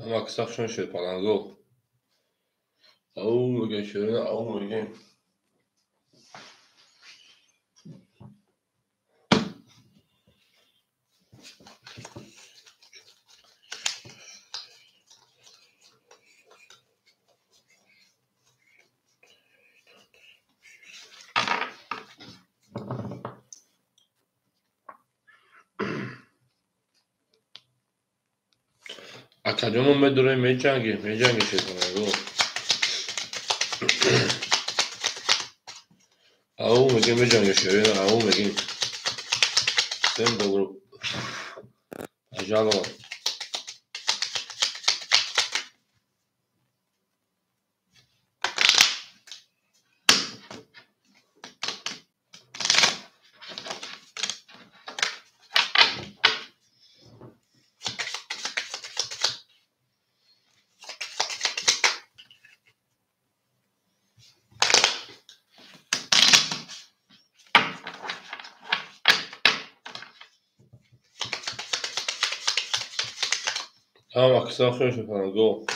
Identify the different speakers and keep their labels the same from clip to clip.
Speaker 1: 막상 پلنگو او میگه شده او میگه akademi medure میجنگه شده پلنگو او میگه میجنگه شده او میگه سم dobro ažalo ama maksan şöyle پلنگو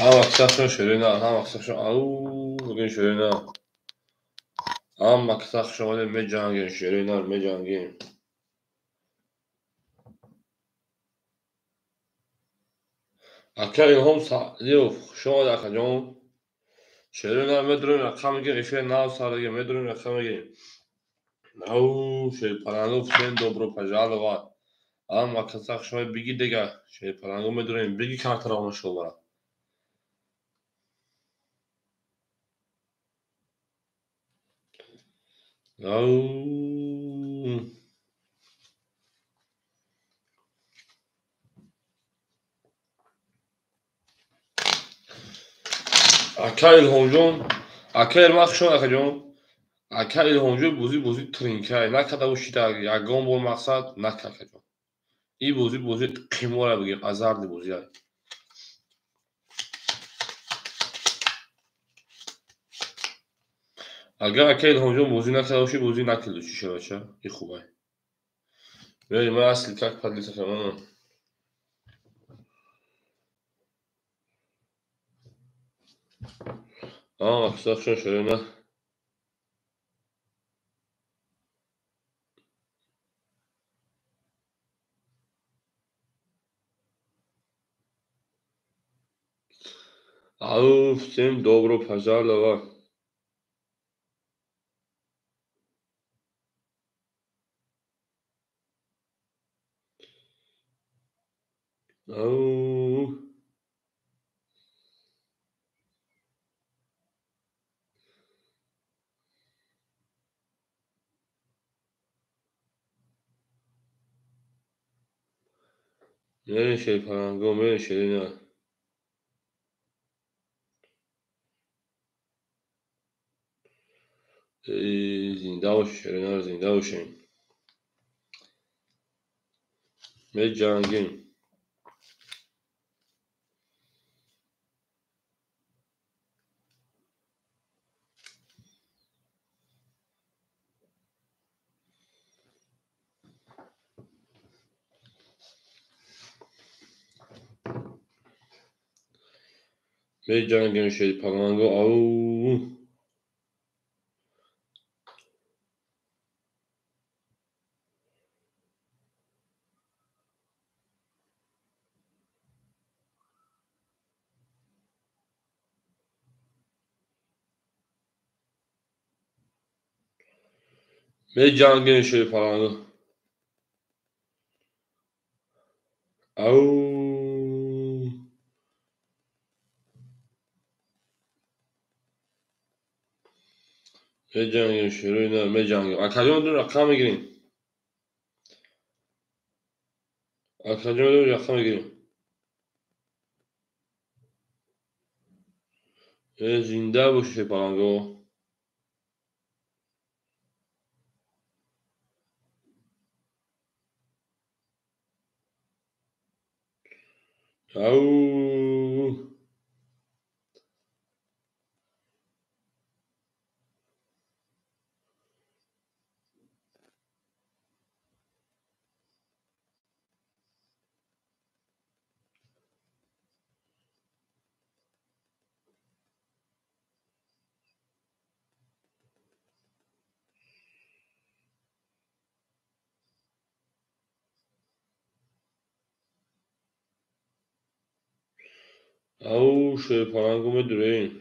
Speaker 1: ama maksan şöyle ne ama maksan şu au bugün şöyle ne ama maksan şöyle میجنگه şöyle ne میجنگه akşam هم diyor şu an akşam şöyle ne medure rakam میگه şöyle ne sağlığı medure rakam میگه او şey پلنگو всем добро пожаловать ama maksan şöyle bilgi دیگه şey پلنگو medure bilgi kartı almış olarak او Aka İlhamcığım, Aka Elmakşon akacağım. Aka İlhamcığım buzi trinkay. Ne kadar uşita yagom bol maksat ne kakacağım. İyi buzi kimora bugün azarlı buzi yani. Aga Aka İlhamcığım buzi ne kadar uşi buzi ne kıldı şişe başa. İyi kubay. Böyle ben asıl kak padli saklamam. Ama maksat şöyle ne. Au всем добро пожаловать. Au. Ne şey falan gome şey ne. زنده باش شده نه زنده باشین میجنگیم میجنگیم şey پلنگو au میجنگیم şey پلنگو au میجنگیم شروع نه میجنگیم akademi دو رقم میگیریم akademi دو رقم میگیریم زنده باش şey پلنگو او او شیرپلنگو میدونین.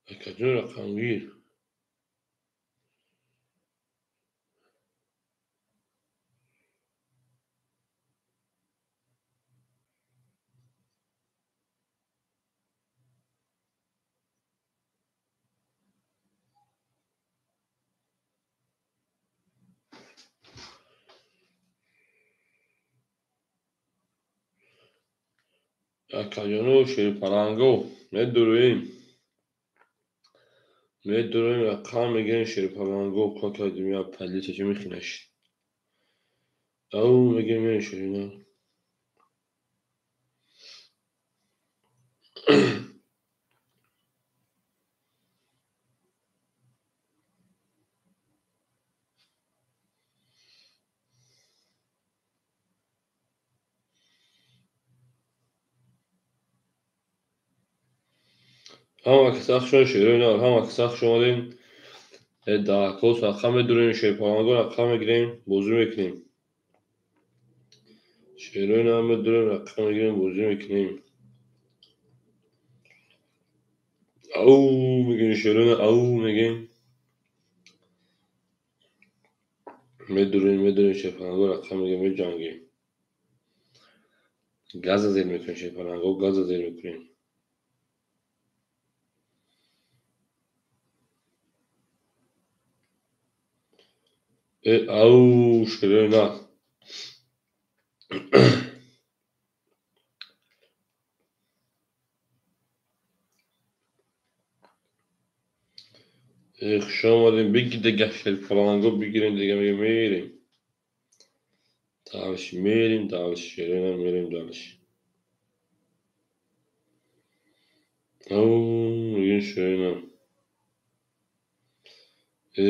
Speaker 1: اکجون رقمگیر. اکجونو شیرپلنگو میدونین. میدونین رقم میگین شیرپلنگو کاکا دنیا پلی چه میخینش. او میگه میشه اینا. هم اکساخ شون شیرین هم اکساخ شمالین دهکوس رقم میدونین شیرپلنگو رقم میگیریم بوزی میکنیم. شیرین هم میدونین رقم میگیریم بوزی میکنیم. او میگین شیرین او میگین. میدونین شیرپلنگو رقم میگیریم میجنگیم. گاز زیر میکنین شیرپلنگو گاز زیر میکنین. او شیرین نه. شمالین بگی دیگه شیرپلنگو بگیرین دیگه میریم. دالش میریم دالش شیرین هم میریم دالش. او میگین شیرین هم.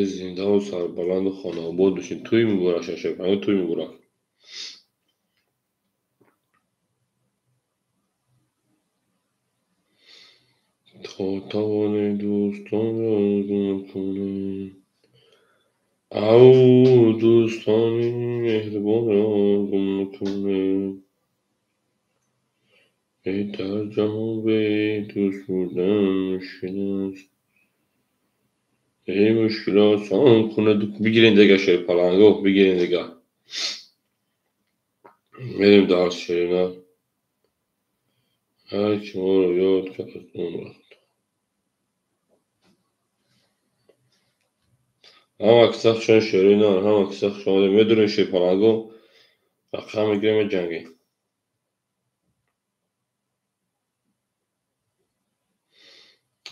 Speaker 1: زنده و سربلند و خانه آباد بشین توی میبورا شیرپلنگو توی میبورا. تا توان دوستان را آزمون کنه. او دوستانی مهربان را آزمون کنه. ای در جواب دوست بودن مشکل است. ای مشکل آسان کنه بگیرین دیگه شیرپلنگو بگیرین دیگه. میریم در شیرینه. هر کی ما رو یاد کرد اون رفت. هم اکساخ شون شیرینه هم اکساخ شما میدونین شیرپلنگو رقم میگیریم جنگی.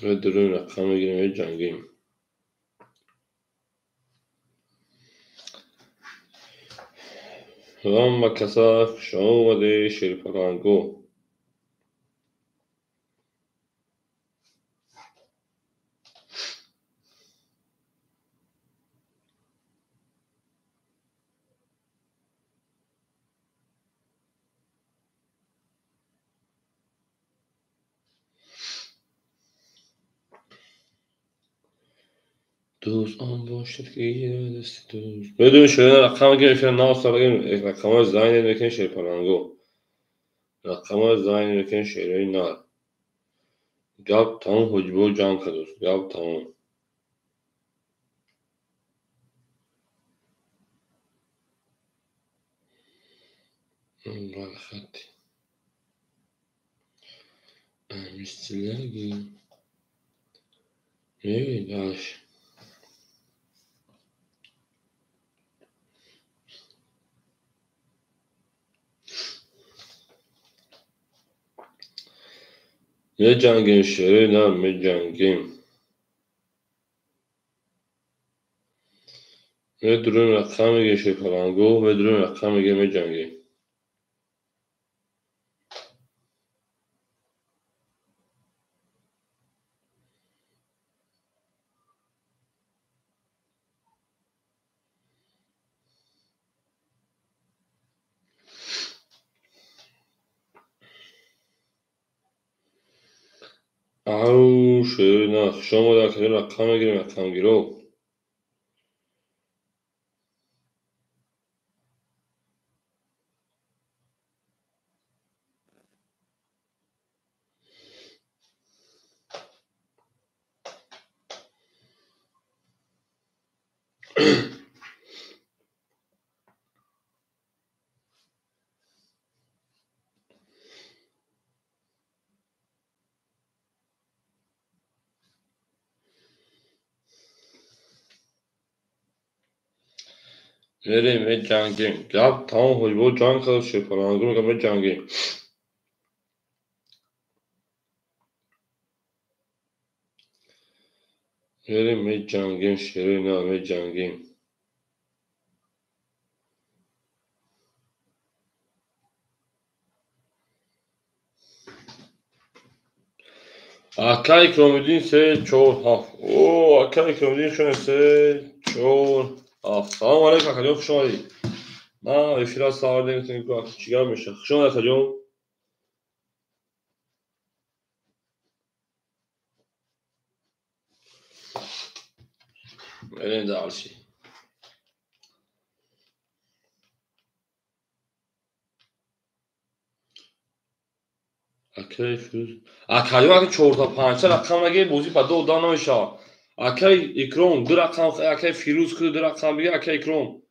Speaker 1: میدونین رقم میگیریم جنگیم. هم اکساخ شما شیرپلنگو. دوست آن باشد که یه دست دوست. بدون شیرین رقم میگیریم شیرین نه سالگیم رقم های زاین میکنیم شیرپلنگو. رقم های زاین میکنیم شیرین نه. گاب تمام حجبه و جان کدوست گاب تمام. بله خطی امیستیلگی میداش. میجنگیم شیرینم میجنگیم. میدونیم رقم میگه شیپلنگو، میدونیم رقم میگه میجنگیم. او شیرینم شما در کجا رقم میگیریم رقم گیرو. میریم میجنگیم. گپ تمام شد با جنگ کرد شیپلنگو میگه میجنگیم. میریم میجنگیم شیرینم میجنگیم. اکای کرومدین سه چور هفت. او اکای کرومدین شونه سه چور هفت. سلام علیکم اکا خوش آمدید. من افیرا سوار نمیتونیم که چیکار میشه. خوش آمدید اکا. میریم دارشی. اکای فیروز اکای وقتی چهار تا پنج تا رقم نگه بازی با دو دان نمیشه. اکای اکرام دو رقم اکای فیروز که دو رقم بگه اکای اکرام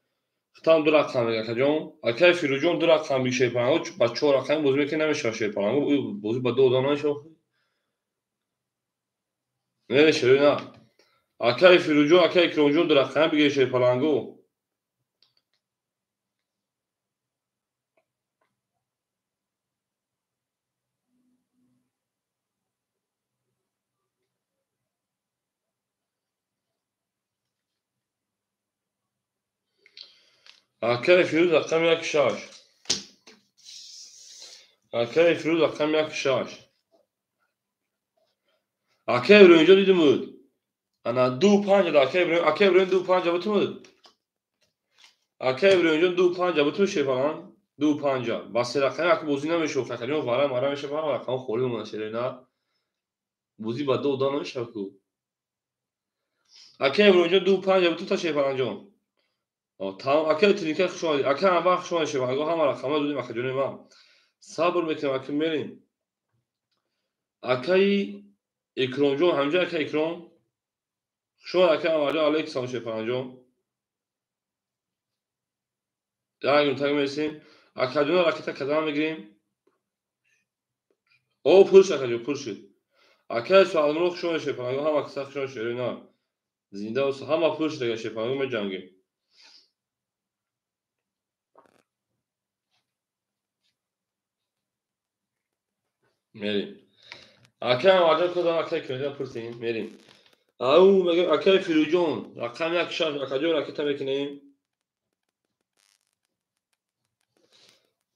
Speaker 1: tam dura qamiga akajon akay firujon dura qambi shaypango ba chora qam bozme ke namiشه shaypango bozi ba do dona sho nemiشه نه akay firujon akay kronjon dura qam bige shaypango akay firuz raqam yak shash akay firuz raqam yak shash akay ronjo didimud ana du panja da akay ron du panja butumud akay ronjo du panja butum shaypan du panja bas raqam ak bozi namiشه fakajon vara mara میشه ba raqam kholi munasire na bozi ba do dona میشه ko akay ronjo du panja butum ta shaypan jon tamam akay trinke خوشوادی akay هم وقت شما شه بگو هم رقم دادیم akay جون ما صبر میکنم akay میریم akay اکرام جون همجا akay اکرام شما akay آماده علیک سلام شه پنجم در gün takip etsin akay جون raketa kazan میگیریم او پوش akay جون پوش akay سوال رو شما شه پنجم هم aksa شما شه نه زنده است هم پوش دیگه شه پنجم جنگیم میریم akay آماده کدام akay کنید پرسین میریم او میگم akay فیروجون رقم یک شش akay جون raketa میکنیم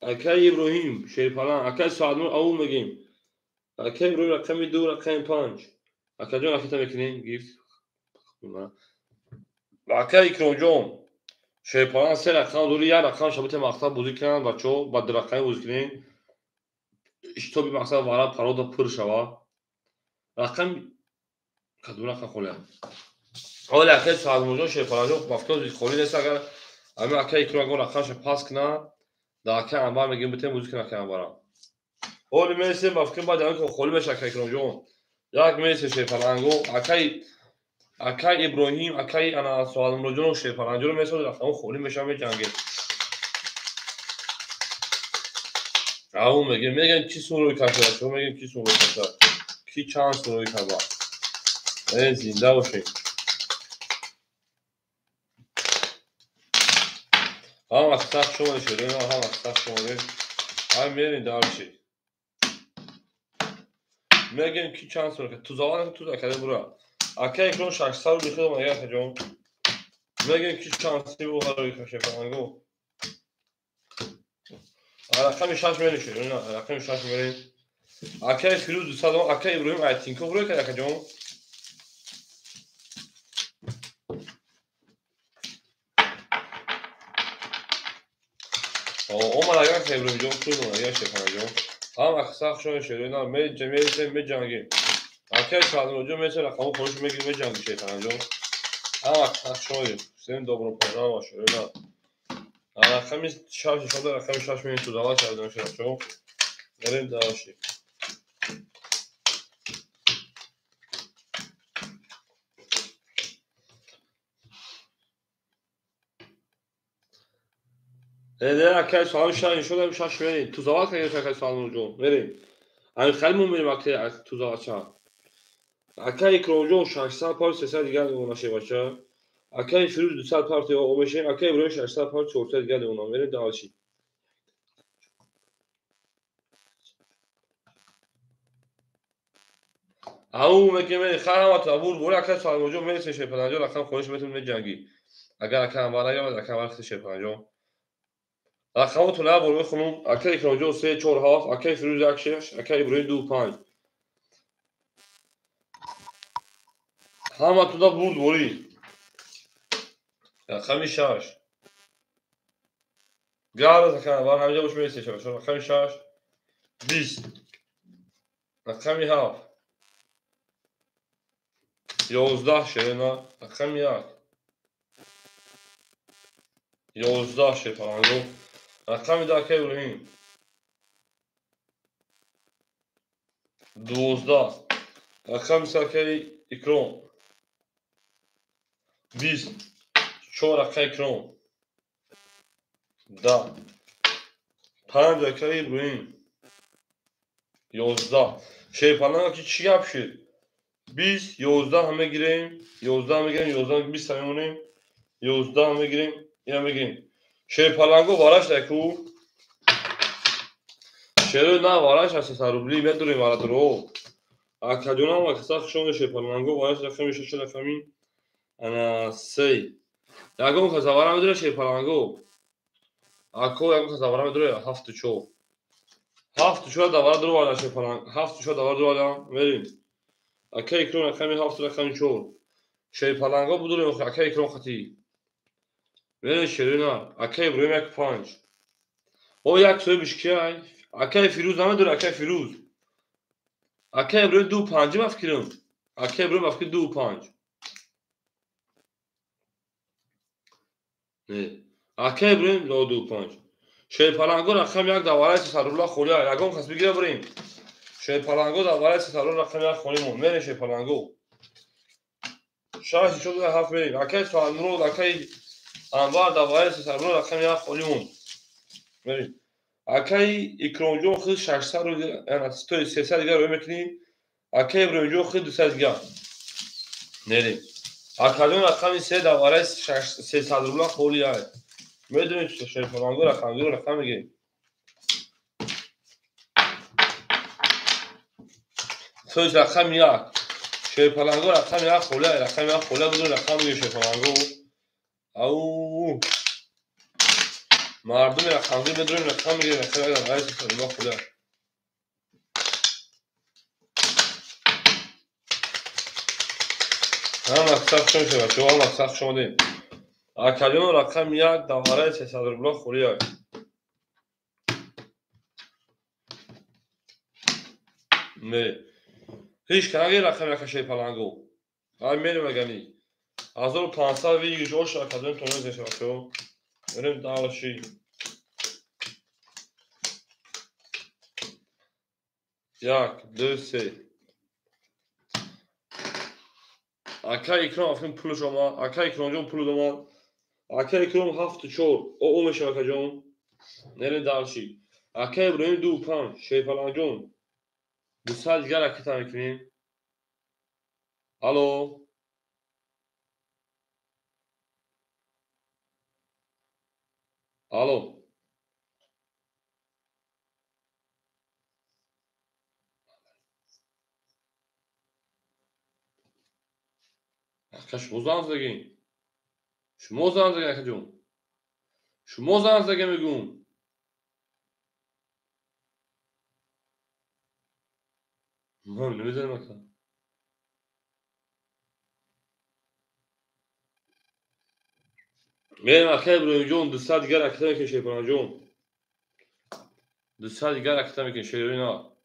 Speaker 1: akay ابراهیم شیرپلان akay سعدنور او میگیم akay ابراهیم رقم دو رقم پنج akay جون raketa میکنیم گیفت akay اکرام جون شیرپلان سه رقم دوری یک رقم شبیه مقطع بازی کردن بچه با دو رقم بازی کنیم اشتباهی مقطع وارد پرود پر شوا رقم کدوم رقم خوله حالا akay سعدنور جون شیرپلان جون مفکر خولی نیست اگر اما akay اکرام جون رقمش پاس کنه دا akay انبار میگیم بتیم بازی کنه akay انبارم حالی میرسیم مفکر باید همین که خولی بشه akay اکرام جون یک میرسیم شیرپلانگو akay ابراهیم akay انا سعدنور جون شیرپلان جون میرسیم رقم خولی میشه میجنگه او میگن کی سوروی کشه شما میگن کی سوروی کشه کی چند سوروی کبا زنده باشه هم اکثر شما شده هم اکثر شما هم میرین دارشی میگم کی چند سال تو زبان تو دکده برا اکی کلون 600 رو بخوام اگر کجا میگم کی چند سی رو قرار کشه پلنگو رقم 6 میشه نه رقم 6 میره اکی فیروز 200 اکی ابراهیم آیتینکو برو که کجا او ما اگر که ابراهیم جون تو اگر شه کجا هم اخساخ شو شه نه می جمیل می جنگی اکی شاد رو جو میشه رقم خودش میگه می جنگی شه کجا هم اخساخ شو سن دوباره پرنا باشه نه رقم 6 شده رقم 6 میشه تو داوا شده میشه شو بریم داشی نه اکی سال شاین شده 6 میره تو داوا که اکی سال رو بریم همین خیلی میریم اکی تو داوا چا اکی کروجو 600 پار 300 دیگه اون باشه باشه اکی فروز 200 پار تو او میشه اکی برای 600 پار 400 دیگه اون بریم داشی او میگه من خرام تابور بولا اکی سال رو میرسه شه 50 رقم خودش بتونه جنگی اگر اکی هم یا اکی وقت شه 50 رقم تو لا برو خونم اکی کروجو 3 4 هاف اکی فروز 6 اکی برای 2 5 هم تو دا بود بولی رقم 6 گار اکی بار همینجا باش میرسه شه رقم 6 20 رقم هاف 11 شه نه رقم 1 11 شه پلنگو رقم دا که ابراهیم 12 رقم ساکی اکرام 20 4 رقم اکرام 10 5 رقم ابراهیم 11 شه پلنگو که چی گپ شد 20 11 همه گیریم 11 همه گیریم 11 20 همه مونیم 11 همه گیریم این همه گیریم شه پلنگو وارش دکو چرا نه وارش هستی سروبلی بدونیم وارد رو اکادونا و کساخ شون شه پلنگو وارش رقم میشه چه رقمی انا سی یکم کساورم میدونه شه پلنگو اکو یکم کساورم میدونه هفت چو هفت چو دوار درو والا شه پلنگ هفت چو دوار درو والا بریم اکی کرون رقمی هفت رقمی چو شه پلنگو بدونه اکی کرون خطی بریم شرینا اکی بریم یک پنج او یک سوی بشکی اکی فیروز نمیدونه اکی فیروز اکی بریم دو پنجی مفکرم اکی بریم مفکر دو پنج نه اکی بریم دو پنج شه پلنگو رقم یک دواره سرولله خوریا یکم خواست بگیره بریم شه پلنگو دواره سرول رقم یک خوریمون میره شه پلنگو شاید شد هفت بریم اکی سالمرو اکی انوار دواره سرول رقم یک خوریمون بریم اکی اکرانجو خود 600 رو یعنی تو 300 دیگه رو میکنیم اکی برونجو خود 200 دیگه نریم اکادون رقم 3 دواره 300 روبلا خوریه میدونید شه پلنگو رقم میگیم توش رقم یک شه پلنگو رقم یک خوله بدون رقم میگه شه پلنگو او مردم رقم بدون رقم میگه رقم یک دواره 300 روبلا خوله هم مقصد شما شد شما مقصد شما دیم اکادون رقم یک دواره 300 روبلا خوریه نه هیچ کنگی رقم یک شه پلنگو های میریم اگنی 1500 ویگی جوش اکادون تونوز نشه شو بریم دارشی یک دو سه اکا اکرام افکن پول شما اکا اکرام جون پول دوما اکا اکرام هفت چور او میشه اکا جون نرین دارشی اکا ابراهیم دو پنج شه پلنگون 200 دیگر اکی تا میکنیم الو الو شما زنگ شما زنگ اکا جون شما زنگ میگون ما نمیذاریم اکا میریم اکا ابراهیم جون 200 دیگر اکتا میکن شیپان جون 200 دیگر اکتا میکن شیرینا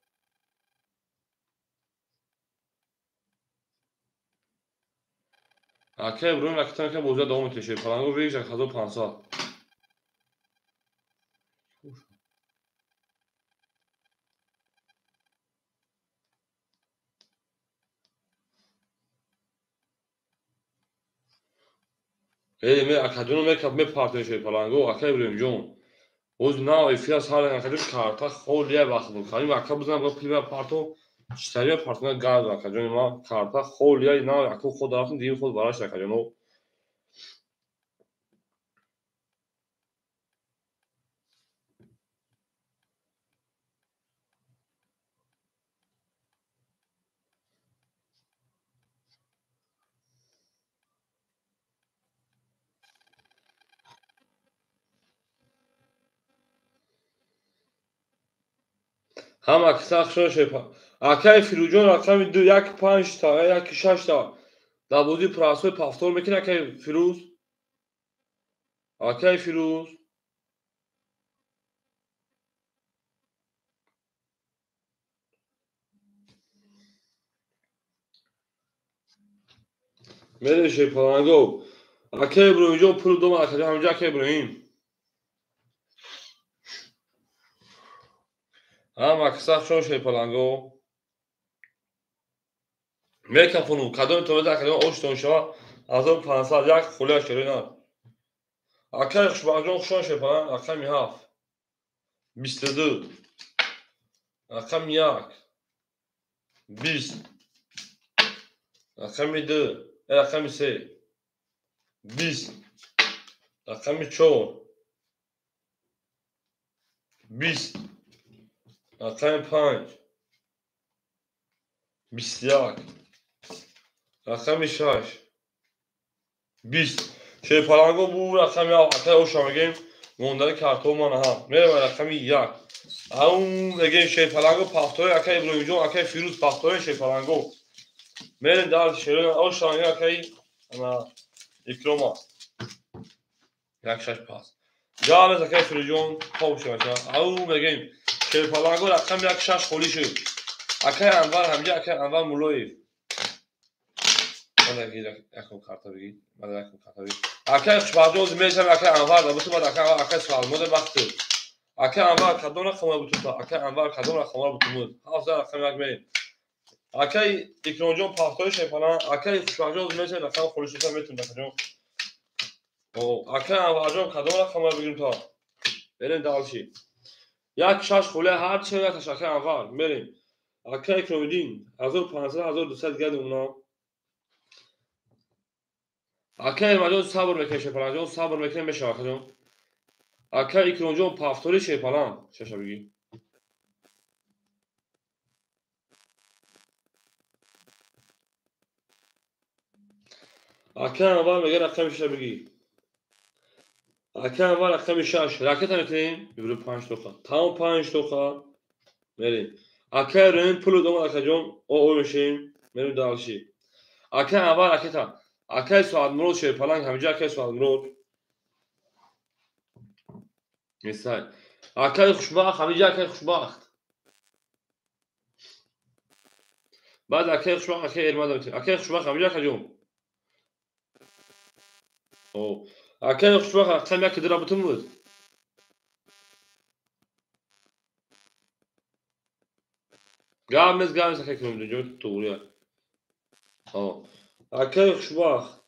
Speaker 1: اکا ابراهیم اکتا میکن بوزه دوام میکن شیپان گو ویش 1500 ای می اکا جون میکن می پارتن شیپان گو اکا ابراهیم جون اوز نه افیاس حال اکا جون کارتا خولیه وقت بود کنیم اکا بزنم با پیل پارتو چطوری پارتنر گاز اکا جون ما کارتا خولیه نه اکا خود رفتن دیم خود براش اکا جون هم اکثر شون شپا اکای فیروجون رقم دو یک 5 تا یک 6 تا در بودی پراسوی پافتور میکنه اکای فیروز اکای فیروز میره شپانگو اکای ابراهیم جون پول دوم اکای همجا اکای ابراهیم هم اکثر شون شپانگو میکن فنو کدوم تو بده کدوم اوشتون شما از اون 500 یک خوله شرینا اکای شپانجون شون شپان اکای میهاف 22 اکای یک 20 اکای دو اکای سه 20 اکای 4 20 اکای 5 21 اکای 6 20 شیپالانگو بو رقم یا اکای او شامگیم موندن کارتون ما نه میره رقم یک اون دیگه شیپالانگو پافتوی اکای ابراهیم جون اکای فیروز پافتوی شیپالانگو میره دار شیرین او شامگیم اکای اما اکروما یک شش پاس جالس اکای فیروز جون خوب شد او میگیم شیپالانگو رقم یک شش خولی شد اکای انور همجا اکای انور مولوی من یکم کارتا بگی من یکم کارتا بگی اکای خشباجوز میشم اکای انور دبستو بعد اکای سوال مود وقت اکای انور کدوم رقم بود تو اکای انور کدوم رقم بود تو حاضر رقم یک می اکای اکرونجون پافتوی شیپانا اکای خشباجوز میشه رقم خلوشیتا میتون بکنم او اکای انور جون کدوم رقم بگیریم تا بریم دالشی یک شش خوله هر چه یک تشکر انور بریم اکای اکرونجین 1500 1200 گرد اونا اکای ماجون صبر میکنه شیپانا صبر میکنه میشه اکای اکای اکرونجون پافتوری شیپانا شش بگی اکای انور میگه رقم شش بگی اکای انور رقم 6 راکت میتونیم ببریم 5 توخا تمام 5 توخا بریم اکای رن پول دوم اکای جون او میشیم بریم دالشی اکای انور راکت اکای سواد مرود شیپالان همینجا اکای سواد مرود مثال اکای خوشبخت همینجا اکای خوشبخت بعد اکای خوشبخت اکای ارمادا میتونیم اکای خوشبخت همینجا اکای جون او اکای خوشبخت رقم یک درا بتون بود گامز اکای کنم جون توریه او اکای خوشبخت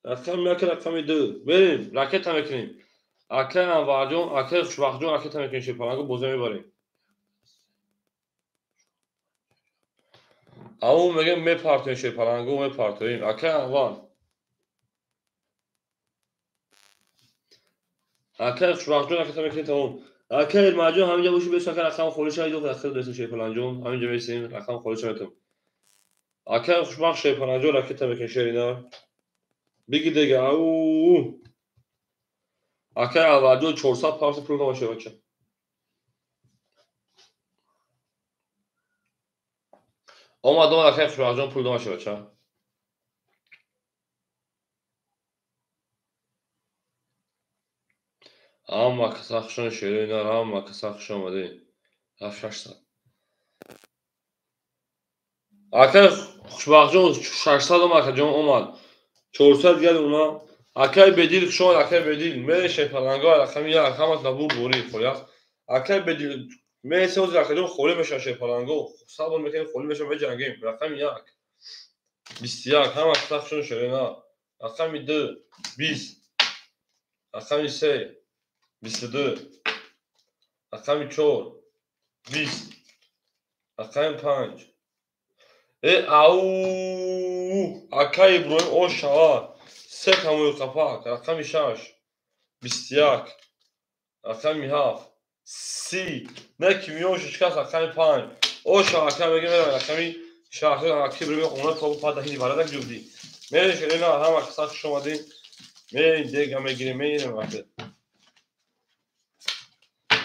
Speaker 1: رقم یک رقم دو بریم راکت هم میکنیم اکای انور جون اکای خوشبخت جون راکت هم میکنیم شیپالانگو بوزه میبریم او میگه میپارتیم شیپالانگو میپارتیم اکای انور اکای خوشبخت جون راکت هم میکنیم تمام اکای ارماجون همینجا باشی بسن که رقم خولش هایی دو داخل دست شیپالان جون همینجا میسیم رقم خولش میتونیم اکای خوشبخت شیپالان جون راکت هم میکنیم شیرینا بگی دیگه. او اکه اوجو 400 پارس پول نباشه بچه. اومدم اکه خوشبختجان پول نباشه بچه. اما کساخشون شیرین دار اما کساخشون اومده. هفت 600. اکه خوشبختجان 600 اکه جان اومد. 400 گل اونا. اکه بدیل شما اکه بدیل میشه پلنگا رقم یا رقمت نبود بوری خلاص. اکه بدیل میشه از رقم خولی میشه شه پلنگو. صابون میکنیم خولی میشه به جنگیم. رقم یک 21 هم کساخشون شیرین ها. رقم 2 20. رقم 3 22. رقم 4 20. رقم 5 او اکای بروی او شوا سه کموی قفاق رقم 6 21 رقم 7 30 نه کمیوش شکست رقم 5 او شوا اکای بگیم رقمی شخص اکی بروی اونا تو پاده هی وارد جودی میره شده نه هم اکساق شما دی میره دیگه میگیری میره وقت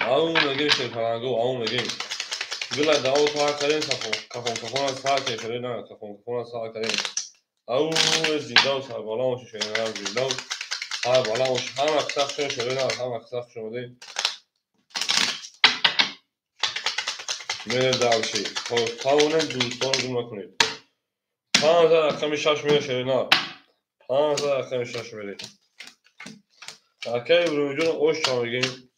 Speaker 1: او میگیری شده پرانگو او میگیری بلا داو تو کردن کافون ساعت شده نه کافون ساعت کردن او زینداو سر بالا باشه شده نه زینداو سر بالا باشه هم اکساق شده نه هم اکساق شده میره دارشی تا اون دوستان رو نکنید 5000 رقم 6 میره شده نه 5000 رقم 6 میره اکای برونجون اوش شما بگیم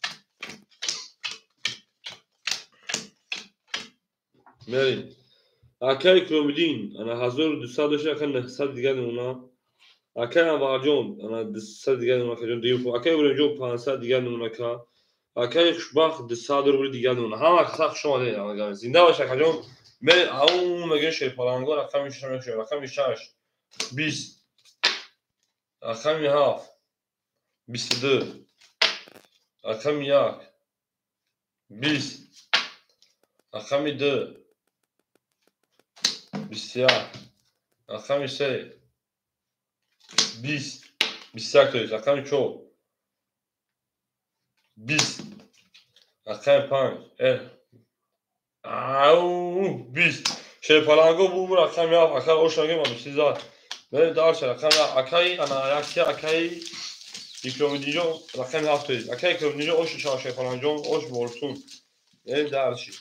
Speaker 1: میریم اکای کرومیدین انا 1200 داشته اکای 900 دیگه اونا اکای واجون انا 200 دیگه اونا که جون دیو اکای برونجون 500 دیگه اونا که اکای خوشبخت 200 رو دیگه اونا هم اکساق شما دی انا زنده باشه که جون من اون مگه شه پلنگو رقم 6 میشه رقم 6 20 رقم 7 22 رقم 1 20 رقم 2 21 رقم 3 20 21 رقم 4 20 رقم 5 او 20 شه پلنگو بو رقم 7 اکای اوش نگیم ما چیزا من دارش رقم اکای انا یکی اکای یکرومیدیجو رقم 7 اکای یکرومیدیجو اوش شه پلنگو اوش بولتون این دارشی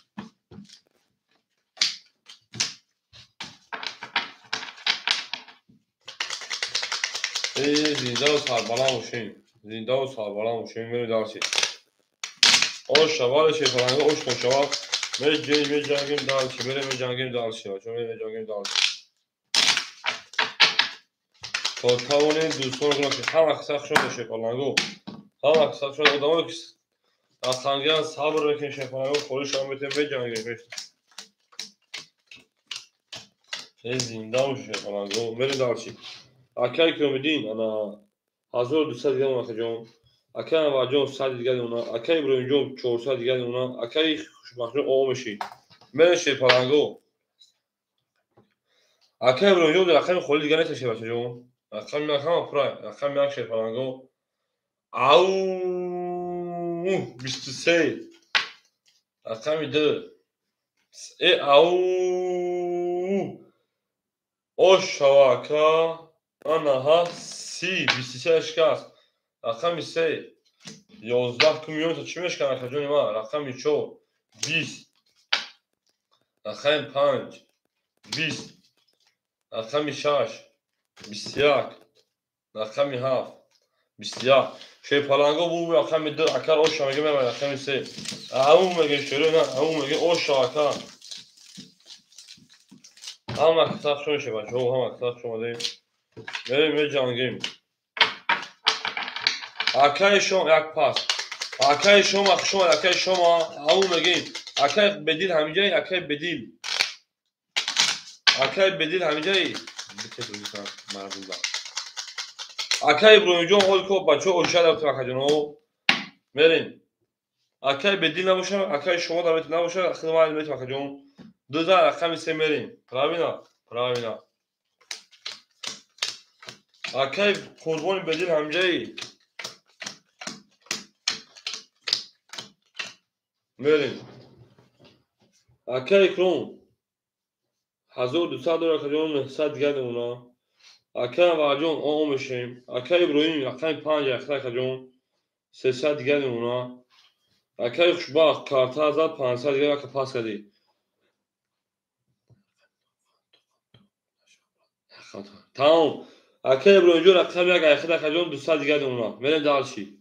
Speaker 1: زنده و سر بالا باشین زنده و سر بالا باشین میره دارشی اوش شوال شه پلنگو اوش خوشوا میره جنگیم دارشی میره جنگیم دارشی چون میره جنگیم دارشی تا اون دوستان رو که هم اکساق شده شه پلنگو هم اکساق شده آدمایی که از سنگیان صبر بکن شه پلنگو خوری شما میتونیم به جنگیم این زنده و شه پلنگو میره دارشی اکای کرومیدین انا 1200 دیگه اونا که جون اکای واجون 100 دیگه اونا اکای برونجون 400 دیگه اونا اکای خوشبختجون او میشی میره شه پلنگو اکای برونجون رقم خوری دیگه نیست شه بچه جون رقم پرای رقم یک شه پلنگو او 23 رقم 2 او اوش شواکا آنها 23 شکست رقم 3 11 کمیون تا چی میشکنه که جونی ما رقم 4 20 رقم 5 20 رقم 6 21 رقم 7 21 شه پلنگو بو رقم 2 اکر اوش میگه من رقم 3 او میگه شروع نه او میگه اوش شواکا هم اکتاق شما شه بچه هم اکتاق شما دیم بریم جنگیم اکای شما یک پاس اکای شما او میگیم اکای بدیل همینجایی اکای بدیل همینجایی اکای برونجون اول کو بچه اوشا در تو اکجانو میرین اکای بدیل نباشه اکای شما در بیت نباشه خدمت میت اکجون 2000 رقم 3 میرین پراوینا Akay قربان بدین همجایی بریم Akay کرون 1200 دلار کجون 900 دیگه اونا Akay واجون اون میشیم Akay ابراهیم Akay 5 اختر کجون 300 دیگه اونا Akay خوشبخت کارت 1500 دیگه که پاس کردی تمام Akay ابراهیم جو رقم یک اختر کجون 200 دیگه اونا بریم دالشی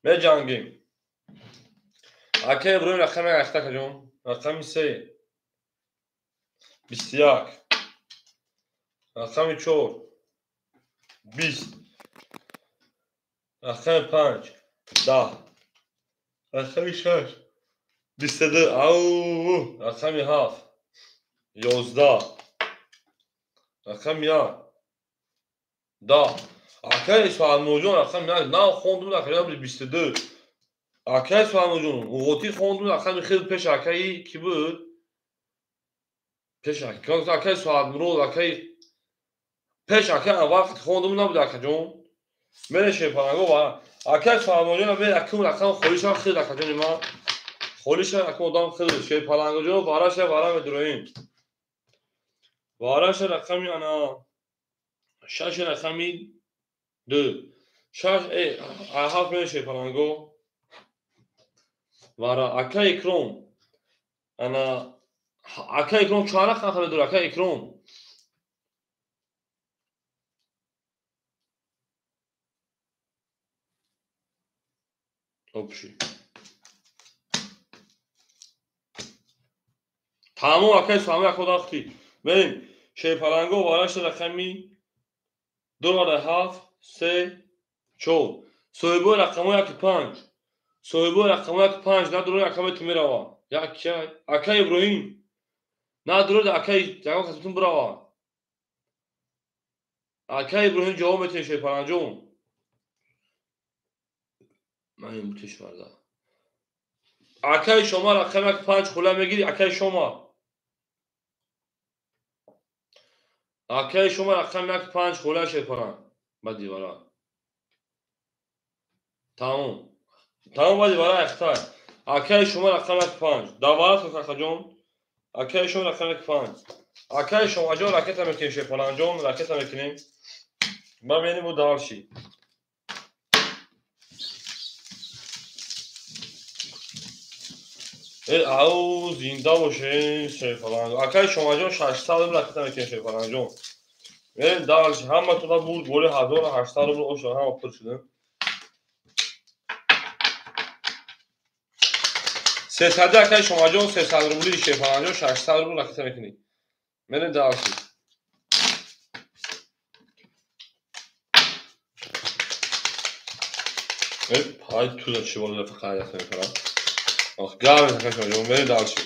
Speaker 1: به جنگیم Akay ابراهیم رقم یک اختر کجون رقم 3 21 رقم 4 20 رقم 5 10 رقم 6 22 او رقم 7 11 رقم 1 10 Akay سوال موجون رقم 1 نه خوندم رقم 22 Akay سوال موجون اوتی خوندم رقم خیلی پیش Akay کی بود پیش Akay سوال مرو Akay پیش Akay وقت خوندم نبود Akay جون منشه پرنگو با Akay سوال موجون به اکم رقم خوریش خیلی Akay جون ما خوریش اکم دام خیلی شه پرنگو جون باراش وارا مدروین واراش رقمی انا شش رقمی 2 شش هفت منشه پرنگو وارا Akay کرون انا Akay کرون 4 رقم دور Akay کرون اوبشی تمام Akay سوال یک خدا ختی بریم شه پرنگو واراش رقمی $7 3 4 صاحبو رقم یک 5 صاحبو رقم یک 5 نه درو رقم تو میروا یک Akay ابراهیم نه درو Akay جواب خودتون بروا Akay ابراهیم جواب میتونی شه پرنجون من این بوتش ورده Akay شما رقم یک 5 خلا میگیری Akay شما رقم یک 5 خلا شه پرن بعد دیوارا تمام بعد دیوارا اختار Akay شما رقم یک 5 دوباره تو کاکا جون Akay شما رقم یک 5 Akay شما جون راکت میکنیم شه پرنجون راکت میکنیم ما ببینیم و دالشی او زنده باشه شه پرنجون Akay شما جون 600 راکت میکنیم شه پرنجون بریم دالشی همه تو دا بود بوله 1800 رو اوشا هم اپر شده 300 Akay شما جون 300 رو بولی شه پرنجون 600 رو راکت میکنیم بریم دالشی پای تو دا چی بالا فقط یاد میکنم آخ گاوی Akay شما جون بریم دالشی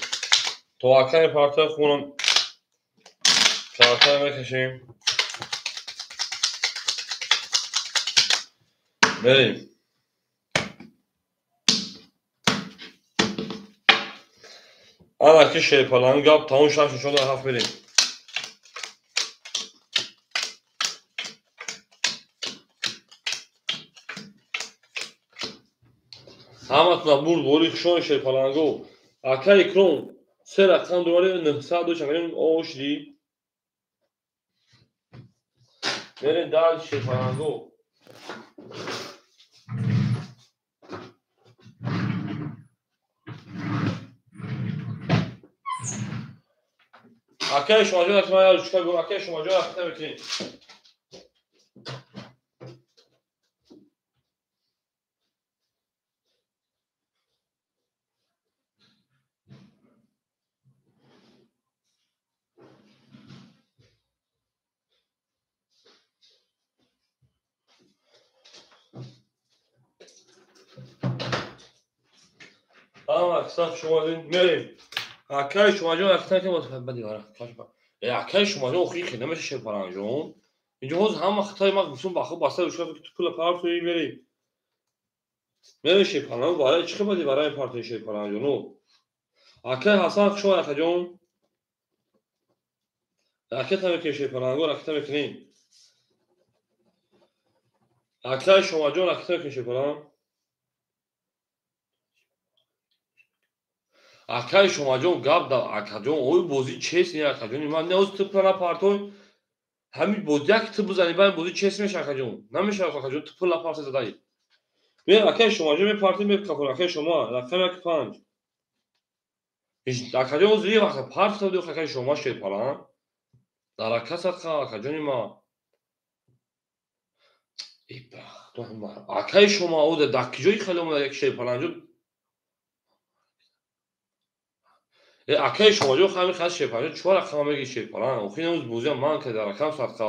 Speaker 1: تو Akay پارتای خونم پارتای میکشیم بریم انا که شه پرنگو گاب تا اون شش شده هفت بریم همه تو بود بولی خشون شه پرنگو Akay کرون 3 رقم دوباره 900 دو چنگریم اوش دی بریم دال شه پرنگو Akay شما جون اکما یا روشکا گو Akay شما جون اکتا بکنیم همه اکساف شما دین بریم Akay شما جون اکتا که باید بدی آره Akay شما جون خویی که نمیشه شه پرنجون اینجا هز همه خطای ما بسون بخو باسته روشکا که تو کل پار توی بریم بریم شه پرنجون باره چی که بدی برای پارتای شه پرنجونو Akay حسن شما Akay جون حرکت هم میکنیم شیپالانگو حرکت میکنیم. اکای شما جان حرکت میکنیم شیپالان. اکای شما جان گاب دا اکا جان اوی بازی چیست نی اکا جان من نیاز تو پلا پارتوی همین بازی یک تو بزنی بعد بازی چیست میشه اکا جان نمیشه اکا جان تو پلا پارت زدایی. ببین اکای شما جان می پارتی میکافون اکای شما رقم یک پنج. اکا جان زیری وقت پارت تو اکای شما شیپالان. در اکاس اکا جان ما. ای بخت اکای شما او در دکیجوی خیلی اومد یک شیپالان جان. اکای شما جان خیلی خاص شیپالان چهار رقم میگی شیپالان. او خیلی نوز بازی من که در رقم صد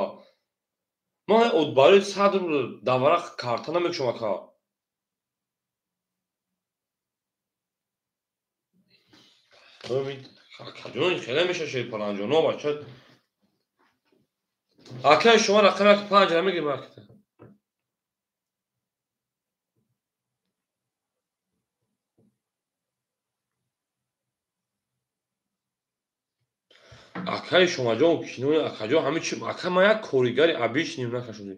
Speaker 1: ما ادباری صدر دوره کارتا نمیک شما که ببین کجون خیلی میشه شیپالان جان نو بچه اکای شما رقم یک پنج نمیگی مرکت اکای شما جان کینوی اکای جان همه چی اکای ما یک کوریگری ابیش نیم نکشونی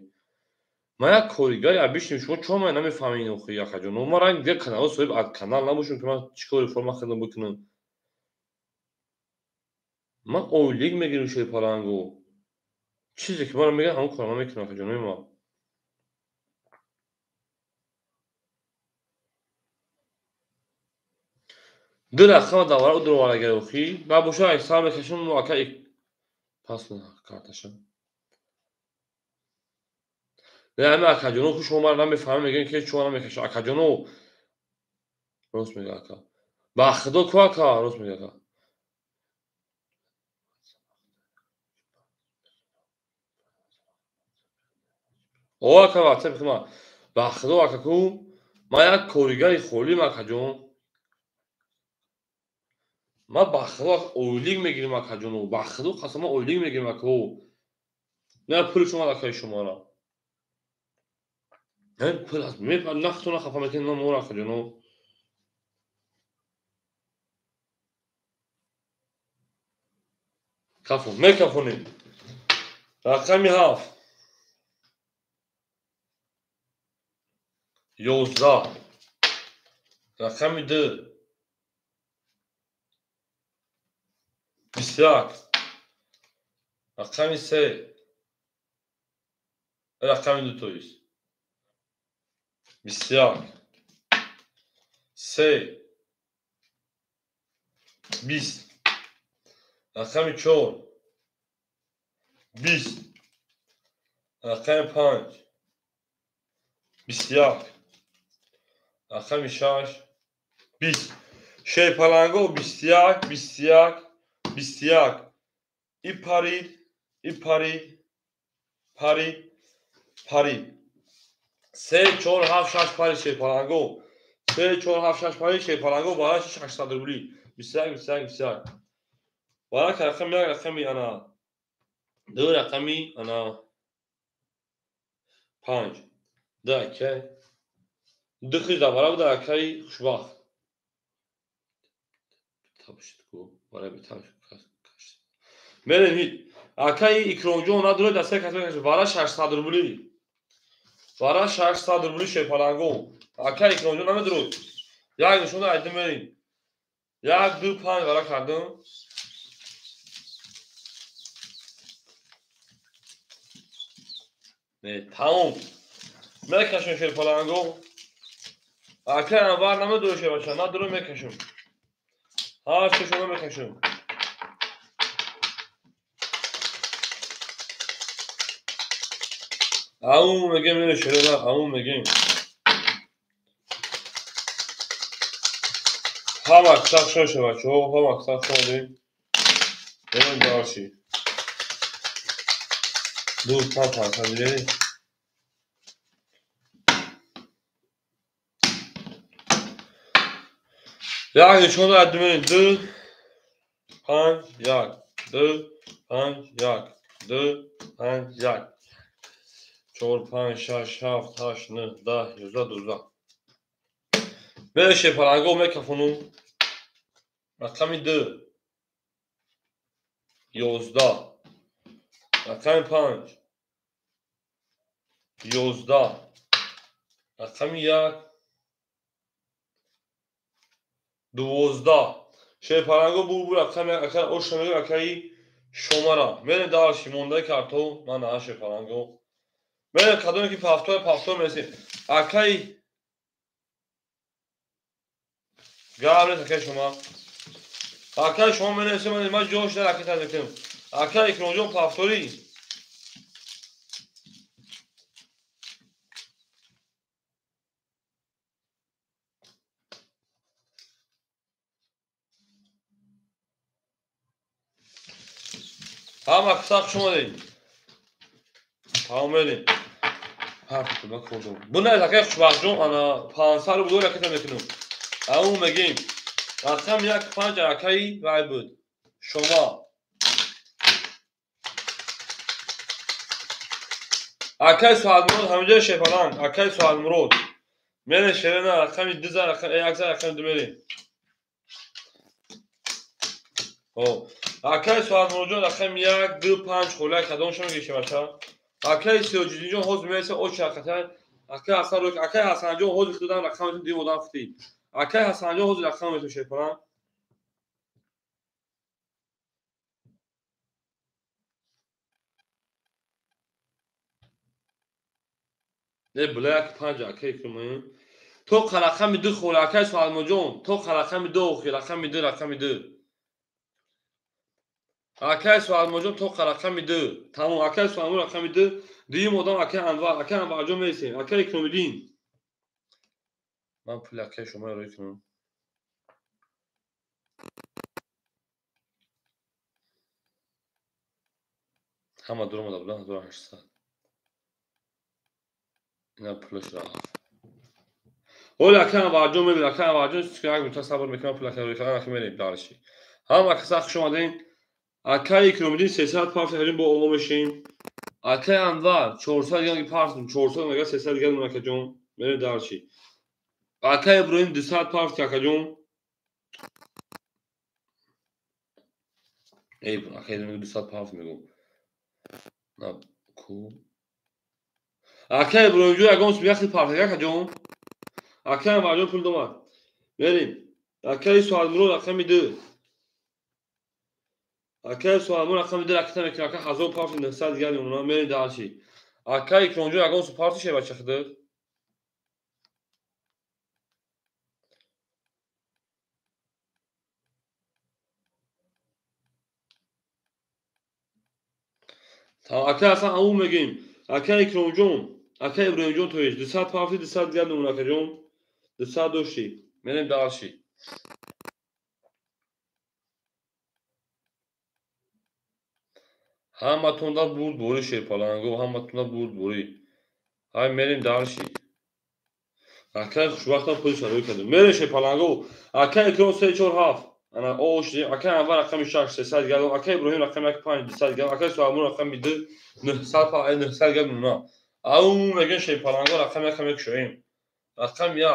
Speaker 1: ما یک کوریگری ابیش نیم شما چون ما نمیفهمین او خیلی اکای جان ما رنگ یک کانال صاحب از کانال نباشیم که من چیکار فرما خدمت بکنم ما اولیگ میگیریم شیپالانگو چیزی که ما میگه همون کارا میکنه اکای جان ما دو رقم دوره او دوره گروخی و باشه اکثر بکشم و اکای پاس نه کارتشم نه همه اکاجونو که شما نمیفهمه میگن که شما نمیکشه اکاجونو راست میگه اکا با خدا کو اکا راست میگه اکا او اکا وقتی بخما با خدا اکا کو ما یک کوریگری خولی اکاجون ما با خدا اولیگ میگیریم اکاجونو با خدا قسم اولیگ میگیریم اکو نه پول شما اکای شما را نه پول از میپر نختون خفا میکنه نه مور اکاجونو کفو میکفونی رقمی هفت 11 رقمی 2 21 رقمی 3 رقمی 2 تویست 21 3 20 رقم 4 20 رقم 5 21 رقم 6 20 شیپالانگو 21 21 21 ای پرید ای پرید پرید پرید 3 4 7 6 پرید شیپالانگو 3 4 7 6 پرید شیپالانگو بالا 600 روبلی 21 21 21 بالا که رقم یک رقمی انا دو رقمی انا 5 دکه دو خیز دواره بوده اکای خوشبخت تابشت کو برای بیتابش کشت بریم هیچ اکای اکرانجو نداره دسته کسی کشت برای 600 روبلی برای 600 روبلی شیپالانگو اکای اکرانجو نمیدرود یک نشونه ایدم بریم 1 2 5 برای کردم نه تمام میکشم شیپالانگو اکای انوار نمیدروشه باشه نداره میکشم هر چه شده میکشم همون میگه میره شده نه همون میگیم هم اکثر شوشه بچه ها هم اکثر شدیم بریم دارشی دو تا پرسنجی یک نشون رو ادمین 2 5 1 2 5 1 2 5 1 4 5 6 7 8 9 10 11 12 بره شیپالانگو میکفونم رقمی 2 11 رقم 5 11 رقم 1 12 شیپارنگو بو رقم اکر اوشنگو اکایی شماره من دارشی مونده کارتو من نه شیپارنگو من کدومی که پافتور میرسیم اکایی گابره اکای شما اکای شما میرسیم من جوش در اکی تذکرم اکای کنجون پافتوری هم اکساق شما دید تمام edin. Her türlü kurdum. Bu ne dakika خوشبختجون انا 5 سال بود رکت میکنم. اون میگیم رقم 1 5 اکایی رای بود. شما اکای سوال مرود همینجا شیپالان اکای سوال مرود من شیرین رقم 2 رقم 1 رقم 2 میریم. او اکای سوال مرود رقم 1 2 5 خولای کدوم شما میگه بچا اکای 33 جون حوض میرسه او شرکت اکای اصلا رو اکای حسن جون حوض خودم رقم دی مدام فتی اکای حسن جون حوض رقم میتون شیپالان نه بلاک 5 اکای کمی تو رقم 2 خول اکای سوال مرود تو رقم 2 خول رقم 2 اکای سوال مرود تو رقم 2 تمام اکای سوال مرود رقم 2 دی مدام اکای انواع جون میرسیم اکای کمیدین من پول اکای شما رو کنم همه درم دا بلند 1800 اینا پولش راه اول اکای انواع جون میبینم اکای انواع جون سکرگ میتونم صبر میکنم پول اکای رو کنم اکای میریم دارشی هم اکساق شما دین اکای کمیدین 300 پارت هریم با اومو میشیم اکای انواع 400 گیگ پارت 400 مگا 300 گیگ اکای جون میریم دارشی اکای ابراهیم 200 پارت اکای جون ای بابا اکای 200 پارت میگم نه کو اکای ابراهیم جو اگه اون بیاختی پارت اکای جون اکای انواع پول دومد بریم اکای سوال مرود رقم 2 اکای سوال مرود رقم 2 رقم میکنه اکای 1000 پارت 900 گیگ اونها میریم دارشی اکای کنجو اگه اون پارت شه بچه خدا تا اکای اصلا اون میگیم اکای کنجو اکای ابراهیم جون تویش 200 پارت 200 گیگ اونها اکای جون 200 دوشی میریم دارشی همه توندا بود بوری شیپالانگو همه توندا بود بوری های میریم دارشی اکای خوشبختم پولش رو کردم میریم شیپالانگو اکای کرون 347 انا اوش اکای اول رقم 6 300 گیگ اکای ابراهیم رقم 1 5 200 گیگ اکای سوامون رقم 2 900 گیگ اونا او میگن شیپالانگو رقم 1 شویم رقم 1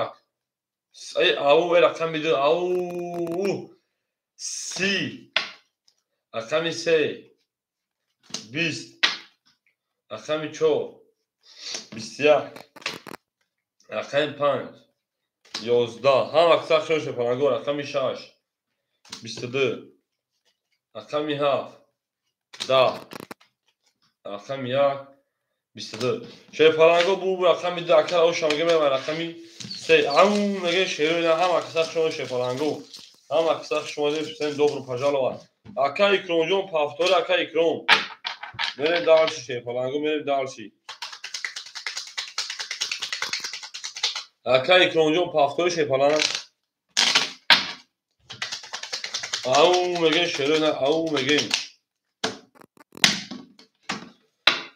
Speaker 1: ای او رقم 2 او سی رقم 3 20 رقم 4 21 رقم 5 11 هم اکثر شون شیپالانگو رقم 6 22 رقم 7 10 رقم 1 22 شیپالانگو بو رقم 2 اکثر او شامگه میرم رقم 3 همون میگه شیرو اینا هم اکثر شون شیپالانگو هم اکثر شما دیدن دوبرو پاجالو اکای کرونجون پافتور اکای کرون میریم دارشی شیپالانگو میریم دارشی اکای کرونجون پافتور شیپالانگو او میگه شیرو اینا او میگه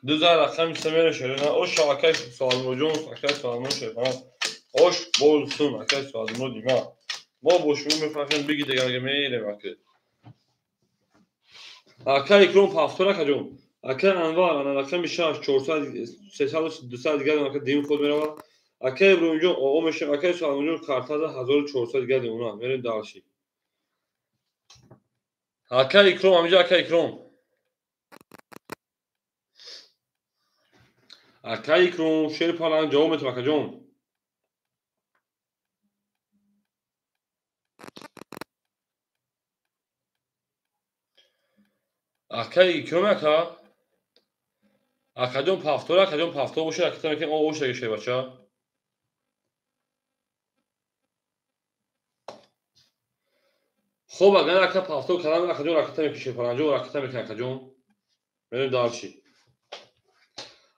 Speaker 1: 2000 رقم سمیر شیرین اوش اکای سوال جون اکای سوال شیپالان hoş bolsun arkadaşlar adımı diyeyim ha. Ma boşluğu mefakın bir gide gelmeye bakı. Akay krom pastora kacım. Akay anvar ana rakam bir şaş 400 200 geldi akay dim kod merhaba. Akay bruncu o meşe akay sonucu kartada 1400 geldi ona. Verin darşı. Akay krom amca akay krom. اکای کرون شیر پالان جواب تو اکجون اکای کیوم اکا اکجون پافتور باشه اکتر که او باشه شیر بچه خب اگر اکا پافتور کلام اکجون اکتر که شیر پالان جو اکتر که اکجون بریم دارچی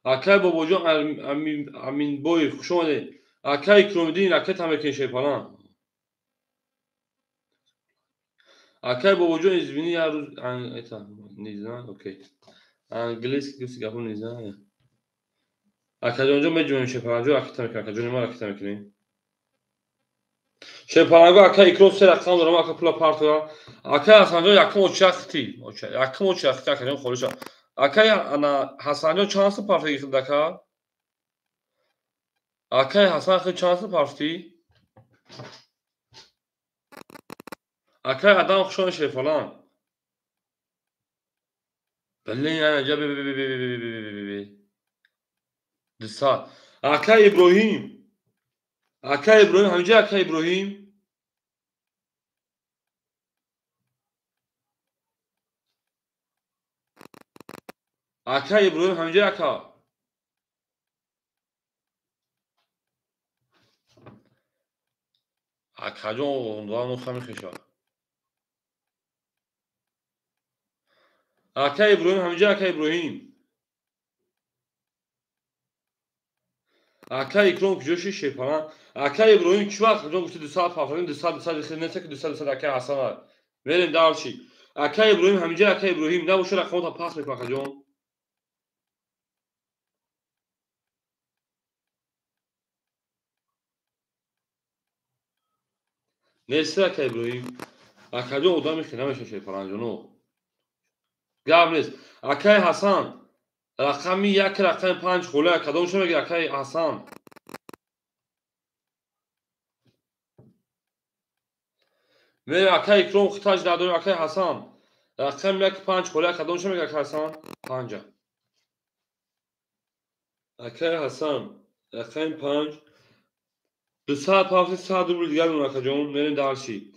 Speaker 1: اکای بابا جون امین بوی خوش اومدید اکای کرومدین اکتر که شیر پالان اکای بابا جون izvini ya Rus eta ne znam okey انگلیسی که سیگار نیزه اکجون مجموعه شپرانجو اکتر اکجون ما اکتر میکنیم شپرانجو اکای کروس رقم دارم اکا پلا پارتو اکای حسنجو یکم اوچاختی یکم اوچاختی اکجون خورشا اکای انا حسنجو چانس پارتی دکا اکای حسن خیلی چانس پارتی اکای آدم خوشون شپران بله یعنی جا دسات اکای ابراهیم همینجا اکای ابراهیم اکای ابراهیم همینجا اکا اکجون اونوان خمی خیشا اکای ابراهیم همینجا اکای ابراهیم اکای اکرام کجوشی شپران اکای ابراهیم چی وقت کجا گفتی 2 ساعت پافرین 2 ساعت خیلی نته که 2 ساعت اکای حسن بریم دارچی اکای ابراهیم همینجا اکای ابراهیم نباشه رقم تا پاس میکنه کجون نسته اکای ابراهیم اکجون اودا میخی نمیشه شپران جونو گاب نیست اکای حسن رقمی یک رقم 5 خوله کدوم شو میگه اکای حسن میره اکای اکرام خطاج دادون اکای حسن رقم یک 5 خوله کدوم شو میگه اکای حسن 5 اکای حسن رقم 5 2 ساعت پاس 100 روبل دیگه میمونه اکجون میریم دارچی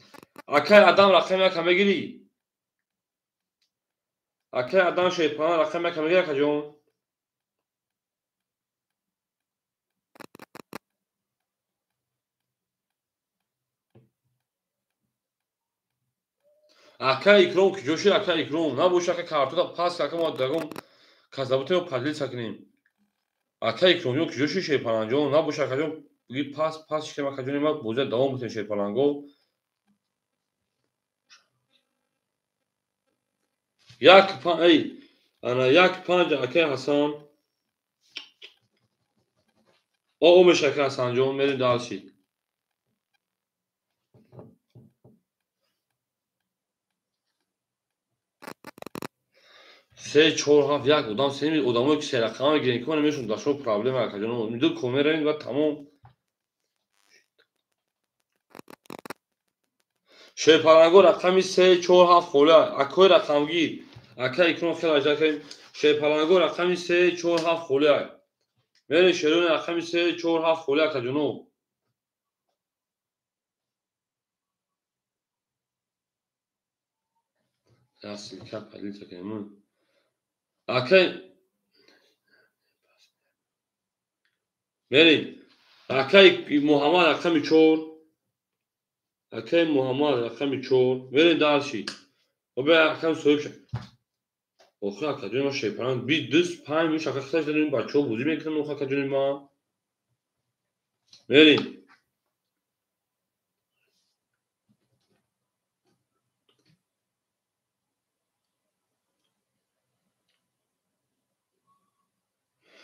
Speaker 1: اکای آدم رقم یک میگیری اکای آدم شیطان رقم یک میگیری اکجون اکای اکرام که جوشی اکای اکرام نباشه که کارتو تا پاس که ما دگم کذابت رو پدیل سکنیم اکای اکرام که جوشی شیطان جون نباشه اکجون بگی پاس که ما اکجون ما بوزه دوام بتن شیطان گو یک پا ای انا یک 5 اکای حسن او میشه که حسن جون میریم دارچی 3 4 7 یک odam seni odamı ki sera kama girin ki nemiyorsun da şu problem var kaçın müdür komerenin ve tamam şey parango rakami 3 4 7 khola akoy rakamgi akay ikron khela ajak şey parango rakami 3 4 7 khola mere sherun rakami 3 4 7 khola kaçın Nasıl kap halil takımın akay mere akay Muhammed rakami 4 akay Muhammed rakami 4 mere darshi o be rakam soyup آخه اکادمی ما شیپران بی دست پنج میشه که خیلی داریم بچه ها بودی میکنم آخه اکادمی ما بریم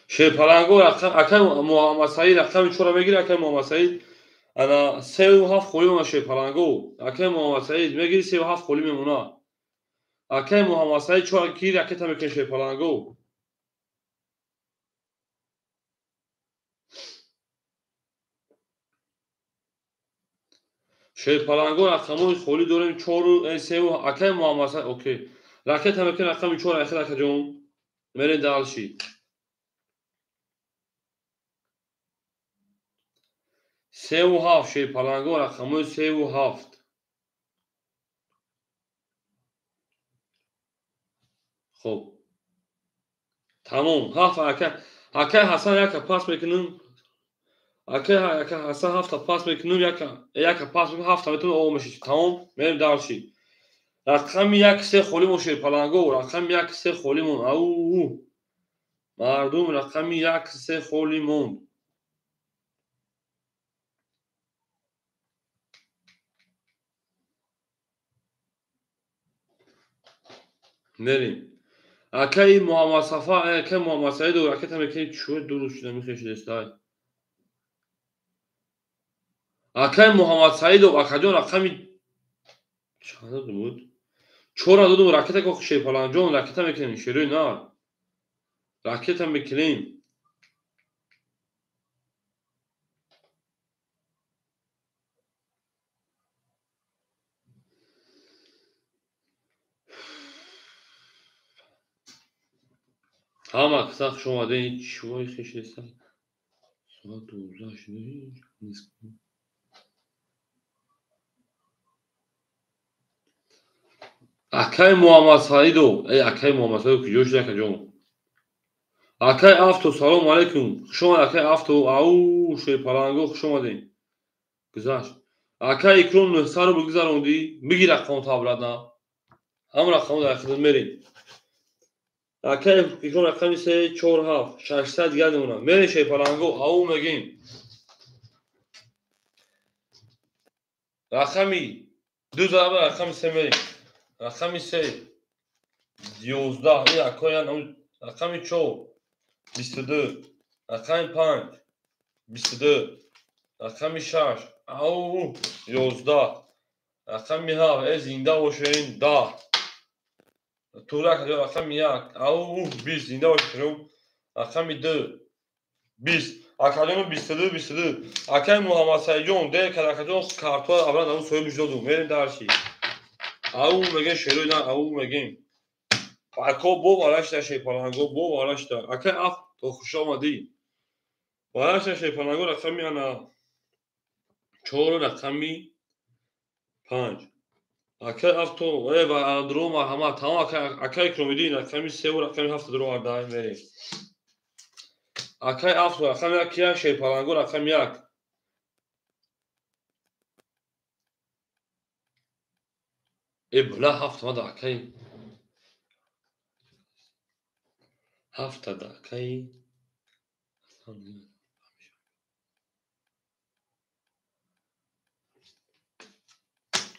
Speaker 1: شیپرانگو رقم اکادم محمد سعید رقم چورا بگیر اکادم محمد سعید انا 3 و 7 خولی ما شیپرانگو اکادم محمد سعید میگیری 3 و 7 خولی میمونا اکادم محمد سعید چورا گیر اکادم میکنه شیپرانگو شیپرانگو رقم خولی داریم 4 3 و اکادم محمد سعید اوکی راکت هم میکنه رقم چورا اخیر اکادم میرین دالشی 3 و 7 شوی پلنگو رقمای 3 و 7. خب تمام. 7 اکه حسن یک پاس میکنم. اکه حسن 7 پاس میکنم. یک پاس میکنم 7 میتونه او میشه. تمام میریم دارشی. رقم 1 3 خولیم شوی پلنگو. رقم 1 3 خولیم. او مردم رقم 1 3 خولیم. بریم. اکه محمد صفا اکه محمد سعید و اکه تمکه چوه درست شده میخوشه دستای. اکه محمد سعید و اکه جان رقم چند بود؟ 4 دادم راکت که شی پلنجون راکت میکنیم شروع نه. راکت میکنیم. همه کساخ شما دین چوه خیش دستای. ساعت 12 شده نیست. اکه محمد سعید و اکه محمد سعید که جوش نکه جون. اکه افتو سلام علیکم. شما اکه افتو او شی پلنگو شما دین. گذاشت. اکه اکرام نحسا رو بگذاروندی بگی رقم تابلت نه. هم رقم در خدمت میریم. اکه اکرام رقم 3 4 7 600 گردمونه میریم شی پلنگو او میگیم. رقمی 2 ضرب رقم 3 میریم. رقم 3 11 این اکه رقم 4 22 رقم 5 22 رقم 6 او 11 رقم 7 ای زنده باشین 10 تو رقم 1 او 20 زنده باشین. رقم 2 20 اکادون 22 اکای محمد سعید جون ده که اکادون کارتوا اول اون سوی بجدو میریم درشی او میگه شروع نه او میگیم اکو بو بالاش داشی پلنگو بو بالاش دا اکای اف تو خوش آمدی بالاش داشی پلنگو رقمی انا 4 رقمی 5 اکای اف تو ای و درو ما همه تمام اکای کمیدی رقمی 3 و رقمی 7 درو آردای میریم اکای اف تو رقمی کیا شی پلنگو رقم 1 ای بلا 7 ما دا اکای 7 دا اکای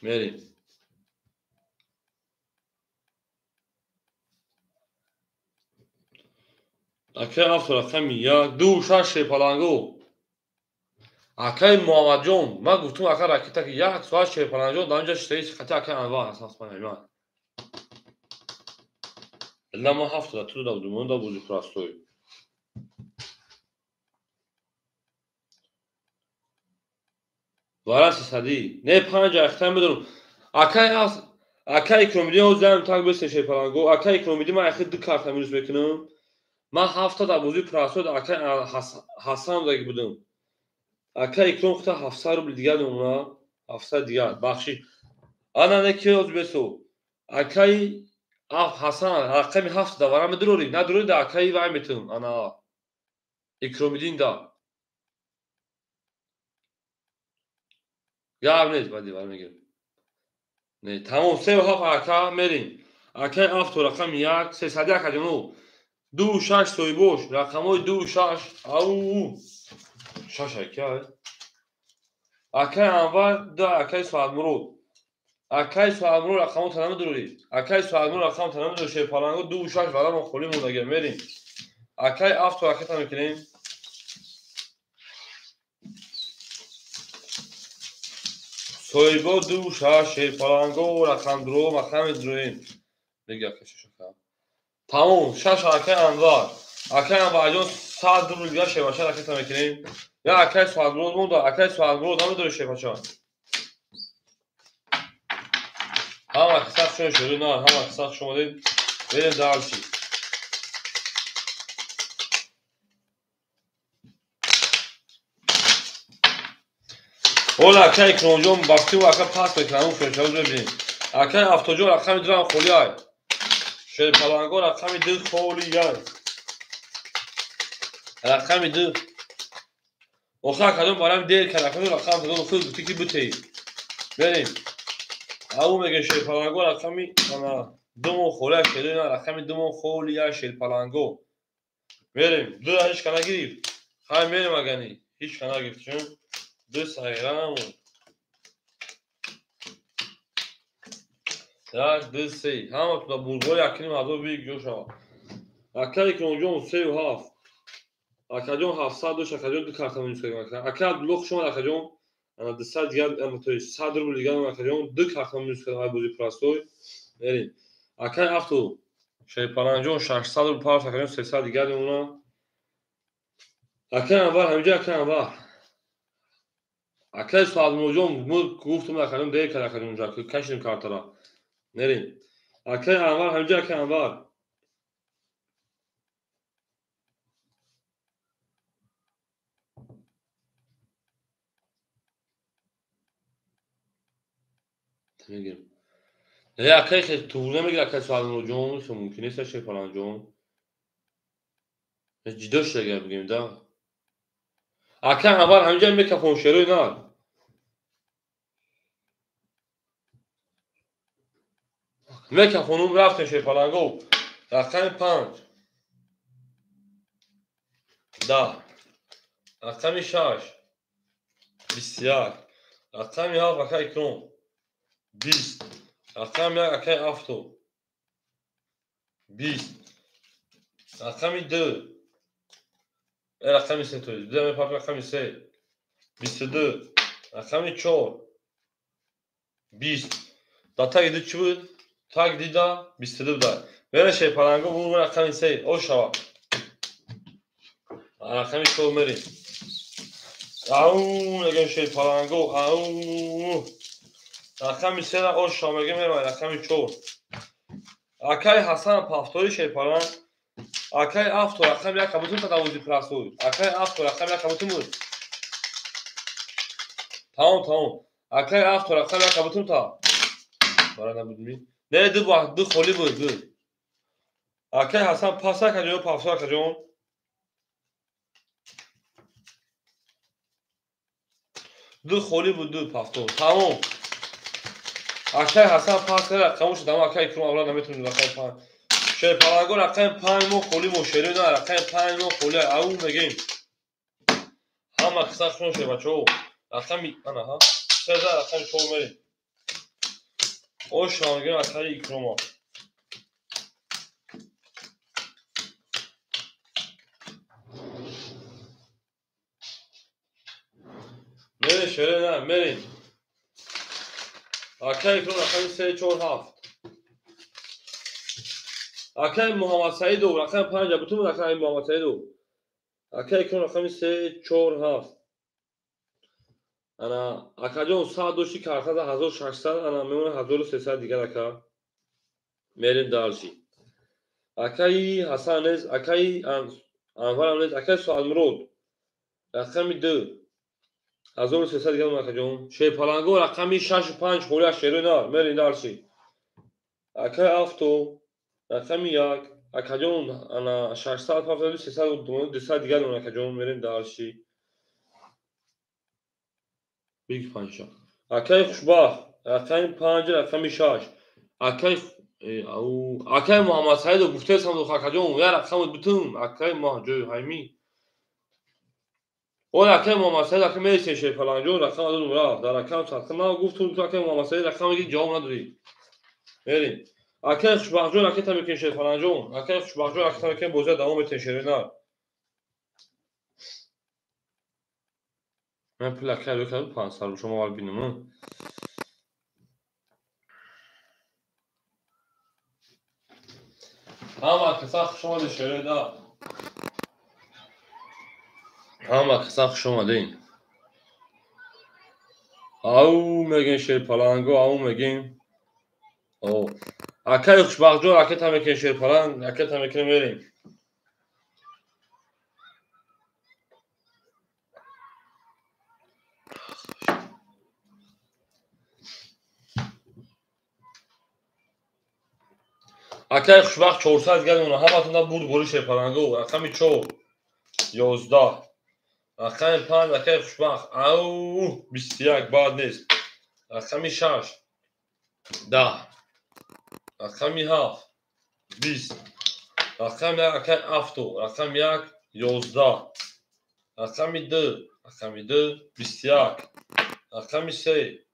Speaker 1: میریم. اکای اف رقم 1 2 6 پلنگو اکای محمد جون ما گفتم اکای راکتا که 1 ساعت 6 پلنگو دانجا شتیش خطا اکای انواع اساس پنهان الا ما 7 دا تو دا دومون دا بوزی پراستوی وارا صدی نه 5 اختم بدون اکای کمیدی او زدم تا بس 6 پلنگو اکای کمیدی ما اخی دو کارت میروز بکنم ما 7 دا بوزی پراستوی اکای حسن دا بودم اکای اکرام خطا 700 روبل دیگه دومنا 700 دیگه بخشی انا نکی اوز بسو اکای اف حسن رقمی 7 دا ورام دروری نه دروری دا اکای وای میتون انا اکرامیدین دا یا نیست بعدی وار میگم نه تمام 3 و 7 اکا میریم اکای اف تو رقم 1 300 یک جنو 2 6 سوی boş rakamı 2 6 au şaş akay akay anvar da akay suadmurud akay suadmurud rakamı tanımı dururi akay suadmurud rakamı tanımı dur şey falan 2 6 falan خالی مونده میریم اکای اف تو اکتا میکنیم سویبو 2 6 شیر پلنگو رقم درو مقام دروین بگی اکشو شکم تموم 6 اکای انوار اکای انوار جون ساعت دو دیگه شه باشه اکتا میکنیم یا اکای سوادمرود مونده اکای سوادمرود هم داره شه باشه هم اکساق شما شده نه هم اکساق شما دید بریم دارچی اولا اکای کنونجون باستی و اکا پاس بکنم فشار ببینیم اکای افتوجو رقم درام خولیای شیر پلانگو رقم دو خولیای رقم دو اوخا کدوم بارم دیر که رقم دو خود بودی که بودی بریم او میگه شیر پلانگو رقمی دومون خولیای شیرین رقم دومون خولیای شیر پلانگو بریم دو هیچ کنه گیریم خواهی میریم اگنی هیچ کنه گرفت چون دو سایره نمون یک دو سی همه تو بولگوری اکنیم از او بیگ جوش ها اکایی که اونجا سی و هفت اکجون 700 دوش اکجون دو کارتون نیست کنیم اکاد بلوک شما اکجون انا دسته دیگر اما توی 100 روبل دیگر اکجون دو کارتون نیست کنیم بودی پراستوی بریم اکای افتو شای پلانجون 600 روبل پاس اکجون 300 دیگر اونا اکای انبار همینجا اکای انبار اکای سوال موجون مو گفتم اکجون دیگه کار اکجون اونجا که کشیم کارترا نریم اکای انبار همینجا اکای انبار میگیم یا اکای خیلی طول نمیگیره اکای سوال موجون که ممکنه است شای پلانجون جداش اگر بگیم دا اکای انبار همینجا میکفون شروع نه میکفونم رفتن شای پلانگو رقم 5 10 رقم 6 21 رقم 7 اکای کن 20 رقم 1 اکای افتو 20 رقم 2 رقم 3 توی دو میپاپ رقم 3 22 رقم 4 20 دا تاگ دو چی بود؟ تاگ دیدا 22 دا بره شای پلانگو بود رقم 3 او شوا رقم 4 مریم او نگه شای پلانگو او رقم 3 را او شوا میگه میرم رقم 4 اکای حسن پافتوری شای پلانگ اکای افتو رقم 1 کبوتون تا دوزی پراسوی اکای افتو رقم 1 کبوتون بود تمام اکای افتو رقم 1 کبوتون تا برای نبود می نه دو خولی بود دو اکای حسن پاسا کجون پاسا کجون دو خولی بود دو پافتو تمام اکای حسن پاس کرد رقمش دام اکای کرم اولا نمیتونیم رقم 5 شای پلانگو رقم 5 مو خولی مو شیرین نه رقم 5 مو خولی او میگیم هم اکثر شون شه بچو رقم انا ها سه رقم 4 میریم او شامگیر اکای کرم میره شیرین نه میریم اکای کرم رقم 3 4 7 اکای محمد سعید و رقم 5 بتون اکای محمد سعید و اکای کرم رقم 3 4 7 انا اکاجون 100 دوشی کارتا 1600 انا میمونه 1300 دیگر اکا میریم دالشی اکای حسن نیز اکای انوار نیز اکای سوال مرود رقم 2 1300 دیگر اکاجون شی پلانگو رقم 6 5 خوری شیرینار میریم دالشی اکای افتو رقم 1 اکاجون انا 600 300 200 دیگر اکاجون میریم دالشی بیگ پنجا اکای خوشبخت رقم 5 رقم 6 اکای او اکای محمد سعید و گفته سم اکاجون یا رقم بتون اکای ماجو هایمی اون اکای محمد سعید اکای میشه شی پلانجو رقم دادم رفت در اکانت رقم ما گفتم تو اکای محمد سعید رقم میگی جواب نداری بریم اکای خوشبخت اکای تمیکن شی پلانجو اکای خوشبخت اکای تمیکن بوزه دوام تشرینا من پلاکر رو کردم 5 سال شما وال بینم همه کسا خوش اومده شرینا همه کسا خوش اومدین او میگن شیر پلانگو او میگن او اکای خوشبخت جو اکای تمیکن شیر پلانگ اکای تمیکن میریم Акай хушбахт 400 гардона ҳаматона бурд боли шепалангу рақами 4 11 рақами 5 акай хушбахт ау 21 баъд нест рақами 6 10 рақами 7 20 рақами 1 акай афту рақами 1 11 рақами 2 21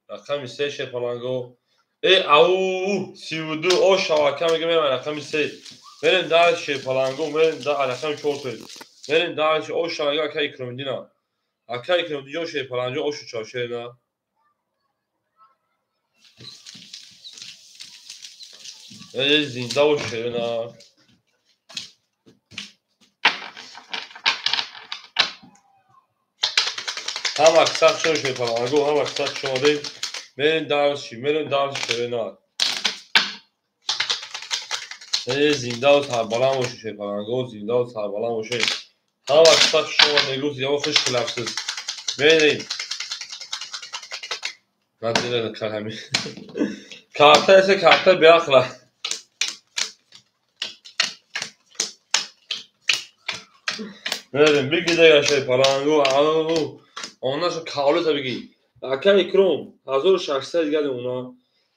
Speaker 1: рақами 3 шепалангу ау 32 оша акай мегем рақами 3 мерем дар шепалангу мерем дар рақами 4 мерем дар оша акай икромидина акай икромидиҷо шепаланҷо ошу чашена зинда бошена ҳама сахт шо шепалангу ҳама сахт шоде мерем дар шена зиндау сарбаланд бошед шепалангу зиндау сарбаланд бошед ҳама сахт шо негӯз яво хишки лафсиз мерем надида калами карта эсе карта беақла мерем бигидага шепалангу ау онашо кавлета биги акай икром 1600 гардона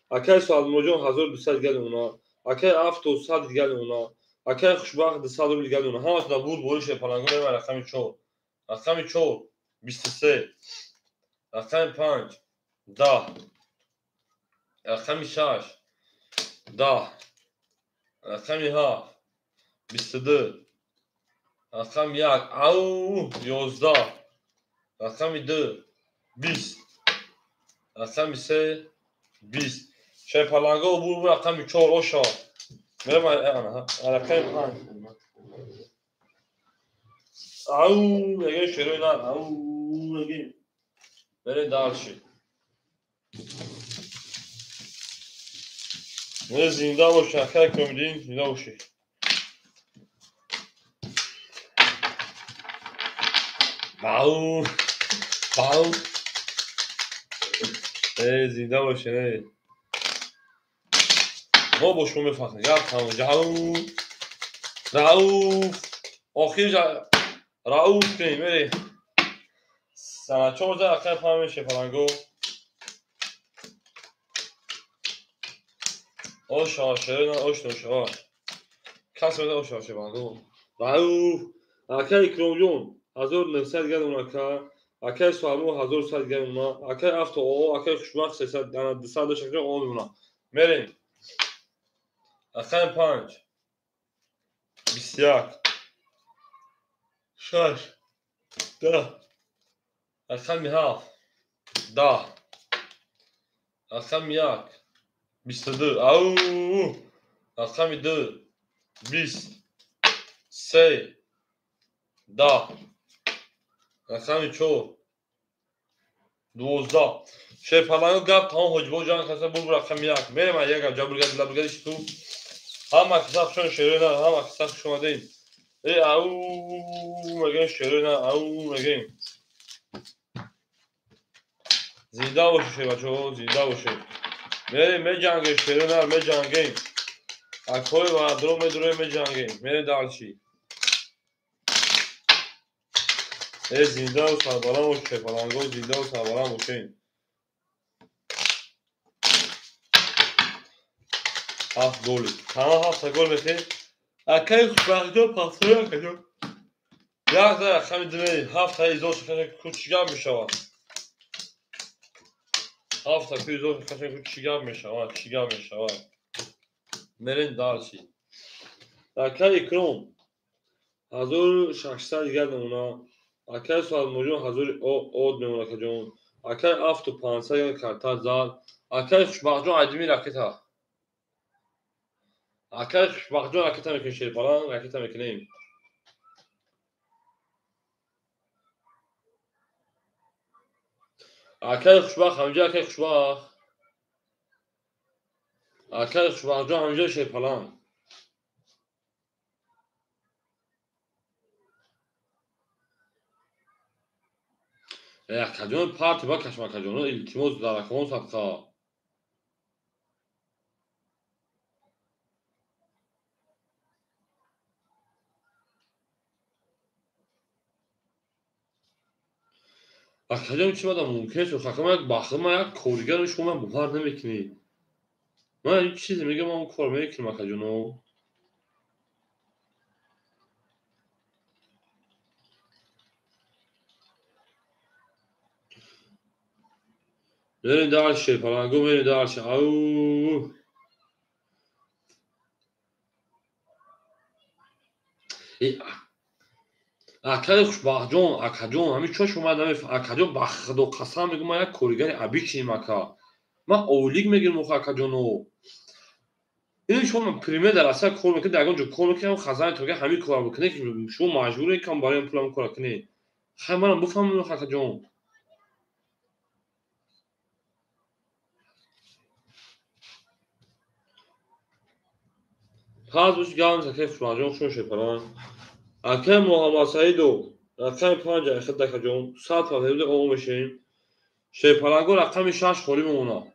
Speaker 1: акай суалмоҷон 1200 гардона акай афту 100 гардона акай хушбахт 200 рубл гардона ҳаматона бурд боли шепалангу мема рақами 4 рақами 4 23 рақами 5 10 рақами 6 10 рақами 7 22 рақами 1 ау 11 рақами 2 20 рақами 3 20 шепалангу бурд рақами 4 оша мерем рақами 5 ау мегем шерои нар ау мегем мерем дарши зинда бош акай комидин зинда бошед бау бау зинда бошед мо бо шумо мефахем ҷау рауф охир рауф кунем мерем сана 14 акай пам шепалангу оша шерона ошноша кас меда оша шепалангу рауф акай икромҷон 1900 гардона акай суалмо 1100 гардона акай афту оо акай хушбахт 200 дошакҷо оо мемона мерем рақами 5 21 6 10 рақами 7 10 рақами 1 22 ау рақами 2 20 3 10 рақами 4 12 шепалангу гап тамом ҳоҷибо ҷан каса бурбу рақами 1 мерем ягам ҷабргадиш ту ҳама киса хушон шерона ҳама киса хушомадем ау мегем шерона ау мегем зинда бошед бачаҳо зинда бошед мерем меҷангем шерона меҷангем акҳои ваъдро медурем меҷангем мерем далчи зиндау сарбаланд бошед шепалангу зиндау сарбаланд бошед 7 голи ҳама 7 гол мехед акай хушбахтҷон пасоя каҷон як за рақами димерем 7000 кӯ чӣ гап мешавад 7000 кӯ чӣ гап мешавад мерем далчи акай икром 1600 гардона акай суалмоҷон 1000 од мемона каҷон акай афту 500 карта зад акай хушбахтҷон айдими ракета акай хушбахтҷон ракета мекунем шепаланд ракета мекунем акай хушбахт ҳамҷо акай хушбахтҷон ҳамҷо шепаланд каҷон парти ба кашмакаҷоно илтимос даракон садқа акаҷон чӣ бада мумкин шуд хакама як бахти ма як коригар шумо бовар намекунӣ. Ман ин чизе мегам ман кор мекунам акаҷоно. Мерем дальше паланго мерем дальше. Ау. акаи хушбахтҷон акаҷон ҳамин чош омад намеф акаҷон ба худо қасам мегӯм ман як коригари абичинем ака. Ман олик мегирам охо акаҷоно. ин шумо пример дар Россия кор мекунед ягон ҷо кор мекунед хазани тоги ҳамин кора бикунед ки шумо маҷбуред кам барои ин пулам кора кунед. хай манам бифаҳмон охо акаҷон. пас бош гавнес акаи хушбахтҷон шумо шепаран. акаи Муҳаммад Саидо рақами 5 ахирд акаҷон 100 фарҳевди оғо мешавем. Шепаланго рақами 6 холӣ мемонад.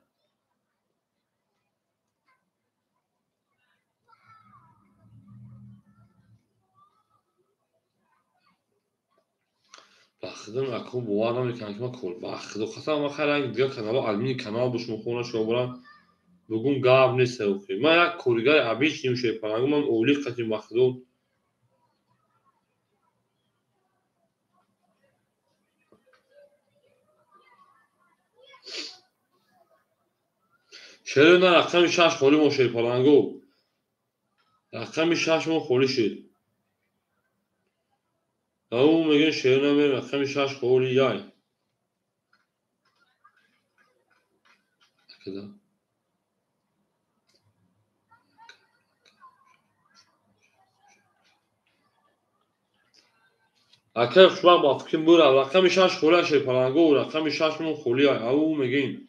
Speaker 1: ба худо акаҳо бовар намекунанд ки ман кор ба худо қасам ман хайр як дигар каналҳо админи канал бошум хона шумо бурам бугум гап нест охи. Ман як коригари абичнем шепаланго ман олик қатем ба худо. шерёна рақами 6 холӣ мо шепаланго. рақами 6 мон холӣ шуд. ау мегӯям шерёна мерем рақами 6 холӣ яй. акаи хушбахт ба фикрам бурад рақами 6 холӣ шепаланго рақами 6 мон холӣ яй. ау мегӯем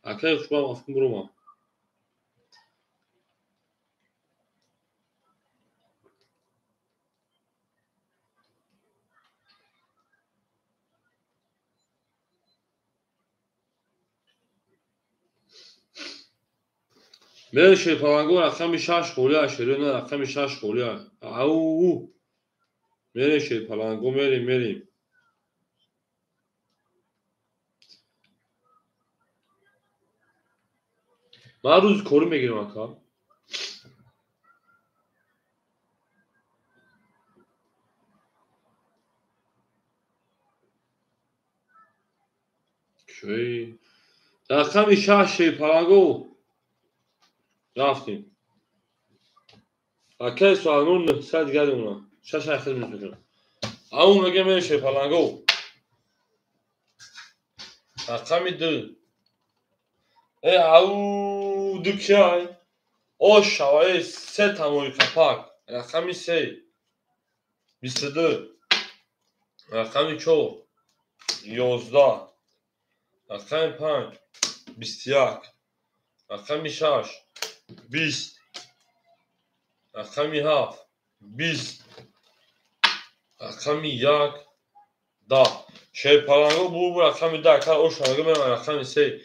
Speaker 1: акаи хушбахт ба фикрам буромад. мерем шепаланго рақами 6 холӣ яй шерёна рақами 6 холӣ яй. ау мерем шепаланго мерем. ман рӯзи корӣ мегирам ака. чӯи рақами 6 шепаланго рафтем. акаи Сулаймон 900 дигар мемонад. 6 ахир мекунам. ау мегӯям мерем шепаланго рақами 2. ау 2 ки яй. ош шаваи 3 тамои капак рақами 3 22. рақами 4 11. рақами 5 21. рақами 6 20. рақами 7 20. рақами 1 10. шепаланго бу рақами 10 акаи ошанаго мерам рақами 3.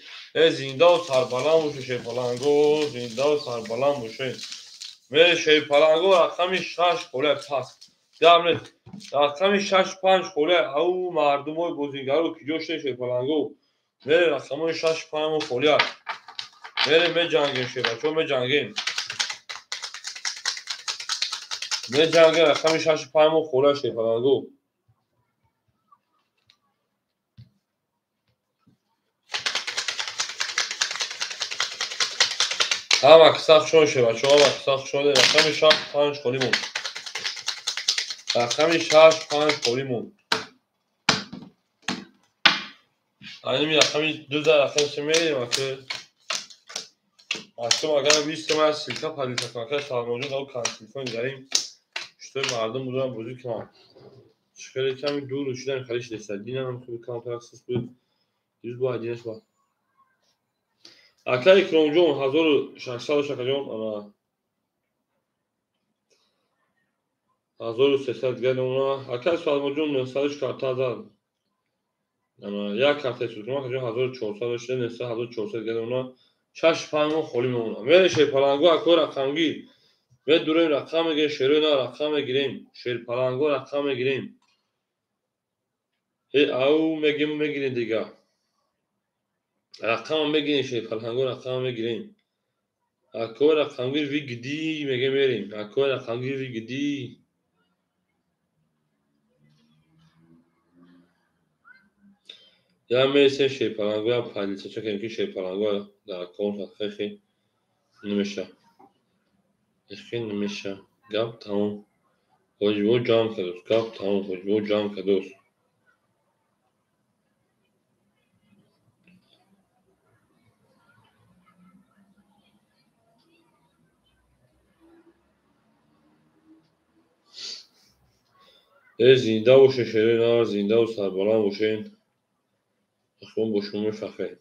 Speaker 1: зиндаву сарбаланд боше шепаланго зиндаву сарбаланд боше. мере шепаланго рақами 6 холӣ паст. гап нест. рақами 6 5 холӣ. ау мардумои бозигаро ки ҷо шудем шепаланго. мере рақамои 6 5 мон холӣ аст. мерем меҷангем шепачо меҷангем. меҷангем рақами 6 5 мон холӣ аст шепаланго. ҳама қисса хушон шепачо ҳама қисса хушон рақами 6 5 холӣ мон. рақами 6 5 холӣ мон. ҳамин рақами 2 за рақами 3 мерем ака. мактуб агар 20 ман силка падида кунам ака Салмонҷон дар кан телефон гарем штои мардум будам бозӣ кунам. хеле ками дур шудам халиш неста динам ки кам таксис буд. дус бо адинаш ба. акаи Икромҷон 1600 шакаҷон ана 1300 дигар мемонад. акаи Салмонҷон 900 карта зад. ана як карта суд кунам акаҷон 1400 дошта 1400 дигар мемонад. 6 5 мон холӣ мемонад. мере шепаланго акаи рақамгир. медурем рақам мегирем шерёна рақам мегирем. шерпаланго рақам мегирем. او میگیرین دیگه. رقم بگیرین شیخ فرهنگو رقم بگیرین. اکو رقم گیر وی گدی میگه میریم. اکو رقم گیر وی گدی. یا میرسه شیخ فرهنگو یا پلیسه چون که شیخ فرهنگو در اکونت خیلی نمیشه. خیلی نمیشه. گپ تمام. حجبو جام کدوست. گپ تمام. حجبو جام کدوست. زنده و ششری نار زنده و سربالان باشین. اخوان باشون میفخه.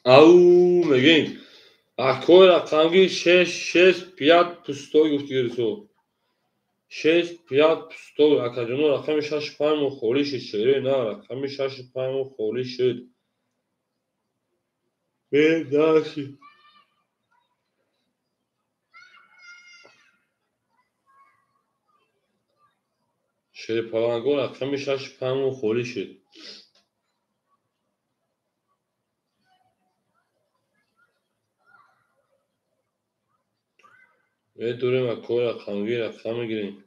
Speaker 1: او میگین. اکو رقم گیر 6 5 پستوی گفتی گرسو. 6 5 پستوی اکجانو رقم 6 5 خوری شد شیره نه رقم 6 5 خوری شد. به داشتی. شیر پالانگو رقم 6 5 خوری شد. به دوریم اکو رقم گیر رقم گیریم.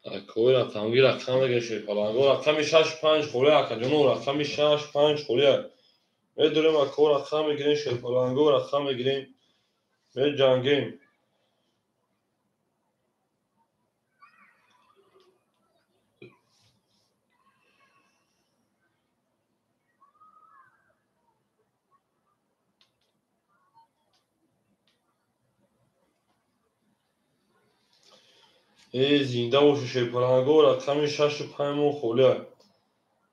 Speaker 1: اکو رقم گیر رقم گیر شیر پالانگو رقم 6 5 خوری اکجانو رقم 6 5 خوری. به دوریم اکو رقم گیریم شیر پالانگو رقم گیریم. به جنگیم. زنده و شیر پالانگو رقم 6 5 خوری.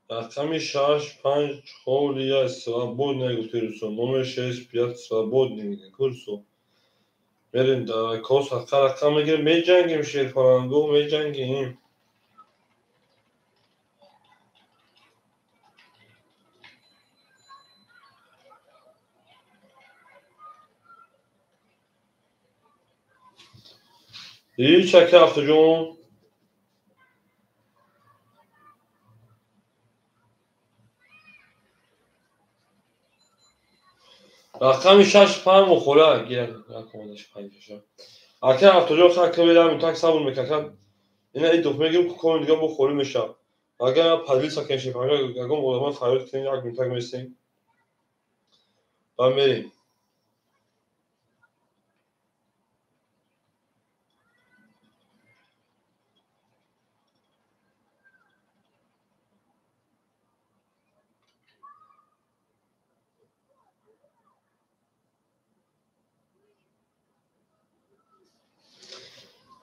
Speaker 1: رقم 6 5 خوری свободная гутерусо. Номер 6 5 свободный курсо. بریم در کاس حق رقم میگیریم میجنگیم شیر پالانگو میجنگیم. دیدی چکه هفته جون. رقم 6 5 خوره گیرم رقمش 5 شد. اگه هفته جون خاک بیدم تاک صبر میکنم. اینا این دکمه گیم کوین دیگه بخوری میشه. اگه پادلی ساکن شیر پالانگو اگه مولمان خرید کنین یک میتاک میسین. بریم.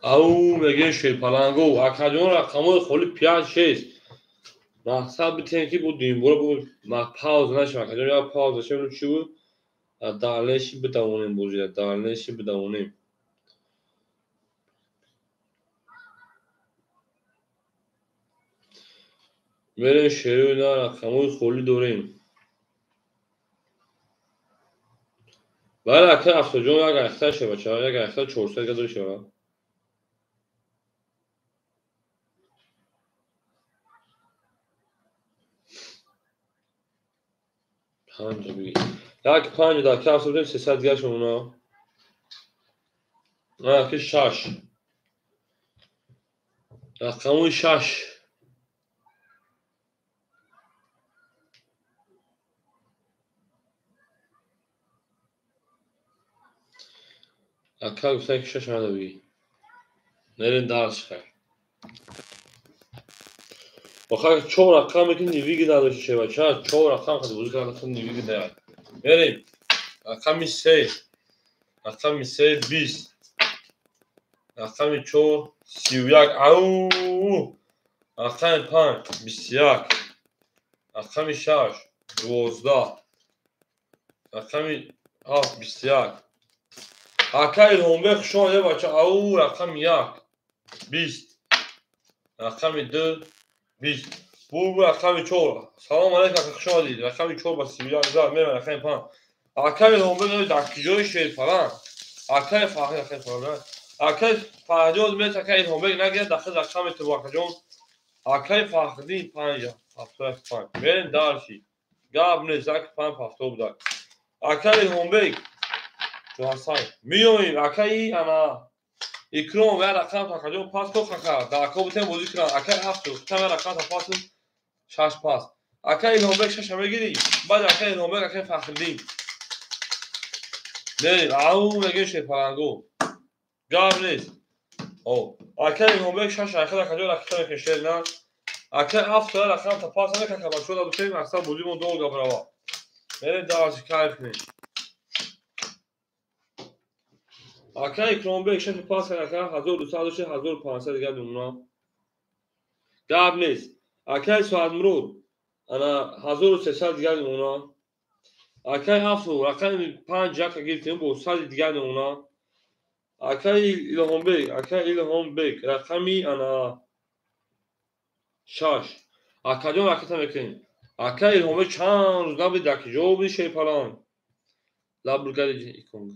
Speaker 1: او میگه شیر پالانگو اکجان رقم خالی 5 6 محساب بتین کی بودیم بود ما پاوز نشه اکجان یا پاوز نشه رو چی بود دالشی بدونیم بوجه دالشی بدونیم. میریم شیر اینا رقم خالی دوریم. بعد اکه هفته جون یک اختر شه بچه ها یک اختر 400 گذاری شه. پنج بگی یک 5 در که هفته بودیم 300 گرش اونا. نه که 6 رقم 6 اکه گفتن که 6 نده بگی نرین درس خیر. بخاطر 4 رقم که نیویگی داداش شه بچه ها 4 رقم خیلی بزرگ رقم نیویگی داد. بریم رقم 3 رقم 3 20 رقم 4 31 او رقم 5 21 رقم 6 12 رقم 7 21 اکه رومبه شما یه بچه او رقم 1 20 رقم 2 20 bu رقم 4 سلام علیکم خوش آمدید رقم 4 با 30000 میره رقم 5 اکای هومبرگ در کجای شیر فلان اکای فاخر رقم فلان اکای فاجوز میشه که این هومبرگ نگیرد داخل رقم تو واقعا اکای فاخری 5 75 میرن دارشی گاب نزاک 5 70 اکای هومبرگ تو هستای میویم اکای انا ایکرون و رقم تا کجا پاس کو خکا دا کو بتن بازی کنه اکای هفتو تا رقم تا پاس شش پاس اکای هومبرگ شش میگیری بعد اکای هومبرگ اکای فخردین نه او میگه پلنگو گاب نیست او اکای هومبرگ شش اکای کجا رقم کشه نه اکای هفتو رقم تا پاس نه که با شده بتیم اصلا بودیم دو گبروا میره داش کار کنی اکای کرونبرگ شش پاس کنه 1200 1500 دیگه اونا گاب نیست اکای سوادمرود انا 1300 دیگه اونا اکای هفتو رقم 5 جک گرفتیم با 100 دیگه اونا اکای الهامبرگ رقمی انا شش اکادون رقم میکنیم اکای الهامبرگ چند روز نبود در جوابی شی پلان لابرگاری کنگ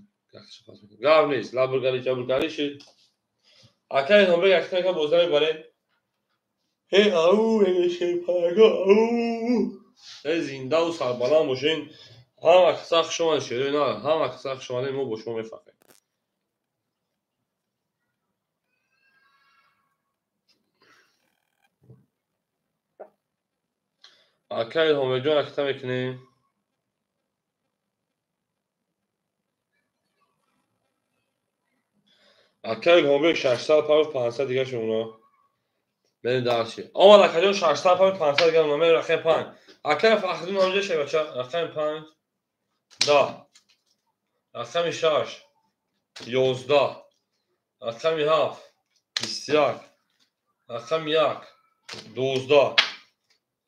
Speaker 1: گاو نیست لابرگاری شد اکای الهامبرگ رقم که بازار میبره هی او شی پلانگو او زنده و سربلند باشین هم اکساق شما شده نه هم اکساق شما ما با شما میفهمیم اکای الهامبرگ جان رقم میکنیم اکای الهامبرگ 600 پاور 500 دیگه شما بریم دارشی آمد اکای 600 پاور 500 دیگه اونا میره رقم 5 اکای فخردین آنجا شد بچه رقم 5 10 رقم 6 11 رقم 7 21 رقم 1 12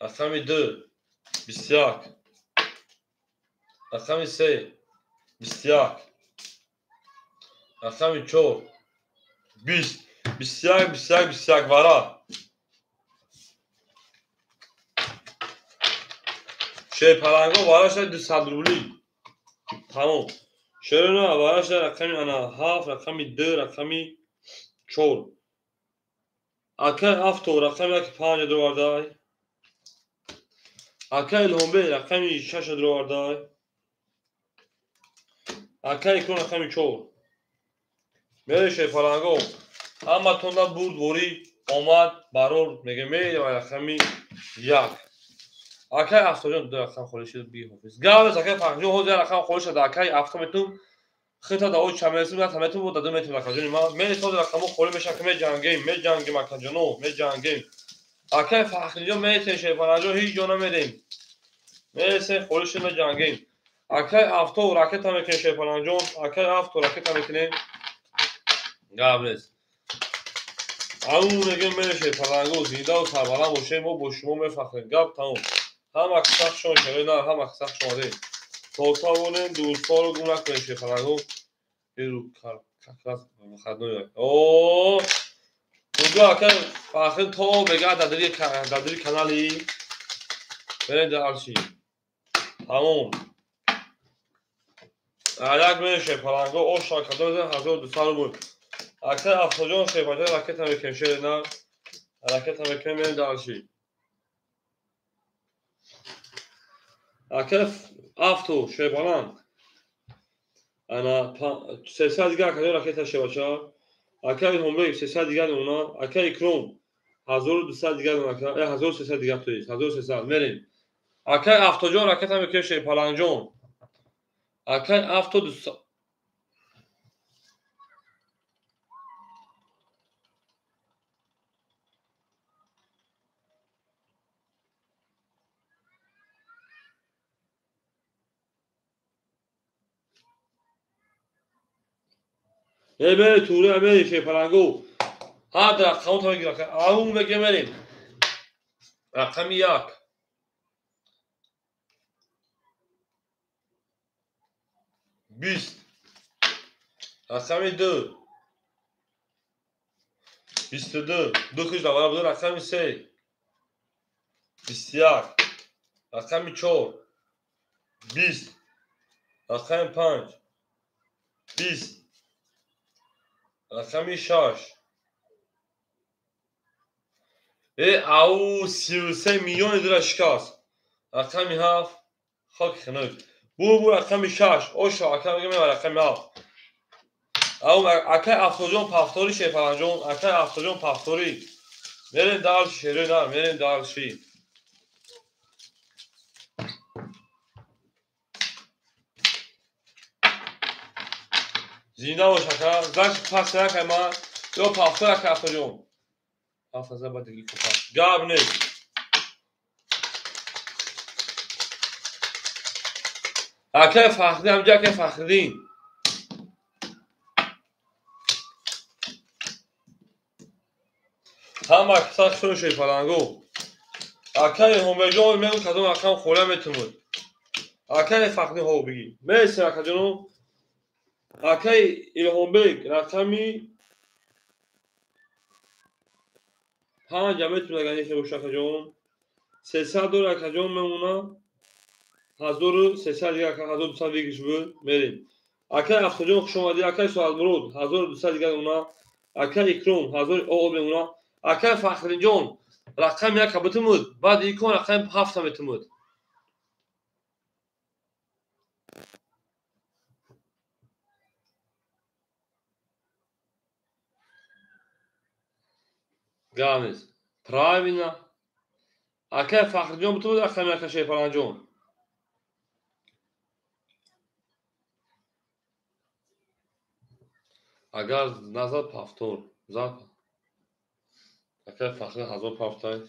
Speaker 1: رقم 2 21 رقم 3 21 رقم 4 20 21 21 21 وارا شی پلنگو وارا شد 200 روبلی تمام شروع وارا شد رقم انا 7 رقم 2 رقم 4 اکای هفتو رقم 1 5 دروردای اکای الهامبرگ رقم 6 دروردای اکای کرون رقم 4 میره شی پلنگو اما توندا بود وری آمد برور میگه میره و رقم 1 اکای هفتو جان دو رقم خورشید بی حافظ گاو اکای پنجم حوض رقم خورشید اکای هفتو میتون خطا دا اوی چمیرسی بود همه تو بود دادو میتون رقم ما میره تو رقمو خوری میشه که می جنگیم اکا جانو می جنگیم اکای فخری میره شی پلنگو هیچ جا نمیریم میرسه خورشید می جنگیم اکای هفتو راکت هم میکنه شی پلنگو اکای هفتو راکت هم میکنه گاو نیست اون میگه میره شی پلنگو زنده و سربلند باشه ما با شما میفخریم گاو تموم هم اکساق شما شده نه هم اکساق شما دید توتا بونین دوستا رو گم نکنین شی پلنگو رو کاکاس خدنوی اوه اونجا اکای فخر تو بگه دادری کانالی برین دارشی تموم علک میره شی پلنگو او شاکدو بزن 1200 رو بود اکای افساجان شی پلنگو راکت هم میکنیم شده نه راکت هم میکنیم برین دارشی اکای افتو شی پلنگ انا 300 دیگه اکای راکت شی بچه اکای هومبرگ 300 دیگه اونا اکای کروم 1200 دیگه اونا 1300 دیگه تویست 1300 میریم اکای افتوجان راکت هم میکنیم شی پلنجون اکای افتو 200 میره توره میره شی پلنگو ها در رقم تا بگیر اون بگه میریم رقم 1 20 رقم 2 22 دو کشیدم برابر رقم 3 21 رقم 4 20 رقم 5 20 رقم 6 او 33 میلیون دلار شکست رقم 7 خاک خنک بو رقم 6 اوش رقم میگم رقم 7 او اکای افتادون پفتوری شه پلنجون اکای افتادون پفتوری میرین دار شیرین دار میرین دار شی زینده و شکر زنش پس نکن من یا پفتور اکای افتادون پفتازه با دیگی کپاس گاب نیست اکای فخری همجا اکای فخری هم اکساک شون شه پلنگو اکای همبرجون میگم کدوم اکام خوله میتونود اکای فخری هو بگی میسی اکا جنو اکای ایلهومبگ رقمی 5 میتونه اگر نیشه باشه اکا جون 300 دور اکا جون میمونه 1300 دیگه اکا 1200 دیگه شد میریم اکای اکا جون خوش اومدی اکای سوال برود 1200 دیگه اونا اکای اکروم 1000 او میمونه اکای فخری جون رقم یک بتمود بعد یکون رقم 7 میتمود گامیز правильно اکای فخری جون بتمود رقم یک شه فلان جون اگر نظر پفتور زد اکای فخری 1000 پفتای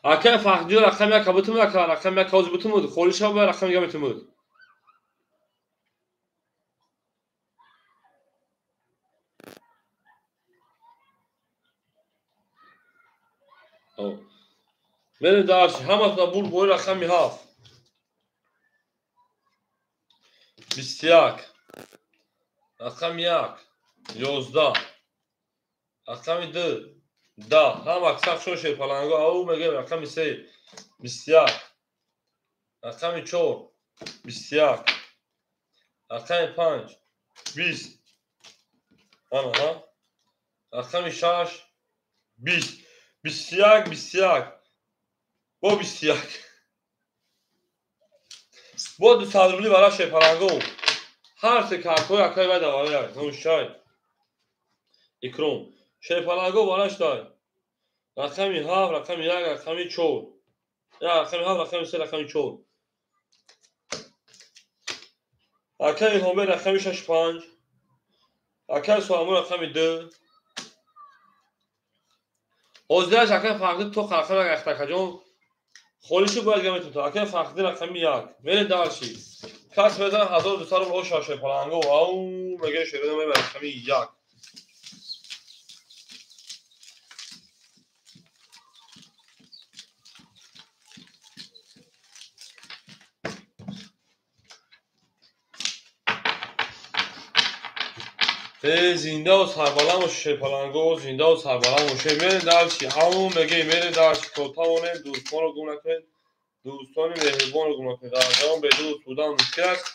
Speaker 1: اکای فخری رقم یک بتمود رقم یک کاز بتمود خولیش ها به رقم یک بتمود میره دارش همه تا بول بول رقم 7 21 رقم 1 11 رقم 2 10 هم اکثر شو شه پلنگو او میگه رقم 3 21 رقم 4 21 رقم 5 20 ها رقم 6 20 21 21 با 21 با 200 روبلی برای شه پلنگو هر سه کارتوی اکای باید دواره نوشای اکروم شه پلنگو بارش دای رقم 7 رقم 1 رقم 4 یا رقم 7 رقم 3 رقم 4 اکای همه رقم 6 5 اکای سوامو رقم 2 حوزهش اکای فقط تو رقم اختکا جون خولیشو باید گمتون تو اکای فقط رقم 1 میره دارشی کس بزن 1200 رو او شاشه پلنگو او میگه شده میره رقم 1 زنده و سربلند و شه پلنگو زنده و سربلند و شه میره دارشی او میگه میره دارشی تو تاونه دوستان رو گم نکنید دوستان مهربان رو گم نکنید در جوان بدون سودان مشکل است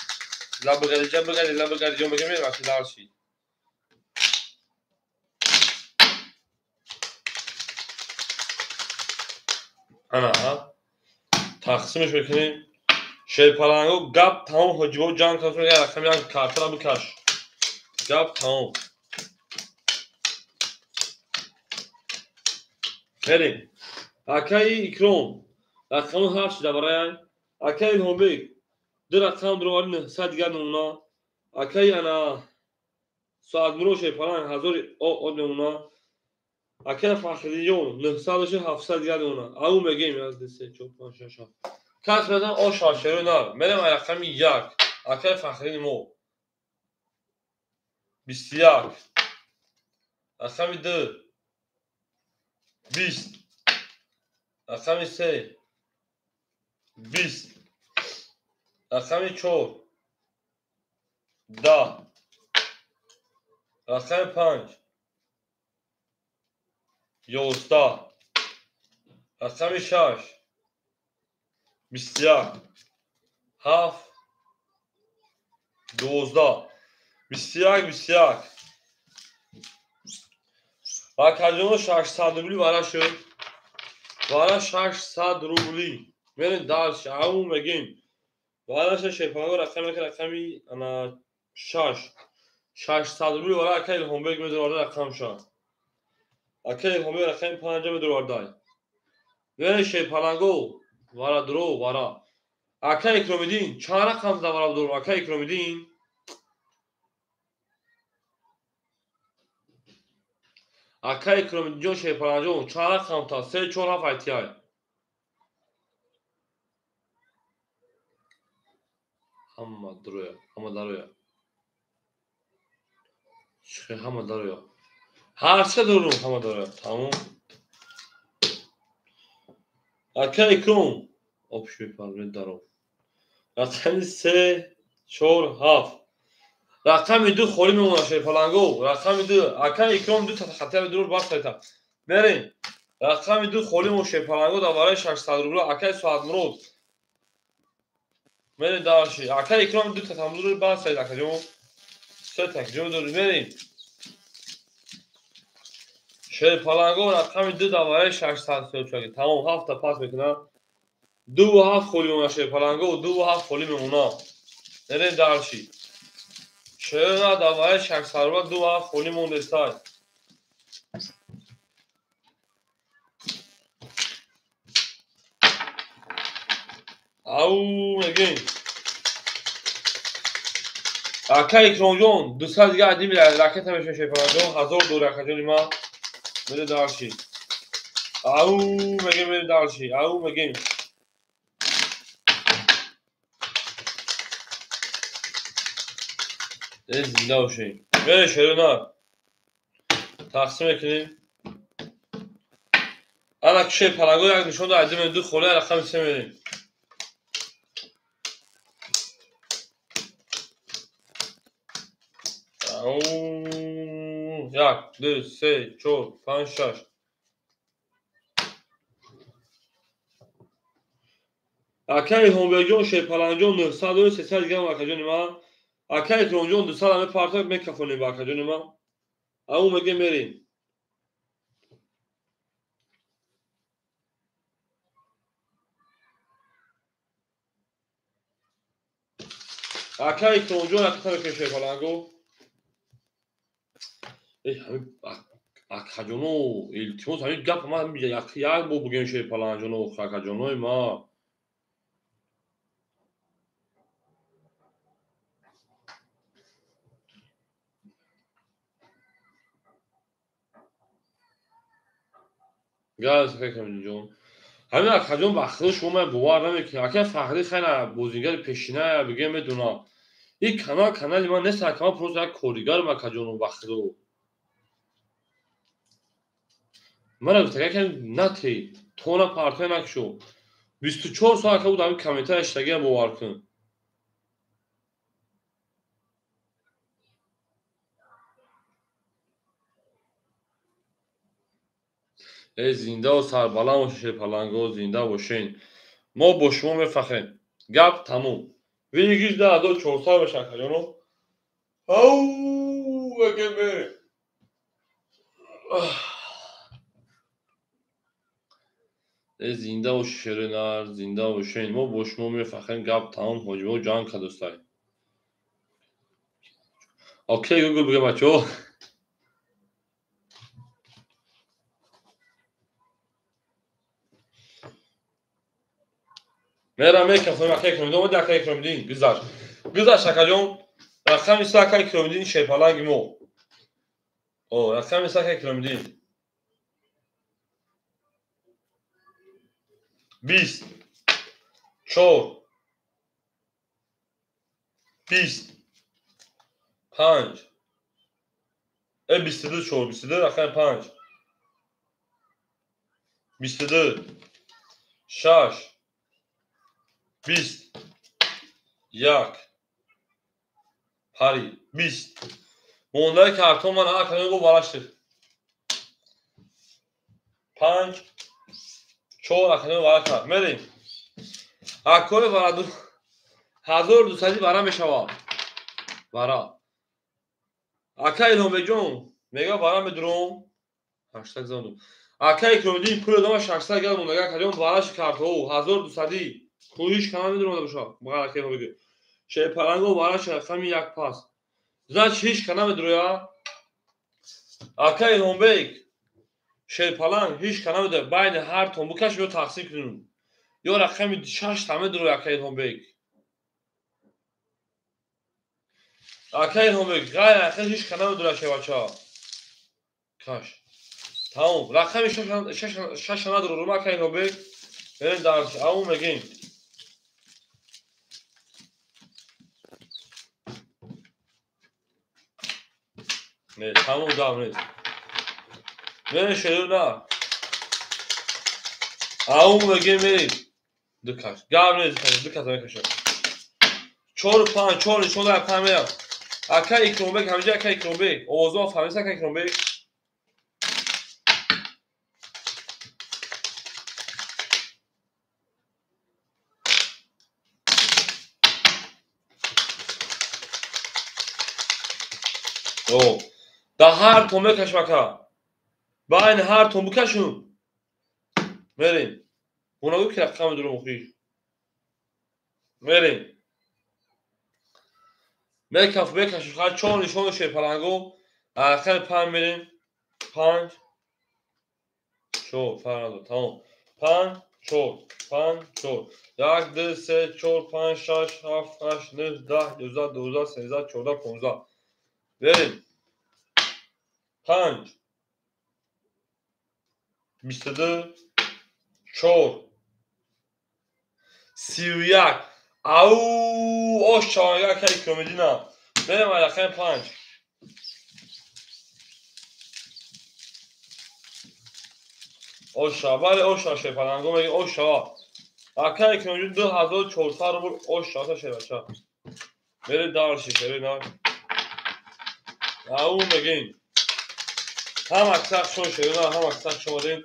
Speaker 1: لب بگردی جا میگه میره وقتی دارشی انا ها تقسیمش بکنیم شه پلنگو گپ تمام حجبه و جنگ کنیم یه رقم یک کارتر هم بکش گپ تمام بریم اکای اکروم رقم 7 شده برای اکای هومبیک دو رقم درواری 900 دیگر نمونا اکای انا ساعت مروش پلنگ 1000 او نمونا اکای فخریون 900 700 دیگر نمونا او میگیم از 3 4 5 6 کس بدن او شاشرو نار میرم رقم 1 اکای فخری مو 21 رقم 2 20 رقم 3 20 رقم 4 10 رقم 5 11 رقم 6 21 7 12 21 Bakacağım 600 rubli vara şöyle. Vara 600 rubli. Benim ders ağım megim. Vara şey falan rakami ana 600 rubli vara akayl homberg medir orada rakam şu. Akayl homberg rakam 5 medir orada. Ve şey palango vara dro vara. Akayl kromidin çara rakam da vara dro akayl kromidin. Akayl kromidin şey palango çara rakam ta 3-4 faytiyay. Hamma duruyor. Hamma duruyor. Çıkıyor hamma duruyor. Her şey duruyor hamma duruyor. Tamam. Akay krom. Opşuy parve daro. Rakam 3-4 Rakam 2 خوری میمونه شی پلنگو. رقم 2 akay krom 2 تا خطر دور باز تا. بریم. رقم 2 خوری مو شی پلنگو دا برای 600 روبل akay ساعت مرود. بریم داشی. akay krom 2 تا تمدور باز تا کجا؟ سه تا کجا دور بریم. شی پلنگو رقم 2 دا برای 600 سوچاگی. تمام 7 تا پاس میکنم. 2 خوری میمونه شی پلنگو 2 خوری میمونه. بریم داشی. چرا داوای 600 روبل 2 خوری مونده است. او again. Akay kronjon 200 دیگه عدی میره راکت همش میشه پلنگو 1000 دور کجا ما میره دارشی. او مگه میره دارشی. او مگه زنده باشه. بله شروع تقسیم کنیم. الان که پلنگو یک نشون داد عدی دو خوله رقم 3 میریم. او 1 2 3 4 5 6 Akay homberjon şey palanjon 900 300 دیگه واکجون ما akay kronjon 200 همه پارتا میکافونی واکجون ما او مگه میریم akay kronjon aktar şey palango همه akajonu iltimos همین گپ ما یک بو بگیم şey palanjonu akajonu ما گاز فکر جون همین akajonu وقتی شما باور نمیکنید akay فخری خیلی بازیگر پیشینه بگیم میدونا این کانال ما نیست که ما پروژه کوریگر akajonu وقتی من گفتم که نتی تونا پارتای نکشو 24 ساعت که بود همین کامنتر اشتگی باور کن ای زنده و سربلند باشه پلنگو زنده باشین ما با شما میفخریم گپ تموم ویگیش ده 1400 بشن کجانو او اگه بره ای زنده و شیرینار زنده باشین ما با شما میفخریم گپ تموم حجمه و جان که دوستای اوکی گوگل بگه بچه میرم میکفیم اکای کرومیدین و دکای کرومیدین گذاشت اکجون رقم ایسا اکای کرومیدین شیپالنگی مو او رقم ایسا اکای کرومیدین 20 4 20 5 22 4 22 رقم 5 22 6 20 1 پری 20 مونده کارتون من آکنه گو بالاشتر 5 4 آکنه بالاشتر میریم اکوی برادو 1200 برا میشوا برا اکای لومبجون میگه برا میدروم 800 زندو اکای کردی پول دما 600 گل مونده کلیون بالاش کارتو 1200 کویش کنا میدروم بشا مگه اکای لومبجون شی پرانگو بالاش خمی یک پاس زاش هیچ کنا میدرویا اکای لومبیک شی پلنگ هیچ کنا میده بین هر تون بکش رو تقسیم کنون یا رقم 6 تا میدرو اکای لومبیک اکای لومبیک غیر اخیر هیچ کنا میدرو شی بچا کاش تمام رقم 6 ندرو رو اکای لومبیک بریم درش او میگیم نه تمام دام نیست نه شروع نه او میگیم میریم دکاش گام نیست دکاش میکشه 4 5 4 4 در پامیا اکای لومبیک همینجا اکای لومبیک اوزو فهمیسا اکای لومبیک او دا هر تون بکش مکا بین هر تون بکشون بریم اونا گفت که رقم درو مخیش بریم میکف بکش خواهد چون نشون شیر پلنگو آخر 5 میریم 5 4 فرادو تمام 5 4 5 4 1 2 3 4 5 6 7 8 9 10 11 12 13 14 15 بریم 5 22 4 31 او آشایا که کمدینا بریم آخر 5 اوشا بله اوشا شی پلنگو میگه اوشا اکای که اونجا 2400 رو بود اوشا تا شی بچا بره دارشی بره دار او میگین هم اکثر شو شده هم اکثر شما دین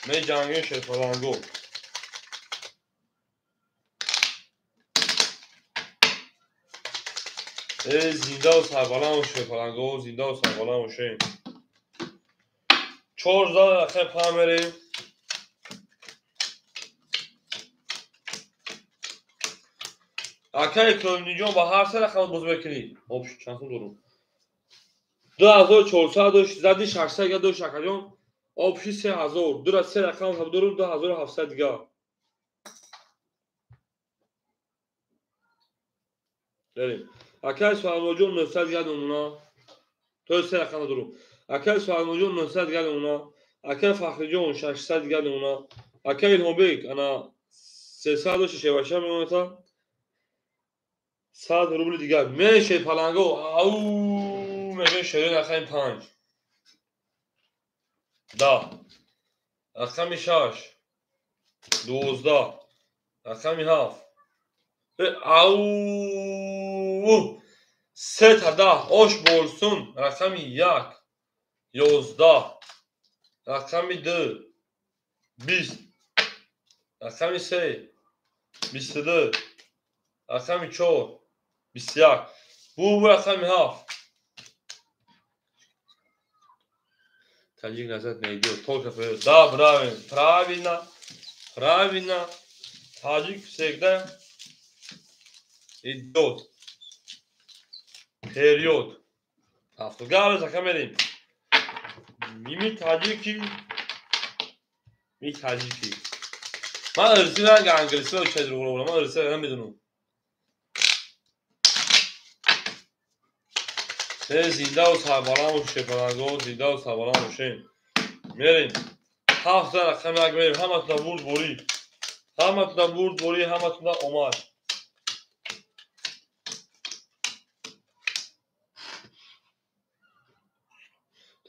Speaker 1: می جنگین شی پلنگو زنده و سربالان و شی پلنگو زنده و سربالان و شی 4 اخیر پا میریم اکای کلونیجون با هر سر رقم باز بکنی خب چند تا درو 2400 زدی 600 یا 2 شکرون آبشی 3000 دو را 3 رقم هم درو 2700 دیگه بریم اکای سوال موجود 900 دیگه اونا تو 3 رقم درو اکای سوال موجود 900 دیگه اونا اکای فخری جون 600 دیگه اونا اکای لومبیک انا 300 و شش باشه میمونه تا 100 روبل دیگه میشه پلنگو او میگه شیرین اخیر 5 10 رقم 6 12 رقم 7 او 3 تا 10 آش بولسون رقم 1 11 رقم 2 20 رقم 3 22 رقم 4 21 bu رقم 7 تاجیک نزد нейдет только вперед да правильно таджик всегда идет вперед автогал закамерим мими таджики من ارسی نه انگلیسی رو چه جوری من ارسی نمیدونم زنده و سربالان و شپلنگو زنده و سربالان و شیم میریم 7 رقم یک میریم همه تون برد بوری همه تون اومد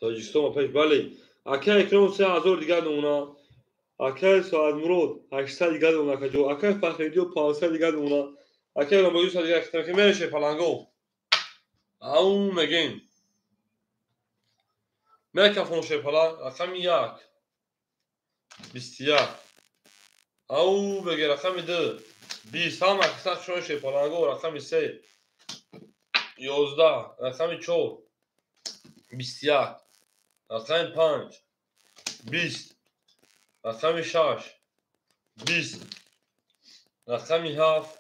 Speaker 1: تاجیکستان پیش بله اکای اکرام 3000 دیگه اونا اکای سعد مراد 800 دیگه اونا کجا اکای فخریدی و 500 دیگه اونا اکه رو بگیش دیگه اختر که میشه پلنگو او مگین میکفون شه پلنگ رقم یک 21 او بگی رقم 2 20 هم اکثر شون شه پلنگو رقم 3 11 رقم 4 21 رقم 5 20 رقم 6 20 رقم 7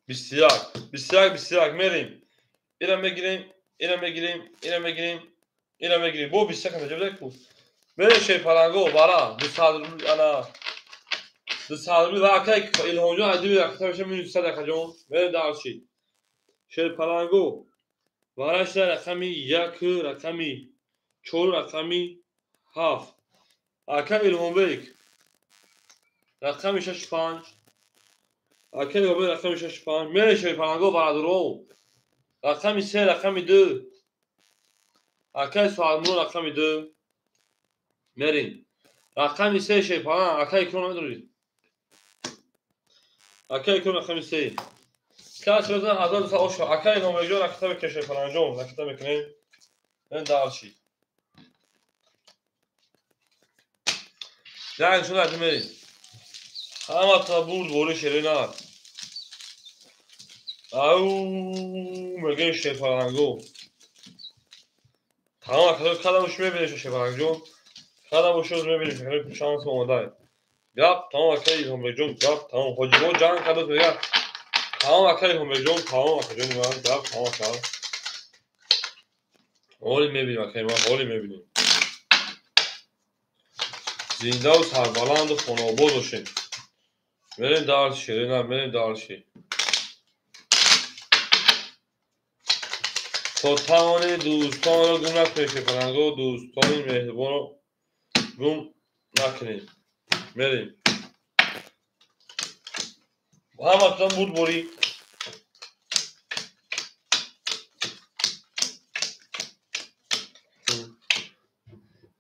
Speaker 1: 21 21 21 میریم اینم بگیریم اینم بگیریم اینم بگیریم اینم بگیریم بو 21 هم جبه کو میره شه پلنگو برا 200 انا 200 روبل و اکه الهونجو ادوی اکتا بشه می 100 جون میره دارشی شه پلنگو وارش رقمی 1 رقمی 4 رقمی 7 اکه الهون بیک رقمی 65 اکه الهون بیک رقمی 65 میره شه پلنگو برا درو رقمی 3 رقمی 2 اکه سوالمون رقمی 2 میریم رقمی 3 شه پلنگ اکه اکرون نداری اکه اکرون رقمی 3 کاش روزن هزار دوست آشو اکه الهون بیک رقم کشه پلنجون رقم میکنیم من دارشی yani şunu etmeyin. Ama tabi bu şerine. Au, megen şefarango. Tamam kadar hoşuma bile şefarango. Kadar hoşuma bile şefarango şans olmadı. Yap tamam akay hom bejon yap tamam hoca can kadar ya. Tamam akay hom bejon tamam akay var yap tamam akay. Oli mebinim akay var oli mebinim. Zinda و سربلند و خاناباد باشیم بریم دارشی نه بریم دارشی تا تمام دوستان رو گم نکنید که پلنگو دوستان مهربان رو گم نکنید بریم هم اصلا بود بری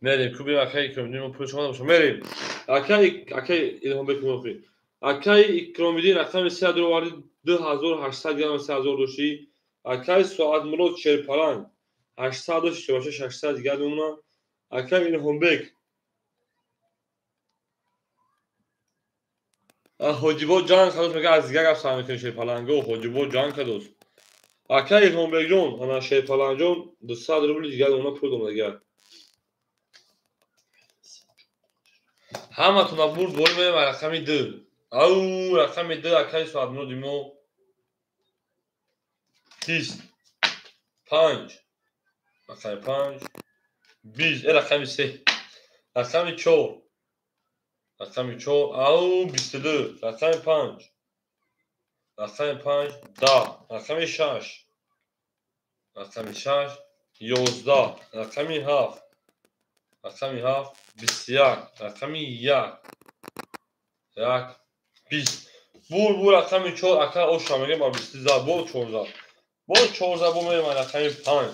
Speaker 1: بریم کوبی اکای اکرامیدین و پولش خواهد باشم بریم اکای ایلهان بکنم خیلی اکای اکرامیدین رقم 3 دور وارد 2800 گرم 3000 دوشی اکای ساعت ملوت چهر پلنگ 800 دوشی باشه 600 گرم اونا اکای ایلهان بک حاجیبا جان کدوس میگه از دیگه گفت سامی کنی چهر پلنگو حاجیبا جان کدوس اکای ایلهان بک جون انا چهر پلنجون 200 روبل دیگه اونا پول دوم دیگه همه تون برد بریم و رقمی 2 او رقمی 2 اکای ساعت ملوت دیمو 20 5 رقم 5 20 رقم 3 رقم 4 رقم 4 او 22 رقم 5 رقم 5 10 رقم 6 رقم 6 11 رقم 7 رقم 7 21 رقم 1 20 بور رقم 4 اکا اوشا میگه ما 23 بو 14 بو 14 بو میگه رقم 5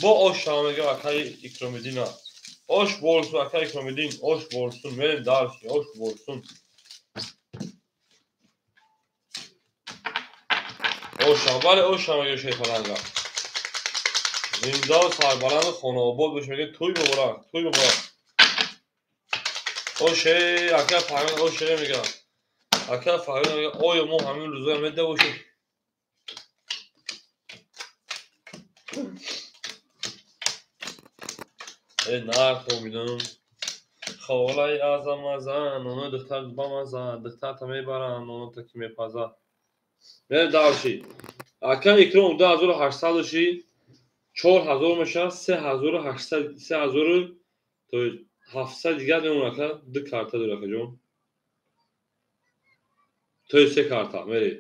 Speaker 1: بو اوشا میگه اکای اکرامیدینا oş bolsun akay komedin oş bolsun verin darshi oş bolsun oş avval oş ama şey falan da zinda sarbalan خاناباد بهش میگه توی ببرا o şey akay falan o şey میگه akay falan میگه اوی مو همین روزا مده باشه نار خومیدم خالای اعظم ازن اونو دختر بامزن دختر تا میبرن اونو تا که میپازن نه دارشی اکا اکرام 2800 شی 4000 میشه 3800 3000 تا 700 دیگه اون اکا دو کارتا داره اکا جون تو سه کارتا میری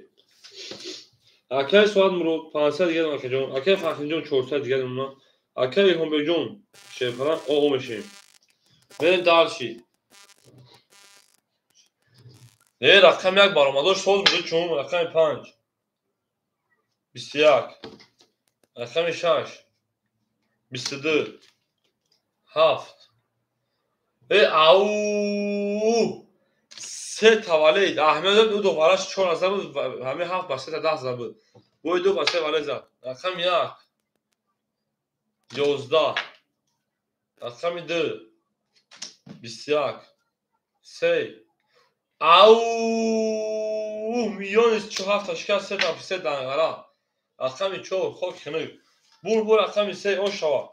Speaker 1: اکا سواد مرو 500 دیگه اکا جون اکا فخین جون 400 دیگه اون اکا هم به جون چه falan o میشیم بریم دارشی نه رقم یک برآمدار ساز بوده چون رقم 5 21 رقم 6 22 7 او سه تولید احمد دو دوبارش 4000 بود همه 7 با 3 10000 بود بوی دو با 3 ولی زد رقم 1 11 رقم 2 21 3 او میلیون 47 تا شکست 3 تا 3 دنگره رقم 4 خاک خنک بور رقم 3 اون شوا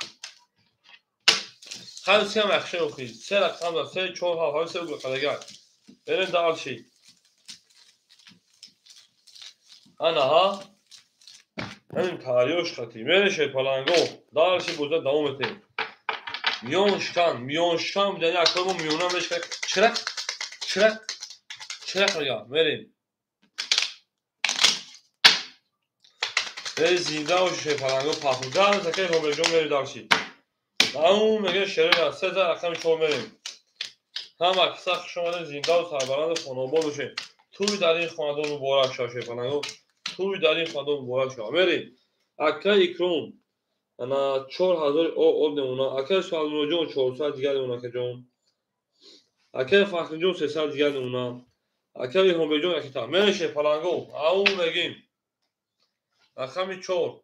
Speaker 1: خیلی سیم اخشه اخی 3 رقم دار 3 4 ها های 3 بگو قدگر برین دال شی انا ها همین تاریوش خطی میرشه پلنگو دال شی بوده دوام تیم میون شکن بدنی اکرمو میونم بهش چرک ریا بریم به زنده و شیشه پلنگو پاپو جان زکه رو برجون میری دارشی اون میگه شریعه 3 تا رقم 4 میریم هم اکساق شما زنده و سربلند خانوبا بشه توی در این خاندان مبارک شاشه پلنگو توی در این خاندان مبارک شا میریم اکا اکرون انا 4000 او نمونه اکا سوال جون 400 دیگه نمونه که جون اکا فخر جون 300 دیگه نمونه اکا هم به جون اکتا میشه پلنگو اون میگیم رقم 4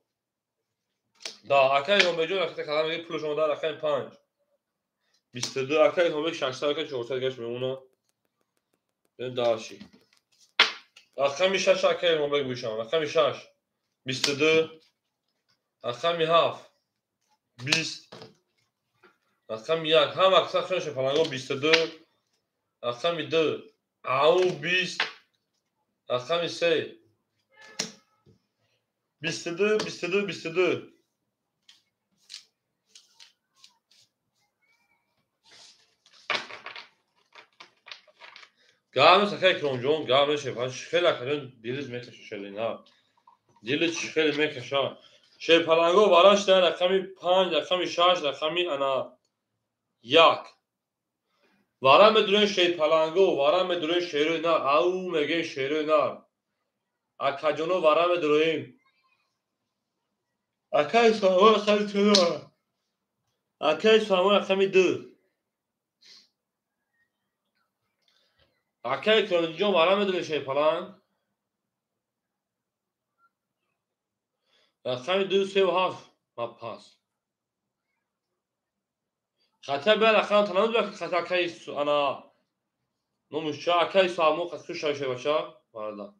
Speaker 1: دا اکا هم به جون اکتا کلام میگه پول شما در رقم 5 22 اکا هم به 600 اکا 400 گش میمونه داشی رقم 6 اکا هم به گوشم رقم 6 22 رقم 7 20 رقم 1 هم اکسا شنش پلنگو 22 رقم 2 او 20 رقم 3 22 گام سکه کرونجون گام شفاش خیلی کردن دیلش میکشه شلینا دیلش خیلی میکشه شی پلنگو باراش در رقم 5 رقم 6 رقم انا 1 وارم درون شی پلنگو وارم درون شیرو نار او میگه شیرو نار اکاجونو وارم درون اکای سوار خیلی تو اکای سوار رقم 2 اکای کرونجون وارم درون شی پلنگ رقم 2 3 و 7 ما پاس خطر به رقم تنظیم بکنید خطر کیس انا نموشا کیس سامو خسته شاشه باشه وارد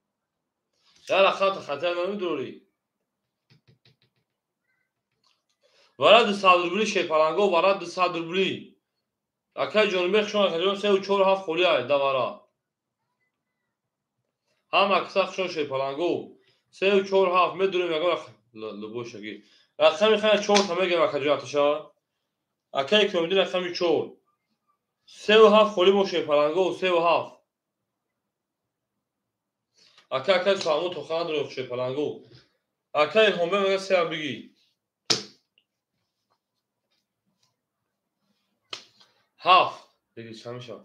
Speaker 1: در رقم خطر نمیدوری وارد صدربلی شی پلنگو وارد صدربلی اکای جنوبی شما خجون 3 و 4 7 خولیه دوارا هم اکساق شما شی پلنگو 3 و 4 7 میدونیم اگر لبوشگی رقم خیلی 4 تا میگه وکجاتشا اکای کمیدی رقم 4 3 و 7 خولی مو شی پلنگو 3 و 7 اکای سامو تو خاند رو شی پلنگو اکای همه میگه 3 بگی 7 بگی چمیشه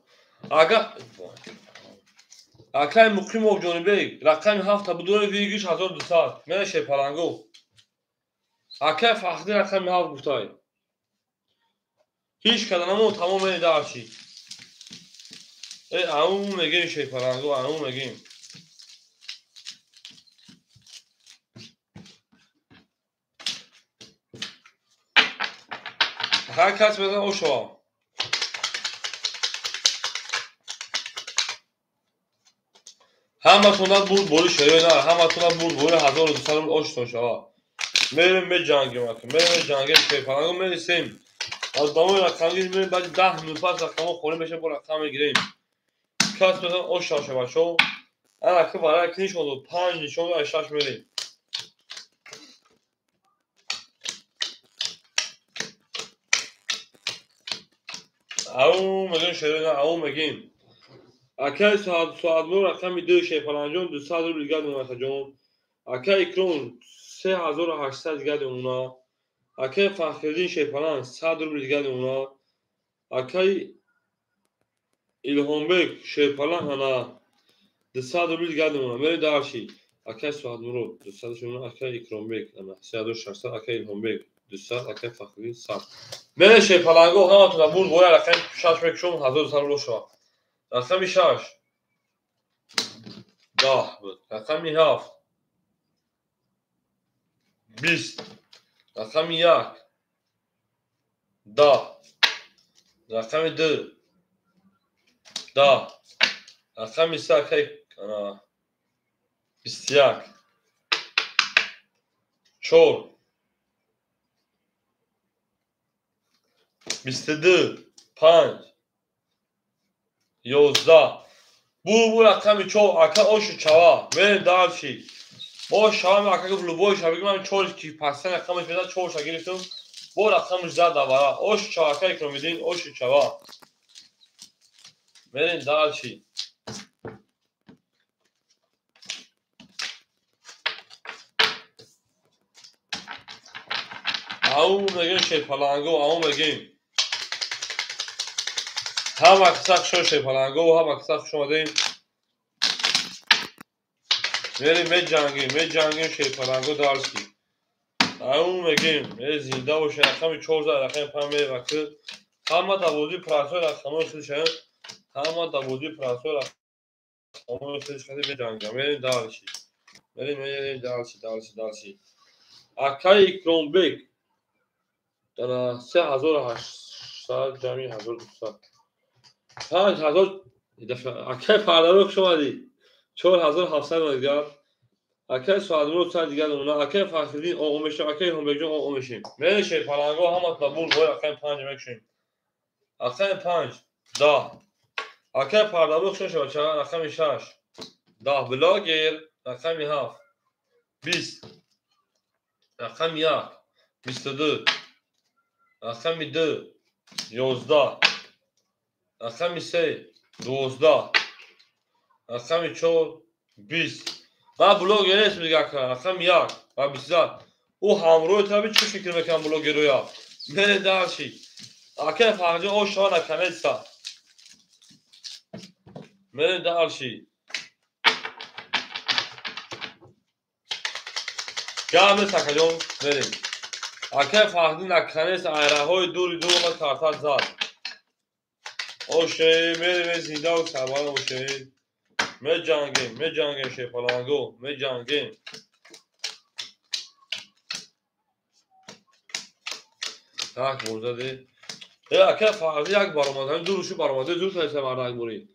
Speaker 1: اکای مقیم و جنوبی رقم 7 تا بدون ویگیش 1200 میشه پلنگو اکای فخری رقم 7 گفتای هیچ کدنمو تمام داشی اون میگیم شی پلنگو اون میگیم هر کس بزن او شوا همه تونن بود بولی شیره نه همه تونن بود بولی 1200 بود اوشتون شوا میریم به جنگی مکن میریم جنگی شی پلنگو میرسیم از داموی رقمی میریم بعد 10 minut پس رقمو خوریم بشه با رقم میگیریم کس بزن او شاشه باشو انا که برای کنی شد 5 نشون 8 میریم او میگیم شیره نه او میگیم اکای ساعت رقم 2 شی پلنجون 200 رو دیگه اون جون اکای کرون 3800 دیگه اونا اکای فخری شی پلنج 100 رو دیگه اونا اکای الهامبک شی پلنج انا 200 رو دیگه اونا میره دارشی اکای ساعت رو 200 شون اکای اکرامبک انا 3600 اکای الهامبک 200 اکای فخری 100 میره شی پلنگو ها تو بود گویا رقم 6 میکشون 1200 رو شو رقم 6 10 بود. رقم 7 20 رقم 1 10 رقم 2 10 رقم 3 21 4 22 5 11 bu رقم 4 aka oşu çava verin dalşi bu şam aka bu boş abi ben çok ki pasen رقم پیدا çok şagirtum bu رقم زده vara oş çava aka eklemedin oşu çava verin dalşi او میگن شیپالانگو او میگیم هم اکساق شو شیپالانگو هم اکساق شمادیم میریم می جنگیم شیپالانگو دارسی او میگیم میری زنده باشه رقم 14 رقم 5 میری وقتی همه دوازی پراسوی رقمای خودشن همه دوازی پراسوی رقمای خودشن می جنگیم میریم دارسی میریم دارسی اکای اکرامبک در 3800 جمعی 1200 5000 اکای پرداروک شمادی 4700 مدگر اکای سوادمون سر دیگر اونا اکای فاصلی او میشه اکای هم بگیم او میشیم میشه پلنگو هم تبول گوی اکای 5 میشیم اکای 5 10 اکای پرداروک شو چرا رقم 6 10 بلاگیر رقم 7 20 رقم 1 22 رقم 2 11 رقم 3 12 رقم 4 20 من بلوگ نیست میگه رقم 1 و 20 او همراه تابی چه شکل میکنم بلوگ رو یا من دارشی اکه فاجعه او شان کنستا من دارشی گام سکجون بریم اکه فاجعه نکنست ایراهای دور ما کارتا زاد اوشه میریم زنده و سوار اوشه می جنگیم شیپالانگو می جنگیم tak موزده اکه فاجعه یک بارماده دوروشی بارماده زود تایسته مردک بورید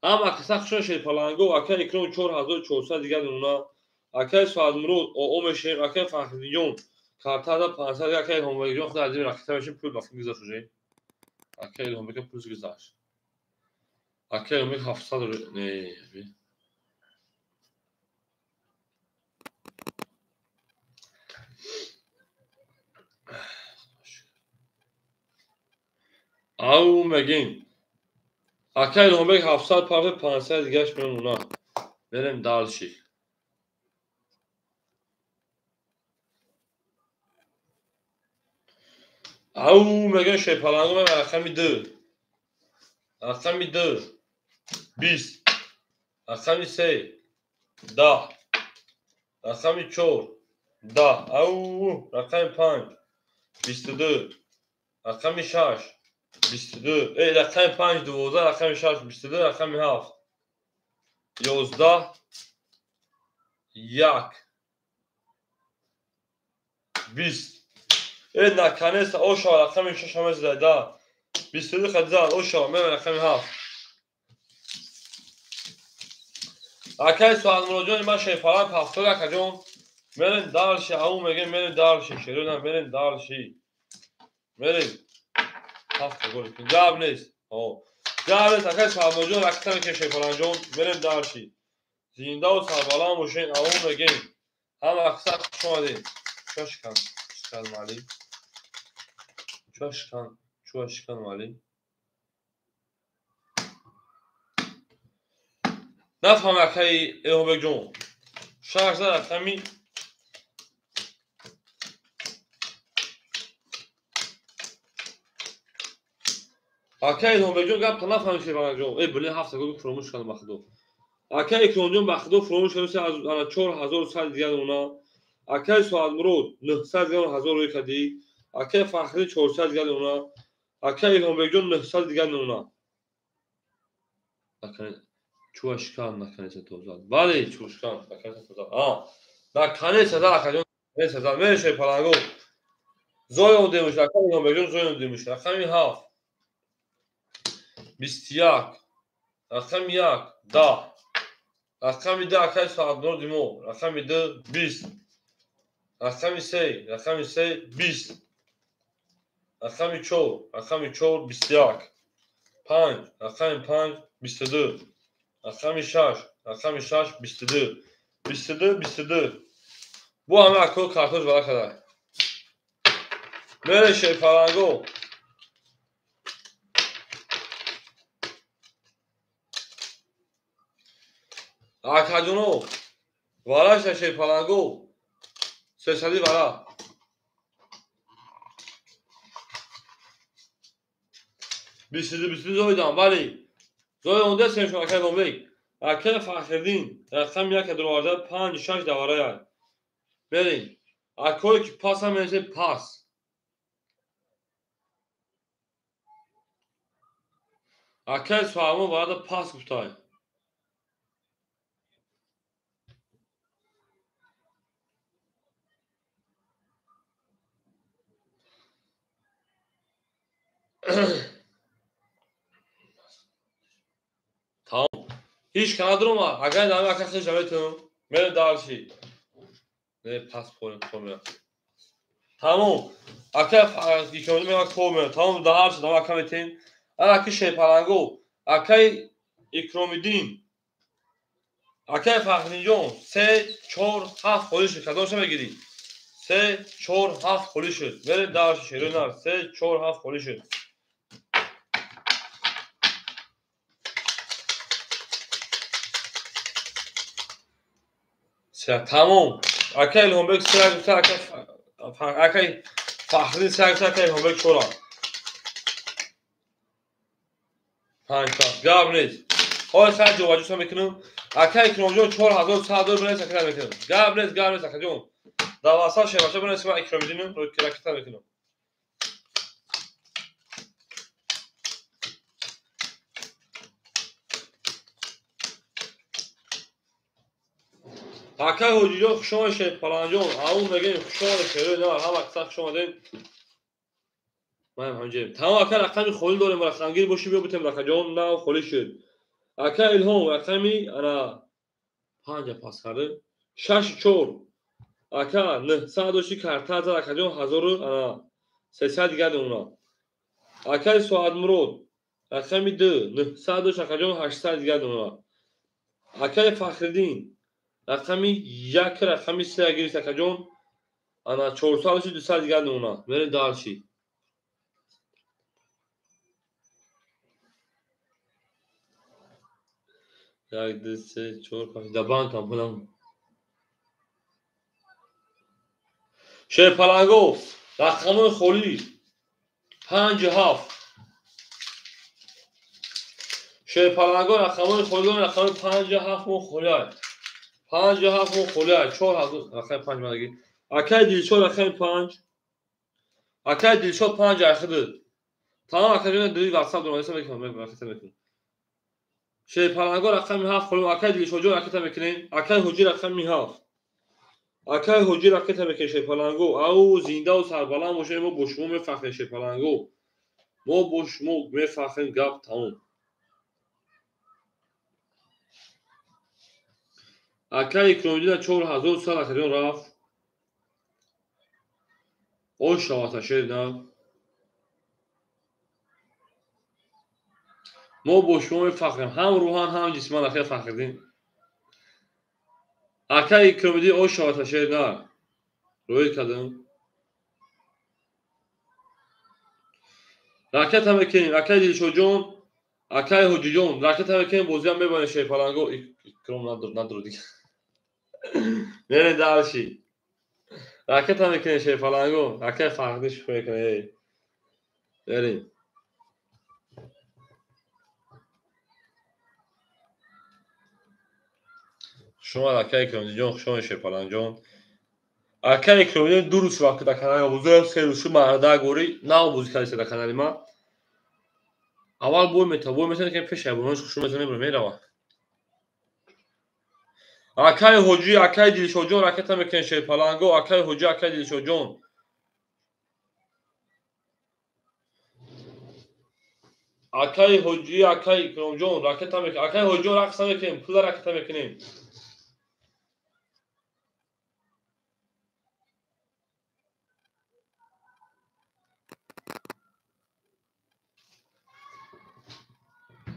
Speaker 1: اما کساق شون شیپالانگو اکه اکرام 4400 دیگر اونا اکه سوادمرود او میشیم اکه فاجعه کارتا دا 500 اکه هم بگیم خود از این رکیته میشیم پول بافیم گذاشت شده اکه هم بگیم پول گذاشت اکه هم بگیم 700 نه او میگیم اکه هم بگیم 700 پارت 500 دیگرش میون اونا بریم دالشی او میگیم شیپالانگو من رقمی 2 رقمی 2 20 رقمی 3 10 رقمی 4 10 او رقم 5 22 رقم 6 22 رقم 5 12 رقم 6 22 رقم 7 11 1 20 نکنست او شا رقم 6 همه زده 22 خدزان او شا من رقم 7 اکه سوال مروجون من شیپالان 70 اکجون مرین دارشی او میگه مرین دارشی شیرونم مرین دارشی مرین 7 گل کن جواب نیست جواب نیست اکه سوال مروجون رکتن که شیپالان جون مرین دارشی زنده و سربالان باشین او میگه هم اکثر شما دیم چوشکن شکل مالی چوشکن مالی نفهم اکه ایو بگون شهر زد رقمی اکه ایو بگون گم نفهم شیپالان جون بله 7 گل فراموش کردم بخدو اکه اکرانجون بخدو فراموش کردم از 4100 دیگر اونا اکه سوال مرود 900 دیگر 1000 کدی اکه فخری 400 دیگر اونا اکه ایو بگون 900 دیگر اونا اکه чувашкан наконец-то тозад. Вали чувашкан наконец-то тозад. Наконец-то наконец-то наконец-то мереше палангу. Зоyon demiş, rakam Lamberton Zoyon demiş. Rakam haf. Bistiyak. Rakam yak. Da. Rakam da kaç saat nor dimo. Rakam da bis. Rakam say bis. Rakam çor bistiyak. Panj. Rakam panj bistidı. Rakam şaş bistidı. Bistidı. Bu ama akıl kartoz var kadar. Merеше палангу. Акаҷуно. Варашеше палангу. Сесади вара. Бисиди зойдан вали. Зой онда сеншон акай бомбек. Акай фахрдин. Рақам як дурварда 5-6 даварая. Берин. Акой ки паса менше пас. Акай суаму варда пас гуфтай. Tamam. Hiç kanadırma. Agay dami akay kış javetum. Mere dalşi. Ne pas koymuyor. Tamam. Akay dikiyonu me koymuyor. Tamam daha arşı daha akay metin. Akay şey parango. Akay ikromidin. Akay fakhrinjon. 3-4 خودش کدومش بگیری 3-4 خودش بره داش شیرونار 3-4 خودش تمام اکل همبک سرگ اکل فخری سرگ اکل همبک چورا 5 تا گاب نیست های خرج جواجوسا میکنم اکل کرامجون 4100 برای سکر میکنم گاب نیست اکل جون دواسا شباشه برای سما اکرامیدینم روی کراکتا میکنم اکل حجیجون خوشان شد پلانجون اون میگیم خوشان شده نه هم اکثر خوشان دیم ما همونجیم تمام اکل رقمی خولی داریم و رقمگیر باشی بیا بتیم رقم جون نه خولی شد اکل هم رقمی انا 5 پاس کرده 6-4 اکل نه سادوشی کارتا زد اکل جون 1300 دیگه دونا اکل سواد مرود رقمی 2 نه سادوش اکل جون 800 دیگه دونا اکل فخردین رقمی 1 رقمی 3 اگریست اکل جون انا 400 دیگه دونا میره دارشی یک دو سه چهار پنج دبان کم بودم شه پلنگو رقم خولی 5-7 شه پلنگو رقم خولی رقم 5-7 مو خولی 5-7 مو خولی 4 رقم 5 مدگی اکای دیلشو رقم 5 اکای دیلشو 5 اخده تمام اکای دوی واتساپ دونایسه میکنم وقتی میکنم شه پلنگو رقم 7 خولی اکای دیلشو جو اکتا میکنین اکای حجی رقم 7 اکای حجی رقم میکنه شه پلنگو او زنده و سربلند باشه ما بشمو میفخره شه پلنگو ما بشمو میفخریم گپ تمام اکای اکرامدین 4000 سال اکرام رفت او شواتشه نه ما بشمو میفخریم هم روحان هم جسمان اخیر فخردیم اکای اکرامدین او شواتشه نه روی کدوم راکت هم میکنیم اکای دیلشو جون اکای حجی جون راکت هم میکنیم بوزی هم میبانه شه پلنگو اکرام ندارو دیگه نه دارشی راکت هم میکنه شه پلنگو راکت فخردش میکنه بریم شما اکای اکرامدین جون شما شه پلنگ جون اکای اکرامدین 2 روز وقت در کانال بوزه 3 روز شما مرده گوری نه بوزی کردی در کانال ما اول بوی میتونه که پیش ابوناش خوشو میتونه میره Akay Hoji, Akay Dilshojon raketa mekin Şehpalango, Akay Hoji, Akay Dilshojon. Akay Hoji, Akay Ikromjon raketa mekin. Akay Hoji raketa mekin, pula raketa mekinim.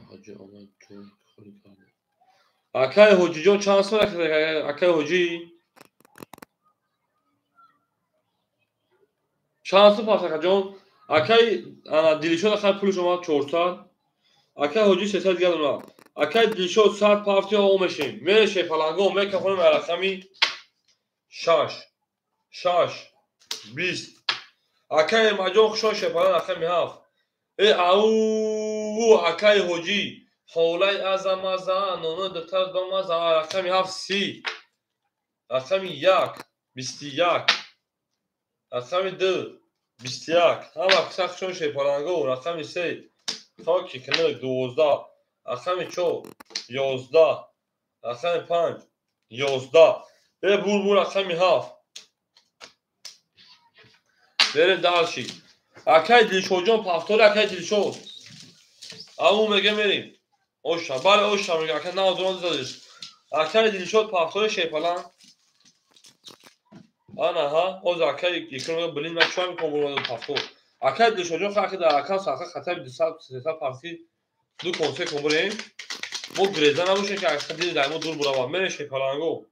Speaker 1: Hoji aman çok kholi. Akay Hojijon chance raketa Akay Hoji. Şansı Pasakajon. Akay Dilshod akay pulش اومد 400. Akay Hoji 300 geldi. Akay Dilshod 100 partiya olmuşim. Mere Şehpalango me kafonum rakami شاش 20. Akay Majon خشون Şehpalan rakami 7. او Akay Hoji حولای azamazan onu diktar domazan rakami 7 rakami 1 21 rakami 2 21 همه خشون Şehpalango rakami 3 خاکی کنه 12 rakami 4 11 rakami 5 11 ve bu rakami 7. بریم دالشی. Akay Dilshojon پافتور Akay Dilshod. اما میگه میریم. اوشا بله اوشا میگه Akay نه دوران دادش. Akay Dilshod پافتور Şehpalan. آنا ها اوز Akay یکم بلین و چون میکنم برو پافتور. Akay Dilshojon خاکی در Akay ساخت خطر 200 پارتی دو کنسه کن بریم. مو گریزا نباشه که Akay دیل دایمو دور برا میره Şehpalango.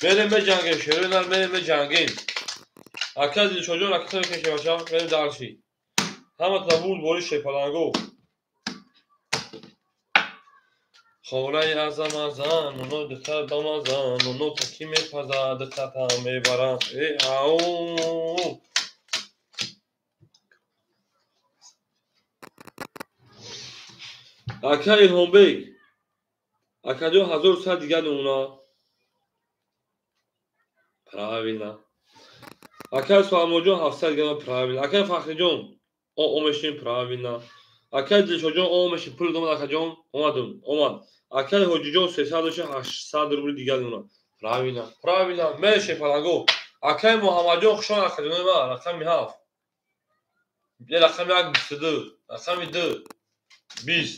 Speaker 1: بریم به جنگیم شروع بریم به جنگیم. Akay Dilshojon raketa mekin باشم بریم دالشی. همه تبول بوری Şehpalango. حولای azamazan onu diktar damazan onu takime pazar dikkata mebaran. Au. Akay İlham Bey. Akay 1100 دیگه اونا. Правильно. Akay Salmojon 700 دیگه правильно. Akay Fakhrijon o omeşin правильно. Akay Dilshojon o omeşin pul dom Akayjon omadım. Omad. Akay Hojijon 300 rubl دیگه اونا. Правильно. Правильно. Mere Şehpalango. Akay Muhammadjon خشون Akayjon ma rakami 7. یه رقمی 22 رقمی 2 20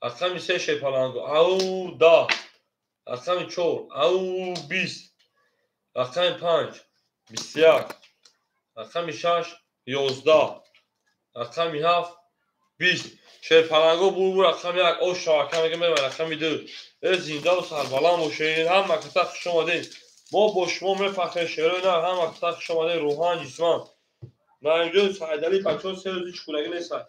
Speaker 1: رقمی 3 Şehpalango او 10 رقمی 4 او 20 رقمی 5 21 رقمی 6 11 رقمی 7 20 Şehpalango bu رقمی 1 o şaka میگم رقمی 2 زنده و سربلند باشین هم مکتا خوش اومدین ما با شما میفخریم شعرهای نه هم مکتا خوش اومدین روحان جسمان Naimjon Saidali بچه‌ها 3 روز هیچ خونگی نیستن.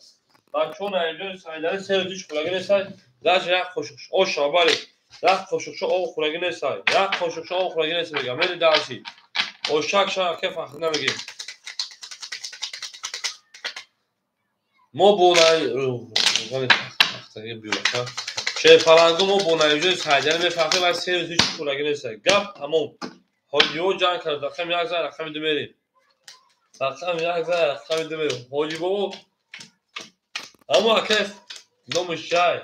Speaker 1: بچه‌ها naimjon Saidali 3 روز هیچ خونگی نیستن. داش یک خوشش او شابالی. یک خوشش او خونگی نیستن. یک خوشش او خونگی نیست میگم. من داشی. او شک که فخر نمیگیم. ما بونای وقتی بیوشا Şehpalango ما با naimjon Saidali میفخریم و 3 روز هیچ خونگی نیستن. گپ تمام. حالیو جان کرد رقم 1 رقم 2 میریم. رقم 1 رقم 2 میریم. حالی بابا اما کف نموشای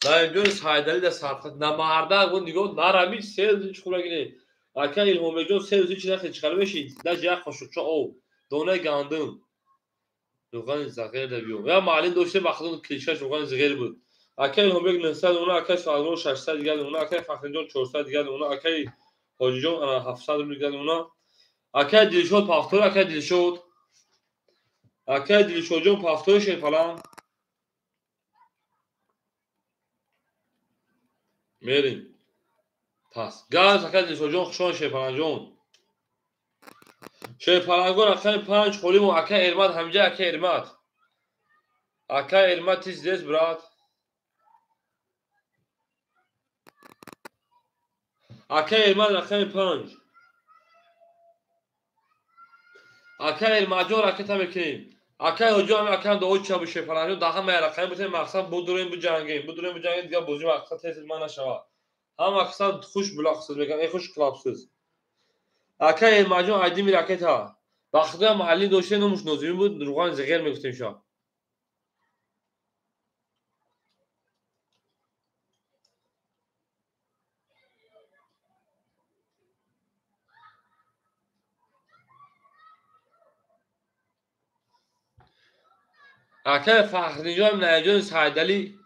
Speaker 1: naimjon Saidali de sarkıt namarda bu diyor narami 3 روز هیچ خونگی نیست. Akay İlham Beyjon 3 روز هیچ نخی çıkarmışın. Da jak خوشوچا او دونه گاندم. روغن زغیر de بیو. Ya malin doşte baxdın klişaş روغن زغیر بود. Akay İlham Bey 900 ona Akay Salman 600 geldi ona Akay Fakhrijon 400 geldi ona Akay Hojijon ana 700 rubl geldi ona Akay Dilshod paftor Akay Dilshod Akay Dilshojon paftor Şehpalan میریم پس گاز Akay Dilshojon خشون Şehpalanjon Şehpalango رقم 5 خولیم و Akay Ermat همجا Akay Ermat Akay Ermat здесь брат Akay Ermat رقم 5 Akay Ermatjon raketa mekinیم Akay Hoji هم Akay دو چا Şehpalanjon daha mı رقم بتیم مقصد بدوریم bu جنگیم بدوریم bu جنگیم دیگه بازی مقصد تیز ما نشوا هم مقصد خوش بلاقسız میگم ای خوش کلابسız Akay Ermatjon aydi mi raketa وقتی محلی داشته نموش نازمی بود روغن زغیر میگفتیم شا اکه فخرینجو هم نینجا سایدلی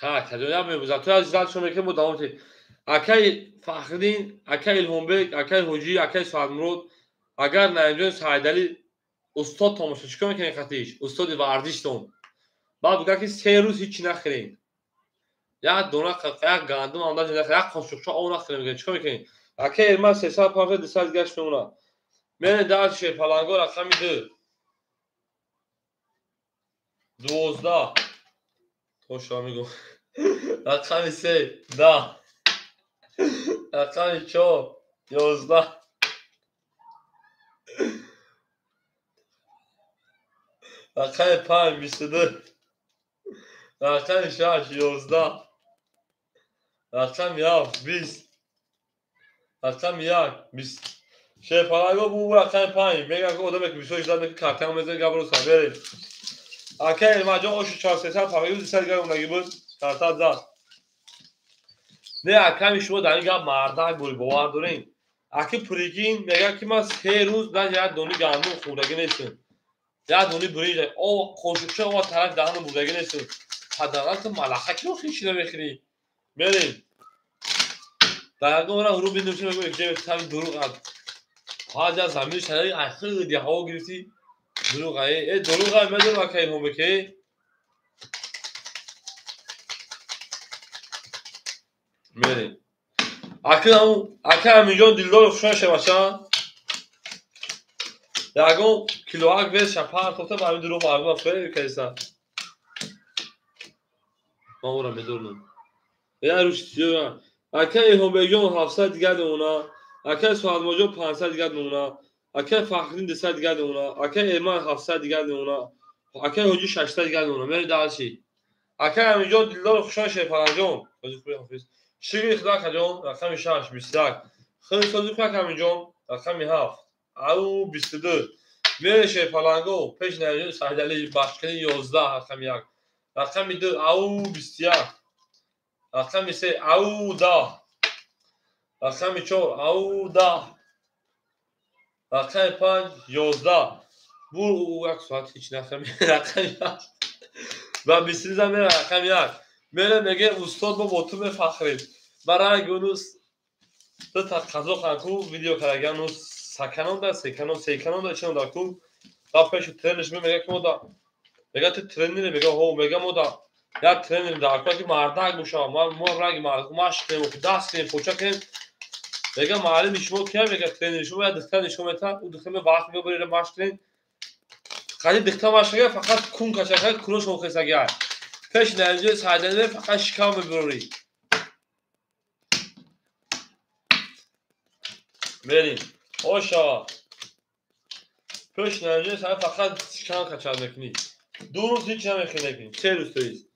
Speaker 1: ها کجا هم میبوزم تو عزیزان شما که مدام تی اکه فخرین اکه الهامبک اکه حجی اکه سالمرود اگر نینجا سایدلی استاد تماشاچی میکنه خاطیش استاد ورزش تون بعد بگه که 3 روز هیچ نخورین یا دونا یک گندم آمده جنده یک قاشق اون نخورین میگه چیکار میکنین اکه علما 300 پارچه 200 گشت میمونه من داش پلنگو رقم 12 تو شما میگم رقم 3 10 رقم 4 11 رقم 5 22 رقم 6 11 رقم 7 20 رقم 1 20 پلنگو بو رقم 5 میگه که آدم که 28 داد که کارتم میزنه گابرو سابره اکه علما جو اوش 400 پلنگو 200 گرم نگی بود کارتا زد نه اکه شما در اینجا مردک بوری باور دارین اکه پریگین میگه که ما 3 روز نه یا دونی گندم خوردگی نیستم یا دونی برنج او قاشقچه او طرف دهن بردگی نیستم حداقل تو ملخه که خیش نمیخری بریم در اگه اون رو بینوشیم بگو یک جای تامی دروغ هست حاجه زمین شده اخیر دی هوا گرفتی دروغ ای دروغ های مدر و که هم بکی بریم اکه همینجان دیلدار افشان شوشن یکم کیلوهک ویز شپر توته برای دروغ برگو افشان کیسا ما اون را میدونم یا روش چیه اکه هم بگم 700 دیگه دونا اکه سوال موجود 500 دیگه دونا اکه فخرین 200 دیگه دونا اکه ایمان 700 دیگه دونا اکه حجی 600 دیگه دونا میری داشی اکه همینجا دیلدار خوشان شه پرنجام خودی خوبی حافظ شیری خدا کجام رقم 6 21 خیلی سازی که همینجا رقم 7 او 22 میری شه پلنگو پیش نمیجون صندلی باشکنی 11 رقم 1 رقم 2 او 21 رقم 3 او 10 رقم 4 او 10 رقم 5 11 بو یک ساعت هیچ نخم رقم 8 و 23 میره رقم 1 میره میگه استاد با تو بفخریم برای گونوس تو تا قضا خانکو ویدیو کرگن و سکنان ده سکنان ده چند داکو تا پیش ترنش میگه که مودا میگه تو ترنی میگه هو میگه مودا یا ترنی ده اکا که مردک بوشا ما رنگ مردک ماش کنیم و دست کنیم پوچا کنیم میگه معلم شما کیا میگه ترنی شما یا دختر شما تا او دختر باعث میگه برید ماش کنیم خالی دختر ماش کنیم فقط کون کچکه کروش مخیسگه پیش نرجه سعدنه فقط شکام ببروری بریم اوشا پیش نرجه سعد فقط شکام کچال میکنی 2 روز هیچ نمیخی نکنی 3 روز تویست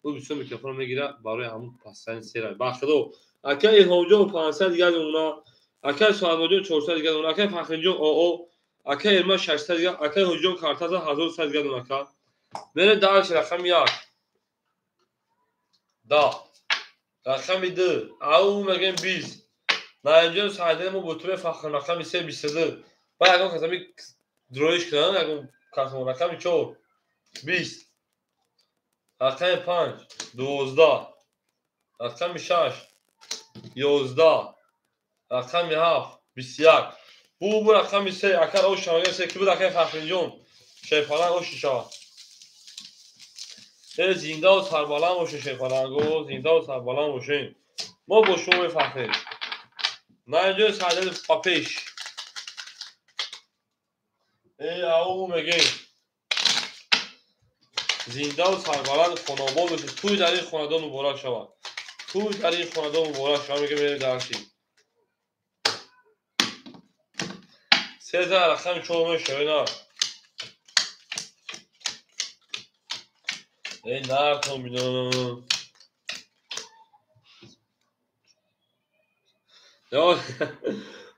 Speaker 1: او بیشتر میکروفون میگیره برای همون پستن 3 رای بخش دو اکه ایهامجا و 500 دیگه اونا اکه سوالمجا 400 دیگه اونا اکه فخرینجا او اکه علما 600 دیگه اکه حجا کارتازا 1100 دیگه اونا که میره دارش رقم 1 دا رقم 2 او میگن 20 نه اینجا ساده ما بطور فخر رقم 3 22 بعد اگه کسایی درویش کنن اگه کسایی رقم 4 20 رقم 5 12 رقم 6 11 رقم 7 21 بو رقم 3 اکر او شماره 3 که بود اکر فخرینجون شیفانه او شیشا زنده و سربالان باشه شیفانه زنده و سربالان باشین ما با شما فخرین نه اینجا سعده پاپیش ای او میگه زنده و سربلند خانواده باشه توی در این خاندان مبارک شود توی در این خاندان مبارک شود میگه میره درشی 3000 رقم چهارم شوینا ای نرتون بیدونم یا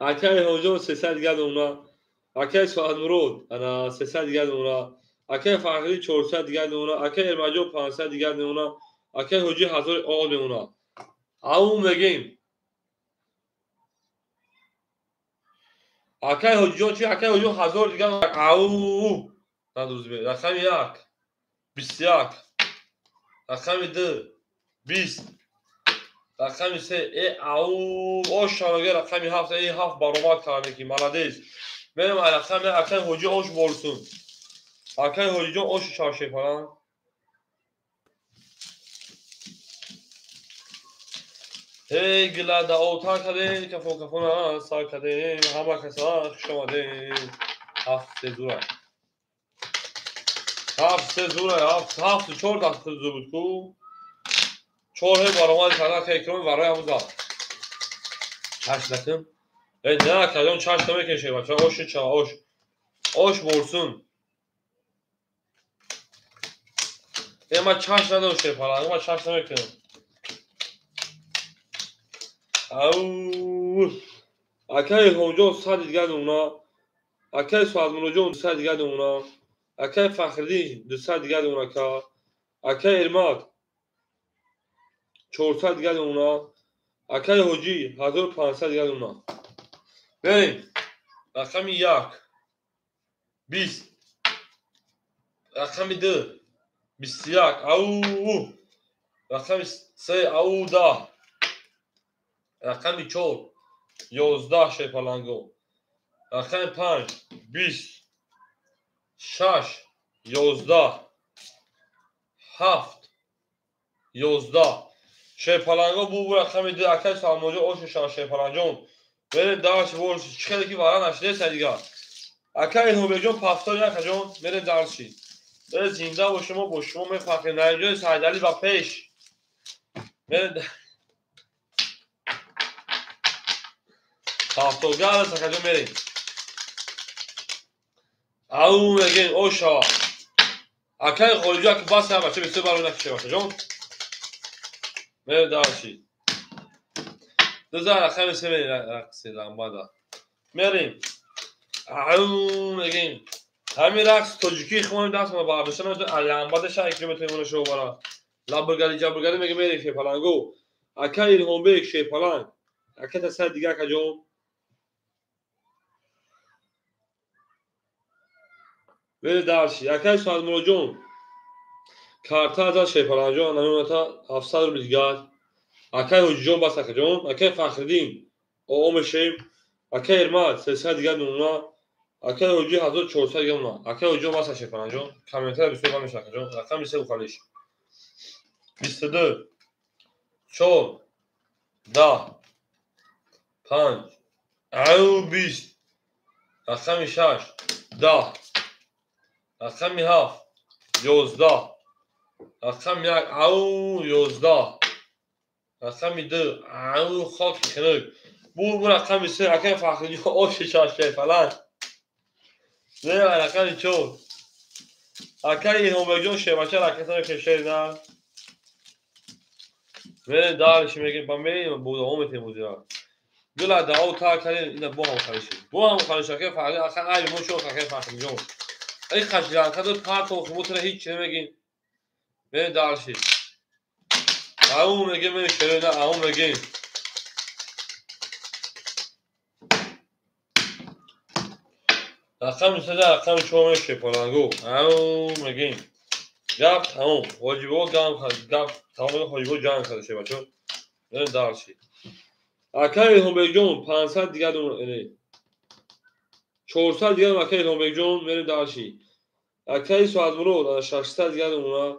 Speaker 1: اکه هوجو 300 دیگه اونا اکه سوال مرود انا 300 دیگه اونا اکه فخری 400 دیگه اونا اکه ارماجو 500 دیگه اونا اکه هوجی 1000 آب اونا او میگیم Akay Hojijon چی؟ Akay Hojijon 1000 دیگر او ندروز به رقم 1 21 رقم 2 20 رقم 3 او oşanaga رقم 7 7 baromat karneki malades benim raqam Akay Hoji oş bolsun Akay Hojijon oş çarşı falan Hey gilada otar kadin kafon kafona sar kadin hama kasa şamade hafte zura hafte zura hafte çor dast zubutku çor he baromat karna kekron varaya hamza Haşlatım ne kadar çarşı demek ki şey var oş çağ oş bolsun ما چاش نداشت şey falan ama çarş demek ki او Akay Hoca sadece geldi ona Akay Suazman Hoca sadece geldi ona Akay Fakhri sadece geldi ona ka Akay Irmak çor sadece geldi ona Akay Hoji 1500 geldi ona benim rakam 1 20 rakam 2 21 او rakam 3 او 10 rakam 4 11 şey falan go رقم 5 20 6 11 7 11 شیپالانگا bu رقم دی Akay Salmoca o şan şepalanjon beni dağış vol çıkar ki varan aşne sediga Akay Hobejon paftor yakajon beni dağışı beni zinda boşuma me fakir najo saydali va peş beni paftor gala sakajon beni او میگن اوشا Akay Hoca ki bas ama çe bir balona kişi var jon داشی دزار خمس سنين رقص لامبادا مریم اون میگیم همین رقص تاجیکی خونم دست ما برداشتن لامبادا شاید کیلومتر مون شو برا لابرگالی جابرگالی میگه میری که پلنگو اکای هم به یک شی پلنگ اکای تا دیگه کجا ولی داشی اکای سال مروجون کارتا از شی پلنگو نمیونه تا 700 بیلگار Akay Hojijon bas akajon Akay Fakhridin o meşem Akay Irmat 300 دیگر ona Akay Hoji 1400 دیگر ona Akay Hojijon bas şefaranjon kamyonetler bir sürü varmış akajon rakam ise ukhaliş 22 4 10 5 او 20 rakam 6 10 rakam 7 11 rakam 1 او 11 رقم 2 او خاک کنک bu رقم 3 Akay Fakhri o şaşay falan ne رقم 4 Akay Hobejon şemaça raketine keşerden ve dar şimdi ben benim bu da omete muzira Gula da o ta kalin ina bu ham karışı bu ham karışı Akay Fakhri Akay mo şu Akay Fakhri jon ay kaçlan kadar part o mutra hiç çemegin ve dar şey او میگه من شده او میگه رقم سده رقم چومه شپالنگو او میگه گفت تمام واجبه گم گفت تمام واجبه جان کرده شه بچه بریم دارشی Akay Hobejon 500 دیگر دونه 400 دیگر Akay Hobejon بریم دارشی Akay Suazmuro 600 دیگر دونه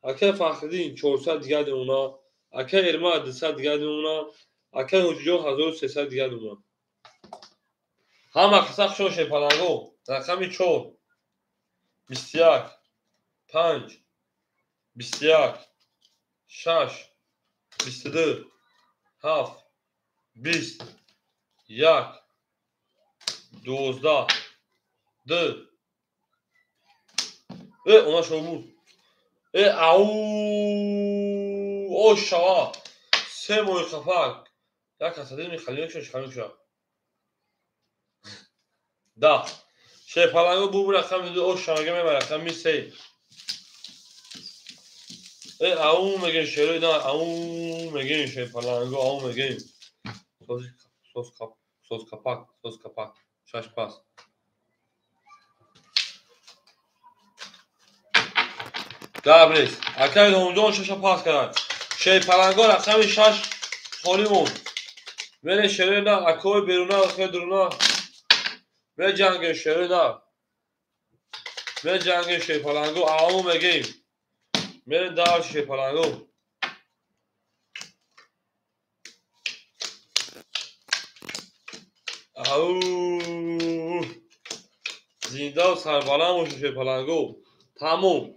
Speaker 1: Akay Fakhridin 400 دیگر دونه Akay Irmat 200 دیگر دونه Akay Hojijon 1300 دیگر دونه هم قسق شو شپالنگو رقم 4 21 5 21 6 22 7 20 1 12 2 ona şo بود او او شوا سه موی خفک یک حسدی میخلیه شش خلیه شو ده شپالنگو bu رقم o şanaga me رقم میسه او میگن شروع نه او میگن شپالنگو او میگن sos kapak شش پاس گپ نیست. اکای دوم شش پاس کرد. شی پلنگا رقم 6 خالی موند. من شرینا اکای بیرونا اکای درونا و جنگ شرینا و جنگ شی پلنگو آمو میگیم من دار شی پلنگو او زنده و سربلند باشه شی پلنگو تموم.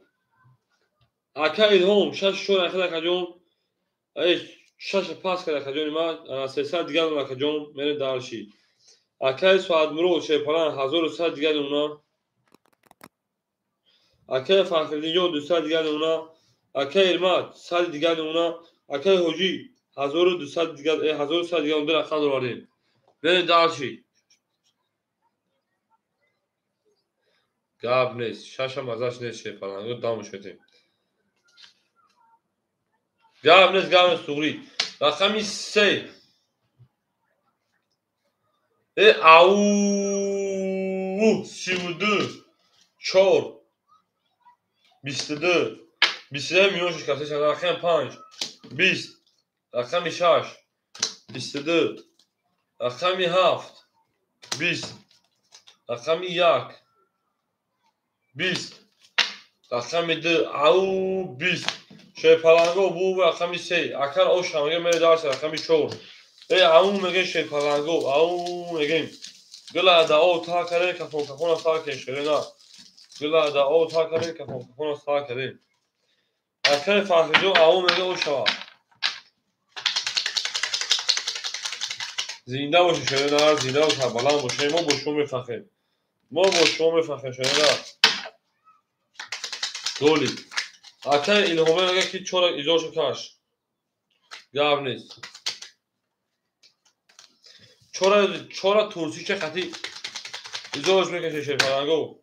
Speaker 1: اکای دوم شش شو نخدا کجون ای شش پاس کرد کجون ما 300 دیگه اون کجون من دار شی. اکای سواد مرو شی پلنگ 1100 دیگه اونا. اکای فخردینجو 200 دیگه اونا. اکای ارمات 100 دیگه اونا. اکای حجی 1200 دیگه 1100 دیگه اون در رقم آوردیم. بریم دارشی. گاب نیست. شش هم ازش نیست شی پلنگو دامش کردیم. گاب نیست سوری. رقمی 3. او 32 4 22 23 میونش کاسه رقم 5 20 رقم 6 22 رقم 7 20 رقم 1 20 رقم 2 او 20 شی پلنگو بو رقم 3 اکر او شمگه میره دارس رقم 4 او میگه شی پلنگو او میگه گلا دا او تا کره کفون سا که شرینا گلا دا او تا کره کفون سا کره اکر فخرجو او میگه او شوا زنده باشه شرینا زنده و سربلند باشه ما با شما میفخریم ما با شما میفخریم شرینا گلی اکر الهامه میگه که چورا ایجاشو کش گاب نیست چورا تونسی چه خطی ایجاش میکشه شی پلنگو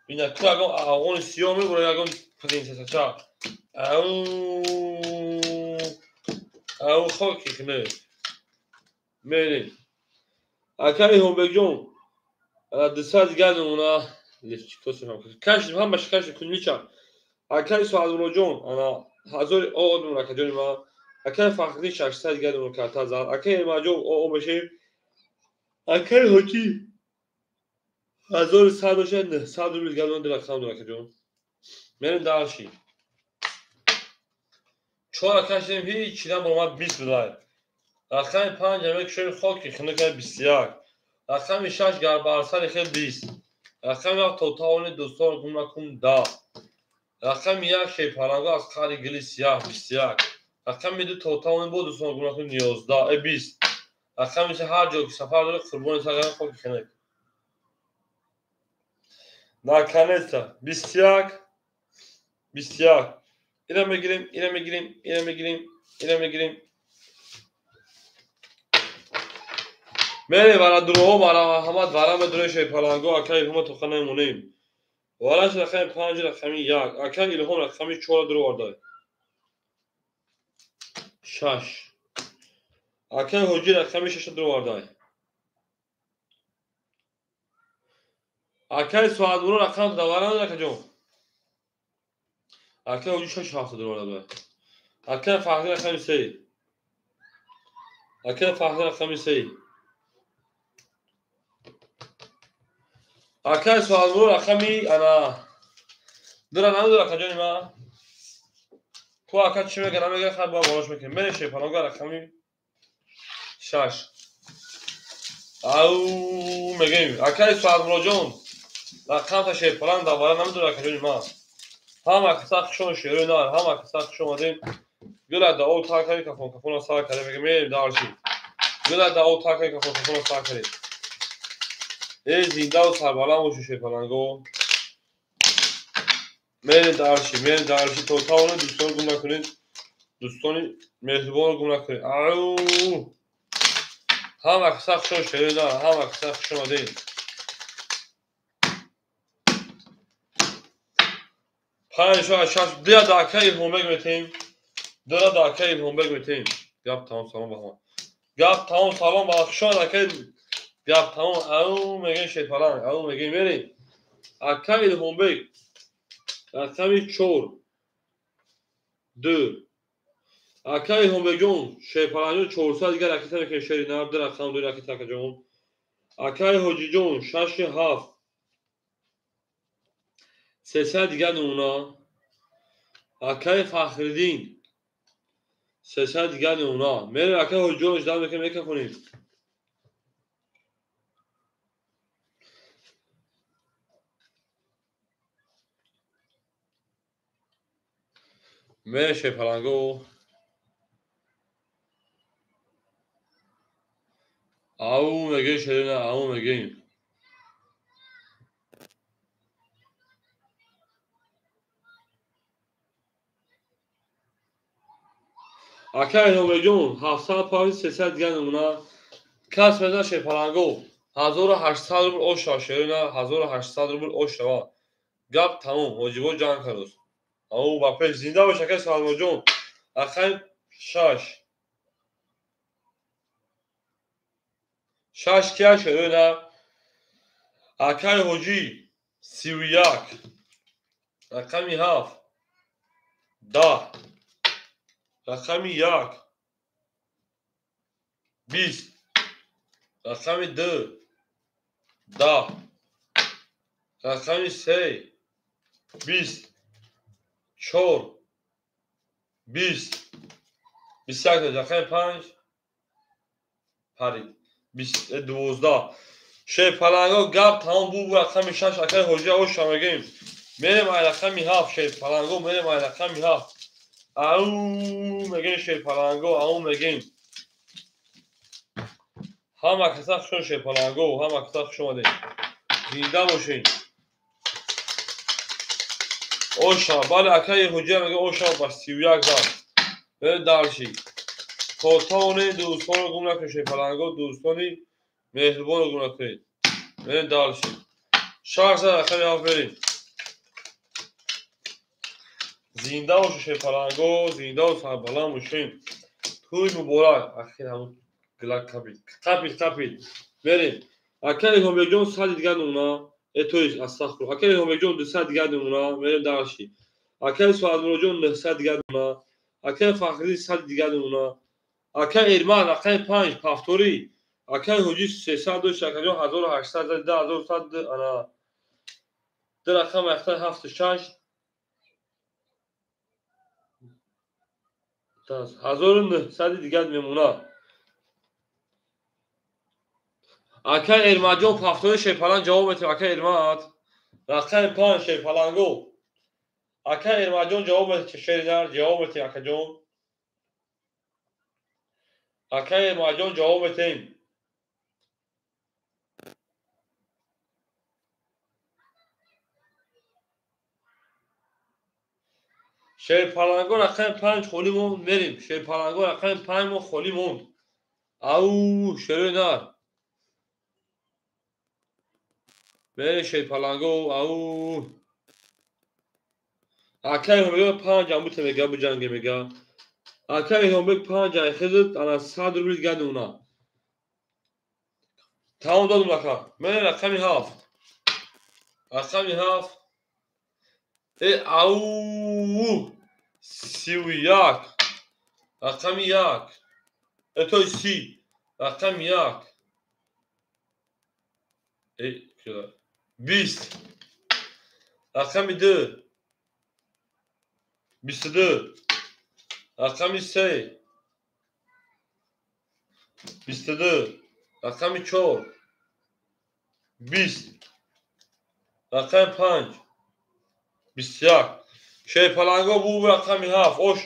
Speaker 1: این اکر اگم آقون سیاه میبره اگم پدین سسچا او خاکی کنه میرین اکر هم بگم 200 دیگه اونا کشیم هم باشه کشیم کنیچا اکر سوال روجون انا هزار آدم را کجانی ما اکر فخری 600 دیگه اون کارتا زار اکر ماجو او بشه اکر هوچی 1100 باشه 100 دیگه اون در رقم را کجون من دارشی چهار کشیم هیچ چیزا برام 20 بدای رقم 5 یک شیر خاکی خنده که 21 رقم 6 گربارسال خیلی 20 رقم 7 توتاون دوستان گم 10 رقم 1 شی پلنگو از خاری گلی سیاه 21 رقم 2 توتاون بود دوستان گم 11 20 رقم میشه هر جا که سفر داره قربان سرگرم خاکی خنده نکنستا 21 21 اینو میگیریم اینو میگیریم اینو میگیریم اینو میگیریم میره برای دروها برای احمد برای مدرش شی پلنگو اکای همه تو خانه مونیم وارش رقم 5 رقمی 1 اکای الهام رقمی 4 درو آرده 6 اکای حجی رقمی 6 درو آرده اکای سوادورو رقم دواران رقم جون اکای حجی 6 7 درو آرده اکای فخری رقمی 3 اکای فخری رقمی 3 اکای سوادورو رقمی انا درا رقم جون ما تو اکای چی میگه نمیگه خب با بالاش میکنه من شی پلنگو رقمی 6 او میگیم اکای سوادورو جون رقم تا شی پلنگ دوباره نمیدونه کجایی ما هم اکساق شون شیرو نار هم اکساق شون دین گلا دا او تا کاری کفون سا کرده میگه می دارشی گلا دا او تا کاری کفون سا کرده ای زنده و سربلند باشه شی پلنگو می دارشی تو تاون دوستان گم نکنید دوستانی مهربان گم نکنید او هم اکساق شون شیرو نار هم اکساق شون دین 5 6 دیا داکای همبگ میتیم دورا داکای همبگ میتیم یاب تمام سلام بخوام گپ تمام سلام بخشان که گپ تمام او میگن شی فلان او میگن میری اکای همبک اکای چور دو اکای همبگون شی فلان چورسا دیگه راکت که شری نار در رقم دو راکت که جون اکای هوجی جون شش هفت سه دیگه اونا اکای فخردین سه دیگه اونا میری اکای هوجی جون اجدا میکنه کنیم میری شی فلانگو او میگه شری نه او میگه اکای همبگون 705 300 دیگه اونا کس مزن شی فلانگو 1800 روبل اوشا شرینا 1800 روبل اوشا گپ تموم واجبو جان کروس او باپش زنده باشه که سلام جون اخیر شش کیا شرینا اکای هوجی 31 رقمی 7 10 رقمی 1 20 رقمی 2 10 رقمی 3 20 4 20 21 رقم 5 پرید 12 شی فلانگو گپ تمام بو رقم 6 اکای هوجی او شمگیم میریم رقمی 7 شی فلانگو میریم رقمی 7 او میگین شی فلانگو او میگین همه کسا شون شی فلانگو همه کسا شما دیم زنده باشین اوشا بله اکای هوجی میگه اوشا با 31 زد بره دارشی توتاونه دوستان رو گم نکن شی فلانگو دوستانی مهربان رو گم نکنید بره دارشی شهر زد اکای آفرین زنده باشو شی فلانگو زنده و سربلند باشین توی مبارک اخیر همون گلک کپید بریم اکای همبگون 100 دیگه اونا تویش استخر اکای همبگون 200 دیگه اونا بریم دارشی اکای سوال جون 900 دیگه اونا اکای فخری 100 دیگه اونا اکای ایرمان اکای 5 پافتوری اکای هوجی 300 و شکر 1800 1100 انا در رقم اختر 76 1900 دیگه میمونه اکای ایرماجون پافتوری شی فلان جواب بده اکای ایرمات رقم 5 شی فلانگو اکای ایرماجون جواب بده که شری دار جواب بده اکا جون اکای ایرماجون جواب بده شی فلانگو رقم 5 خولی مون بریم شی فلانگو رقم 5 مون خولی مون او شری دار بره شی فلانگو او اکای همبگ 5 جنبوت میگه بو جنگ میگه اکای همبگ 5 جای خزت انا 100 روبل دیگه اونا تمام دادم لکا من رقمی 7 رقمی 7 او 31 رقمی 1 توی 30 رقمی 1 20 رقمی 2 22 رقمی 3 22 رقمی 4 20 رقم 5 21 شی فلانگو بو رقمی 7 اوش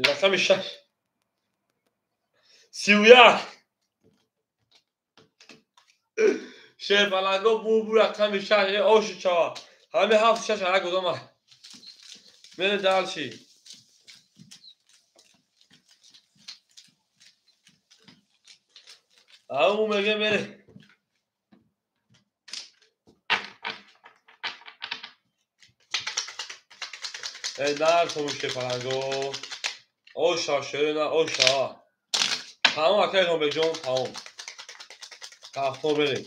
Speaker 1: رقمی 6 31 شی فلانگو بو رقمی 6 اوش چوا همه 7 6 هر کدوم من دالشی او میگه بره در کنم شی فلانگو اوشا شرینا اوشا تمام اکای الهام جان تمام. هفتم بریم.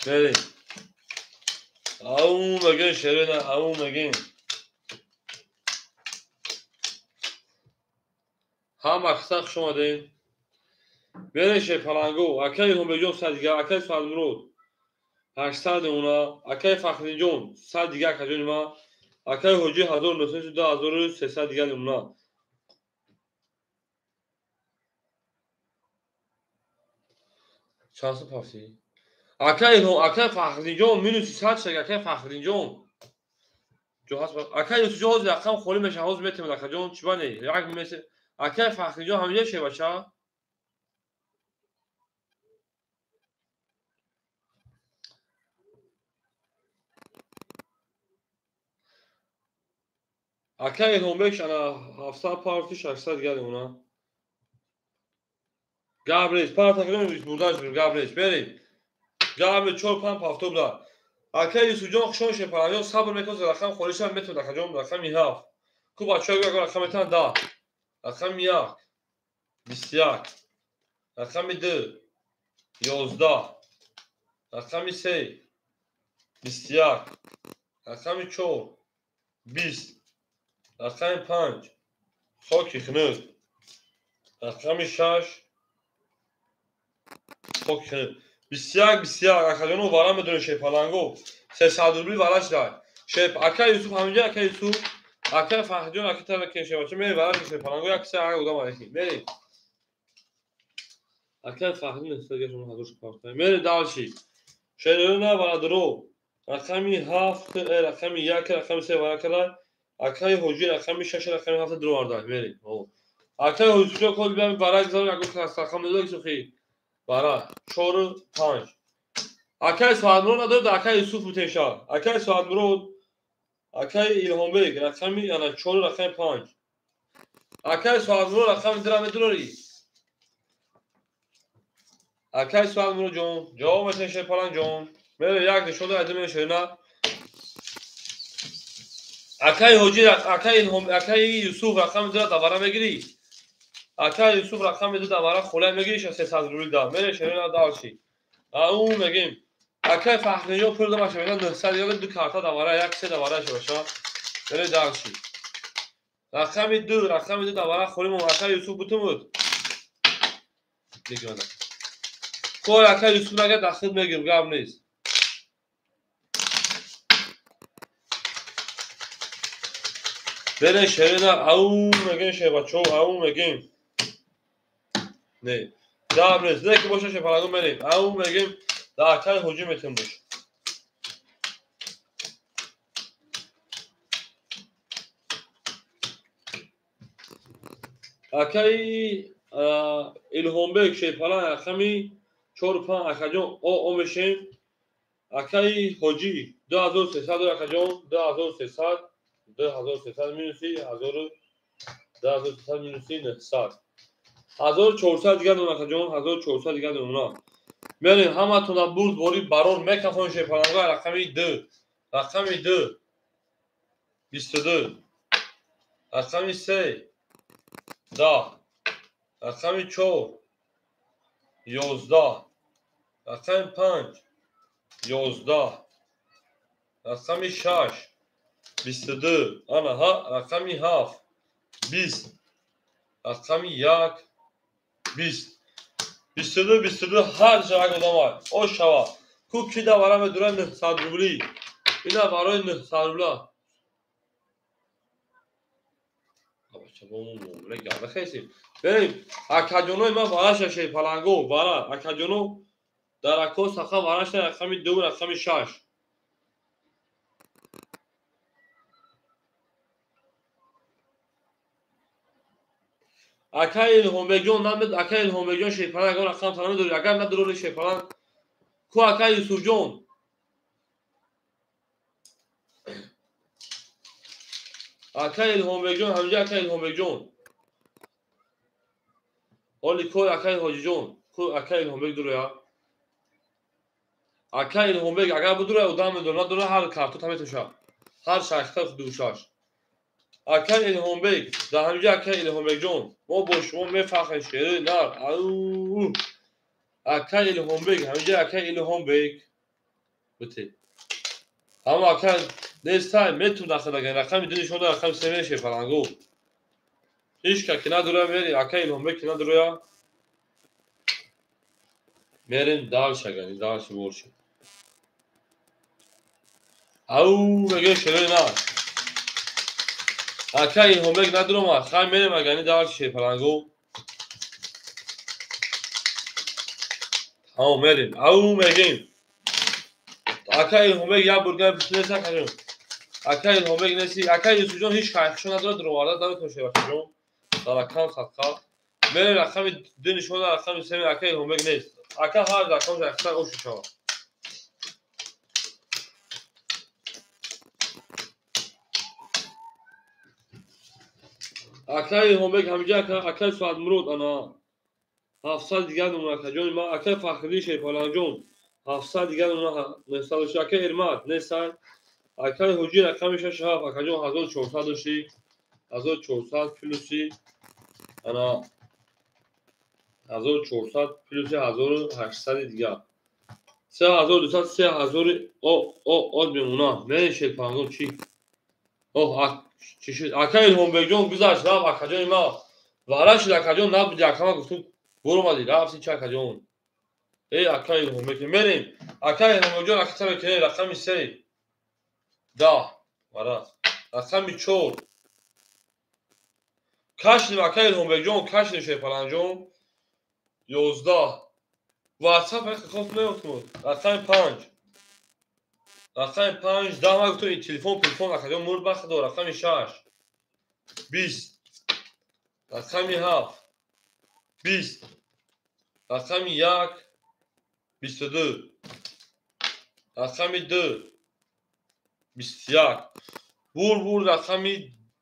Speaker 1: بریم. اون مگه شیرین اون مگه. هم اکساق شما دین. بریم پلنگو. اکای الهام جان صد دیگه اکای سوال مرود. 800 اونا. اکای فخری جان صد دیگه اکای ما. اکای حجی 1900 2300 دیگه اونا. چند پاسی؟ اکای فخری جان مینوسی 100 شگ اکای فخری جان. جو هست اکای یوسف جان رقم خوری میشه حوز میتیم اکای جان چی بانی؟ یک میشه اکای فخری جان همیشه شه بچه. اکای هم بکش انا 700 پارتی 600 گلی اونا. گابریش پارت کنیم بوداش گابریش بریم. گابریش چور پام پافتو بلا. اکای یوسف جان خشون شه پرانجا صبر میکنه رقم خوریش هم میتونه اکای جان رقم یه کو بچه ها گفت رقم تان دا. رقم یک 21 رقم 2 11 رقم 3 21 رقم 4 20 رقم 5 خاکی خنود رقم 6 خاکی خنود 21 اکا جانو وارم بدون شه پلنگو 300 روبلی وراش دار شه اکا یوسف همینجا اکا یوسف اکا فهجون اکا تا که شه باشه میری وراش شه پلنگو یک سه اگه بودم آیدی میری اکا فهجون استرگه شما حضور شکافت میری دالشی شیرونه ورادرو رقمی 7 رقمی 1 رقمی 3 ورکلا اکای حجی رقمی 6 رقمی 7 درو واردار میری اکای حجی کل بیام برای گذار یک گفت رقم دو سوخی برای 4 5 اکای سواد مرود نداره اکای یوسف بوتشا اکای سواد مرود اکای الهام بیگ رقمی یعنی 4 رقم 5 اکای سواد مرود رقم درام دلاری اکای سواد مرود جون جواب میشه پلان جون میره یک نشون ادامه شنا اکای حجی اکای الهام اکای یوسف رقم دو دوباره میگیری اکای یوسف رقم دو دوباره خله میگیری 300 روبل دا میره شنا دالشی اون میگیم اکای فخری پول دما شویدن 900 یا دو کارتا دوباره یک سه دوباره شوشا بره دالشی رقم 2 دوباره خوریم اکای یوسف بوتمود دیگه نه کار اکای یوسف نگه داخل میگیم گام نیست بره شرینا اون میگیم شه بچو اون میگیم نه گام نیست نه که باشه شه پلاگو بریم اون میگیم دا اکای هجوم میتون باشه اکای الهام بیگ شه پلا رقمی 4 5 اکاجون او میشیم اکای حجی 2300 اکاجون 2300 مینوسی 2300 مینوسی 900 1400 دیگه اون اکاجون 1400 دیگه اونا میریم همه تون برد بوری برون میکفون شه پلنگا رقمی 2 رقمی 2 22 رقمی 3 10 رقمی 4 11 رقم 5 11 رقمی 6 22 آنها رقمی 7 20 رقمی 1 20 22 هر جا اگه دامار او شوا کوکی دا ورم دوران 900 روبلی اینا برای 900 روبلا بچه با اون مومنه گرده خیلی بریم اکاجونوی من وراش شه پلنگو ورا اکاجونو در اکو سخم وراش رقمی 2 رقمی 6 اکای الهام بیگون نمید اکای الهام بیگون شه پلنگو رقم تنمی دوری اگر ندروری شه پلنگ کو اکای یوسف جون اکای الهام بیگون همینجا اکای الهام بیگون ولی کو اکای حاجی جون کو اکای الهام بیگ درویا اکای الهام بیگ اگر بدوره ادام دونه دونه هر کارتو تمیت شا هر شش تا دوشاش Akay Ilhombek در همینجا اکای الهامبک جون ما با شما میفخریم شعر نر او اکای الهامبک همینجا اکای الهامبک بته اما اکای نیست میتون داخل اگر رقم میدونی شما رقم سه میشه فلانگو هیچ که نداره میری اکای الهامبک نداره میریم دال شگانی دال شورش او میگه شعر نر اکای الهامبک نداره ما خواهیم میریم اگانی دال شه فلانگو او میریم او میگیم اکای الهامبک یا برگر بسیار سخت اکای الهامبک نسی اکای یوسف جان هیچ خواهشو نداره دروازه داره تو شبکه جون در رقم صدقه میره رقم دو نشون رقم سه اکای الهامبک نیست اکا هر رقم اکثر اوش شما اکای الهامبک همینجا اکای سواد مرود انا 700 دیگر نمونه که جون ما اکای فخری شیپالان جون 700 دیگر نمونه نستا داشتی اکای ارماد نستا اکای حجی رقمش شهاب اکای جون 1400 داشتی 1400 پلوسی انا 1400 پلوس 1800 دیگه 3200 3000 او میمونه نه شیپالان چی اوه چی شد اکای الهامبک جون گذشت رفت اکای جون ما وارش اکای جون نبود یکم گفتم برو مادی رفتی چه اکای جون ای اکای الهامبک میریم اکای الهامبک جون اکای که رقم 3 10 ورا رقم 4 کاش اکای الهامبک جون کاش نشه پلان جون 11 واتساپ خود نمیتونم رقم 5 رقم 5 10 ما تو تلفن اکای جون مورد بخد و رقم 6 20 رقم 7 20 رقم 1 22 رقم 2 21 بور رقم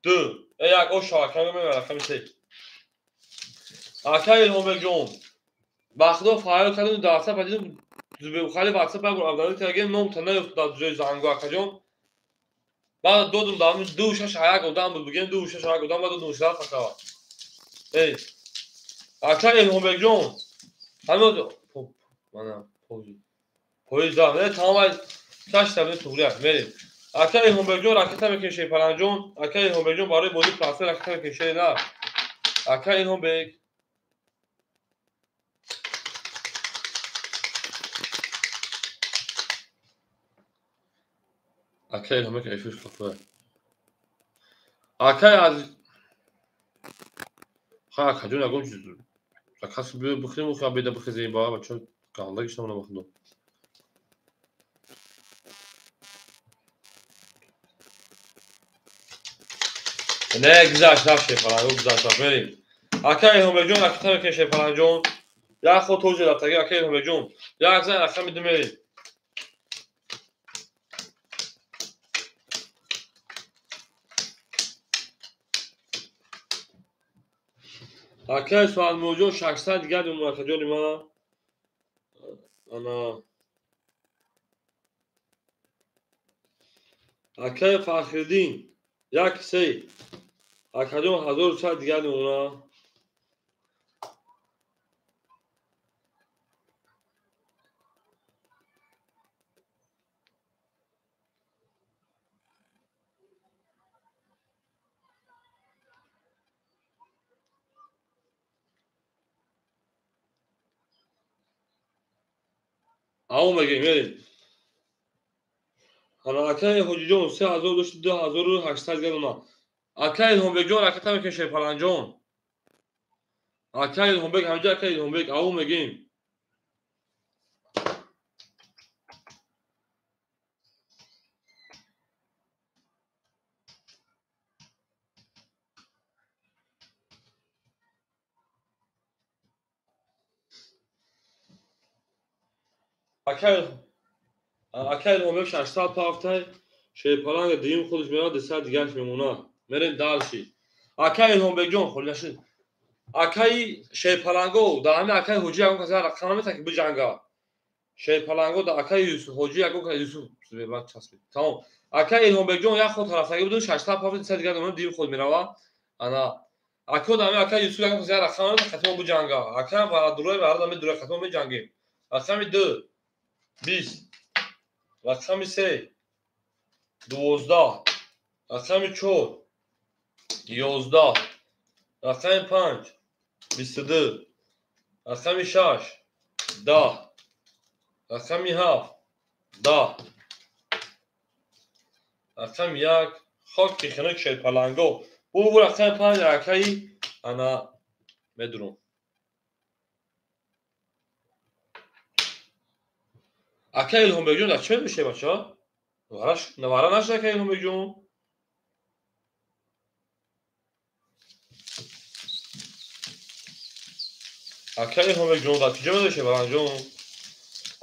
Speaker 1: 2 یک او شاکر میمونه رقم 3 اکای الهامبک جون بخدا فایل کردم در واتساپ دیدم به خالی واتساپ بگو اول تلگرام نام تا نیفتاد جای زنگو اکای جون بعد دادم دام دو شش یک گفتم بگم دو شش یک گفتم بعد دو شش فقط ای اکای الهامبک جون همون من پویز دارم تمام کاش تبدیل توریه میریم اکای الهامبک جون راکت میکشه پلان جون اکای الهامبک جون برای بودی پاسه راکت میکشه نه اکای الهامبک اکای الهامبک ایفش خطوه اکای از خا جون اگم چیز راکت بخریم و بیاد بخزیم با بچه کاندا گشتم نمیخوام نه گذشت نشه پلان گذشت میریم اکای الهامبک جون راکت میکشه پلان جون یا خود توجه داد اگه اکای الهامبک جون یا اگزن رقم میدم میریم اکای سوال موجود 600 دیگر نمونه که جون ما انا اکای فخردین یک سه اکای جون 1100 دیگر نمونه او میگیم میریم انا اکای حجی جون 3000 داشت 2800 دیگر نمونه اکای الهامبک جون راکت میکشه پلان جون اکای الهامبک همینجا اکای الهامبک او میگیم اکای الهامبک 600 پافته شیپالان دیم خودش میاد 200 دیگه میمونه میریم دالشی اکای الهامبک جون خودش اکای شیپالانگو در همین اکای حجی اگه کسی رقم میتونه که بجنگا شیپالانگو در اکای یوسف حجی اگه که یوسف بعد چسبید. تمام. اکا الهامبک جون یک خود طرفداری بود 6 تا پاپ دیگه دیگه اون دیم خود میروا. انا اکا دامه اکا یوسف اکا زیاد رقم ختم بو جنگا. اکا برای دروی برای دامه دروی ختم بو جنگی. رقم 2 20 رقم 3 12 رقم 4 11 رقم 5 22 رقم 6 10 رقم 7 10 رقم 1 خاک خنک شد پلنگو بو رقم 5 رقمی انا مدرون اکا الهامبک جون در چه میشه بچه‌ها نوارا نشه اکا الهامبک جون اکا الهامبک جون در چه میشه بران جون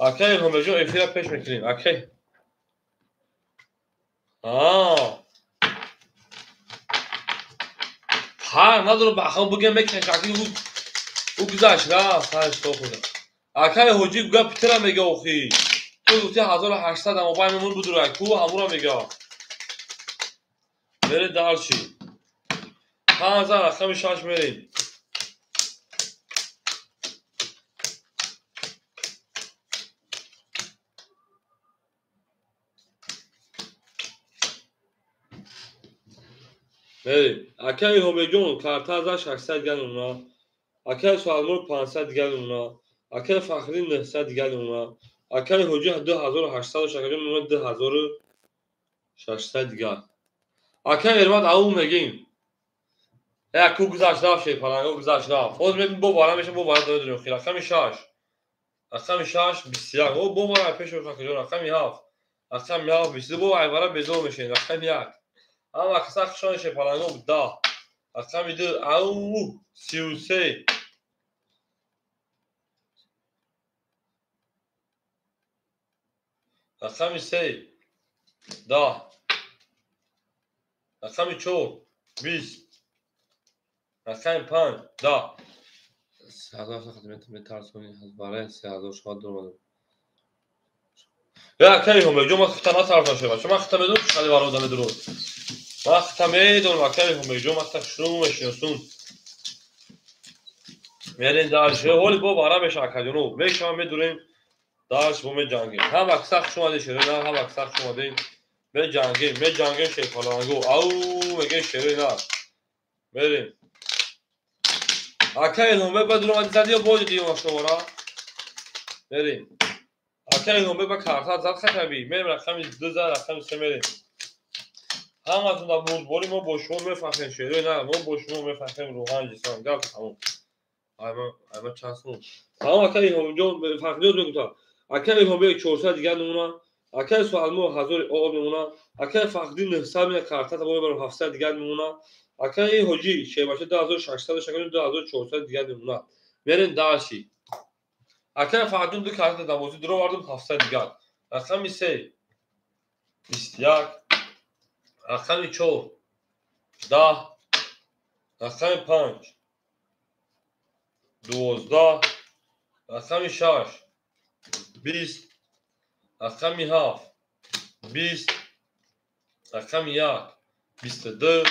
Speaker 1: اکا الهامبک جون افیرا پیش میکنیم اکا ها ندارم بخوام بگم میکنه شکلی او گذشت رفت هرش تو خودم اکای حجی گفت پیتر میگه اوخی تو گفتی 1800 اما باید میمون بود رو کو همون رو میگه بره دارچی 5000 رقم 6 میریم بریم اکای هومجون کارت از 600 گل اونا اکای سوالمور 500 گل اونا اکای فخری 900 گل اونا اکای حجی 2800 شکر اونا 2600 گل اکای ارمات او میگیم کو گذشت رفت شی پلنگو گذشت رفت باز میبین بو بالا میشه بو بالا دو درو خیلی رقم 6 رقم 6 21 او بو بالا پیش رو فکر رقم 7 رقم 7 22 بو عباره به دو میشه رقم 1 اما کسا خشان شی پلنگو 10 رقم 2 او 33 رقم 3 10 رقم 4 20 رقم 5 10 3000 خدمت میترسونی از برای 3000 شاد دو یا کی هم جو ما ختم طرف نشه باشه ما ختم بدون خالی وارو دم درست ما ختم میدون ما کی هم جو ما شروع میشنسون میرین دارش هول بو بارا بشه کجونو میشم میدونیم دارش بو می جنگی هم اکثر شما دیشه نه هم اکثر شما دین می جنگی شی فلانگو او میگه شری نه میریم اکی هم بدون ما زدی بود دیو شورا میریم اکی هم به کارت زد خطابی میریم رقم 2000 رقم 3 میریم همتون در بولی ما با شما میفهمیم شده نه ما با شما میفهمیم روحان جسم گفت تمام اما چاسون تمام اکی هم جو فهمیدید میگم اکی هم به 400 دیگه نمونه اکی سوال مو حضور او نمونه اکی فقدی حساب می کارت تا بر 700 دیگه نمونه اکی حجی شی باشه 2600 شکل 2400 دیگه نمونه برین داشی اکی فقدون دو کارت دا موجود رو واردم 700 دیگه رقم 3 21 رقم 4 10 رقم 5 12 رقم 6 20 رقم 7 20 رقم 1 22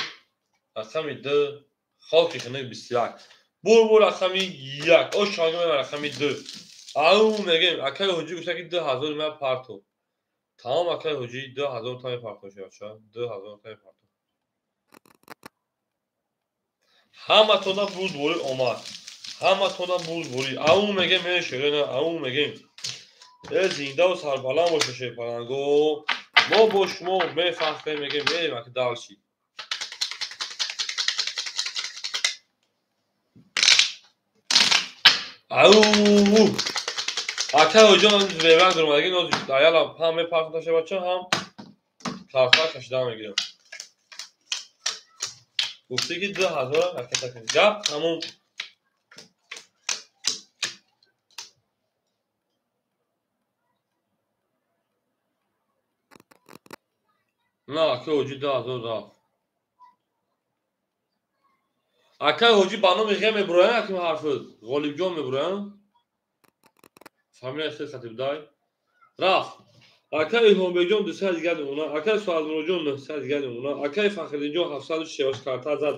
Speaker 1: رقم 2 خاک خنک 21 بول رقم 1 او شانگه من رقم 2 او میگم اکای حجی گوشه که 2000 من پارتو تمام اکای حجی 2000 تا پارتو شد 2000 تا پارتو همه تو بود بولی اومد همه تو بود بولی او میگم میشه نه او میگم زنده و سربلند باشه شی پلنگو ما با شما میفهمیم میگیم میریم که دالشی او اکا جان زیبا درم اگه نوز دایالا هم میپرسن داشته بچه هم کارفر کشیده میگیرم گفتی که 2000 حرکت کنید گپ تموم نه که وجود 2000 رفت اکا حجی بانو میگه میبرن اکیم حرفت غالب جان میبرن فهمیدی خیلی خطیب دای رفت Акай Илҳонбекҷон 200 дига намуна, акай Суҳадмуроҷон 900 дига намуна, акай Фахриддинҷон 760 карта зад,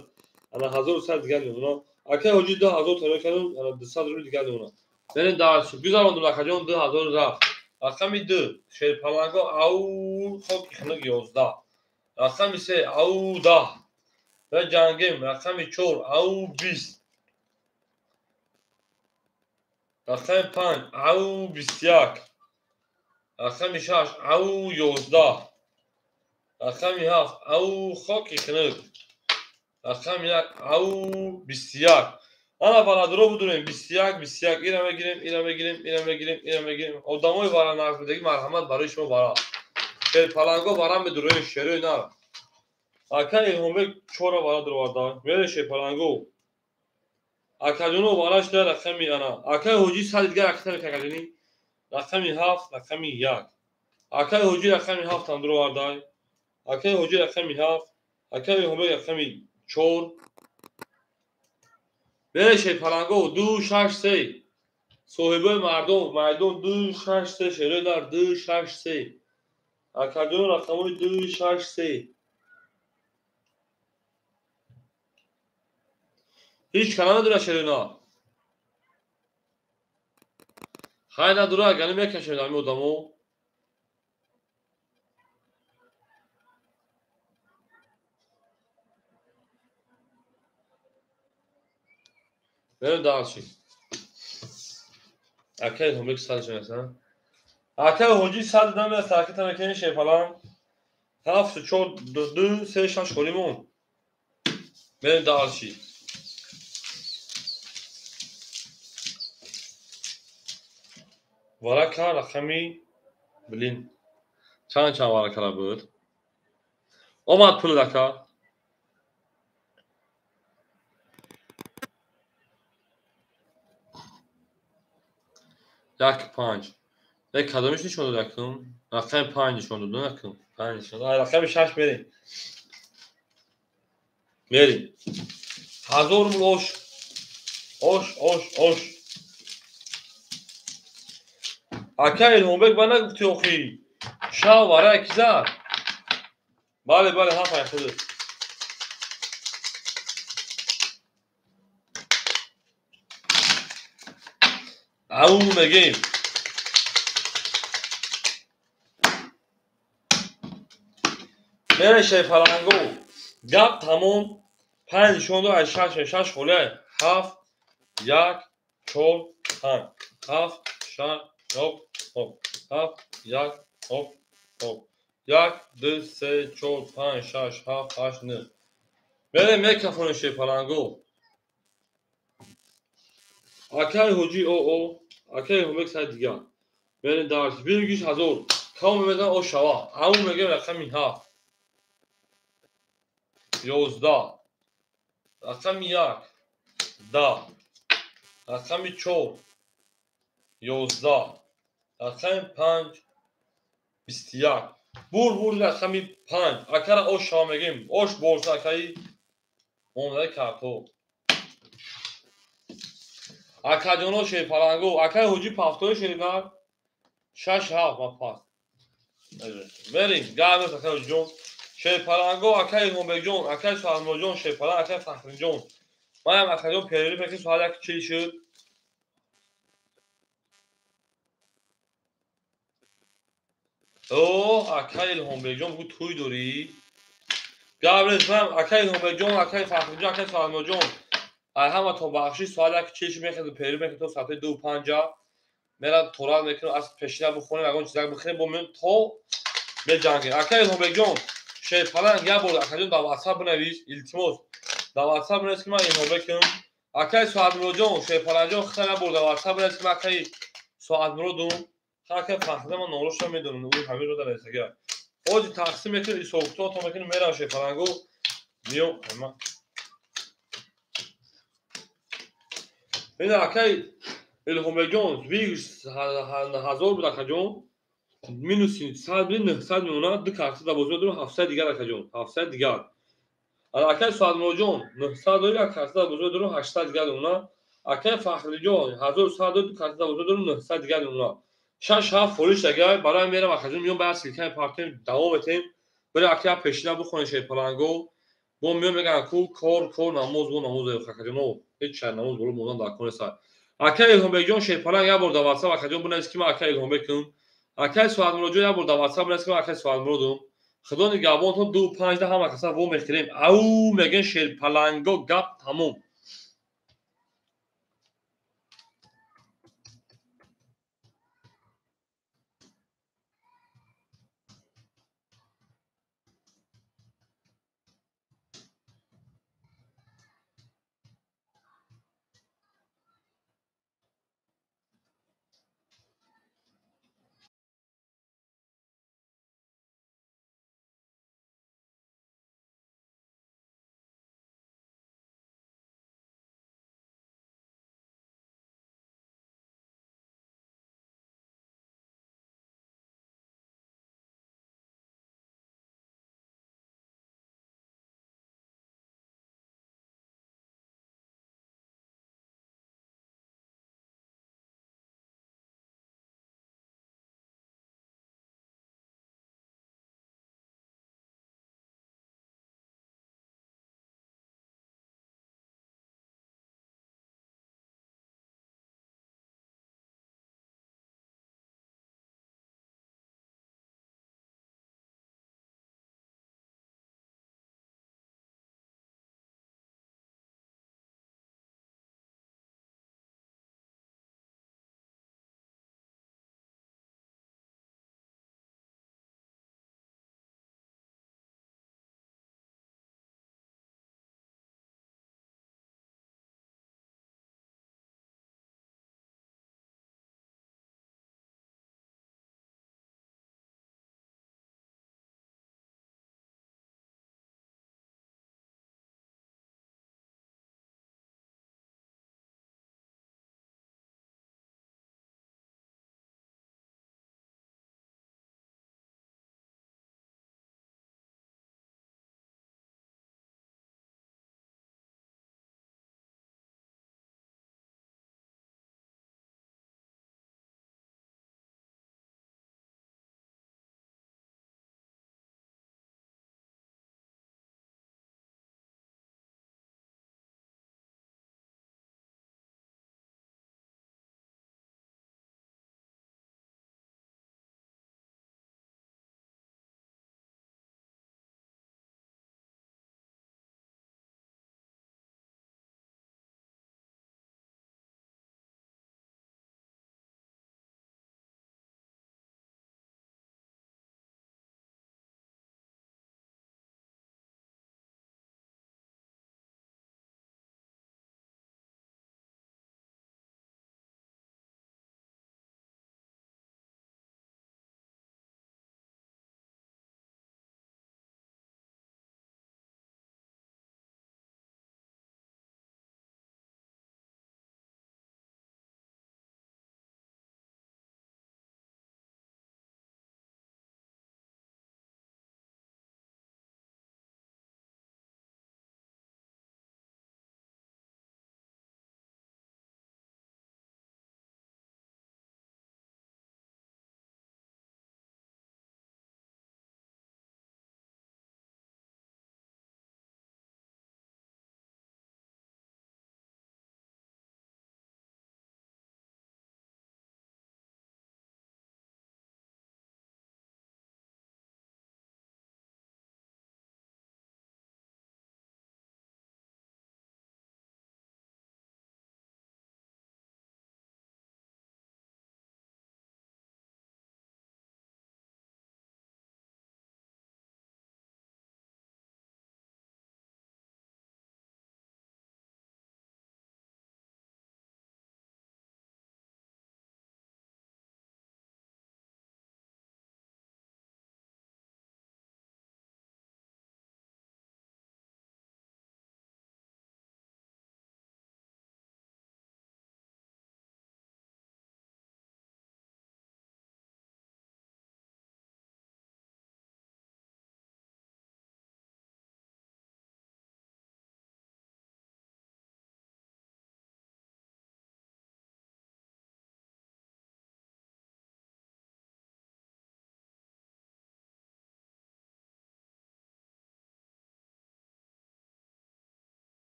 Speaker 1: ана 1100 дига намуна, акай Ҳоҷӣ 2000 тано кардум, ана 200 рубл дига намуна. Берем дарс. Гузарондум акаҷон 2000 рафт. Рақами 2 шерпаланго ау хоки хунук 11. Рақами 3 ау 10. Ва ҷангем рақами 4 ау 20. Рақами 5 ау 21. Рақами 6 ау 11. Рақами 7 ау хоки хунук. Рақами 1 ау 21. Ана барадро будурем 21 21 ира мегирем ира мегирем ира мегирем ира мегирем. Одамои вара нақдидагӣ марҳамат барои шумо бара. Шерпаланго вара медуроем шерои нар. Акай Илҳонбек 4 вара дуроварда. Мере шерпаланго. Акаҷоно вараш да рақами ана. Акай Ҳоҷӣ 100 дига рақами акаҷонӣ. Рақами 7 рақами 1. Акай Ҳоҷӣ рақами 7 ам дуровардай. Акай Ҳоҷӣ рақами 7. Акай Илҳонбек рақами 4. Бере шерпаланго 263. Соҳибои мардум майдон 263 шерои нар 263. Акаҷон рақамои 263. Ҳеҷ кана надора шерои нар. Хай надора агани мекашем ами одамо. Берем дарчи. Акай Илҳонбек 100 шонасан. Акай Ҳоҷӣ 100 намест ҳараката мекунем шерпаланг. 7 4 2 3 6 холимон. Берем дарчи. Варака рақами блин. Чанд варакаlar буд? Омад пул ака. Як 5. Як кадомиш нишон дода акум? Рақами 5 нишон дода акум. 5 нишон. Рақами 6 мерем. Мерем. 1000 рубл ош. Ош. Акай Илҳонбек ба нагуфти охи. Шав вара кизад. Бале ҳафай худ. Ау мегем. Мере шерпаланго. Гап тамом. 5 нишон до 6 холе. 7 1 4 5. 7 6 Hop. 7 1 hop. 1 2 3 4 5 6 7 8 9. Берем микрофони шерпаланго. Акай Ҳоҷӣ оо. Акай Илҳонбек 100 дига. Берем дарс. Биргиш 1000. Кам мегӯям ош шава. Ау мегӯям рақами 7. 11. Рақами 1 10. Рақами 4 11. Рақами 5 21. Бур рақами 5. Акара ош шава мегӯем. Ош борса акаи омадаи карто. Акаҷоно шерпаланго. Акай Ҳоҷӣ пафтои шеринар 6 7 ва паст. Берем. Гамес акай Ҳоҷиҷон. Шерпаланго акай Илҳонбекҷон, акай Суҳадмуроҷон шерпаланг, акай Фахриддинҷон. Манам акаҷон перерив мекунем соат 1:40 шуд. О, акай Илҳонбекҷон бу тӯй дорӣ? Габрес манам акай Илҳонбекҷон, акай Фахриддинҷон, акай Суҳадмуроҷон. Ай ҳаматон бахшӣ соат 1:40 шуд мехезем перерив мекунем то соати 2:50. Мерам торат мекунем аз пешина бухонем ягон чизак бихӯрем бо мем то меҷангем. Акай Илҳонбекҷон шерпаланг як бор акаҷон дар WhatsApp бинавис. Илтимос дар WhatsApp бинавис ки ман Илҳонбекам. Акай Суҳадмуроҷон шерпаланҷон хита як бор дар WhatsApp бинавис ки ман акай Суҳадмуродум. Акай Фахриддин ман номраша медонам. Ӯ ҳамин рода расага. Ҳоҷи тақсим мекунем исофтото мекунем мерам шерпаланго. Миём ҳама. Бина акай Илҳонбекҷон вигш 1000 буд акаҷон. Минус 100 900 мемонад. Ду карта дар бозӣ дорем 700 дигар акаҷон. 700 дигар. Акай Суҳадмуроҷон 900 дорем як карта дар бозӣ дорем 800 дигар мемонад. Акай Фахриддинҷон 1100 ду карта дар бозӣ дорем 900 дигар мемонад. شب فروش دیگه برای میرم اخجون میام بعد سیلکن پارتیم دوام بتیم برای اکیا پیشینا بخونه شی پلنگو بو میام میگن کور نماز اخجون نو هیچ نماز بولو مودان دا کنه سر اکیا الهام بیجون شی پلنگ یا بردا واتساپ اخجون بنا اسکی ما اکیا الهام بکن اکیا سوال مروجو یا بردا واتساپ بنا اسکی ما اکیا سوال مرودم خدا نگهبان تو 2 5 هم اکسا و میخریم او میگن شی پلنگو گپ تموم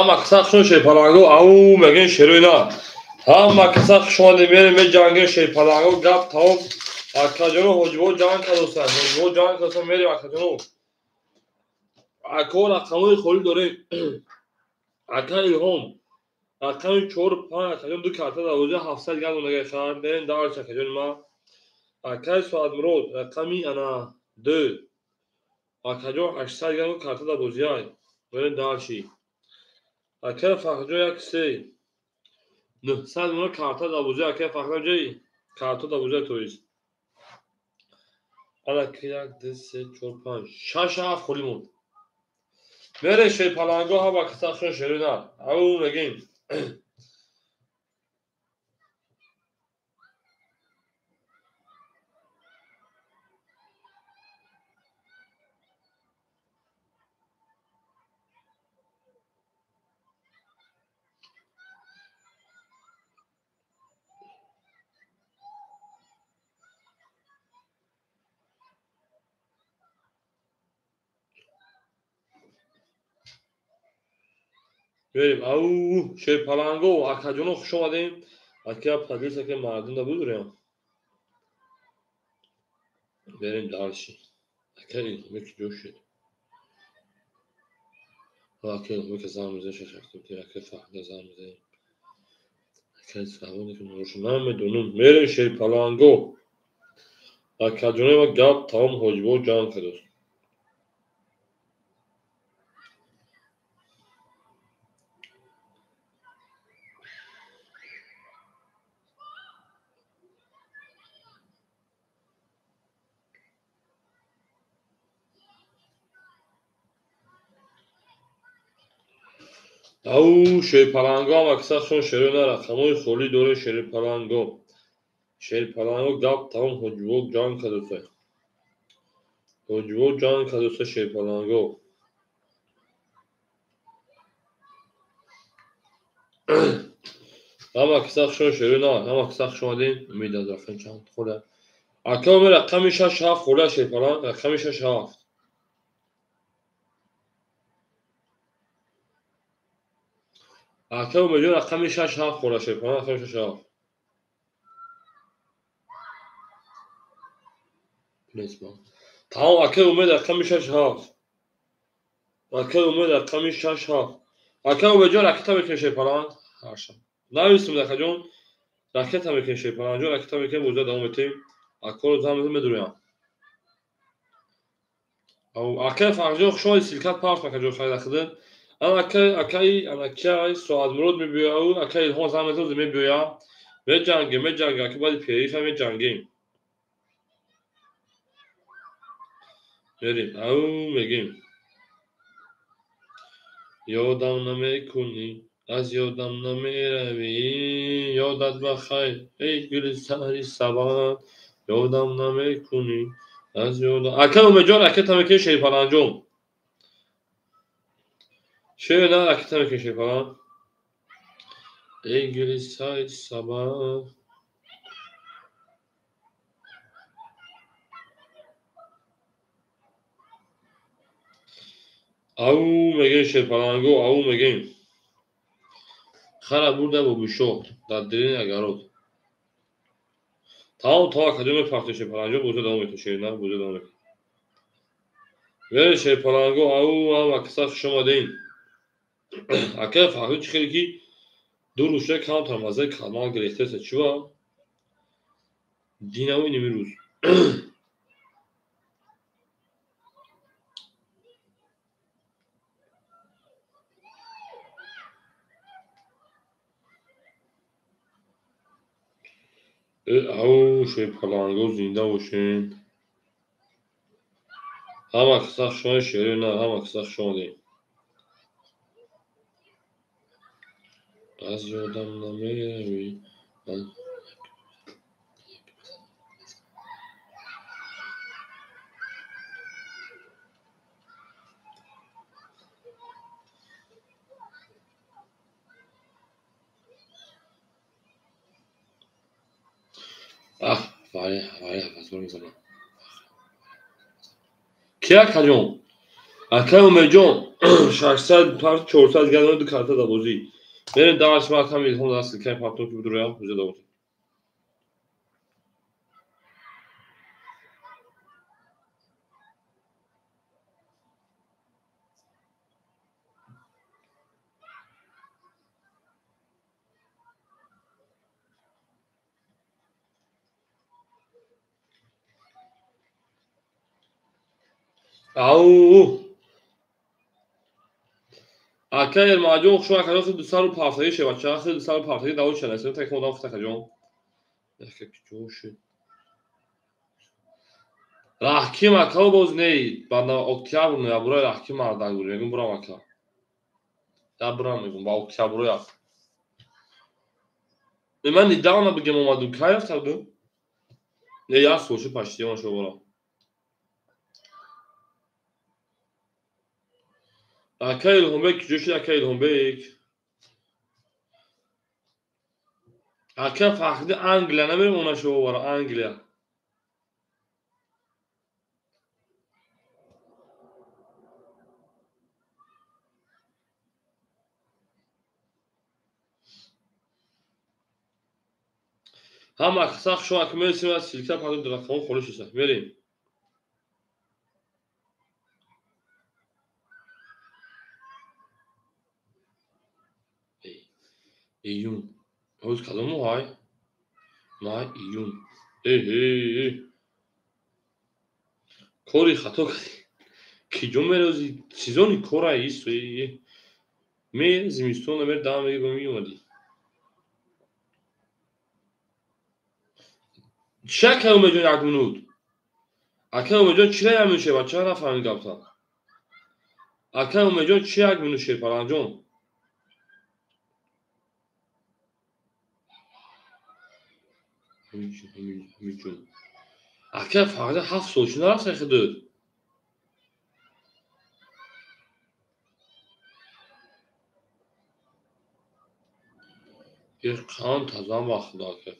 Speaker 1: همه قسق شوی پلنگو او میگن شیروینا همه قسق شوی میریم جنگ شوی پلنگو گپ تمام اکا جانو حجبو جان کدوستن حجبو جان کدوستن میریم اکا جانو اکا رقمای خوری داریم اکا الهام اکا 4 5 اکا جان دو کارت دوازه 700 گرم اونگه خواهد بریم دارش اکا جان ما اکا سواد مرود رقمی انا 2 اکا جان 800 گرم کارت دوازه های بریم دارشی اکا فقط جو یک سی 900 گرم کارت دوازه اکا فقط جایی کارت دوازه تویست انا که یک 2 3 4 5 6 7 خولیمون میره شوی پلنگو ها با کسخشون شروع او میگیم بریم او شوی پلنگو اکا جانو خوش آمدیم اکا پدیسه که مردم دا بودوریم بریم دارشی اکا این که جوش شد اکا این که زرمزه شخصیم تیر اکا فهده زرمزه اکا این سوانه که نروشنم میدونم میریم شوی پلنگو اکا جانو ما گب تام حجبو جان کدوست او شوی پلنگو هم اکسخشون شروع رقمای خولی دوره شوی پلنگو شوی پلنگو گب تام حجبو جان کدوسته حجبو جان کدوسته شوی پلنگو همه کسخشون شروع همه کسخشون آدیم امید از رفت چند خوله اکا می رقمی 6 7 خوله شوی پلنگ رقمی 6 7 اکا میلیون رقمی 6 7 خوله شوی پلنگ رقمی 6 7 نیست تمام اکا امید رقمی 6 7 اکا امید رقمی 6 7 اکا به جا رکتا میکنی شوی پلنگ هرشم نویستم دکا جون رکتا میکنی شوی پلنگ جون رکتا میکنی بوزه دوام بتیم اکا رو زمان میدونیم او اکا فرجو خوشای سیلکت پارت مکا جو خیلی خدن انا اکای سواد مرود میبیا او اکای الهام زمان تو میبیا می جنگی اکا باید پیریش هم می جنگیم بریم او میگیم یادم نمیکنی از یادم نمیروی یادت بخیر ای گل سهری سبا یادم نمیکنی از یادم اکا اومه جان اکا تمکن شوی پلنجون شوی نه اکا تمکن شوی پلنج ای گل سهری سبا او میگن شوی پلنگو او میگن خرا برده با گوشو در درین اگرود تمام تا کدوم پخته شوی پلنجون بوزه دوام میتون شوی نه بوزه دوام میتون ولی شوی پلنگو او هم اکسا شما دین اکا فهمید خیلی کی دو روشه کام ترمازه کانال گرفته سه چوا دیناوی نمیروز او شوی پلنگو زنده باشین هم اکسا شما شیری نه هم اکسا شما دین از یادم نمیروی وای پس برو میزنم کیا کجون اکای اومد جون 600 پارت 400 گرم دو کارت دابوزی بریم داش ما کم ilhom دست که پاتون که بدرویم بوده دابوزی او اکای الماجون شو اکای خود 250 شه بچه خود 250 داوود شده است تا کدام فتا جون که جوش راحکی ماکاو باز نی بعد اکتبر نه برای راحکی مارد گوری میگم برام ماکا یا برام میگم با اکتبر یا من نیدانا بگم اومدم کار افتادم نه یا سوچه پاشتیام شو برام اکای الهام بیک جوشی اکای الهام بیک اکای فقط انگلیه نمیرم اونا شو برام انگلیه هم اکساق شو اکمل سیمت سیلکا پاتون درخون خورش است بریم ایون اوز کدوم های ما ایون ای کوری خطا کردی کی جون میروزی سیزونی کورا ایست می زمستون نمیر دام میگه می اومدی شک هم مجون یک منود اکه مجون چی نمیشه بچه ها نفهمید گفتا اکه مجون چی یک منود شیر پرانجون همین جون اکه فقط 7 سوچ نرفت خدود یه کان تازم وقت داد که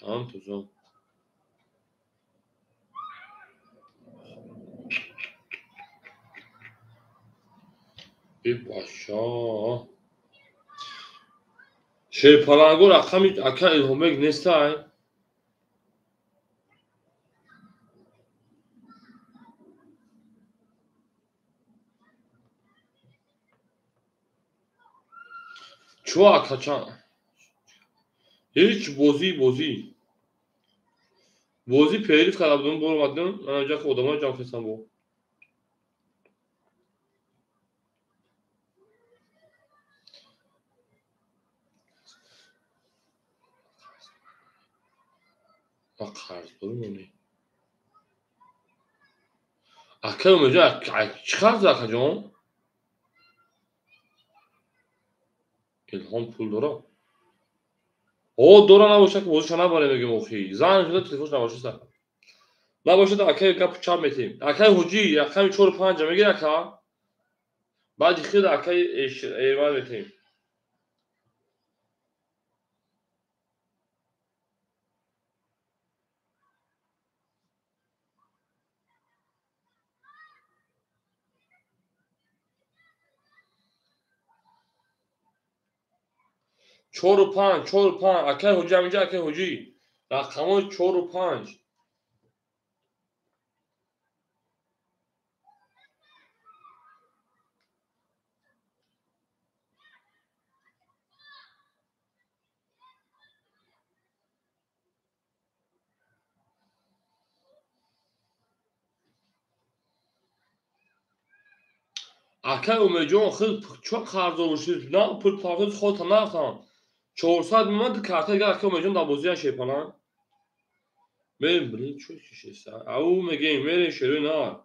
Speaker 1: کان تازم ای باشا شیر پرانگو رقمی اکه الهومگ نیستای چو اکه چان هیچ بازی پیریف کرده بودم برو اومدم من اونجا که ادامه جام فستم بود ما قرض برمونی اکه اونجا چی قرض اکه جون الهام پول داره او دورا نباشه که بازیشو نباره بگیم اوخی زن شده تلفنش نباشه سر نباشه تا اکه گپ چاب میتیم اکه حجی اکه 4 5 میگیره اکه بعد خود اکه ایوان میتیم چهار و پنج اکه حجی همینجا اکه حجی رقم 4 و 5 اکه اومجون خود چون قرض ورشید نه پول پاکت خود نفتم 400 میلیون کارت اگر اکه اومجون دابوزی شیپانه بریم بریم چوی کشیسته او میگیم بریم شروع نه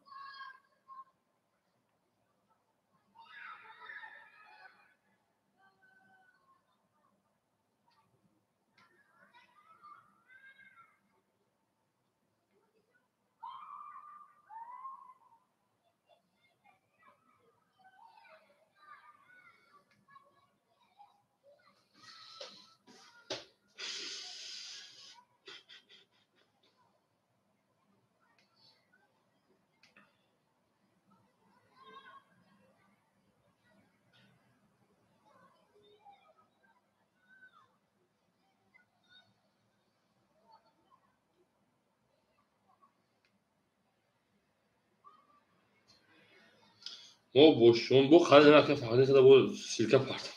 Speaker 1: ما boşluğun bu kadar farklı kadar bu silke parti.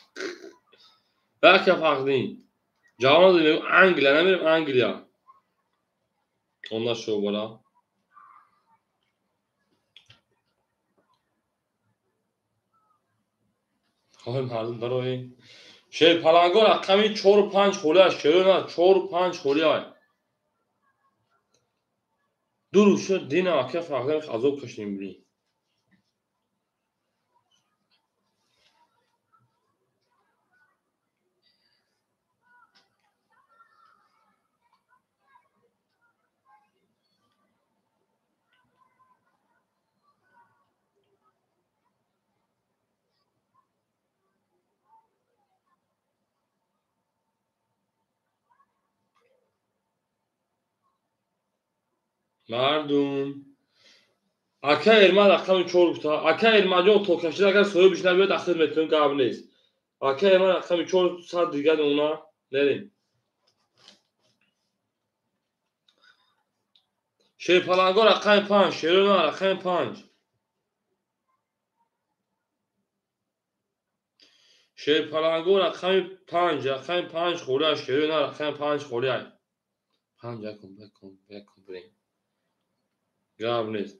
Speaker 1: Belki farklı değil. Cevabı da benim Anglia, ne benim Anglia. Ondan şu bana. Hayır mardum daroy. Şey palangor akşamı 4-5 خورده شروع 4-5 خورده. Duruşu din akya farklı azok kaşıyım bili. Mardum. Akya elma akşamı çorukta. Akya elmacı o tokaşlar agar soyu bişler böyle daxil metrin kabiliyiz. Akya elma akşamı çoruk saat diğer ona nereyim? Şey palangor akşamı panç. Şerona akşamı panç. Şey palangor akşamı panç. Akşamı panç خورده شرona akşamı panç خورده. Panç yakın bring. Kabiliyiz.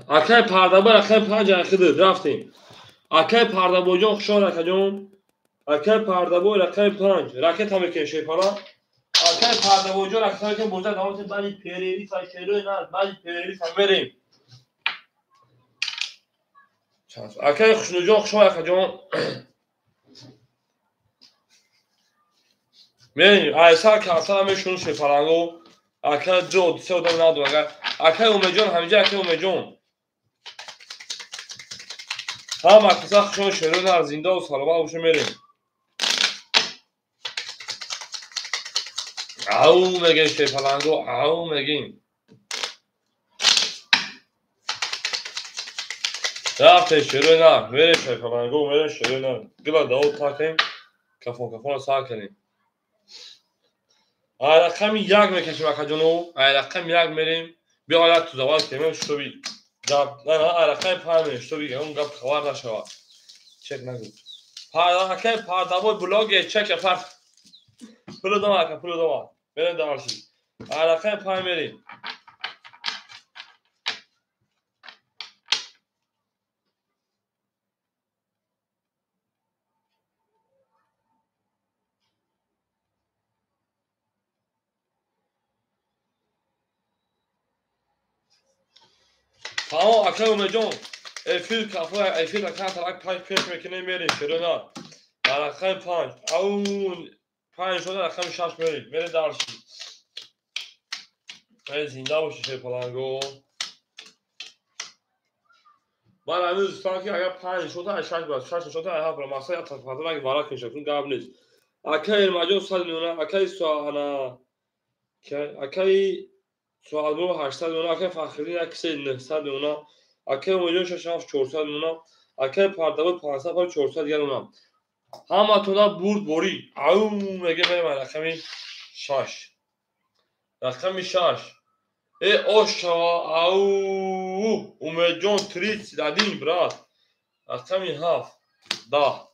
Speaker 1: Akay pardabı akay panç yakıdır. Rafting. Akay pardabı hocam kuşan rakacağım. Akay pardabı akay panç. Raket hamle ki şey falan. Akay pardabı hocam akay ki burada devam edip bari pereli saçları ne? Bari pereli saçlarım. Akay kuşun hocam kuşan rakacağım. Ben aysa kansa ben şunu şey falan o. Akay do se o da ne adı? Akay umecan hamice akay umecan. Ha maksa kuşan şöyle ne zinde o salama uşu merim. Au megin şey falan go au megin. Rafte şöyle ne? Vere şey falan go vere şöyle ne? Gıla da o takayım. Kafana sakinim. Ayrakam yak mekeşim akacunu. Ayrakam yak merim. Bir ayak tuzavat kemem şu bir. Gap ne ayrakam payım şu bir. On gap kavar da şava. Çek ne git. Ayrakam pardabo blog çek yapar. Pulu dama pulu dama. Vere damarşı. Ayrakam payım merim. Tamam akşam mecon. Fil kafa fil akşam talak pay peş mekine merim. Şöyle ne? Ayrakam payım. Au payım şöyle akşam şaş merim. Vere damarşı. زنده باشه چه پلنگو من هنوز که اگر 5 شد تا 6 باشه 6 شد تا ها پر ماسا تا فاضل اگه وارا کنه چون قبل نیست اکای ماجو سال نونا اکای سوانا اکای سوال بو 800 نونا اکای فخری اکسه 900 نونا اکای ماجو 400 نونا اکای پاردابو 500 پر 400 دیگه نونا همه تونا برد بوری او میگه من رقمی 6 رقمی 6 oşava au umejon trit dadin brat rakam haf da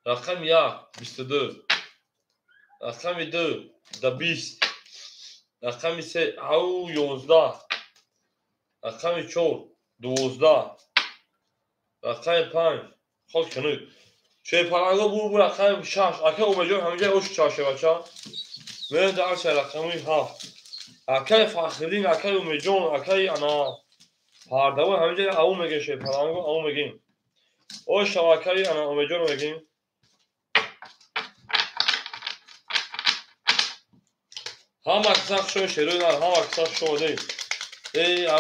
Speaker 1: rakam ya 22 rakam 2 da 20 rakam 3 au 11 rakam 4 12 rakam 5 خود کنید چه پرنگا bu rakam 6 aka umejon hamice oş çarşıvaça ve de arşa rakami haf akay fakhrin akay umejon akay ana pardabı hamice au mege şey parango au megin o şavakayı ana umejon megin ha maksak şu şerunar ha maksak şu değil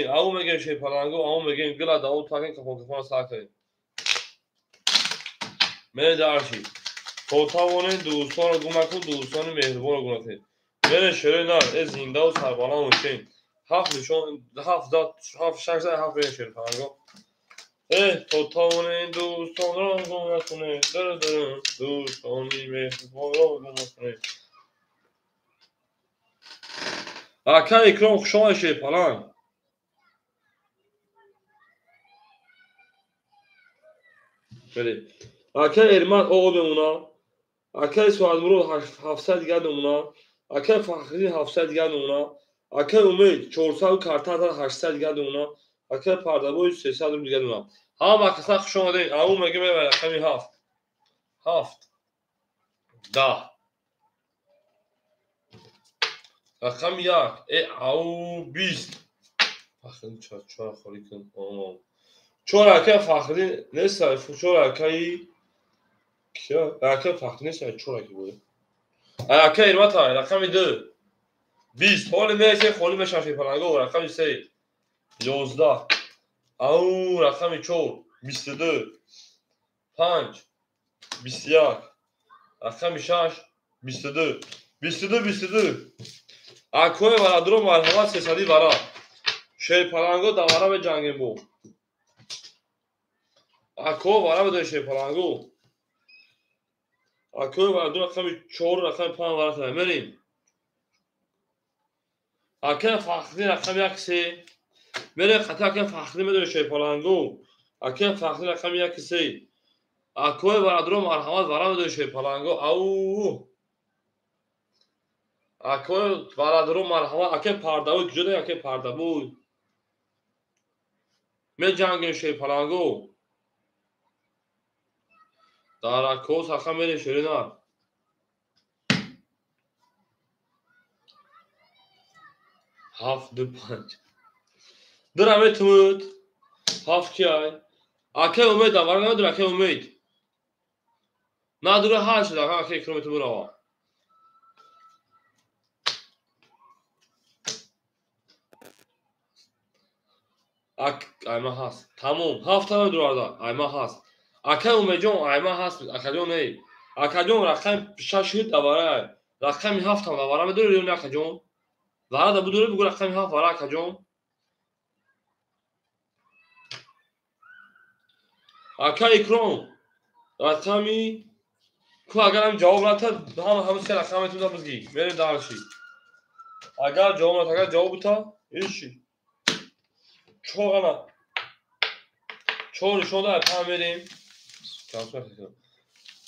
Speaker 1: au mege şey parango au megin gila da o takin kafana sakay me darshi Kotavone دوستان گومکو دوستان مهربان گونته بره شروع نار از زنده و سربالان موشین هفت نشون هفت داد هفت شش زن هفت برین شروع پرنگو تو تاونه دوستان را گم نکنه در دوستانی مهربان را گم نکنه اکا اکرام شما شیپالان بله اکا ارمان آقا بمونا اکا سواد مرو 700 دیگر نمونا اکا فخری 700 دیگر نمونا اکا امید 400 کارتا 800 دیگر نمونا اکا پردابوی 300 دیگر نمونا ها ما کسا شما دین او مگه میبره کمی هفت 10 رقم یک او 20 فخری چرا خوری کن چون اکا فخری نیست چون اکایی کیا اکا فخری نیست چون اکی بوده اکا ایرمتا رقم 2 20 حال میشه خالی میشه شیپالانگو رقم 3 11 او رقم 4 22 5 21 رقم 6 22 اکوی ورادرو مرحمت 300 برا شیپالانگو دوارا به جنگیم بو اکو ورا بده شیپالانگو اکوی ورادرو رقم 4 رقم 5 ورا کنه بریم اکه فخری رقم 1 میره خطا اکه فخری میدونه شیپالانگو اکه فخری رقم 1 اکوی ورادرو مرحمت ورا بده شیپالانگو او اکوی ورادرو مرحمت اکه پردابوی کجا اکه پردابوی می جنگیم شیپالانگو در اکوس رقم میره شرینا 7 2 5 درمه تموت 7 کیای اکه امید دوار نداره اکه امید نداره حل شده اکه کیلومتر برو ayma هست تموم 7 تا دور ayma هست اکه امید جون ayma هست اکه جون نه اکه جون رقم 6 دواره رقم 7 تا دواره میدونی نه اکه جون زارا بدون بگو رقم 7 واره اکه جون اکه اکرام رقمی کو اگرم جواب نداد همه سه رقم تو بگی بریم دارشی اگر جواب نداد اگر جواب تا ایشی چوغنا چون شده پا میریم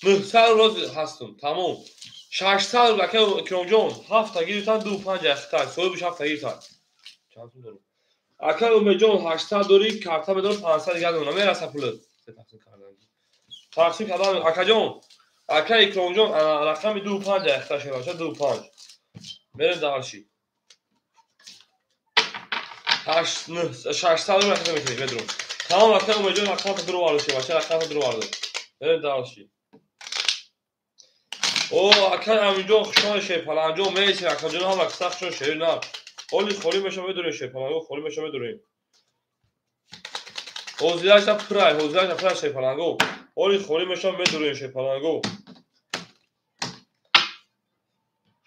Speaker 1: 900 روز هستم تمام 600 لکه اکرام جون 7 تا گیرتن 2 5 اختار سوی بش 7 تا گیرتن چند دارم اکر ام جون 800 دوری کارتا بدون 500 دیگه اونم میرسه پول تقسیم کردم اکر جون اکر اکرام جون رقم 2 5 اختار شده باشه 2 5 میریم دارشی 600 رو رقم میتونی بدرون تمام اکر ام جون رقم درو وارد باشه رقم درو وارد میریم دارشی او اکر همینجا شما شیپالانجو میشه اکر جون هم اکساق شو شیر نه اولی خوری میشه بدونی شیپالانگو خوری میشه بدونی حوزیدهش تا پرای حوزیدهش تا پرای شیپالانگو اولی خوری میشه بدونی شیپالانگو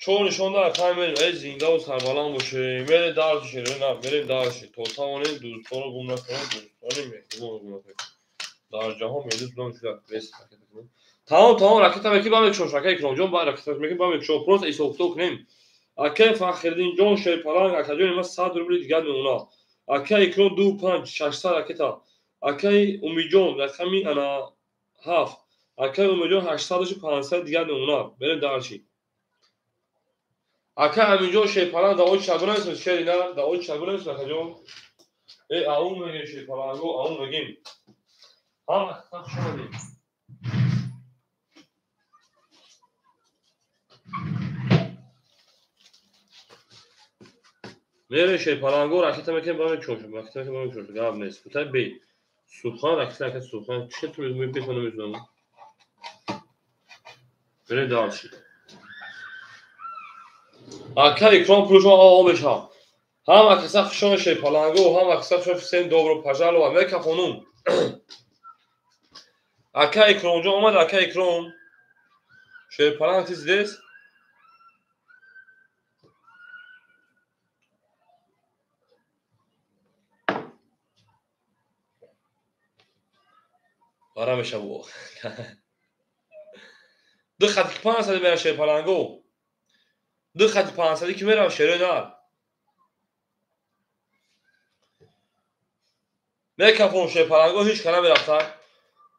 Speaker 1: چون نشون داره پای میریم ای زنده و سربالان باشه میره دارشی شیر نه میریم دارشی توتا اونیم دوستان رو گم نکنه دوستانی مهربان رو گم نکنه در جهان میدوز بلند شده بس تمام راکت هم یکی با یک شوشکه اکرام جون با راکت هم یکی با یک شو پروس ایسا اکتو کنیم اکه فخردین جون شیپالانگ اکه جون ما 100 روبلی دیگر میمونا اکه اکرام 2 5 600 اکتا اکه امی جون رقمی انا 7 اکه امی جون 800 500 دیگر میمونا بریم دارشی اکه امی جون شیپالانگ دا اوچ شگونه اسم شری نه دا اوچ شگونه اسم اکه جون ای اون میگه شیپالانگو اون میگیم ها شما دیم میره شیپالانگو راکت هم یکی با یک شوشکه راکت هم با یک شوشکه گاب نیست بوده بی سوخان راکت سوخان چه تو میتونم بریم دارشی اکه اکرام پروژه آبش ها هم اکسا خشون شیپالانگو هم اکسا خشون سین دوبرو پجال و امریکا خونوم اکه اکرام جون اومد اکه اکرام شیپالانگ تیز دیست آرام میشه بو دو خط 500 میره شیر پلنگو دو خط 500 که میره شیر نار میکفون شیر پلنگو هیچ کنه میرفتن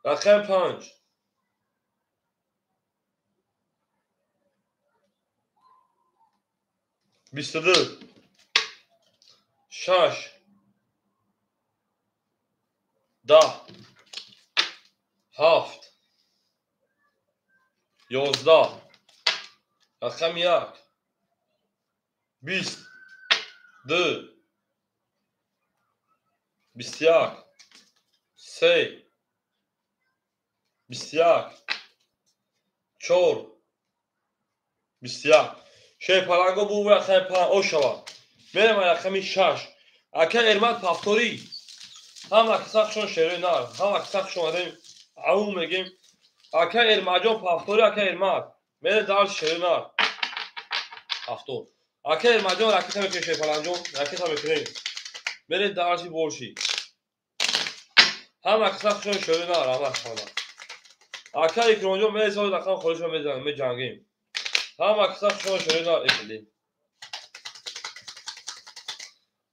Speaker 1: رقم 5 22 6 10 7 11 رقم 1 20 2 21 3 21 4 21 شیر پلنگو بو رقم 5 او شوا میرم رقم 6 اکه ارمت پافتوری هم اکساخشون شیر نار هم اکساخشون ادیم او میگیم اکه ارمجون پافتوری اکه ارمت میره دار شیر نار پافتور اکه ارمجون راکت هم شیر پلنگو راکت هم میکنیم میره دارشی بولشی هم اکساخشون شیر نار هم اکساخشون اکه اکرونجون میره سال دقیقا خودشون میزنیم می جنگیم هم اکساخشون شیر نار اکلیم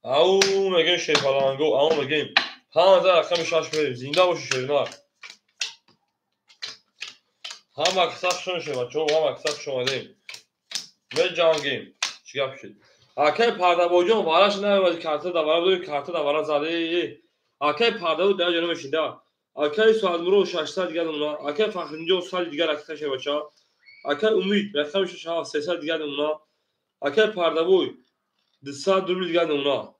Speaker 1: او میگیم شیر پلنگو او میگیم 5000 رقم 6 میریم زنده باشی شیر نار هم اکساخشون شیر بچه هم اکساخشون ادیم می جنگیم چی گپ شد اکه پرده بوجون وارش نمیاد کارت دوباره بده کارت دوباره زده اکه پرده بود در جنوب شینده اکه سوالمرو 600 دیگه اونا اکه فخرینجو سال دیگه رکته شه بچا اکه امید رقم 300 دیگه اونا اکه پرده بود 200 روبل دیگه اونا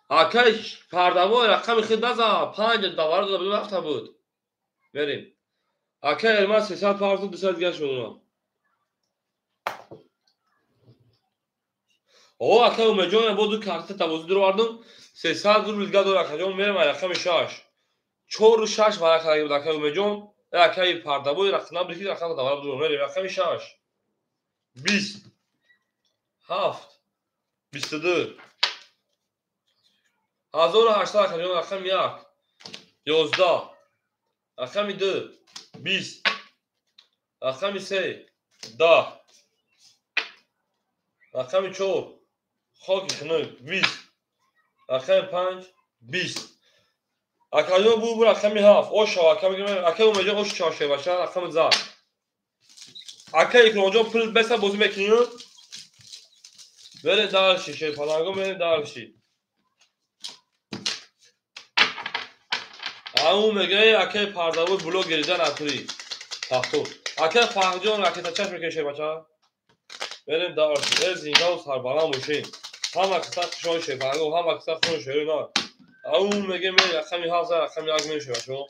Speaker 1: اکه پرده بود رقم خود نزا 5 دوباره دو وقت بود بریم اکه ارما 300 پرده 200 دیگه اونا او اکه اومجون بود دو کارت تبوز درو واردم 300 روبل دیگه دو رقم میرم رقم 6 4 6 ورقه بود اکه اومجون اکه پرده بود رقم بریکی رقم دوباره درو میرم رقم 6 20 7 22 1800 رقم 1 11 رقم 2 20 رقم 3 10 رقم 4 خاک خنک 20 رقم 5 20 اکادو بو رقم 7 او شو اکا اومجا او چاشه باشه رقم زار اکا اونجا پول بس بازی میکنیم بره دارشی شیر پلنگو بره دارشی او میگه اکا پرده بود بلوگ گریزن اتوری تاختو اکا فاجون راکت چش میکشه بچا بریم دارشی از اینا سر بالا موشین هم اکثر شو شیر پلنگو هم اکثر شو شیر نه او میگه می رقم 7 رقم 1 میشه بچا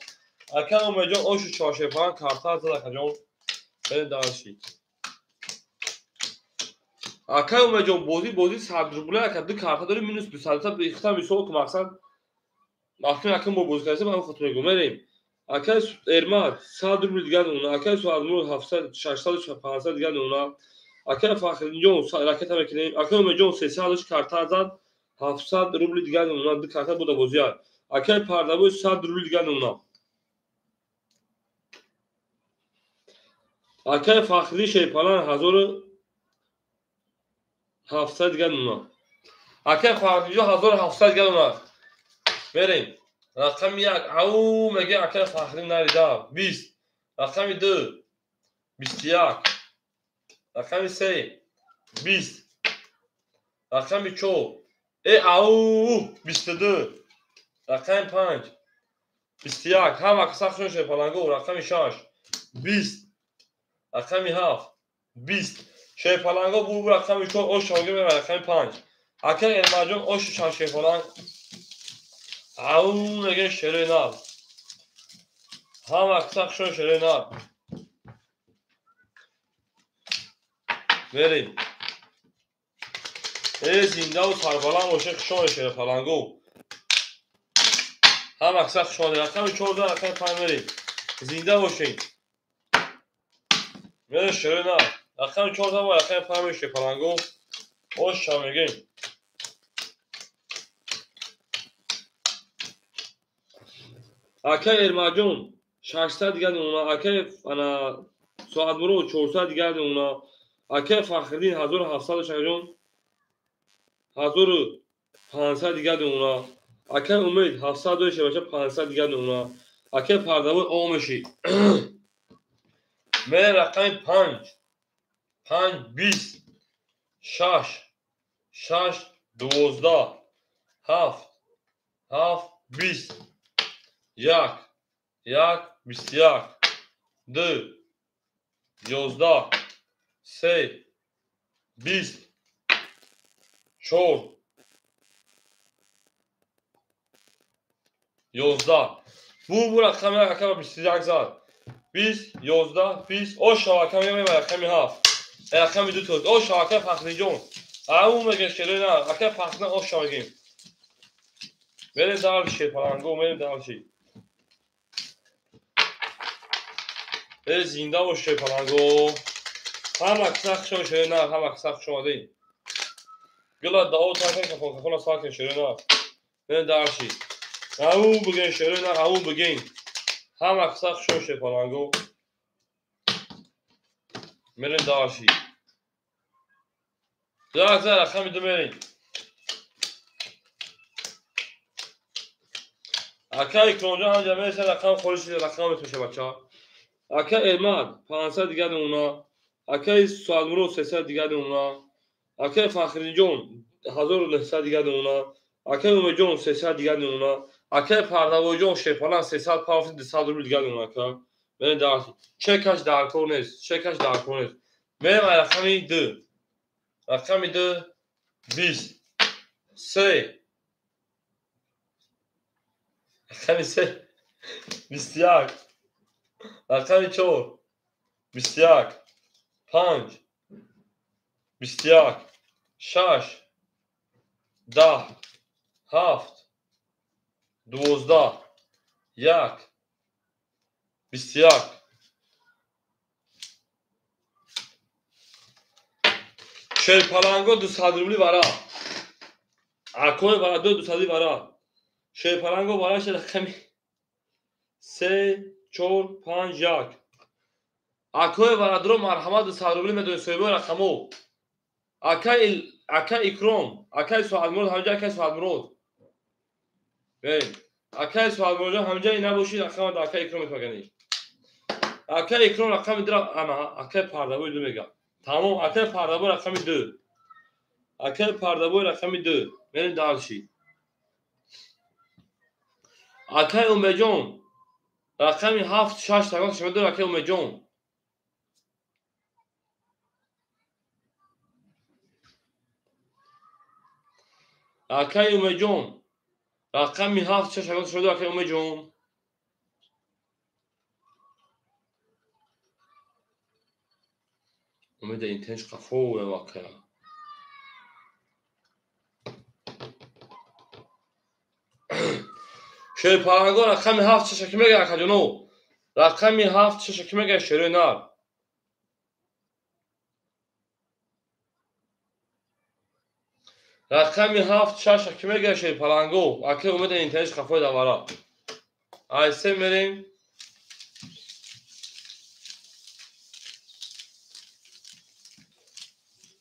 Speaker 1: اکا اومجا او چاشه پلنگ کارتا زد اکا بریم دارشی اکا اومجون بازی 100 روبله اکا دو کارتا داری مینوس 200 تا بیختا میسو که مقصد وقتی اکا ما بازی کردیم ما خاطر میگم بریم اکا ارمات 100 روبل دیگه اون اکا سوالمو 700 600 500 دیگه اون اکا فخرینجون راکت میکنیم اکا اومجون 300 کارتا زد 700 روبل دیگه اون دو کارتا بود بازی اکا پرده بود 100 روبل دیگه اون اکا فخری شیپالان 1700 دیگه اون اکا فخری 1700 دیگه اون بریم رقم 1 او میگه اکا فخری نریدا 20 رقم 2 21 رقم 3 20 رقم 4 او 22 رقم 5 21 هم اکساخشون شه پلنگو رقم 6 20 رقم 7 20 شه پلنگو بو رقم 4 او شاگه به رقم 5 اکا الماجون او شه پلنگ او میگه شره نال هم اکساخشون شره نال بریم زنده و سربلند باشه شما شده پلنگو هم اکثر شما رقم 14 رقم 5 بریم زنده باشین میره شده نه رقم 14 و رقم 5 میشه پلنگو خوش شامگین Akay Ermajon 600 دیگه اونا. Akay ana Soadmurod 400 دیگه اونا. Akay Fakhriddin 1700 شجون 1500 دیگه اونا. Akay Umid 700 شبشه 500 دیگه اونا. Akay Pardavur Omeshi من رقم 5 20 6 12 7 20 1 21 2 11 3 20 4 11 bu رقم 21 زد 20 11 20 o şarkı mi رقم 7 رقم 2 تو o şarkı Fakhrijon اون میگه شده نه اگه فخر o şarkı بریم دار شی پلنگو بریم دار شی زنده باشه پلنگو هم اکساق شده نه هم اکساق شده گلا داو تا که خونه ساکن شده نه بریم دار شی اون بگین شده نه اون بگین هم اکساق شده پلنگو بریم دار شی زر رقم دو بریم اکای کنجا هم جمعه سر رقم خورشی رقم میشه بچه ها اکای ارماد 500 دیگه اونا اکای سوالمرو 300 دیگه اونا اکای فخریجون 1900 دیگه اونا اکای اومجون 300 دیگه اونا اکای پردوجون شفالان 300 پافت 200 روبل دیگه اونا اکا من دارم چکش در کنیست چکش در کنیست من رقمی 2 رقمی 2 20 3 رقمی 3 21 رقمی 4 21 5 21 6 10 7 12 1 21 شیر پلنگو 200 روبلی برا اکوی برا 200 برا شیر پلنگو برا شد رقمی 3 4 5 1 اکوی برا درو مرحمت 200 روبلی میدون سویبو رقمو اکای اکرام اکای سوالمرود همجا اکای سوالمرود ببین اکای سوالمرود همجا این نباشید رقم دا اکای اکرام میتونی اکای اکرام رقم درا اما اکای پردابوی دو میگم تمام اکای پردابوی رقم 2 اکای پردابوی رقم 2 بریم دارشی اکای اومجون رقم 7 6 تقریبا شما دو اکای اومجون اکای اومجون رقم 7 6 تقریبا شما دو اکای اومجون امید اینتنش قفو و واقعا شیر پلنگو رقم 7 6 کی میگه اکجونو رقم 7 6 کی میگه شیر نار رقم 7 6 کی میگه شیر پلنگو اکه امید اینتنش قفو دوارا ایسه میریم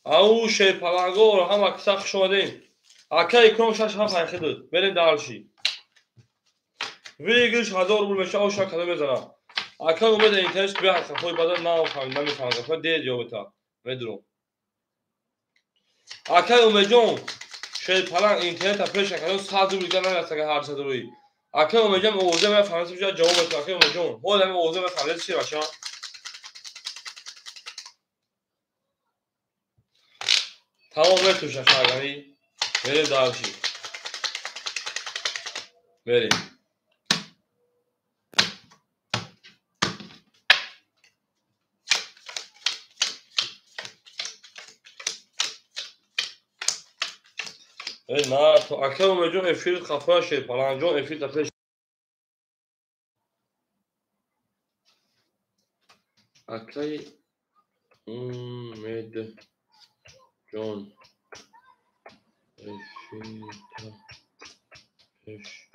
Speaker 1: او شیر پلنگو رو هم اکساق شدیم اکه اکرام 6 7 حقیقی دود بریم دارشی ویگش 1000 روبل میشه او شا کده میزنم اکه امید اینتنش بیا قفوی بدن نمیفهم قفو دید یا بتا میدونم اکه امید جون شیر پلنگ اینترنت اپریش کنم 100 روبل دیگه نرسه که هر 100 روبل اکه امید جون اوزه من فهمیدم جواب بده اکه امید جون هول هم اوزه من فهمیدم چی باشه تمام توش شاگردی بریم دارشی بریم نه تو اکه امید جون افیل قفو شیر پلنگ جون افیل اپریش اکه امید جون افیل اپریش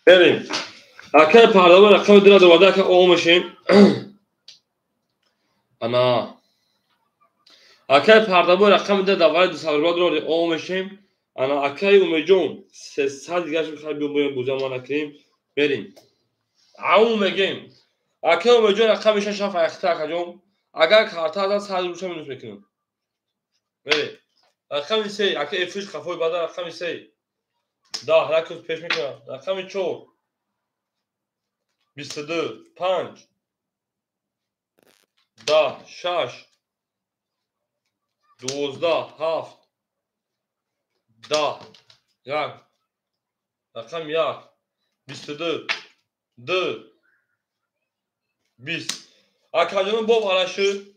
Speaker 1: بریم. اکه پرداخت رقم دو را دوباره که او میشیم. انا اکه پرداخت رقم دو دوباره 200 رو او میشیم. انا اکه اومجون 300 دیگه میخوایم بیایم بوزمان نکنیم. بریم. او میگیم. اکه اومجون رقم میشه شاف اختار کجوم. اگر کارت از 100 روش منوس میکنیم. بریم. رقم 3 اکه افیش خفای بعد رقم 3 ده رکوز پیش میکنم. رقم 4 22 5 10 6 12 7 10 1 رقم 1 22 2 20 اکاجون بو بالاşı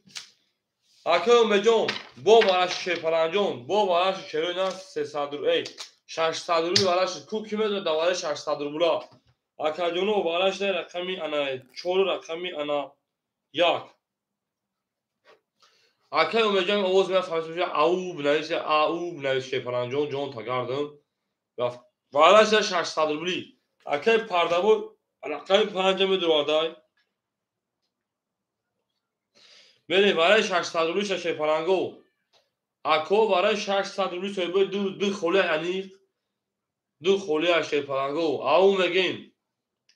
Speaker 1: اکا مجون بو بالاşı şey palancon بو بالاşı şerona 300 ey 600 ruble بالاşı ku kime de davale 600 ruble اکاجونو بالاşı رقمی ana çolu رقمی ana yak اکا مجون اوز me فهمش au بنویسه au بنویسه palancon جون تا گردم و بالاşı 600 ruble اکا پردابو رقم 5 میدوادای بریم برای 600 روبل شش پلنگو اکو برای 600 روبل سوی دو خوله یعنی دو خوله شش پلنگو او میگیم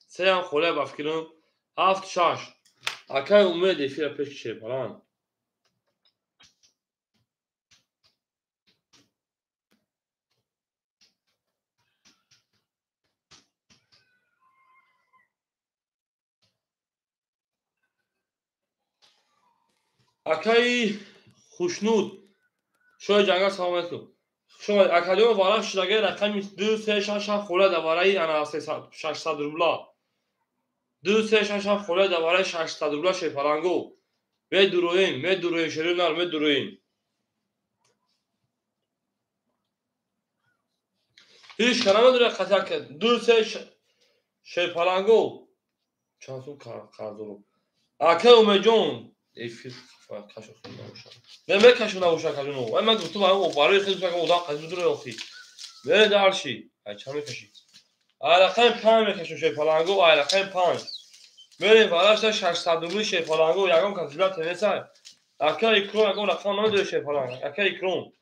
Speaker 1: سه هم خوله بفکرم 7 6 اکای اومد فیر پیش شش پلنگ اکای خوشنود شوی جنگل سلام علیکم شما اکادیوم وارا شدگه رقم 2 3 6 خوله دوباره انا 600 روبل 2 3 6 خوله دوباره 600 روبل شش پلنگو می شیرینار می دروین هیچ کنم نداره خطر کرد 2 3 شش پلنگو چند سو کاردورو اکه اومجون ایفی کاشو نباشه نه کاشو نباشه کاجونو و من گفتم اون برای خیلی فکر اوضاع قضیه دور اخی نه دارشی چه میکشی علاقه 5 میکشم شی پلنگو علاقه 5 بریم بالاش 600 روبل شی پلنگو یگام کسبیات نسای اکه ایکرون اگه رقم نمیده شی پلنگ اکه ایکرون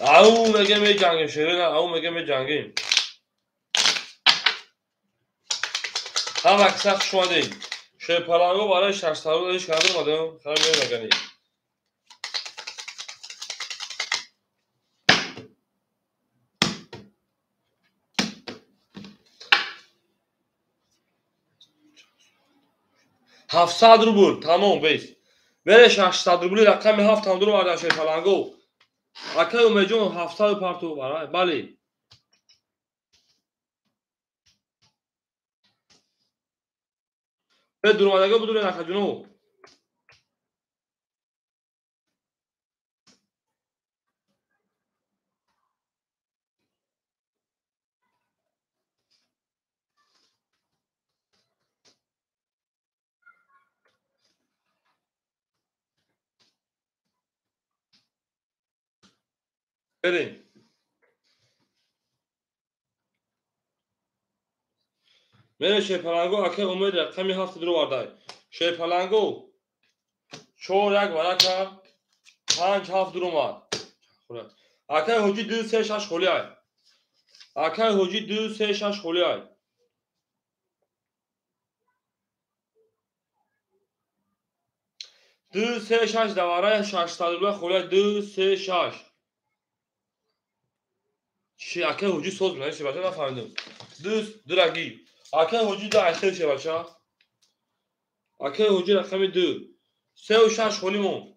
Speaker 1: او میگه می جنگیم شیرین او میگه می جنگیم هم اکسخ شمادیم شی پلنگو برای 600 روبل ایش کرده اومدم خیلی میگنی هفتصد روبل تمام بیس بره 600 روبل رقم 7 هم درو بردن شی پلنگو اکه اومجون 700 پارتو برای بله به درمادگه بدون نکجونو بریم بره شی پلنگو اکه اومد رقم 7 درو بردن شی پلنگو چور یک ورکه 5 7 درو ماد اکه حجی 2 3 6 خولی ای اکه حجی 2 3 6 خولی ای 2 3 6 دواره 600 روبل خولی 2 3 6 چی اکه حجی سوز بنویسی بچه نفهمیدم درگی اکه حجی 2 8 شه بچه اکه حجی رقم 2 3 و 6 خولیمون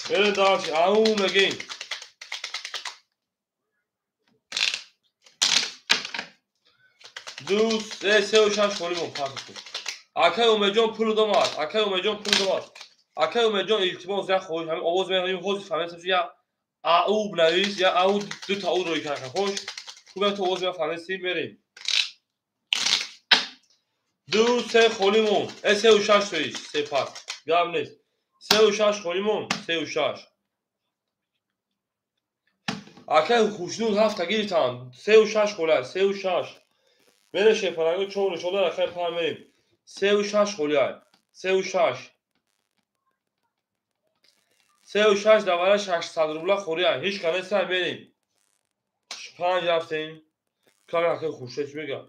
Speaker 1: بره دارچی او میگیم دو سه و 6 خولیمون پاس کن اکه اومجون پول دوماد اکه اومجون پول دوماد اکه اومجون التماس یا خوش همین آواز میگیم خوش فهمیدم یا او بنویس یا او دو تا او روی کنه خوش خوبه تو آواز میفهمیسی بریم دو سه خولیمون سه و شش تویش سه پس گم نیست سه و شش خولیمون سه و شش اکه خوشنود هفت گیریتان سه و شش خوله سه و شش بره شپرنگو چون شده اکه پا میریم سه و شش خوله سه و شش سه و شش دواره 600 روبله خوریه هیچ کنه سر بریم 5 رفتیم کار اکه خوشه چی بگم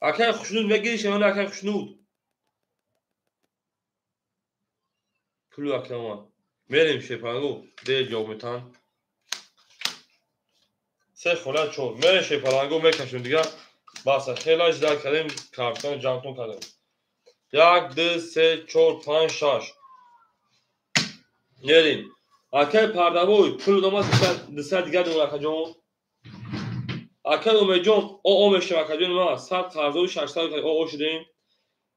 Speaker 1: اکه خوشنود بگیری شما اکه خوشنود پلو اکه اومد بریم شپرنگو دیر جاو میتن سه خوله چون میره شپرنگو میکشون دیگه بس خیلی اجدر کردیم کارتون جمعتون کردیم 1 2 3 4 5 6 میریم اکه پردبوی پلو دوماز دسته دیگه دون اکه جون اکه اومه جون او میشه اکه جون ما 100 قرضو 600 او شدیم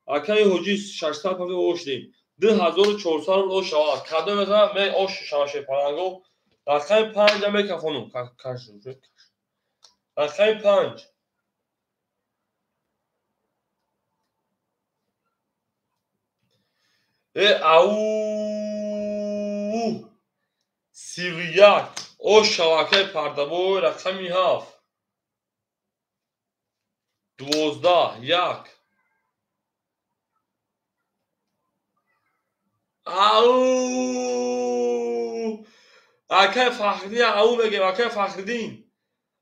Speaker 1: اکه حجی 600 پس او شدیم 2400 او شوا کادو مثلا می او شوا شپرنگو اکه 5 میکفونم کاشو اکه 5 او 31 او شواکه پردبوی رقمی 7 12 1 او اکه فخری او میگیم اکه فخردین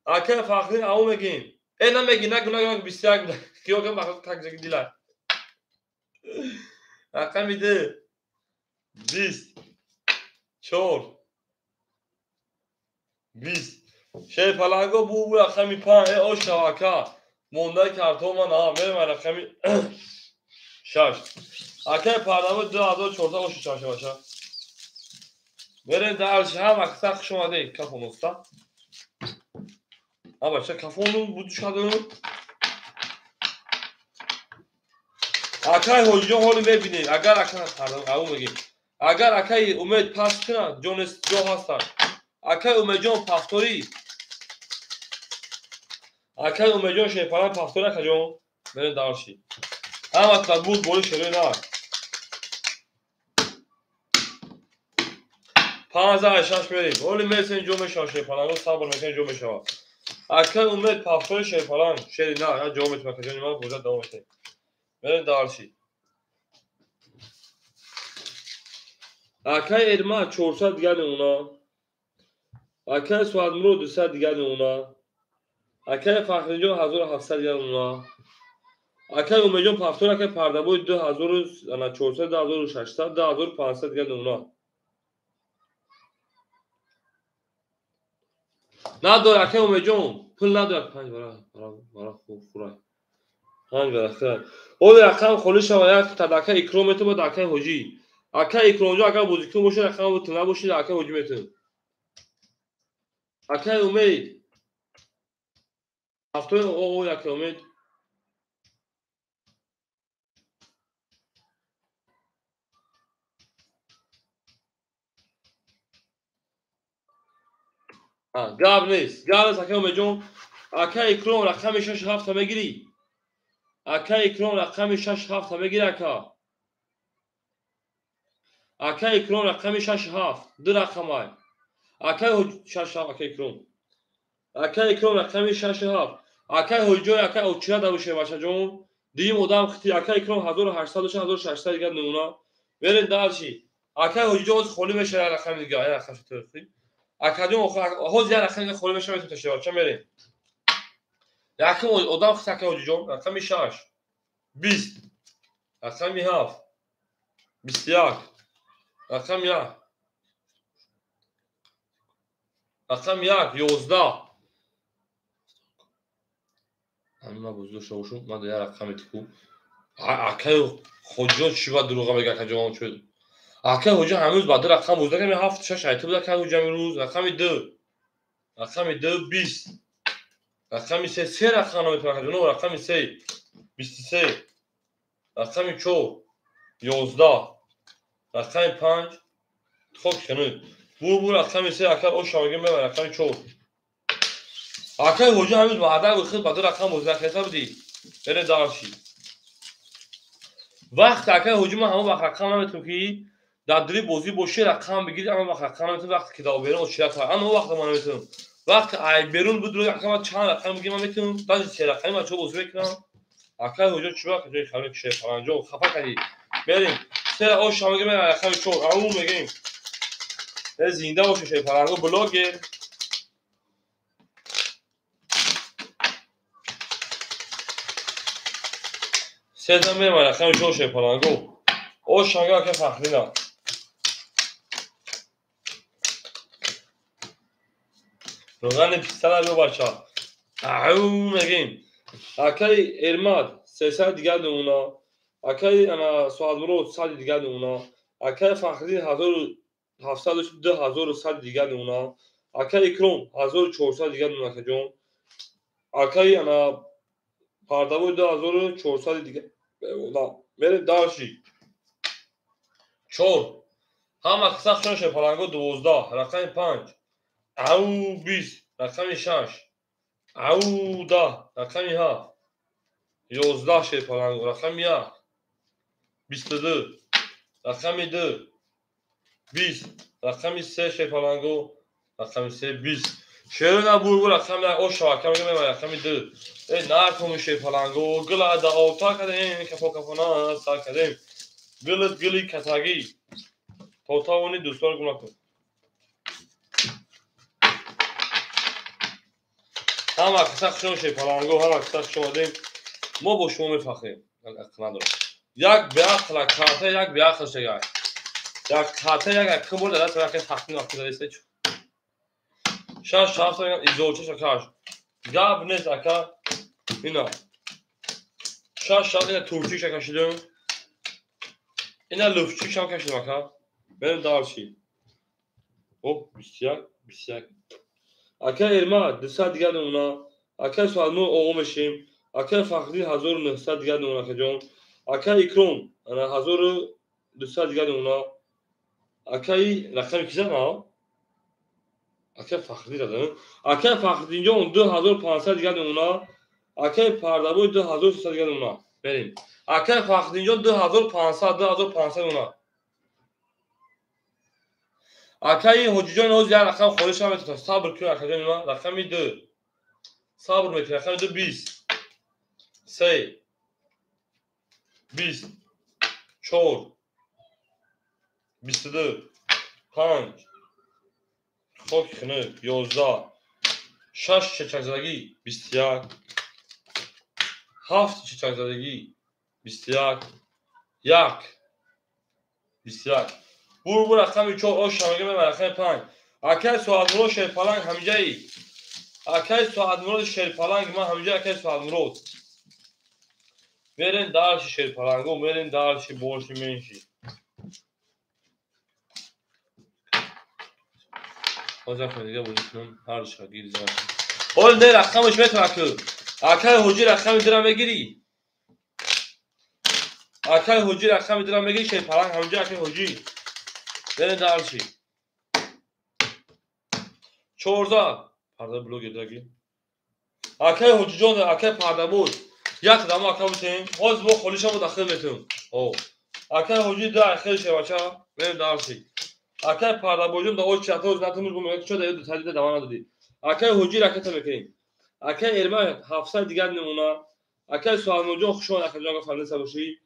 Speaker 1: اکه فخری او میگیم نمیگی نگو 21 بوده کیو که بخاطر تک جگی دیلر اکه میده 20 4 20 شی پلنگو بو اکه می 5 او شواکه مونده کارتون من ها میرم اکه 6 اکه پردبوی 2400 او شش باشه بریم در هم اکثر خوش اومده کفون استا ها باشه کفون بودش کدوم اکای هوجو هولو ببینید اگر اکای پردون او میگیم اگر اکای امید پاس کنه جونس جو هستن اکای امید جون پاستوری اکای امید جون شپران پاستوری کجون بریم دارشی اما تبود بولی شروع نه 56 بریم اولی میسن جو میشه شپران صبر میکنه جو میشه اکای امید پاستوری شپران شری نه جو میشه کجون ما بودا دوم میشه بریم دارشی اکای ارما 400 دیگه اونا اکای سوادمرو 200 دیگه اونا اکای فخرجون 1700 دیگه اونا اکای اومجون پافتور اکای پردبوی 2400 2600 2500 دیگه اونا نداره اکای اومجون پول نداره 5 برای خوب خورای 5 برای خیر اول رقم خلی شوید تدکه اکرومتو با دکه حجی اکای اکرومجو اکای بوزیکون باشه رقم بود تنه باشه اکای حجی میتون اکای امید پافتور او اکای امید گاب نیست اکای اومجون اکای اکروم رقم 6 7 میگیری اکای اکروم رقم 6 7 میگیری اکای اکروم رقم 6 7 دو رقم های اکای 6 7 اکای اکروم رقم 6 7 اکای هوجو اکای اوچیا داوشه باشه جون دی مدام ختی اکای اکروم 1800 و 1600 دیگه نمونه برین دالشی اکای هوجو خالی میشه رقم دیگه رقم ترخی اکای جون هوز یا رقم خالی میشه میتونه تشه چه برین رقم ادام ختی اکای هوجو رقم 6 20 رقم 7 21 رقم 1 رقم 1 11 همین بزرگ شوشون ما دیگه رقم تکو اکای خوجو چی با دروغ میگه که جوان شد اکای خوجو هنوز بعد رقم بزرگ می 7 6 ایت بود که خوجو امروز رقم 2 20 رقم 3 رقم میتونه که رقم 3 23 رقم 4 11 رقم 5 خوب شنید بو رقم 3 اکای او شاگه می رقم 4 اکای خوجو هنوز بعد خود بعد رقم بزرگ حساب دی بره دارشی وقت اگر هجوم همه وقت رقم نمیتونم که در دلی بازی باشه رقم بگیرید اما وقت رقم نمیتونم وقت کتاب بیرون چیه تا اما وقت ما نمیتونم وقت ای بیرون بود روی رقم چند رقم بگیرم من میتونم تا چه رقمی ما چه بازی بکنم اگر هجوم چی وقت جای خاله چه فرانجو خفا کردی بریم سر او شما میگم رقم چون اون میگیم زنده باشه شی فرانجو بلاگ سه میرم رقم چون شی فرانجو او شما که فخرینا روغن پیستل رو بچه او میگیم اکی ارماد 300 دیگر اونا اکی انا سواد مرو 100 دیگر اونا اکی فخری 1700 2100 دیگر اونا اکی کروم 1400 دیگر اونا که جون اکی انا پاردابو 2400 دیگر اونا میره دارشی چور هم اکساق شنشه پلنگو 12 رقم 5 او 20 رقم 6 او 10 رقم 7 11 شه پلنگو رقم 1 22 رقم 2 20 رقم 3 شه پلنگو رقم 3 20 شیرون ابو رقم او شاکم میگم رقم 2 ای نار شه پلنگو گلا دا اوتا کردیم کفو کفونا سا کردیم گلت گلی کتاگی توتا ونی دوستان گنا کن هم اکساق شنشه پلنگو هم اکساق شما دیم ما با شما میفخریم یک بیاخلا کارته یک بیاخل شگاه یک کارته یک اکم بود دست وقتی تخمین وقتی داریسته چون شاش شاف سرگم ایزوچه شکاش گاب نیست اکا اینا شاش شاف اینا تورچی شکاشیدم اینا لفچی شام کشیدم اکا بریم دارشی او بیسیک اکا ارما 200 دیگر اونا اکا سوالمو اومشیم اکا فخری 1900 دیگر اونا که جون اکا اکروم انا 1200 دیگر اونا اکای رقم کیسه ما اکای فخری دادن اکای فخری اینجا اون 2500 دیگر اونا اکای پردابو 2300 دیگر اونا بریم اکای فخری اینجا 2500 اونا اکای حجیجان اوز یا رقم خودش هم میتونه صبر کنه اکای اونا رقم 2 صبر میکنه رقم 2 20 3 20 4 22 5 خوک خنه 11 6 چچک زدگی 21 7 چچک زدگی 21 21 بور رقم 4 او شماگه به رقم 5 اکای ساعت مرو شیر پلنگ همینجا ای اکای ساعت مرو شیر پلنگ ما همینجا اکای ساعت مرو برین دارشی شیر پلنگو برین دارشی بورشی منشی بازم کنم دیگه بودی کنم هر شا گیری زمان اول ده رقمش میتونه که اکای حجی رقم درم بگیری اکای حجی رقم درم بگیری شیر پلنگ همینجا اکای حجی برین دارشی 14 پرده بلوگ داگی اکای حجی جان اکای پرده بود یک دم اکای بودیم باز با خالیش هم داخل میتون او اکای حجی ده خیلی شه بچه بریم دارشی اکای پرده بودیم دا او چطور نتونیم رو میگه شده دو تجدید دوام ندادی اکای حجی رکت میکنیم اکای ارما 700 دیگر نمونه اکای سوال موجود خوشون اکای جان فرنسا باشی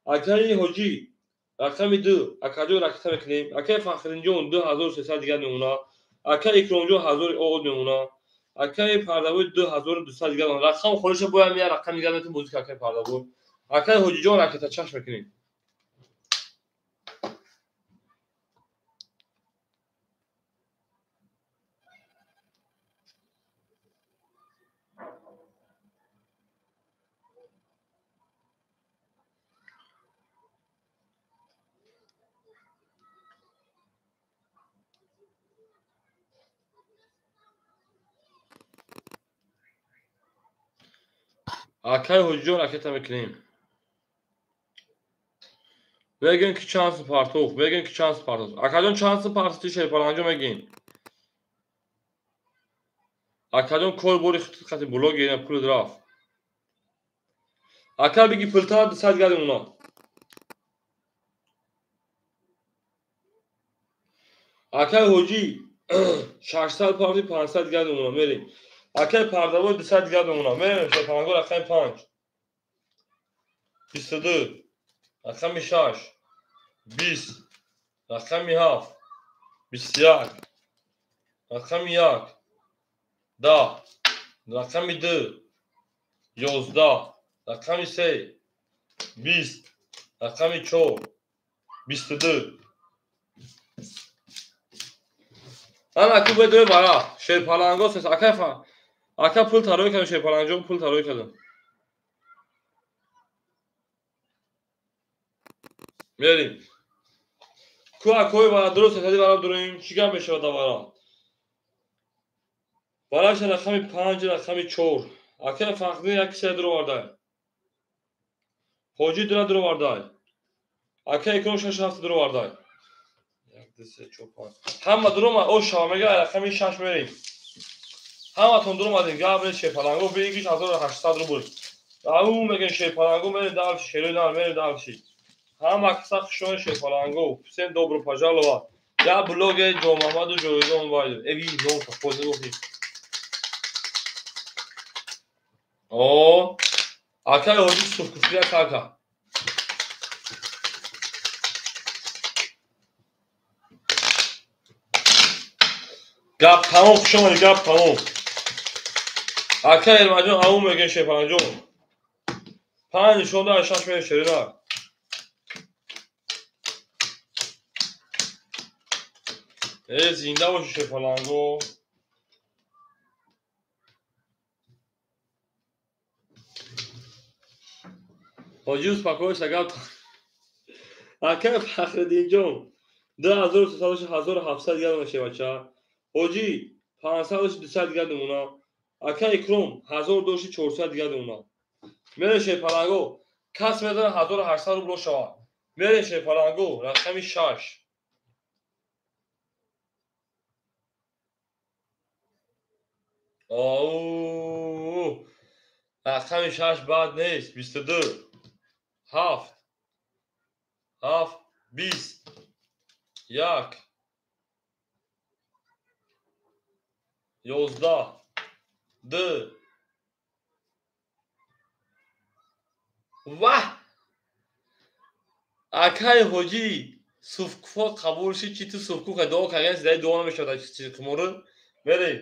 Speaker 1: اکای حجی رقم 2 اکای جو رکت میکنیم اکای فخرین جون 2300 دیگر نمونه اکای اکرام جو 1000 او نمونه اکای پردابوی 2200 دیگر نمونه رقم خودش باید میاد رقم دیگر میتون بازی اکای پردابوی اکای حجی جان رکت چشم میکنیم اکای حجی جان رکت میکنیم بگین کی شانس پارتوق بگین کی شانس پارتوق اکادون شانس پارتوقی شیر پلنگو میگین اکادون کل بوری خطی بلوگ یعنی پول دراف اکا بگی پلتا 200 دیگر اونا акай ҳоҷӣ 600 павни 500 дига думона мерем. акай пардавои 200 дига думона мерем. Шепаланго рақами 5 22 рақами 6 20 рақами 7 21 рақами 1 10 рақами 2 11 рақами 3 20 рақами 4 22 ана ку бедои бара шерпаланго сес акай пул тарои кардам шерпаланҷо пул тарои кардам мерим ку акои бара дуруст сетади бара дурем чӣ гап мешавад бара бараша рақами 5 рақами 4 акай фахридин як киса дуровардай ҳоҷӣ дура дуровардай акай икром 6 дуровардай ҳама дуромад о шава мегӯяд рақами 6 мерем ҳаматон дуромадин гап нест шерпаланго бигиш 1800 рубл ау мегӯем шерпаланго мерем далши шерои нар мерем далши ҳама киса хушони шерпаланго всем добро пожаловать я блоге ҷомаҳмаду ҷовидон вайдо эви нонка хозир гуфтем о акай ҳоҷӣ суфкуфия кака гап тамом хушомади гап тамом акай эрмаҷон ау мегӯем шерпаланҷон 5 нишонда 6 мерем шерои нар зинда боши шерпаланго ҳоҷӣ успокойся гап акай фахриддинҷон 2300 дига думона шевача ҳоҷӣ 500 200 дига думона акай икром 1000 дошти 400 дига думона мере шерпаланго кас медана 1800 рубло шавад мере шерпаланго рақами 6 оу рақами 6 бад нест 22 7 7 20 1 11 2 ваҳ акай ҳоҷӣ суфкуфо қабул ши чӣ ту суфкука дуо кардем сидаи дуо намешавад чизи қимору мерем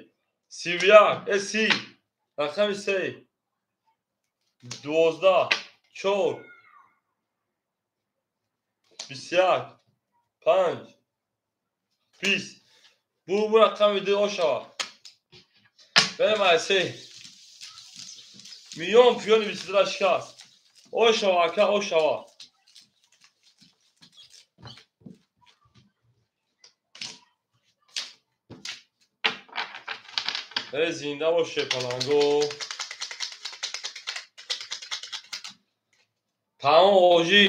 Speaker 1: 31 30 рақами 3 12 4 21 5 20 бу рақами 2 ошава берем айсе миллион пиёни 22 шикаст ошава ака ошава зинда бош шерпаланго тамом ҳоҷӣ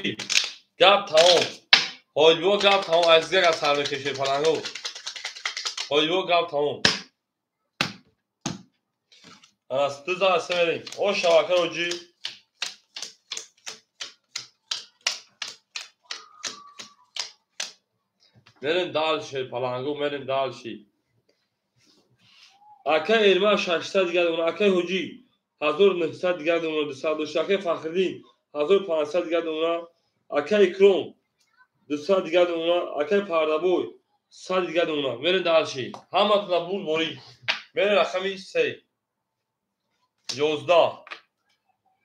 Speaker 1: гап тамом ҳоҷибо гап тамом азизга гап сар мекунӣ шерпаланго ҳоҷибо гап тамом анас ду заҳасе мерем ошава ака ҳоҷӣ мерем далши шерпаланго мерем далши акай эрма 600 дига думона акай ҳоҷӣ 1900 дига думона 200 дошта акай фахриддин 1500 дига думона акай икром 200 дига думона акай пардабой 100 дига думона мерем далши ҳаматона бур борӣ мерем рақами 3 11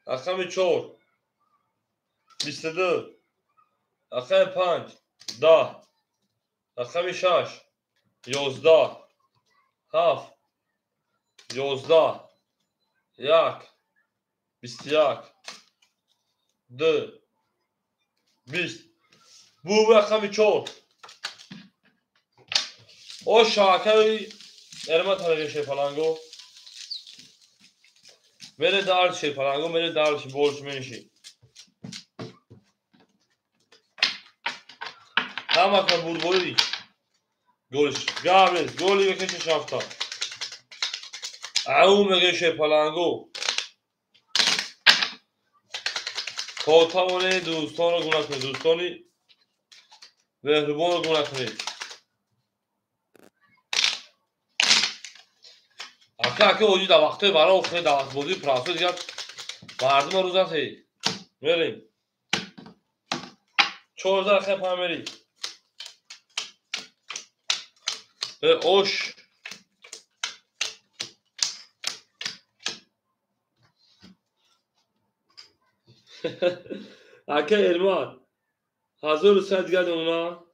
Speaker 1: рақами 4 22 рақами 5 10 рақами 6 11 7 11 1 21 2 20 бу рақами 4 ошава акай эрма тарои шерпаланго мере далши шерпаланго мере далши борш менши ҳаматона бурборӣ голш гаврес голи бекеши шафта ау мегӯем шерпаланго то тавонед дӯстонро гум накунед дӯстони меҳрубонро гум накунед اکه اوجی در وقتی برای اخواه دوست بودی پراسو دیگر مردم روز هستی میریم 14 خیلی پا میری به اوش اکه ارمان 1100 گرد اونا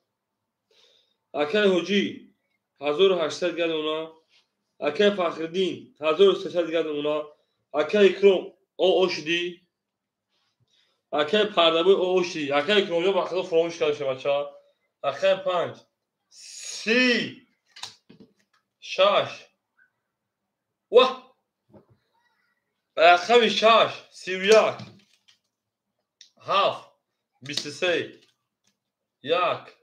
Speaker 1: اکه حجی 1800 گرد اونا اکه فخردین 1300 گرد اونا اکه اکرم او اوش دی اکه پردبوی او اوش دی اکه اکرم یا بخدا فراموش کرده شه بچه ها اکه 5 30 6 واه اکه 6 31 7 23 1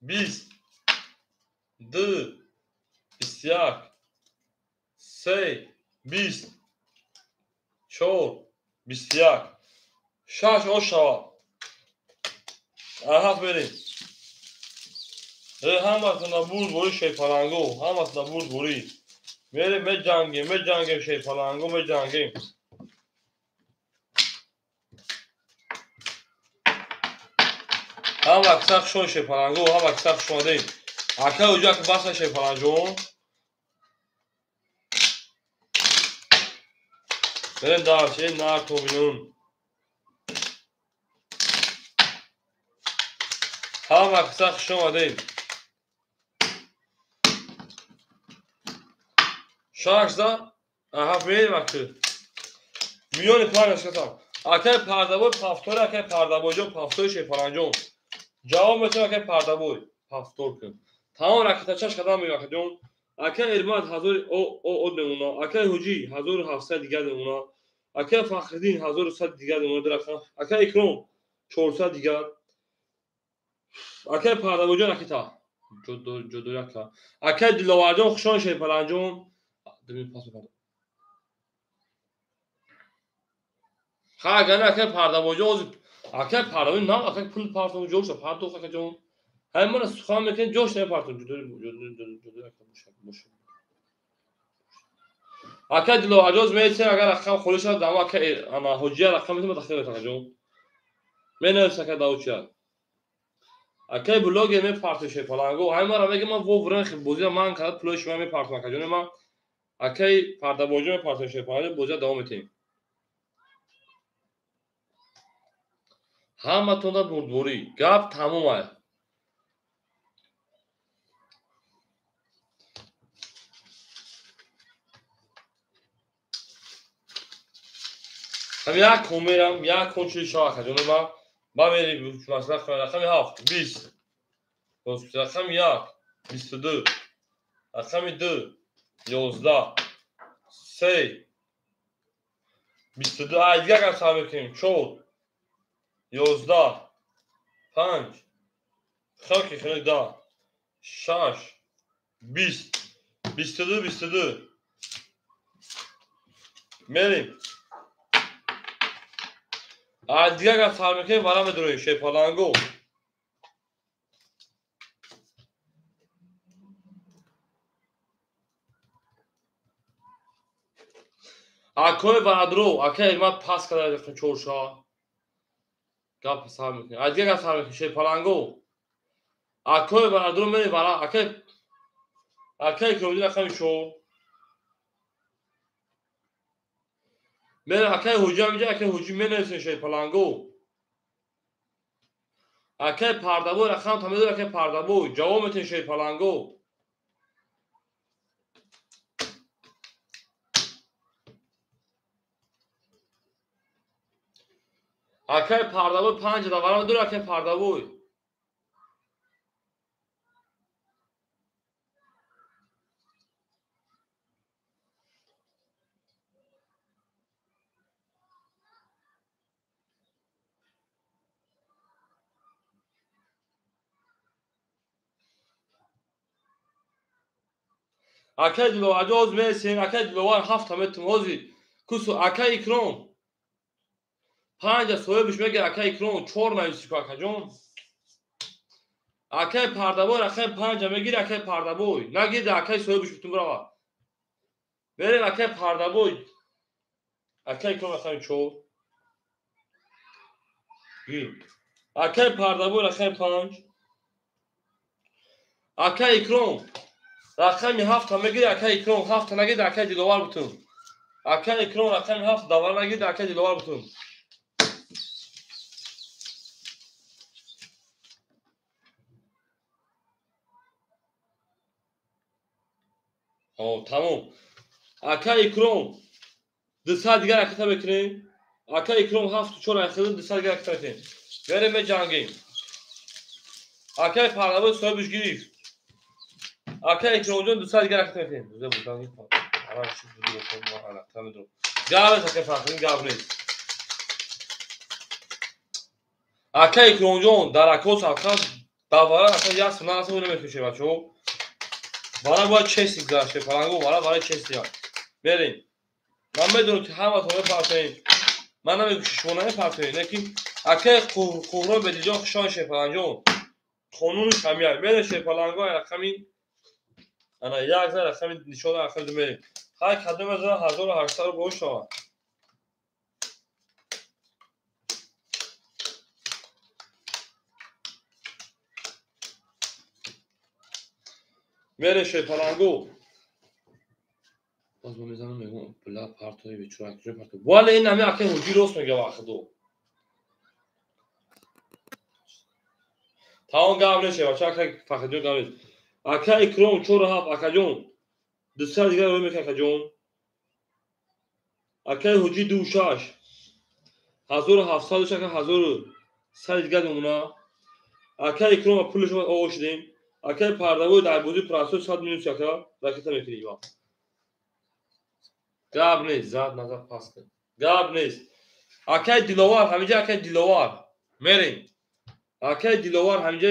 Speaker 1: 20 2 21 3 20 4 21 6 اوش شوا هفت بریم همتون بود بوری شیپالنگو همتون بود بوری میریم بجنگیم شیپالنگو بجنگیم هم اکساق شون شیپالنگو هم اکساق شون دیم اکه اوجا که بس شیپالنگو بریم دارچه نار تو بینون هم اکساق شون دیم شاش دا هفت میریم اکه میون پارش کتام اکه پردبوی پافتور اکه پردبوی جون پافتور شیپالنجون جواب میتونه که پردبوی پافتور کن تمام رکتا چش قدم میگه که جون اکه ارماد هزار او اونا اکه حجی 1700 دیگر اونا اکه فخردین 1100 دیگر اونا درخم اکه اکرم 400 دیگر اکه پردبوی جون اکیتا جدو یکا اکه دلوارجون خوشان شیپالنجون دمین پاس بپرد خواه اگه نه اکه پردبوی جون اکه پردبوی نه اکه پول پردبوی جوش پردو اکه جون همون سخن میکنه جوش نمیپرتون جدو باشه اکه دلو عجوز میتونه اگر رقم خودش را دام اکه انا حجیه رقم میتونه تخته بتونه جون مینویسه که داوچه اکه بلوگ میپرتون شیپالنگو همین را میگه من وورن خیلی بوزی من کرد پلوش من میپرتون که جون من اکه پردبوجو میپرتون شیپالنگو بوزی دوام میتیم همتون دا بردبوری گپ تمومه هم یک کن میرم یک کن چوی شاه که جون من میریم مثلا رقم 7 20 رقم 1 22 رقم 2 11 3 22 دیگه هم سهم میکنیم 4 11 5 خاکی خیلی 10 6 20 22 میریم دیگه هم سهم میکنیم برام بدونیم شیپالنگو اکوی بردرو اکه ایمت پس کرده رفتن چورشا گپ سهم میکنیم دیگه هم سهم میکنیم شیپالنگو اکوی بردرو میریم برام اکه که بودی رقم شو میریم اکه حجی هم میگه اکه حجی مینویسین شیپالنگو اکه پردبوی رقم تا میدونه اکه پردبوی جواب میتین شیپالنگو اکه پردبوی 5 دا برام دور اکه پردبوی اکه دلو عجوز میسین اکه دلوار 7 متر موزی کسو اکه اکرم 5 صاحبش میگه اکه اکرم 4 نویسی که اکه جون اکه پردبوی رقم 5 میگیره اکه پردبوی نگیره اکه صاحبش بتون برا بریم اکه پردابوی اکه اکرام اکه چو گیم اکه پردابوی اکه پنج اکه اکرام رقمی هفت هم میگیری اکه اکرام هفت نگید اکه دیلوار بتون اکه اکرام رقمی هفت داور نگید اکه دیلوار بتون تمام اکه اکرام دسته دیگر اکتا بکنیم اکه اکرام هفت و چور اخیده دسته دیگر اکتا بکنیم بریم به جنگیم اکه پردابوی صاحبش گیری اکه اکرام جون دسته دیگر اکتا بکنیم دوزه بودنگی گاوز اکه فاقرین گاو نیست اکه اکرام جون در اکوس اکتا داوره اکتا یک سنان اصلا اونو میکشه بچه برای باید چستی گذاشته پلنگو برای چستی ها بریم من میدونم که همه تا میپرسیم من نمیگم که شما نمیپرسیم لیکن اکه قهران به دیجا خشان شپلنجون قانونش همیه میره شپلنگو رقمی انا یک زر رقمی نشان رقمی میریم های کدوم از 1800 رو گوش ها میره شپلنگو باز ما میزنم میگم بلا پارتوی بیچاره اکجوری پارتوی والا این همه اکه هجی روست میگه واقع دو تمام گام نشه بچه اکه فقط جو گام نیست اکه اکرام چور هفت اکه جون دسته دیگر رو میکنه اکه جون اکه هجی دو شاش 1700 شکل 1100 دیگر دومونا اکه اکرام پولش رو آوش دیم اکه پردوی در بودی پراسو 100 میلیون شکل راکتا میکنیم گاب نیست زاد نظر پاس کن گاب نیست اکه دیلوار همینجا اکه دیلوار میریم اکه دیلوار همینجا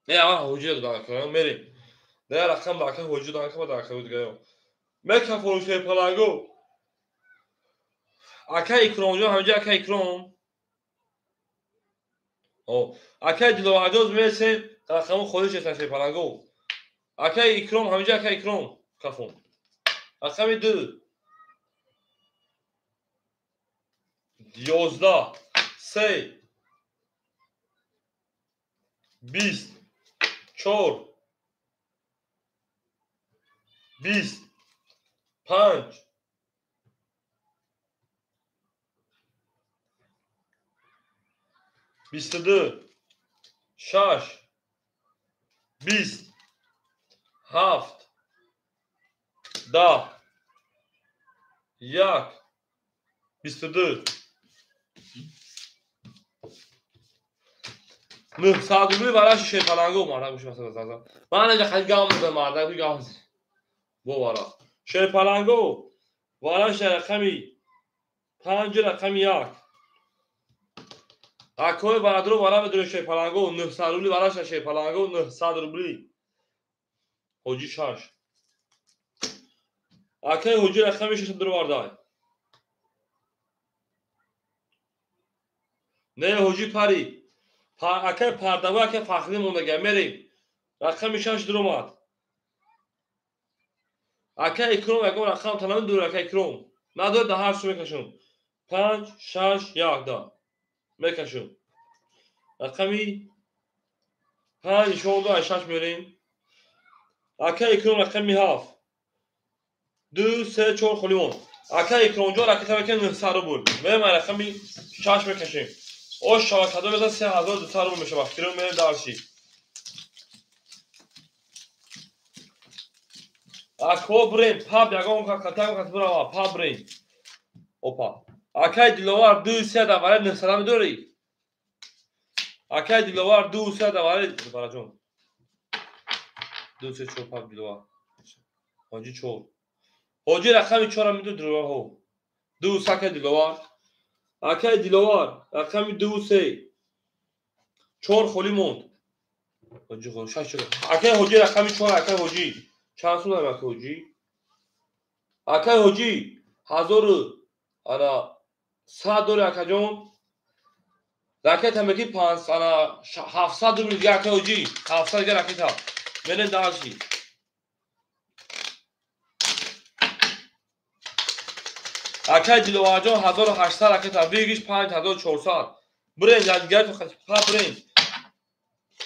Speaker 1: نه اول حجی دادن کنم میریم نه رقم با اکه حجی دادن کنم در کنم دیگه میکه فروشه پلنگو اکه اکرام جا همینجا اکه اکرام اکه دیلوار جاز میرسیم رقم خودش هستن پلنگو اکه اکرام همینجا اکه اکرام کفون رقم دو 11 3 20 4 20 5 22 6 20 7 10 1 22 نه ساعتونی براش شیطانگو مردم میشه مثلا من اینجا خیلی گام میزنم مردم گام بو بارا شیطانگو براش رقمی 5 رقمی 1 اکوی برادرو برا بدون شیطانگو 900 روبلی براش شیطانگو 900 روبلی حجی شاش اکای حجی رقمی 600 درو واردای نه حجی پاری اکای پردوا اکای فخری موندگه میریم رقمی 6 درو ماد اکای اکروم اگه رقم تمام دور اکای اکروم نداره ده هر سو میکشم 5 6 1 دا میکشم رقمی 5 شما 6 میریم اکای اکروم رقمی 7 2 3 4 خلیون اکای اکروم جو رقمی تمام کنه 900 رو بود میریم رقمی 6 میکشیم او شبکه بزن 3200 رو میشه وقتی رو میره دارشی اکو بریم پاب یگان کاتاگو کاتبرا پاب بریم اوپا اکای دیلوار 200 دواره 900 دوری اکای دیلوار 200 دواره برا جون 200 چور پاب دیلوار حاجی چور حاجی رقمی 4 میدو درو هو 200 دیلوار اکای دیلوار رقمی 200 چور خلی موند حاجی خون شش اکای حاجی رقمی 4 اکای حاجی چند سو دارم اکای حاجی اکای حاجی 1000 انا 100 دور اکای جون راکت هم بگی 500 انا 700 دور دیگه اکای حاجی 700 دیگه راکت ها بله داشتی Акай Диловарҷон 1800 ракета бигиш 5400. Брен ягдигар то па брен.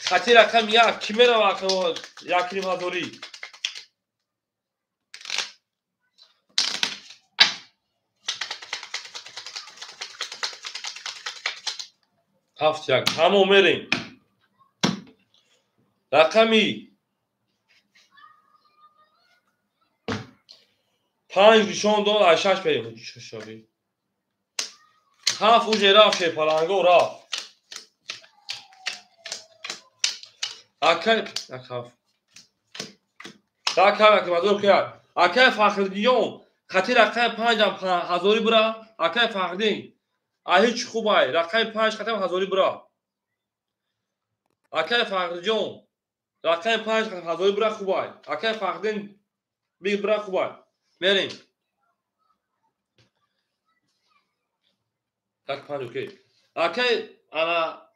Speaker 1: Хати рақам 1 ки мерава акаво 1500. Ҳафт як тамом мерем. Рақами 5 нишон дод 86 берем. Шошави. Ҳафт уже рафт шепаланго рафт. Акай акаф. Так мазур кияд. Акай Фахридиён хати рақам 5000 бура. Акай Фахридин аҳич хубай рақами 5 хатам 1000 бура. Акай Фахридиён рақами 5 1000 бура хубай. Акай Фахридин биг бура хубай. Мерем. Так 5 окей. Акай ана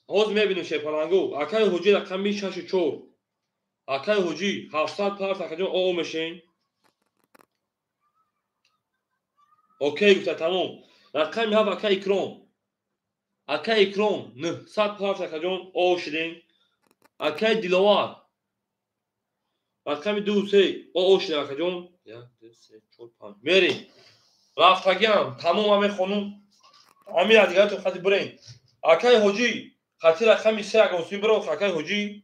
Speaker 1: ҳоз мебинем шепалангу. Акай ҳуҷи рақами 64. Акай ҳуҷи 700 парс акаҷон оо мешин. Окей гуфта тамом. Рақами 7 акай Икром. Акай Икром 900 парс акаҷон оо шидем. Акай Диловар рақами 2 оо шидем акаҷон. 1 2 3 4 5 мерем. Рафтагиам тамом ҳаме хонум. Ами адигарто хати бурен. Акай ҳуҷи хати рақами 3 агонсин бура. Акай ҳуҷи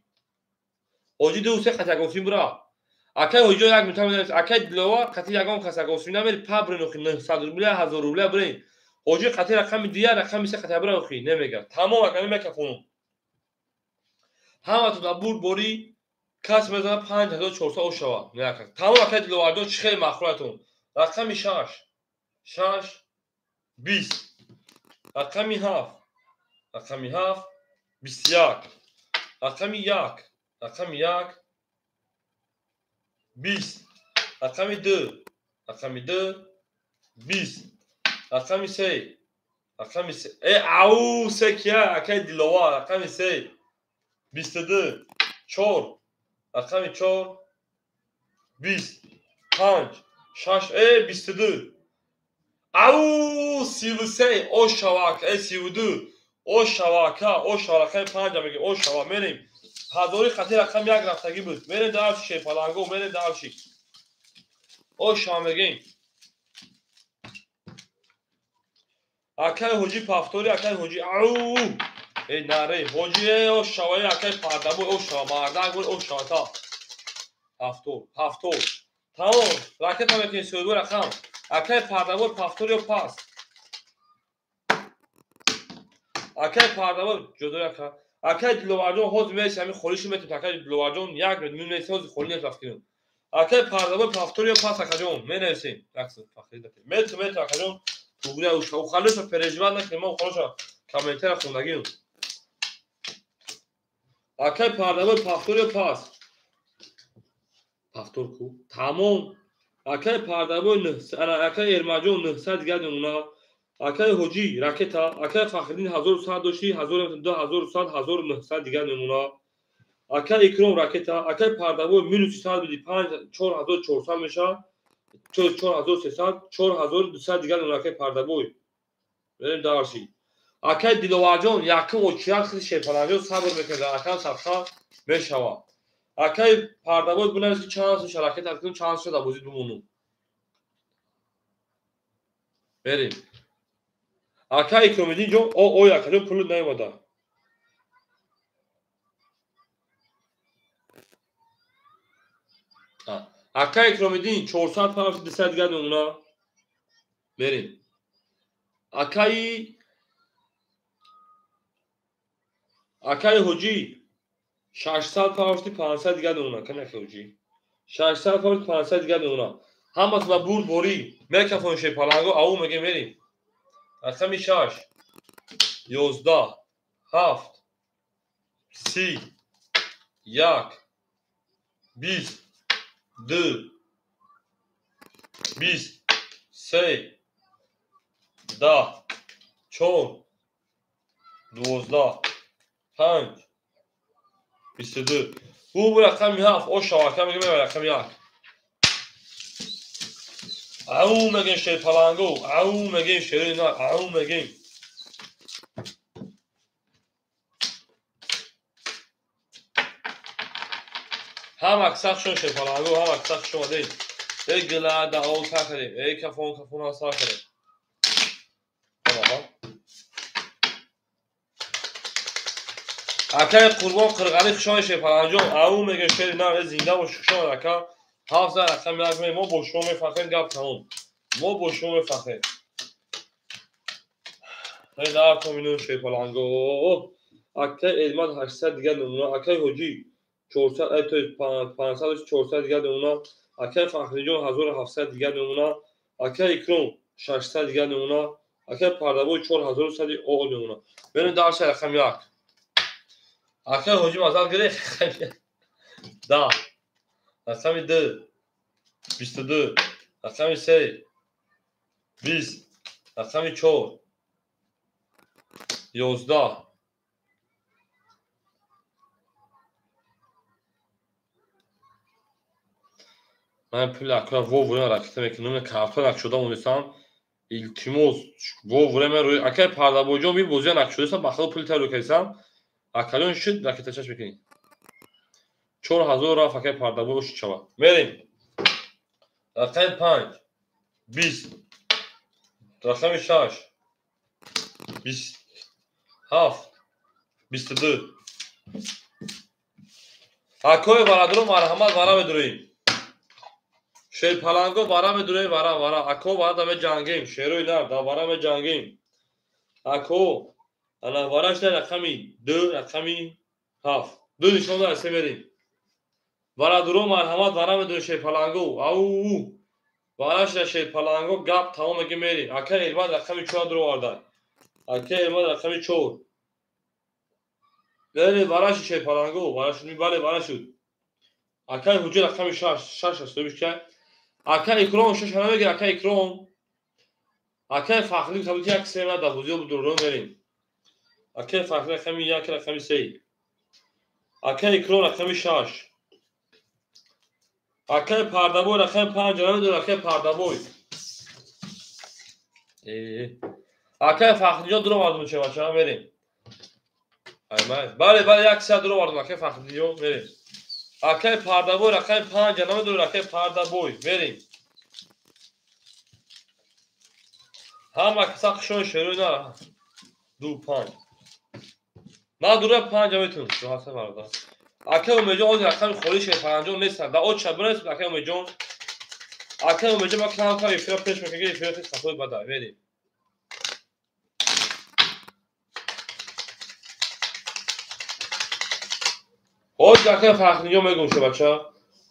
Speaker 1: 2 3 хати агонсин бура. Акай ҳуҷи як мутамин. Акай Диловар хати ягон кас агонсин намери па бурен охи 900 рубля 1000 рубля бурен. ҳуҷи хати рақами 2 рақами 3 хати бура охи немега. Тамом аками мекафонум. ҳаматон да бур бори кас мезана 5400 шава. Меяка. Тамом акай Диловардон чи хеле махрулатон. Рақами 6 20. Рақами 7 21. Рақами 1 20. Рақами 2 20. Рақами 3 ау се кия акай Диловар рақами 3 22. 4 рақами 4 20. 5 6 22. ау 33 о шавак 32 о шавака о шавака 5 мега о шава мерем ҳазори хати рақам 1 рафтагӣ буд мерем давш шепаланго мерем давши о шава мегем акай ҳуҷи пафтори акай ҳуҷи ау наре ҳуҷи о шава акай пардабу о шава мардагу о шава та ҳафтор тамом ракета мекунем сӯду рақам акай пардавор пафтор ё пас акай пардавор ҷудо яка акай Диловарҷон ҳоз меси ҳами холиши метем акай Диловарҷон як меси ҳоз холи нетаф кинем акай пардавор пафтор ё пас акаҷон менависем такс фахрида мету акаҷон тугуна ухалоша переживат накунем мо ухалоша комментара хундагим акай пардавор пафтор ё пас пафтор ку тамом акай пардавор акай Эрмаҷон 900 дигар мемона акай ҳуҷи ракета акай Фахриддин 1100 дошти 2100 1900 дигар мемона акай Икром ракета акай пардавор минус 100 буди 5400 меша 4300 4200 дигар мемона акай пардавор берем даварши акай Диловарҷон якум очият хизи шепаланҷон сабр мекарда акай сабха мешава акай пардавор бунависи чанд меша ракета акай чанд шуда бузид бумону берем акай Икромиддин ҷон о якаҷон пули наимада акай Икромиддин 400 парс 200 дигар мемона берем акай ҳуҷи 600 парс 500 дигар мемона кан акай ҳуҷи 600 парс 500 дигар мемона ҳамааш ба бур бори мекафон шепаланго ау меге мерем рақами 6 11 7 30 1 20 2 20 3 10 4 12 5 22 бу рақами 7 о шавака мегем рақами 1 او میگیم شیر پلنگو، او میگیم شیر نار، او میگیم. هم اکسق شون شیر پلنگو، هم اکسق شون دیم. ای گله دا اول تا کردیم، ای کفون آسا کردیم. اکای قربان قرقلی خشان شیر پلنگو، او میگیم شیر نار زنده و شخشان اکا. حافظ رقم میگم ما با شما میفخریم گپ تموم. ما با شما میفخریم. ای در کامینو شیر پلنگو. اکای علمت 800 دیگه نمونه، اکای حجی 400 ای تو 500 400 دیگه نمونه، اکای فخری جون 1700 دیگه نمونه، اکای اکرام 600 دیگه نمونه، اکای پردابو 4100 او نمونه. بریم درس رقم 1. اکای حجی مازال گرفت. دا. رقم 2 22 رقم 3 20 رقم 4 11 من پول اکرا وو رکته میکنم کارتون اک شده اونستم التماس وو من روی اکای پردابوجون بی بوزیان اک شده سم بخدا پول تلو کیسم اکالون شد رکته چش میکنی 4000 رفت اکای پردابوش چوا بریم رقم 5 20 رقم 6 27 22 اکای برادرو مرحمت برا بدرویم شیر پلنگو برا بدرویم برا اکو برا دم جنگیم شیروی نه دا برا جنگیم اکو انا وارش در رقمی 2 رقمی 7 دو نشون دار بریم برادرو مرحمت برا بدرویم شیر پلنگو او وارش در شیر پلنگو گپ تمام میگه میری اکا علمت رقمی 4 درو آردن اکا علمت رقمی 4 بله وارش شیر پلنگو وارش بله وارش شد اکا حجی رقمی 6 است میشه اکا اکرام 6 نمیگه اکا اکرام اکا فخری تبدیل یک سه نه دبوزی بدرو بریم اکا فخری رقمی 1 رقمی 3 اکا اکرام رقمی 6 اکا پردابوی رقم 5 نمیدونه اکا پردابوی اکا فخری جان درو واردم چه بچه‌ها بریم بله یک سه درو واردم اکا فخری جان بریم اکا پردابوی رقم 5 نمیدونه اکا پردابوی بریم هم اکسق شون شروع نه 2 5 نه دوره 5 میتون تو هست برادر اکا امیجون اون رقم خوری شیر پنجم نیستن دا او چبونه است اکا امیجون ما کلام کنم افرا پیش میکنه افرا پیش خطوی بده بریم خود اکا فخری جون میگم شو بچه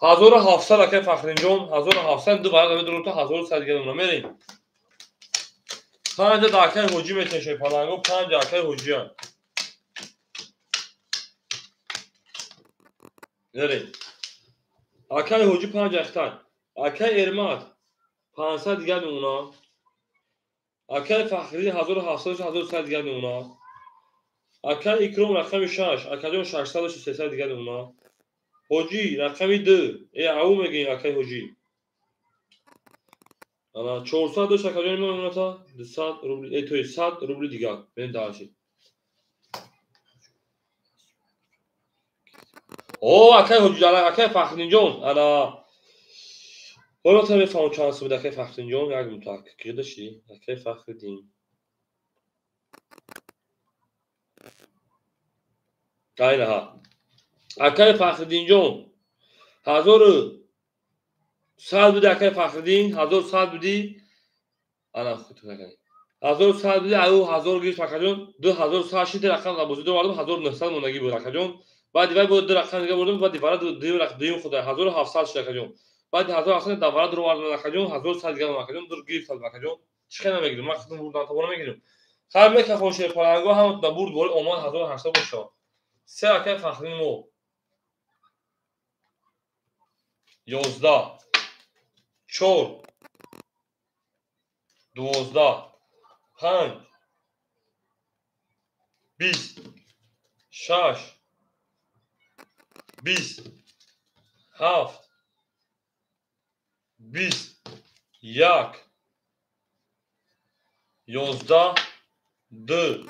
Speaker 1: 1700 اکا فخری جون 1700 دو برادر درو تا 1100 دیگه نمونه میریم 5 دا اکا حجی میتونه شیر پلنگو 5 اکا حجی هم بریم اکا حجی 5 اختن اکا ارمات 500 دیگه نمونه اکا فخری 1700 1100 دیگه نمونه اکا اکرام رقم 6 اکا جون 600 300 دیگه نمونه حجی رقمی 2 ای او میگین اکا حجی انا 400 دو اکا جون نمونه تا 200 روبل ای توی 100 روبل دیگه ببین داشی او اکا حجی اکا فخری جون انا حالا تا بفهم چانس بود اکا فخری جون یک متأکد داشتی اکا فخری دین اینه ها اکا فخری جون 1100 بود اکا فخری دین 1100 بودی انا خودت نکنی 1100 بودی او 1000 گیش اکا جون 2100 شید رقم قبوزی دو واردم 1900 مونگی بود اکا جون بعد دیوار بود دو رقم دیگه بردم بعد دیوار دو رقم دویم خدا 1700 شد اکا جون بعد 1700 دوباره درو واردم اکا جون 1100 دیگه اکا جون دور گیف اکا جون چخه نمیگیرم من خودم بردم تا نمیگیرم خیر میگه خوش پلنگو هم تا برد بول عمان 1800 باشه سه اکا فخری مو 11 4 12 5 20 6 20 7 20 یک 11 2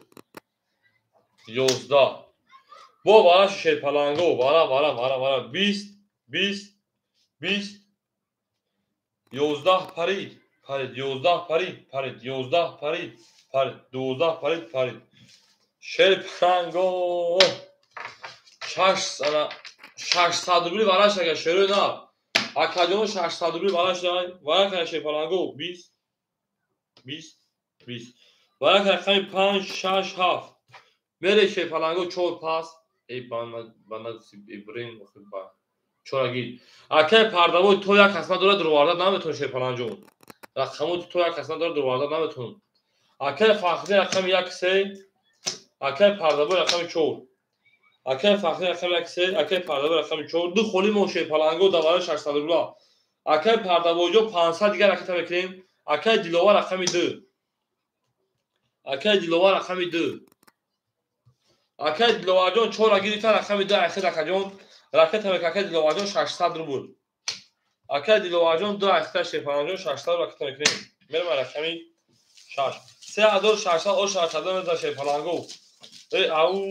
Speaker 1: 11 با برای شیر پلنگو برای 20 20 20 11 پرید 11 پرید 11 پرید 12 پرید شیر پلنگو 600 روبلی براش اگر شروع نه اکاجون 600 روبلی براش دای برای که شیر پلنگو 20 20 20 برای که خیلی 5 6 7 میره شیر پلنگو 4 پاس ای بنا برین با چورگی اکه پردابو تو یک قسمت داره دروارده نمیتون شیر پلنجون رقمو تو یک قسمت داره دروارده نمیتون اکه فاخری رقم 1 3 اکه پردابو رقم 4 اکه فاخری رقم 1 3 اکه پردابو رقم 4 دو خولی مو شیر پلنگو دوباره 600 روبل اکه پردابو جو 500 دیگه رقم بکنیم اکه دیلوار رقم 2 اکه دیلوار رقم 2 اکه دیلوار جون 4 گیریتا رقم 2 اخیر اکجون راکت هم اکه دیلوار جون 600 روبل اکه دیلوار جون 2 اخیر شیر پلنجون 600 راکت بکنیم میرم رقم 6 3600 او 600 میذاره شیر پلنگو او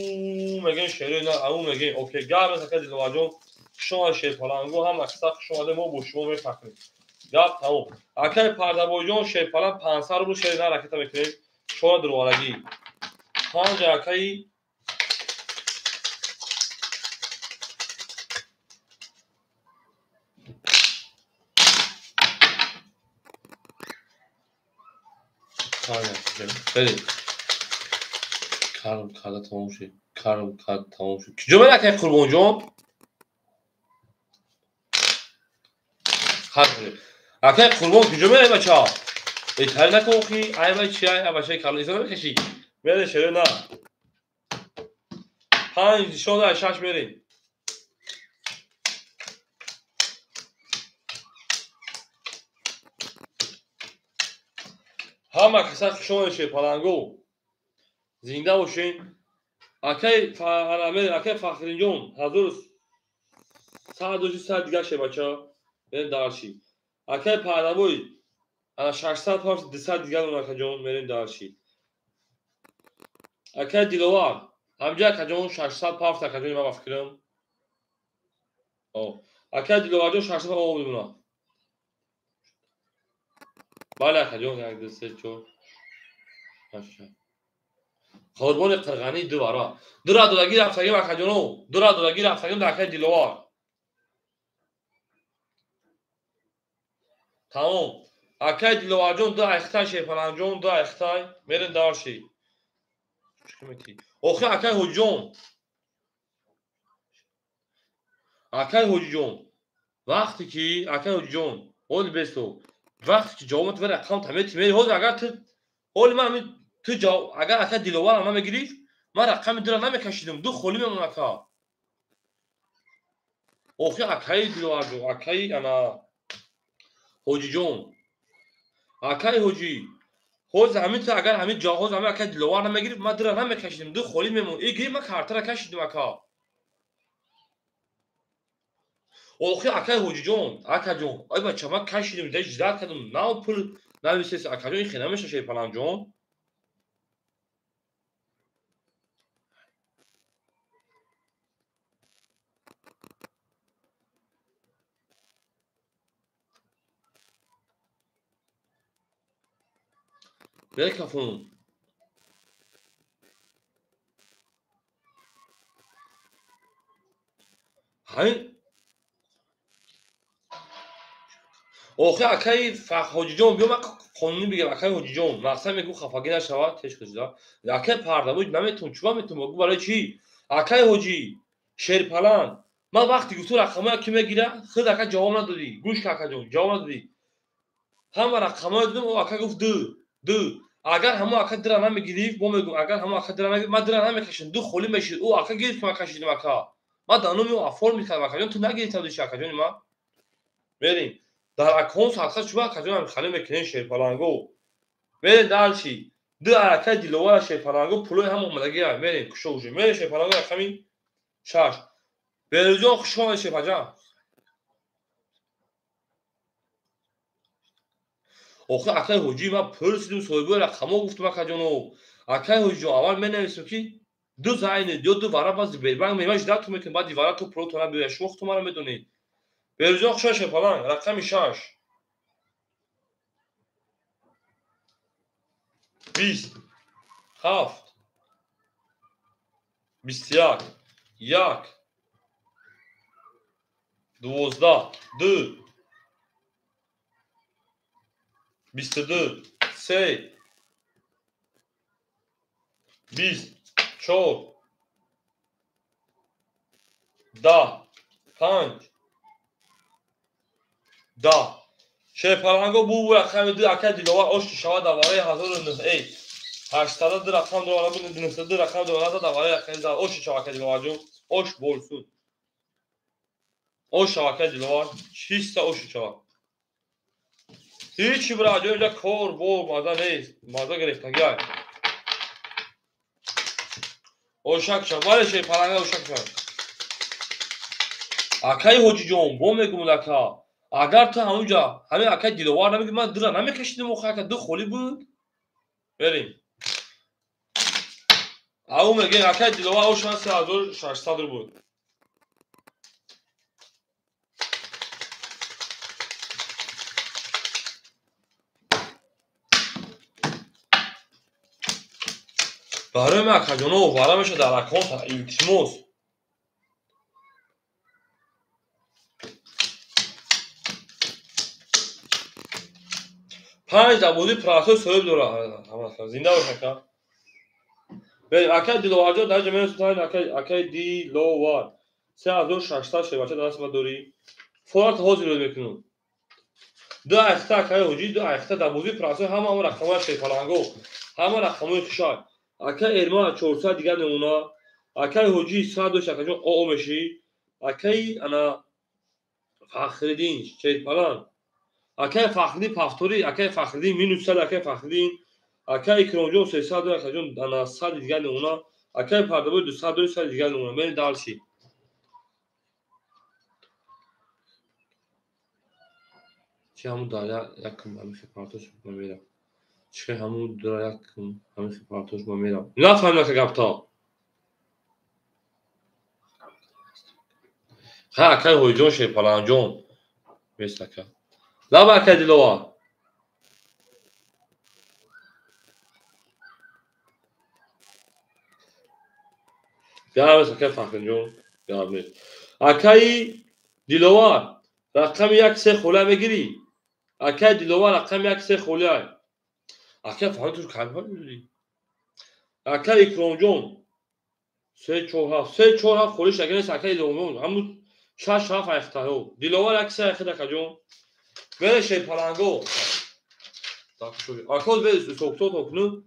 Speaker 1: میگن شیری نه او میگن اوکی گاب از که دیلواجون شما شیر پلنگو هم اکثر شما دمو بو شما میفهمید گاب تمام اکه پردابوجون شیر پلنگ 500 رو شیر نه راکت میکنیم شما دروارگی پنج اکه خیلی کارم کارا تمام شد کارم کار تمام شد کجا میره که قربان جون خیلی اکه قربان کجا میره بچا ایتال نکن خی ای بچی ای بچی کارو ایزا بکشی میره شیر نه 5 شده 6 میریم همه کسا شما شیر پلنگو زنده باشین اکه فخرین جون حضور ساعت دوشی ساعت دیگه شه بچه بریم دارشی اکه پردابوی 600 پارس 200 دیگه اون اکه جون بریم دارشی اکه دیلوار همجا اکه جون 600 پارس اکه جون ما بفکرم اکه دیلوار جون 600 پارس بودمونه بله اکه جون 1 2 3 4 قربان قرغانی دوباره دورا دورگی رفتگیم اکه جونو دورا دورگی رفتگیم در اکه دیلوار تمام اکه دیلوار جون 2 اختای شیر پلنجون 2 اختای میرین دارشی اوخی اکه حجون اکه حجون وقتی که اکه حجون اول بستو وقتی که جوابت بر رقم تمیت میری هول اگر تو هول من تو جواب اگر اکه دیلوار من بگیری من رقم دل نمیکشیدم دو خولی میمون اکه اوخی اکه دیلوار جو اکه انا حجون اکه حجی حوز همین تو اگر همین جاهوز همین اکه دیلوار نمیگیری من دل نمیکشیدم دو خولی میمون ایگی من کارت را کشیدم اکه اوخی اکه حجی جون اکه جون ای بچه من کشیدم دیگه جدا کردم نه پول نمیشه اکه جون این خیلی نمیشه شیر پلنگ جون بله کفون همین اوخی اکه حجی جون بیا من قانونی بگم اکه حجی جون مثلا میگو خفگی نشود تش کجا اکه پرده بود نمیتون چیکار میتون بگو برای چی اکه حجی شیر پلنگ من وقتی گفتم رقمه کی میگیره خود اکه جواب ندادی گوش اکه جون جواب ندادی هم رقمه دادم او اکه گفت دو اگر همو اکه در نمیگیری با میگم اگر همو اکه در نمیگیری من در نمیکشم دو خولی میشید او اکه گیر که من کشیدم اکه ما دانو می افور میکردم اکه جون تو نگیری تا دیش اکه جون ما بریم در اکونت حقیقت شما اکه جون هم خالی میکنین شیر پلنگو بریم دالشی دو اکه دیلوار شیر پلنگو پولای هم اومدگی بریم کشوجی بریم شیر پلنگو رقمی 6 برجو خوشحال شیر پجا آخه اکای حجی من پرسیدم صاحب رقمو گفتم اکاجانو اکای حجی اول من نوشتم که دو زاین دو ورا باز بیربان میماش داد تو میکنم بعد دیوارا تو پروتونا بیه شوخ تو مرا میدونید برجاخ شاشه فلان رقم 6 20 7 21 1 12 2 22 3 24 10 5 10 شپرانگو بو رقم دو اکا دیلوار آشتی شود دواره 1009 800 رقم دواره بود 900 رقم دواره دواره رقم زد آشتی شود اکا دیلوار جون آش بولسون آش شود اکا دیلوار 600 آشتی شود هیچی برای جون اینجا کار بول مزا نیست مزا گرفتگی های آشک شد ولی شپرانگو آشک شد اکای حجی جون بو میگم لکا اگر تو همونجا همین اکای دیلوار نمیگی من درا نمیکشیدم مخه که دو خولی بود بریم او میگه اکای دیلوار او شانس 3600 رو بود برای من اکاجانو ورامش در اکانت ایلتیموس 5 دبودی پراسو صاحب داره همه زنده باشه که بریم اکای دیلوار جون در جمعه سوتاین اکای دیلوار 3600 شبچه دست ما دوری فورت حاضر رو میکنم دو اخته اکای حجی دو اخته دبودی پراسو همه رقمای شیپالانگو همه رقمای خشای اکای ارمان 400 دیگر نمونه اکای حجی 102 شکجون او میشی اکای انا فخردین شیپالان اکای فخردین پافتوری اکای فخردین مینوس 100 اکای فخردین اکای کرونجون 300 اکاجون انا 100 دیگر نمونه اکای پردابو 200 100 دیگر نمونه بریم دالشی چی همون داره یکم همین سپارتوش ما میرم چی همون داره یکم همین سپارتوش ما میرم نفهمیدم که گفتا ها اکای هویجون شیپالانجون میستکه لا با اکای دیلوار گرم است اکای فخرنجون گرم نیست اکای دیلوار رقم یک سه خوله میگیری اکای دیلوار رقم یک سه خوله اکای فخرنجون کلمه میدونی اکای کرونجون 347 خوله شکل نیست اکای دیلوار همون 6 7 اختهو دیلوار یک سه اخته کجون بره شیپالانگو اکاز به سوکتو توکنو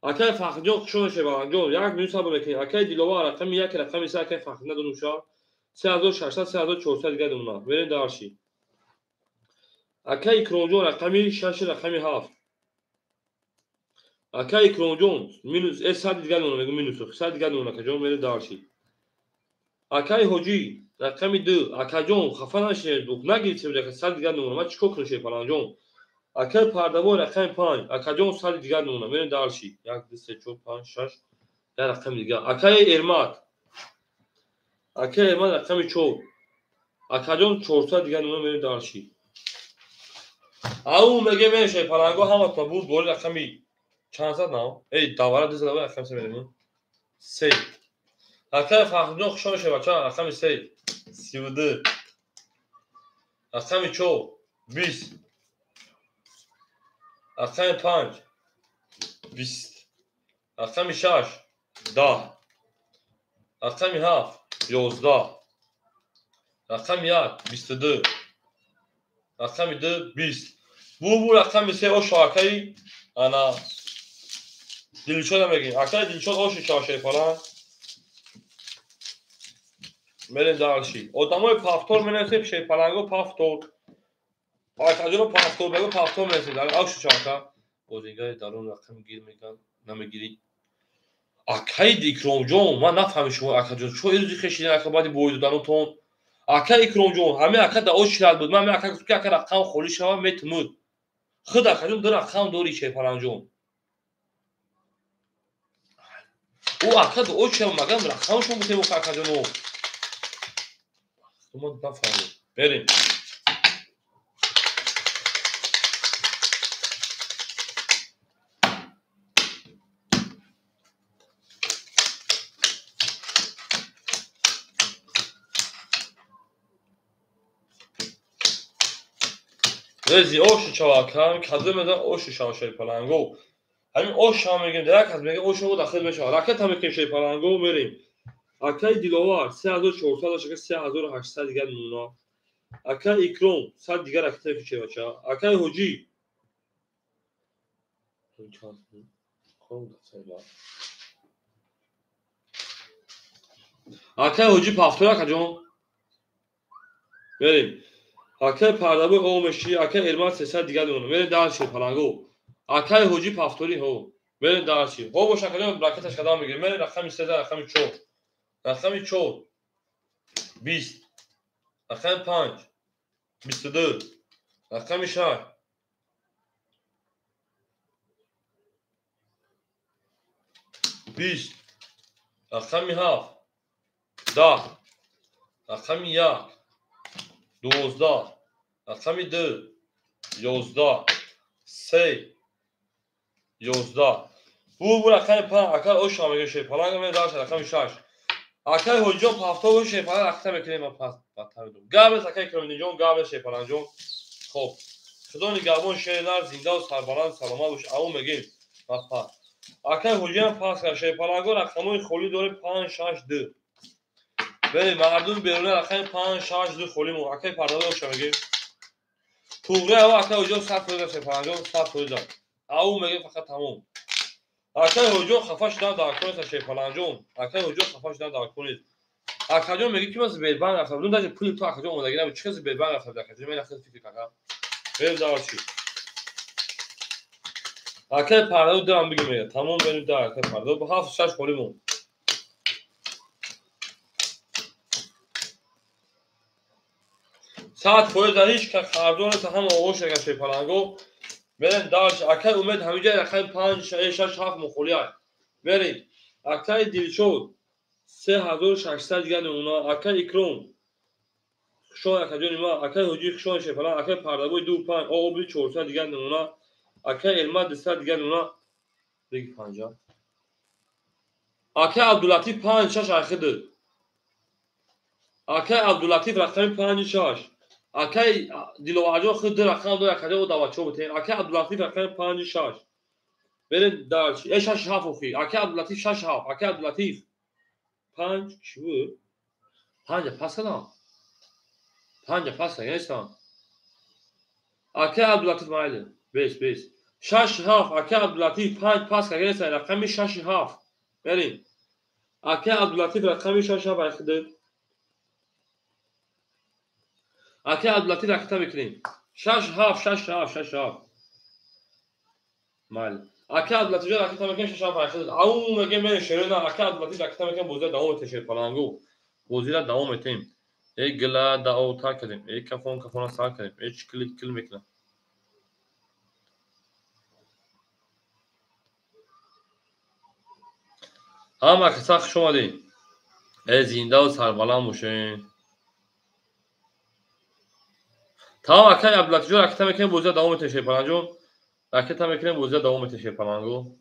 Speaker 1: اکای فخرنجون خشون شیپالانجون یک میلیون سابو میکنی اکای دیلوار رقم یک رقم سه اکای فخرنجون دونوشا 3600 3400 دیگه دونونا برین دارشی اکای کرونجون رقمی 6 رقمی 7 اکای کرونجون مینوس 100 دیگه دونونا میگم مینوس 100 دیگه دونونا کجون برین دارشی اکای حجی رقمی 2 اکاجون خفه نشه دوک نگیرید چه 100 دیگه دونونا ما چیکار کنم شیپالانجون اکای پردابو رقم 5 اکاجون 100 دیگه دونونا برین دارشی 1 2 3 4 5 6 در رقم دیگه اکای ارمات اکای ارمات رقمی 4 اکاجون 400 دیگه دونونا برین دارشی او میگه من شیپالانگو هم تو بود بول رقمی چند صد نه ای داوره دو داوره رقم سه میدونی 3 اکای فخرنجون خشون شه بچا رقم 3 32 رقم 4 20 رقم 5 20 رقم 6 10 رقم 7 11 رقم 1 22 رقم 2 20 بو رقم 3 او شاکای انا دیلشون میگیم اکای دیلشون او شاشه فلان برین دارشی آدمای پافتور مناسب شیپالانگو پافتور اکاجون پافتور بگو پافتور مناسب در او شاکا بودیگای درون رقم گیر میگن نمیگیری اکای دیکرومجون من نفهمی شما اکاجون چو ایروزی خشیدن اکا بعد بویدو دانو تون اکای دیکرومجون همه اکا دا او شیرال بود من اکا که اکا رقم خولی شما میتمود خود اکجون در رقم دوری چه پلنجون او اکد او چه مگم رقمشون بوده و اکجون ما نفهمیم بریم رزی اوش چواکم کدوم میدن اوش شاشه پلنگو همین اوش هم میگیم درک از میگه اوش رو داخل بشه راکت هم میکنیم شه پلنگو بریم اکای دیلوار 3400 شکل 3800 دیگر نونا اکای اکروم 100 دیگر اکتر که بچه اکای حجی اکای حجی پافتور اکجون بریم اکای پردابو اومشی اکای ارمان 300 دیگر نونا بریم در شه پلنگو اکای حجی پافتوری هو بریم در شه هو باشه کدام راکتش کدام میگیره بریم رقم 13 رقم 4 رقم 4 20 رقم 5 22 رقم 6 20 رقم 7 10 رقم 1 12 رقم 2 11 3 11 bu رقم 5 اکل او شامل شه پلنگ می داشت رقم 6 اکل حجو پافتو شه پلنگ رقم میکنیم پاس پاتردم گابل اکل کروندی جون گابل شه پلنگ جون خب خدای گابون شهرlar زنده و سربلند سلامت باش او میگیم پاس اکل حجو پاس شه پلنگ رقمای خالی داره 5 6 2 بریم مردم بیرون رقم 5 6 2 خالی مو اکل پرداخت شو میگیم توغره او اکل حجو 100 توید شه پلنگ 100 توید او میگه فقط تمام اکل حجو خفا شدن در کنید شه پلنگ اکل حجو خفا شدن در کنید اکل میگه کی واسه بیربان رفت بدون داش پول تو اکل اومده گیرم چه کسی بیربان رفت اکل من اخذ فکر کاکا بریم دارچی اکل پرداخت دارم میگه تمام بریم در اکل پرداخت با 7 6 خالی مو ساعت خود داریش که خاردون تا هم اوش اگه شه پلنگو بریم دارش اکل اومد همینجا رقم 5 6 7 مخولی های بریم اکل دیلشود 3600 دیگر اونا اکل اکروم شو اکل ما اکل حجی شو شه فلان اکل پردابوی 2 5 او بی 400 دیگر اونا اکل علما 200 دیگر اونا دیگه 50 اکل عبداللطیف 5 6 اخد اکل عبداللطیف رقم 5 6 اکل دیلواجو خود رقم دو اکل او دواچو بته اکل عبداللطیف رقم 5 6 برید دارش ای 6 7 اخی اکل عبداللطیف 6 7 اکل عبداللطیف 5 شو 5 پس کدام 5 پس یستان اکل عبداللطیف مایل 20 20 6 7 اکل عبداللطیف 5 پس که یست رقم 6 7 برید اکل عبداللطیف رقم 6 7 اخد اکل عبداللطیف رقم بکنیم 6 7 6 7 6 7 مال اکل عبداللطیف رقم بکنیم 6 7 اخد او میگه من شروع اکل عبداللطیف رقم بکنیم بوزه دوام تشه پلنگو بوزیرا دوام تیم ای گلا داو تا کردیم ای کفون سال کردیم ای کلیک کل میکنه اما که سخت شما دی ای زنده و سربلند باشین تمام اکل عبداللطیف رقم بکنیم بوزه دوام تشه پلنگو رقم بکنیم بوزه دوام تشه پلنگو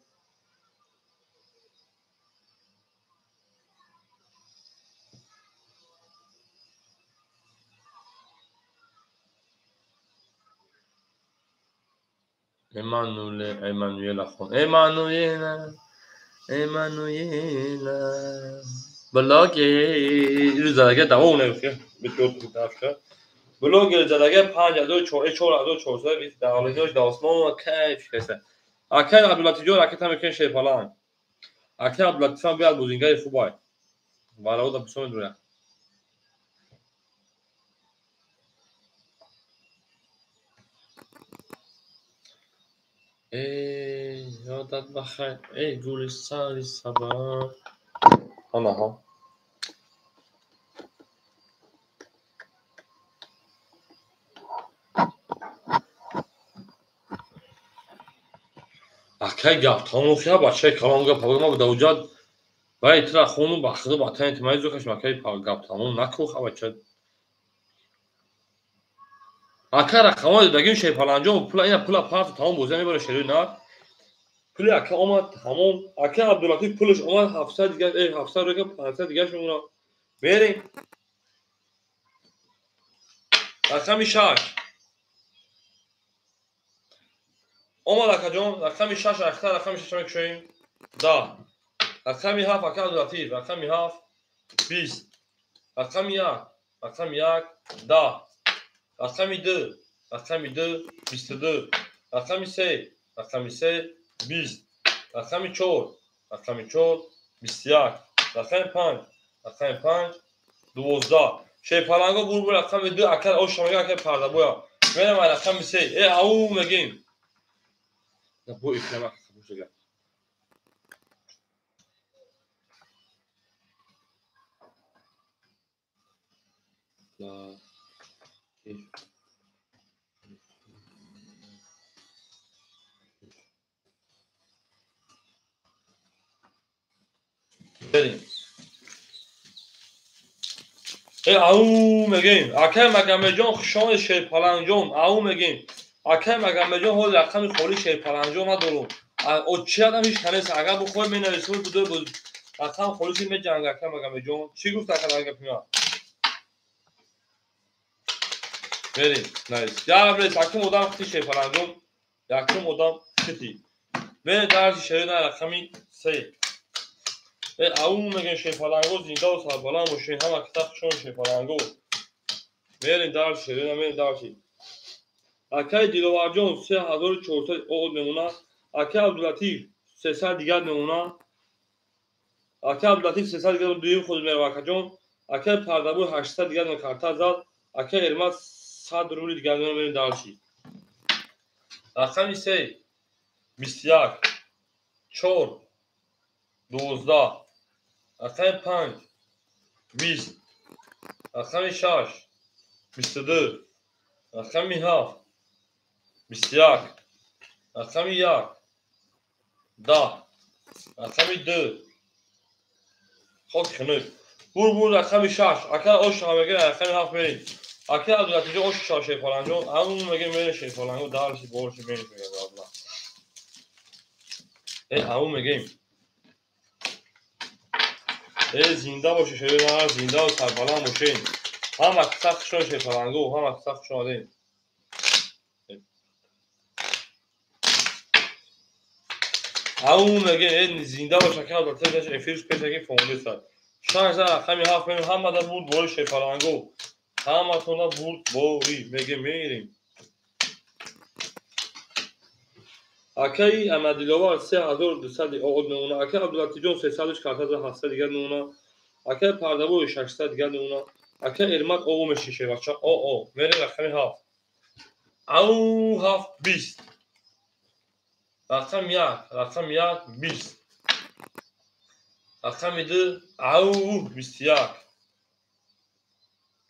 Speaker 1: ایمانویل خون ایمانویل بلاگی زدگه دوام نمیشه بسیار داشته بلاگی زدگه 5 2 4 4 2 4 20 داولیش داسمو کیف کسه اکل عبداللطیف جو رقم میکنه شه پلنگ اکل عبداللطیف هم بیاد بوزینگای خوبای والا دا بسوم دوره ای یادت بخیر ای گلستان صبا انا ها اکه گفت همون خیلی بچه کلام گفت پاگما به دوجاد و ایترا خونو بخده با تنت مایزو کش مکه گفت همون نکو خب بچه اکه رقمای بگیم شی پالانجو پولا اینا پولا پارت تمام بوزه میبره شروع نه پولی اکه اومد همون اکه عبداللطیف پولش اومد 700 دیگه 700 رو که 500 دیگه شون بریم رقم 6 اومد اکه جون رقم 6 اختر رقم 6 میکشیم دا رقم 7 اکه عبداللطیف رقم 7 20 رقم 1 رقم 1 دا رقم 2 رقم 2 22 رقم 3 رقم 3 20 رقم 4 رقم 4 21 رقم 5 رقم 5 12 شی پالانگو بور رقم 2 اکل او شما اکل پرده بویا میرم رقم 3 او میگیم بو ایفلام خبوش گفت لا بریم او میگیم اکل مگم جون شما شی پالانجوم او میگیم اکل مگم جون هول رقم خوری شی پالانجوم دارم او چی آدم هیچ کنیس اگر بخوای می نویسه بود رقم خوریش می جنگ اکل مگم جون چی گفت اکل مگم پیما بریم نایس یا بریم اکل مدام ختی شی پالانجوم اکل مدام ختی بریم درسی شیرین رقمی 3 او میگن شی پالانگو زنده و سربلند باشین هم اکتاق شون شی پالانگو بریم درسی شیرین بریم درسی اکه دیلوار جون 3400 اوغل میمونه اکه عبداللطیف 300 دیگر میمونه اکه عبداللطیف 300 دیگر دویم خود میره اکه جون اکه پردبو 800 دیگر میکرده زد اکه ارمت 100 روبل دیگر میره درسی رقم 3 21 4 12 رقم 5 20 رقم 6 22 رقم 7 21 رقم 1 10 رقم 2 خود خنک بور رقم 6 اکل اوش همگی رقم 7 بریم اکل عبداللطیف اوش 6 شی پالانجو همون میگه میره شی پالانجو درسی بورش بریم میگه همون میگیم زنده باشه شی نه زنده و سربلند باشین هم اکتاق شون شی پالانجو هم اکتاق شون دین همون میگه زنده باشه که عبداللطیف افیرش پیش فونده سر 6000 رقم 7 بریم هم مدار بود بورش شی پالانجو همه تونه بود بوری میگه میریم اکه احمدیلوار 3200 اوغل میمونه اکه عبداللطیف جون 300 کارتا 700 دیگر میمونه اکه پردبو 600 دیگر میمونه اکه ارمت او میشه بچه او میره رقم 7 او 7 20 رقم 1 رقم 1 20 رقم 2 او 21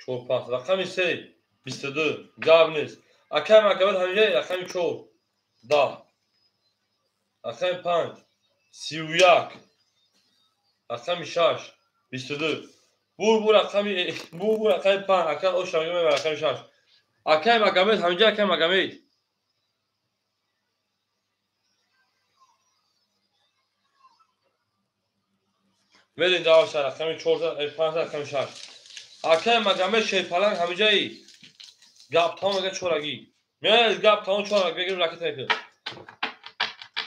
Speaker 1: 4 رقم 3 22 جاب نیست اکه مکمل همیشه رقم 4 10 رقم 5 31 رقم 6 22 بور رقم 5 اکه او شمیه میبره رقم 6 اکه مکمل همینجا اکه مکمل برین دواش رقم 4 5 رقم 6 اکه مکمل شی پالنگ همینجا ای گپ تا میگه چورگی میاد گپ تا چورگ بگیر راکت نکن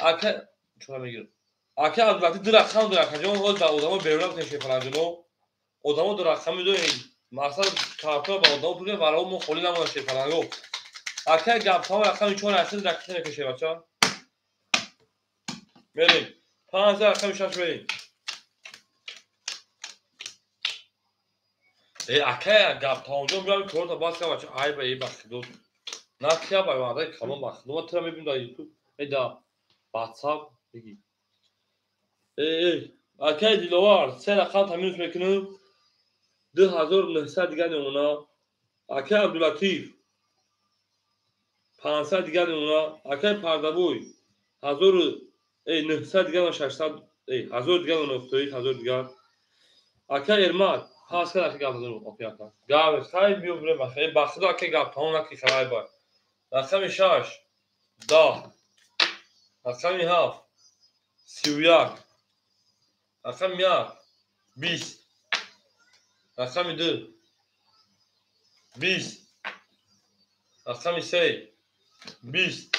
Speaker 1: اکه چورا میگیر اکه عبداللطیف دو رقم جون او دا ادمو بیرون شی پالنگ نو ادمو دو رقم دو مثلا کارتا با ادمو پول برای مو خلی نمونه شی پالنگو اکه گپ تا رقم 4 اصل راکت نکشه بچا بریم 5 رقم 6 بریم اکه گپ تا اونجا میام کورتا باز کنم بچا ای به ای بخدو نه کیا با وعده کلام بخدو تو میبینم در یوتیوب ایدا واتساپ بگی اکه دیلوار 3 رقم تامینش میکنم 2900 دیگر میمونه اکه عبداللطیف 500 دیگر میمونه اکه پردبوی 1000 900 دیگر و 600 1000 دیگر و 900 1000 دیگر اکا ارماد هاست که گپ دارم اوکی اکا گپ خیلی بیوبره و خیلی بخدا که گپ تمام نکی خرای باید رقم 6 10 رقم 7 31 رقم 1 20 رقم 2 20 رقم 3 20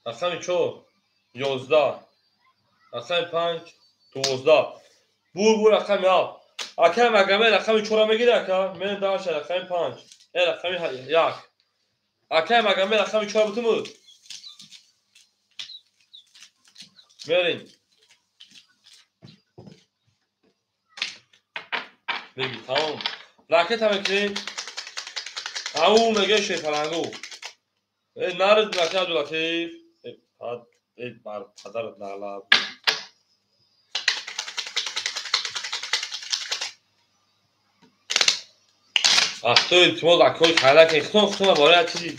Speaker 1: رقم 4 11 رقم 5 12 بور رقم 7 اکا مگمه رقم 4 میگیره اکا من داشت رقم 5 رقم 1 اکا مگمه رقم 4 بتمود بریم بگی تمام راکت هم میکنی او میگه شیفرنگو نرد راکت عبداللطیف بر پدرت نعلب تو التماس اکای خلق اختون باره چیزی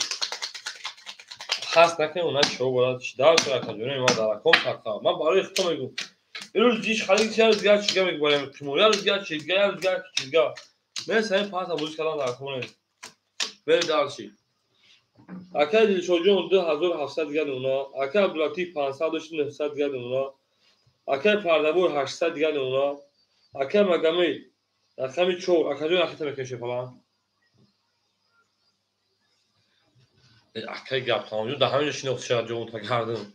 Speaker 1: خاص نکنه اونا شو برات دار کرد کجونه ما دارا کم فقط من برای اختون میگم اینو دیش خالی چه روزگار چیگه میگم که مورا روزگار چیگه من سعی پاس ابوز کلام دارم کنه بر دارشی اکا دل شوجون 2700 دیگه اونا اکا عبداللطیف 500 900 دیگه اونا اکا پردابور 800 دیگه اونا اکا مگمی رقم 4 اکا جو اخیت میکشه فلان اکا گپ تمام ده همینش نقطه جون تا کردم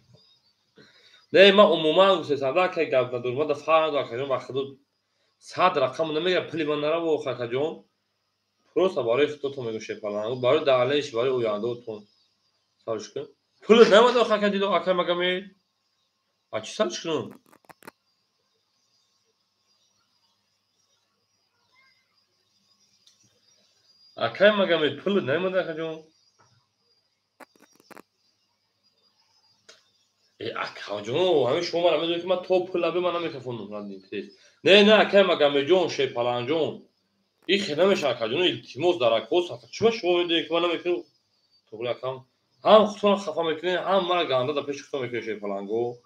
Speaker 1: نه ما عموما گوشه صدا که گپ ندارم ما دفعه ندارم که وقت دو صد رقم نمیگه پلی من نرا و خاطر جون پروسا برای تو میگوشه فلان برای دالش برای اویانده تو سالش کن پول نمیده خاطر دیدو اکا مگمی اچ سالش کنم اکا مگمی پول نمیده خاطر جون اکا جون همین شما رو میدونید که من تو پول لبه من نمیخوام راندیم نه اکا مگمی جون شی فلان جون این خدمه شرکت جون التماس در اکوس هست چما شما میدونید که من نمیکنم تو بلا کام هم خودتون خفا میکنین هم مرا گنده در پیش خودتون میکنین شی فلان گو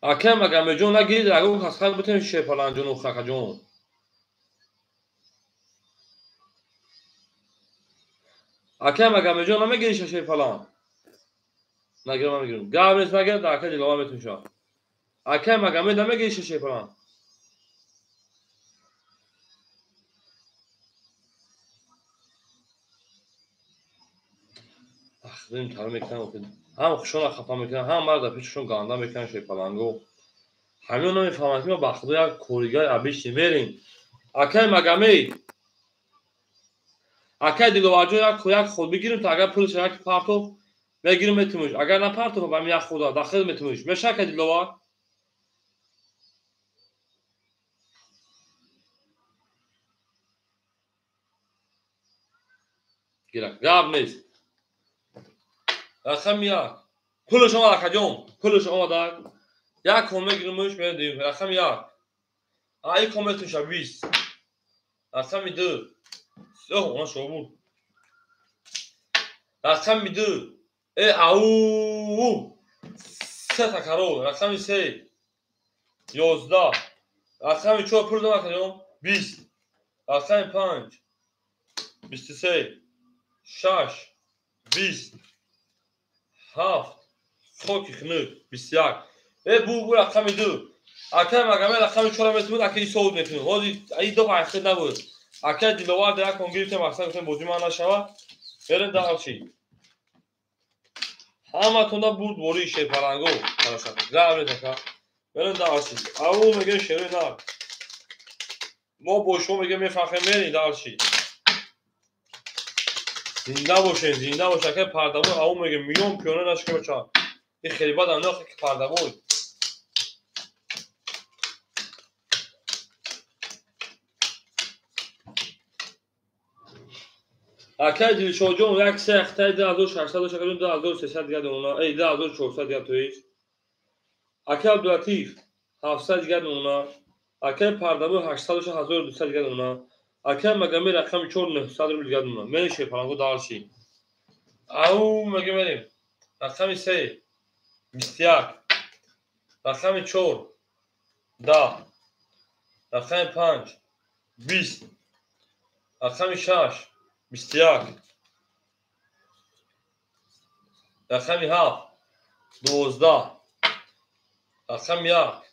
Speaker 1: اکا مگمی جون نگیرید اگه خسخت بتونید شی فلان جون و خاک جون اکا مگمی جون نمیگیرید شی فلان نگیرم من میگیرم گاب نیست مگر در اکا جلوه میتون شا اکا مگمی نمیگیرید شی فلان اخرین کار میکنم هم خوشون خفا میکنن هم مرا در پیششون گنده میکنن شی فلان گو همین نمیفهمن که ما با خدا یک کوریگای ابیش نمیریم اکا مگمی اکا دیلواجو یک خود بگیریم تا اگر پولش یک پارتو بگیریم میتونیش اگر نه پارتو با یک خدا داخل میتونیش میشه که دیلوا گیرم گاب نیست رقم یک پولش اومد اکا جون پولش اومد یک کم میگیریمش میدیم رقم یک ای کم میتونیش 20 رقم 2 اوه شو بود رقم 2 او سه تکرار رقم 3 11 رقم 4 پول دارم کنم 20 رقم 5 23 6 20 7 خاکی خنک 21 بو رقم 2 اکا مگمه رقم 4 میتونید اکا این صعود میتونید هادی این دو قیخت نبود اکا دیلوار در کن گیرتیم اکسا گفتیم بودی من نشوه بریم در چی همه تونده بود بوری شی پرنگو گرم نیست اکا بریم در چی او میگه شیروی نه ما باشو میگه میفخیم میرین در چی زنده باشه که پردمون او میگه میون پیونه نشکه بچه این خیلی بد انداخته که پردمون اکا دیل شوجون یک سه اختای 2600 شکرون 2300 دیگه اونا ای 2400 دیگه تویش اکا عبداللطیف 700 دیگه اونا اکا پردمون 800 1200 دیگه اونا اکه مگه رقم 4 900 روبل دیگه دونم میره شیپالانگو دارشی او مگه میریم رقم 3 21 رقم 4 10 رقم 5 20 رقم 6 21 رقم 7 12 رقم 1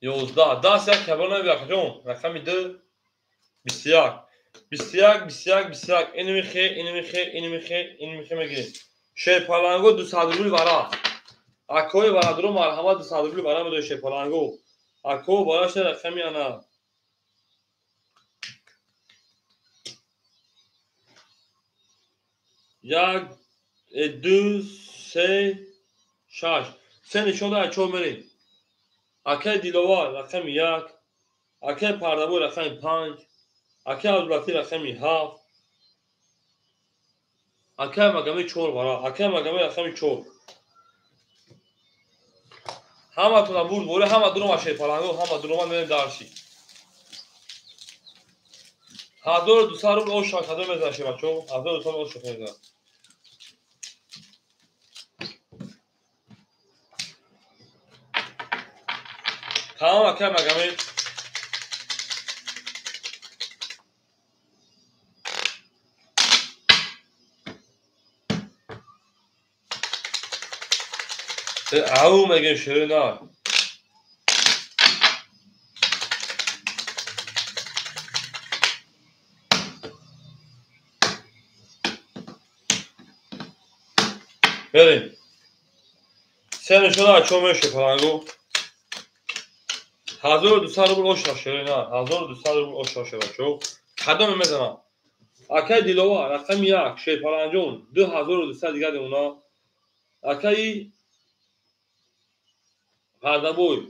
Speaker 1: 11 10 یک کبر نبیاد جون رقم 2 21 21 21 21 اینو میخه اینو میخه اینو میخه اینو میخه میگیریم شیپالانگو 200 روبل برا اکوی برادرو مرحمت 200 روبل برا میده شیپالانگو اکو بالاش رقمی انا یک دو سه شش سه نشون داد چون میریم اکه دیلوار رقم 1 اکه پردابو رقم 5 اکه عبداللطیف رقم 7 اکه مگمی 4 برا اکه مگمی رقم 4 همه تونم برد بوله همه دونم از شیپالانگو همه دونم میریم دارشی هزار 200 روبل او شاش هزار میزنه شی بچو 1200 او شاش میزنه تمام اکه مگمی او مگه شروع نه بریم سه نشون داد چون میره شیپالانگو 1200 روبل او شاش نه 1200 روبل او شاش بچو کدام میزنم اکه دیلوار رقم 1 شیپالانجون 2200 دیگه اونا اکه پردابوی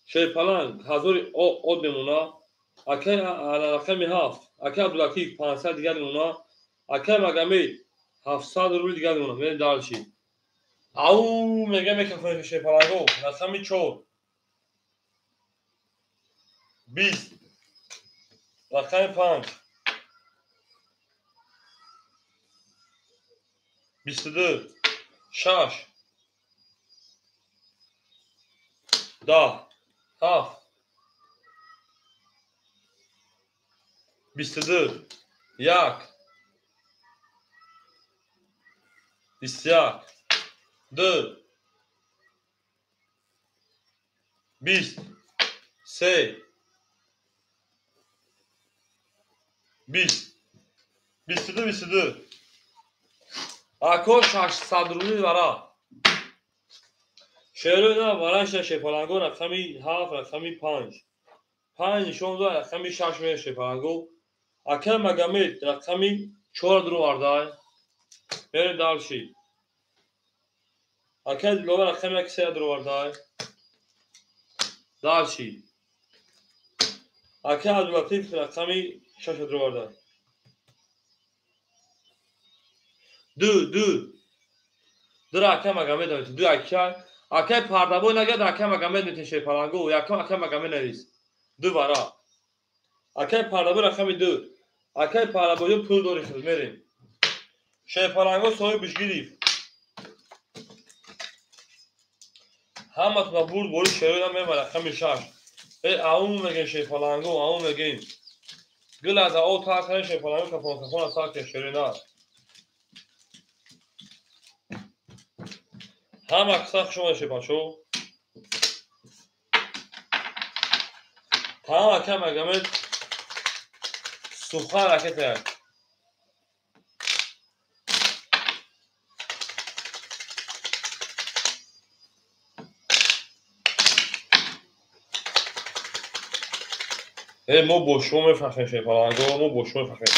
Speaker 1: شیپالانگ 1000 او میمونه اکه رقم 7 اکه عبداللطیف 500 دیگه اونا اکه مگمی 700 روبل دیگه اونا میره دارشی او میگه میکنه شیپالانگو رقم 4 20 رقم 5 22 6 10 7 22 1 21 2 20 3 20 22 22 اکو 600 روبل برا شروع نه براش شیپالانگو رقمی 7 رقمی 5 5 نشون داد رقمی 6 میره شیپالانگو اکه مگمی رقمی 4 درو واردای میره دالشی اکه دیلوار رقمی 3 درو واردای دالشی اکه عبداللطیف رقمی 6 درو واردای دو اکه مگمی دارید دو اکه پردابو نگه اکه مگمی نیت شیپالانگو یکم اکه مگمی نویس دو برا اکه پردابو رقمی 2 اکه پردابو پول داری شد میریم شیپالانگو صاحب بشگیری همه تو برد بولی شروع نمیم رقمی 6 ای اون میگه شیپالانگو اون میگه گل از او تا کنه شیپالانگو کفون از ساکت شروع نه همه اکساق شما شیپاشو تمام اکه مگمی سوخه حرکت کرد مو بوشو میفخیم شیپالانگو مو بوشو میفخیم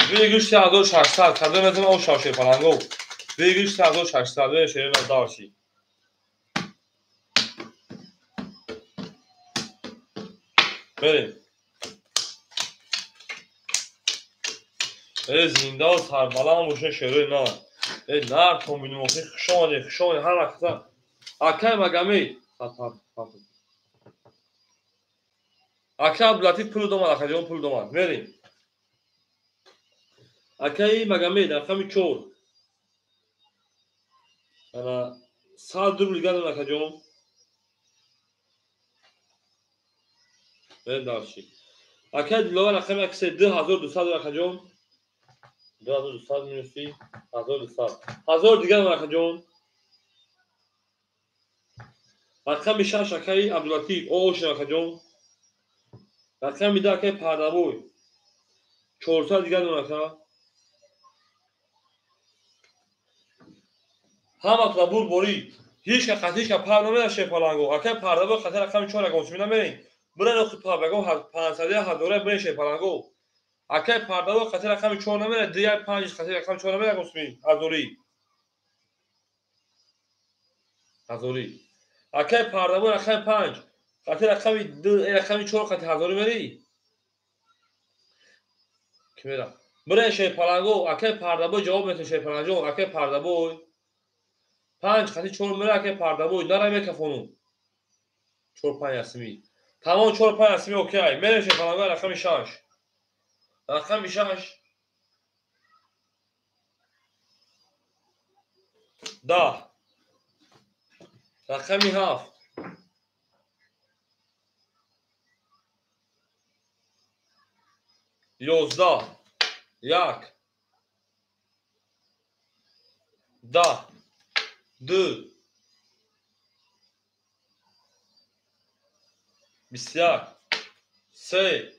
Speaker 1: ویگوش 3600 کده میزنم او شاشه پلنگو ویگوش 3600 به شیرین دارشی بریم زنده و سربلند باشه شیرین نه نر کمبینی موقعی خشانه هر وقتا اکه مگمی اکه عبداللطیف پول دومد اکه جان پول دومد بریم Akay Magomed raqami 4. Ana sal dur ligadan akajon. Ben darshi. Akay Dilovar raqami akse 2200 akajon. 2200 minus 1200. 1000 digan akajon. Raqami 6 Akay Abdulatif osh akajon. Raqami 10 Akay Pardaboy 400 digan akajon. Hama tabur bori هیچ که قطعیش که پر نمیده شیپالانگو اکه پرده با خطر رقم 4 اگه میدم برین برن اخت پا بگو 500 هزاره برین شیپالانگو اکه پرده با خطر رقم 4 نمیده دیگه 5 خطر رقم 4 نمیده گوسمی هزاری اکه پرده با رقم 5 خطر رقم 2 رقم 4 خطر هزاری میری کی میره برین شیپالانگو اکه پرده با جواب میده شیپالانگو اکه پرده با 5 خطر 4 میره اکه پرده با نره میکفونو 4 5 اسمی تمام 4 5 اسمی اوکی میره شیپالانگو رقم 6 رقم 6 10 رقم 7 11 1 10 2 21 3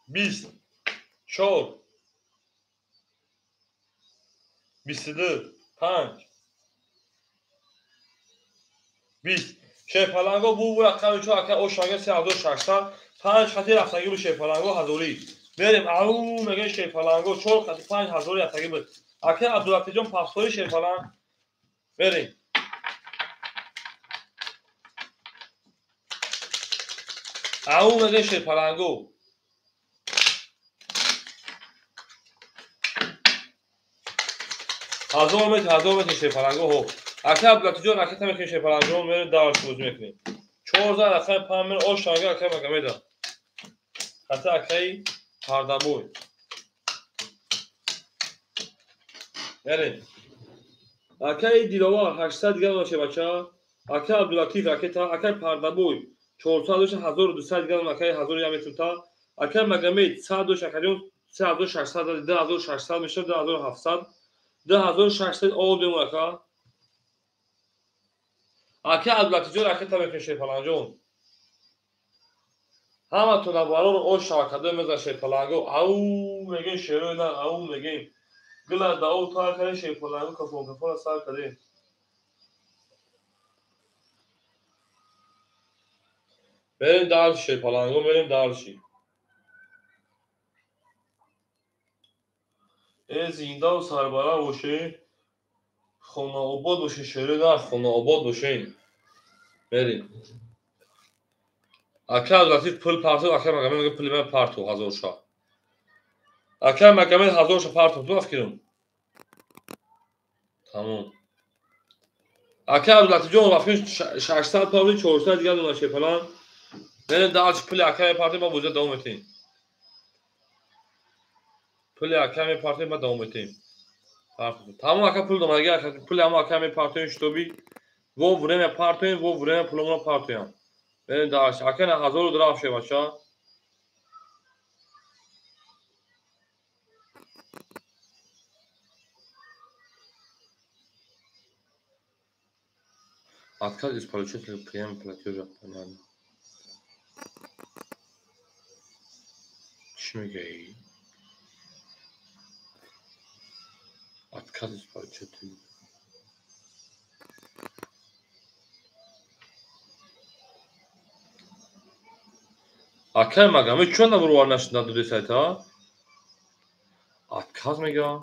Speaker 1: 20 4 22 5 20 شیپالانگو بو رقم 4 که او شاگه 3600 5 خطی رفتگی رو شیپالانگو هزاری بریم او میگه شیپالانگو 4 خطی 5 هزاری رفتگی بود اکه عبدالعتی جان پاسپوری شیپالان بریم او میگه شیپالانگو 1000 متر شیپالانگو هو اکه عبدالعتی جان اکه تمیکنی شیپالانگو میره دارش بوز میکنی 14 رقم 5 من او شاگه اکه مگمیده خطی اکه پردبوی بریم اکه دیلوار 800 دیگر باشه بچه اکه عبدالعتیف اکه پردبوی 400 1200 دیگر اکه 1000 یا میتون تا اکه مگمید 100 اکه 3600 10600 میشه 2700 10600 او دیمون اکه عبدالعتیف اکه تمیکنی شیپالانجون همه تو نوارون او شاکده میزن شیپالانگو او میگین شیروی نه او میگین گلا دا او تا کنی شیپالانگو کفون سر کدیم بریم درش شیپالانگو بریم درشی زنده و سربره باشه خونه آباد باشه شیروی نه خونه آباد باشه بریم اکه عبدالعتیف پل پرتو اکه مگمه میگه پل من پرتو 1000 شا اکه مگمه 1000 شا پرتو تو افکرم تمام اکه عبدالعتیف جان رفتیم 600 پاولی 400 دیگه دونه شیپالان بریم درش پل اکه پرتو ما بوجه دوام میتیم پل اکه پرتو ما دوام میتیم تمام اکه پل دومگه اکه پل اما اکه پرتو شتوبی و vreme partujem, во vreme polovno partujem. Verim da aké na 1000 drahšie vaša. Отказ из получателя приема платежа понятно. چی میگه ای؟ Отказ из получателя. Aké magamy чё на вруар на дуде сайта? Отказ میگه.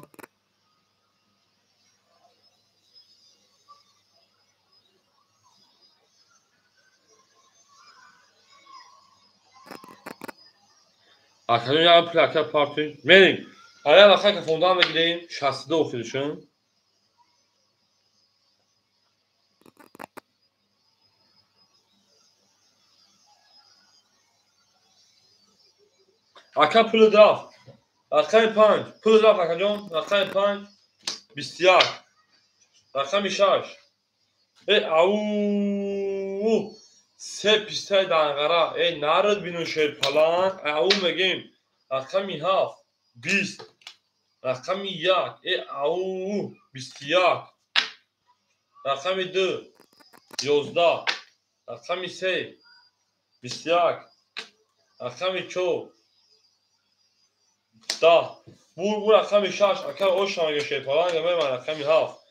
Speaker 1: Aké ya plaka parti. Verin. Araya bakak که fondan بگیریم 62 oxidişin. اکا پول دراف رقم 5 پول دراف اکا جان رقم 5 21 رقم 6 او سه پیستای دنقره ای نرد بینون شیر پلنگ او میگیم رقم 7 20 رقم 1 ای او 21 رقم 2 11 رقم 3 21 رقم 4 10 bu رقم 6 اگر او شانگه شیر پلنگ من رقم 7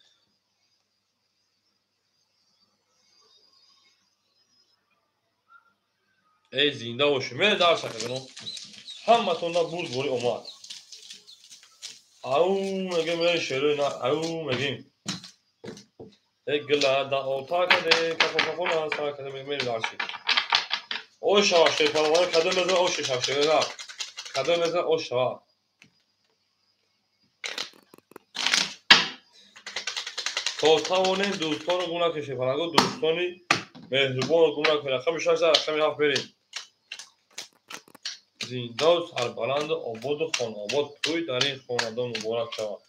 Speaker 1: ای زنده باشه من در سکه همتون دا برد بوری اومد او میگه من شروع نه او میگیم یک گلا دا اوتا کده کفو ناسا کده میگه میری دارشی او شاشه پروانه کده مزه او شاشه نه کده مزه او شا تو تاونه دوستان گونا کشه پرنگو دوستانی مهربان گونا کنه خمیشه رقم 7 بریم زنده و سربلند آباد و خان آباد توی در این خاندان مبارک شود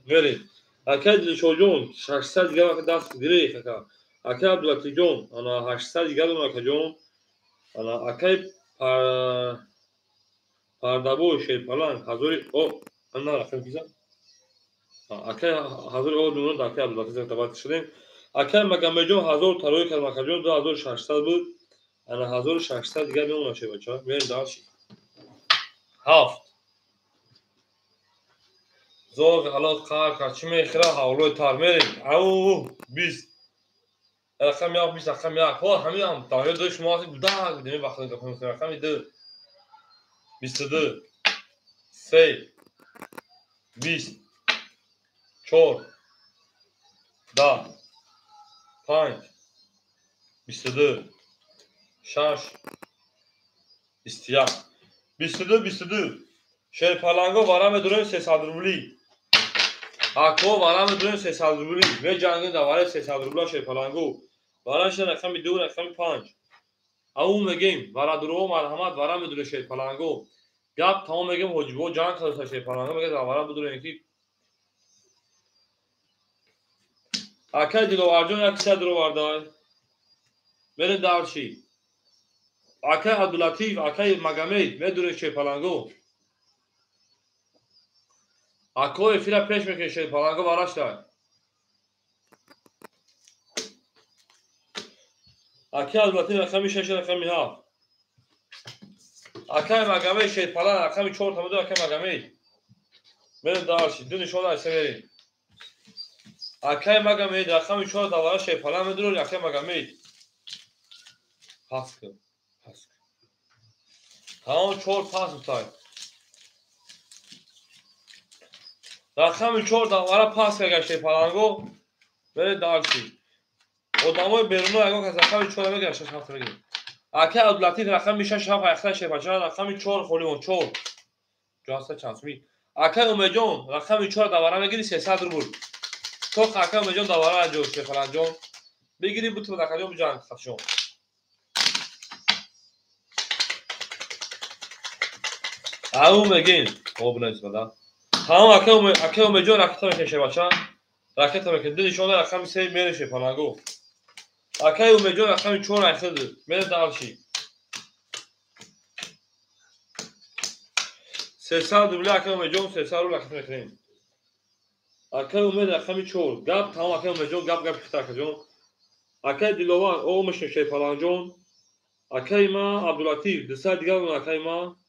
Speaker 1: بریم اکا دلشو جون 600 دیگه وقت دست گیره اکا اکا عبدالعطی جون انا 800 دیگه دون اکا جون انا اکا پردابو شیر پلنگ حضوری او انا رقم کیزا اکا حضوری او دونو دا اکا عبدالعطی جون تبات شدیم اکا مگمه جون حضور تروی کرد اکا جون 2600 بود انا 1600 دیگه دون نشه بچه ها بریم دارشی 7 زوج حالا قار کچی میخره حولوی تار میریم او 20 رقم 20 رقم 1 ها همین هم دانه دوش ماسی بوده دیدیم وقتی که کنیم رقم 2 22 3 20 4 10 5 22 6 21 22 شیر پلنگو وارم درون 300 روبلی اکو وارم درون 300 روبلی و جنگی دواره 300 روبلا شیر پلنگو وارش رقم 2 رقم 5 او میگیم وارا درو مرحمت وارم درون شیر پلنگو گپ تمام میگیم حجبو جان کرده شیر پلنگو میگه وارم بدون یکی اکا دیلو ارجون یک سه درو واردای برین دارشی اکا عبداللطیف اکا مگمید میدونه شیر پلنگو اکو فیلا پیش میکنه شیر پلنگو واراش دار اکا عبداللطیف رقم 6 رقم 7 اکا مگمید شیر پلنگ رقم 4 تمدو اکا مگمید برین دارشی دو نشون ایسه برین اکا مگمید رقم 4 دواره شیر پلنگ میدونه اکا مگمید پاس کن تمام 4 پاس بتای رقم 4 دواره پاس کرده شیر پلنگو برین دارشی ادامای بیرونو اگه از رقم 4 میگه 6 هفته میگه اکا عبداللطیف رقم 6 هفته اخته شیر پلنگ رقم 4 خولیمون 4 جاسته چانسمی اکا اومجون رقم 4 دواره میگیری 300 رو بود تو اکا اومجون دواره جو شیر پلنگ جون بگیری بود تو دکا جون جان خشون او میگین خوب نیست بدا تمام اکا اومجون رقم میشه شیر بچا رقم میگه دیشون رقم 3 میره شیر پلنگو اکا اومجون رقم 4 اخته میره دارشی 300 روبل اکا اومجون 300 روبل اخته میکنیم اکا اومد رقم 4 گپ تمام اکا اومجون گپ پیشتر جون اکا دیلوان او میشه شیر پلنگ جون اکا ما عبداللطیف 200 دیگه اون اکا ما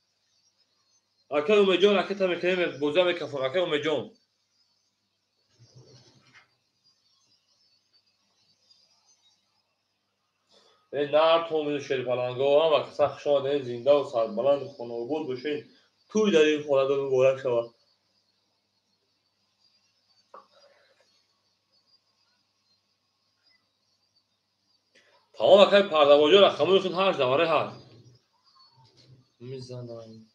Speaker 1: اکا اومجون اکا تا میکنیم بوزا میکفون اکا اومجون این نار تو میشه شیر پلنگو هم وقت سخت شما زنده و سربلند خونه و بود بشین توی در این خونه دو مبارک شود تمام اکا پردواجه رقمون خود هر دواره هست میزنم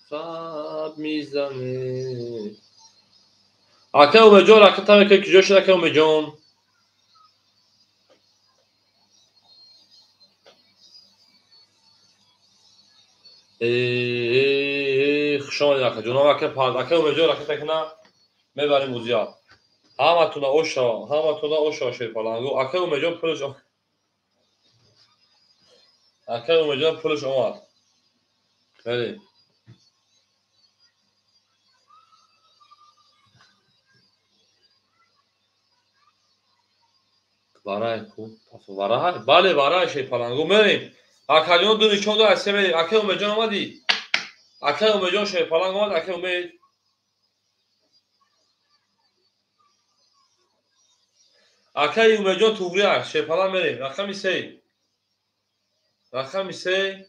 Speaker 1: فاب میزنه اکا اومجون اکا تا میکنیم که جوش اکا اومجون خوش آمدید اکا جناب اکا پرد اکا اومجا رکت اکنا میبریم موزیا همه تونا اوشا شیر پالانگو اکا اومجا پلش اومد بله برای کو برای بله برای شیر پالانگو میریم اکا جون دو نشون دو هسته میریم اکا اومجا اومدی اکا اومجا شیر پالانگو اومد اکا اومد اکا اومجا توبری شیر پالانگ میریم رقم سه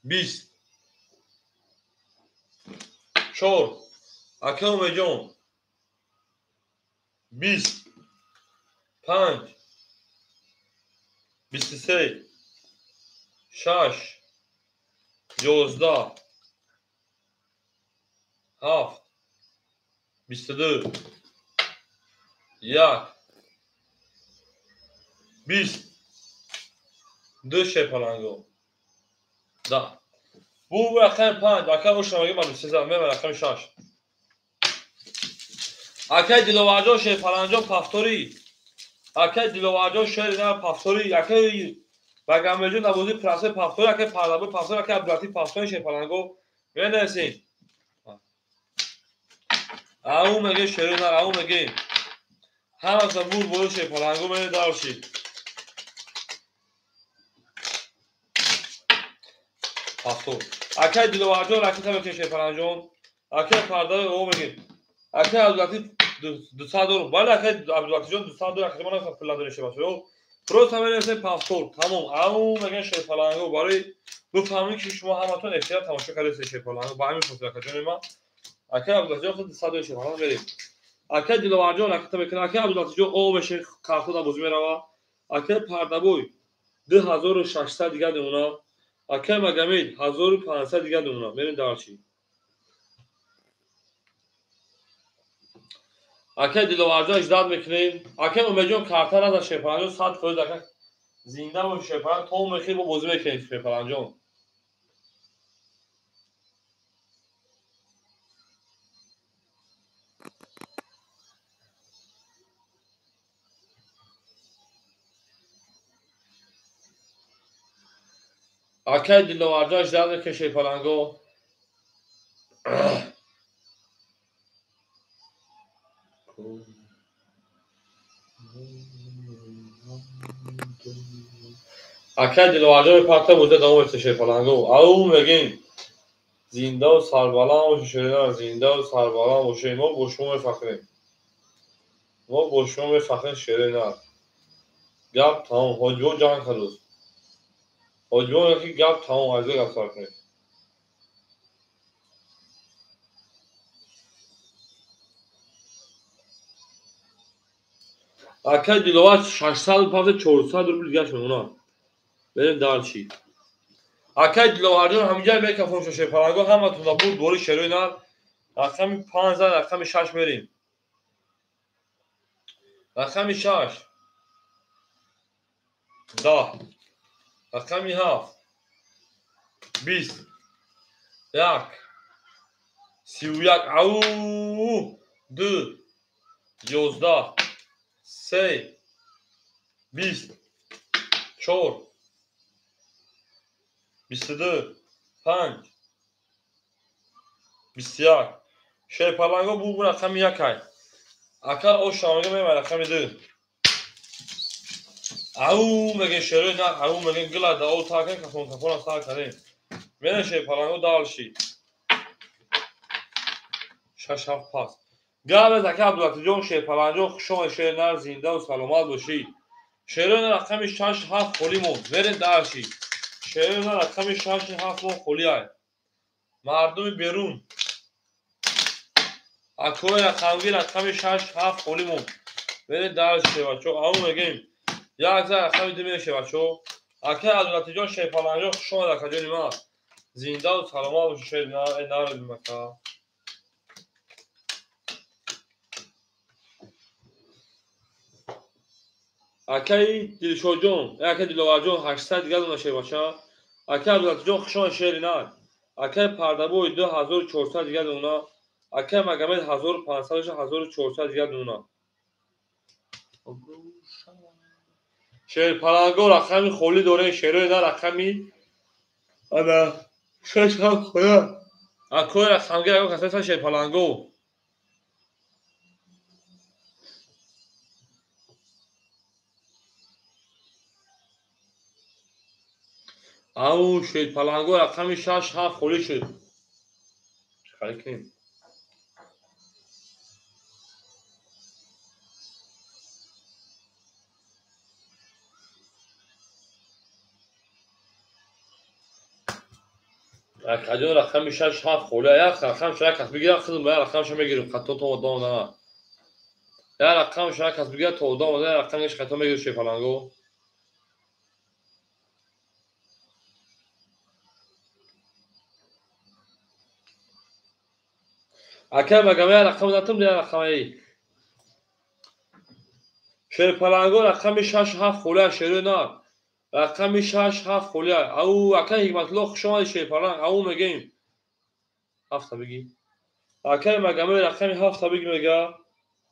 Speaker 1: 20 4 اکا اومجا 20 5 23 6 11 7 22 1 20 دو شپالانگو دا bu رقم 5 اکا اوشنامگی من 13 و رقم 6 اکا دلوارجا شپالانجا پافتوری اکا دلوارجا شهر نه پافتوری اکا بگامجو نبودی پراسه پافتوری اکا پارلابو پافتوری اکا عبدالعاطی پافتوری شپالانگو بنرسین او مگه شهر نه او مگه هم از بور برو شپالانگو من دارشی پافتور اکا دلوارجا رکت هم که شپالانجون اکا پارده او مگه اکا عبدالعاطی دوستان دارم ولی اکا عبدالعاطی جان دوستان دارم اکا من اصلا فلان دارشه باشه پروت همه نرسه پافتور تمام او مگه شپالانگو برای بفهمید که شما همتون احتیاط تماشا کردید شپالانگو با همین خاطر اکا جان ما اکا عبدالعاطی جان خود دوستان داره شپالانگو بریم اکا دلوارجا رکت میکنه اکا عبدالعاطی جان او بشه کارتون بازی میره اکا پارده بوی 2600 دیگه دمونا اکا مگامید 1500 دیگه دمونا میرین دارچی اکا دلوارجا اجداد میکنیم اکا اومجون کارتر از شپالانجون 100 خود اکا زنده و شپالانج تو میخیر با بازی میکنیم شپالانجون اکا دلوارجا اجداد میکنیم شپالانگو اکا دلوارجا میپرته بوده دامو بسته شپالانگو او میگیم زنده و سربالان و شیرین زنده و سربالان و شیرین ما بشمو میفخریم ما بشمو میفخریم شیرین گپ تمام حجبو جان خلوص حجبو یکی گپ تمام از گپ سر کنیم اکا دلوارج 600 پاس 400 روبل دیگه شد اونا بریم دارچی اکا دلوارجا همینجا میگه فون ششه پرانگو همه تو بود دوری شیرین رقم 15 رقم 6 میریم رقم 6 10 رقم 7 20 1 31 او 2 11 3 20 4 22 5 21 شیپالانگو bu رقم 1 اکا او شامگه میمه رقم 2 او مگه شروع نه او مگه گلا دا او تاکن کفون سال کنیم میره شیپالانگو دالشی 6 7 پاس گابه زکه عبدالعاطی جان شیپالانگو شما شیر نر زنده و سلامت باشی شیرون رقم 6 7 خولیمون برین دارشی شیرون رقم 6 7 خولی های مردم بیرون اکوی رقمگی رقم 6 7 خولیمون برین دارشی بچو او مگیم یک زر رقم دو میشه بچو اکه عبدالعاطی جان شیپالانگو شما در کجا نیما زنده و سلامت باشی شیر نر بیمکا акаи Дилшодҷон, акаи Диловарҷон 800 дига дуна шебача, акаи Абдулатиҷон хушон шеринад, акаи Пардабои 2400 дига дуна, акаи Магомед 1500 1400 дига дуна. Шерпаланго рақами холӣ дорем, шерои на рақами ана 6 ҳам хода. Акои рақамгир аго касеса шерпаланго. Ау шерпаланго рақами 6 7 холӣ шуд. Чиқар кунем? Акаҷон рақами 6 7 холӣ як рақам шуд як кас бигирам хизм ба як рақамшо мегирем қатто то дом дана. Як рақамшо як кас бигира то дом дана, як рақамш қатто мегирем шерпаланго. акаи Магомед як рақам датам як рақамаи шерпаланго рақами 6 7 холӣ шерои на рақами 6 7 холӣ. Ау акаи Ҳикматулло хушомади шерпаланг ау мегем 7 биги. акаи Магомед рақами 7 биги мега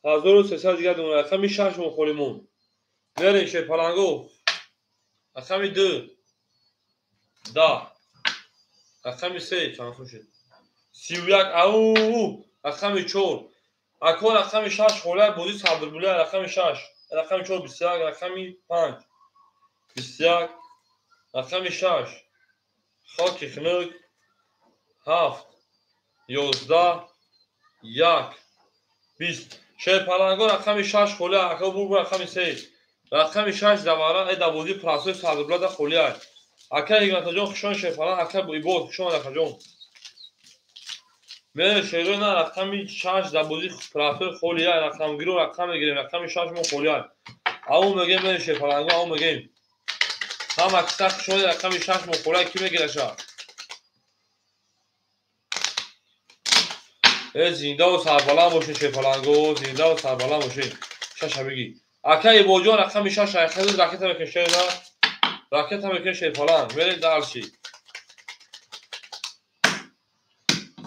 Speaker 1: 1300 дига дуна, рақами 6 мон холӣ мон. Мерем шерпаланго рақами 2 10 рақами 3 чанд сум шуд 31. Ау рақами 4 ако рақами 6 холӣ бози сабдурбулия рақами 6 рақами 4 21 рақами 5 21 рақами 6 хоки хунук 7 11 1 20. Шерпаланго рақами 6 холӣ ако бурбу рақами 3 рақами 6 давара эда бози пластои сабдурбулия холӣ. акаи Ҳикматуллоҷон хушон шерпаланг акаи ибод хушон акаҷон. Мере шерои на рақами 6 дар бози пластои холӣ як рақамгиро рақам мегирем рақами 6 мон холӣ. Ау мегем мерем шерпаланго ау мегем. ҳам аксар хушони рақами 6 мон холӣ ки мегираша. зиндаву сарбаланд бошед шерпаланго, зиндаву сарбаланд бошед. Шаша биги. акаи Ибоҷон рақами 6 айхазу ракета мекушед на ракета мекушед шерпаланг мерем далши.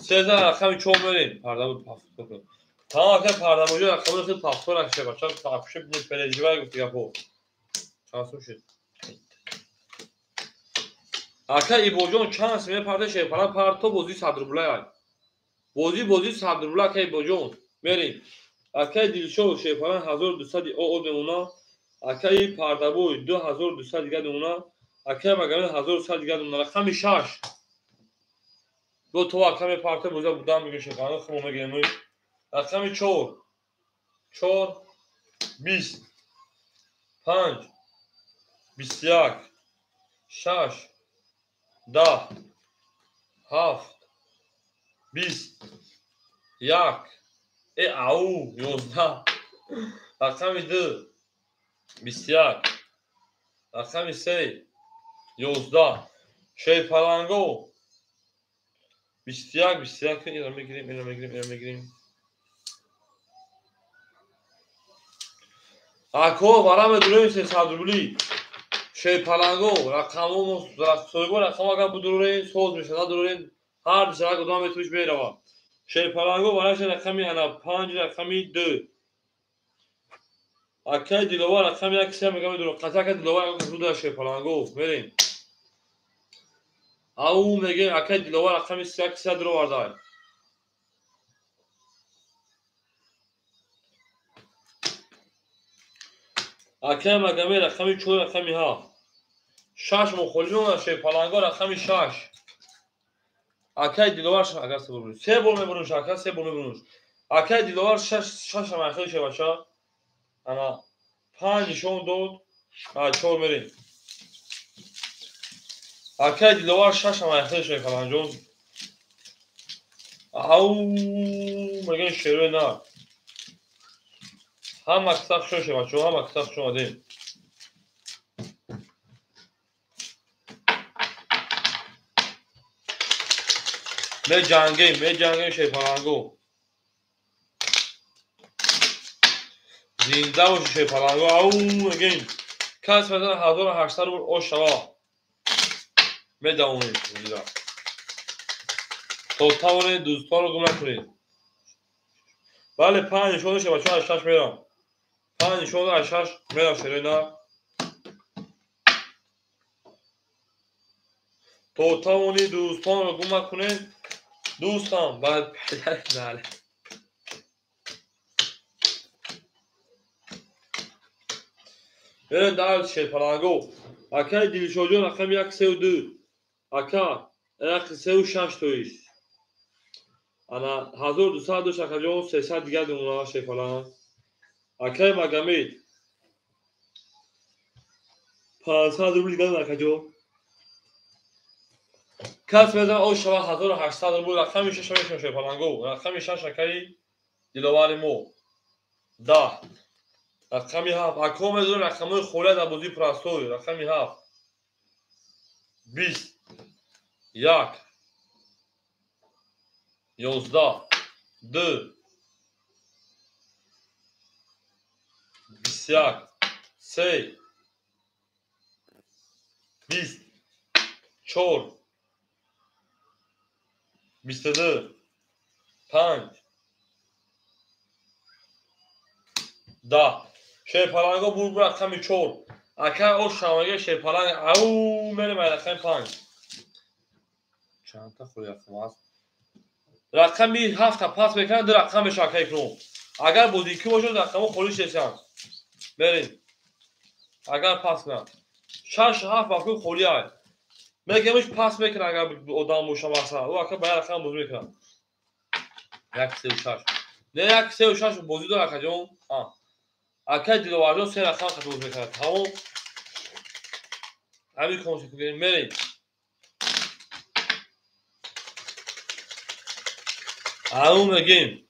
Speaker 1: сезар рақами 4 мерем пардаби пафтор. Тамом акаи Пардабоҷон рақами хеле пафтор акшед бача папше не переживай гуфти гапо. Чанд сум шуд? акаи Ибоҷон чанд сум мепарде шерпаланг парто бози сабдурбулая. бози сабдурбулая акаи Ибоҷон мерем. акаи Дилшод шерпаланг 1200 од мемона, акаи Пардабои 2200 дига мемона, акаи Магомед 1100 дига мемона. рақами 6 то аками парта буза будам мегӯ шерпаланго хумо мегирем. рақами 4 4 20 5 21 6 10 7 20 1 ау 11 рақами 2 21 рақами 3 11. шерпаланго 21 21 инро мегирем. ако бара медурем се сабдурбулӣ шерпаланго рақамомо соҳиба рақамо агар будурем соз мешавад дурем ҳар бисара кудам метавиш меравад. шерпаланго бараша рақами ана 5 рақами 2 акаи Диловар рақами 1 3 мега медурем. қази акаи Диловар аго касбуда шерпаланго мерем. ау мегем акаи Диловар рақами 1 3 дуровардай. акаи Магомед рақами 4 рақами 7 6 мон холӣ мемонад. шерпаланго рақами 6 акаи Диловар агар се бор мебурӯш акаи се бор мебурӯш. акаи Диловар 6 амайхели шебача ана 5 нишон дод 4 мерем. акаи Диловар 6 амайхели шерпаланҷон. ау мегем шерои на ҳама киса хушон шебачо ҳама киса хушон одем. меҷангем шерпаланго. زنده باشی شیر پلنگو. او اگین کس بزن 1800 روبل او شوا میدونید زیرا تا تاونه دوستان رو گم نکنید. بله 5 شده شه بچه ها 8 میرم 5 شده 8 میرم شرینا تا تاونه دوستان رو گم نکنید. دوستان بعد پدر بله بریم در شیر پلنگو. اکای دیلشوجو رقم 132 اکا رقم 36 تویست انا 1200 شکجون 300 دیگه دونونا شیر پلنگ اکای مگامید 500 روبل دیگه نکجو کس بزن او شما 1800 روبل رقم 6 میشون شیر پلنگو. رقم 6 اکای دیلوار مو 10 رقم 7 اکو میدون رقم خوله در بازی پراستوی. رقم 7 20 1 11 2 21 3 20 4 22 5 10 شیر پلنگو بور رقم 4 اکا او شماگه شیر پلنگ او میره رقم 5 چند تا خوری رقم هست. رقم 7 پاس میکنه در رقم شاکه کنم. اگر بودیکی باشه رقم خوری شیشن بریم اگر پاس کنم 6 7 باکو خوری های میگمش پاس میکنه. اگر ادام باشه مثلا او اکا باید رقم بوز میکنم 136 نه 136 بوزی داره اکا جون اکا دیلوارجون 3 رقم خط بوز میکنه تمام همین کنسه کنیم بریم همون میگیم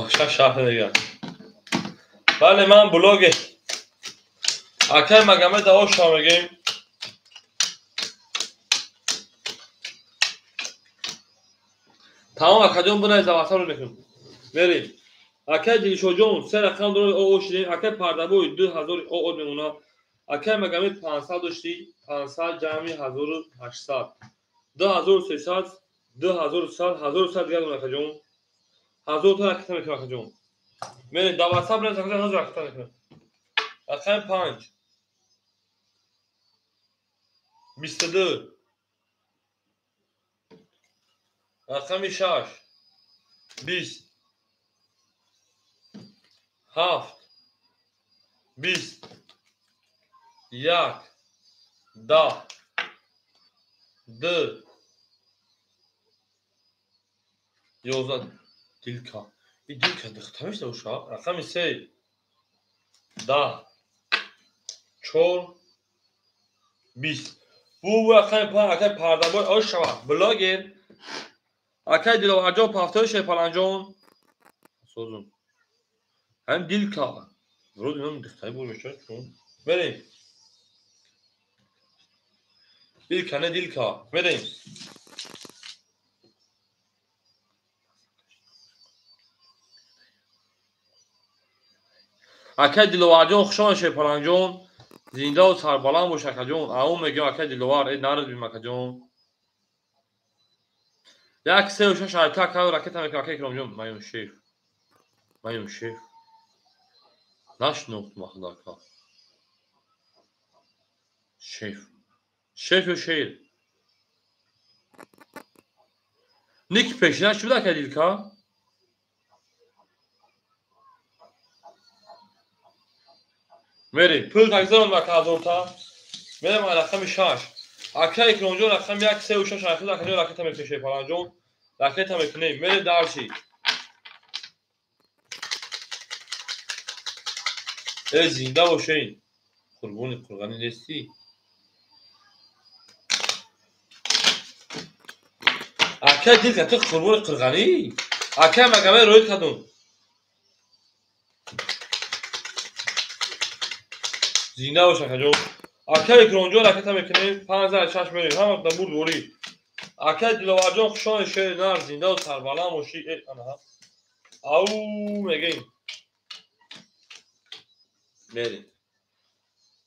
Speaker 1: شش دیگه. بله من بلاگ اکای مگمه دواش شما میگیم تمام اکادیون بنا ازدواتا رو میکنیم بریم اکای دیلشوجون 3 رقم داره او شدیم اکای پردبوی 2000 او میمونه اکای مگمه 500 داشتی 500 جمعی 1800 2300 2100 1100 دیگه دونه اکادیون 1000 تا رقم میکنیم اکادیون بریم دواستا بریم اکادیون 1000 رقم میکنیم اکای 5 22 رقم 6 20 7 20 1 10 2 11 دیلکا این دیلکا دختمش دوشا رقم 3 10 4 20 bu رقم 5 اکای پردبای آش شما بلاگیر اکای دیلوارجون پافتای شیپالنجون سوزون هم دیلکا برو دینم دختای بول میشه چون بریم دیلکا نه دیلکا بریم اکای دیلوارجون خوشان شیپالنجون زنده و سربلند باش اکجون اون میگه اکای دیلوار ای نرد بیم اکجون 136 تا اکای راکت هم اکای کرامجون مایون شیف نشنوخت مخداکا شیف و شیر نیک peşinden şu bir dakika Dilka. مری پول تگذارم و کازورتا میرم رقم 6 اکای کرونجو رقم 136 اکای رقم راکت میکنه شی پالانجون راکت میکنه میره دارشی ای زنده باشین قربونی قربانی نیستی اکای دیلکا تو قربون قرغانی اکای مگمه روی کدوم زنده باش اکجون اکای کرونجو راکت میکنه 5006 میریم هم دمور دوری اکای دیلوارجون خوشان شیر نار زنده و سربلند باشی انا او میگیم میریم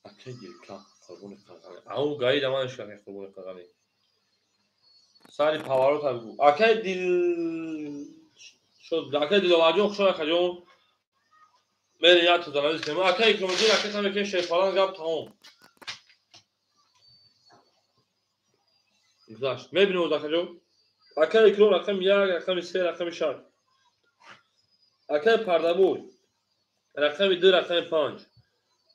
Speaker 1: اکی گیر کن قربون قرقمی او گایی دمانش کنی قربون قرقمی سری پاورو تا بگو اکی دیل شد اکی دیل واجه خشو اکی جون میریم یاد تو دانویز کنیم اکی اکرامدین اکی تامی که شیفالان گب تمام گذاشت میبینی اوز اکی جون اکی اکرام رقم یک رقم سه رقم شش اکی پرده بود رقم دو رقم پنج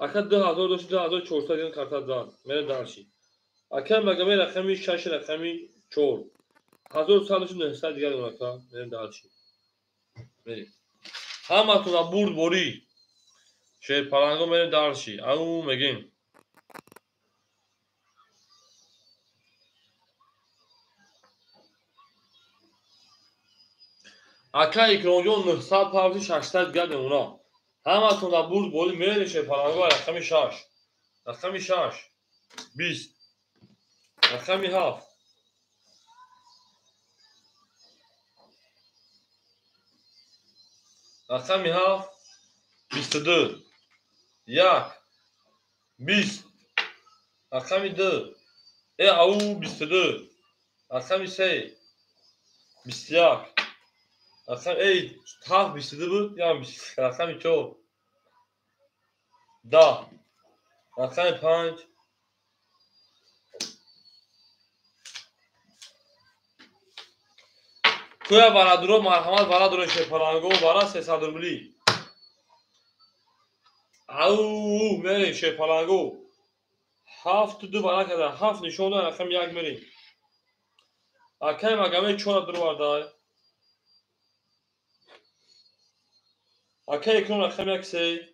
Speaker 1: اکی 2200 این کارتا داد میریم دانشی اکی مگمی رقمی شش رقمی چور 1900 دیگر اونکا میریم دانشی میریم همه تو برد بوری شیر پلنگو میریم دانشی او میگیم اکی اکرانجون 900 پاوزی 600 گرد اونا همه تو برد بوری میریم شیر پلنگو رقمی شش رقمی شش 20 رقمی 7 رقمی 7 22 یک 20 رقمی 2 او 22 رقمی 3 21 رقم ای 7 22 بود یا رقمی 4 10 رقمی 5 کویا برادرو مرحمت برادرو شپلانگو برا 300 روبلی او میریم شپلانگو 7 2 برا کرده 7 نشون داد رقم 1 میریم اکی مگمه 4 درو برده اکی اکرام رقم 1 3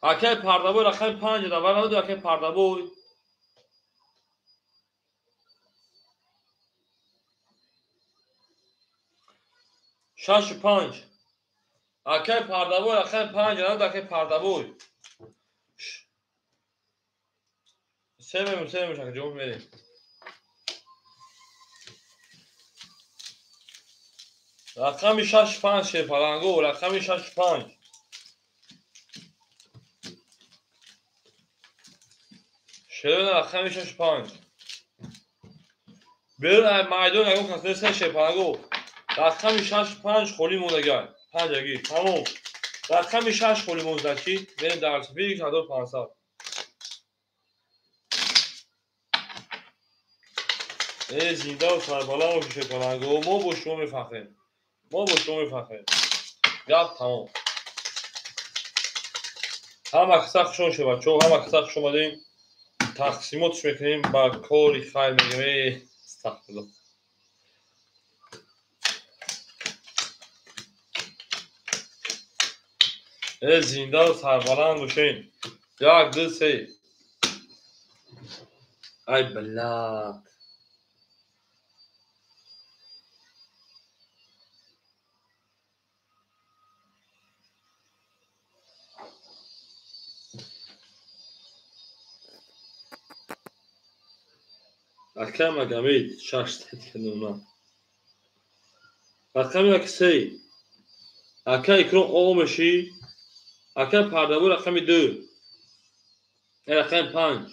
Speaker 1: اکی پرده بود رقم 5 ده برا دو اکی پرده بود شش 5 اکی پرده بود رقم 5 نه اکی پرده بود سه میشه جون میریم رقمی 6 5 شپلنگو رقمی 6 5 شده رقمی 6 5 بیرون میدون اگه کسی سه شپلنگو رقمی 6 5 خولی موندگار 5 گیر تموم رقمی 6 خولی موندکی بریم در سفیر 1500 ای زنده و سربالا و شپلنگو ما با شما میفخریم گپ تمام همه کسا خوشون شه بچه همه کسا خوش اومدیم تقسیماتش میکنیم با کاری خیر میگیم استغفرالله ای زنده و سربلند باشین 1 2 3 ای بلاد اکم مگمید 6 کنونا رقم 1 3 اکا اکرام آمشی اکا پرده بود رقم 2 رقم 5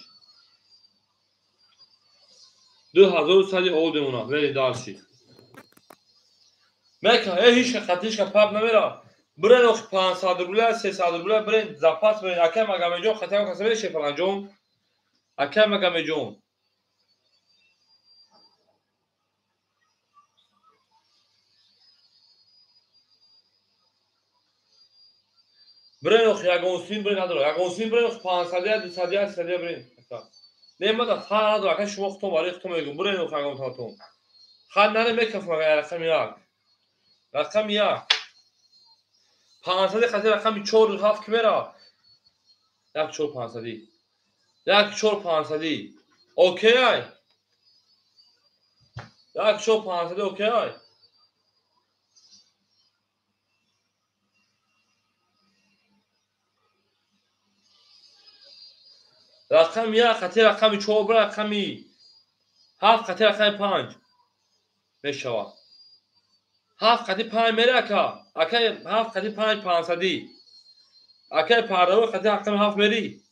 Speaker 1: 2100 اولد اونا ولی دارشی میکا هیچ خطیش که پاپ نمیره برن اخ 500 روبله 300 روبله برن زپاس برن اکا مگم جون خطا کسا میشه فلان جون اکا مگم جون برن اخ یگونسین برن نداره یگونسین برن اخ 500 200 300 برن نمیده فرق نداره اکا شما خطون برای خطون میگم برن اخ یگون تاتون خط نره میکف مگه رقم 1 500 خطی رقم 4 7 که میره 1 4 500 1 4 500 اوکی ای 1 4 500 اوکی ای رقم 1 خطی رقم 4 رقمی 7 خطی رقم 5 میشوه 7 قطعه 5 میره اکا 7 قطعه 5 500 اکا پرداوی قطعه رقم 7 میری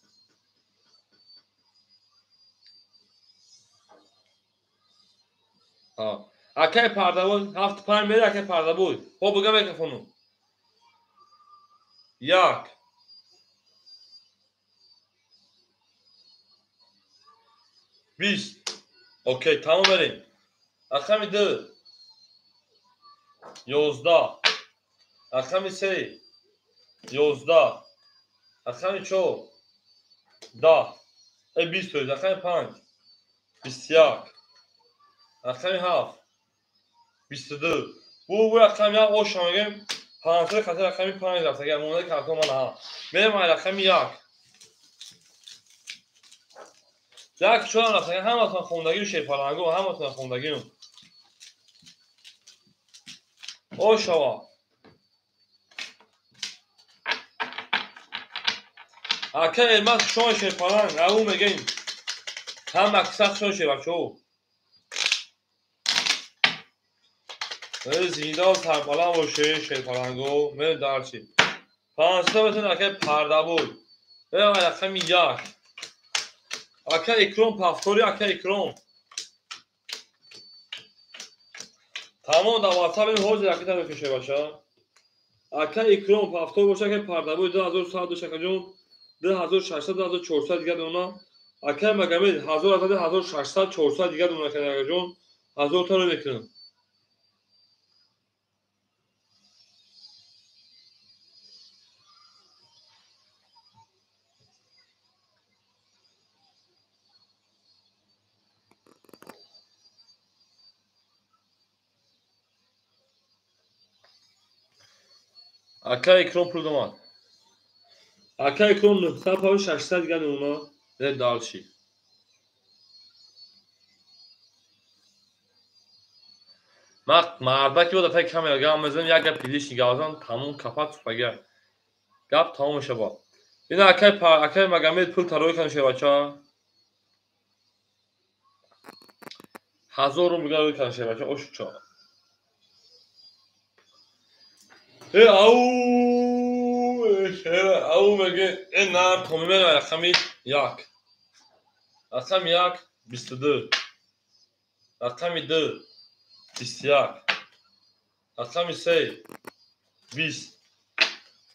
Speaker 1: اکا پرداوی 7 5 میره اکا پرداوی خب بگم میکروفونو 1 20 اوکی تمام بریم رقم 2 11 رقم 3 11 رقم 4 10 20 رقم 5 21 رقم 7 22 bu رقم ya o şamagim pansı xatı raqami 5 rafta gel ona kartım ana benim raqam 1 یک چهار رفته همتون خوندگی شیپارانگو همتون خوندگی او شوا اکه علمت شما شیپارانگ او میگیم هم اکسخ شما شیپارچو زیده و سرپالان باشه شیپارانگو میره دارچی پانسته بتون اکه پرده بود به رقم 1 اکه اکرام پفتوری اکه اکرام تمام در واتساپ این حوض رکیت بکشه باشه اکه اکرام پفتور باشه که پرده بود 2100 شکجون 2600 2400 دیگه دونا اکه مگمید 1600 400 دیگه دونا که دیگه جون 1000 تا رو میکنم اکه اکرام پول دومان اکه اکرام 900 600 دیگه دونا ده دالشی مرده که بود فکر کمی گام بزنم یک گپ پیلیش نگاه ازم تموم کپات سپاگر گپ تموم شه با این اکه مگمید پول تروی کنه شه بچه 1000 رو میگه روی کنه شه بچه اوش چا او او میگه این نه تمومه رقمی 1 رقم 1 22 رقم 2 21 رقم 3 20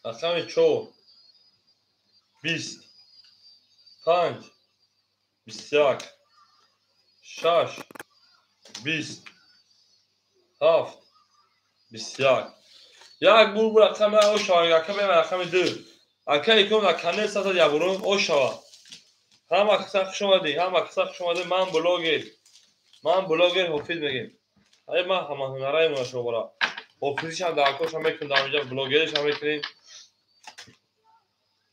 Speaker 1: رقم 4 20 5 21 6 20 7 21 یک بول رقم او شاید رقم 2 اکه یکم رقم 100 یابرون او شوا هم اکسخ شما دی من بلاگر حافظ میگیم ای من همه هنرهای ما شو برا حافظیش هم در کاش هم میکنیم در اینجا بلاگرش هم میکنیم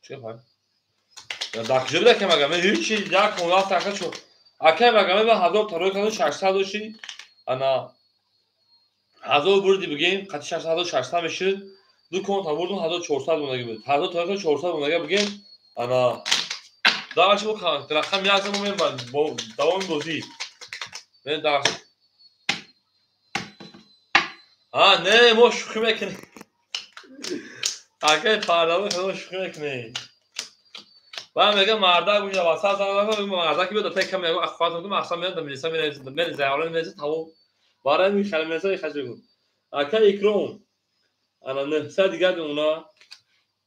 Speaker 1: چه خواهیم دکجه بده که مگم هیچی یک مولاد تکه شو اکه مگم به 1000 تا روی کنو 600 داشتی انا 1000 بردی بگیم قطعی 600 میشه دو کنت بردم 1400 بونگی بود 1000 تا روی 400 بونگی بگیم انا دارش بو خان رقم یازم من با دوام بازی من درس نه ما شوخی میکنیم اگه پرداخت خودم شوخی میکنیم من میگم مردا گوشه واسه زنگ مردا که بیاد تا کم میگم اخواتم که اصلا میاد میرسه من زعلان میشه تمام برای می خلمسای خجگون اگه اکرام انا 900 دیگه اونا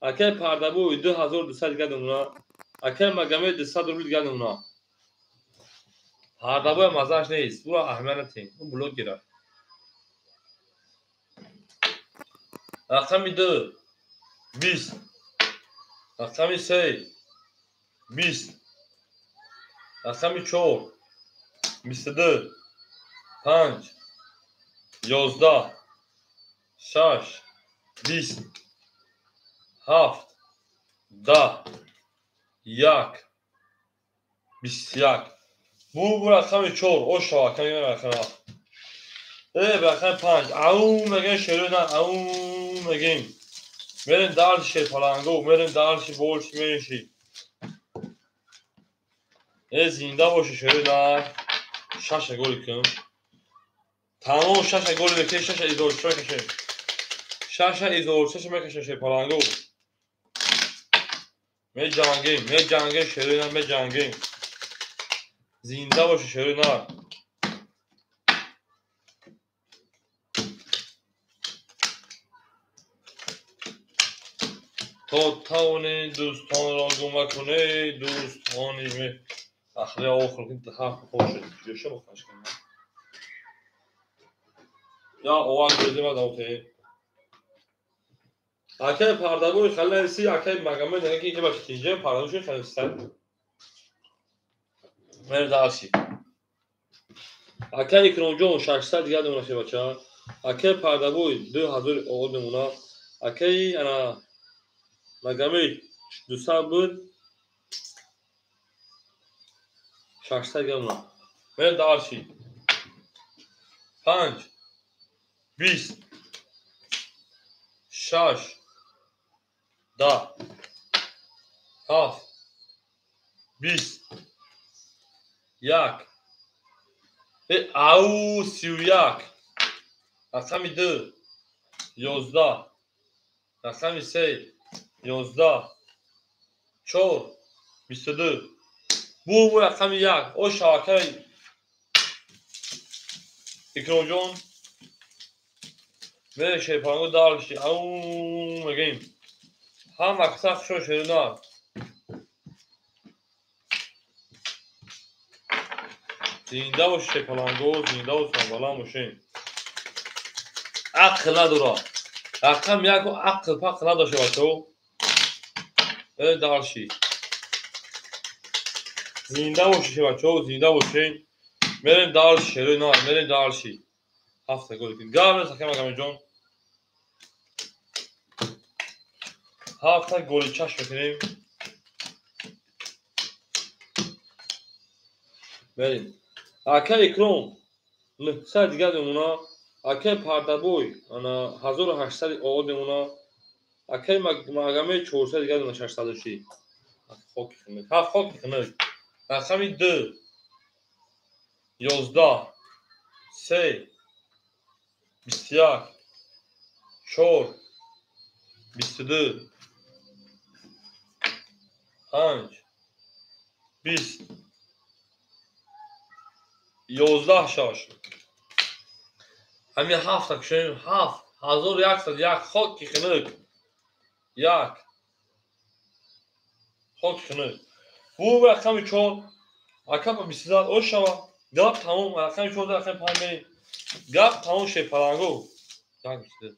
Speaker 1: اگه پردابو 2200 دیگه اونا اگه مگم 200 روبل دیگه اونا پردابو مزاش نیست برو اهمیتی اون بلوک گیره رقم 2 20 رقم 3 20 رقم 4 22 5 11 6 20 7 10 1 21 bu رقم 4 او شوا کمی رقم رقم 5 او میگه شروع نه او میگیم میریم دارشی پلنگو میریم دارشی بولش میشی زنده باشه شروع نه شش گل کن тамом 6 голи бекеш 6 изолча мекашем 6 изолча мекашем шепалангу меҷангем шерина меҷангем зинда бош шерина то тавонед дӯстонро гума кунед дӯстони ме ахли охир кин ҳаф хошед ҷӯша бохаш кин я ован гӯзима давте акай пардабои халаси акай магамед ки ки баш тинҷа пардабоши халистан мер дарси акай икромҷон 600 дига демонаши бача акай пардабои 2000 овод мемуна акай ана магамед 200 буд 600 дига мемуна мер дарси 5 20 6 10 7 20 1 ау 31 рақами 2 11 рақами 3 11 4 22 бу рақами 1 о шабакаи икромҷон мере шепарангу дарши ау мегем ҳама қисақ шо шерина зинда бош шепалангу зинда бош баланд бошем ақл надора рақам 1 ақл пақл надошта бачаҳо мере дарши зинда боши бачаҳо зинда бошем мерем дарши шерина мерем дарши ҳафта гол гавне сакам магамеҷон ҳафта голи чашм мекунем берем акай икром 900 дига мемуна акай пардабой ана 1800 овод мемуна акай магамед 400 дига мемуна 600 хоки хунед ҳафт хоки хунед рақами 2 11 3 21 4 22 5 20 11 6 ҳами ҳафта кушем 7101 хоки хунед 1 хоки хунед бу рақами 4 акапа 22 о шава гап тамом рақами 4 рақами 5 мерем гап тамом шепалангу як бисиде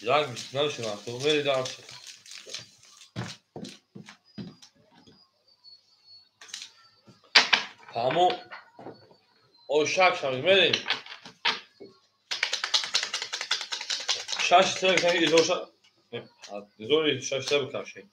Speaker 1: як бисиде намешавад то мери дарши тамом о шак шавем мерем 6 сек изоша изори 6 сек бикашем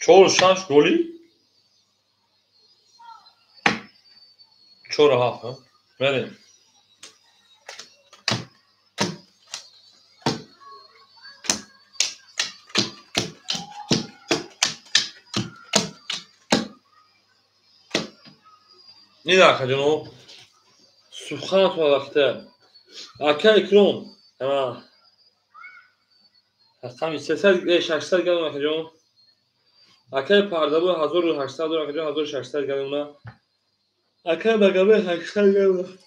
Speaker 1: چهار شش گلی 4 7 بریم این dakika جناب سبحان تو وقته اکه اکرام اما هستم 300 600 گرم اکه جناب اکه پرده بود 1800 دور اکه جناب 1600 گرم اونا اکه مگمه 800 گرم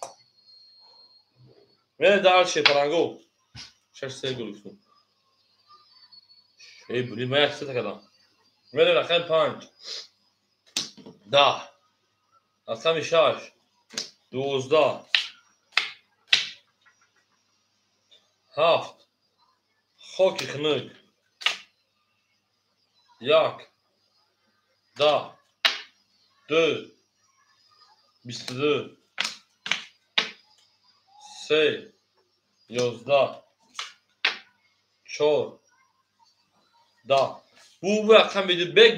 Speaker 1: من دار شپرانگو 600 گرم ای بلی من 100 کردم من رقم 5 10 رقم 6 12 7 خاکی خنک 1 10 2 22 3 11 4 10 bu raqam bedi 5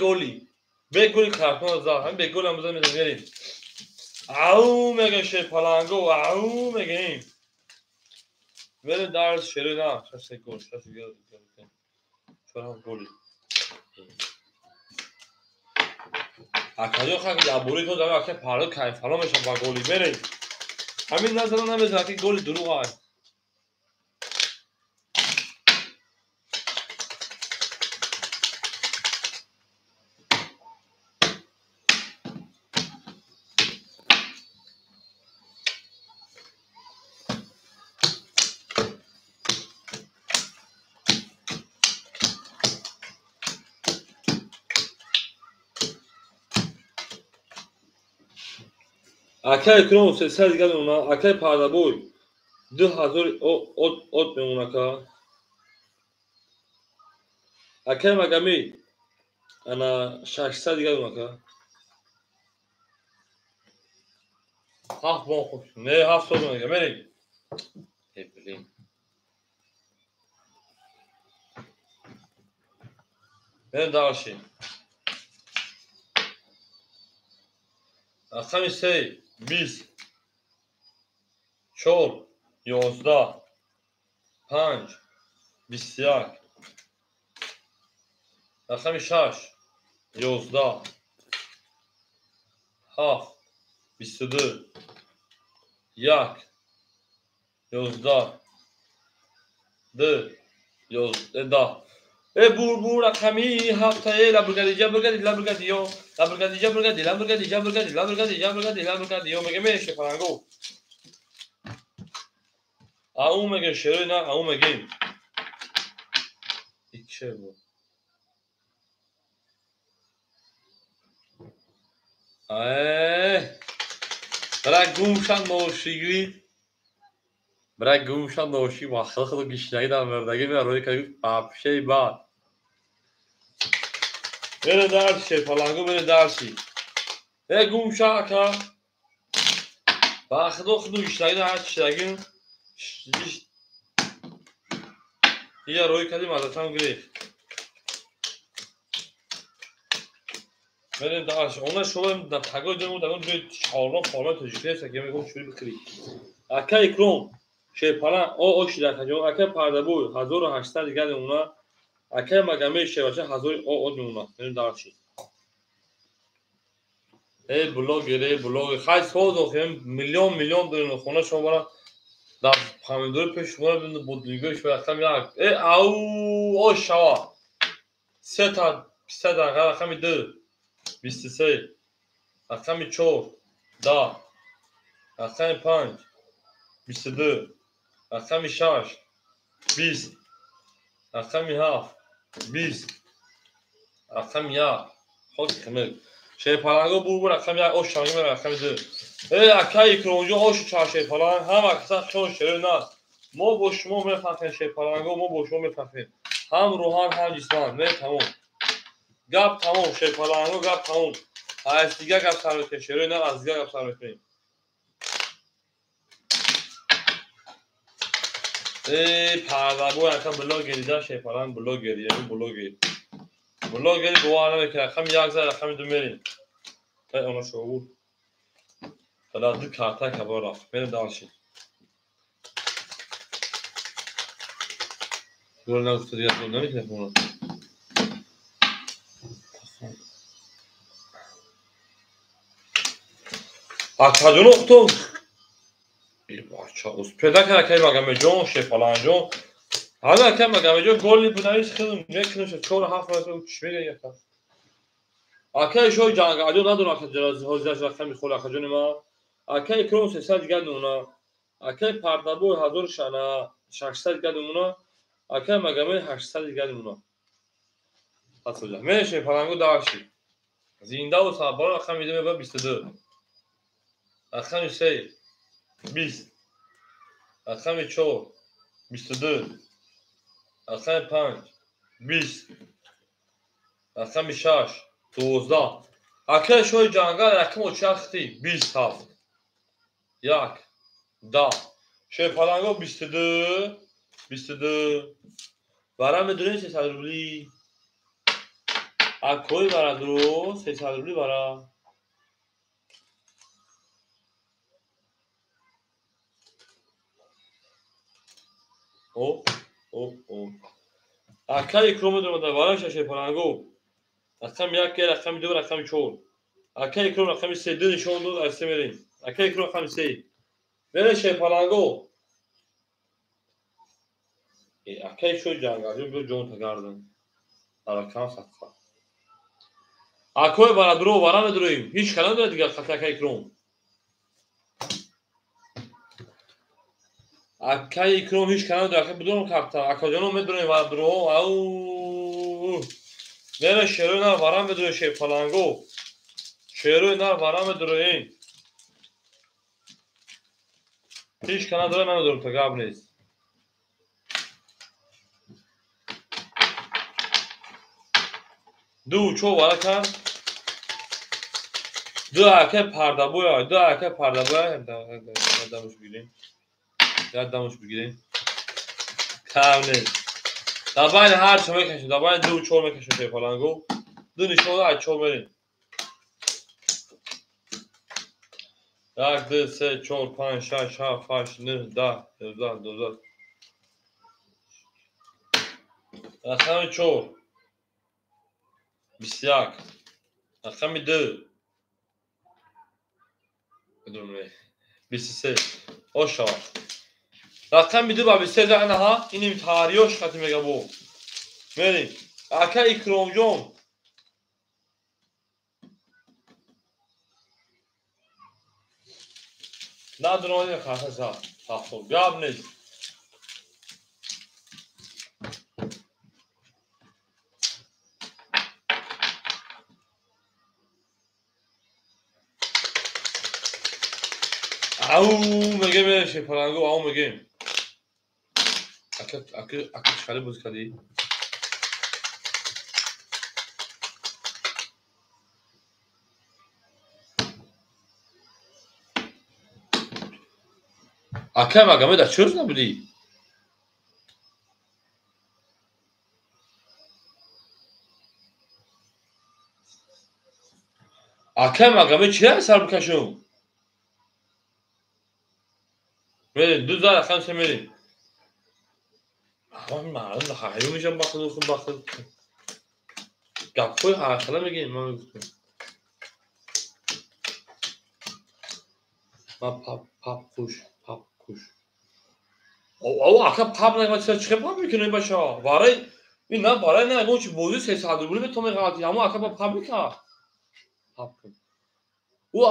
Speaker 1: goli karton zar ham 5 gol ham bizdan berib او میگه شه پلنگو او میگه این ولی درس شده نه شش گل شش گل چرا گلی اکادو خاک یابوری تو داره که پارو کای فلان میشه با گلی بره همین نظر نمیذاره که گل دروغ است اکای کرون سه دیگه اونا اکای پادابوی 2000 ot میمونه که اکای مگمی انا 600 دیگه اونا که هفت بون خوب نه 700 میگه بریم بریم بریم داشتیم اخمی سه 20 4 11 5 21 اخمی 6 11 7 22 1 11 2 11 بور رقمی هفته لبرگدیو میگه میشه فرنگو او میگه شروع نه او میگه چه بود برای گوشان نوشیگی برای گوشان نوشی و خلق گشنگی در مردگی روی که پاپشه بعد بره درسی پلنگو بره درسی گوشا که با خلق گشنگی در چشگی یه روی کدی مدتم گریخت بره درسی اونه شما در تگاه جمعو در اون دوی چهارم پارمان تجیقه است که میگم شوری بکری اکا اکرون شه پلن او شیده کنجون اکا پردبوی 1800 دیگه اونا اکا مگمه شه باشه 1000 او میمونه بریم درسی بلوگ خیلی سوز آخیم میلیون دارین خونه شما برا در پامیدور پیش شما رو بینده بودلیگوش برختم یک او شوا 3 تا 23 دقیقه رقمی 2 23 رقمی 4 10 رقمی 5 22 رقمی 6 20 رقمی 7 20 رقمی 1 خود کمک شه پلنگو بور رقمی 1 اوش شانگی من رقمی 2 اکایی کرونجو اوش چهار شه پلنگ هم اکسا خون شده نه ما با شما میفهمیم شه پلنگو ما با شما میفهمیم هم روحان هم جسمان نه تموم گپ تموم شه پلنگو گپ تموم از دیگه گپ سر بکنیم شده نه از دیگه گپ سر بکنیم پردبو یکم بلو گریده شه پلنگ بلو گریده بلو گریده بواه نمیکنه رقم 1 زد رقم 2 میریم اونا شعور حالا دو کارتا که با رفت بریم دانشیم گل نگفت دیگه گل نمیکنه اونا اکادون اختم ای بچه اوز پیدا کرد که مگم جون شفالان جون حالا که مگم جون گلی بودنیش خیلی میکنه شد 4 7 متر چی میگه یکم اکای شوی جنگ ادو ندون اکا جراز حوزش رقم خول اکا جون ما اکای کرون 300 دیگه اونا اکای پردابو 1000 شنا 600 دیگه اونا اکای مگم 800 دیگه اونا حتی میشه پلنگو داشتی زنده و صبر رقم میده به 22 رقم 3 20 رقم 4 22 رقم 5 20 رقم 6 12 اکای شوی جنگل رقم چختی 27 1 10 شه پلنگو 22 برای میدونی 300 روبلی اکوی برای درو 300 روبلی برای او اکا اکرام در مدار وارش شی پرانگو رقم یک رقم دو رقم چهار اکا اکرام رقم سه دو نشون دو درسته میریم اکا اکرام رقم سه بره شی پرانگو اکا شو جنگاجو بر جون تگاردن رقم صفر اکوی برادرو وارا نداریم هیچ کلام داره دیگه خط اکا اکرام اکا اکرام هیچ کلام داره بدون کارتا اکا جانو میدونیم برادرو او بره شروع نار وارا میدونه شی پرانگو شروع نار وارا میدونه هیچ کلام داره ندارم تا گاب نیست دو چو وارا کن دو اکه پرده بویا دو اکه پرده بویا دمش بگیریم دمش بگیریم کم نیست در بین هر چه میکشیم در بین دو چو میکشیم شی پرانگو دو نشون از چو بریم یک دو سه چهار پنج شش هفت هشت نه ده یازده دوازده رقم چهار 21 رقم دو بدون 23 اوشا رقم دو با 23 زنه ها اینیم تاریوش خطی میگه بو بریم اکا اکرام جون نه درانی خاطر سا تاخو گاب نیست او میگه میشه پرانگو او میگه اکا چخالی بوز کدی اکا مگه در چوز نبودی اکا مگه چه سر بکشم بریم دو زار رقم سه میریم من معلوم نخواهی میشم بخل گفت حرخلا میگیم ما گفتم ما پاپ کوش او اکا پاپ نگه چه پاپ میکنه باشا برای این نه برای نه اون چی بودی 300 روبل به تو میگه اما اکا پاپ میکنه پاپ او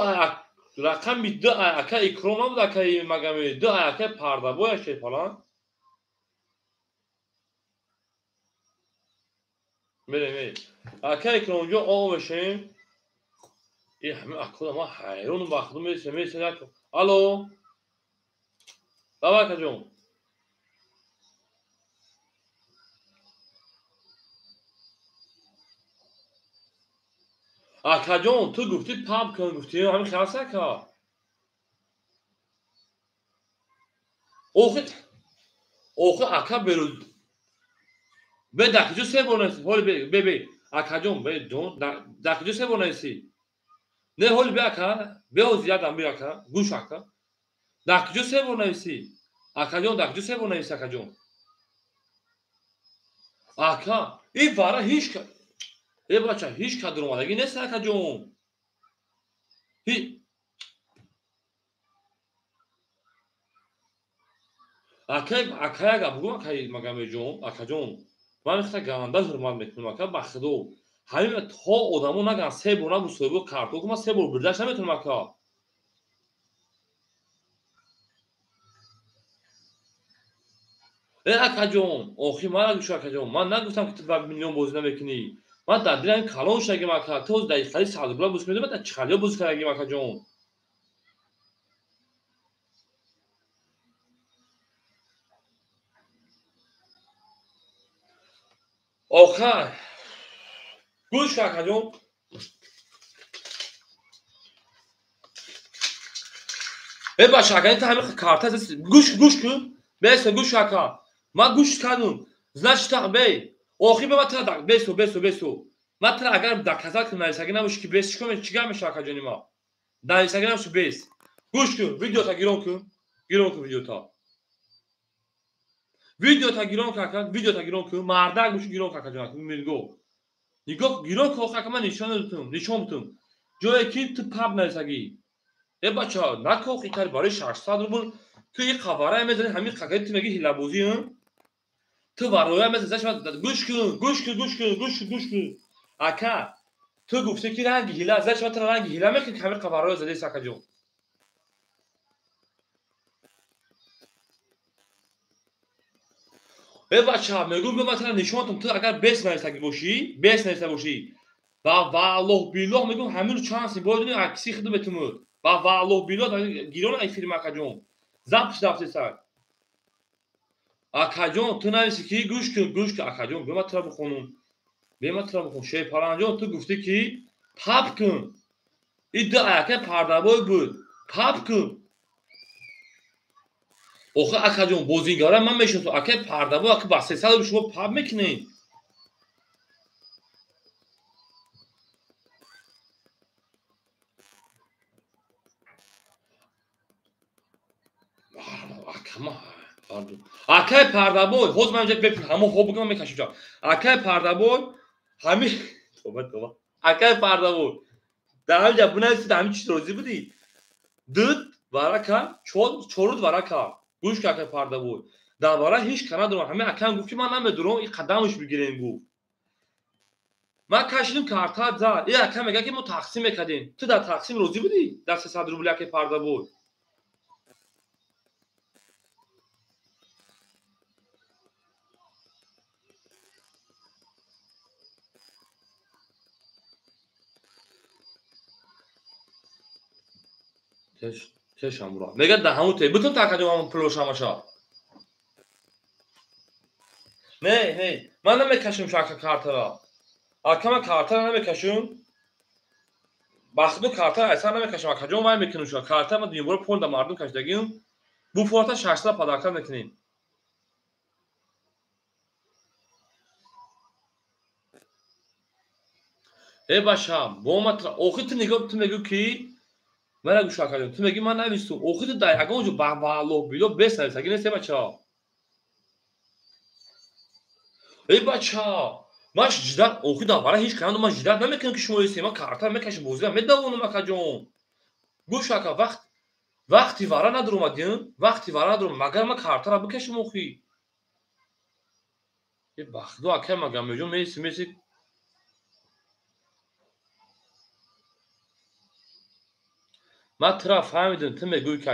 Speaker 1: رقم دو اکا اکرام بود اکا مگه دو اکا پرده بویا شی فلان بریم اکا اکرام جو او بشیم این همه اکا ما حیرون بخدو میشه الو بابا اکا جون اکا جون تو گفتی پاپ کن گفتی همین خلاص اکا اوخه اکا بروز به دکجو سه بونسی هولی بی اکا جون به جون دکجو سه بونسی نه هولی بی اکا به او زیادم بی اکا گوش اکا دکجو سه بونسی اکا جون دکجو سه بونسی اکا جون اکا این وارا هیچ ای بچه هیچ کدر اومدگی نیست اکا جون اکا اگه بگو اکا مگم جون اکا جون من اختا گانده حرمت میکنم اکا بخدو همین تا آدمو نگن سه بونه بسویبو کارتو که من سه بور بردش نمیتونم اکا ای اکا جون آخی من نگوش اکا جون من نگفتم که تو با میلیون بازی نمیکنی من در دل این کلان شگم اکا تو از دقیقه 100 دلار بوز میدم تا چخالیا بوز کردگیم اکا جون آخه گوش اکا جون ای باشه اکا این تا همین کارت هست گوش کن بیسته گوش اکا ما گوش کردم значит بی آخی به من تر بیسو من تر اگر دکتر که نریسگی نباشی که بیس چیکار چیکار میشه اکا جونی ما نریسگی نباشی بیس گوش کن ویدیو تا گیرون کن ویدیو تا ویدیو تا گیرون که مردک گوش گیرون که جان میگو نگاه گیرون که من نشون بتم جایی که تو پاب نرسگی بچه‌ها نکوخ این کار برای 600 روبل تو یه خبره میزنی همین خاکت تو میگی هیلا بازی هم تو وارو مثلا زش گوش کن اکا تو گفته کی رنگ هیلا زش وقت رنگ هیلا میکنی همین خبره زده ساکا جون بچه‌ها میگم به مثلا نشونتون تو اگر بیس نرسگی باشی با والله بالله میگم همین چانسی بودنی عکسی خود بتمور با والله بالله گیرون ای فیلم اکا جون زبط سر اکاجون تو نویسی که گوش کن اکاجون به مطلب بخون شی پرانجون تو گفتی که پاپ کن ادعا که پردابای بود پاپ کن آخه اکاجون بازیگرا من میشم تو اکه پردابای اکه با 300 شما پاپ میکنی اکه پردابای حوز من جد بپر همون خوب بگم میکشم جا اکه پردابای همین توبه اکه پردابای در همین جا بنا است همین چیز روزی بودی دد وارا چورود وارا گوش که پرده بود درباره هیچ کنه درم همه اکم گفت که من نمیدونم این قدمش بگیریم گفت من کشیدم کارت زد این اکم میگه که ما تقسیم میکردیم تو در تقسیم روزی بودی در 300 روبل که پرده بود چشم را میگه در همون تی بتون تاکدم همون پلوش همشا نه من نمیکشم شاکه کارت را اکم کارت را نمیکشم بخدو کارت اصلا نمیکشم اکجون وای میکنم شو کارت ما دیمور پول در مردم کشیدگیم بو فورتا 600 پداکت میکنیم باشا با مطلب آخه تو نگاه تو میگو کی من گوش کردم تو میگی من نویسم آخه تو در اگه اونجا با والله بیلو بس اگه نیست بچا بچا من جدا آخه داوره هیچ کدوم من جدا نمیکنم که شما ایستی من کارتا میکشم بوزی میدونم اکجون گوش کردم وقتی وارا ندارم ادین وقتی وارا ندارم مگر من کارتا را بکشم اخی بخدو اکه مگم میجون میسی من ترا فهمیدم تو میگوی که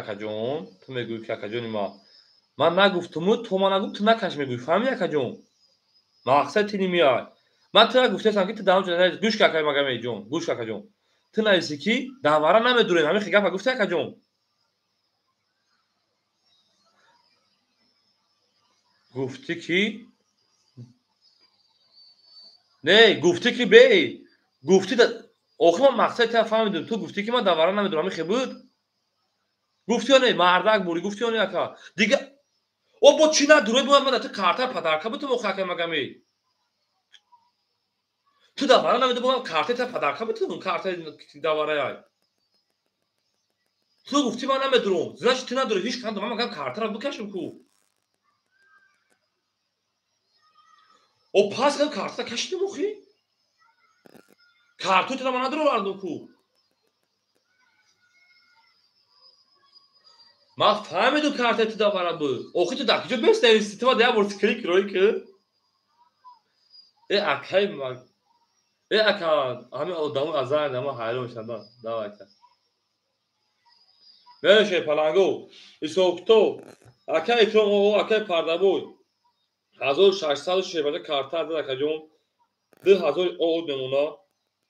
Speaker 1: اکجون ما من نگفتم تو ما نگفت تو نکش میگوی فهمی اکجون مقصد تینی میاد من تو گفتم که تو دام جون گوش که مگم ای جون گوش که جون تو نایسی کی داورا نمیدونی همین خیگه گفته که جون گفتی کی نه گفتی کی به گفتی آخه من مقصد تو فهمیدم تو گفتی که من داورا نمیدونم همین خیلی بود گفتی نه مردک بوری گفتی نه که دیگه او با چی نداره بود من تو کارت پدرکا بود تو مخاکه مگم ای تو داورا نمیدونم کارت تا پدرکا بود تو کارت داورا تو گفتی من نمیدونم زنش تو نداره هیچ کدوم من مگم کارت را بکشم کو او پس کن کارت را کشیدم اخی کارتو تو من ندارم واردم کو ما فهمیدم کارت تو داورا بود اخی تو دکجا بس نویسی تو ده ورس کلیک روی که اکای ما اکا همین آدم ازار ما حیران میشن دا اکا نشه پلنگو اسوکتو اکای تو او اکای پرده بود 1600 شبکه کارت داد اکا جون 2000 او نمونه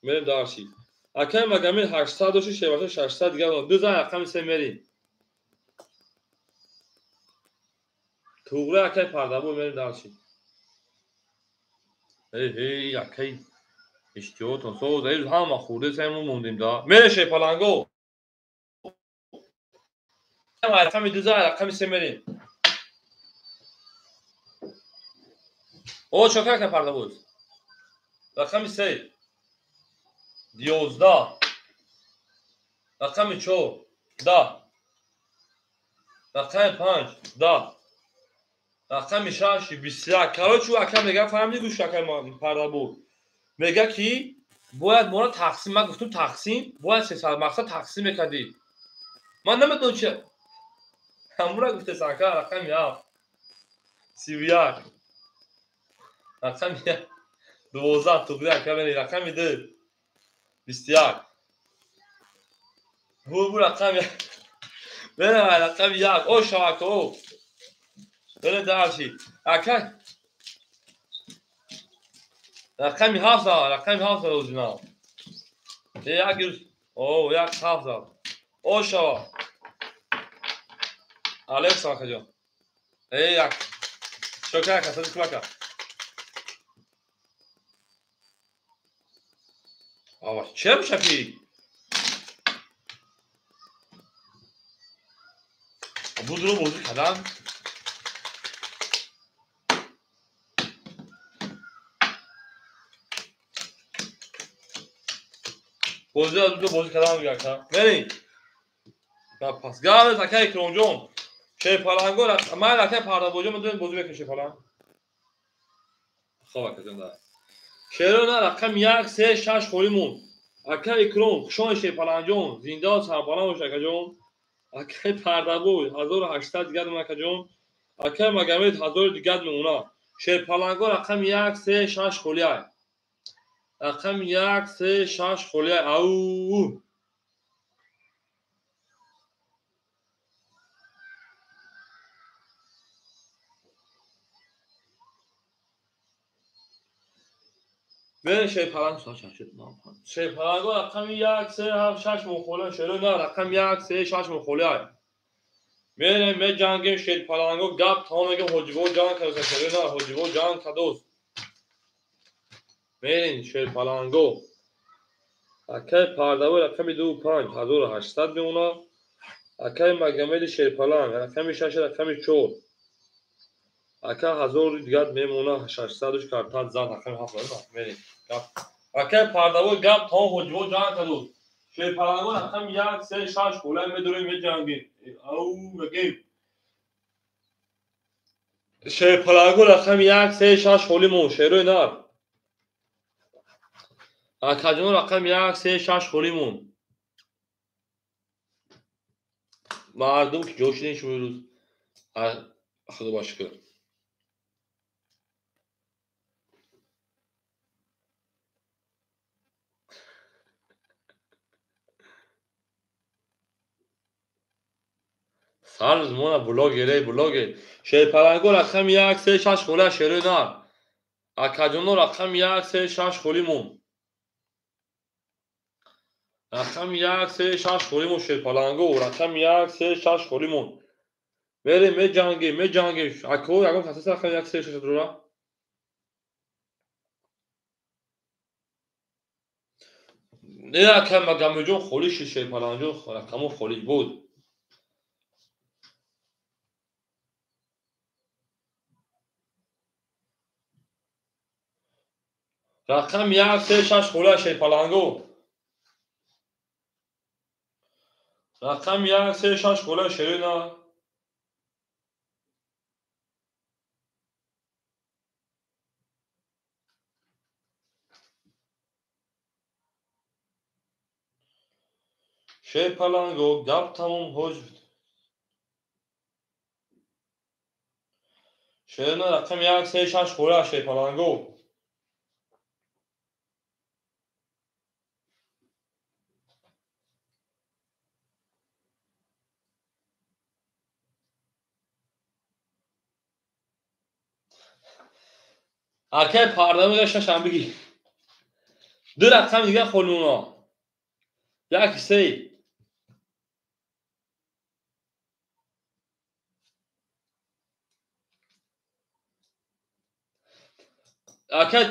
Speaker 1: میریم دارشی اکای مگمی 800 شبکه 600 دیگه دو زن رقم سه میریم توغره اکای پرده بود میریم دارشی اکای اشتیاتون سوز ایز همه خورده سیمون موندیم دا میشه پلنگو رقم دو زن رقم سه میریم او چکر که پرده بود رقم سه 11 رقم 4 10 رقم 5 10 رقم 6 21. короче ака мега фаҳмидӣ гӯш ака пардабур мега ки бояд мора тақсим ман гуфтам тақсим бояд 300 мақсад тақсим мекардӣ ман намедонам чи ҳамура гуфтесан ака рақами 7 31 рақами 12 туғри ака бени рақами 2 21 бу рақами бени рақами 1 о шавака о бени дарши ака рақами 7 рақами 7 розинам як юз о як 7 о шава алекс ака ҷон як шукр ака садиқ ака ава чем шапи будро бозӣ кардам бозӣ кардам ака мери пас гавес ака икромҷон шепаланго ман ака пардабоҷо мадонед бозӣ мекунем шепаланг хоб ака ҷон да шерона рақам 1 3 6 холимон ака икром хушони шепаланҷон зиндао сарбаланд бош акаҷон акаи пардабой 1800 дигар меона акаҷон акаи магомед 1000 дигар меона шепаланго рақами 1 3 6 холиай рақами 1 3 6 холиай ау бе шепаланг шепаланго рақами 1 3 7 6 мохола шерона рақами 1 3 6 мохола мерем меҷангем шепаланго гап тамом мегем ҳоҷибо ҷанг кардост шерона ҳоҷибо ҷанг кардост мерем шепаланго акаи пардавои рақами 2 5 1800 меона акаи магомеди шепаланг рақами 6 рақами 4 ака 1000 дигар мемона 600 картад зад рақами 7 мерем акаи пардавои гап тамом ҳоҷибо ҷанг кардост шепаланго рақами 1 3 6 холаи медорем меҷангем ау мегем шепаланго рақами 1 3 6 холимон шерои нар акаҷон рақами 1 3 6 холимон мардум ки ҷо шидем шумо рӯз худо ба шукр сарз мона блогере блогер шепаланго рақами 1 3 6 холаи шерои нар акаҷоно рақами 1 3 6 холимон рақами 1 3 6 холимон шепаланго рақами 1 3 6 холимон мерем меҷангем акао ягон касаси рақами 1 3 6 дора не ака магомеҷон холиши шепаланҷон рақамо холиш буд рақами 1 3 6 холаи шепаланго рақами 1 3 6 холаи шерои нар шепаланго гап тамом ҳоҷ шерона рақами 1 3 6 холаи шепаланго акаи пардавои гашашам бигӣ ду рақами дигар холимона як се акаи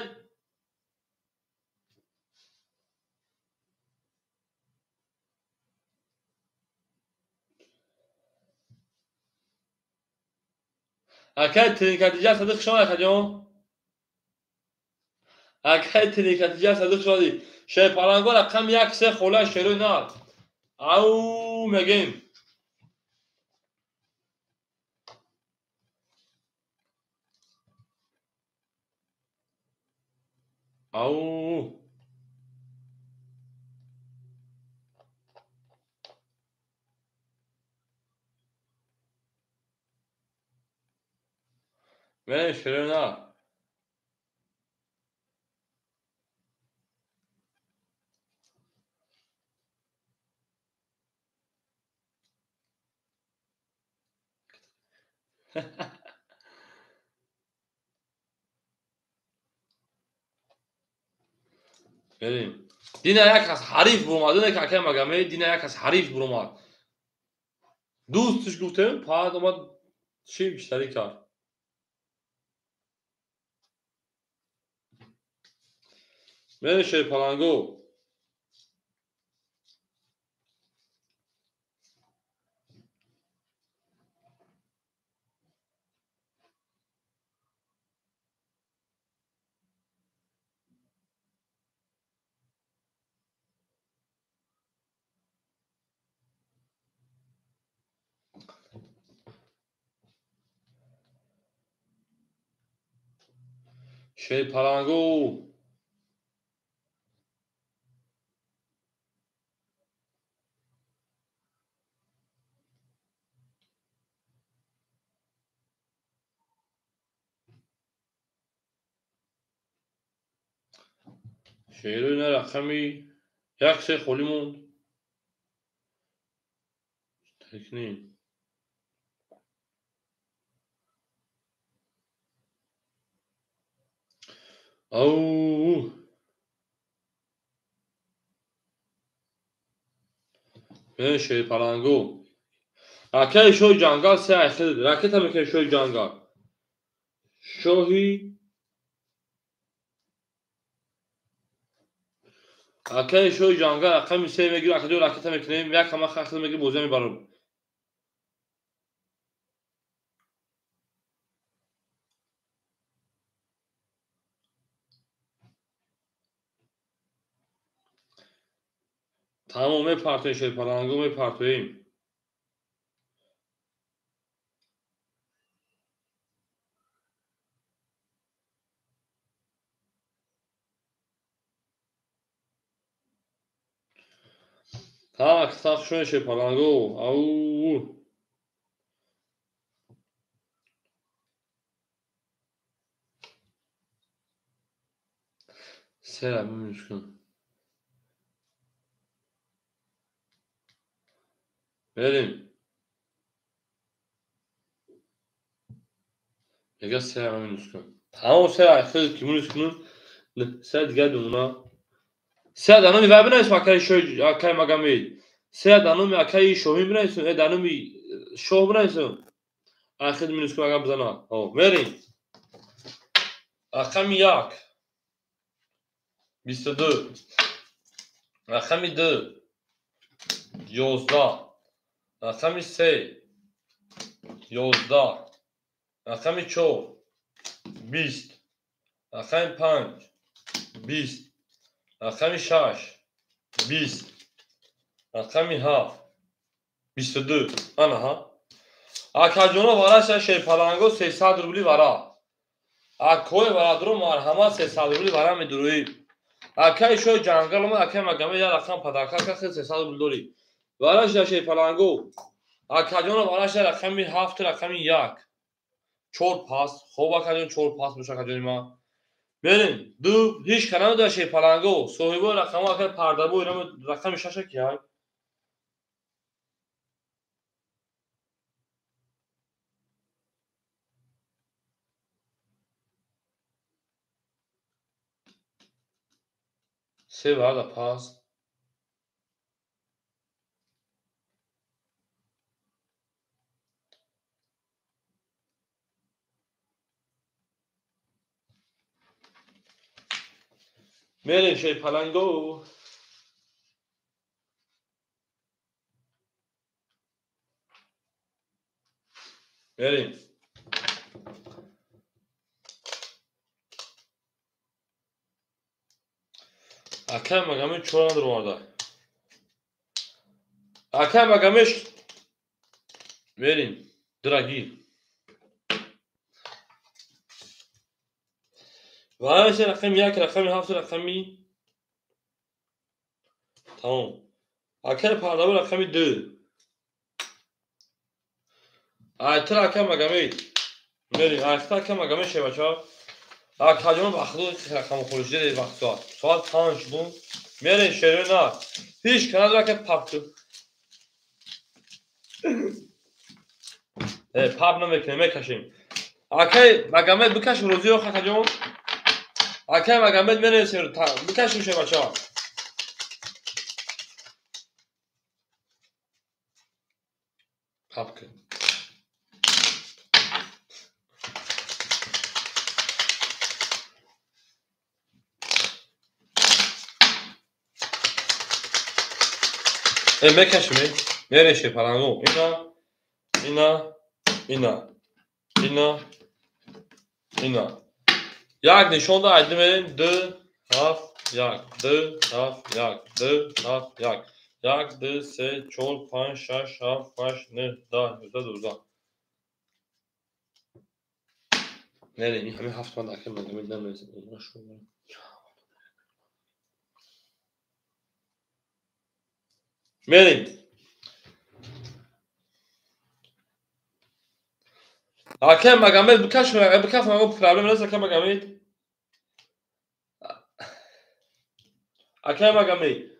Speaker 1: акаи тиринкатиҷа садиқ шуд акаҷон акаи тиринкатиҷа садиқ шуди шепаланго рақами 1 3 холаи шерои нар ау мегем او بریم شیرین. بریم. دینا یک از حریف برومد. که مگمه دینا یک از حریف برومد. دوستش گفتم بعد اومد چی بیشتری کرد. بریم شیر پلنگو. شیر پلنگو. شیرین رقمی یک سه خالی موند. تکنیم. او بریم شیر پلنگو. اکه شوی جنگل سه اخید. راکت هم که شوی جنگل. شوهی اکه شوی جنگل رقمی سه میگیره. اکه دو راکت هم میکنیم. یک همه خاص میگیره بوزه میبرم. تمام میپرتویم شیر پلنگو میپرتویم. تاک تاک شوی شیر پلنگو. او سه را میمونش کن. بریم. دیگه سه را میمونش کن. تمام سه را اخید کیمونش کنون. سه دیگه دونا. سه دانومی و بنویس اکه شوی اکه مگمید. سه دانومی اکه شوهی بنویسون. ای دانومی شوه بنویسون. اخید میمونش کن اگه بزنه. بریم. رقم یک 22. رقم دو 11. رقم سه 11. رقم چهار 20. رقم 5 20. رقم 6 20. رقم 7 22. انا ها اکا جونو وارا شیر پلنگو 300 روبلی وارا. اکوی وارا درو مرحمه 300 روبلی وارا میدروی. اکای شوی جنگل ما اکای مگمه یا رقم پداکا که 300 روبلی دوری. وارا شیر پلنگو. اکا جونو وارا شیر رقم 7 رقم 1. 4 پاس خوب اکا جون 4 پاس میشه اکا جون ما. بریم دو هیچ کنه داشته پلنگو صاحبو رقم اکا پردبو اینا رقم 6 کی سه بعد پاس. بریم شیر پلنگو. بریم. اکا مگمه چورا ندارم آرده. اکا مگمش. بریم درگیر. وارش رقم یک رقمی 7 رقمی تمام. اکر پردابو رقمی 2 آیتر اکر مگمید میریم آیتر اکر مگمید شه بچه‌ها کجا بخدو رقم خورش دیدید وقت سوال 5 بود میریم شروع نه هیچ کنه داره که پاپ تو پاپ نمیکنیم میکشیم اکر مگمید بکشیم روزی رو کجا اکر مگمید میریم شروع بکشیم شه بچه‌ها پاپ کن میکشیم میریم شه پلنگو اینا یک نشون ده ایدی میریم 2 7 1 2 7 1 2 7 1 1 2 3 4 5 6 7 8 9 10 11 12 میریم این همه 7 من اکر مگمید نمیزنیم میریم اکر مگمید بکش مگم پرابلم نیست اکر مگمید اکر مگمید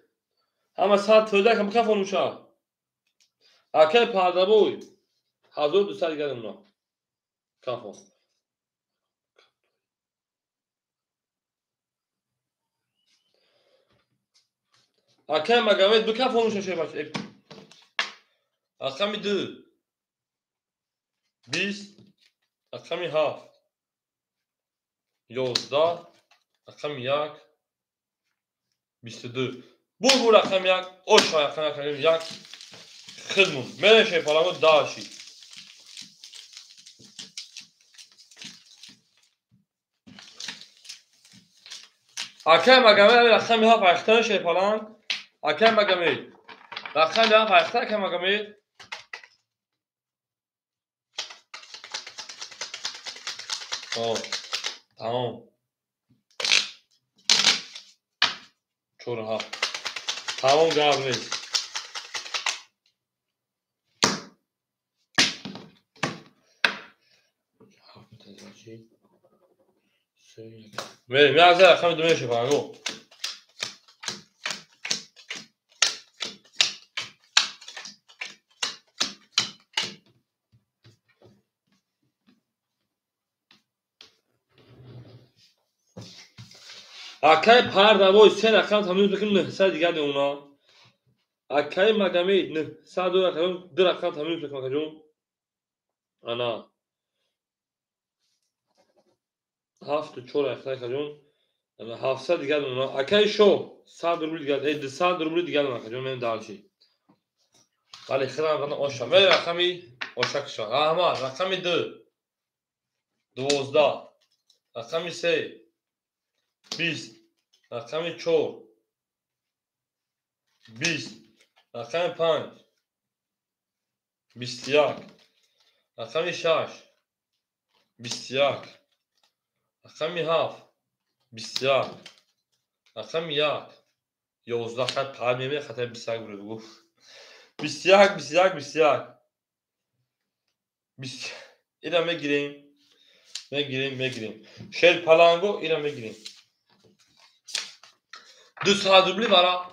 Speaker 1: همه ساعت توده که بکف اونوشا اکر پردابوی 1200 گرم اونا کافو اکر مگمید بکف اونوشا شه باشه اکر 2 20 اکر 7 11 اکر 1 22 بول اکر 1 اوش اکر 1 خدمون میره شه پلنگو داشی اکر مگمید اکر 7 اختر شه پلنگ اکر مگمید اکر 7 اختر اکر مگمید تمام چور هفت تمام گرم نیست میریم یه عزیز رقم دومه شه پلنگو اکر پردابوی 3 رقم تموم بکنیم 900 دیگه اونا اکر مگمید 902 رقم 2 رقم تموم بکنیم کجون انا 7 و 4 اختر کجون 700 دیگه اونا اکر شو 100 روبل دیگه 200 روبل دیگه اونا کجون من دارشی ولی خیلی من آشا میره رقمی آشک شو احمد رقم 2 12 رقم 3 20 رقم 4 20 رقم 5 21 رقم 6 21 رقم 7 21 رقم 1 11 خط پاید میمه خطر 21 بگو 21 21 21 اینا میگیریم شل پلنگو اینا میگیریم 200 روبلی برا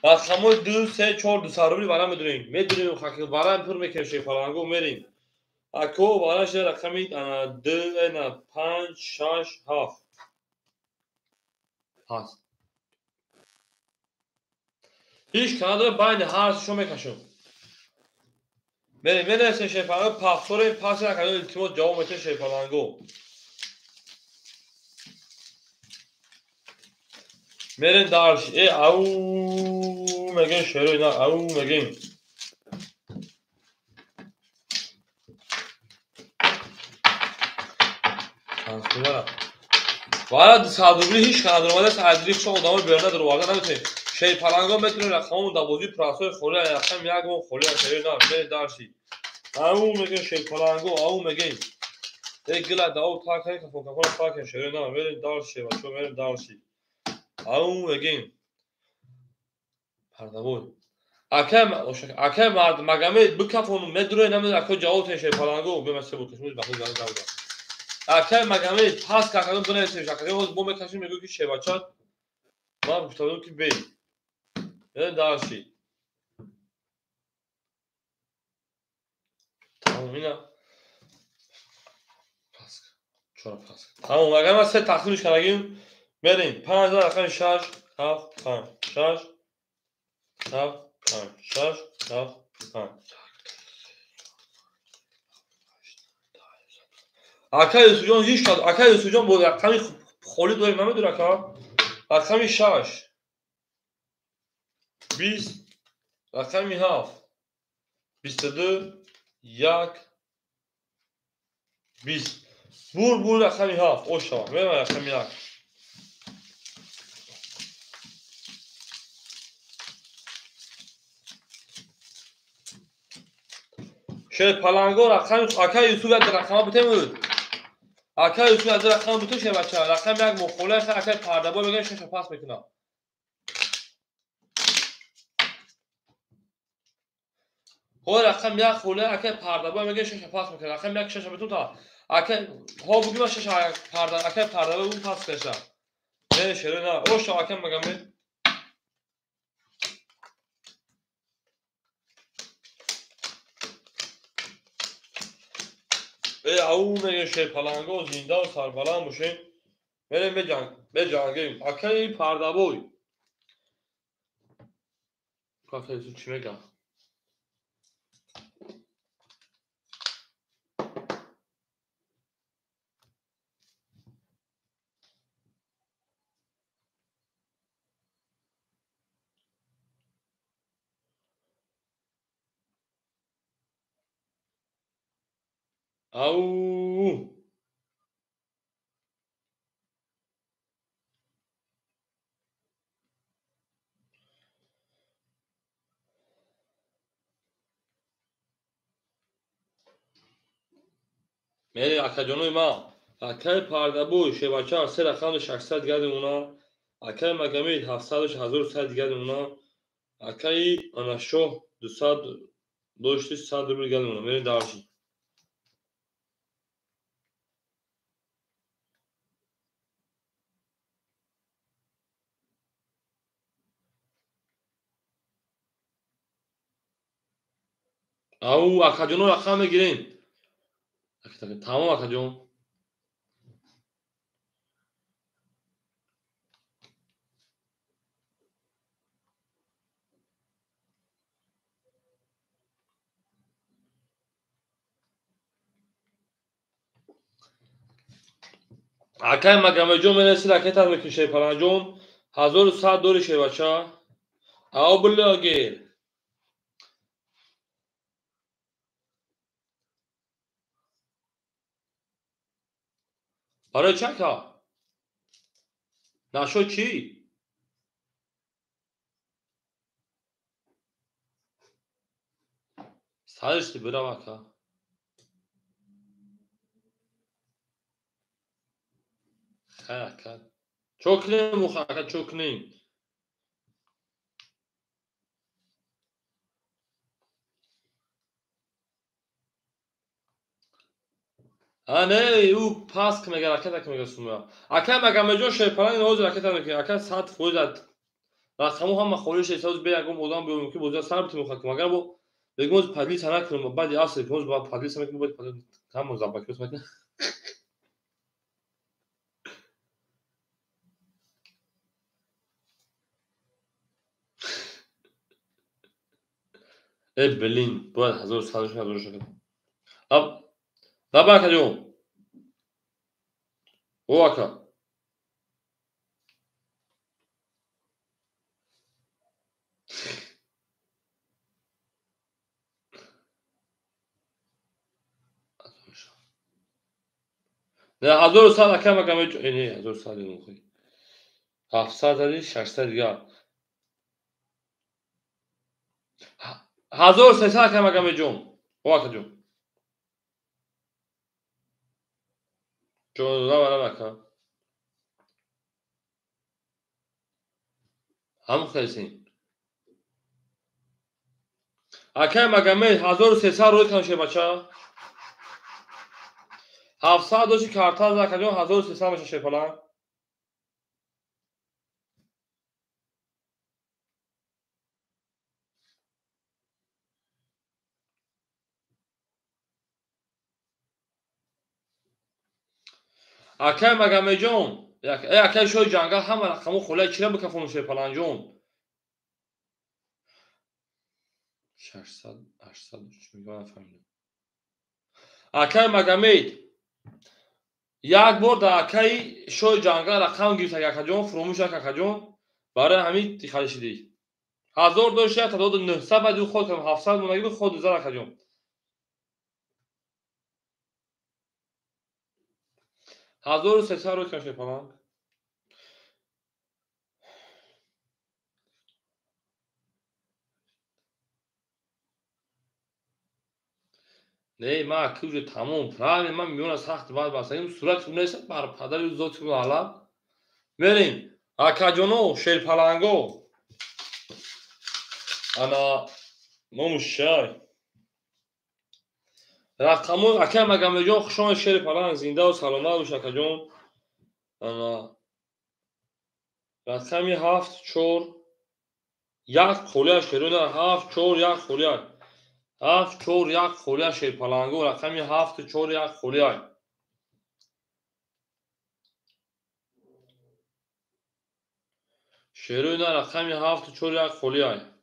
Speaker 1: رقمو 2 3 4 200 روبلی برا میدونیم خاکی برا پر میکنیم شل پلنگو میریم اکو باراش رقمی 2 5 6 7 هست هیچ کنه باید هر شو میکشم میرسه شه پلنگو پاسور پاس نکنه التیموت جواب میده شه پلنگو میرین دارش او میگن شروع اینا او میگن وارد صادوبلی هیچ کنه درماده صادوبلی شو دامو برنه در واقع نمیتونه شی پلنگا میتونه رقمون دابوزی پراسوی خولی رقم یکم خولی شروع اینا میرین دارشی او میگن شی پلنگو او میگن گلا داو تا کنی که فوق کنه تا کنی شده نه بریم دارشی بچه بریم دارشی او بگیم پردابوی اکم مگمی بکفون مدروی نمیده اکو جاو تشه پلنگو بمسته بود کشمید بخوی زنگ داودا اکم مگمی پاس که کنم دونه تشه اکم روز بوم کشیم میگو که شه بچه ما گفتم که بریم دارشی تمام اینا پاس چرا پاس تمام مگم سه تخمینش کنگیم بریم 5000 اکم 6 7 5 6 7 5 6 7 5 Akay sujon hiç tadı. Akay sujon bu rakami xoli doyum namidur aka. Rakami 6 20 rakami 7 22 yak 20 bu rakami 7 o şava. Ve rakami yak. Şey palango rakami akay Yusuf ad rakama bitemud. Akay Yusuf ad rakama bitu şey bacha. Rakam yak mukhole akay pardabo begen şeş pas mikna. هو رقم یک خوله اگه پردابه میگه شش پاس میکنه رقم یک شش بتون تا اگه ها بگیم شش پردا اگه پردابه اون پاس کشه نه شده نه او شو اگه میگم ای او میگه شه پلنگو زنده و سربلند باشه بریم بجنگیم اگه پردابه کافه چی میگم او میری اگه جنوی ما اگه پردابه شه بچه سه رقم 600 گردیم اونا اگه مگمید 700 و 1100 گردیم اونا اگه انا شو 200 داشتی 100 روبل گردیم اونا میری دارشی او اکاجونو رقم میگیریم تمام اکاجون اکای مگمه جون میرسی رکت هم میکشه پرانجون 1100 دوریشه بچه او بلاگیر برای چکا نشو چی سرشتی برا وکا خیلی کرد چوکنیم مخاکت چوکنیم نه او پاس که میگه رکت که میگه سومیا اکای مگمه جون شه پرانج نوز رکت هم میگه اکای ساعت فوزد رقمو هم خورش ساز به اگه مودام بیوم که بوزا سر بتیم مخاک مگر بو بگوز پادلی سنا کنم بعد اصل کنز با پادلی سنا کنم بعد پادلی هم مزابط کنم ای بلین باید 1100 شکل اب دابا کجون او اکا نه 1100 اکا مگم جو نه 1100 نمیخوای 700 داری 600 دیگه 1300 اکا مگم جون او اکا جون 14 برابر اکا هم خیسین اکا مگمه 1300 روی کنشه بچه 700 داشتی کارتاز اکا جون 1300 میشه شیپلان اکا مگمه جون اکا شوی جنگل همه رقمو خلای چرا بکفون شیپلان جون 600 800 چی میگم نفهمیدم اکا مگمه یک بار در اکای شوی جنگل رقم گیرد اکا جون فروموش اکا جون برای همین خالص دی 1000 داشت تا 900 بعد خود کنم 700 مونگی خود زرا اکا جون 1300 روی کنشه شیپلان نه ما کوج تمام پرای من میون سخت بعد باسیم صورت نیست بر پدر زوت رو حالا بریم اکاجونو شیر پلنگو انا ممشای رقمو اکا مگم جون خوشم شیر پلنگ زنده و سلامت باش اکاجون انا رقمی 7 4 یک خولیا شیرونه 7 4 یک خولیا 7 4 یک خولیا شیر پلنگو رقمی 7 4 یک خولیا شیرونه رقمی 7 4 یک خولیا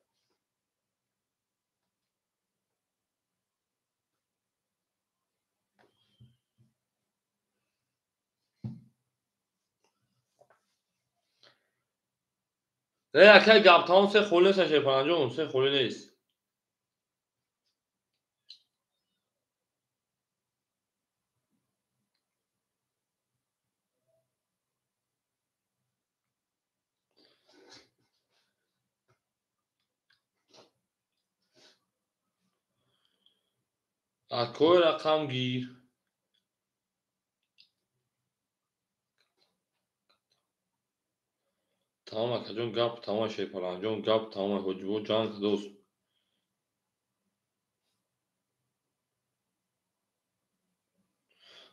Speaker 1: نه اکا گاب تاون سه خوله شیر پلنگو سه خوله نیست اکوی رقم گیر تمام اکاجون گاب تمام شیر پلنگو گاب تمام حجبو جان دوست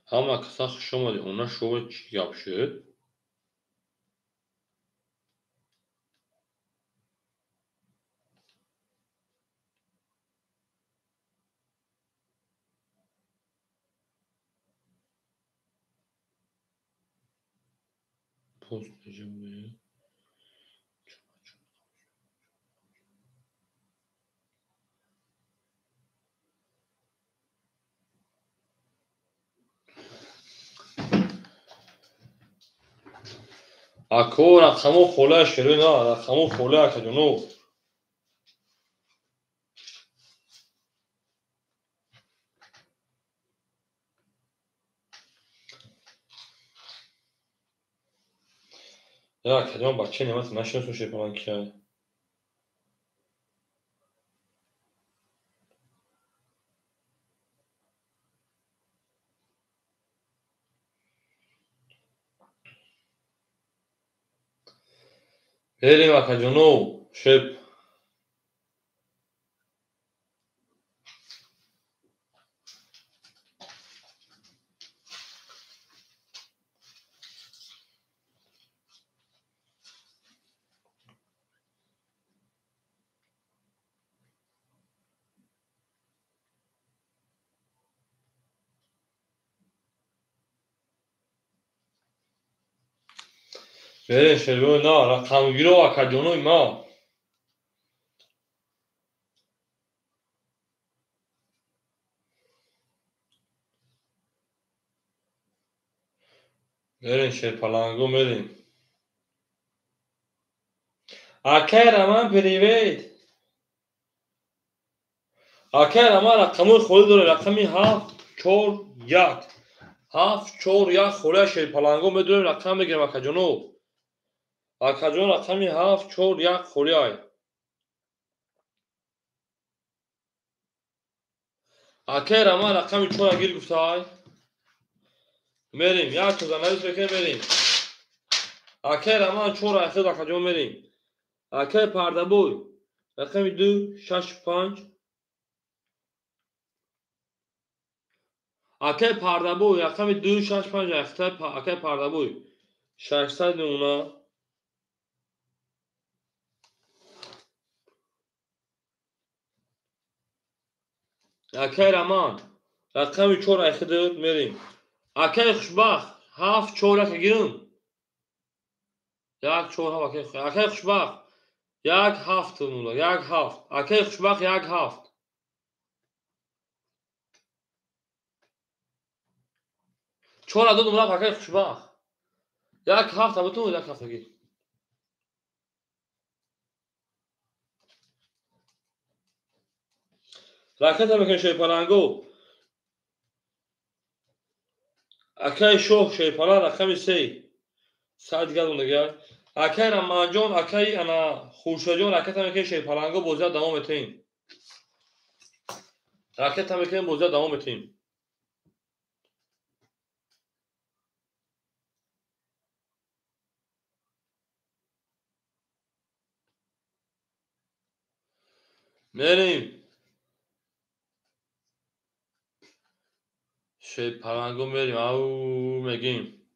Speaker 1: همه کسا شما اونا شو چی گاب شد پست جمعه اکو رقمو خوله شروع نه رقمو خوله اکاجونو یا اکاجون بچه نیمت نشنسو شیر پلنگ که بریم اکاجونو شب بریم شروع نه رقم گیرو اکاجونو ما بریم شیر پلنگو بریم اکای رمان پریوید اکای رمان رقمو خوله داره رقمی 7 4 1 7 4 1 خوله شیر پلنگو میدونیم رقم بگیریم اکاجونو اکاجون رقمی 7 4 1 خوله اکای رمان رقمی 4 گیر گفته های میریم یک تو زنویس بکنیم میریم اکی رمان 4 اخیر در کجا میریم اکی پرده بوی رقم 2 6 5 اکی پرده بوی رقم 2 6 5 اکی پرده بوی 600 نمونه اکی رمان رقم 4 اخیر میریم اکی خوشبخت 7 4 اکی گیرم یک 4 اکی خوشبخت یک 7 نمونه یک 7 اکی خوشبخت یک 7 4 دو نمونه اکی خوشبخت یک 7 بتون یک 7 گیر راکت هم بکن شیپالنگو اکی شوخ شیپالان رقم 3 ساعت دیگر اون اکی رمانجان اکی انا خوشجان راکت هم بکن شیپالنگو بوزه دوام تیم راکت هم بکن بوزه دوام تیم میریم شیپالنگو میریم او میگیم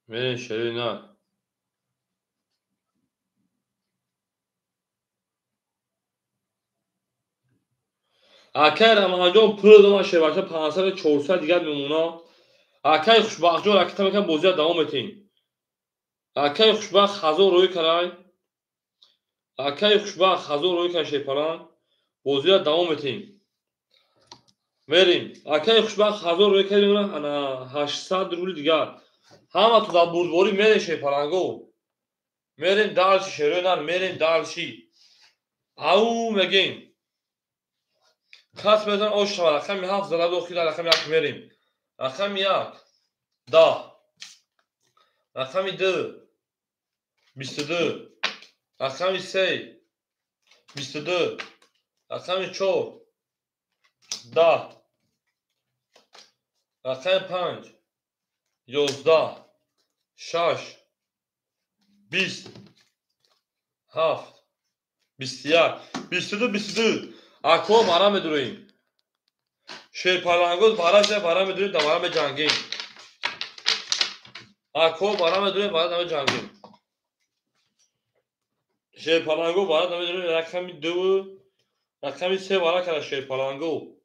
Speaker 1: میریم شروع نه اکی رمانجان پول دوما شیباشه 500 400 دیگر میمونا اکی خوشبخت جان راکت هم بکن بوزه دوام تیم اکی خوشبخت 1000 روی کرای اکی خوشبخت 1000 روی کن شیپالان بوزه دوام تیم میریم اکی خوشبخت 1000 روی کردیم انا 800 روی دیگر همه تو در بردباری میریم شیپالنگو میریم دالشی شروع نر میریم دالشی او میگیم کس بزن اوش رقم 7 زده دو خیلی رقم 1 میریم رقم 1 10 رقم 2 22 رقم 3 22 رقم 4 10 رقم 5 11 6 20 7 21 22 22 اکو مارا میدرویم شیپالنگو بارا میدرویم دوباره جنگیم اکو بارا میدرویم بارا جنگیم شیپالنگو بارا میدرویم رقم 2 رقم 3 بارا کرد شیپالنگو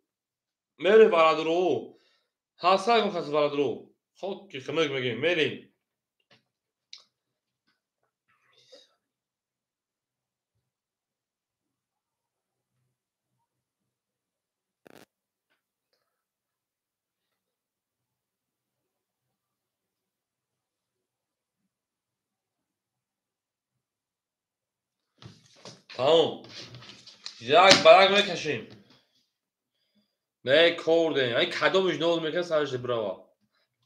Speaker 1: میریم بارا درو حاصل کن خاص بارا درو خود که خمک میگیم میریم تمام یک برگ میکشیم نه کردیم این کدومش نوز میکنه سرش براوا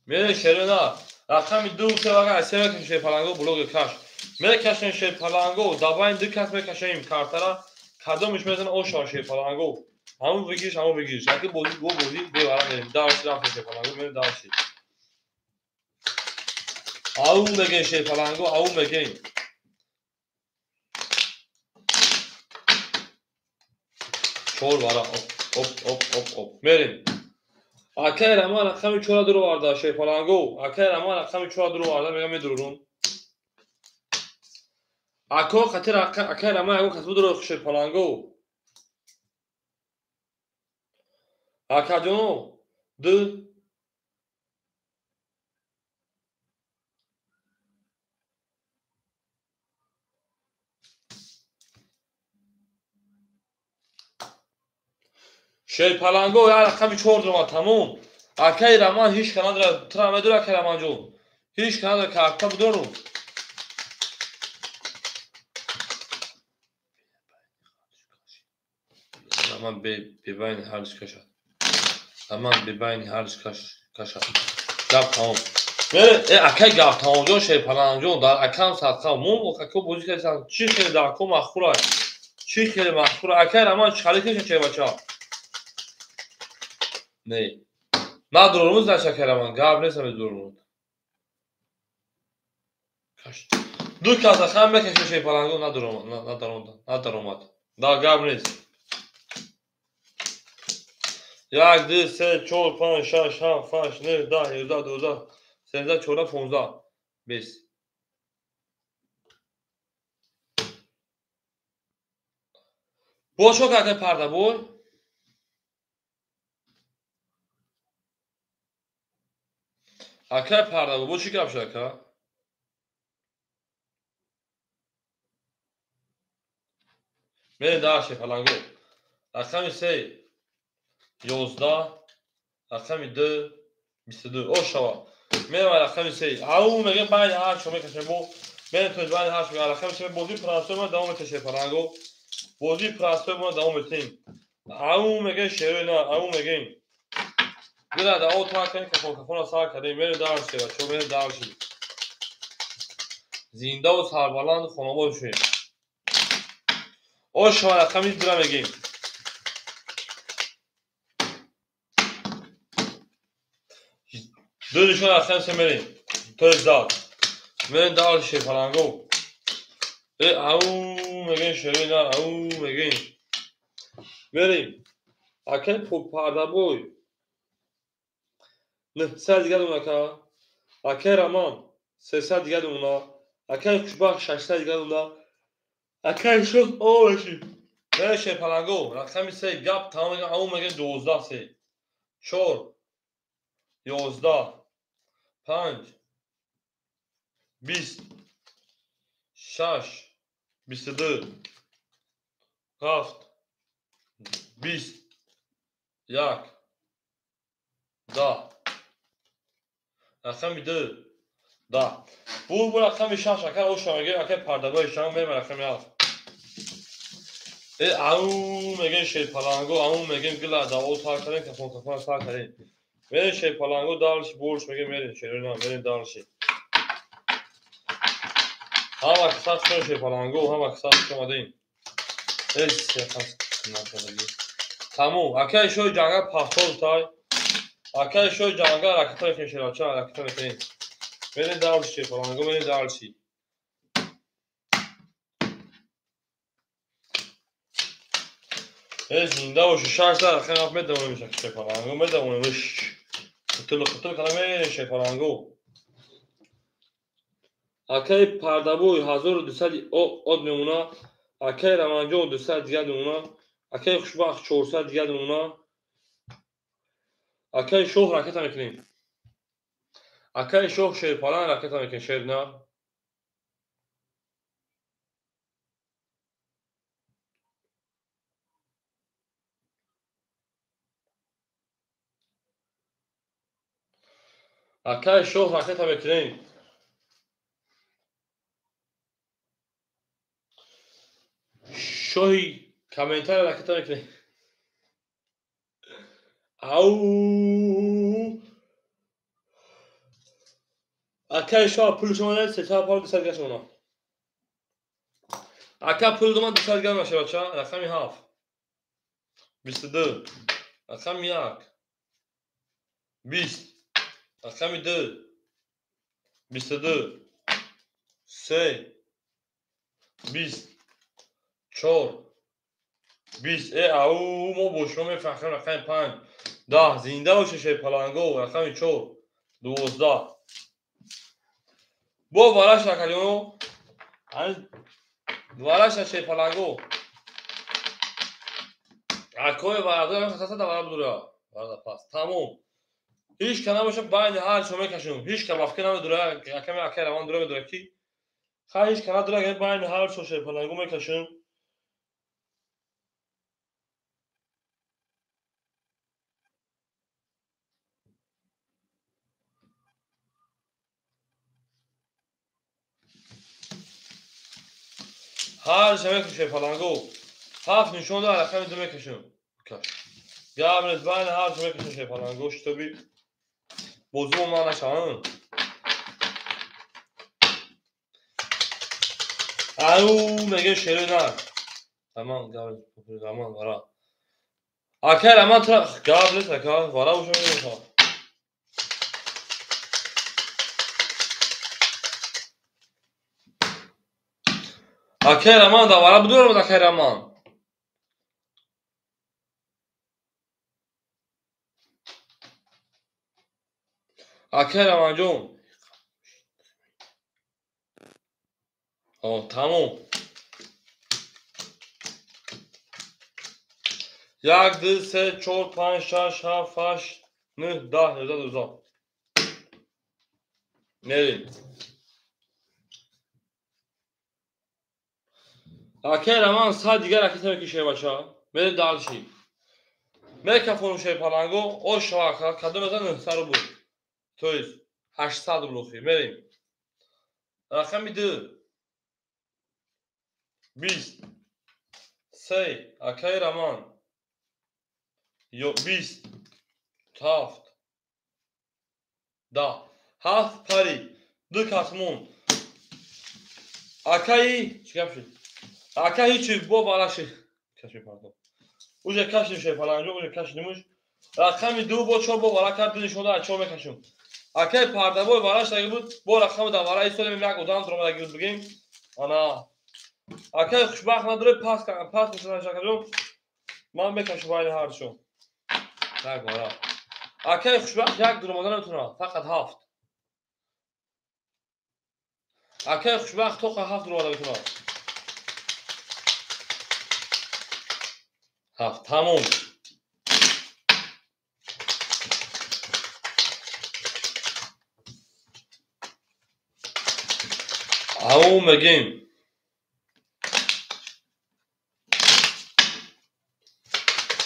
Speaker 1: میره شروع رقم 2 3 وقت سه میکشیم شیپالنگو بلوگ کش میکشیم شیپالنگو دابا این دو کس میکشیم کارترا کدومش میزنه او شار شیپالنگو همون بگیرش اگه بودی گو بودی ببرم میریم دارشی رفت شیپالنگو میریم دارشی او بگین شیپالنگو او بگین چور بارا اپ میریم اکی رمان رقم 4 درو وارده شیپالنگو اکی رمان رقم 4 درو وارده میگم میدرون اکو خاطر اکی رمان اگه کسبو درو شیپالنگو اکا جونو دو شیپالنگو یا رقم 4 درو تموم اکی رمان هیچ کنه داره ترا میدور اکی رمان جون هیچ کنه داره کارتا بدورو Aman bebeğin hariç kaşar. Aman bebeğin hariç kaşar. Gap tamam. Böyle akay gap tamam jo şey falan jo dar akam satka mum o kako bozi kesan çi kheli da ko makhura çi kheli makhura akay ama chali ke şey bacha ne Nadurumuz ne şeker aman. Gabriyse mi durumuz? Kaç. Dur kaza hem bekleşe şey falan nadurumat. Da gabriz. Jak dy se çor pan şaş ha faş ne da yurda doza. Senda çora fonza. Biz. Boşo kake parda boy. Aka parda bu çi kapşak ha. Beni daha şey falan go. Akşam şey 11 akşam 22 o şava. Merhaba akşam şey. Au mege bani ha şome kaçın bu. Ben to bani ha şome akşam şey bozi transfer devam etişe falan go. Bozi transfer devam eteyim. Au mege şerena au mege. Bila da o takayı kafana sağ kadayım. Beni daha şey var. Çok beni daha şey. Zinde و سربلند خانواده شویم او شما رقمی برم بگیم دو نشان رقم سمریم تو ازداد من دار شی فلانگو او مگین شوی نه او مگین بریم اکن پوک پرده بوی نه سه دیگه دونا که اکن رمان سه دیگه دونا اکن کشبه 6 دیگه دونا اکن شد آوشیم من شی فلانگو رقمی سه گپ تمام میگم او مگین 12 سه 4 11 5 20 6 22 7 20 1 10 رقم 2 10 bu رقم 6 اگر او شما میگه اگر پرده‌های شما بریم رقم 7 او میگه شی پلانگو او میگه گلا دا او تا کنه که فون تا کنه میره شی پلانگو دالش بورش میگه میره چه نه میره دالش هم اکساس شی پلانگو هم اکساس شما دین تموم اگر شوی جنگا پاستول تای اگر شوی جنگا راکتای کشراچا راکتای تین میره دالش شی پلانگو میره دالشی زنده و شش سال خیلی وقت میدونم میشه چه پلانگو میدونم وش خطر کلمه چه پلانگو اکی پردابوی 1200 od نمونه اکی رمانجو 200 دیگه نمونه اکی خوشبخت 400 دیگه نمونه اکی شوخ راکت میکنیم اکی شوخ شیر پلان راکت میکنیم شیر نه اکی شوخ راکت میکنیم شوی کامنتار راکت میکنیم او اکی شوخ پول شما نه ستا پول 200 دیگه شما اکی پول دومان 200 دیگه نشه بچه رقمی 7 22 رقم 1 20 رقم 2 22 3 20 4 20 او ما بوشو میفهمم رقم 5 10 زنده و شش پلانگو رقم 4 12 بو والاش نکردیم والاش شش پلانگو اکوی والا خاصه دا بدورا والا پاس تمام هیچ کنه باشه باید هر شما میکشم هیچ که وقتی نمیدونه کمی اکر روان داره میدونه کی هیچ کنه داره که باید هر شش پلانگو میکشم هر شما میکشه پلانگو 7 نشون داره رقم 2 میکشم گابرز باید هر شما میکشه پلانگو شتابی بوزو ما نشان او میگه شیره نه تمام گابرز تمام ورا اکر اما تو گابرز اکر ورا وشو میگه Akeraman davara بدورم akeraman. Akeraman جون. تموم. 1 2 3 4 5 6 7 8 9 10 11 12 Akeraman sağ دیگر حرکت میشه بچا. بریم دالشی. میکروفون شه پالانگو او شواکا کدوم بزن سر بود. تویز 800 بلوخی. بریم. رقم 2 20 3 Akeraman 20 تافت 10 7 پاری 2 کاتمون Akayı çıkapşı. Akayı hiç bu balaşı. Kaçıyor pardon. Uca kaçtı şey falan yok. Uca kaçtıymış. Rakamı dua bu çor bu bala kartını şurada çor mekaşım. Akay parda bu balaş da bu rakamı da var. Ayı söylemem yak odan duruma da girip bugün. Ana. Akay خوشبخت نداره پاس مثلا شکرم. من بکشم ولی هرچون. tak var. Akay خوشبخت یک durmadan ötürü. Fakat haft. Akay خوشبخت تو haft durmadan ötürü. Haft tamam. Home again.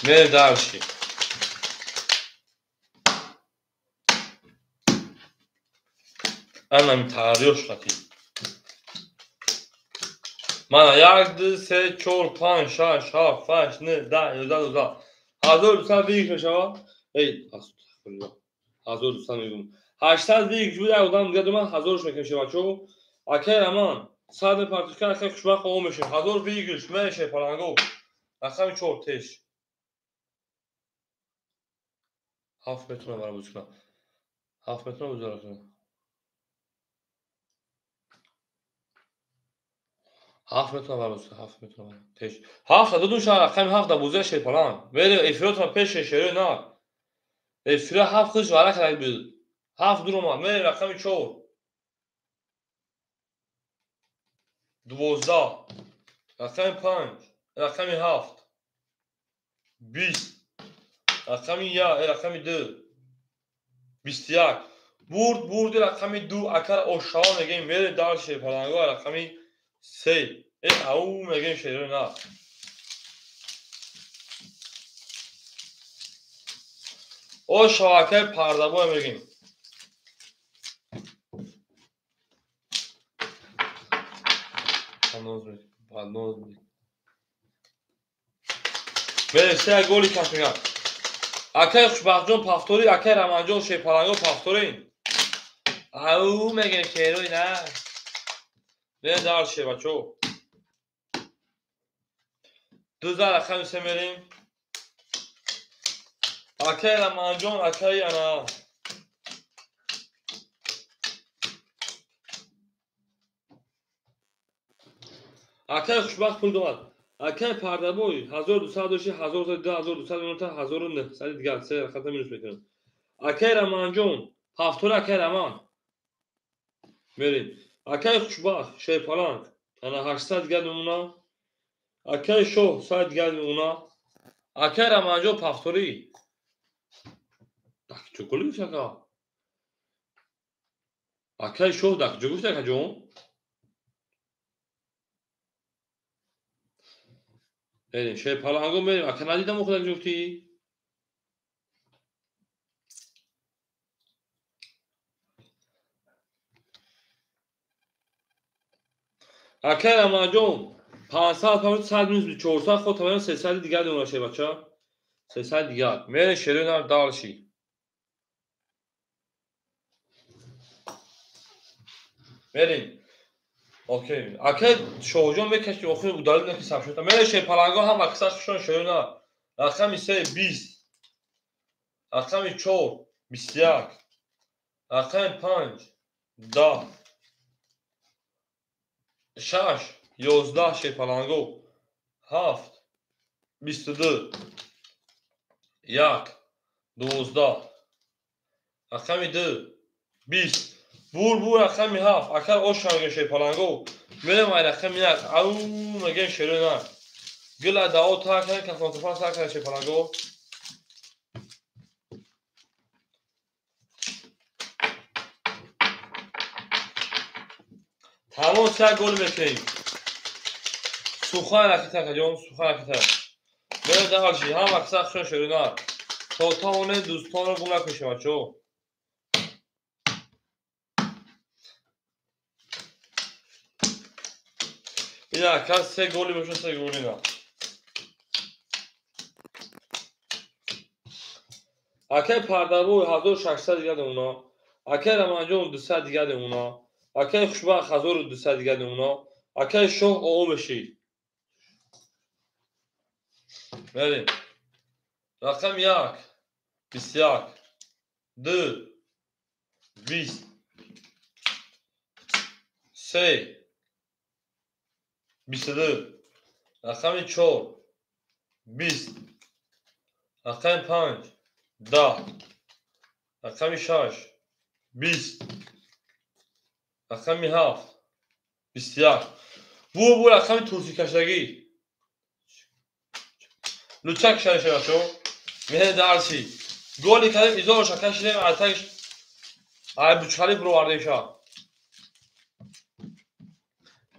Speaker 1: Ne dersi? Ana mitariyosh khati. Mana 1 2 3 4 5 6 7 8 9 10 11 12 1000 بگیرشا. ای استغفرالله. 1200 میگم. 800 بگیر جو در اودم دیگه من 1000ش میکشه بچو. Akeraman صد پارتیکل خیلی خوشبخت قوم میشه. 1000 بگیرش میشه پالانگو. رقم 4 تش. 7 متر برام بچنا. 7 متر بذار. 7 متر برام 7 متر برام تش. 7 دو شهر رقم 7 بوزه شه پالان. ولی افراط ما پیش شه نه. افرا 7 خش ولا کرد بود. 7 درو ما می رقم 4 12 رقم 5 رقم 7 20 رقم 1 رقم 2 21 برد رقم 2 اکر اشاو میگیم میره دال شه پالانگو رقم 3 او میگیم شه نه او شواکه پردابو میگیم پانوز میره سه گلی کش میگم Akay خوشبختجون پافتوری Akay رمانجون شه پالانگو پافتوری او میگیم شیروی نه میره دال شه بچو 2000 رقم 3 میریم Akay رمانجون Akay انا Akay خوشبخت پول دومد Akay پردابوی 1200 داشتی 1210 1290 1009 سال دیگه سه رقم مینوس میکنم Akay رمانجون پافتور Akay رمان میریم Akay خوشبخت شه پالانگ انا 800 گرد اونا Akay شو 100 گرد اونا Akay رمانجون پافتوری دک چوکولی شکا Akay شو دک جوگوش دک جون بریم شه پالانگو بریم Akay ندیدم خودک جوکتی Akay رمانجون 500 100 میز 400 خود تمام 300 دیگه اون شه بچا 300 دیگه میره شیرینار دالشی بریم اوکی Akay شوجون بکشی اوخی بودال نکی ساب شد میره شه پالانگو هم اکساش شون شیرینار رقم 3 20 رقم 4 21 رقم 5 10 6 11 شیپلنگو 7 22 1 12 رقم 2 20 بور رقم 7 اگر اوشانگ شیپلنگو میرم رقم 1 او مگه شروع نه گل داو تا کنه که فوتوفاس کنه شیپلنگو تمام 3 گل بکنیم سوخان رکیتا کجون سوخان رکیتا میرم داشی هم اکثر شروع نه تا اون دوستان رو گم نکنید بچه‌ها این اکثر 3 گلی بشه 3 گلی نه اکر پردابو 1600 دیگه اونا اکر رمانجون 200 دیگه اونا اکر خوشبخت 1200 دیگه اونا اکر شاه او بشی بریم رقم 1 21 2 20 3 22 رقم 4 20 رقم 5 10 رقم 6 20 رقم 7 21 بو رقم توسی کشدگی لوچک شده بچه‌ها میه درسی گلی کردیم ایزا شکل شدیم ارتش ای بچخالی برو ورده شا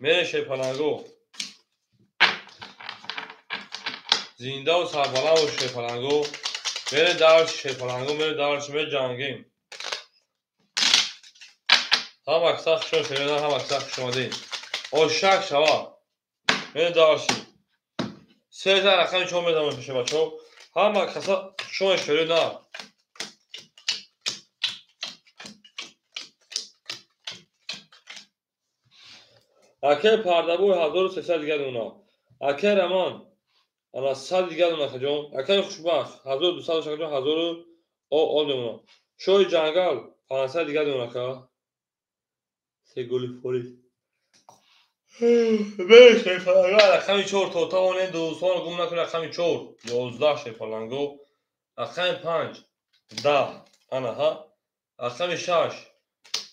Speaker 1: میره شیپلنگو زنده و سربلند و شیپلنگو میره درس شیپلنگو میره درس میره جنگیم هم اکثر شما شدیدن هم اکثر شما دین او شک شوا میره درسی 3 رقم چون میدم پیش بچه‌ها هم اکثر شما شدیدن اکر پردابو 1300 دیگه اونا اکر امان انا 100 دیگه اونا خجون اکر خوشبخت 1200 شکجون 1000 او اونا شوی جنگل 500 دیگه اونا که 3 گلی فوری بله شیپلنگو رقم 4 تا اون دوستان گم نکنه رقم 4 11 شیپلنگو رقم 5 10 انا ها رقم 6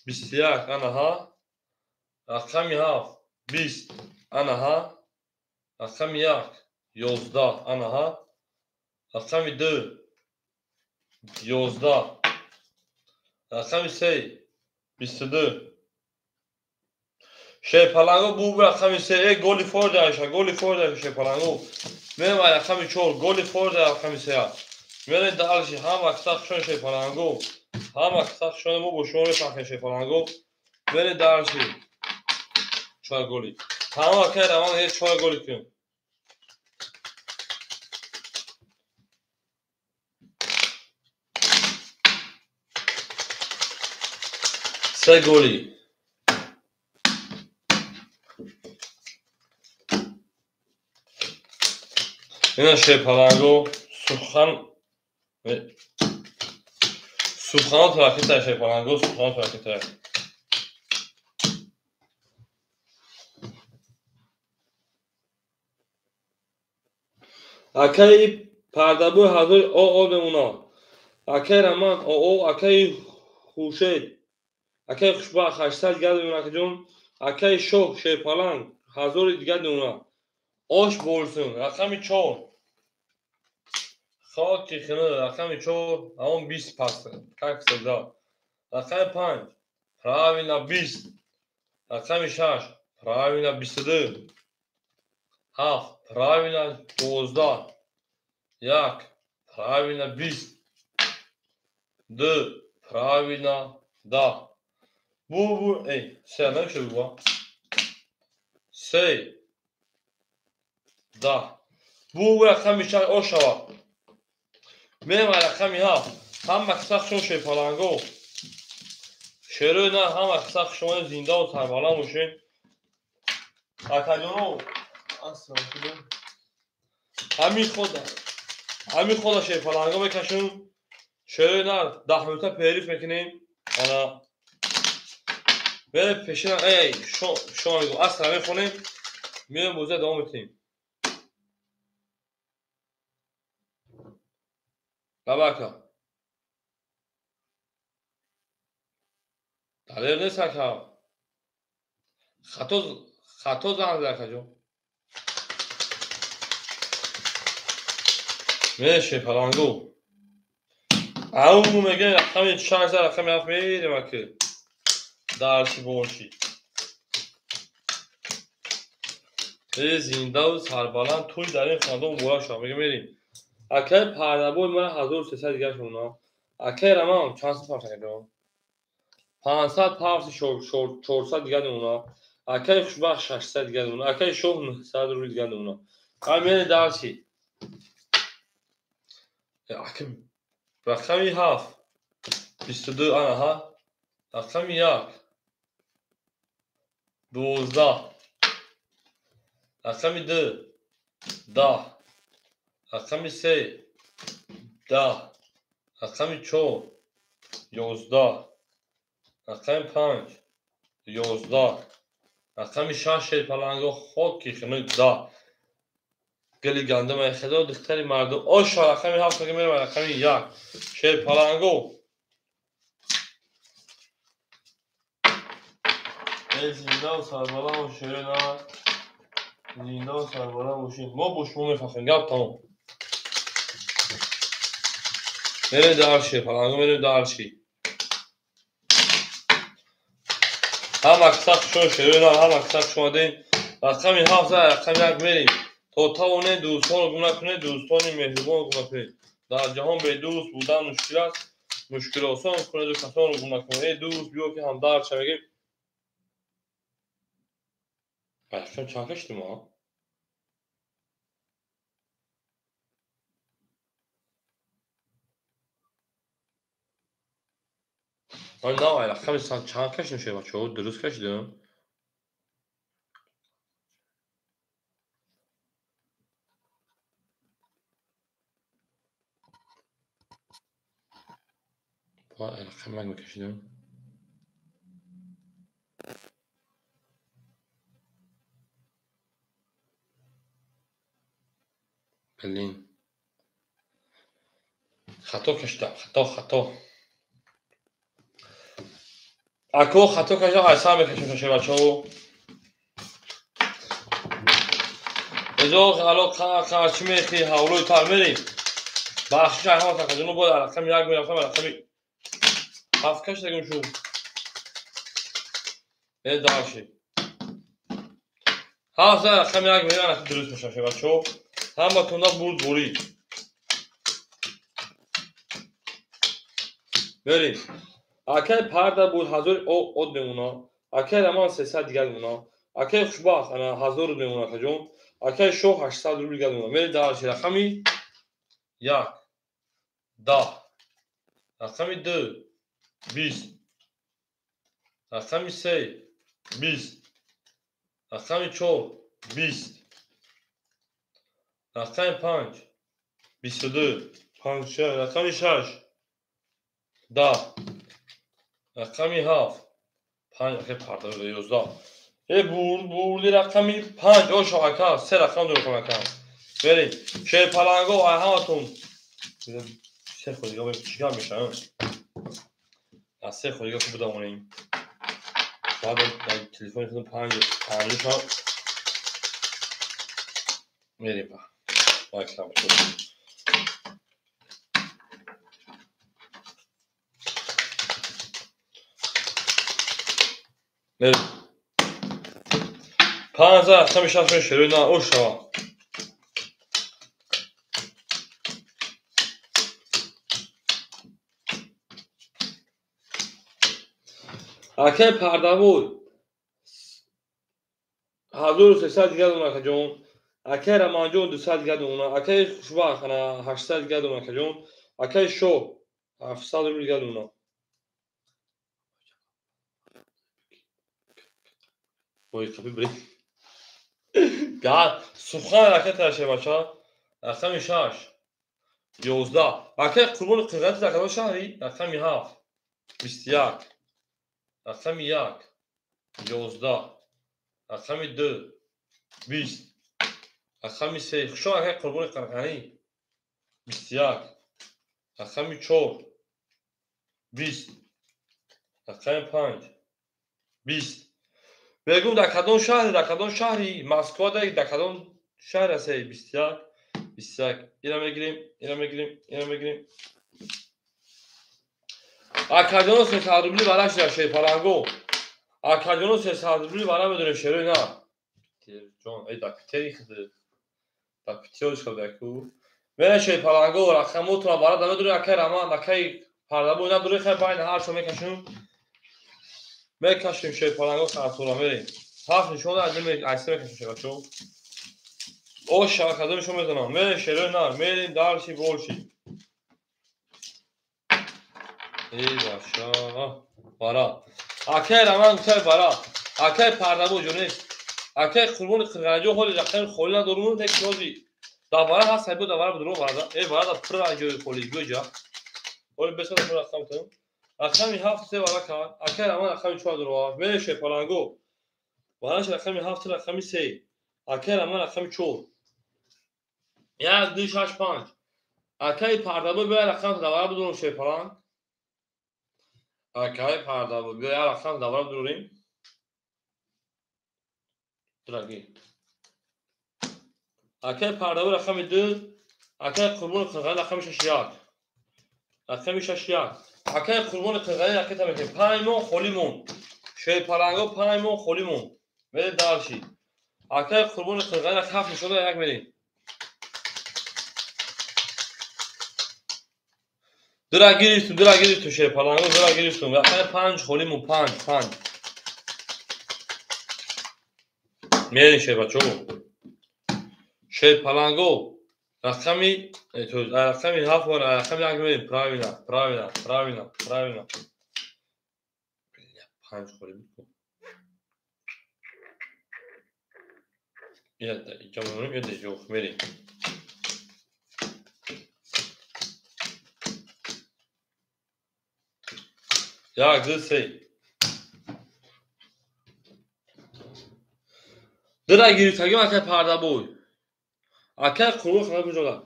Speaker 1: 21 انا ها رقم 7 20 انا ها رقم 1 11 انا ها رقم 2 11 رقم 3 22 شیپلنگو بو رقم 3 گلی فور داشت شیپلنگو میرم رقم 4 گلی فور رقم 3 میرم دالشی هم اکثر شون شیپلنگو هم اکثر شون مو بوشون فخر شیپلنگو میرم دالشی 4 گلی تمام کرد اما 4 گلی کن 3 گلی اینا شیپلنگو سوخان ترکیت شیپلنگو سوخان ترکیت اکی پردابو 1000 او بمونا اکی رمان او اکی خوشه اکی خوشبخت 800 دیگه بمونا که جون اکی شوه شیپلنگ 1000 دیگه بمونا آش بولسون رقم 4 خاکی خنه رقم 4 همون 20 پس کک سزا رقم 5 правильно 20 رقم 6 правильно 22 7 правильно 12 1 правильно 20 2 правильно 10 بو ای سه نمیشه بگو 3 10 بو رقم 6 او شوا میرم رقم 7 هم مکسخ شون شیپلنگو شروع نه هم مکسخ شما زنده و سربلند باشین اکادونو همین خود شیپلنگو بکشون شروع نه 10 منوته پیریف میکنیم انا بره پیشین ای شما میگو اصلا میخونیم میریم موزه ادامه میتیم. بابکا دلیل نیست که خطا زن زرکا جون میشه پلانگو او میگه رقمی 6000 رقمی هفت میریم که درسی باشی زنده و سربلند توی در این خاندان بولا شد. میگه میریم اکه پردبوی من 1300 دیگه شونا اکه رمان چند سفر شده 500 پاوس 400 دیگه اونا اکه خوشبخت 600 دیگه اونا اکه شوه 900 روی دیگه اونا همین درسی اکه رقمی هفت 22 انا ها رقمی یک 12 رقمی 2 10 رقمی 3 10 رقمی 4 11 رقمی 5 11 رقمی 6 پلنگو خود که خیلی 10 گلی گندم خدا دختری مردم آشا رقمی 7 که میرم رقمی 1 شیر پلنگو زنده و سربالا و شیر نه زنده و سربالا و شیر ما بوشمو میفخیم گب تمام میریم درشی پلنگو میریم درشی هم اکساق شو شیر نه هم اکساق شما دین رقمی 7 رقمی 1 میریم تا اونه دوستان رو گناه کنه دوستانی مهربان رو گناه کنه در جهان به دوست بودن مشکل است مشکل آسان کنه دو کسان رو گناه کنه ای دوست بیا که هم درد شوگیم بچه‌ها چند کشتیم ها من نه رقم چند کشتیم شده بچه‌ها درست کشیدم رقم من میکشیدم بلین خطا کشیدم خطا اکو خطا کشیدم ایسا میکشیم شده بچه‌ها ازا حالا خرچی میخی حولوی تر میریم بخشش همه تقدیم بود رقم 1 میرفتم رقمی 7 کشیدم شو ای داشی 7 رقم 1 میرم درست میشه شده بچه‌ها همه توندا برد برید بریم اکه پرده بود 1000 od میمونا اکه رمان 300 دیگه میمونا اکه خوشبخت انا 1000 میمونا کجون اکه شو 800 روبل دیگه میمونا میری درش رقمی 1 10 رقمی 2 20 رقمی 3 20 رقمی 4 20 رقمی 5 22 5 رقمی 6 10 رقمی 7 5 اکه پرده بود 11 بردی رقمی 5 او شاکا 3 رقم دور کنم بریم شیر پلنگو همتون 3 خودیگاه باید چیکار میشن از 3 خودیگاه که بدامونیم شاید تلفن خودم 5 شاید میریم با اکرام شد بریم 15 رقمی 60 شروع نه او شا اکه پرده بود 1300 دیگه دونا که جون اکه رمان جون 200 دیگه دونا اکه خوشبخت انا 800 دیگه دونا که جون اکه شو 700 روبل دیگه دونا وای کپی بریم گاد سخن رکت ترشه بچه رقمی 6 11 اکه قربون قیمت رقم شهری رقمی 7 21 رقمی 1 11 رقمی 2 20 رقم 3 شما اگه قربون قرقانی 21 رقم 4 20 رقم 5 20 بگم در کدام شهری مسکو در کدام شهر است 21 21 اینا میگیریم اکادیون 300 روبلی براش در شی پالانگو اکادیون 300 روبلی برا بدون شروع نه جان ای دکتری خود دکتریش خود کو من شی پالانگو رقمو تو برا دادم دور اکر اما نکای پردا بود دور خیر باین هر شو میکشیم شی پالانگو خاطر میریم هفت نشون از این عکس میکشیم شو او شاکادو شو میزنم من شروع نه میریم دارشی بولشی ای باشا برا اکر اما گفتم برا اکر پردا بود جونیست اکر قربون قرقنجو خود رقم خولا درمون تک روزی داوره هست بود داوره بدرو برا ای برا پر انجو خولی گوجا اول بسیار پر رقم تون رقم 7 سه برا کار اکر اما رقم 4 درو میشه پالانگو براش رقم 7 رقم 3 اکر اما رقم 4 1 2 6 5 اکر پردا بود بیا رقم داوره بدرو شه پالان اکر پردا بود بیا رقم داوره بدریم درگی اکر پردا بود رقم 2 اکر قربون قرقن رقم 6 رقم 6 اکر قربون قرقن رقم تمام 5 مون خولیمون شی پالانگو 5 مون خولیمون بده دارشی اکر قربون قرقن رقم 7 شده یک میریم درگیریستم شی پالانگو درگیریستم رقم 5 خولیمون 5 میریم شی بچو شی پالانگو رقمی تو رقمی 7 و رقمی یک میریم پراوینا 5 خولیمون اینجا میمونیم یه دیجا میریم یک دو سه درگیریستگی اکر پردا بود اکر قربون خواهد بجاگه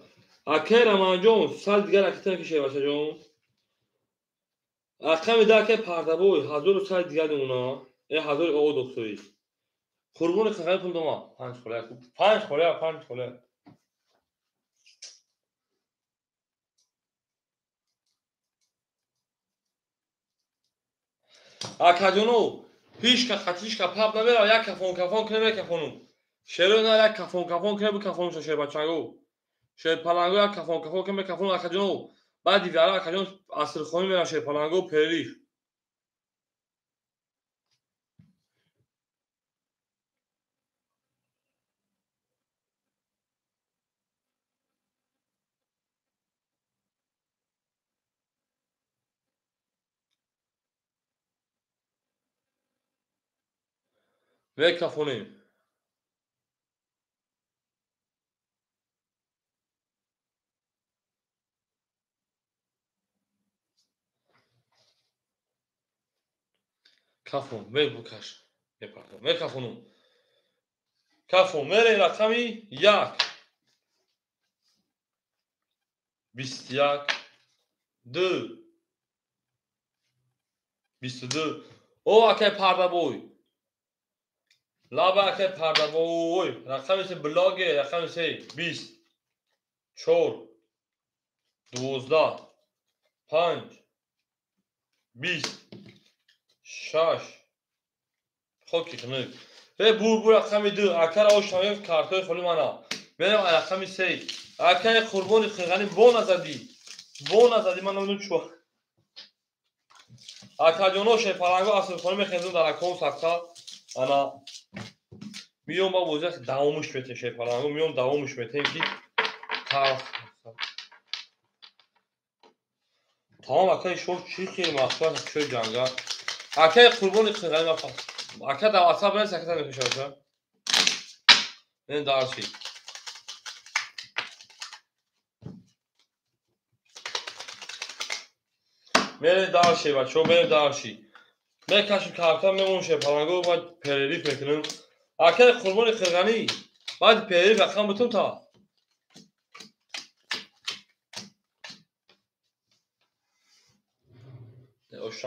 Speaker 1: اکر اما جون سال دیگر اکتر کشه باشه جون رقم ده اکر پردا بود حضور سال دیگر اونا حضور او دکتری قربون خواهد پول دوما 5 خوله اکادیونو هیچ که خطیش که پاپ نمیره یک کفون کنه کفونو شروع نه یک کفون کنه بو کفون شو بچانگو شی پالانگو یک کفون کنه کفون اکادیونو بعد دیوارا اکادیون اصل خونی میره شی پالانگو پری و کفونی کفون بکش می کفونو کفون میره رقمی 1 21 2 22 او اکر پردا بوی لابا اکر پردا بوی رقم سه بلاگه رقم سه 20 4 12 5 20 6 خود که کنه به بور رقم 2 اکر او شایم کارتای خولی مانا میرم رقم 3 اکر قربون خیغانی بون نزدی من نمیدونم چوا اکادیونو شی پالانگو اصل خونی میخیزم در اکون سکتا انا میام با بوزه دوامش میته شی پالانگو میام دوامش میته کی تمام اکای شو چی خیلی مخصوص شو جنگا اکای قربون خیغانی ما اکا در واتساپ نه سکتا نمیشه این دارشی میره دارشی بچو میره دارشی میکشم کارتا میمون شی پالانگو با پریلیف میکنم اکر قربان خرغنی بعد پیری بخم بتون تا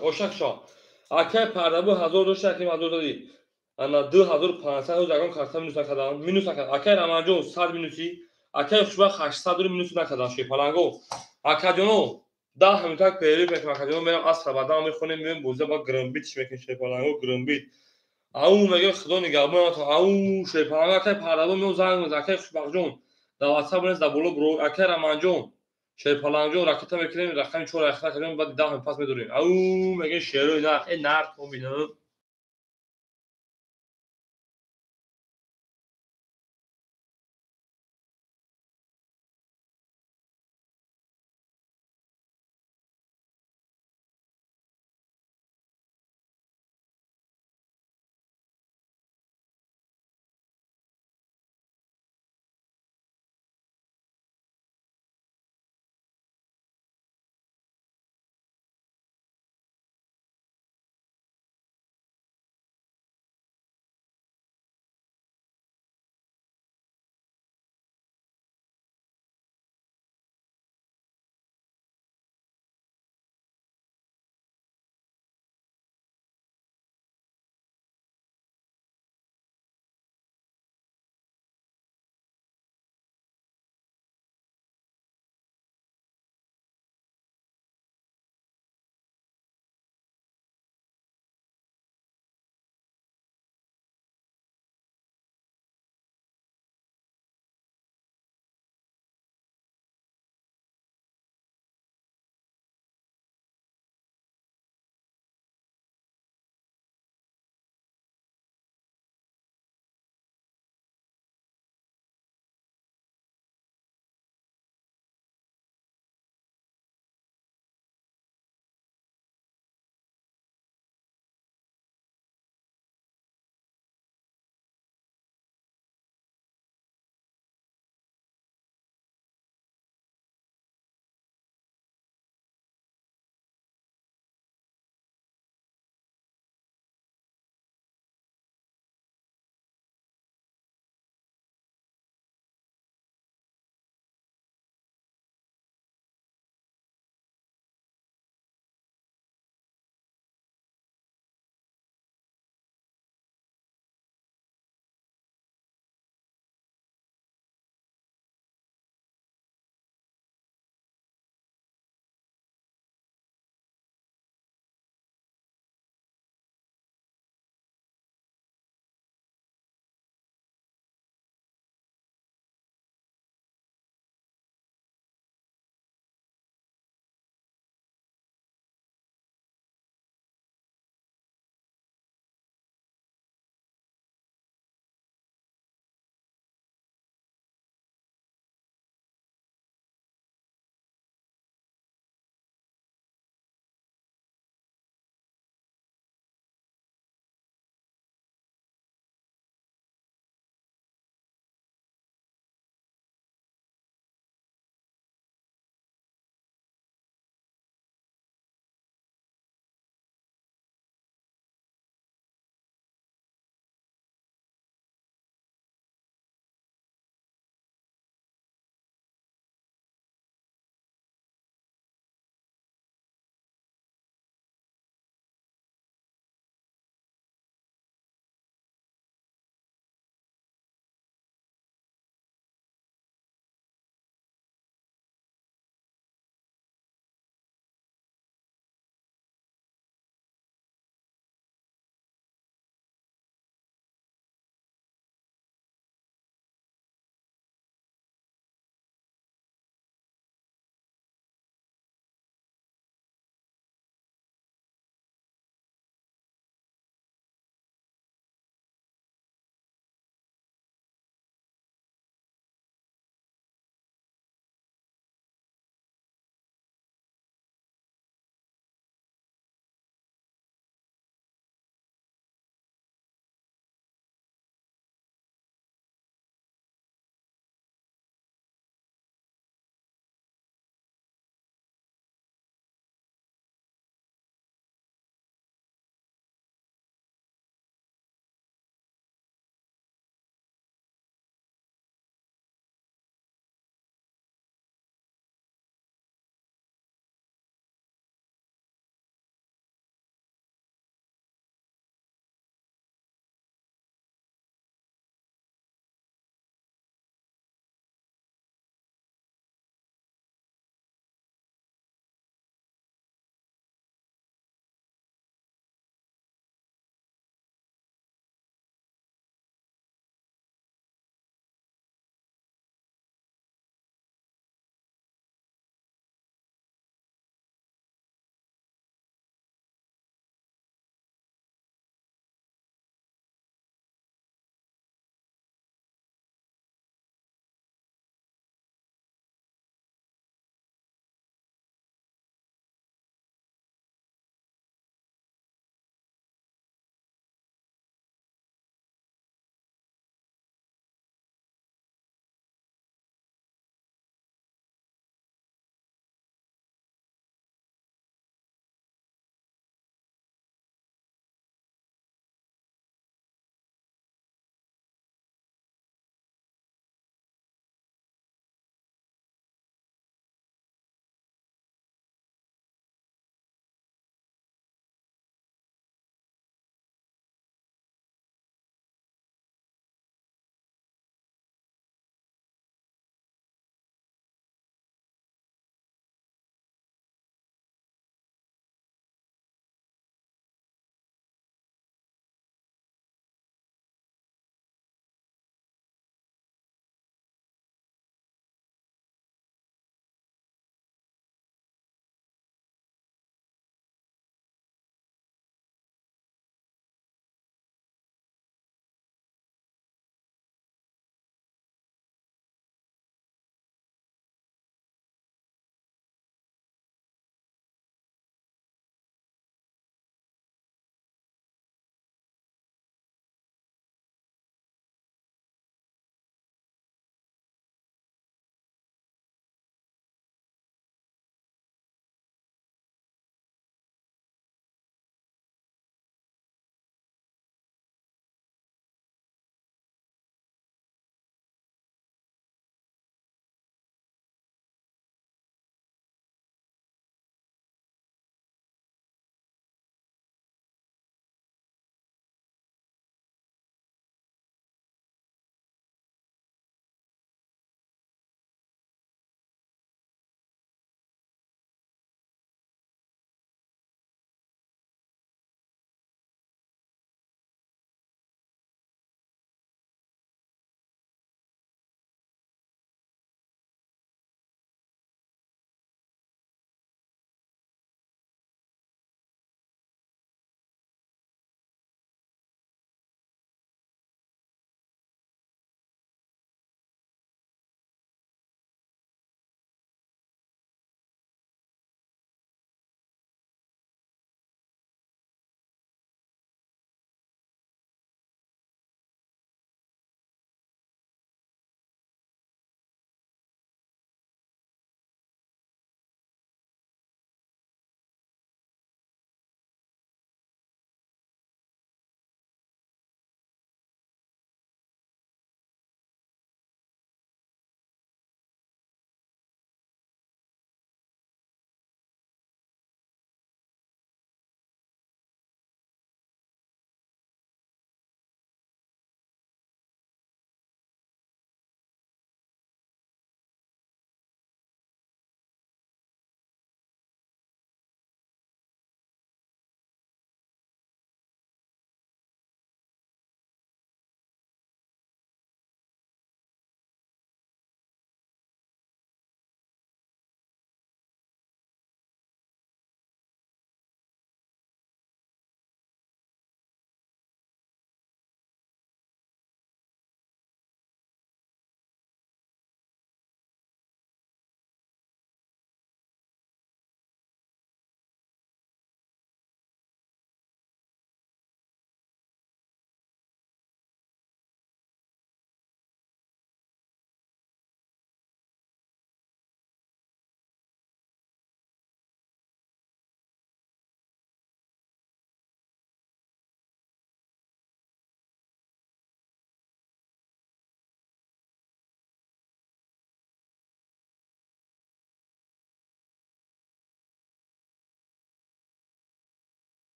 Speaker 1: اوشک شا اکر پردبو 1000 دوشک کیم 1000 دادی انا 2500 رو جگان کارتا مینوس نکردم مینوس نکرد اکر امانجون 100 مینوسی اکر خوشبه 800 رو مینوس نکردم شی پلنگو اکر جونو 10 همین تک پیری بکنم اکر جونو میرم اصلا بعدا میخونیم میرم بوزه با گرنبیت میکنیم شی پلنگو گرنبیت او میگه خدا نگهبان تو او شی پلنگو اکر پردبو میو زنگ میزنه اکر خوشبه جون در واتساپ نیست در بولو برو اکر امانجون شی پلنگو راکت میکنیم رقم 4 اخر کردیم بعد 10 پاس میدوریم او میگه شیرو نه این نرد میبینم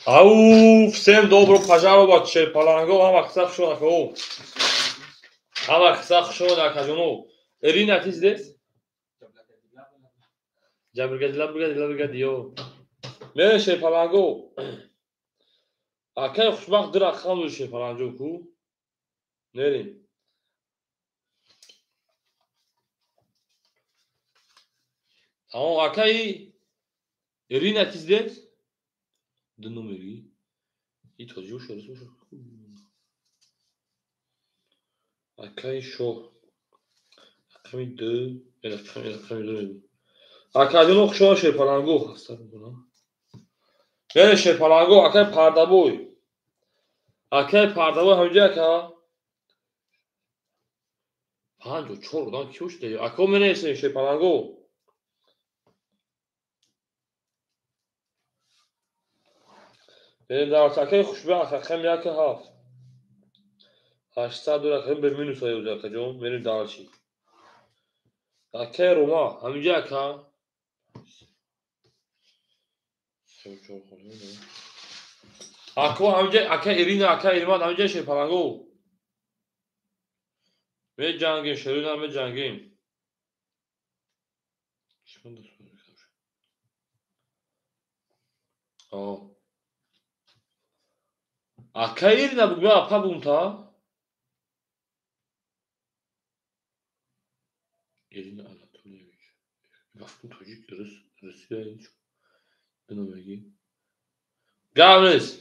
Speaker 1: Ау, всем добро пожаловать, Шерпаланго, ама қисақ шонако. Ама қисақ шонакажоно. Ирина, ты здесь? Жабргадиё. Мен Шерпаланго. Акай хушбахт дыр аққан ду Шерпаланжо ку. Нерин. Ама акай Ирина, ты здесь? Ды номери. И тоджу шорису. Акай шо. Акай ды. Акай ды. Академия خشوع شیرپلنگو هستن میکنم یعنی شیرپلنگو اکای پردابوی همینجا که 54 dan کیوش دیگه اکا می نیستین شیرپلنگو یعنی در اکای خوشبه اکای میاد که هفت 800 دلار هم به مینوس های اوزا که جون میریم دارچی اکای روما همینجا که اکا همینجا اکای ایرین اکای ایرمان همینجا شیرپلنگو می جنگیم شروع می جنگیم اکای ایرین بگم اپا بونتا ایرین Anatolievich Baktım çocuk Rusya hiç denemegi. Gavnes.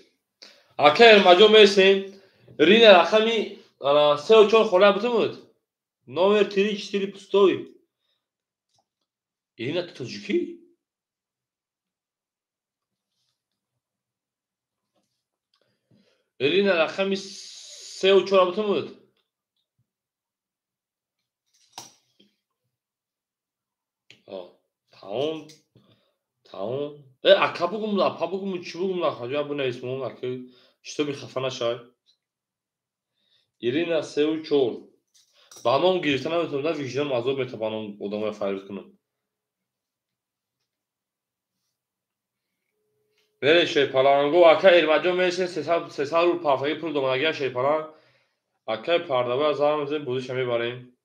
Speaker 1: Aker majo mesin. Rina rakhami ana seo chor khola butumud. Номер 34 пустой. Ирина, ты таджики? Ирина раkhami seo chor butumud. Taun. Akabugumla, pabugum chibugumla haja bu ne ismum akı. İşte bir kafana şay. Irina seo chor. Banon girişten ötümden vicdanım azor meta banon odamaya faydalı kınım. Vere Şerpalango aka ermaco meşe sesal parfayı pul domanagiya Şerpalan aka pardava zamızın buzu şemi barayım.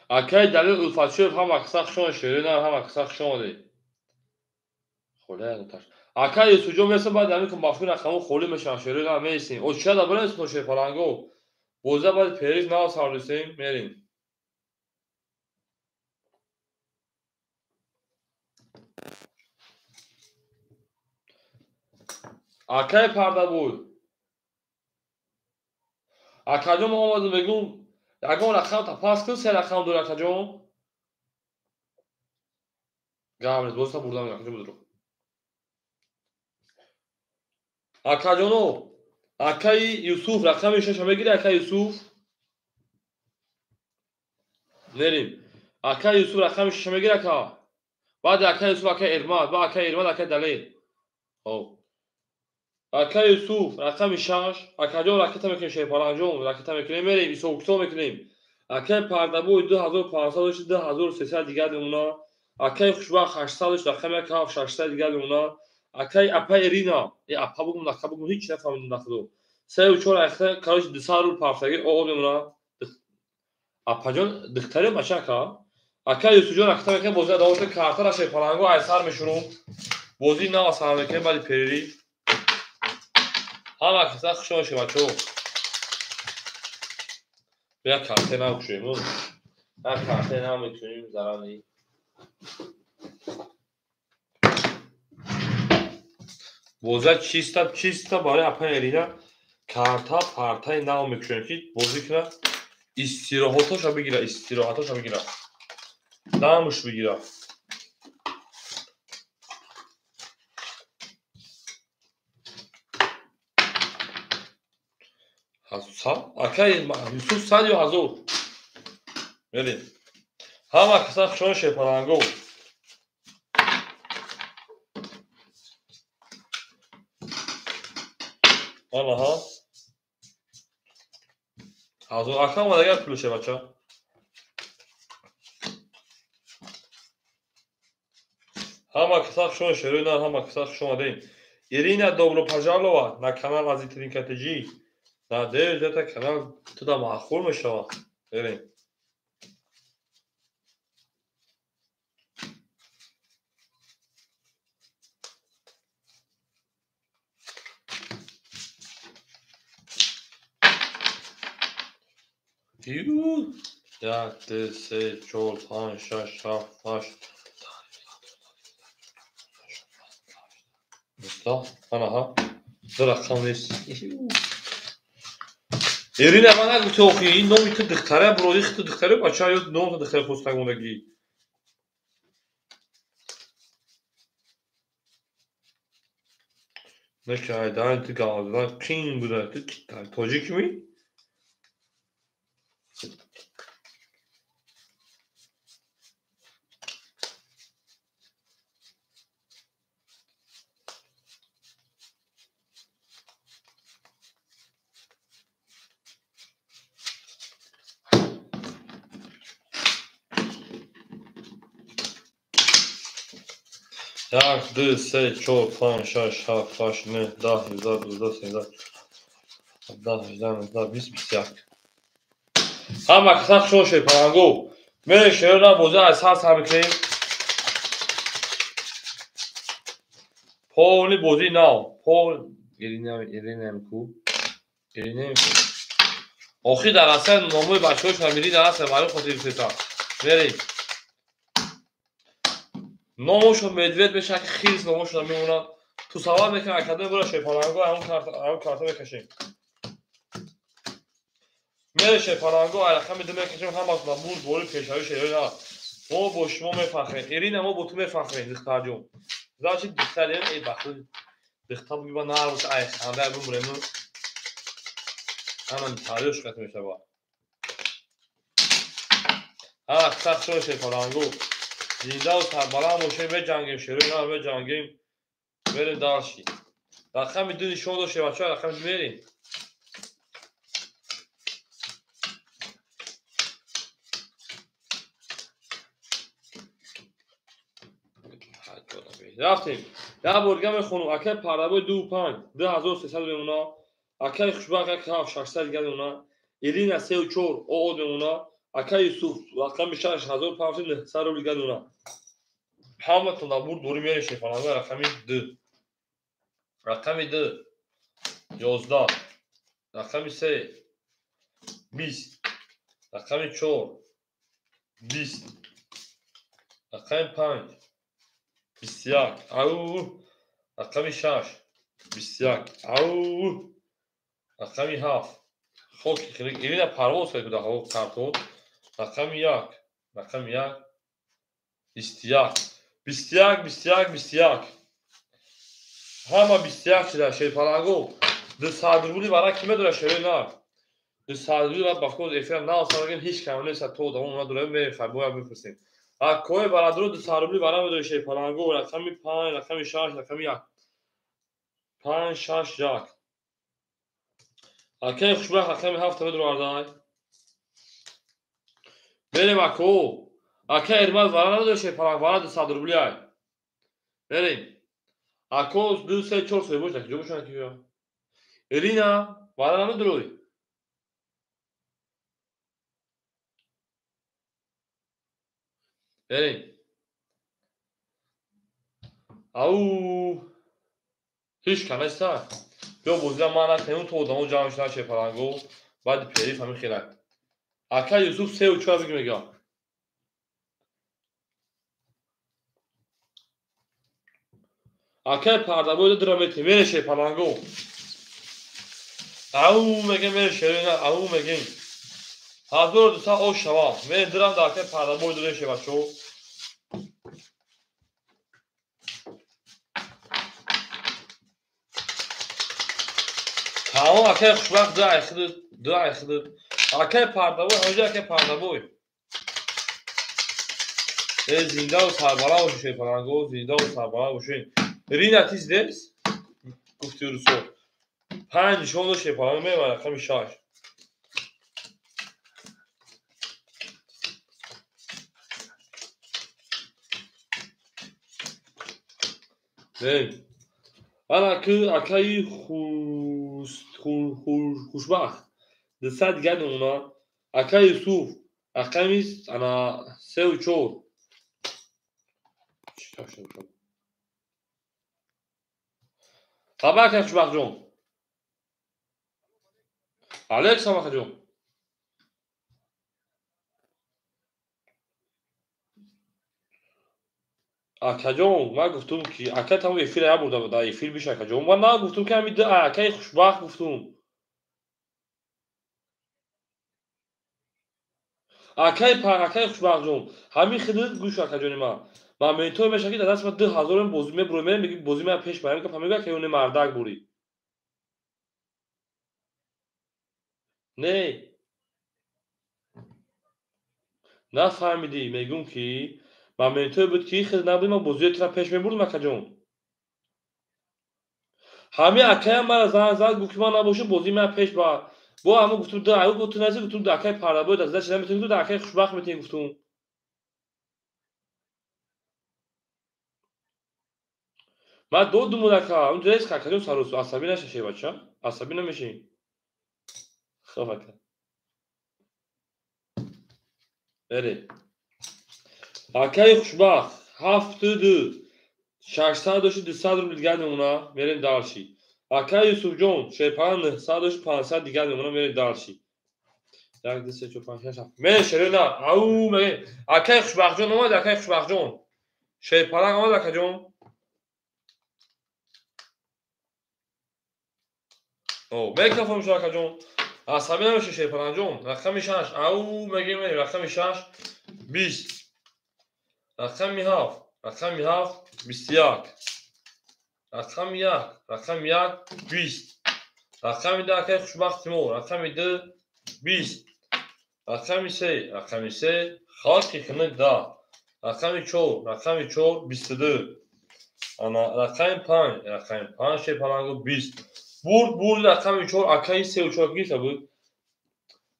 Speaker 1: Aka dalil ulfaçıyor ham aksak şon şerina ham aksak şon de. Xole taş. Aka yusucu meşe ba dalil kum bafun akamu xoli meşan şerina meşin. O çada bırakın Şerpalango. Boza ba periz na sarlısın merin. Aka pardavul. Akacım olmadı begun. Agon akam tapas kıl sen akam dur akacım. Gavres boza buradan akacım budur. Akajono Akay Yusuf rakam şaşa megire Akay Yusuf. Nerim. Akay Yusuf rakam şaşa megire ka. بعد Akay Yusuf Akay Erman. بعد Akay Erman Akay Dalil. Oh. Akay Yusuf rakam şaş. Akajon raketa mekin şey parajon. Raketa mekin merim. İsokto mekin. Akay pardabu 2500 2300 دیگر اونا. Akay خوشبخ 800 rakam ka 600 دیگر اونا. Akay apa Irina. Apa bugün rakam bugün hiç nefahmedim nakdo. سه و چهار اخته کارش دسارول پافساگی او میمونا اپاجون دختری ماشاکا اکا یوسوجون اخته که بوزه داوت کارتا را شیپالانگو ایسار میشونو بوزی نا اسامه که بالی پیری هم اخته خشون شما چو بیا کارتا نا بکشویمون هم کارتا نا میتونیم زرانی بوزه چیستا باره اپا ایرینا کارتا پارتای ناو میکشون که بوزی کنه استراحاتاشو بگیره دامش بگیره اکای یوسف سادیو hazır بریم هم اکسا خشون شیپالانگو آنها hazır akşam da gel puluşe baça Hamma кисах шумо шерӯна, ҳама кисах шумо дем. Ирина Добропожалова на канал Азитрин Катежи. Надеюсь, это канал туда махул мешавад. Берем. Ю. 1, 2, 3, 4, 5, 6, 7, 8. Musta, anaha. Dur rakam nesin? Ирина, ман агу то охи ин номи ту духтара буроди хиту духтара бача ё ном ту духтара хостагонаги. Нечай дан ту гавза кин буда ту тоҷикми? Так, 2, 3, 4, 5, 6, 7, 8, 9, 10, 11, 12, 13, 14, 15, 20, 21. Ҳама кисах шо шепарангу. Мере шерона боза аз ҳар сар бикрем. Полни бози нав. Пол Ирина ку. Ирина ку. Охи дар асл номои бачаҳои фамилӣ дар асл маълум хотир фита. Мерем. Номошон медвед мешавад ки хирс номошон мемонад. Ту савал мекунӣ академия бура шепарангу ҳамон карта мекашем. Мере шепарангу рақами ду мекашем ҳамааш ба бур бори пешавӣ шерона. Мо бо шумо мефахрем. Ирина мо бо ту мефахрем духтарҷон. Значит духтарем ай баху духтар бугиба нарвуш ай ханда бумрем. Ҳаман тариёш кат мешавад. ҳа сахт шо шепарангу. Зиндаву сарбаланд бошем меҷангем шерона меҷангем. Мерем далши. Рақами ду нишон дошем бача рақами ду мерем. рафтем. Я борга мехонам. Акай пардабои 25 2300 мемона. Акай хушбах 1600 дига мемона. Ирина 34 од мемона. Акай Юсуф рақами 6500 рубли дига мемона. ҳаматон дар бурд дори мерем шепарангу рақами 2. Рақами 2 11. Рақами 3 20. Рақами 4 20. Рақами 5 21. Ау. Рақами 6 21. Ау. Рақами 7. Хоки хирик Ирина парвоз кард дар ҳаво картон. Рақами 1. Рақами 1 21. 21 21 21. ҳама 21 шуда шепарангу. 200 рубли барои ки медора шерона. 200 рубли ва бафкоз эфир наосарагем ҳеҷ кам нест то давом надорем мефай боя бипурсем. Акои барадро 200 рубли бара медора шепарангу рақами 5 рақами 6 рақами 1. 5 6 1. Акай хушбах рақами 7 медора ардай. Мерем ако. Акай эрмаз бара медора шепарангу бара 200 рубли ай. Мерем. Ако 2 3 4 сой бош ҷо бошан ки биё. Ирина бара намедорой. Берем. Ау. Ҳеҷ кам неста. Биё бозида ман накунем то одамо ҷамъ шуда шепарангу. Баъди пери фами хелак. Акай Юсуф 34 биги мега. Акай пардабои дро метем мере шепарангу. Ау мегем мере шерона ау мегем. 1200 ош шава. Мере дирам дар акай пардабои дро шевачо. Тамом акай хушбахт ду айхидид. Акай пардабои ҳоҷа акай пардабои. Зиндаву сарбаланд бошед шепарангу зиндаву сарбаланд бошед. Ирина тиз нест? Гуфти русо. 5 нишон дошт шепарангу мемана рақами 6. بریم. انا که اکای خوشبخت دسته دیگر اونا اکای یوسف اکایمیست انا سه و چور خبر اکای خوشبخت جون علیک سلام اکای جون اکای جون من گفتم که اکای تمام ایفیل نبوده بود ایفیل بیش اکای جون من نه گفتم که همین اکای خوشبخت گفتم اکای خوشبخت جون همین خدمت گوش اکای جون من منتور میشه که دست ما 2000 بازی می برو میگی بازی من پیش برام که فهمیگه که اون مردک بوری نه نفهمیدی میگم که من منتور بود که خیلی نبودیم ما بازی تر پیش میبردیم اکای جون همین اکای من زد گفت که من نباشه بازی من پیش با همه گفتم ده ایو گفتم نزدیک گفتم ده اکای پرده بود از دست نمیتونی تو ده اکای خوشبخت میتونی گفتم من دو مولکا اون درس که اکای جون سروس عصبی نشه بچه عصبی نمیشی خب اکای بله اکای خوشبخت 72 600 200 رو دیگه اونا میرین دارشی اکای یوسف جون شیپان 900 500 دیگه اونا میرین دارشی یک دو سه چهار پنج شش هفت من شرینا او میگه اکای خوشبخت جون اومد اکای خوشبخت جون شیپان اومد اکای جون او میکروفون شو اکای جون عصبی نمیشه شیپان جون رقم 6 او میگه رقم 6 20 رقم 7 رقم 7 21 رقم 1 رقم 1 20 رقم 2 اکای خوشبخت مو رقم 2 20 رقم 3 رقم 3 خاکی خنک دا رقم 4 رقم 4 22 انا رقم 5 رقم 5 شیپان 20 برد رقم 4 اکای 3 و 4 گیسه بود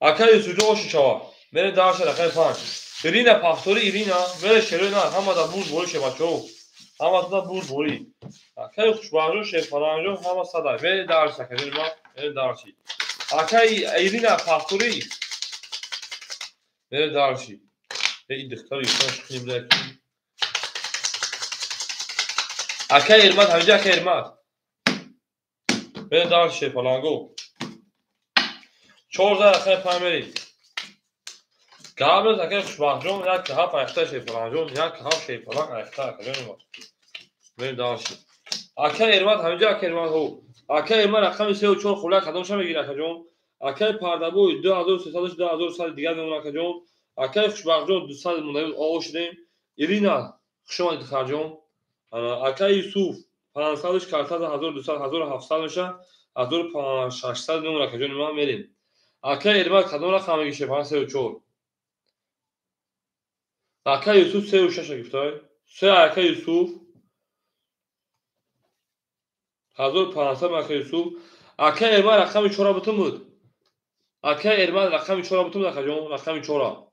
Speaker 1: اکای سوجو اوشی شوا بره دارش رقم 5 ایرینا پاستوری ایرینا بره شرینا همه دا برد شه بچو همه دا برد اکای خوشبخت شیپان همه صدا بره دارش اکای ما بره دارشی اکای ایرینا پاستوری بره دارشی این دختری یکاش خیلی بلکی اکای ارماد همینجا اکای ارماد بره دارشی پلانگو 14 اکای پایمری قبل از اکای خوشبخت جون یک که هفت اکتای شیپلان جون یک که هفت شیپلان اکتای اکای جون بره دارشی اکای ارماد همینجا اکای ارماد هو اکای ارماد رقم 3 و 4 خلق کدومش میگیره اکای جون اکای پردبوی 2300 2000 دیگه اون اکای جون اکای خوشبخت جون 200 مونده آو شدیم ایرینا خوشم دختر جون اکای یوسف 500 400 1200 1700 میشه 1600 نمونه اکای جون ما میریم اکای ارماد کدوم رقم میگیشه 5 و 4 اکای یوسف 3 و 6 گفتای 3 اکای یوسف 1500 اکای یوسف اکای ارماد رقم 4 بتون بود اکای ارماد رقم 4 بتون اکای جون رقم 4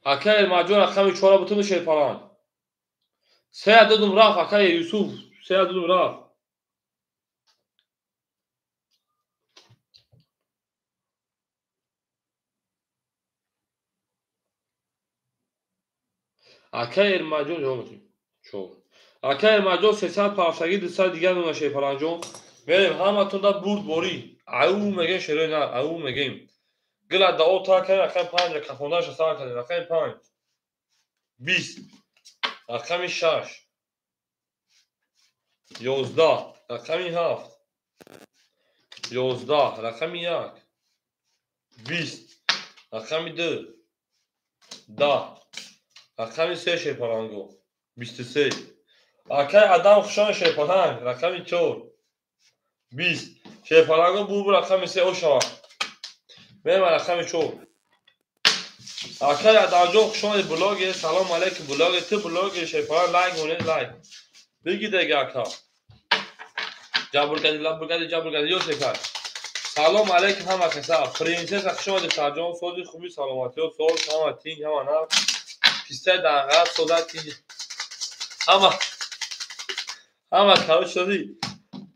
Speaker 1: اکای ارماد جون رقم 4 بتون شیپالان 3 عدد رفت اکای یوسف 3 عدد رفت اکای ارماد جون جون شو اکای ارماد جون 300 پارسگی 200 دیگه اون شیپالان جون بریم همتون دا برد بوری او میگه شروع نه او میگیم گلا دا اوتا که رقم 5 کفونداش سال کنه رقم 5 20 رقم 6 11 رقم 7 11 رقم 1 20 رقم 2 10 رقم 3 شیپالانگو 23 اکای ادم خوشان شیپالانگ رقم 4 20 شیپالانگو بو رقم 3 اوشا بریم رقم 4 اکای ادم جو خوشان بلاگ سلام علیکم بلاگ تو بلاگ شیپالانگ لایک مونه لایک بگی دیگه اکا جابر یو شکر سلام علیکم همه کسا پرینسس خوشان سرجان سوزی خوبی سلامتی و سوز همه تینگ همه نفت پیسته در غرب صدت کی اما کارو شدی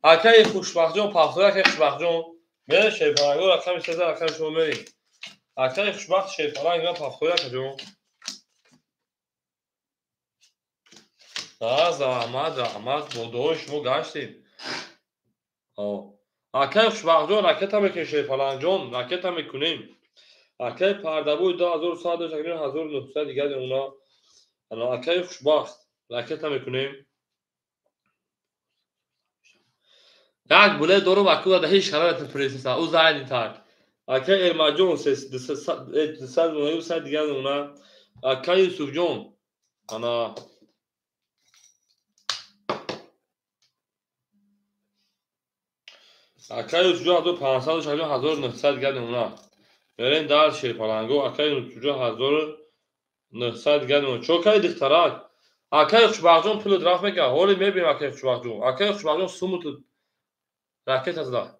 Speaker 1: اکای خوشبخت جون پافتور که خوشبخت جون میره شیپارانگو رقم 13 رقم شما میری اکای خوشبخت شیپارانگو پافتور که جون زحمت بودوی شما گشتیم اکای خوشبخت جون رکت هم که شیپارانگ جون رکت هم میکنیم اکای پردبوی 2100 شکرین 1900 دیگه اونا اکای خوشبخت رکت هم میکنیم یک بوله دورو مکو ده هیچ خبرت پریسا او زاین تاک اکای ارماجون سد نویو سد دیگه اونا اکای یوسف جون انا اکای یوسف جون 1500 شکرین 1900 دیگه اونا برین دار شیپارانگو اکای یوسف جون 1900 دیگه اونا چوکای دخترک اکای خوشبخت جون پول دراف میگه هولی میبینم اکای خوشبخت جون سومو تو راکت از دا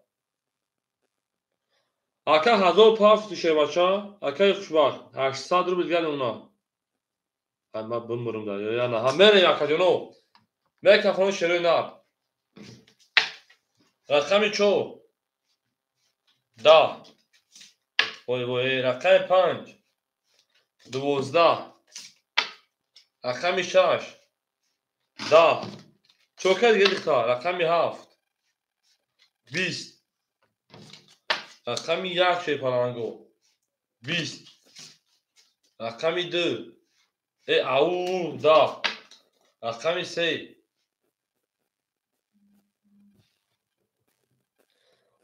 Speaker 1: اکای 1500 شه بچا اکای خوشبخت 800 روبل دیگه اونا اما بمرم دا یا نه همه یا کجونو میگه فون شروع ناب رقمی چو دا وای رقم 5 12 رقم 6 دا چوکه دیگه دیختا رقم 7 20 رقم 1 شیپارانگو 20 رقم 2 او دا رقم 3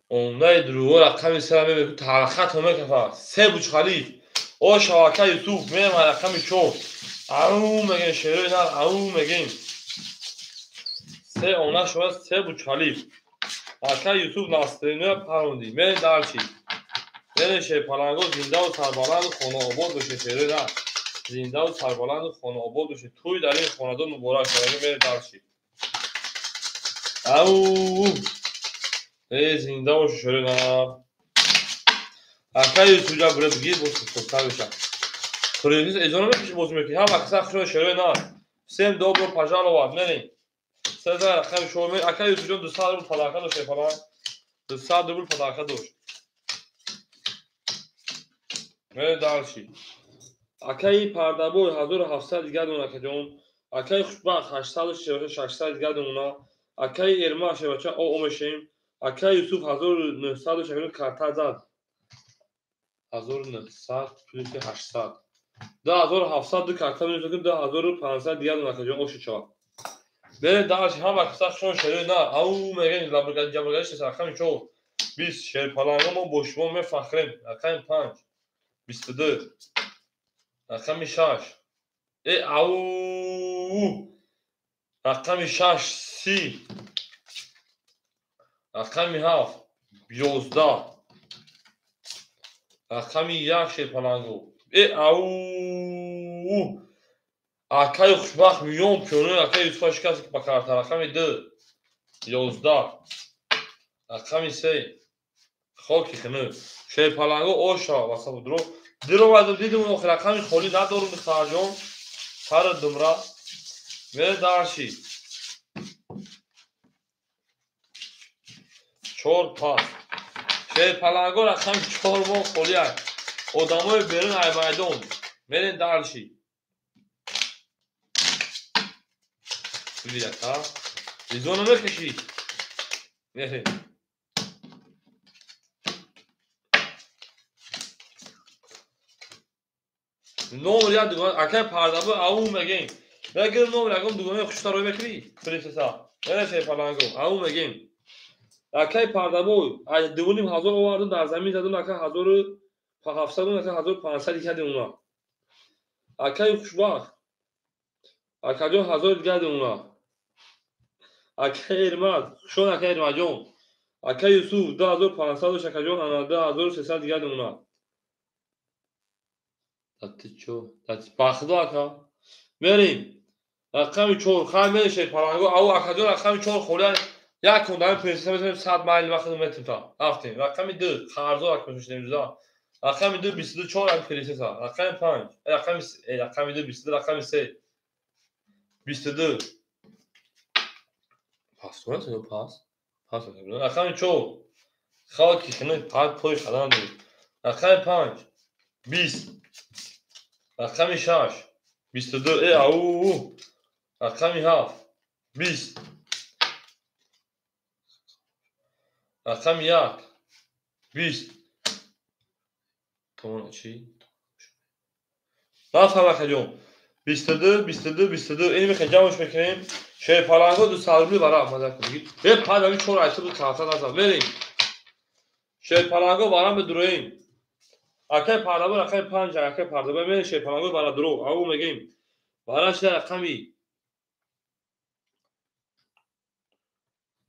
Speaker 1: اونای درو رقم 3 میگه تلخت همه کفا 3 بوچ خلیف او شواکه یوسف میگه رقم 4 او میگه شروع نه او میگه 3 اونا شما 3 بوچ خلیف اکای یوسف ناسترینو پروندی میره دارچی میره شیپارانگو زنده و سربلند خانه آباد بشه شروع نه زنده و سربلند خانه آباد بشه توی در این خاندان مبارک شده میره دارچی او زنده و شروع نه اکای یوسف جا بره بگیر بوست سلطان بشه پریزیس ایزانو میکشی بوز میکنی هم اکسا خشون شروع نه سیم دوبرو پجال واد میرین سزا رقم شما میرین اکای یوسف جا 200 روبل پداکه دو شیپارانگ 200 روبل پداکه دوش میره دارچی اکای پردبوی 1700 دیگه دونا که جون اکای خوشبخت 800 دیگه دونا اکای ارما شه بچا او اومشیم اکای یوسف 1900 شکرین کارتا زد 1900 پلیس 800 2700 دو کارتا میشه 2500 دیگه دونا که جون اوشی چا بره دارچی هم اکسا شون شروع نه او میگن لابرگان جابرگانش رقم چو 20 شیپارانگو ما بوشمو می فخریم رقم 5 22 رقم 6 او رقم 6 30 رقم 7 11 رقم 1 شیپارانگو او اکای خوشبخت میون پیونه اکای یوسف شکست که بکارت رقم 2 11 رقم 3 خاکی خنه شیپارانگو اوشا واسه درو درو واسه دیدم اون رقم خالی ندارم خرجون هر دمرا میره دارچی 4 پاس شیپارانگو رقم 4 مو خالی آدمای برین ایبایدون میرین دارچی ببینید ها ایزونو میکشی میره نومر یا دوگان اکای پردابو او میگیم میگم نومر اگم دوگانه خوشتا روی میکنی پریسا میره شیپارانگو او میگیم اکای پردابو دوونیم هزار آوردن در زمین زدن اکای 1700 اون اکای 1500 دیگه اونا اکای خوشبخت اکای جون 1000 دیگه اونا اکای ارماد شون اکای ارماجون اکای یوسف 2500 شکجون انا 2300 دیگه اونا چو باخدا اکا میریم رقم 4 خواهی میره شیپارانگو او اکا جون رقم 4 خوله یک کندان پرنسیسه بزنیم 100 مایل وقت متر تا رفتیم رقم 2 خرزو اکا میشنیم جدا رقم 2 22 4 هم کلیشه سا. رقم 5 رقم 2 22 رقم 3 22 پاس کنه تو پاس کنه. رقم 4 خاکی خنه پاک پوش خدان دو. رقم 5 20 رقم 6 22 او رقم 7 20 رقم 1 20 تمام چی؟ نفهم اخجون 22 22 22 اینی میخوای جمعش بکنیم شیر پالانگو دو سالولی برای مزه کنید یه پادامی چور ایتو بود کارتا نزد بریم شیر پالانگو برام بدرویم اکه پادابو رقم 5 اکه پادابو بریم شیر پالانگو برای درو او میگیم براش رقمی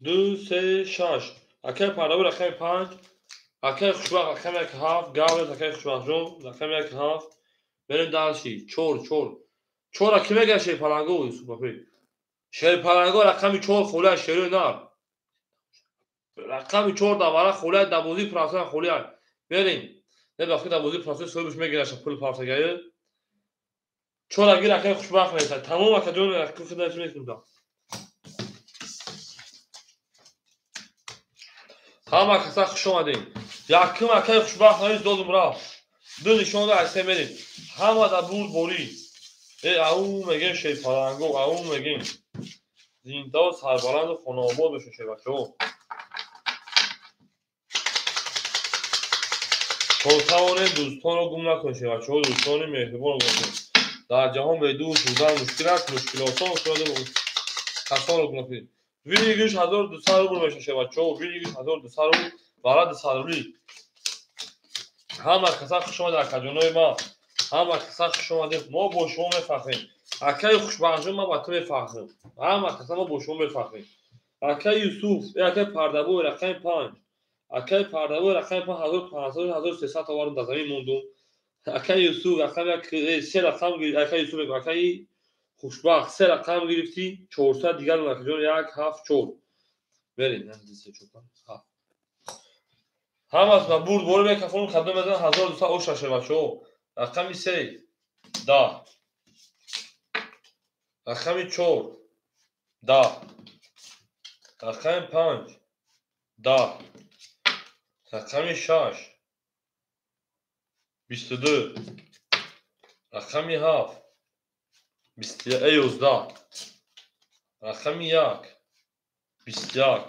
Speaker 1: 2 3 6 اکه پادابو رقم 5 اکه خوشبخت رقم 1 هاف گاول اکه خوشبخت جون رقم 1 هاف بریم دالشی چور اکی میگه شیر پالانگو سوپاپی شیر پالانگو رقمی 4 خوله شیرو نار رقمی 4 دواره خوله 12% خوله بریم نه وقتی 12% صبحش میگیره پول پارسگاهی 4 اگه رقم خوشبخت نیست تمام اکجون رقم خدایش میکنم همه کسا خوش اومدین یکم اکه خوشبخت نیست دادم را دو نشون رو عیسه میدیم همه در بود بوری او میگه شیر پالانگو او میگه زینده و سربلند و خانواباد بشه شه بچه ها توانه دوستان رو گم نکنید شه بچه ها دوستان مهربان رو گم نکنید در جهان به دور بودن مشکل است مشکل آسان شده کسان رو گم نکنید ویلیگیش 1200 روبل میشه شه بچه ها ویلیگیش 1200 روبل برای سالولی همه کسا خوش آمده اکجانای ما همه کسا خوش آمده ما با شما میفخریم اکه خوشبخت ما با تو میفخریم همه کسا ما با شما میفخریم اکه یوسف اکه پردابو رقم 5 اکه پردابو رقم 5500 1300 توارم در زمین موندم اکه یوسف رقم سه رقم گرفت اکه یوسف اکه خوشبخت سه رقم گرفتی 400 دیگر اکجان 1 7 4 برید نزدیک چوکان هم از من برد بوله میکفون خدمه میدن 1200 اوش شه بچه رقمی 3 10 رقمی 4 10 رقم 5 10 رقمی 6 22 رقمی 7 11 رقمی 1 21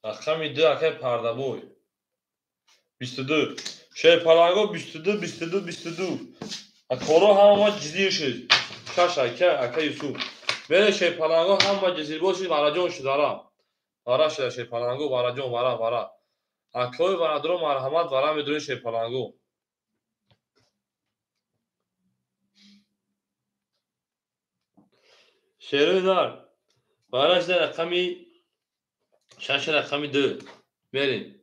Speaker 1: رقمی 2 اکه پردابوی 22 شیر پالانگو 22 اکورو همه ما جزیر شد شش اکه یوسف بره شیر پالانگو همه ما جزیر بود شد برا جون شد برا شد شیر پالانگو برا جون برا اکوی برا درو مرحمت برا میدونی شیر پالانگو شیروی دار برا شد رقمی شش رقمی 2 برین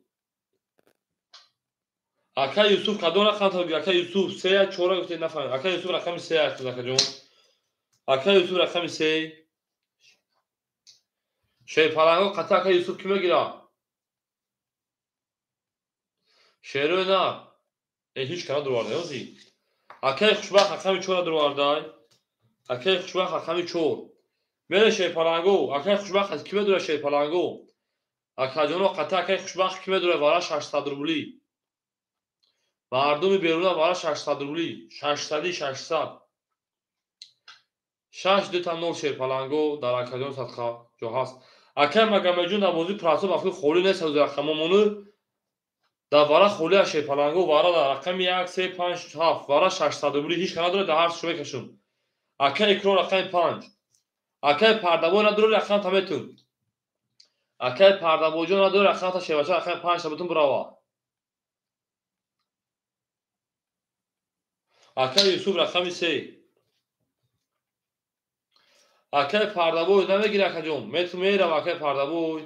Speaker 1: اکه یوسف کدوم رقم تا اکه یوسف 3 4 گفته نفهم اکه یوسف رقمی 3 است اکه جون اکه یوسف رقمی 3 شیر پالانگو قطع اکه یوسف کی میگیره شیروی دار هیچ کنه دوارده اوزی اکه خوشبخت رقمی 4 دوارده اکه خوشبخت رقمی 4 بره شیر پالانگو اکه خوشبخت از کی میدونه شیر پالانگو اکه جون قطع اکه خوشبخت کی میدونه وارا 600 روبلی مردم بیرون وارا 600 روبلی 600 6 دو تا نور شیر پالانگو در اکادون صدقه جو هست اکه مگه جون در بازی پراسو بافی خولی نیست از رقممونو در وارا خولی شیر پالانگو وارا در رقم 1 3 5 7 وارا 600 روبلی هیچ کنه داره در هر شو بکشون اکه اکرون رقم 5 اکه پردابو نداره رقم تامتون اکه پردابو جو نداره رقم تا شیوچه رقم 5 تامتون براوا اکه یوسف رقم 3 اکه پردابو نمیگیره اکه جون متر میره اکه پردابو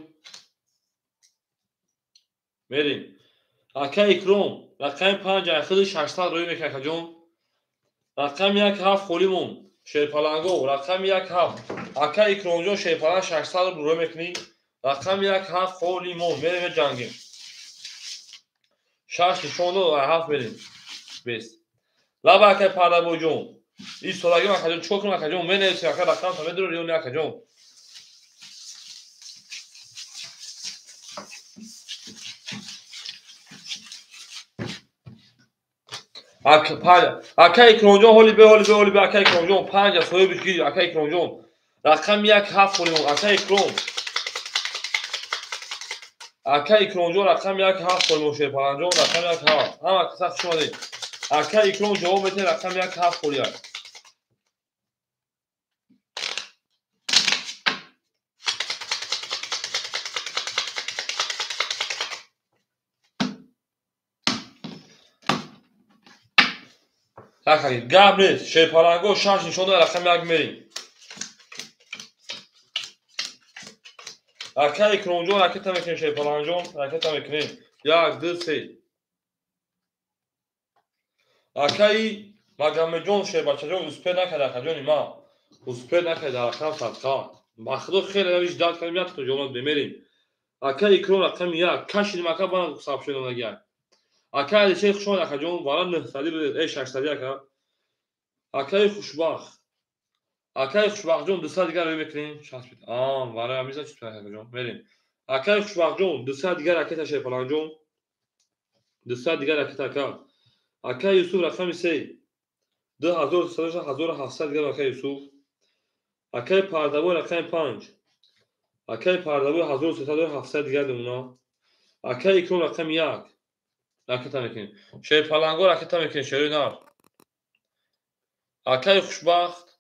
Speaker 1: بریم اکه اکرون رقم 5 اخذ 600 روی میکنه اکه جون رقم 1 7 خولیمون شیر پالانگو رقم 1 7 اکه اکرون جون شیر پالانگ 600 روی میکنی رقم 1 7 خولیمون میریم جنگیم 6 نشون 7 بریم 20 لبا که پردابو جون این سولاگی ما کجا چوک ما کجا من نه سیاکا رقم تا بدرو ریون یا کجا اکای کرونجون هولی به اکای کرونجون 5 سوی بگی اکای کرونجون رقم 1 7 کنیم اکای کرون اکای کرونجون رقم 1 7 کنیم شه پلنجون رقم 1 7 هم اکساخ شما دی اکای کرون جواب بده رقم 1 7 کنیم اکای گابریل شه پلنگو 6 نشون رقم 1 میریم اکای کرونجون رکت میکنیم شه پلنجون رکت میکنیم 1 2 3 اکای مگامجون شه بچه‌جون اسپید نکرده کجانی ما اسپید نکرده رقم صدقه مخدو خیلی رویش داد کنیم یاد تو جملات بمیریم اکای کرون رقم 1 کشید مکا بنا حساب شده نگه اکای شیخ شما کجون والا 900 بده 600 که اکای خوشبخت جون 200 دیگه رو میکنیم 60 بده والا همیشه چی تو کجون بریم اکای خوشبخت جون 200 دیگه رکت شه فلان جون 200 دیگه رکت کا اکای یوسف رقم 3 2700 دیگه اکای یوسف اکای پردابو رقم 5 اکای پردابو 1300 دیگه دونا اکای کرون رقم 1 رکت میکنیم شه پلنگو رکت میکنیم شه نار اکای خوشبخت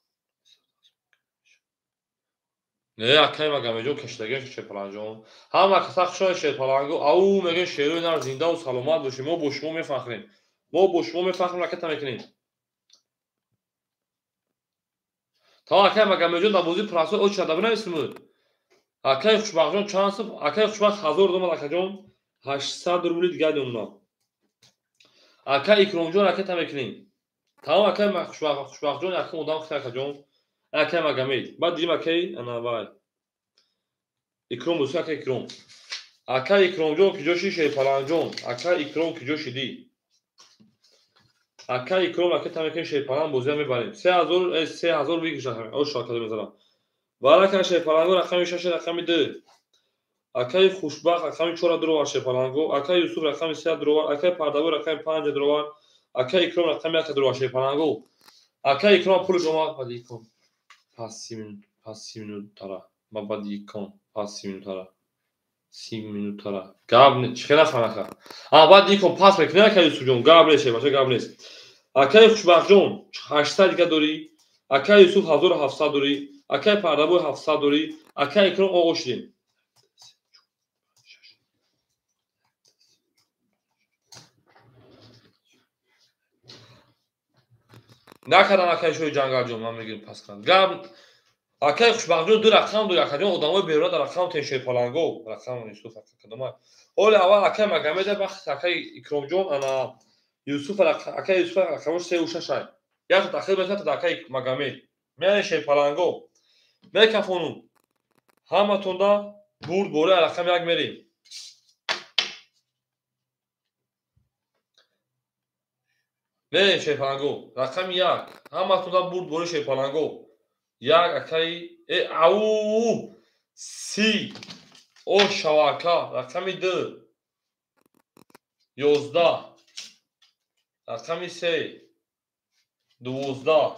Speaker 1: نه اکای مگامجون کشتگی شه پلنجون هم اکساخ شو شه پلنگو او میگه شه نار زنده و سلامت باشه ما بشمو میفخریم رکت میکنیم تا اکای مگامجون دبوزی پراسو او چه دبنا اسمود اکای خوشبخت جون چانس اکای خوشبخت 1000 دوم اکجون 800 روبل دیگه دونا اکای کرونجون رکت میکنیم تمام اکای خوشبخت جون اکای مدام خطر کجون اکای مگامید بعد دیگه اکای انا وای اکرم بوسا اکای اکرم اکای اکرم جون کی جوشی شه پلنجون اکای اکرم کی جوشی دی اکای اکرم اکای تمکن شه پلنج بوزیا میبریم 3000 بگیش او شاکر میذارم والا که شه پلنجو رقم 6 رقم 2 اکای خوشبخت رقم 4 درو شه پلنجو اکای یوسف رقم 3 درو اکای پردابو رقم 5 درو اکای اکرم رقم 1 درو شه پلنجو اکای اکرم پول جمع پدی کن پاسی minut تارا ما بدی کن پاسی minut تارا 30 minut تارا گاب چخلا فنخا بعد کن پاس میکنه اکای یوسف جون گاب نشه باشه گاب نیست اکای خوشبخت جون 800 دیگه دوری اکای یوسف 1700 دوری اکای پردابو 700 دوری اکای اکرم اوشدیم نکردم اکای شوی جنگل جون من میگم پاس کن گاب اکای خوشبخت جون دو رقم دو اکای آدمای بیرون در رقم تنشه پلنگو رقم یوسف کدوم اول اکای مگامده وقت اکای اکرم جون انا یوسف اکای یوسف رقم 3 و 6 یا تو داخل بزنید اکای مگامه میشه پلنگو میکفونم همتون دا بوره رقم 1 میریم نه شه پلنگو رقم 1 همتون دا بوره شه پلنگو 1 اکای او سی او شواکا رقم 2 11 رقم 3 12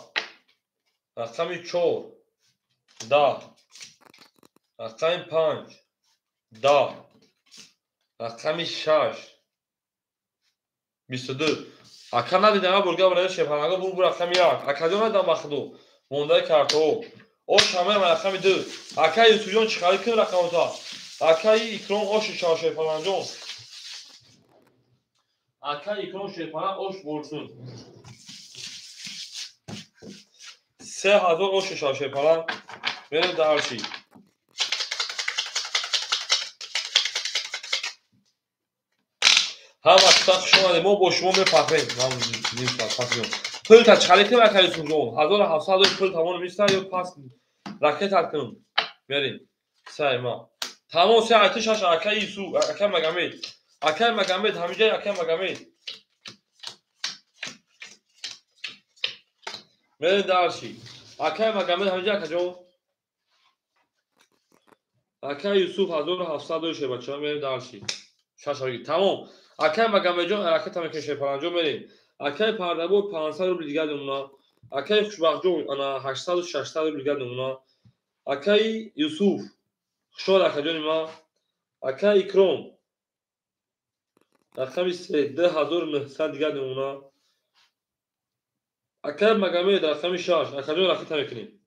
Speaker 1: رقم 4 10 رقم 5 10 رقم 6 22 اکا ندیدم بولگا برای شه پلنگو بور رقم 1 اکا جون ندیدم مخدو مونده کارتو او شامه رقم 2 اکا یوسف جون چیکار کنه رقم تا اکا اکرم اوش شاشه پلنجون اکا اکرم شه پلنج اوش بورسون 3000 اوش شاشه پلنج بریم دارشی هم اکساخ شما ما با شما میفهمیم من نیستم فهمیدم پول تا چالی که اکا یوسف جون 1700 پول تمام میستر یا پاس رکت کنم بریم سای ما تمام ساعت شش اکا یوسف اکا مگامید Akay Magomed همینجای Akay Magomed بریم درشی Akay Magomed همینجا کجا Akay یوسف 1700 بچه ها بریم درشی شاشاگی تمام Akay Magomed جان حرکت هم کشه پرانجام بریم Akay پردابور 500 روبل دیگه دمونا Akay خوشبخت جون انا 800 و 600 روبل دیگه دمونا Akay یوسف شو را کجا نیما Akay اکرام رقم 10900 دیگه دمونا Akay Magomed رقم 6 کجا رقم میکنیم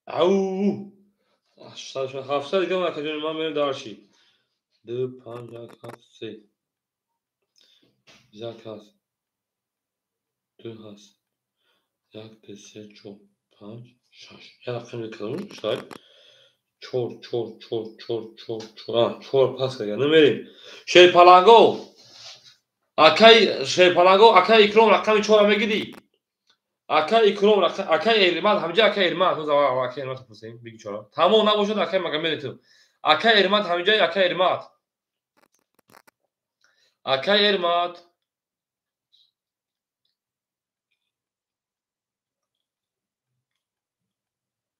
Speaker 1: او 700 دیگه من کجا نیما بریم درشی 2 5 7 3 یک هست 2 هست 1 2 3 4 5 6 یه رقم میکنم شاید 4 4 4 4 4 4 4 پس دیگه نمیریم شی پالانگو Akay شی پالانگو Akay اکرام رقم 4 میگیری Akay اکرام رقم Akay ایرماد همینجا Akay ایرماد تو زمان Akay ایرماد پرسیم بگی چرا تمام نباشه Akay Magomed تو Akay ایرماد همینجا Akay ایرماد Akay ایرماد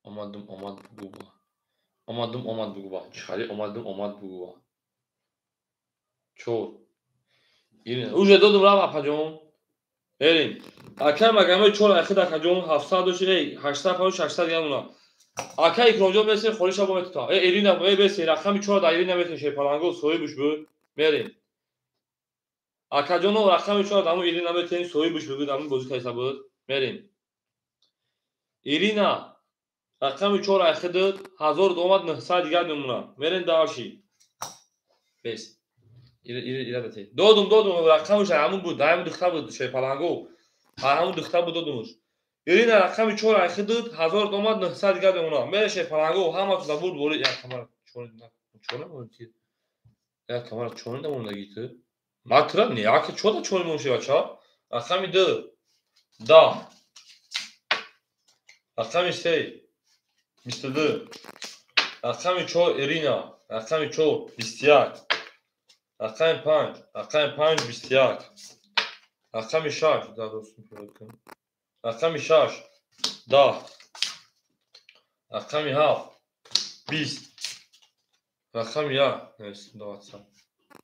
Speaker 1: اومد بگو با اومد بگو با چخالی اومد بگو با چور این اوجه دادم را اپا جون بریم Akay Magomed چور اخیر اکا جون 700 دوشه 800 600 دیگه اونا Akay اکرام جون بسه خوریشا با متتا ایرین بسه رقم 4 دا ایرین بسه شی پالانگو سوی بوش بود بریم Akay جون رقم 4 دامو ایرین بسه سوی بوش بود دامو بازی کیسا بود بریم ایرینا رقم 4 اخیر 1900 دیگه نمونه بریم دارشی بس ایره بته دادم رقمش همون بود همون دختر بود شی پالانگو همون دختر بود دادمش ایرین رقم 4 اخیر 1900 دیگه نمونه میره شی پالانگو همه تو بود بود یک کامera چونه مونتی یک کامera چونه نمونه گیت ماترا نیا که چودا چونه مونشه بچا رقم 2 10 رقم 3 22 رقم 4 ایرینا رقم 4 21 رقم 5 21 رقم 6 رقم 6 10 رقم 7 20 رقم 1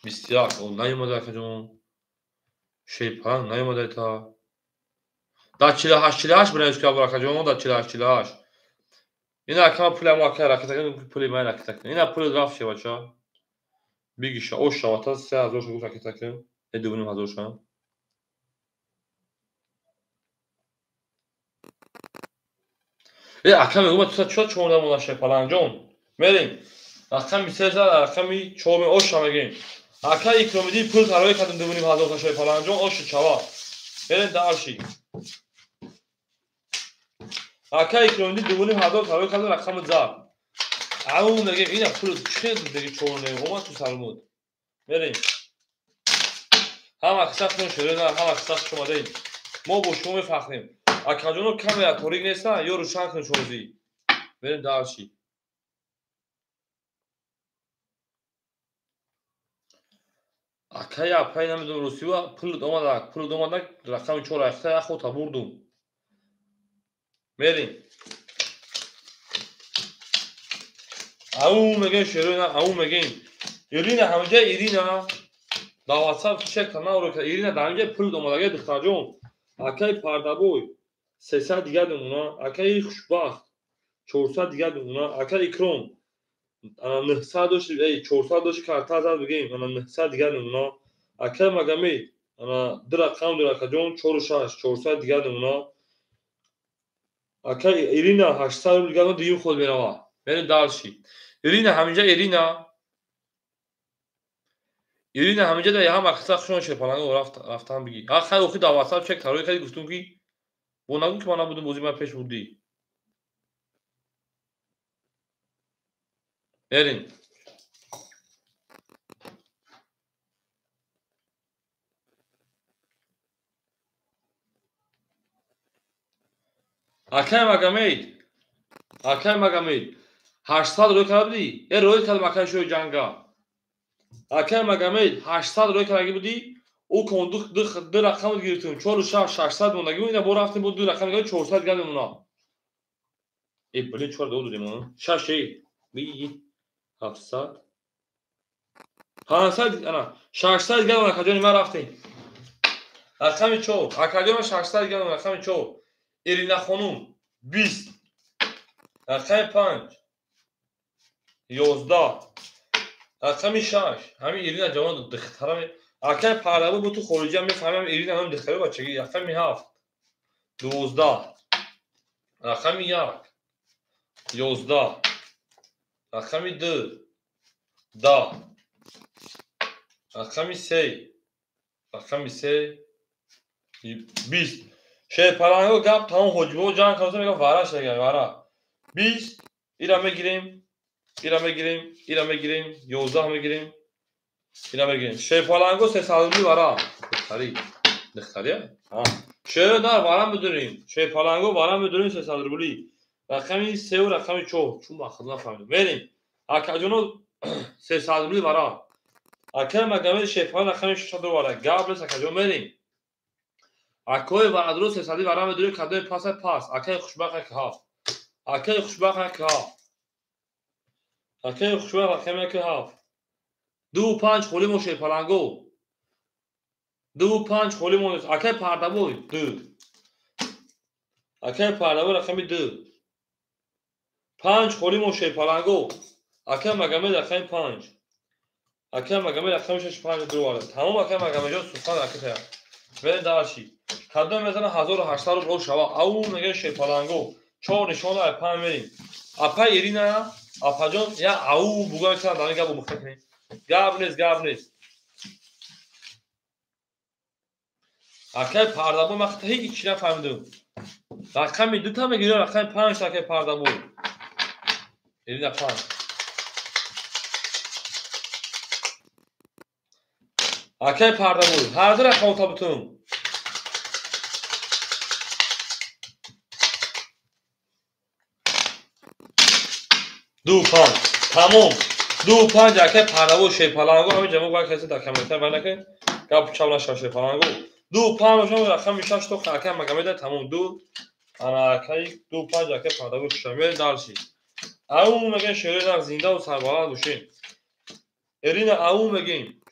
Speaker 1: 21 اون نیومده کجون شیپ ها نیومده تا دا 48 برنج که برا کجون دا 48 این رقم پول ما که رقم پول من رقم این پول رفت شه بچا بگیش او شواتا 3000 شو رقم تکن ادونیم هزار شام رقم میگم تو چرا چون نمونه شی پالانجون بریم رقم 3000 رقم 4 اوش میگیم Akay اکرامیدی پول تراوی کردم دوونیم هزار تا شی پالانجون اوش چوا بریم دارشی Akay اکرامیدی دوونیم هزار تراوی کردم رقم زار اون میگیم اینا پول چه دیگه چون نمیگم تو سرمود بریم هم اکساختون شده نه هم اکساخت شما دید ما با شما میفخریم Akay جونو کامera توریک نیستن یا روشن کن شوزی بریم دارشی Akay اپای نمیدونم روسی و پول دومادک رقم 4 اخته خود تا بردم بریم اون میگه شروع نه اون میگیم ایرینا همینجا ایرینا دا واتساپ چک کنم رو که ایرینا دا همینجا پول دومادگه دختر جون Akay پردابوی 300 دیگه دمونا Akay خوشبخت 400 دیگه دمونا Akay اکرام 900 دوش 400 دوش کارتا زد بگیم 900 دیگه دمونا Akay Magomed در رقم در Akay جون 400 دیگه دمونا Akay ایرینا 800 دیگه دیم خود میروا بریم دارشی ایرینا همینجا ایرینا همینجا در هم اخساخ شون شه پالانگو رفتم بگی خیلی اوکی دا واتساپ چک تروی خیلی گفتم که بو نگو که من نبودم بازی من پیش بودی بریم Akay Magomed Акай Магомед 800 рӯй карда будӣ? Рӯй кардам акай шӯи ҷанга. Акай Магомед 800 рӯй карда будӣ? Ӯ кон ду рақам гирифтем 4 600 мондаги буд. Ина бо рафтем бо ду рақам 400 гал мемона. Блин 4 додем мо. 6 700 500 ана 600 гал акаҷони ман рафтем. Рақами 4 акаҷон 600 гал рақами 4. Ирина хонум 20 рақами 5 11 рақами 6 ҳамин Ирина ҷавон духтарам акай Парлаву бу ту хориҷа мефаҳмам Ирина ҳам духтари бачаги рақами 7 12 рақами 1 11 рақами 2 10 рақами 3 рақами 3 20 шепаранго гап тамом ҳоҷибо ҷанг карда мегам вара шага вара 20 ира мегирем 11 мегирем ира мегирем шепаранго 300 рубли вара духтари шеро дар вара медонем шепаранго вара медонем 300 рубли рақами 3 ва рақами 4 чун вақт нафаҳмидем мерем акаҷоно 300 рубли вара акай Магомед шепаранго рақами 600 вара гап нест акаҷон мерем акой варадро 300 вара медонем кадои пас акай хушбах як ҳафт акай хушбах як ҳафт акай хушбах рақами як ҳафт 2-5 холи мо шепаранго 2-5 холи мо акай пардабой 2 акай пардабой рақами 2 5 холи мо шепаранго акай Магомед рақами 5 акай Магомед рақами 6-5 дровар тамом акай Магомед ҷон сухан акай верем дарши кадом мезана 1800 рубл шава ау мега шепаранго 4 нишона ай 5 мерим апа Ирина апа ҷон я ау буга чанд дани гап мухтакни гап нест акай пардабой махта ҳеҷ чӣ нафаҳмидем рақами 2 та мегирем рақами 5 акай пардабой Ирина 5 акай пардабой ҳар ду рақам табутум 2-5 тамом 2-5 акай пардабой шепаранго ҳамин ҷамоа бак каси дар камерта ванаке гап чав наша шепаранго 2-5 шо рақами 6 то акай Магомед тамом 2 ана акай 2-5 акай пардабой шамел дарши ау мега шерена зинда ва сарбаланд бошем Ирина ау мегем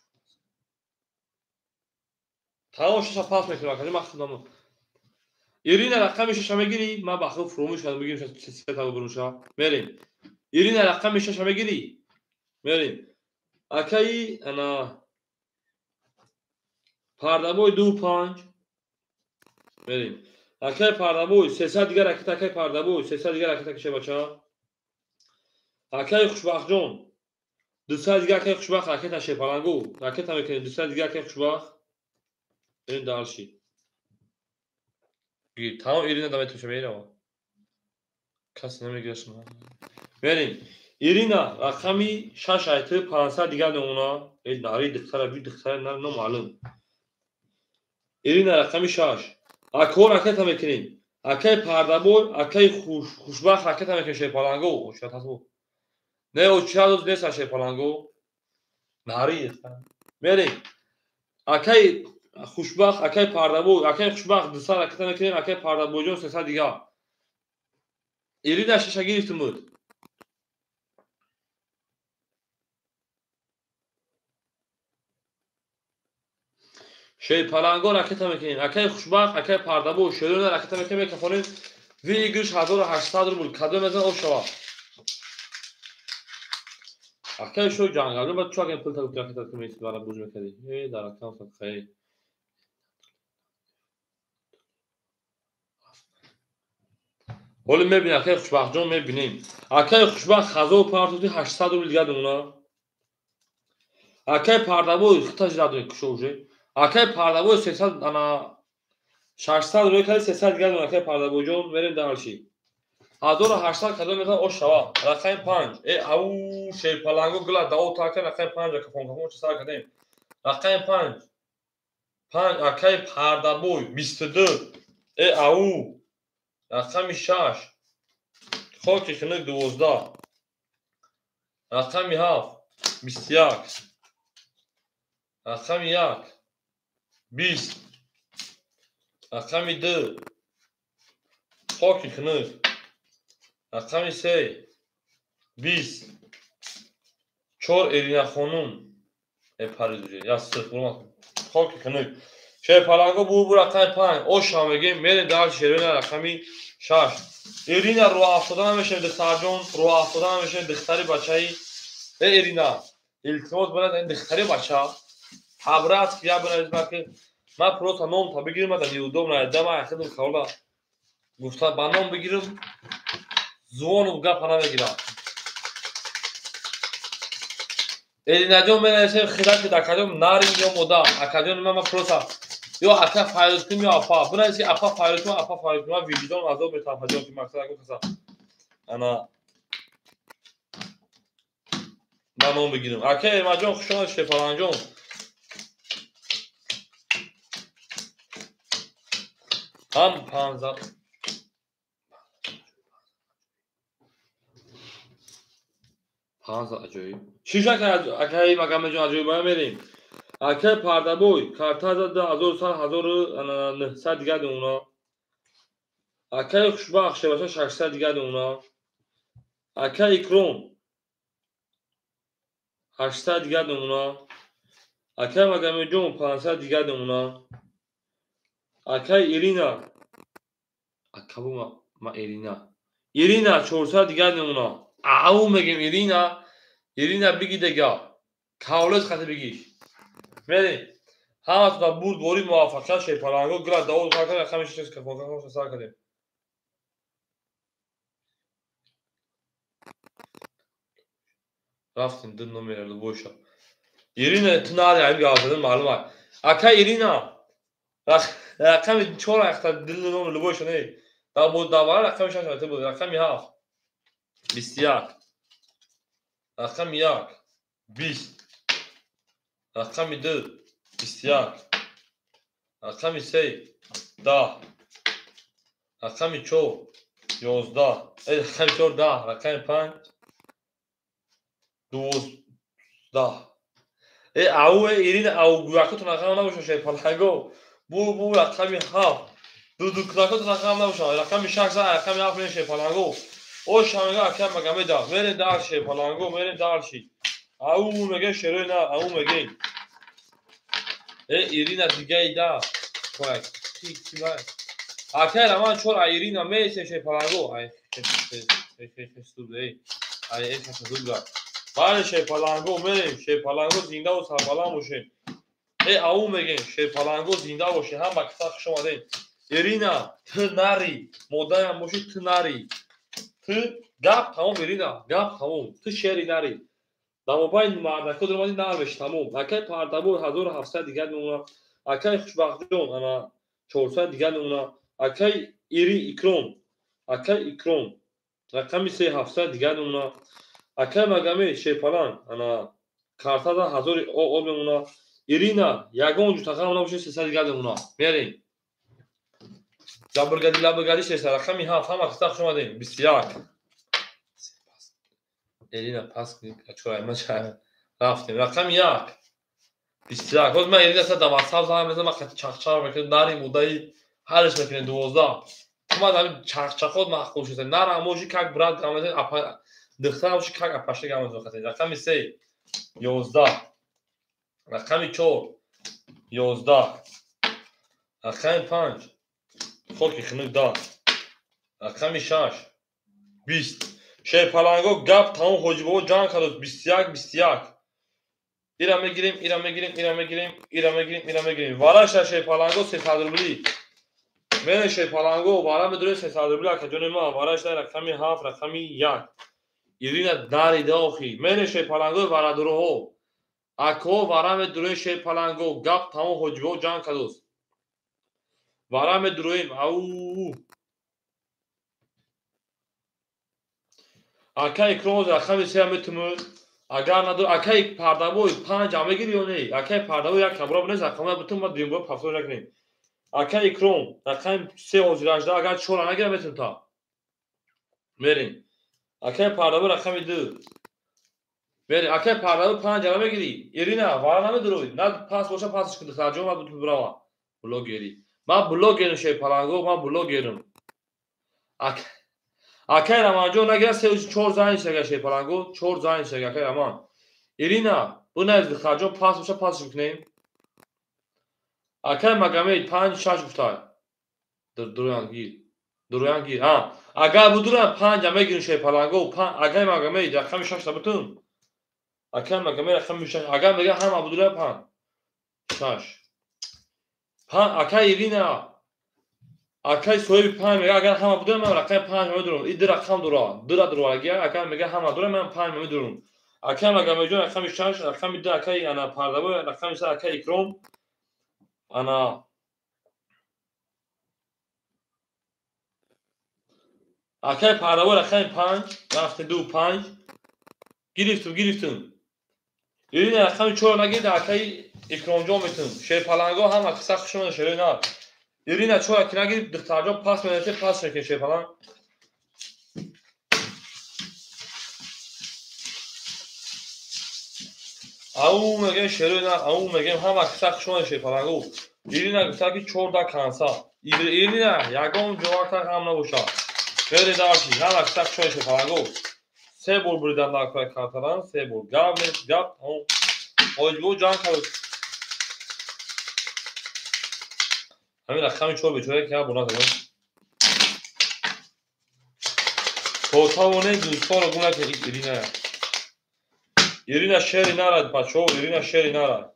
Speaker 1: тамом 6 мекунем акай махсудам Ирина рақами 6 мегири ман бахо фромӯш кардам мегирем 300 буруша мерем Ирина рақами 6 мегири мерем акай ана пардабой 2-5 мерем акай пардабой 300 дигар ракет акай пардабой 300 дигар ракет акай бача акай хушбах ҷон 200 дигар акай хушбах ракета шепаранго ракета мекунем 200 дигар акай хушбах мерем дарши гир тамом Ирина даметуша мерава кас намегираш мерем Ирина рақами 6 айти 500 дигар намуна нари духтара би духтара номаълум Ирина рақами 6 акой ракета мекунем акай пардабой акай хушбах ракета мекунем шепаранго очат ҳаст не очат нест шепаранго нари мерем акай хушбах акай пардабой акай хушбах 200 ракета мекунем акай пардабой ҷон 300 дигар Ирина шаша гирифтем буд шепаранго ракета мекунем акай хушбах акай пардабой шерона ракета мекунем мекафонем ви игриш 1800 рубл кадом мезан об шава акай шо ҷангал ба чӯ агем пул табук ракета кумес бара буз мекади дар акаунт хай ҳоли мебинем акай хушбах ҷон мебинем акай хушбах 1800 рубл дигар намуна акай пардабой хита жадои кушо уже акай пардабой 300 ана 600 рӯй кади 300 дигар намуна акай пардабой ҷон мерем дарши 1800 кадом мезан ош шава рақами 5 ау шепаранго гула дав така рақами 5 кафон чӣ сар кардем рақами 5 акай пардабой 22 ау рақами 6 خاکی خنک 12 رقم 7 21 رقم 1 20 رقم 2 خاکی خنک رقم 3 20 4 ارینا خانوم پریزوجه یا صفر خاکی خنک شیر پلنگو بو رقم 5 اوش هم بگیم میریم در شیرین رقمی 6 ارینا رو افتادن میشه دخترجون رو افتادن میشه دختری بچه‌ای ارینا التماس برات این دختری بچه حبرات یا برات که من پروت نام تا بگیرم در یودوم نه دم خودم خالا گفتم با نام بگیرم زوان و گپ نمیگیرم ارینا جون من اسم خیلی دکترم ناری یا مودا اکادون من پروتا یا اکا فایلت می افا برای افا فایلت ما ویدیو آزاد به تفاجئ که مقصد گفتم انا نام بگیرم اوکی ماجون خوشحال شد فلانجون هم 15 اجایی چی شکل اکی مقام جون اجایی باید میریم اکی پرده بوی کارتا زده 1000 سال 1900 دیگه اونا اکی خوشبخت باشه 600 دیگه اونا اکی اکرام 800 دیگه اونا اکی مقام جون 500 دیگه اونا اکی ایرینا اکابو ما ایرینا 400 دیگه اونا او میگم ایرینا بگی دیگه کاولش خاطر بگیش میریم همه تا بود بوری موافقت شد پلنگو گرا داود کار کنه خمیش چیز که فوقا سر کنیم رفتیم دل نمیرد بوشا ایرینا تناری عیب گازدن معلومه اکا ایرینا رقم 4 اختا دل نمیرد بوشا نه دا بود دوباره رقمش هم بود رقم 7 21 رقم 1 20 رقم 2 21 رقم 3 10 رقم 4 11 رقم 4 10 رقم 5 12 او ایرین او گویاکتون رقم نباشه شاید پلنگو بو رقم 7 دو کلاکتون رقم نباشه رقم 6 رقم 7 نشه پلنگو او شامگا اکم مگه دا میرین دار شه پلنگو میرین دار شی او میگه شروع نه او میگه ایرین دیگه ایدا کوک چی باید اکل من چور ایرین میشه شه پلنگو ای ای خسته بله شه پلنگو میریم شه پلنگو زنده و سربلند باشه او میگه شه پلنگو زنده باشه هم با کسا خوش اومدین ایرینا تو نری مادر هم باشی تو نری تو گپ تمام ایرینا گپ تمام تو شعری نری در موبایل مردکو در اومدی نروش تمام اکی پرده بود 1700 دیگه نمونه اکی خوشبخت جون انا 400 دیگه نمونه اکی ایری اکرام رقمی 3700 دیگه نمونه اکی مگمی شیپلان انا کارتا دا 1000 او بمونه ایرینا یگان جو تقام نباشه 300 دیگه نمونه میریم لبرگدی 600 رقمی 7 هم اختا خوش اومدیم 21 ایرینا پس چرا اینا چه رفتیم رقم 1 21 باز من ایرینا صد واتساپ زنگ بزنم خط چخچار میکنه نری مودای حلش میکنه 12 ما داریم چخچخود معقول شده نر اموجی کک برات گامزه اپا دخترم شی کک اپاشه گامزه خاطر رقم 3 11 رقم 4 11 رقم 5 خوکی خنک داد رقم 6 20 شی پلنگو گپ تمام حجبو جان کدوس 21 ایرا میگیریم والا شی پلنگو 300 روبلی من شی پلنگو والا بدون 300 روبلی که جون ما والاش رقم 7 رقم 1 ایرینا داری داخی من شی پلنگو والا درو اکو والا بدون شی پلنگو گپ تمام حجبو جان کدوس والا درویم او اکی کروز رقم 3 میتونه اگر نداره اکی پرده بوی 5 هم بگیری یا نه اکی پرده بوی یک کمرا بنز رقم بتون ما دیم بو پاسو نکنیم اکی کروم رقم 3 18 اگر 4 نگیره میتونه تا میریم Akay pardabı raqami 2. Beri akay pardabı 5 jala megiri. Irina vara namidiroy. Na pas boşa pas çıktı. Sajom ma butu brava. Blog geri. Ma blog gerin şey palango ma blog gerin. Akay Ramanjo nagira 3-4 zayn şega şey palango 4 zayn şega akay Raman. Irina bu nezdi Xarjon pas boşa pas çıkneyim. Akay Magomed 5-6 guftay. Duruyan gir. Duruyan gir. Ha. Agar bu duran 5 jala megirin şey palango akay Magomed raqami 6 ta butun. Akay Magomed raqami 6 agar mega ham Abdullah 5. Akay Irina akay soyib 5 mega agar ham Abdullah men raqami 5 medurum. İdi raqam dura. Dura dura agar akay mega ham Abdullah men 5 medurum. Akay Magomed raqami 6 raqami 2 akay ana pardabo raqami 3 akay ikrom ana akay pardabo raqami 5 rafte 2-5 giriftim. Irina raqami 4 nagirdi akay ikromjo metum. Şey palango ham aksa xushman şerina. Irina 4 ki nagirdi dixtarjo pas menete pas çekin şey falan. Au mege şerina au mege ham aksa xushman şey palango. Irina gufta ki 4 da kansa. Irina yagom jovakta ham nabosha. Beri darshi ham aksa xushman şey palango. Se bol buridan nakay kartaran se bol. Gavnet gap on. Oybu can kalır. همین رقم 4 به 4 که بنا کنم توتاونه دوستان رو گونه که ایرینه ایرینه شهری نرد بچه ها ایرینه شهری نرد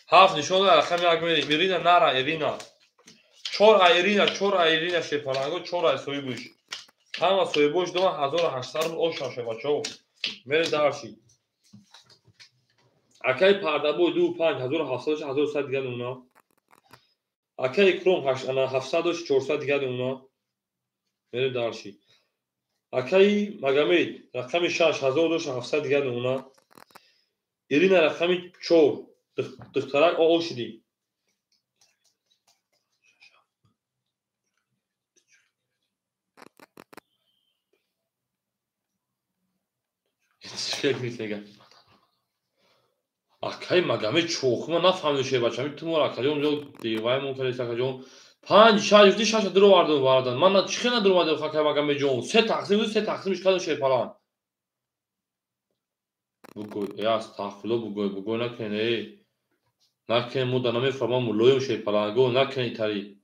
Speaker 1: 7 نشون ده رقم یک میریم ایرینه نره ایرینه 4 ایرینه 4 ایرینه شه پلنگو 4 سوی بوش همه سوی بوش 2800 رو اوشن شه بچه ها میره درشی اکای پرده بوی 2-5 1700 دیگه اونا اکای کروم 700 دیگه اونا میره درشی اکای مگامید رقم 6700 دیگه اونا ایرین رقم 4 دخترک اوشدی فکر میکنم اکای مگامید چوخ ما نفهمیدم چه بچه می تو مرکز اونجا دیوای مونکلی ساکجون 5-6 6 درو واردن من چی خیلی درو اومده اکای مگامید جون 3 تقسیمش کردن شه پلان بگو یا استغفرالله بگو نکنه مو دنمی فرمان مولویم شه پلان گو نکنه ایتاری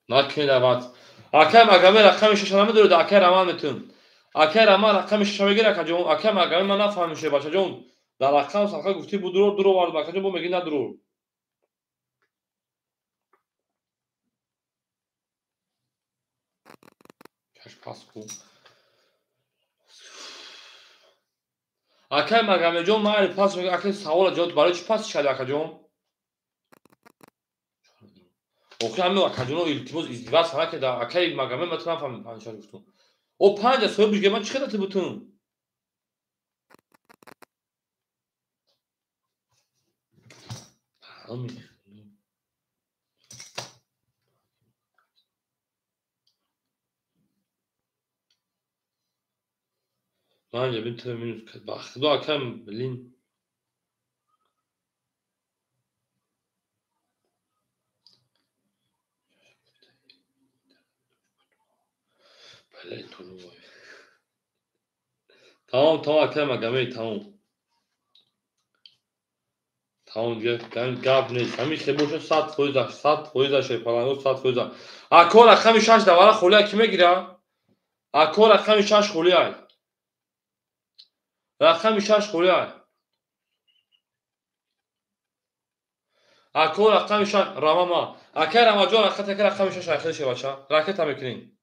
Speaker 1: نکنه دوات اکای مگامید رقم 6 نمیدونه اکای رمان میتون اکای رمان رقم 6 میگیره که جون اکای مگامید من نفهمیدم شه بچه جون در رقم سالخه گفتی بود درو وارد بچه جون بو میگی نه درو کاش پاس کو اکای مگامید جون ما پاس میگه اکای سوال جواب برای چی پاس کرد اکای جون اوکی همین اکای جون التماس ازدواج سنا که در اکای مگامید من نفهمیدم 5 گفتم او 5 سوی بگه من چی خدمت بتون همین Bence bir minut bak da kam Berlin Berlin turnuva. Tamam akşam agame tamam. Tamam gap ne? همیشه باشه 100 فویزا شه پلنگو 100 فویزا. اکل رقم 6 دوباره خولیا کی میگیره؟ اکل رقم 6 خولیا. رقم 6 خولیا. اکل رقم 6 راماما. اکر راماجو رقم 6 اخیر شه بچا. راکت هم میکنین.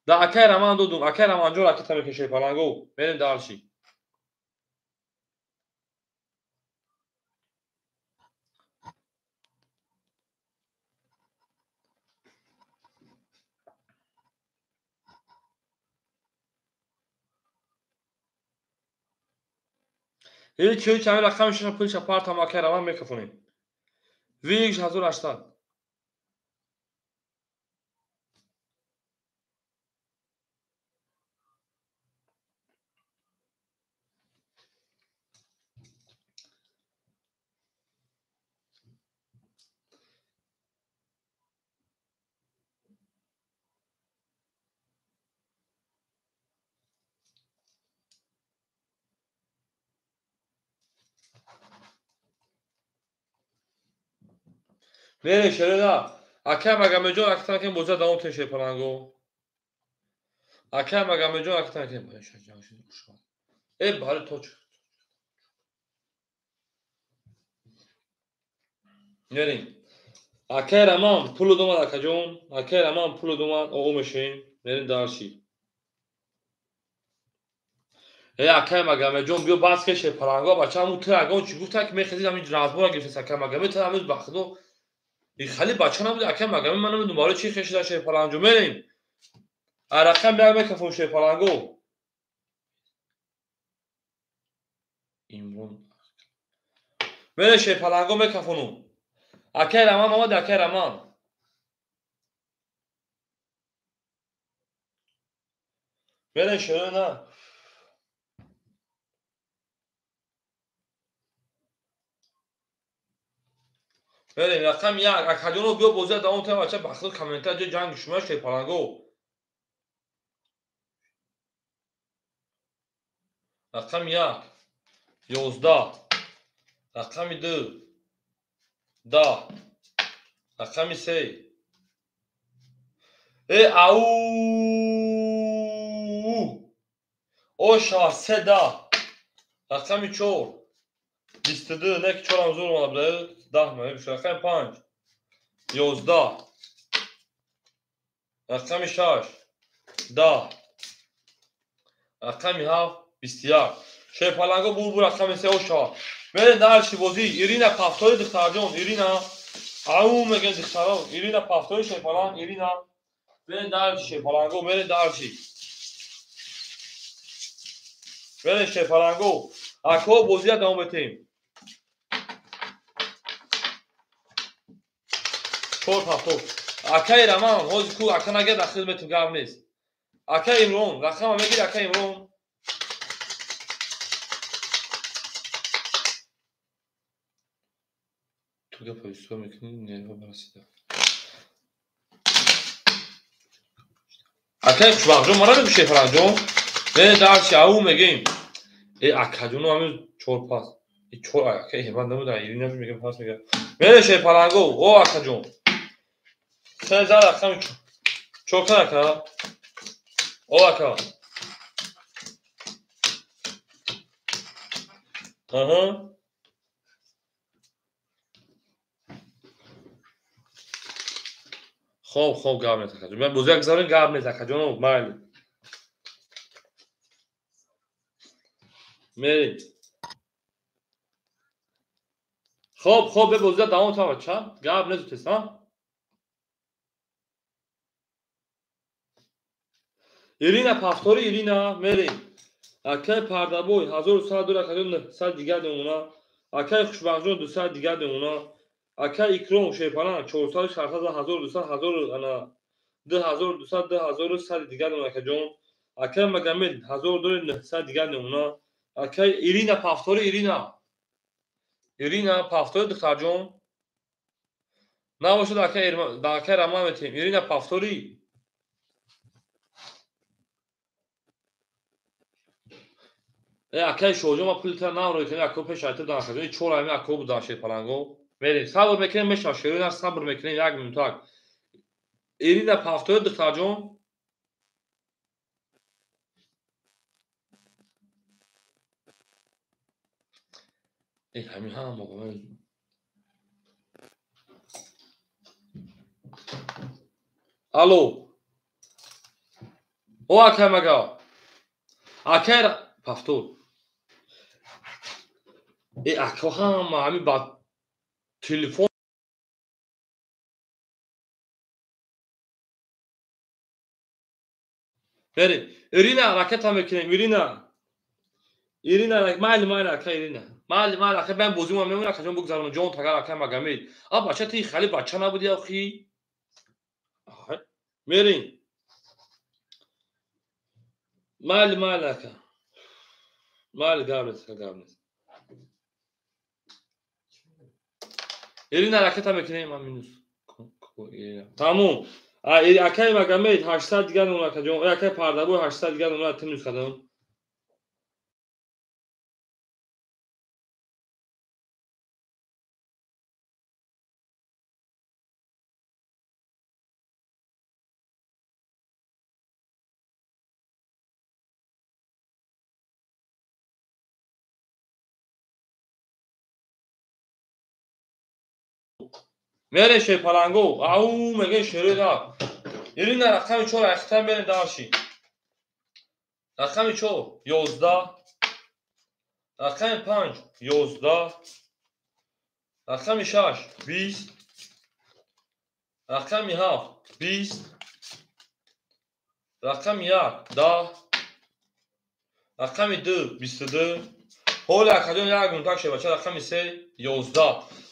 Speaker 1: دا اکر رامان دودم اکر راماجو راکت هم میکنین شه پلنگو. بریم دالشی. هیچ همین رقمش رو پولش پارت هم که روان میکفونیم ویش 1800 میره شده اکه مگه جون اکتن که بوزه داون تشه پلنگو اکه مگه جون اکتن که باشه ای باره تو میریم اکه رمان پول دومد اکه جون اکه رمان پول دومد او میشین میرین دارشی ای اکه مگه جون بیو باز کشه پلنگو بچه همون تو اگه اون چی گفت که میخزید همین رازبورا گرفت اکه مگه تو همین بخدو این خالی بچه نبود اکه مگه منم دوباره چی خشیده شه پلنگو میریم رقم بیار میکفون شه پلنگو ایمرون میره شه پلنگو میکفونو اکه رمان ماما اکه رمان میره شه نه میریم رقم یک اکه جونو بیو بوزه داون تا بچه بخدو کامنتر جو جنگ شما شه پلنگو رقم یک 11 رقم دو 10 رقم سه ای او اوشا 3 رقم 4 22 نه که 4 هم زور اومده بره 10 میشه رقم 5 11 رقم 6 10 رقم 7 21 شه پلنگو بور رقم 3 اوشا بره درشی بازی ایرینا پافتوی دختر جون ایرینا او میگن دخترا ایرینا پافتوی شه پلنگ ایرینا بره درشی پلنگو بره درشی بره شه پلنگو اکو بازی ادامه بدیم چور پافتو اکای رمان حوز کو اکا نگه در خدمت گرم نیست اکا امرون رقم میگیر اکا امرون تو که پایستو میکنی نیرو برسیده اکای خوشبخت جون مرا نمیشه فران جون بره درشی او میگیم ای اکا جونو همین چور پاس ای چور اکا هیبان نموده ایری نمیشه میگم پاس میگه بره شه پلنگو او اکا جون سه زد اکا چور کن اکا او اکا آها خوب گرم نیست اکا جون من بوزی اگزارین گرم نیست اکا جونو مایلی میریم خوب به بوزه داون تا بچه گرم نیست ها ایرینا پافتوری ایرینا میریم اکای پردابوی 1100 اکای 100 دیگر دمونا اکای خوشبخت 200 دیگر دمونا اکای اکرام شیپالان 400 400 1200 1000 انا 2200 2100 دیگر دمونا اکای جون اکای مگامل 1900 دیگر دمونا اکای ایرینا پافتوری ایرینا پافتوری دختر جون نباشد اکای رمان میتیم ایرینا پافتوری اکای شوجو ما پولتر نامروی کنی اکو پیش ایت دان خجوی چور امی اکو بودن شه پلنگو میریم صبر میکنیم میشه شیرین صبر میکنیم یک منتاک ایرینا پافتوی دختر جون ای همین هم موقع الو او اکای مگا اکای پافتو ای اکو هم همین با تلفن بریم ایرینا راکت هم میکنیم ایرینا ایرینا مال اکا ایرینا مال اکا من بازی ما میمونه که جون بگذارم جون تا اکا مگامید آ بچه تی خالی بچه نبودی آخی میرین مال اکا مال قابلت ایرینا حرکت میکنه من مینوس تموم اکای مگامید 800 دیگه اون که جون اکای پردابو 800 دیگه اون تیم کردم میره شی پلنگو او میگه شروع دا ایرینا رقم 4 اختر برین داشی رقم 4 11 رقم 5 11 رقم 6 20 رقم 7 20 رقم 1 10 رقم 2 22 هول اکادون یک گونتاک شه بچه رقم 3 11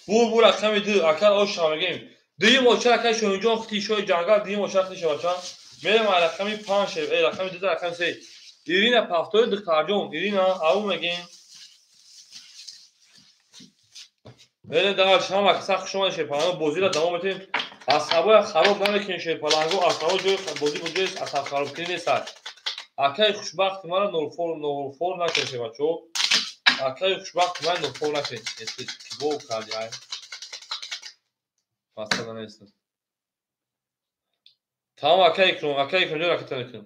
Speaker 1: بو رقم 2 اکل آش شامگیم دیگه موچه اکل شونجون خطی شوی جنگل دیگه موچه خطی شه بچه میرم رقم 5 شه رقم 2 رقم 3 ایرینا پافتوی دکتر جون ایرینا او میگیم بله دار شما وقت شما شیپالانگو بازی را دوام بدیم اصحابای خراب نمیکنین شیپالانگو اصحابای جوی بازی بوجه اصحاب خراب کنی نیست اکای خوشبخت ما را نورفور نکنید بچو اکای خوشبخت ما نورفور نکنید بو کردی های فاصله نیست تمام اکای کنم جو رکت نکنم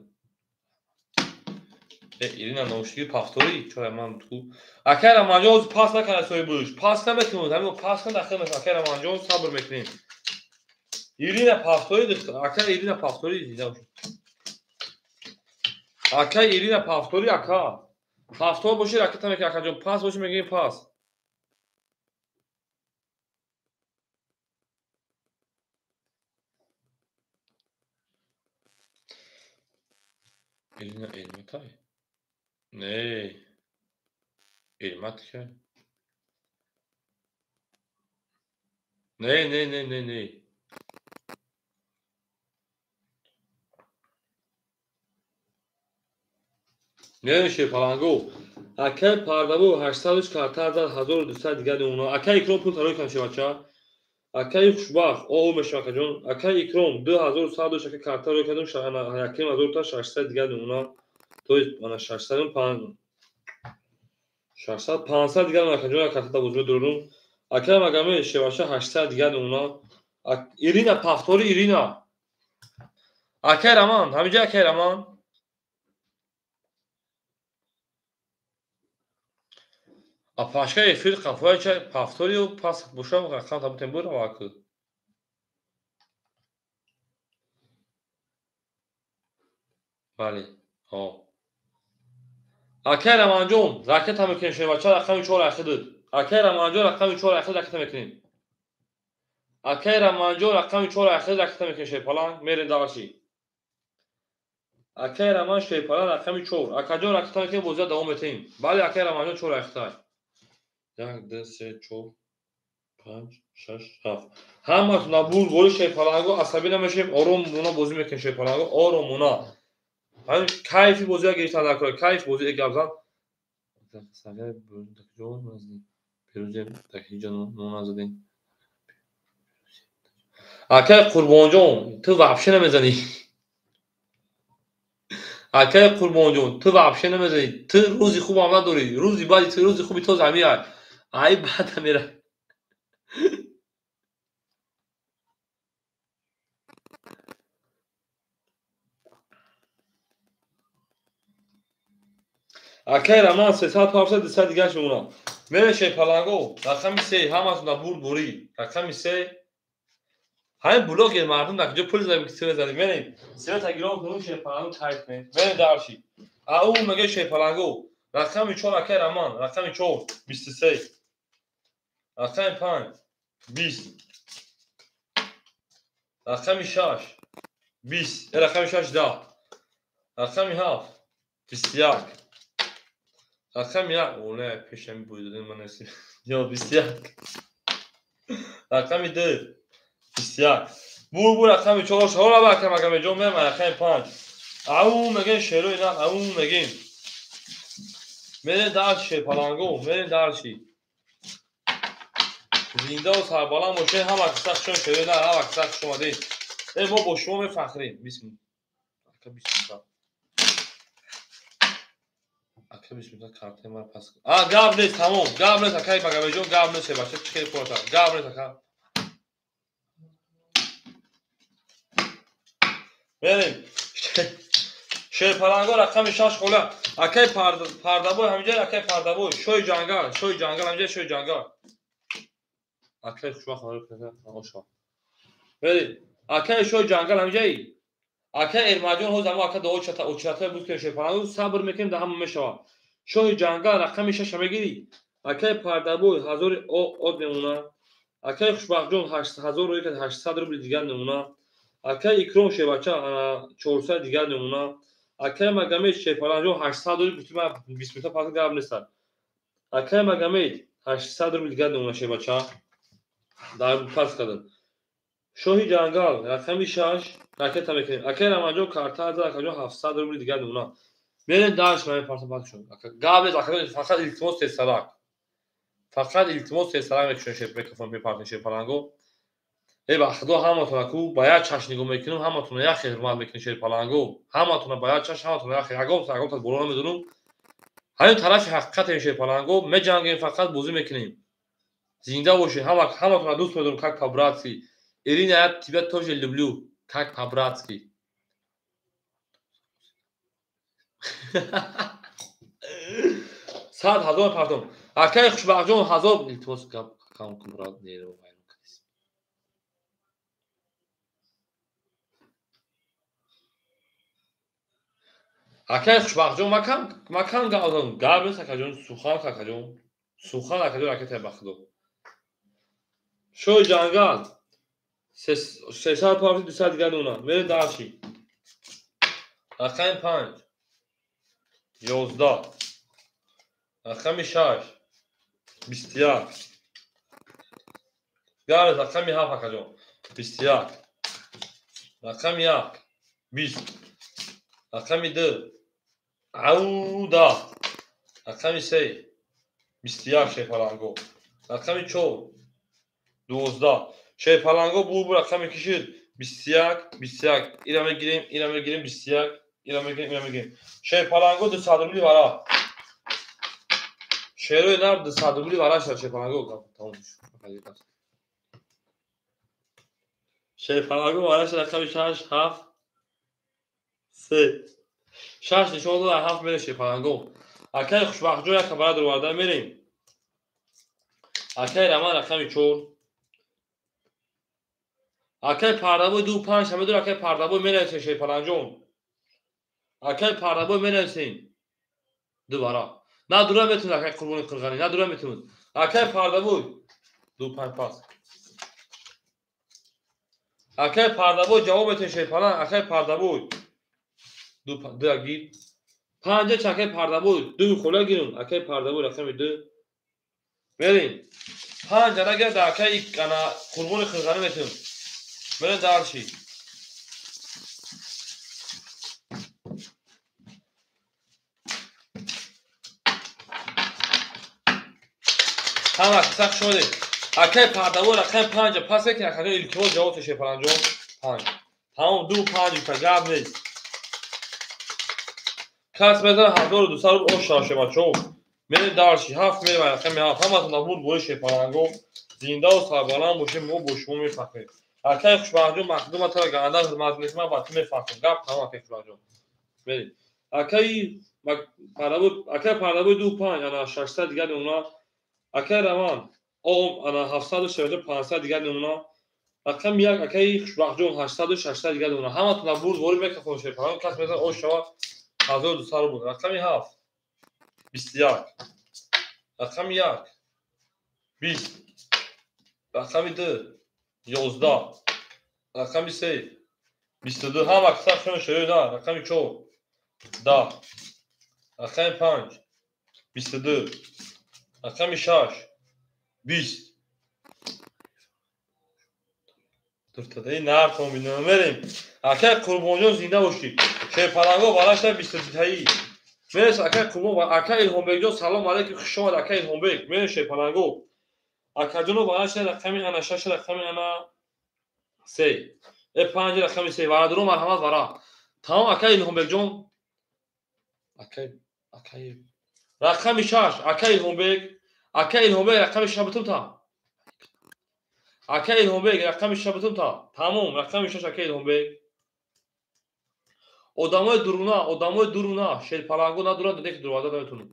Speaker 1: ایرینا نوشگی پافتوری چرا من تو اکای رمانجوز پاس نکنه سوی بوش پاس نمیکنید همین پاس کنه داخل مثلا اکای رمانجوز صبر میکنیم ایرینا پافتوری دکتر اکای ایرینا پافتوری دیدم اکای ایرینا پافتوری اکا پافتور باشی رکت نمیکنه اکا جون پاس باشی میگیم پاس ایرینا ایلمتای نه ایلمت که نه نمیشه پلنگو اکای پردابو 800 کارتر داد 1200 دیگه اونا اکای اکرام پول تروی کنشه بچه اکای خوشبخت او میشه اکا جون اکای اکرام 2100 شکل کارتر رو کردم شانا یکیم 1000 تا 600 دیگه اونا تو انا 600 500 600 500 دیگه اکا جون کارتر دا بزرگ درون اکای مگامه شواشه 800 دیگه اونا ایرینا پافتوری ایرینا اکای رمان همینجا اکای رمان Apaşka efir kafaya paftorio pas boşa rakan tabu tembura vakı. Bale. Ha. Akay Ramanjon raket هم میکنیم شما بچه رقم 4 اخیده اکای رمانجون رقم 4 اخیده رکت میکنیم اکای رمانجون رقم 4 اخیده رکت میکنیم شیپالان میرین داشی اکای رمان شیپالان رقم 4 اکاجون رکت میکنیم بوزا دوام بتیم بله اکای رمانجون 4 اخیده 1 2 3 4 5 6 7 همتون نبود گل شیپالانگو عصبی نمیشیم آروم مونا بازی میکنیم شیپالانگو آروم مونا همین کیفی بازی ها گریتن نکنه کیف بازی اگرزن سگه جون نزدیم پیروزی تکی جان نزدیم اکای قربان جون تو وحشه نمیزنی اکای قربان جون تو وحشه نمیزنی تو روزی خوب هم نداری روزی بعدی تو روزی خوبی تو زمین های ای بعد میره اکای رمان 300 400 200 دیگه شونا میره شیپالانگو رقم 3 همتون برد بوری رقم 3 همین بلوگ مردم در کجا پول زدن که زدن ببین سر تگیرام کنون شیپالانگو تایپ می ببین دارشی او میگه شیپالانگو رقم 4 اکای رمان رقم 4 23 رقم 5 20 رقم 6 20 رقم 6 10 رقم 7 21 رقم یک اونه پیشم بودیم من نسیم یا 21 رقم 2 21 بو رقم 4 حالا باکم اگه جون میام رقم 5 او میگن شیرو اینا او میگن میرن دارشی پلانگو میرن دارشی زنده و سربالان باشه هم اکساکشون شده نه هم اکساکشون اومده ای ما با شما میفخریم بسم الله اکه بسم الله کارت ما پس گاب نیست تمام گاب نیست اکه مگه جون گاب نیست باشه چه پورتا گاب نیست اکه بریم شیر پلانگو رقم 6 خوله اکه پرده بوی همینجا اکه پرده بوی شوی جنگل همینجا شوی جنگل اکه خوشبخت خواهر پدر آشا بریم اکه شوی جنگل همینجا اکه ارماجون هو زمان اکه دو اوچتا بود که شیر پلانگو صبر میکنیم ده هم میشوه شوی جنگل رقم 6 میگیری اکه پرده بوی هزار او نمونه اکه خوشبخت جون 8800 روبل دیگر نمونه اکه اکرام شه بچه 400 دیگر نمونه اکه مگمید شه پلانجون 800 روبل گفتم 20 میتا پاس گرم نیستن اکه مگمید 800 روبل دیگر نمونه شه بچه در پاس کردن شوی جنگل رقم 6 اکه تمکین اکه رمانجون کارتا از اکه 700 روبل دیگر نمونه میرن داش من پاس پاس شد گابل اکه فقط التماس استراک فقط التماس استراک میشه شه میکروفون می پارتنرشip پلانگو ای بخدا همتون کو باید چش نگاه میکنیم همتون یک حرمت میکنین شیر پلنگو همتون باید چش همتون یک اگم تا برون میدونم همین طرف حقیقت شیر پلنگو میجنگیم فقط بازی میکنیم زنده باشین همتون دوست میدونم как по-братски Ирина я тебя тоже люблю как по-братски صد هزار پرتم اکه خوشبخت جون هزار التماس کام مراد نیرو اکه خوشبخت جون مکان گاودم گابل سکجون سوخان سکجون سوخان اکجون اکه تبخدو شوی جنگل 300 پارتی 200 دیگر دونا میره داشی رقم 5 11 رقم 6 21 گارد رقم 7 اکجون 21 رقم 1 20 رقم 2 عوده رقم 3 21 شی پلنگو رقم 4 12 شی پلنگو بو رقم کشید 21 اینا میگیریم 21 اینا میگیریم شی پلنگو 200 روبلی برا شیروی نر 200 روبلی برا شد شی پلنگو تمام شد شی پلنگو برا شد رقم 6 7 3 6 نشون داد 7 میره شی پلنگو اکه خوشبخت جو یک برا درورده میریم اکه رمان رقم 4 اکه پردابو 2 5 همه دور اکه پردابو میره شی پلنجون اکه پردابو میرسین دوباره نه دوره میتونه اکه قربون قرغانی نه دوره میتونه اکه پردابو 2 5 پاس اکه پردابو جواب میتونه شی پلن اکه پردابو 2 گیر 5 چکه پردابو 2 خوله گیرون اکه پردابو رقم 2 بریم 5 اگه در اکه کنا قربون قرغانی میتونه بریم دارشی هم اکساک شده اکه پردابو رقم 5 پس که اکه الکترون جواب شی پلنجون 5 تمام 2 5 تا جواب نیست کس میزن 1200 روبل او شاشه بچو میره دارشی 7 میره رقم 7 همتون نبود بوی شی پلنگو زنده و سربالان باشیم مو بوشمو میفخریم اکه خوشبخت جون مخدوم تا گنده خدمت میکنم با تو میفخریم گپ تمام اکه خوشبخت جون بریم اکه پردابو 2 5 انا 600 دیگر نمونه اکه روان او انا 740 500 دیگر نمونه رقم 1 اکه خوشبخت جون 800 600 دیگر نمونه همتون نبود بوی میفخریم شی پلنگو کس میزن او شوا 1200 روبل رقم 7 21 رقم 1 20 رقم 2 11 رقم 3 22 هم اکثر شده نه رقم 4 10 رقم 5 22 рақами 6 20 дуртадаи нартон бинам мерем акай қурбонҷон зинда бошӣ шерпаланго барашта 22таи мерес акай қурбон акай илҳомбекҷон салом алейкум хуш омад акай илҳомбек мерем шерпаланго акаҷоно барашта рақами ана 6 рақами ана 3 5 рақами 3 варадуро марҳамат вара тамом акай илҳомбекҷон акай рақами 6 акай илҳомбек рақами 6 бутумта акай илҳомбек рақами 6 бутумта тамом рақами 6 акай илҳомбек одамои дуруна шерпаланго надурад деки дурвада наметунам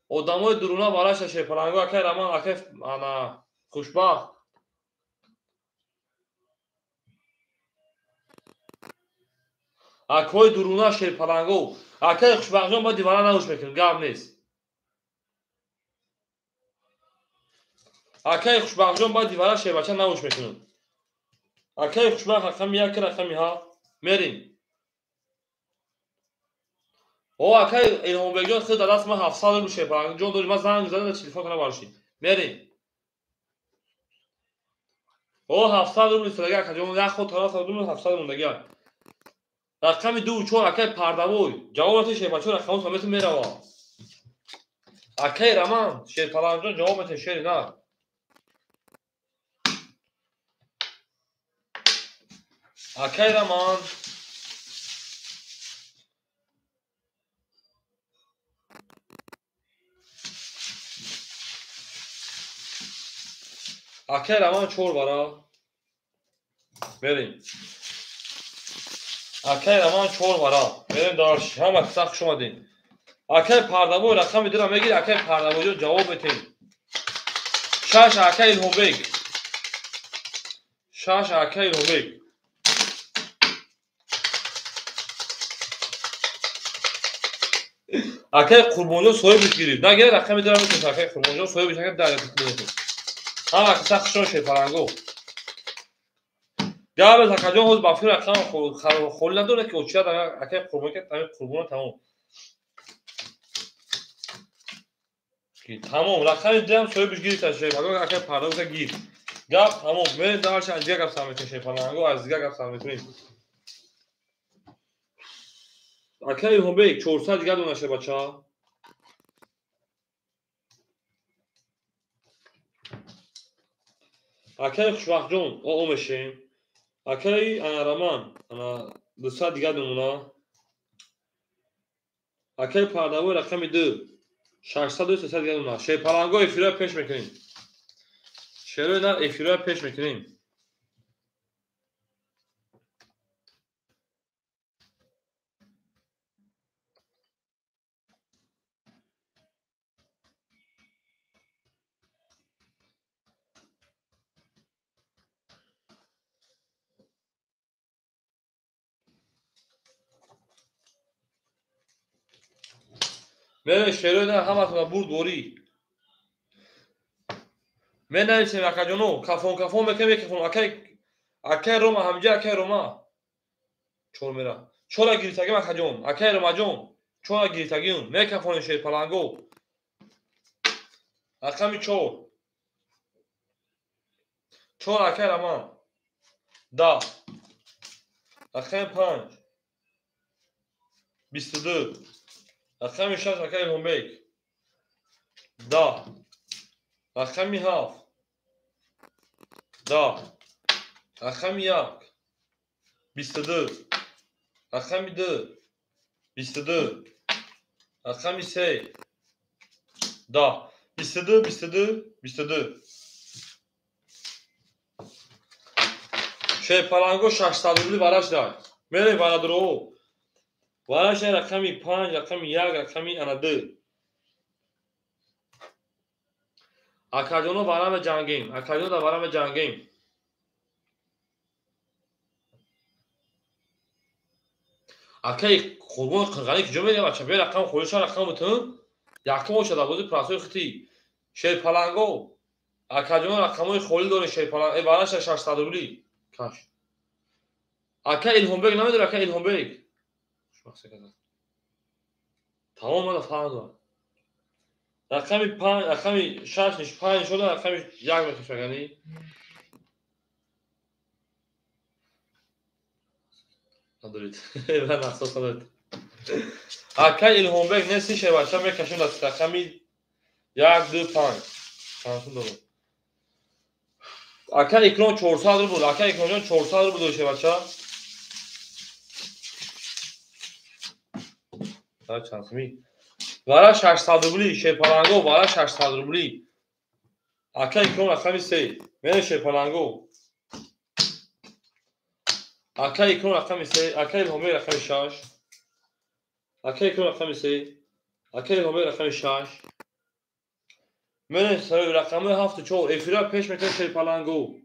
Speaker 1: одамои дуруна барашта шерпаланго акай раман акай ана хушбахт акҳои дуруна шерпаланго акай хушбахтҷон ба дивара навуш мекунем гап нест акай хушбахтҷон ба дивара шербача навуш мекунем акай хушбахт рақами 1 рақами 7 мерем о акай илҳомбекҷон хӯ дар даст ман 700 рубл шерпалангоҷон дорӣ ман занг зада телефон кунам барошӣ мерем о 700 рубл истодаги акаҷон яхо тарафа 700 мондаги рақами 2 4 акай пардавой ҷавоб мете шербачо рақамот фаҳметун мерава акай раман шерпалангҷон ҷавоб мете шери на акай раман акай раман 4 бара мерем акай раман 4 бара мерем дарш ҳама киса хуш омадем акай пардавой рақами 2 ра мегири акай пардавойҷон ҷавоб метем 6 акай илҳомбек 6 акай илҳомбек акай қурбонҷон соҳибиш гирифт нагира рақами 2 ра метем акай қурбонҷон соҳибиш акай дар ҳама киса хушон шерпаланго габез акаҷон ҳоз ба фикр рақам холӣ надоре ки очият акай қурбон кард тамин қурбона тамом тамом рақами 2 ам соҳибиш гирифта шерпаланго акай пардавоса гир гап тамом мерем дарш аз дигар гап сар метунем шерпаланго аз дигар гап сар метунем акай илҳомбек 400 дигар дона шербача акай хушбахтҷон омешем акай ана раман ана 200 дигар дона акай пардавой рақами 2 600 300 дигар дона шерпаланго эфироя пеш мекунем шерои нар эфироя пеш мекунем мерем шерои нар ҳаматона бурд ворӣ менависем акаҷоно кафон мекунем акай рома ҳамҷа акай рома 4 мера 4 гирифтагим акаҷон акай ромаҷон 4 гирифтагим мекафонем шерпаланго рақами 4 4 акай раман 10 рақами 5 22 рақами 6 акай илҳомбек 10 рақами 7 10 рақами 1 22 рақами 2 22 рақами 3 10 22 шерпаланго 600 рубли бараш дай мерем варадуро вараш дай рақами 5 рақами 1 рақами ана 2 акаҷоно бара меҷангем акаҷоно бара меҷангем акай қурбони қирғанӣ куҷо меравад чапе рақам холиша рақам бутун якум шуда бози прасои хити шерпаланго акаҷоно рақамои холӣ дорем шерпаланго бараша 600 рубли каш акай илҳомбек намедори акай илҳомбек тамом мада фаҳм رقمی 5 رقمی 6 5 شده رقمی 1 بکش بگنی ندارید من احساس ندارید اکای الهام بگ نسی شه بچه میکشون از رقمی 1 2 5 شانسون دارم اکای اکران 400 بود اکای اکران 400 بود شه بچه ها چانس می وارا 600 روبلی شه پلنگو وارا 600 روبلی اکای اکران رقمی 3 میره شه پلنگو اکای اکران رقمی 3 اکای الهام بگ رقمی 6 اکای اکران رقمی 3 اکای الهام بگ رقمی 6 میره سر رقم 7 4 افرا پیش میکنه شه پلنگو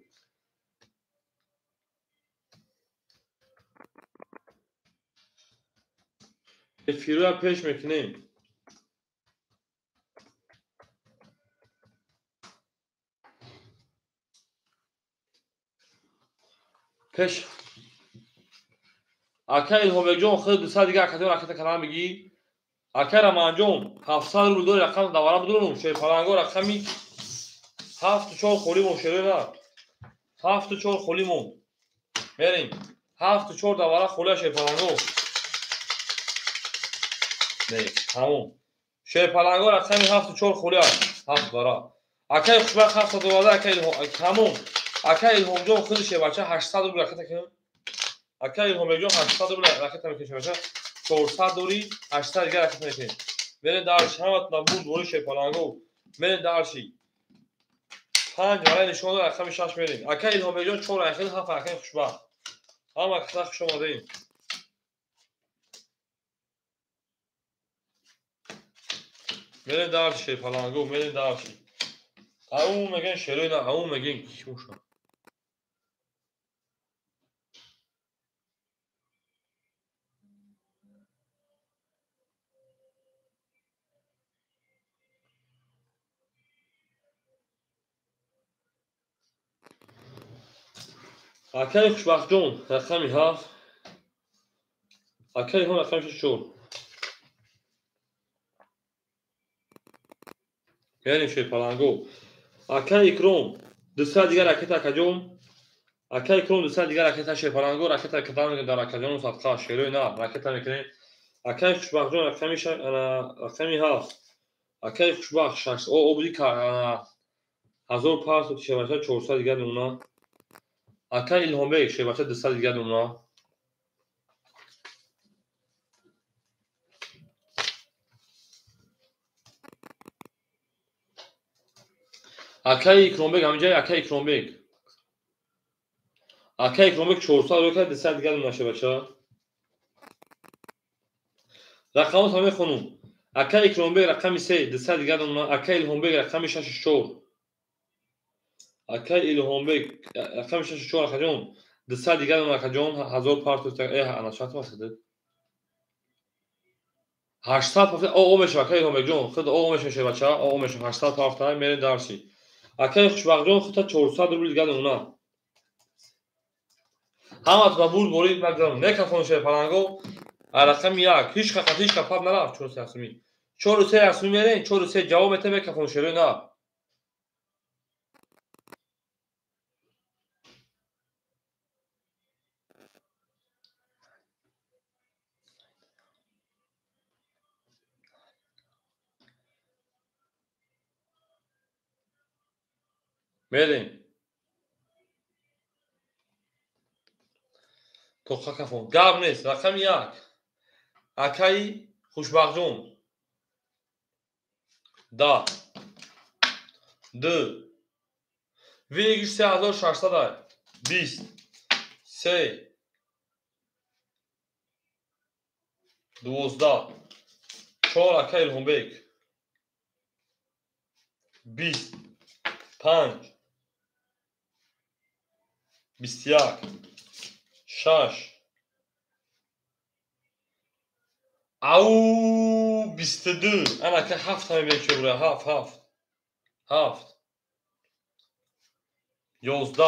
Speaker 1: افرا پیش میکنیم پیش اکای الهام بگ جون خود 200 دیگه اکای رقم کلام بگی اکای رمان جون 700 رو دو رقم دوباره بدونم شه پلنگو رقمی 7 4 خولیمون شده نه 7 4 خولیمون بریم 7 4 دوباره خوله شه پلنگو نه همون شه پلنگو رقمی 7 4 خوله 7 برا اکای خوشبخت 7 دوباره اکای همون اکای الهام جون خودشه بچه 800 رو رقم کنه اکای الهام جون 800 رو رقم میکنه بچه 400 دوری 800 دیگه رقم میکنه بره دارش همت نبود دوری شه پلنگو بره دارشی 5 برای نشون رقم 6 میریم اکای الهام جون 4 اکای 7 اکای خوشبخت هم اکای خوش اومدین میریم دارشی پلنگو میریم دارشی اون میگن شروع نه اون میگن کیوشا اکای خوشبخت جون رقمی 7 اکای هم رقمی 4 میریم شه پلنگو اکای اکرام 200 دیگه رکت اکجون اکای اکرام 200 دیگه رکت شه پلنگو رکت کتان در اکجون صدقه شروع نه رکت میکنه اکای خوشبخت جون رقمی 7 اکای خوشبخت شخص او بودی که 1000 پاس شه بچه 400 دیگه اونا اکای الهام بگ شه بچه 200 دیگه اونا اکای اکرام بگ همینجا اکای اکرام بگ اکای اکرام بگ 400 رو کرد 200 دیگه اونا شه بچه رقم همه خانم اکای اکرام بگ رقمی 3 200 دیگه اونا اکای الهام بگ رقمی 64 اکای الهام بگ رقمی 64 اکجون 200 دیگه اونا اکجون 1000 پارت انا شات واسه 800 پارت او میشه اکای الهام بگ جون خود او میشه بچه او میشه 800 پارت میره دارشی اکای خوشبخت جون خود 400 روبل دیگه اونا همه تو بول برید بگذارم نکفون شه پلنگو رقم 1 هیچ خطیش کپاب نرفت 4 اسمی 4 اسمی میره 4 جواب ته بکفون شه نه میریم تو کفون گاب نیست رقم 1 اکای خوشبخت جون دا 2 ویگش 3600 20 3 12 4 اکای الهام بگ 20 5 21 6 او 22 انا که 7 همه بیچه بوده 7 7 7 11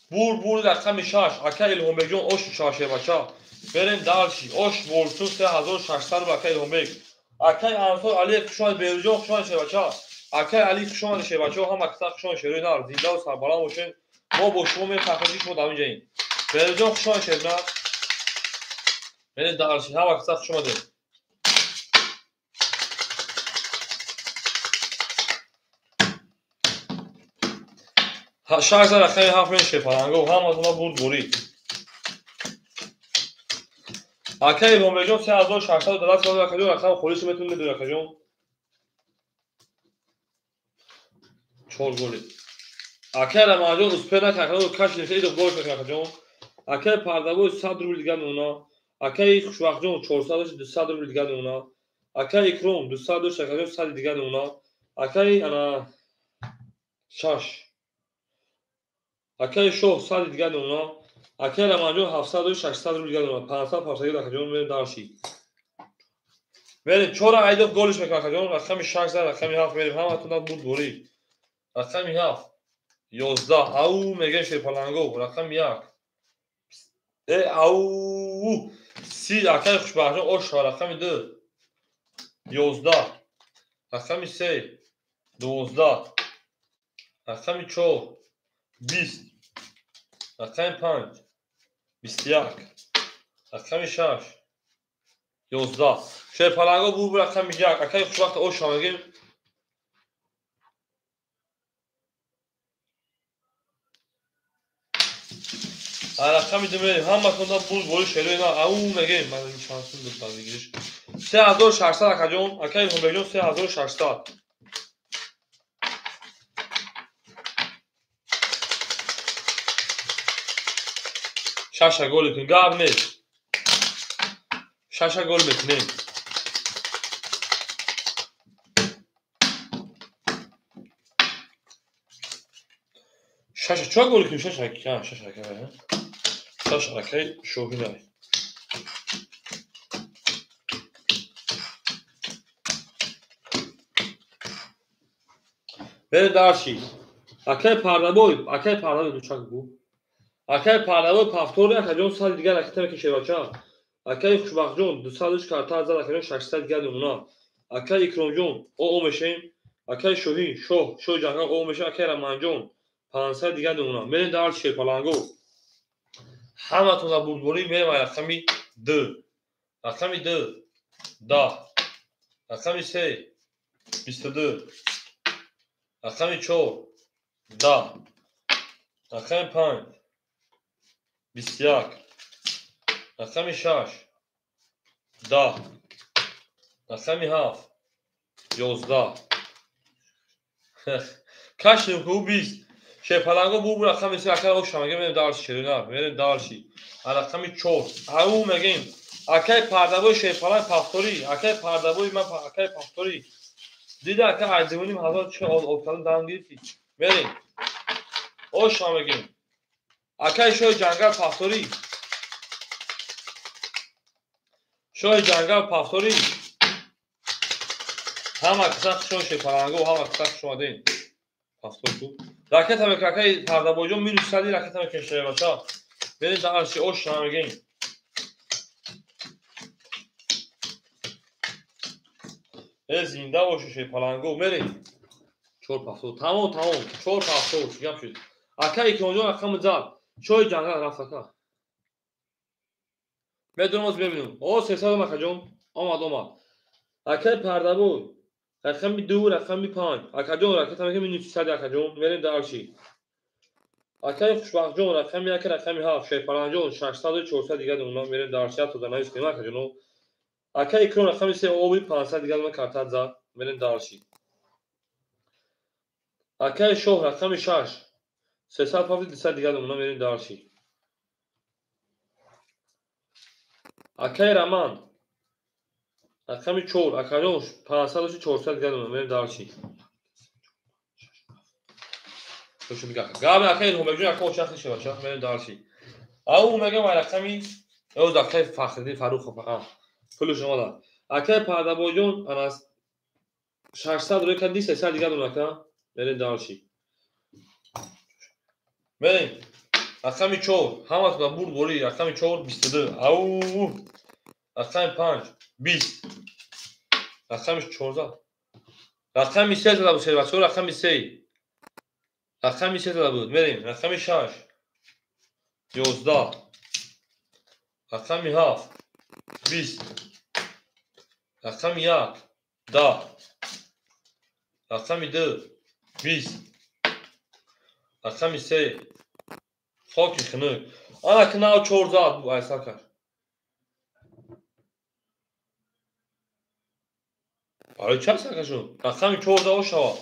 Speaker 1: بور رقم 6 اکای الهام بگ جون اش شاشه بچه بریم دالشی اش بولتون 3600 رو اکای الهام بگ акай Ансор Алиев хушмад Беруҷон хушмадше бача. Акай Али хушмадше бача, ҳама қиса хушмадше рӯйнар зиндаву сарбаланд бошед. мо бо шумо мефахрем шумо дар инҷаем. Беруҷон хушмадше на. Меред дарши ҳама қиса хушмадем. شخص را خیلی حرف میشه پرنگو هم از اونا بود برید اکی بومبه جون 3600 دلار سال کجا رقم خودش میتونه بده کجا 4 گل اکی را ماجون اسپنا کاکلو کاش نشید گل کنه کجا اکی پردابو 100 روبل دیگه اونا اکی خوشوقت جون 400 200 روبل دیگه اونا اکی کروم 200 شکل 100 دیگه اونا اکی انا شاش اکی شو 100 دیگه اونا اکی رمانجو 700 و 600 رو دیگه اونا 500 500 دیگه کجا میره دارشی بریم 4 ایدو گلش میکنه کجا رقم 600 رقم 7 میریم همتون بود گلی رقم 7 11 او میگه شه پلنگو رقم 1 او 30 اکی خوشبخت اوش رقم 2 11 رقم 3 12 رقم 4 20 رقم 5 21 رقم 6 11 شه پلنگو بو رقم 1 اکی خوشبخت اوش میگیم رقم میدیم همتون بول گل شده اینا او میگیم من این شانسون بود بگیرش 3600 اکجون اکی هم بجون 3600 شش گل کن گاب نیست شش گل میکنیم شش چه گل کن شش اکی شش اکی شوخی نه بره دارشی اکی پردابوی دوچک بو اکی پردابوی پافتوری اکجون سال دیگر اکتر که شیراچا اکی خوشبخت جون 200 کارتا زد اکجون 600 دیگر اونا اکی اکرام جون او میشیم اکی شوهی شو جنگل او میشه اکی رمان جون 500 دیگر اونا بره دارشی پلنگو همتون بولبولی میرم رقمی 2 رقمی 2 10 رقمی 3 22 رقمی 4 10 رقمی 5 21 رقمی 6 10 رقمی 7 11 کاشیم کو 20 شه پلنگو بو رقمی 3 اکر او شما میگم دارش چرا میره دارشی رقمی 4 او میگیم اکی پردابوی شه پلنگ پافتوری اکی پردابوی من اکی پافتوری دیده اکی عزیمونیم هزار چه افتادن دام گیرتی بریم او شما میگیم اکی شوی جنگل پافتوری شوی جنگل پافتوری همه قصد شوی شه پلنگو همه قصد شما دین پافتور تو راکت همه اکی پردابوی جون مینوش سالی راکت همه کشه بچا بریم دارشی او شما میگیم زنده باشه شه پلنگو بریم 4 پافتور تمام 4 پافتور چیکار شد اکی که اونجا رقم زد شوی جنگل رفت اکی بدونموز ببینیم او 300 مکجون آمد اکی پردابوی رقم 2 رقم 5 اکجون راکت همه که مینوش سالی اکجون بریم دارشی اکی خوشبخت جون رقم 1 رقم 7 شه پلنگو 600 و 400 دیگه اونا بریم دارشی تو زنای اسکیما اکجون اکی اکرون رقم 3 او 500 دیگه من کارت زد بریم دارشی اکی شو رقم 6 300 200 دیگه اونا بریم دارشی اکی رمان رقم 4 اکجون 500 و 400 دیگه اونا بریم دارشی خوش میگه گام اکی هم بجون اکی شخصی شو بچا بریم دارشی او میگم رقمی او دکتر فخردین فاروق پول شما داد اکی پردابوی جون انا 600 روی کندی 300 دیگه اونا بریم دارشی بریم رقمی 4 همتون بود گلی رقمی 4 22 او رقمی 5 20 رقمش 14. رقمی 3 زده بود شیر بچه ها. رقمی 3 زده بود. بریم رقمی 6 11 رقمی 7 20 رقمی 1 10 رقمی 2 20 رقمی 3 خاکی خنک آنها که نه 14 بود ایسا کرد برای چه سرکشون رقمی 14 و شوا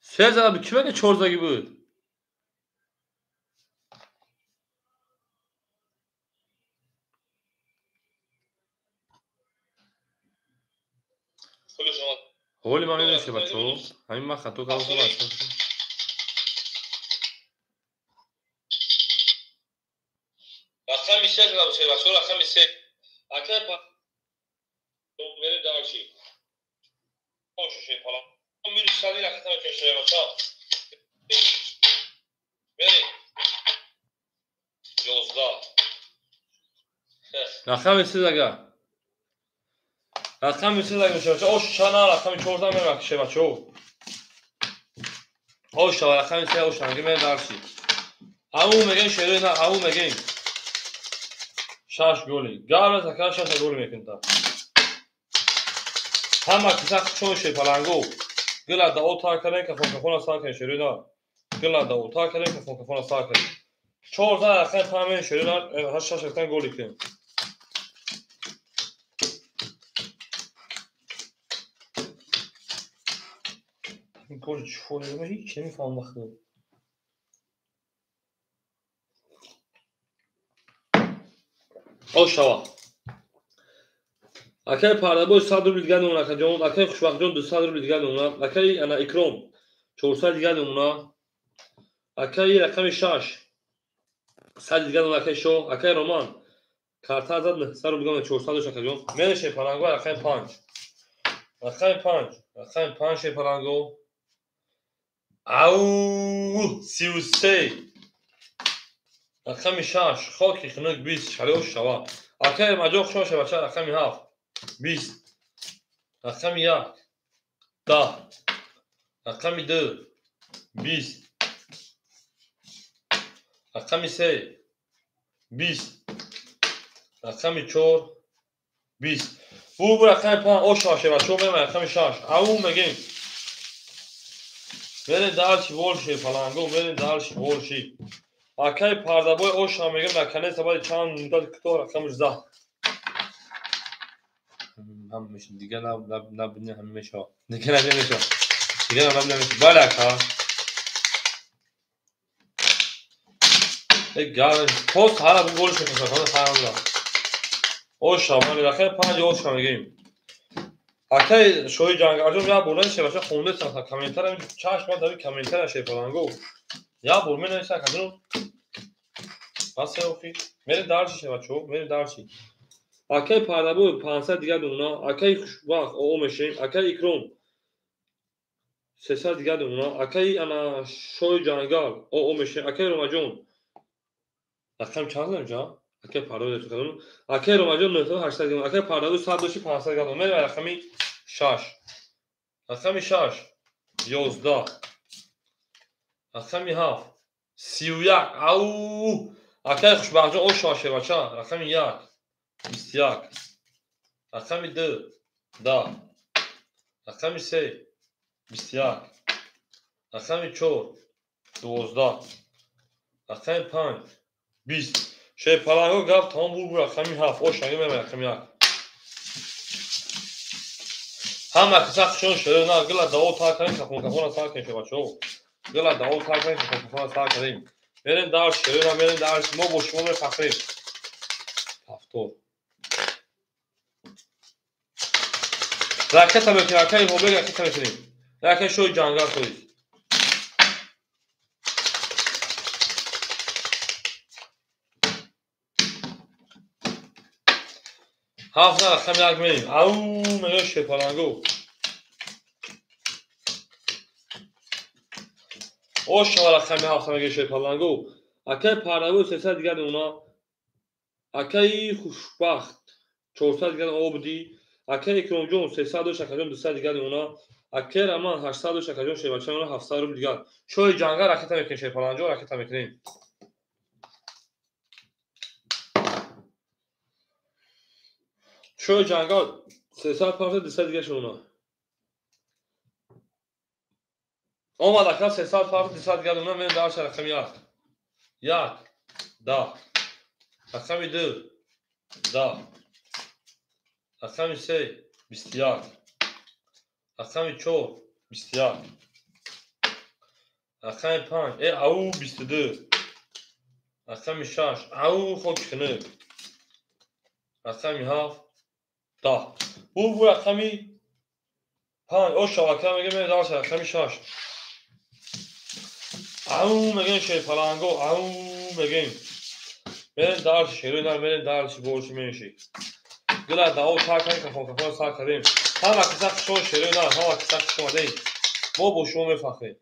Speaker 1: 3 زده بود کی بگه 14 بود حوالی من نمیشه بچه ها همین من خطو کردم تو بچه رقمی 3 زده بود بچه ها. رقمی 3 اکر پا بره دارشی خوششه پالا میری سری رقم کشه بچه ها بری 11 رقمی 3 زده رقمی 3 زده بچه ها شانا رقمی 14 میره کشه بچه ها شما رقمی 3 میگه میره دارشی همون میگن شروع نه همون میگن شاش گولی گار زکر شاش گولی میکنه همه کسا چون شی پلنگو گلا دا اوتا کردن که فون ساکن شروع نه گلا دا اوتا کردن که فون ساکن 14 رقم تمام شروع نه هر شاش رقم گولی کن این گل چوری من هیچ نمیفهم وقتی شوا اکی پرده باش 100 روبل دیگه نمونه که جون اکی خوشبخت جون 200 روبل دیگه نمونه اکی انا اکرام 400 دیگه نمونه اکی رقم 6 100 دیگه نمونه اکی شو اکی رومان کارتا زد نه 100 روبل دیگه 400 شو که جون میشه پلنگو رقم 5 رقم 5 شه پلنگو او 33 رقم 6 خاکی خنک 20 شلو شوا اکی ماجو خوشو شه بچه رقم 7 20 رقم 1 10 رقم 2 20 رقم 3 20 رقم 4 20 bu رقم 5 شاشه و شو میمه رقم 6 او میگیم برین دالشی ولشی پلنگو برین دالشی ولشی اکی پرده بای او شا میگیم نکنه سبایی چند مدت کتو رقم 10 هم میشه دیگه نبینه هم میشه دیگه نمیشه دیگه نمیشه بالک ها یک گاز پست hala bu gol şakası falan sayılır. O şaman رقم 5 o şaman میگیم اکی شوی جنگ اجم یا بولن شه باشه خونده سن کامنتر هم چاش ما داری کامنتر شه پلنگو یا بولمن نشه کدوم واسه اوکی میره دارشی شه بچو میره دارشی اکی پادابو 500 دیگه دونا اکی وقت او میشه اکی اکرام 300 دیگه دونا اکی انا شوی جنگال او میشه اکی روماجون رقم چند نمیشه اکی پادابو تو کدوم اکی روماجون 980 دیگه اکی پادابو 100 دوشی 500 دیگه دونا میره رقمی 6 رقمی 6 11 رقمی 7 31 او اکی خوشبخت او شاشه بچه رقمی 1 21 رقمی 2 10 رقمی 3 21 رقمی 4 12 رقمی 5 20 شه پلنگو گفت تمام بود رقمی 7 او شنگه میمه رقمی 1 همه کسا خشون شده نه گلا داو تا کنیم که خونکفون ساکن شه بچه گلا داو تا کنیم که خونکفون ساکنیم برین دارش شده نه برین دارش ما بوشمون رو فخریم هفتور راکت هم بکنیم راکت هم بکنیم راکت هم بکنیم راکت شوی جانگار کنید هفت نه رقم یک میریم او میگه شه پلنگو او شما رقم هفت میگه شه پلنگو اکی پرنگو 300 دیگر اونا اکی خوشبخت 400 دیگر او بدی اکه اکرامجون 300 و شکجون 200 دیگر اونا اکه رمان 800 و شکجون شیبچه اونا 700 روبل دیگر شوی جنگل راکت میکنیم شی پلنجو راکت میکنیم شوی جنگل 350 200 دیگر اونا اومد اکه 350 200 دیگر اونا من دارش رقم یک دا رقم دو دا رقم سه 21 رقم 4 21 رقم 5 او 22 رقم 6 او خوک خنک رقم 7 10 bu رقمی 5 o şabaka میگه من دارش رقم 6 او میگه شی فلانگو او میگه من دارش شیرینار من دارش borç میشی گلا داو تا کنی کفون سال کردیم هم اکثر شو شیرینار هم اکثر شو دی ما با شما میفخریم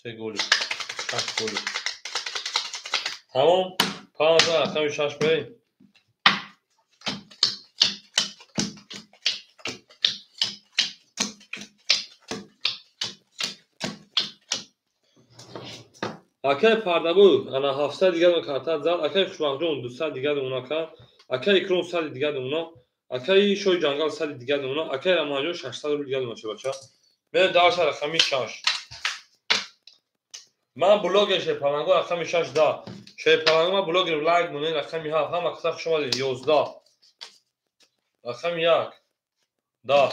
Speaker 1: سه گل 6 گل تمام 5 رقم 6 بریم اکه پردابو انا 700 دیگر اون کارت زد اکه خوشبختون 200 دیگر اونا کار اکه اکرون 100 دیگر اونا اکه شوی جنگل 100 دیگر اونا اکه رمانجو 600 روبل دیگر اونا چه بچا من دارش رقمی 6 من بلوگش پلنگو رقمی 6 دا شی پلنگو من بلوگ رو لایک مونین رقمی 7 هم اکثر شما دی 11 رقم 1 دا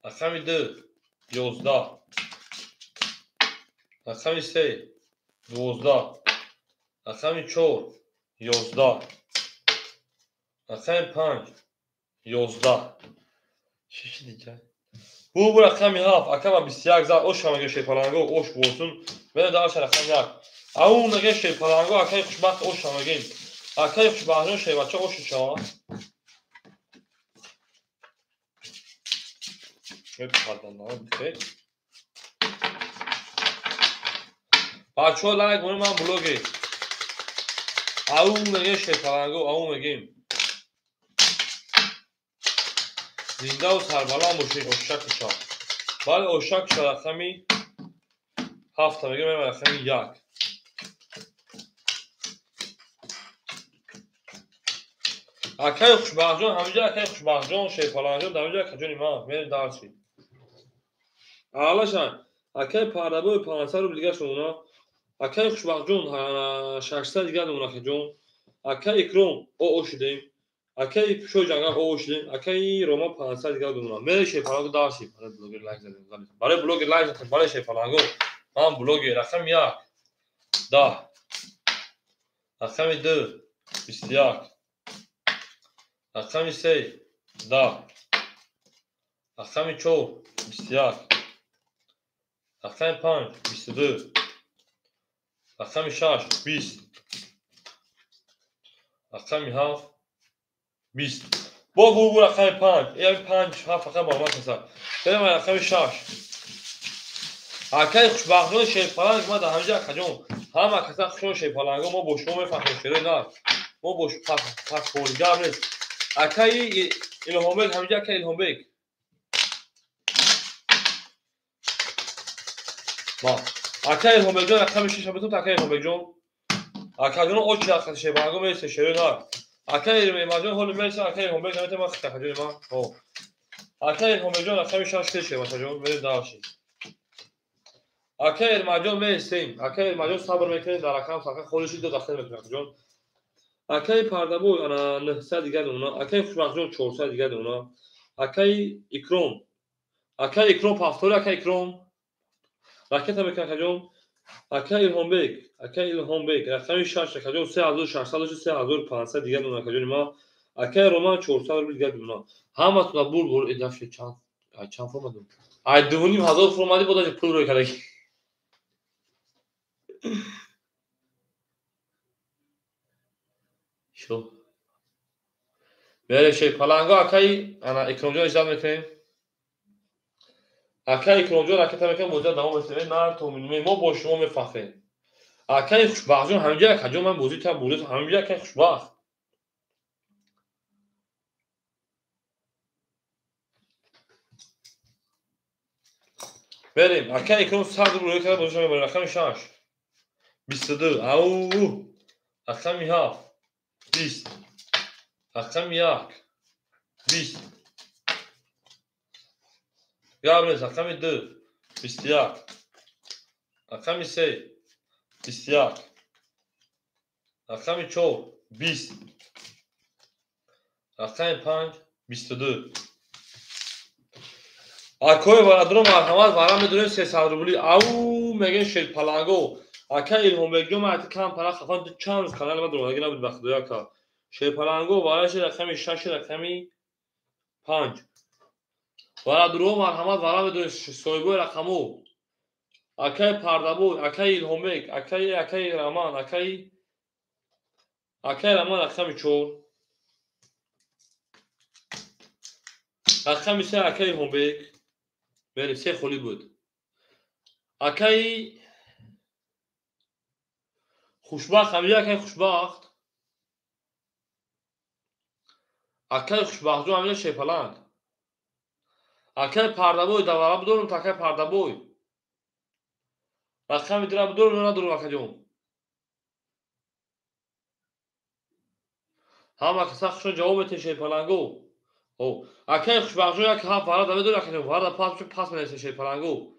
Speaker 1: رقم 2 11 رقم 3 12 رقم 4 11 رقم 5 11 شش دیگه bu رقم 7 akaba 21 زد oş şamage şey palango oş bolsun ben daha رقم 1 او نگه şey palango akay خوشبخت oş şamage akay خوشبختون şey بچه oş شما pardon abi بچه ها لایک کنید من بلوگی او میگه شی پلنگو او میگیم زنده و سربلند باشید اشک شاه بله اشک شاه رقمی 7 میگه من رقمی 1 اکای خوشبختون همینجا اکای خوشبختون شی پلنگو در اینجا کجونی ما میریم درسی حالاشان اکای پردابو 500 روبل دیگه شونا اکای خوشبختون 600 دیگه اونا کجون اکای اکرون او شدیم اکای شو جنگل او شدیم اکای روما 500 دیگه اونا میره شی پلنگو درسی برای بلوگ لایک زدیم برای بلوگ لایک زدیم برای شی پلنگو من بلوگ رقم 1 10 رقم 2 21 رقم 3 10 رقم 4 21 رقم 5 22 رقم 6 20 رقم 7 20 bu رقم 5 یعنی 5 7 رقم با ما حساب بریم رقم 6 اکای خوشبختون شی پلنگ ما در همینجا کجون همه کسا خوشون شی پلنگو ما با شما میفخریم شده نه ما با پاسپورتگار نیست اکای الهام بیگ همینجا که الهام بیگ ما اکای الهام بیگ جون رقم 6 بتون اکای الهام بیگ جون اکای جون اوچ رقم شی پلنگو میشه شده نه اکای ماجون هول میشه اکای الهام بیگ نمیته ما خطا کجون ما او اکای الهام بیگ جون رقم 6 کشه مثلا جون برید داشی اکای ماجون میسیم اکای ماجون صبر میکنید در رقم فقط خودش دو داخل میکنه جون اکای پردابو انا 900 دیگه اونا اکای خوشبختون 400 دیگه اونا اکای اکرم پافتور اکای اکرم راکت میکنه کجون اکای الهام بیگ رقم 6 کجون 3600 و 3500 دیگه اونا کجون ما اکای روما 400 روبل دیگه اونا همه تو بول ادافه چند فرم دادم ای دونیم 1000 فرم دی بود پول رو کردی شو بریم شی پلنگو اکای انا اکرم جون اجازه میکنیم اکای اکرم جون راکت میکنه موجود دوام میشه نه تو ما با شما میفخریم اکای خوشبختون همینجا کجون من بوزی تا بوزی همینجا که خوشبخت بریم. اکه یکم صد روی کرده بازشون بریم. رقم 6 22 او رقم 7 20 رقم 1 20 قبلش رقم 2 21 رقم 3 21 رقم 4 20 رقم 5 22 اکوی برادرو مرحمت برام بدون 300 روبلی او میگن شیل پلنگو اکه ایلهم بگم ات کم پلا خفان چند روز کانال ما درو نگینا بود وقت دویا کا شیل پلنگو بالاش رقم 6 رقمی 5 برادرو مرحمت برام بدون سویگو رقمو اکه پردابو اکه ایلهم بگ اکه رمان اکه رمان رقم 4 رقم 3 اکه ایلهم بگ بریم 3 خالی بود اکه خوشبخت هم اکه خوشبخت اکه خوشبخت جو همینه شیپلند اکه پردابوی دوارا بدون تاکه پردابوی رقم دیره بدون ندارم اکه جون هم اکه سخشون جواب تین شیپلنگو او اکه خوشبخت جو اکه هم فردا بدون اکه جون فردا پاس منویسه شیپلنگو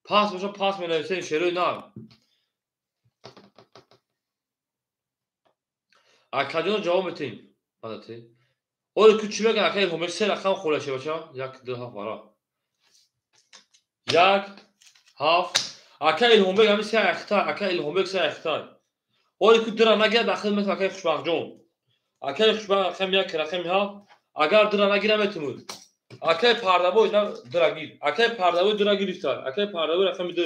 Speaker 1: پاس منویسه شیروی نام اکه جون جواب تین عادتی اولی که چی بگن اکه همه 3 رقم خورشه باشه 1 2 7 فرا 1 7 اکه ایلهم بگ همین 3 اختار اکه ایلهم بگ 3 اختار اولی که درم نگه داخل مثل اکه خوشبخت جون اکه خوشبخت رقم 1 رقم 7 اگر درم نگیره میتونید اکه پردابوی درگیر اکه پردابوی درگیر افتاد اکه پردابوی رقم 2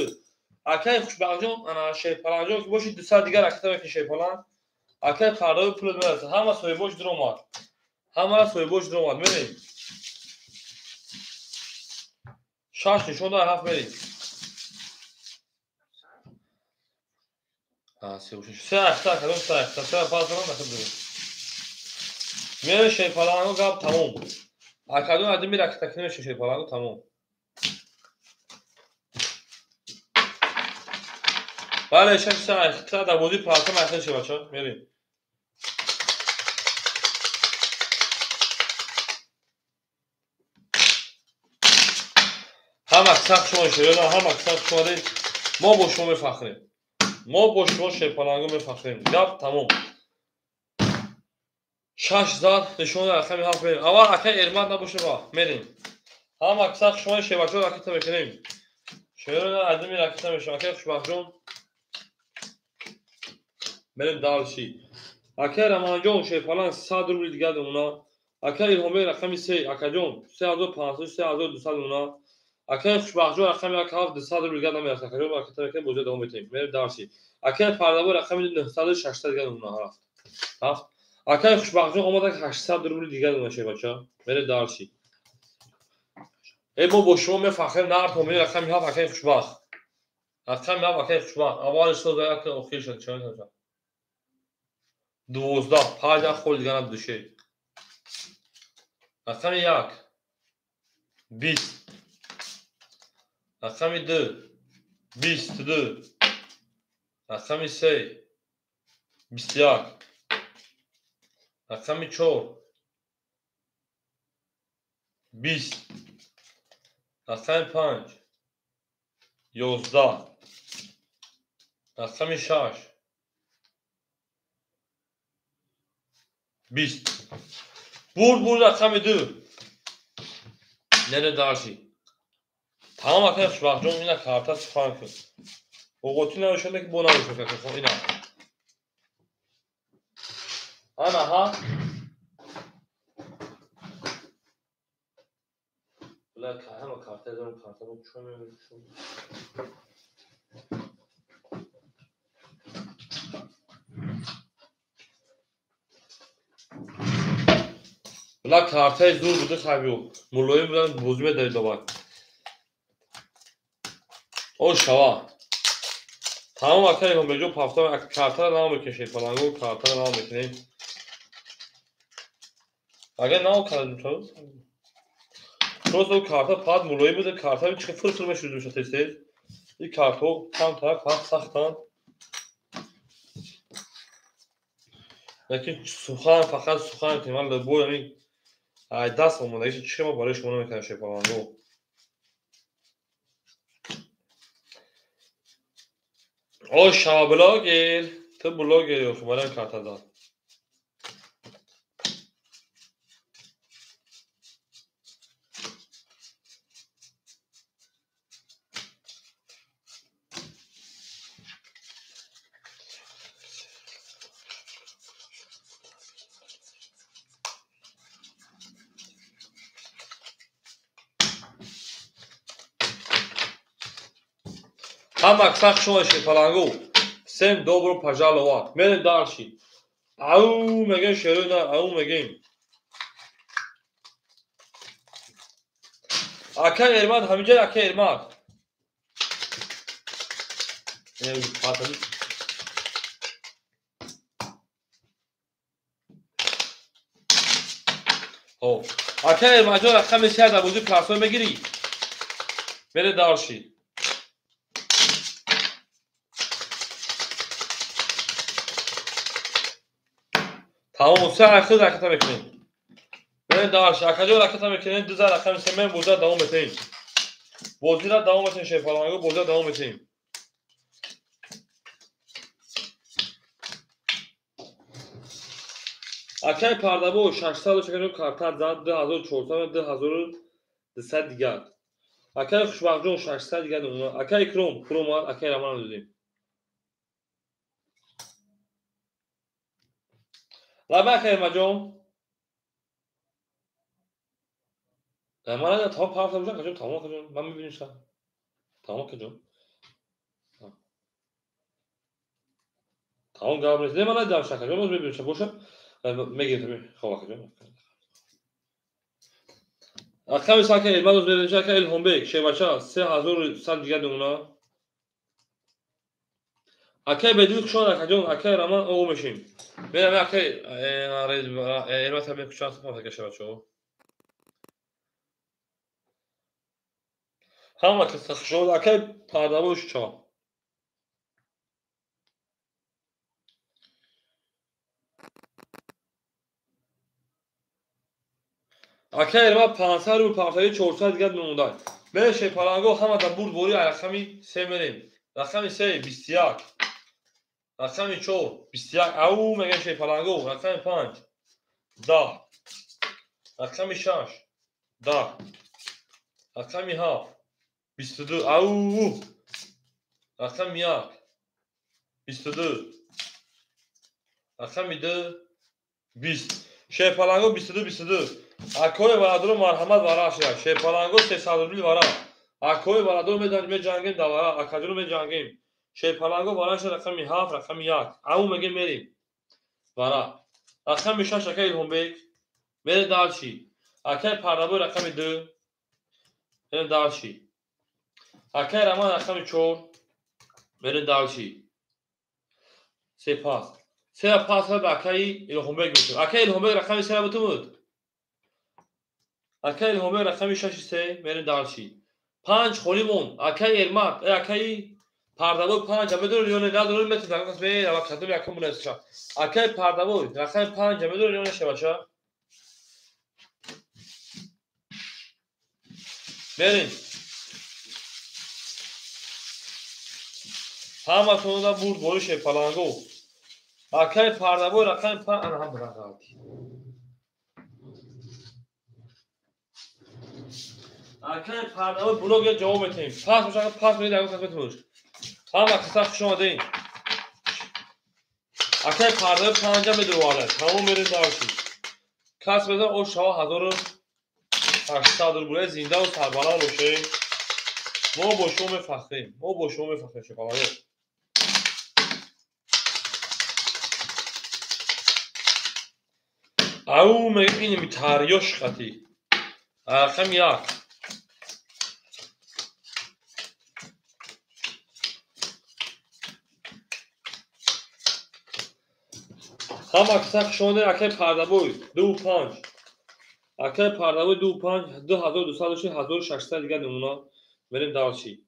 Speaker 1: اکه خوشبخت جون انا شیپلان جون که باشید 200 دیگر اکه تا شیپلان اکه پردابوی پول میرسه همه سوی باش درومات همه سوی باش درومات میریم 6 نشون داره 7 میریم 3 اختار کدوم 3 اختار 3 پاس کنم نخب داریم میره شیپلانگو گاب تموم اکدون عدیم میره اکه تکنیم شیپلانگو تموم بله 6 3 اختار در بودی پاسم اختار شه بچه ها میریم هم اکثر شما شده هم اکثر شما دید ما با شما میفخریم ما با شما شیپلانگو میفخریم گاب تموم 6 زاد نشون رقم 7 میریم اول اکه ارمت نباشه با میریم هم اکثر شما شبچه رو اکتا میکنیم شما عدمی اکتا میشون اکه خوشبخت جون بریم دالشی اکه رمان جون شیپلان 100 روبلی دیگر اونا اکه ایلهم بگ رقم 3 اکه جون 3500 3200 اونا اکه خوشبخت جون رقم 1 7 200 روبلی دیگر نمیرسه اکه جون اکتا میکنیم بوجه دوم میتیم بریم دالشی اکه پردابوی رقم 960 دیگر اونا هفت اکه خوشبخت جون اومده 800 روبلی دیگر اونا شیپچه بریم دالشی ای ما با شما میفخریم نهار تومینی رقم 7 اکه خوشبخت رقم 7 اکه خوشبخت اولش تو باید که اوکی شد چه میشه 12 5 خول دیگه ندوشه رقم 1 20 رقم 2 22 رقم 3 21 رقم 4 20 رقم 5 11 رقم 6 20 بور رقم 2 نره دارشی تمام اکه خوشبخت جون اینا کارتا سخان کن اوقاتی نوشنده که بونا بشه که خب اینا انا ها بلا که همه کارتا دارم کارتا رو چون میشون بلا کارتا زور بوده خبیو ملایم بودن بوزمه دارید دوباره او شوا تمام اکه هم بجو پافتا کارتا رو نام بکشید فلانگو کارتا رو نام بکنیم اگه نام کردیم تو Просто карта пад мулоим буд, карта чиқи фир мешуд меша тез-тез. Ин картҳо камтар пад сахтанд. Лекин сухан фақат сухан ки ман бо ҳамин даст омодагиша чӣ ма барои шумо намекунам шепаланго. О шава блогер, ту блогер ё хубарам карта дад. Ҳамак сах шумо шепаланго. Сем добро пожаловать. Мерем дальше. Ау мегем шеруна, ау мегем. Ака Эрмад ҳамиҷа ака Эрмад. О, ака Эрмаҷон рақами сиҳат дар бозии пластой мегирӣ? Мере дальше. Тамом се ахир ракета мекунем. Мерем дальше. Акаҷон ракета мекунем, ду зар рақами се мем бозиро давом метаҳем. Бозиро давом метаҳем шепаланго, бозиро давом метаҳем. Акай пардабо 600 шакаҷон карта зад 2400 2200 дигар. Акай хушбахтҷон 600 дигар дунё. Акай Икром, Куромат, акай Раман додем. Лаба акай Эрмаҷон. Ман тамом парта бошад акаҷон, тамом акаҷон. Ман мебинем ша. Тамом акаҷон. Тамом гап нест. Не ман надидам ша акаҷон, боз мебинем ша боша. Мегирем хоб акаҷон. Аками сака Эрмад боз мебинем ша акай Илҳомбек, шевача 3100 дигар дунё. Акай бедуи кушон акаҷон, акай Раман оғо мешем. Мерам акай Эрмад табе кушон сафа акай шевачо. Ҳама ки сахшон акай пардабош чо. Акай Эрмад 500 рубл партаи 400 дигар дунё. Мере шепаланго ҳама дар бурд бори рақами 3 мерем. Рақами 3 21. Рақами 4 21. Ау мегем шепаланго. Рақами 5 10. Рақами 6 10. Рақами 7 22. Ау. Рақами 1 22. Рақами 2 20. Шепаланго 22 22. Акои варадро марҳамат варашия. Шепаланго 300 рубли вара. Акои варадро меҷангем давара. Акаҷоро меҷангем. Шепаланго вараша рақами 7 рақами 1. Ау мегем мерем. Вара. Рақами 6 акай Илҳомбек. Мере дальше. Акай пардабои рақами 2. Мере дальше. Акай Раман рақами 4. Мере дальше. Сепас. Сера пасра ба акай Илҳомбек мешавад. Акай Илҳомбек рақами 3 бутумуд. Акай Илҳомбек рақами 6 мере дальше. 5 холимон. Акай Эрмад, акай пардабои 5 амедор ёне надор метод акас ме авакатум якум бунесша. Акай пардабои рақами 5 амедор ёне шевача. Мерем. Ҳама тонда бурд бори шепаланго. Акай пардабои рақами 5 ана ҳам брағалти. Акай пардабои блогер ҷавоб метаҳем. Пас бошад пас медем ягон кас метавонш. Ҳама қиса хуш омадем. Акай пардабои 5 медорварда. Тамом мерем дальше. Кас мезан о шава 1800 рубл зинда ва сарбаланд боше. мо бо шумо мефахрем. Мо бо шумо мефахрем шепаланго. Ау мегем ин тарёш хати. Рақами 1. ҳама қиса хушонде акай пардабои 2 5. اکه پردوی 25 2206 1600 دیگه نمونه بریم دارچی.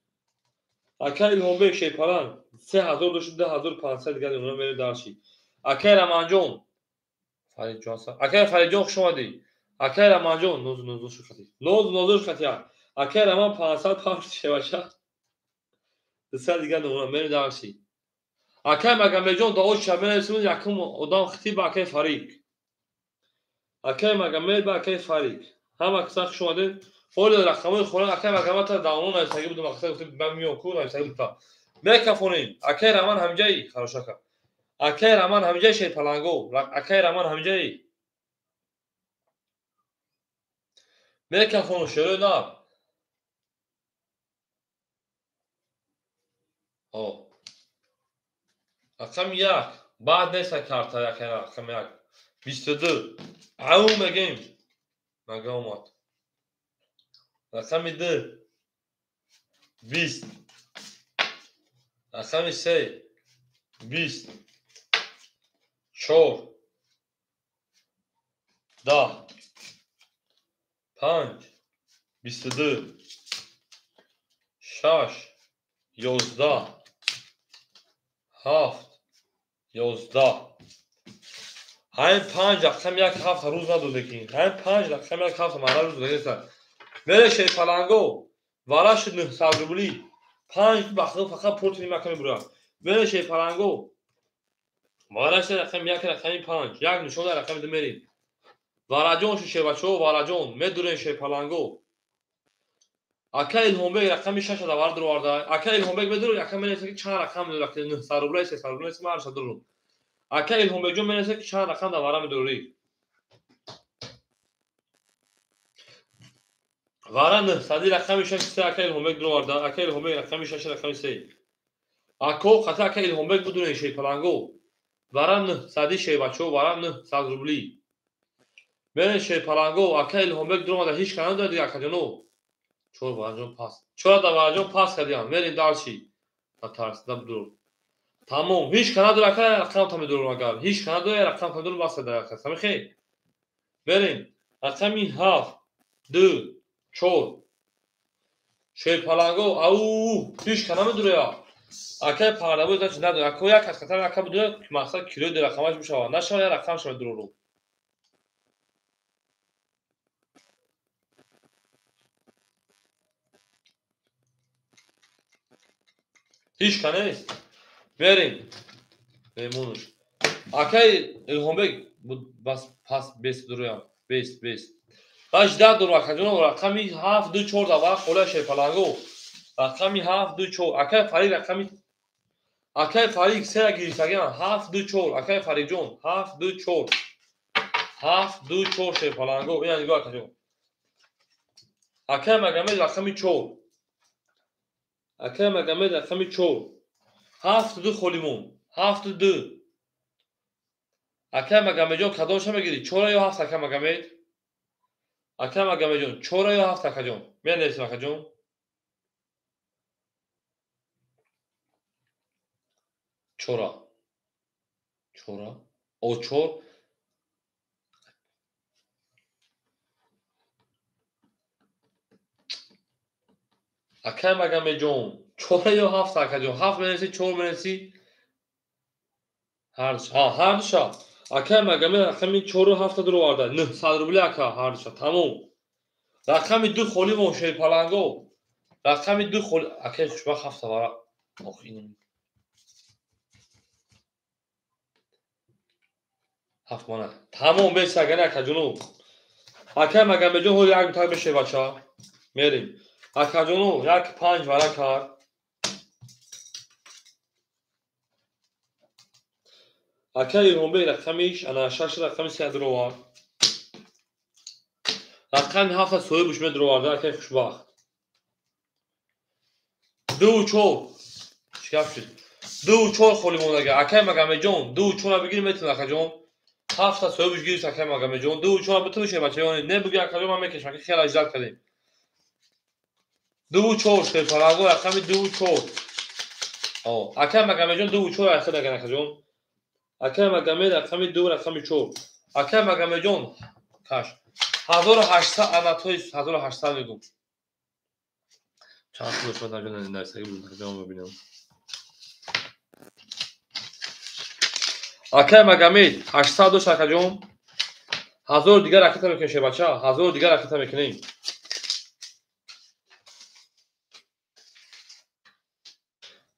Speaker 1: اکه الهامبه شیپالان 3000 10500 دیگه نمونه بریم دارچی. اکه رمانجون فرید جان اکه فرید جان خوش اومدی. اکه رمانجون نوز شو خطی. اکه رمان 500 شواشه 200 دیگه نمونه بریم دارچی. اکه مگم جان داوود شمن اسم یکم ادام خطیب اکه فرید. اکه مگم با اکه فرید. هم اکساخ شومده فول رقمای خوره اکه مگم تا داونون استگی بودم اکساخ گفتم من میام کو استگی بودم میکافونیم اکه رمان همجایی خراشکا اکه رمان همجایی شی پلنگو اکه رمان همجایی میکافون شروع نه او رقم یک بعد نیست کارتا اکه رقم یک 22 او مگیم مگم اومد رقم 2 20 رقم 3 20 4 10 5 22 6 11 7 11 همین 5 رقم یک هفت روز ندوده که همین 5 رقم یک هفت مرا روز داده بله شی پلنگو واراش 900 روبلی 5 بخدا فقط پورت نمیکنه برا بله شی پلنگو واراش رقم یک رقم 5 یک نشون رقم دمیرین واراجون شی بچو واراجون میدونه شی پلنگو اکل همبه رقم 6 دا وارد رو وارد اکل همبه بدون رقم نیست که چند رقم داره 900 روبلی 300 روبلی مارش درو اکل همبه جو میرسه که چند رقم دا وارم دوری وارن صدی رقم 6 3 اکل همبه درو وارد اکل همبه رقم 6 رقم 3 اکو خطا اکل همبه بدون شی پلنگو وارن صدی شی بچو وارن 100 روبلی بین شی پلنگو اکل همبه درو وارد هیچ کنه داد دیگه اکجنو چور وارجون پاس چور دا وارجون پاس کردیم میرین دارچی تا ترس دم درو تمام هیچ کنه داره که رقم تا میدونم اگر هیچ کنه داره رقم تا میدونم واسه داره خسته میخی بریم رقمی 7 2 4 شی پلنگو او هیچ کنه میدونه یا اکه پردابو داشت نداره اکو یک از خطر رقم میدونه که مقصد کیلو در رقمش میشه نشه رقم شما درو رو هیچ کنه نیست بریم میمونش اکه الهام بگ بس پاس 20 درو یا 20 18 درو اکجون رقمی 7 2 4 دا خلا شی پلنگو رقمی 7 2 4 اکه فرید رقمی اکه فرید سه گیرسگی 7 2 4 اکه فرید جون 7 2 4 7 2 4 شی پلنگو این نگاه اکجون اکه مگمه رقمی 4 اکه مگمه رقمی 4 7 2 خلیمون 7 2 اکه مگمه جون کدومش میگیری 4 یا 7 اکه مگمه اکه مگمه جون 4 یا 7 اکه جون میانیس اکه جون چورا او چور اکه مگمه جون 4 یا 7 اکه جون 7 میانیسی 4 میانیسی هر شا اکه مگمه رقمی 4 و 7 درو وارد 900 روبلی اکه هر شا تموم رقمی 2 خلیمون شی پلنگو رقمی 2 خل اکه خوشبخت 7 وارا آخ اینم 7 مانه تمام به سگنه اکه جونو اکه مگمه جون هول یک تاگ بشه بچا میریم اکه جونو یک 5 وارا کار اکه ایرون به رقمیش انا 6 رقمی 3 درو وار رقمی 7 سوی بوش می درو وارد اکه خوشبخت 2 4 شکاف شد 2 4 خلیمون اگه اکه مگمه جون 2 4 بگیریم میتونه اکه جون 7 سوی بوش گیریم اکه مگمه جون 2 4 بتونه شه بچه یعنی نه بگی اکه جون من میکشم که خیلی اجزا کردیم 2 4 شی پلنگو رقمی 2 4 او اکه مگمه جون 2 4 اخه دگه اکه جون اکه مگمه رقمی 2 رقمی 4 اکه مگمه جون کاش 1800 анатои 1800 میگم. چند تا شما در جون درسایی بود ترجمه ببینم. اکه مگامید 800 شکجون 1000 دیگر رکت میکشه بچه 1000 دیگر رکت میکنیم.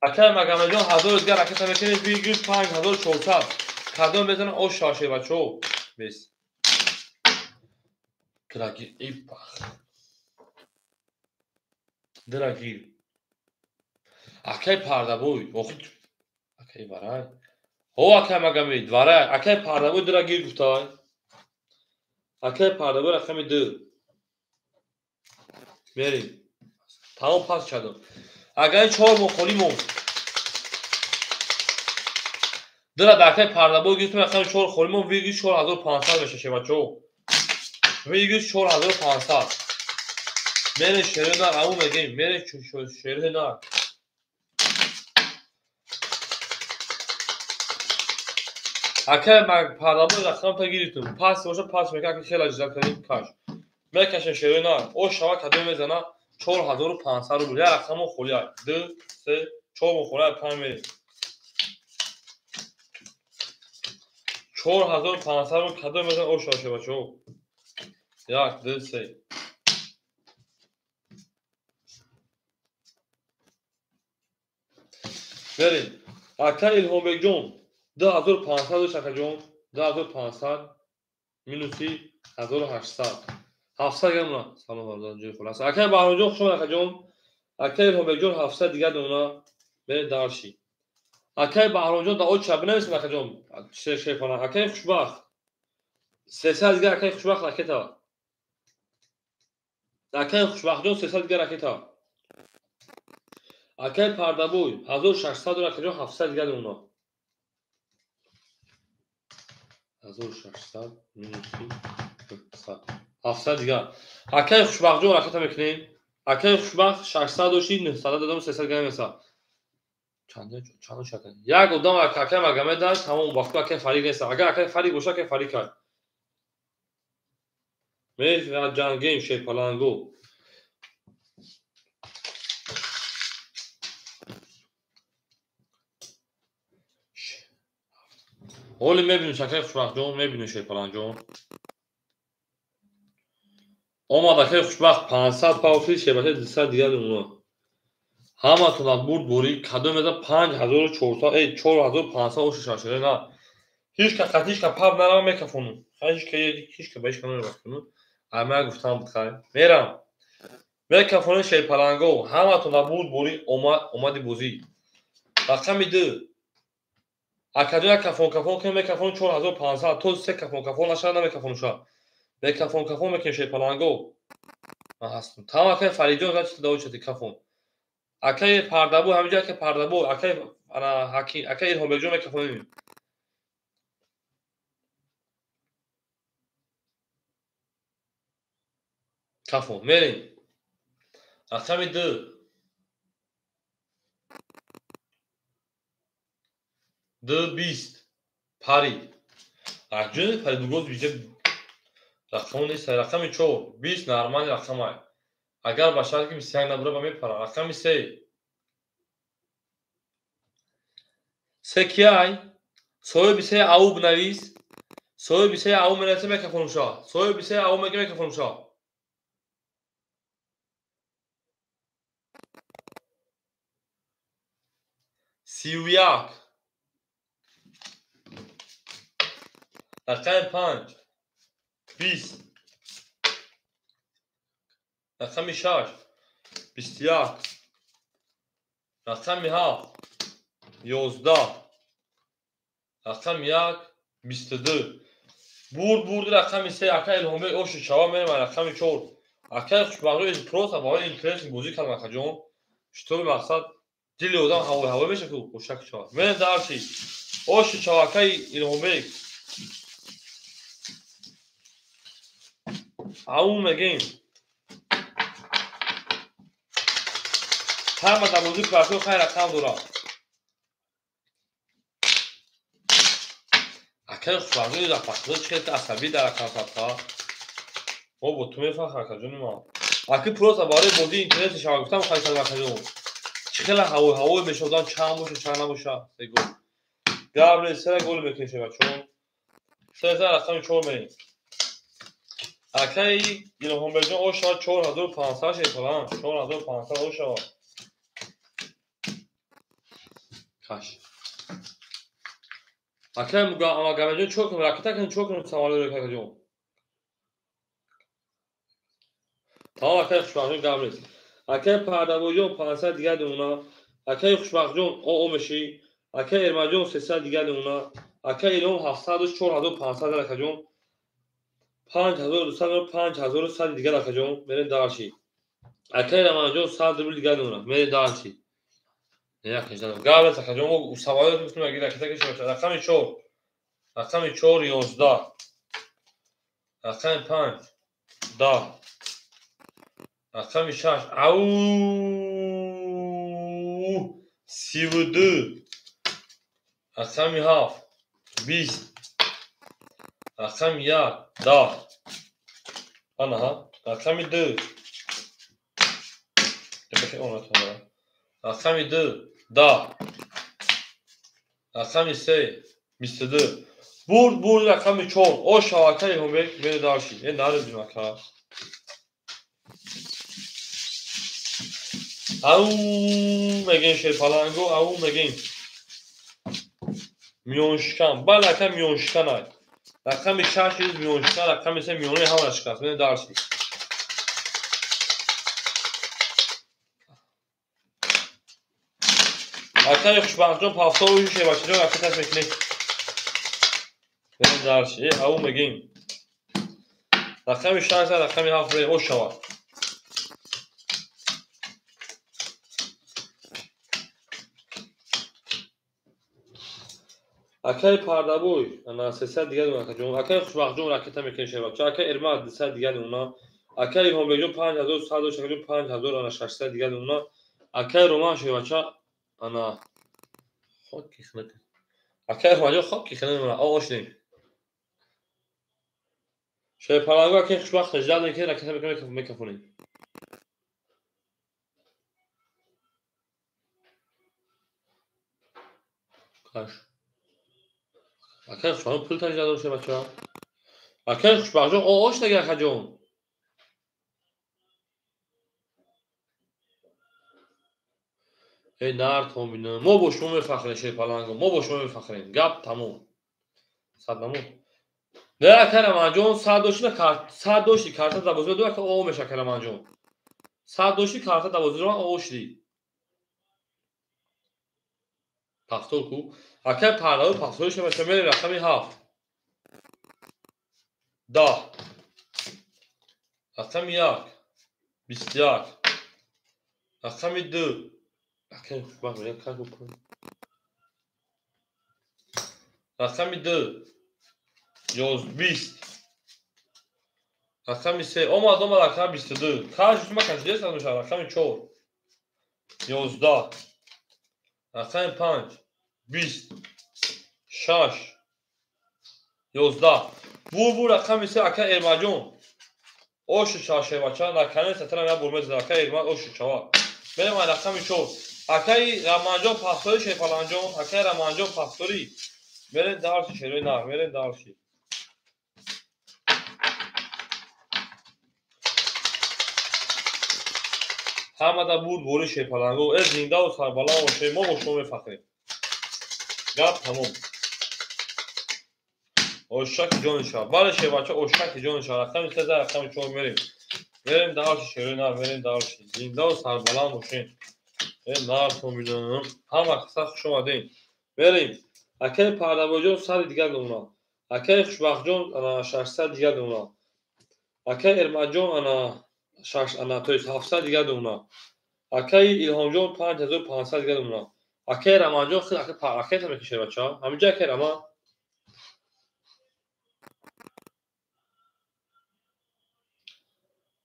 Speaker 1: اکه مگامید جون 1000 دیگر رکت میکنیم ویگیل 5400 کدوم بزنم او شاشه بچه بس دراگیر ای بخ دراگیر اکه پرده بوی وقت اکه برای او اکه مگامید برای اکه پرده بوی دراگیر گفتای اکه پرده بوی رقم 2 بریم تمام پاس شدم اگر 4 مخوریم درا داکه پرده بوی گیتون رقم 4 خوریم ویگی 4500 بشه بچه ویگی 4500 میره شهر دار او میگیم میره شهر دار اکه پرده بوی رقم تا گیریتون پاس باشه پاس میکنه که خیلی اجزا کنیم کاش میکشن شهر دار او شوا کدوم میزنه 4500 رو بوده رقم خوری های 2 3 4 مخوری های 5 میریم 4500 رو کدوم میزنه او شاشه بچه 1 2 3 بریم اکه الهام جون 2500 شکر جون 2500 مینوسی 1800 700 گمنا سلام وارد جوی خلاص اکه بهرام جون خوشم اکه جون اکه الهام جون 700 دیگه دونا بریم دارشی اکه بهرام جون دا او چپ نمیسم اکه جون شیر کنه اکه خوشبخت 300 دیگه اکه خوشبخت رکتا اکه خوشبخت جون 300 دیگه رکتا اکه پرده بوی 1600 اکه جون 700 دیگه دونا 1600 مینوسی 700 دیگه اکه خوشبخت جون رکتا میکنیم اکه خوشبخت 600 داشتی 900 دادم 300 گرم مثلا چند شکل یک ادام اکه مگمه داد تمام وقت اکه فریق نیست اگر اکه فریق باشه که فریق کرد میشه جنگیم شی پلنگو اولی میبینیم شکل خوشبخت جون میبینیم شی پلنگ جون اومد اکه خوشبخت 500 پاوفی شبکه 200 دیگه دونه همه تون برد بوری کدوم میده 5400 ای 4500 او شاشه نه هیچ که خطیش که پاب نرم میکفونم هیچ که بهش کنم بکنم اما گفتم بخیر میرم میکفونم شی پلنگو همه تون برد بوری اومدی بوزی رقم 2 اکدو کفون که میکفون 4500 تو سه کفون نشد نمیکفون شد میکفون میکنی شی پلنگو من هستم تمام که فریجون زد داوود شدی کفون اکه پرده بو همینجا که پرده بو اکه انا حکی اکه این هم بجون میکفونیم کفون میریم رقم 2 220 پری اکجون پری دوگوز بیجه رقم نیست رقم 4 20 نرمال رقم های اگر باشد که میسیانگ نبوره با میپره رقم 3 3 کیای سوی بیسه او بنویس سوی بیسه او مناسب میکفونم شا سوی بیسه او میکفونم شا 31 رقم 5 20 رقم 6 21 رقم 7 11 رقم 1 22 برد رقم 3 اکه الهامه اوش شوا میرم رقم 4 اکه خوشبختی از پروس با این اینترنت بازی کردم اکه جون شطور مقصد دل آدم هوا میشه که خوشک شوا من دارچی اوش شوا اکه الهامه او میگیم همه در بازی پراتو خیر رقم دورا اکه خوشبختی در پخته چه عصبی در رقم فتها بابا تو میفهمی کجا ما اکی پروس برای بازی اینترنت شما گفتم خیلی سال کجا چخیل هوای میشودن چند باشه چند نباشه بگو گابریل سر گل میکشه بچه‌ها سه رقم 4 می اکی ایلهام برجان او شاد 4500 شه فلان 4500 او شاد کاش اکی اما گابریل çok raketa çok savalı kajon tamam اکی خوشبخت گابریل اکی پردابوجون 500 دیگه اونا اکی خوشبخت جون او میشی اکی ارماجون 300 دیگه اونا اکی ایلهام 700 4500 کجون 5200 دیگه کجون برین دارشی اکی رمانجون 100 دیگه اونا میری دارشی نه کجا گابریل کجون او سوالات میتونه اگه raketa کشه رقم 4 رقم 4 11 رقم 5 10 رقم 6 او 32 رقم 7 20 رقم 1 10 آنها رقم 2 رقم 2 10 رقم 3 22 برد رقم 4 او شبکه هم میره دارشی این نارد بیمکه او میگین شیرپلنگو او میگین میونشکن بله رقم میونشکن های رقم 6 میونشکن رقم 3 میونه هم شکست میره دارشی اکی خوشبخت جون پافتا و شه بچه جون اکی تش میکنی میره دارشی او میگین رقم 6 رقم 7 او شواد اکی پردابوی انا 300 دیگه اونا کجون اکی خوشبخت جون راکتا میکنی شه بچه اکی ارماد 200 دیگه اونا اکی هم بجون 5100 شکل 5000 انا 600 دیگه اونا اکی رومان شه بچه انا خود کی خنک اکی رومان خود کی خنک اونا اوش نیم شه پلنگو اکی خوشبخت جدا میکنی راکتا میکنی میکفونی کاش اکی خوشبخت پول تا جدا شه بچه اکی خوشبخت جون اوش دیگه کجون ای نار تومینه ما با شما میفخریم شه پلنگو ما با شما میفخریم گپ تموم صدامو نه کرمانجون ساعت داشتی کارت ساعت داشتی کارت دوازده دو که او میشه کرمانجون ساعت داشتی کارت دوازده رو اوشتی پافتور کو اکه پارلو پافتورش میشه میره رقمی 7 10 رقم 1 21 رقم 2 اکه بابا یک کارت بکن رقم 2 20 رقم 3 اومد رقم 22 کاش شما کنید دست میشه رقم 4 11 رقم 5 20 6 11 bu رقم 3 اکه ارماجون اوش شاشه بچه نکنه سترم یا برمز اکه ارماد اوش چوا بریم رقم 4 اکه رمانجون پافتوری شه پلنجون اکه رمانجون پافتوری برین دارشی شروع نه برین دارشی همه دا بود بوری شه پلنگو از زنده و سربلا و شه ما با شما میفخریم گپ تموم اوشک جون شا بله شه بچه اوشک جون شا رقم 3 رقم 4 میریم بریم دارشی شروع نه بریم دارشی زنده و سربلا باشین نار تو میدونم همه قصه خوش اومدین بریم اکی پردابوجون 100 دیگه اونا اکی خوشبخت جون انا 600 دیگه اونا اکی ارماجون انا 6 انا تو 700 دیگه اونا اکی ایلهام جون 5500 دیگه اونا اکی رمانجون خیلی اکی اکی تا میکشه بچا همینجا اکی رما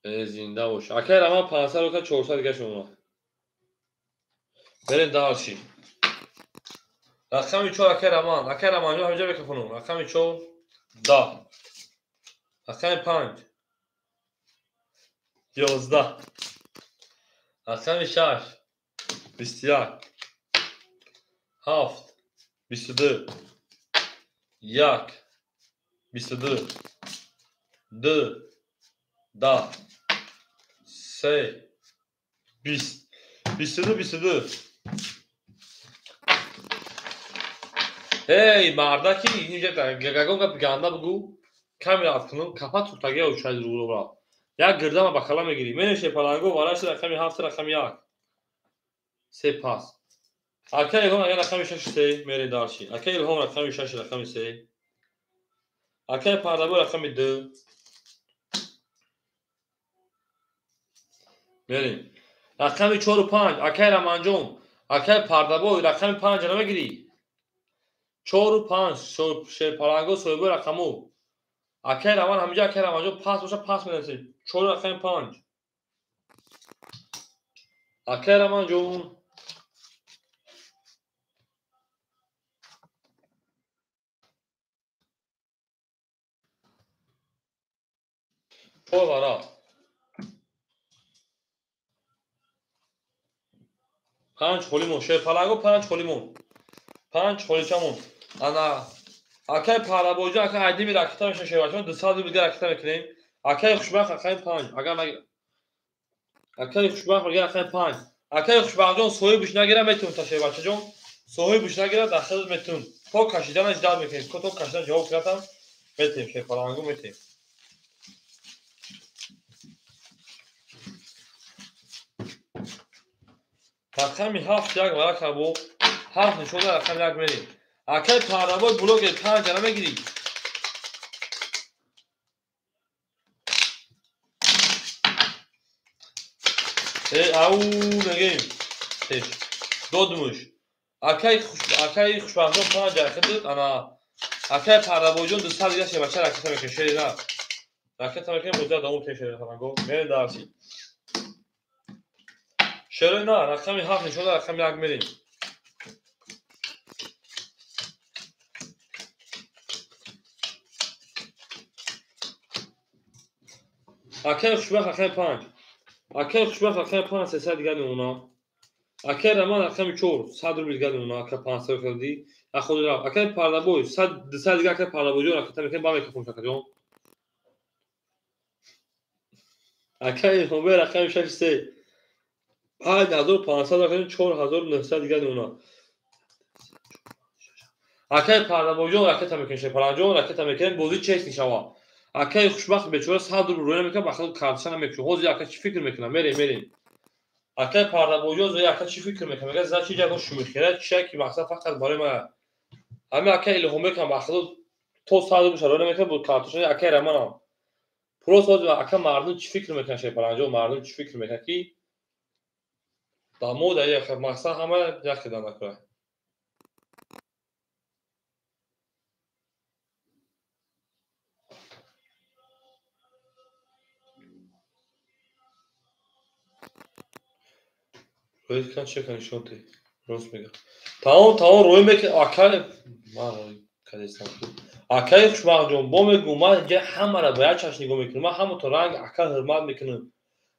Speaker 1: زنده باش اکی رما 500 و 400 دیگه اونا برین دارشی رقم 4 اکی رمانجون همینجا بکفونم رقم 4 10 رقم 5 11 رقم 6 21 7 22 1 22 2 10 3 20 22 Hey mardaki اینجا گگاگون که بگنده بگو کمی رفت کنم کپا تو تاگه او شاید رو برا یک گردم بخلا میگیری منشه پلنگو وارش رقمی 7 رقم 1 سه پاس اکه هم اگر رقم 6 سه میری دارشی اکه هم رقم 6 رقم 3 اکه پردابو رقم 2 میری رقم 4 و 5 اکه رمانجون اکه پردابو رقم 5 رو میگیری 4 و 5 شیر پلنگو سویبو رقمو اکه رمان همینجا اکه رمانجون پاس باشه پاس میرسی 4 رقم 5 اکه رمانجون پول برا 5 خلیمون شیر پلنگو 5 خلیمون 5 خلیچمون انا اکه پارابوجا اکه عادی می راکتا میشه شیواشون 2 سال دیگه راکتا میکنیم اکه خوشبخت اکه 5 اگر مگه اکه خوشبخت اگر اکه 5 اکه خوشبخت جون سوی بوش نگیره میتون تا شیواچه جون سوی بوش نگیره داخل میتون تو کاشیدن اجداد میکنیم تو کاشیدن جواب کردم میتیم شی پلنگو میتیم رقم 7 یک ورق ابو 7 نشونه رقم یک میریم اکه پارابوج بلوک 5 را میگیری او نگیم تش دودموش اکه خوشبختون 5 راکت انا اکه پارابوجون 2 سال دیگه شیواچه راکتا میکنه شی نه راکتا میکنه بودا دامو تشه پلنگو میره دارسی شروع نه رقم 7 نشونه رقم 1 میریم اکه خوشبخت رقم 5 اکه خوشبخت رقم 5 300 دیگه اونا اکه رمان رقم 4 100 رو دیگه اونا اکه 500 کردی خود را اکه پارابوج 100 200 دیگه اکه پارابوج راکتا میکنه با میکنه شکا جون اکه هم رقم 6 3 5500 رقم 4900 دیگه اونا اکه پارابوجون راکتا میکنه شی پلنجون راکتا میکنه بوزی چیس نشوا اکه خوشبخت بچوره 100 رو روی میکنه بخاطر کارتشن میکنه هوزی اکه چی فکر میکنه میریم اکه پارابوجون زوی اکه چی فکر میکنه میگه زا چی جا شو میخیره چه کی مقصد فقط برای ما همه اکه الهام میکنه بخاطر تو 100 رو روی میکنه بود کارتشن اکه رمانم پروس هوزی اکه مردم چی فکر میکنه شی پلنجون مردم چی فکر میکنه کی دامو یک مقصد همه یک دانه کنه روی کن چه کنی شونتی روز میگه تمام روی میکنه اکه ما کلیسان اکه خوشبخت جون با میگم ما اینجا همه را باید چشم نگاه میکنم ما همه تو رنگ اکه حرمت میکنم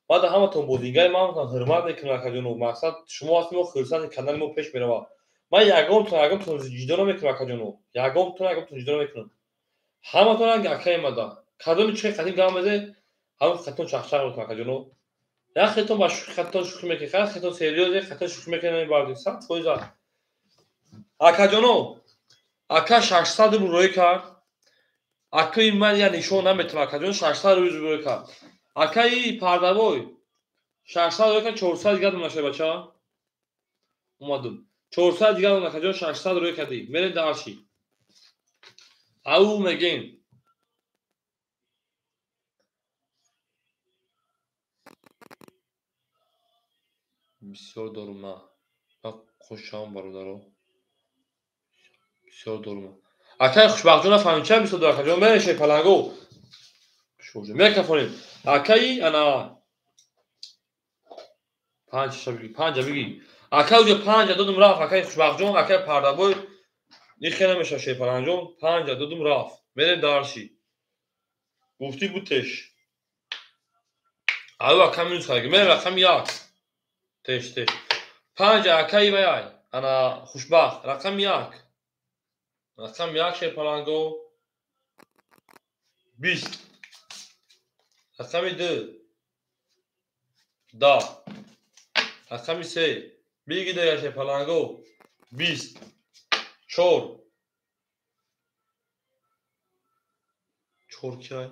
Speaker 1: ما ده همه تو بودینگای ما هم حرمت میکنم اکه جون مقصد شما اصلا خرسان کندن ما پیش میره ما یگام تو جدا نمیکنم اکه جون یگام تو جدا نمیکنم همه تو رنگ اکه ما ده کدوم چه قدیم گام بده هم خطون چخچخ رو اکه جون یا خطون باش خطون شوخی میکنه خطون سریوزه خطون شوخی میکنه باردی سات کویزا اکه جون اکه 600 رو روی کرد اکه این من یا نشون نمیتونم اکه جون 600 روی کرد اکه ای پردابوی 600 روی کرد 400 دیگه دم نشه بچه ها اومدم 400 دیگه دم اکه جون 600 روی کردی میره دارشی او میگیم بسیار دارم خوشم برادرو بسیار دارم اکه خوشبخت جون فهمید چه بسیار دارم اکه جون میشه پلنگو شوجه میکفونیم اکه ای انا 5 بگی اکه اوجه 5 دادم رفت اکه خوشبخت جون اکه پردابوی این خیلی نمیشه شی پلنجون 5 دادم رفت میره دارشی گفتی بودش Abi rakam minus خارج من رقم یک تش تش 5 اکی بیای انا خوشبخت رقم یک شه پلنگو 20 رقم 2 10 رقم 3 bilgi de شه پلنگو 20 4 4 کی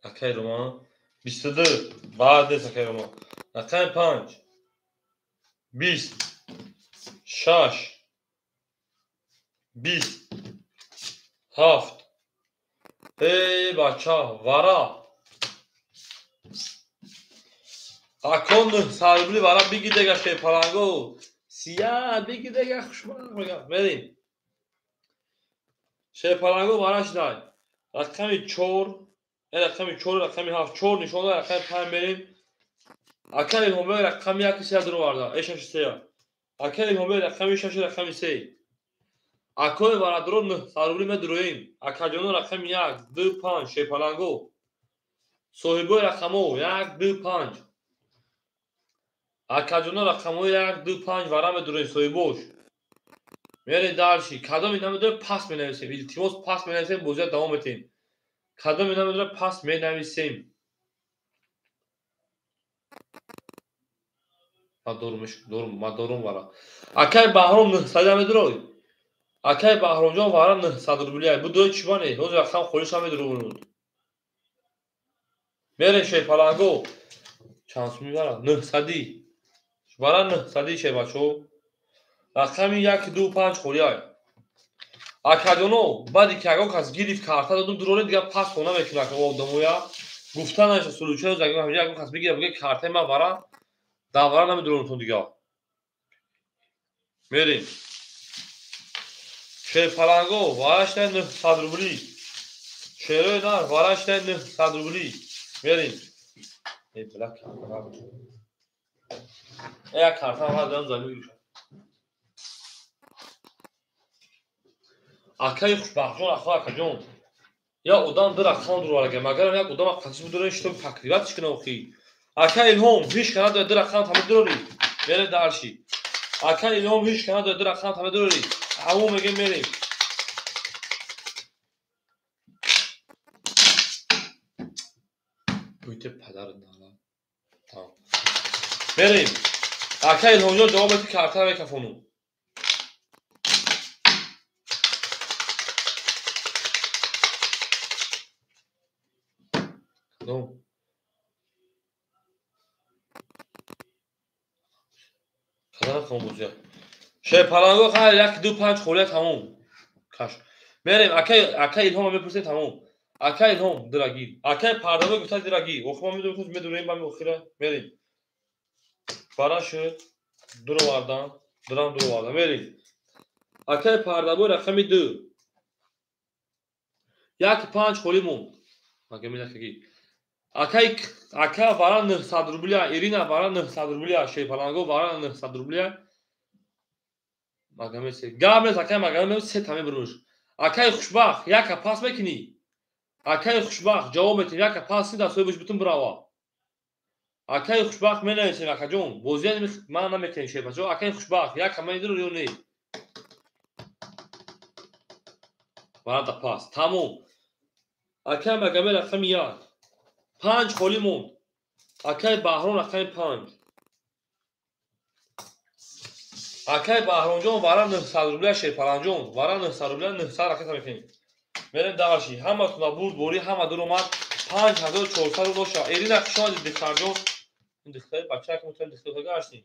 Speaker 1: اکی روما 22 بعد از اکی روما رقم 5 20 6 20 7 ای بچه ورا اکن سربلی ورا بگی دیگه شه پلنگو سیاه بگی دیگه خوشبخت میگم بریم شه پلنگو وراش دای رقم 4 رقم 4 رقم 7 4 نشون داد رقم 5 بریم اکل هم به رقم 1 سه درو وردا ایش 3 اکل هم به رقم 6 رقم 3 اکل ورا درو نه سربلی مدرویم اکجونو رقم 1 2 5 شه پلنگو صاحبو رقمو 1 2 5 اکجونو رقمو 1 2 5 ورا مدرویم صاحبوش میره دارشی کدام اینا میدونه پاس مینویسیم التماس پاس مینویسیم بازی دوام بدیم کدام اینا میدونه پاس مینویسیم ما دورم ورا اکای بهرام نه صد میدروی اکای بهرام جان ورا نه صد روبلیه bu dört çivane روز رقم خودش هم میدرون میره شه پلنگو چانس میبره نه صدی ورا نه صدی شه بچو رقم 1 2 5 خوریای اکادونو بعدی که اگه کس گیریف کارتا دادم درونه دیگه پاس خونه میکنه که او دمویا گفتنش سلوچه از اگه همینجا اگه کس بگیره بگه کارت ما ورا داورا نمیدرونتون دیگه میریم شه پلنگو وارش نه صد روبلی شیروی نه وارش نه صد روبلی میریم ای بلاک ای کارتا ما دارم زمین میشه اکای خوشبختون اخوا کجون یا اودان در اکاونت رو ورگه مگر یک اودام قصص بدون شتو فکریات چکنه اوخی اکای الهام هیچ کنه در اکاونت هم دروری میره دارشی اکای الهام هیچ کنه در اکاونت هم دروری عمو میگه میریم بویت پدر نالا تمام بریم اکای الهام جان جواب بدی کارتا رو کفونو نو کدام کامبوزیا شه پلنگو خیلی 1 2 5 خوله تموم کاش بریم اکای الهام میپرسه تموم اکای الهام دراگی اکای پردامه گفت دراگی اوخما میدونیم با میخوره بریم براش درو واردان درام درو واردان بریم اکای پردامه رقم 2 1 5 خولی مون مگه میدونی اکای ورا 900 روبلیا ایرینا ورا 900 روبلیا شه پلنگو ورا 900 روبلیا مگه میشه گامز اکای مگه میشه تمام بروش اکای خوشبخت یک پاس میکنی اکای خوشبخت جواب میتونی یک پاس در سوی بش بتون براوا اکای خوشبخت مینویسین اکا جون بوزی من نمیکنی شه بچو اکای خوشبخت یک کمی درو ریونی ورا پاس تموم اکای مگه می رقم 1 5 خولی مون اکای بهرام رقم 5 اکای بهرام جون ورا 900 روبل شه پلنجون ورا 900 روبل 900 رقم میکنی بریم دارشی همه تون بود بوری همه دور اومد 5400 رو شا ایرین شما دخترجون این دختر بچه که متون دختر گاشتین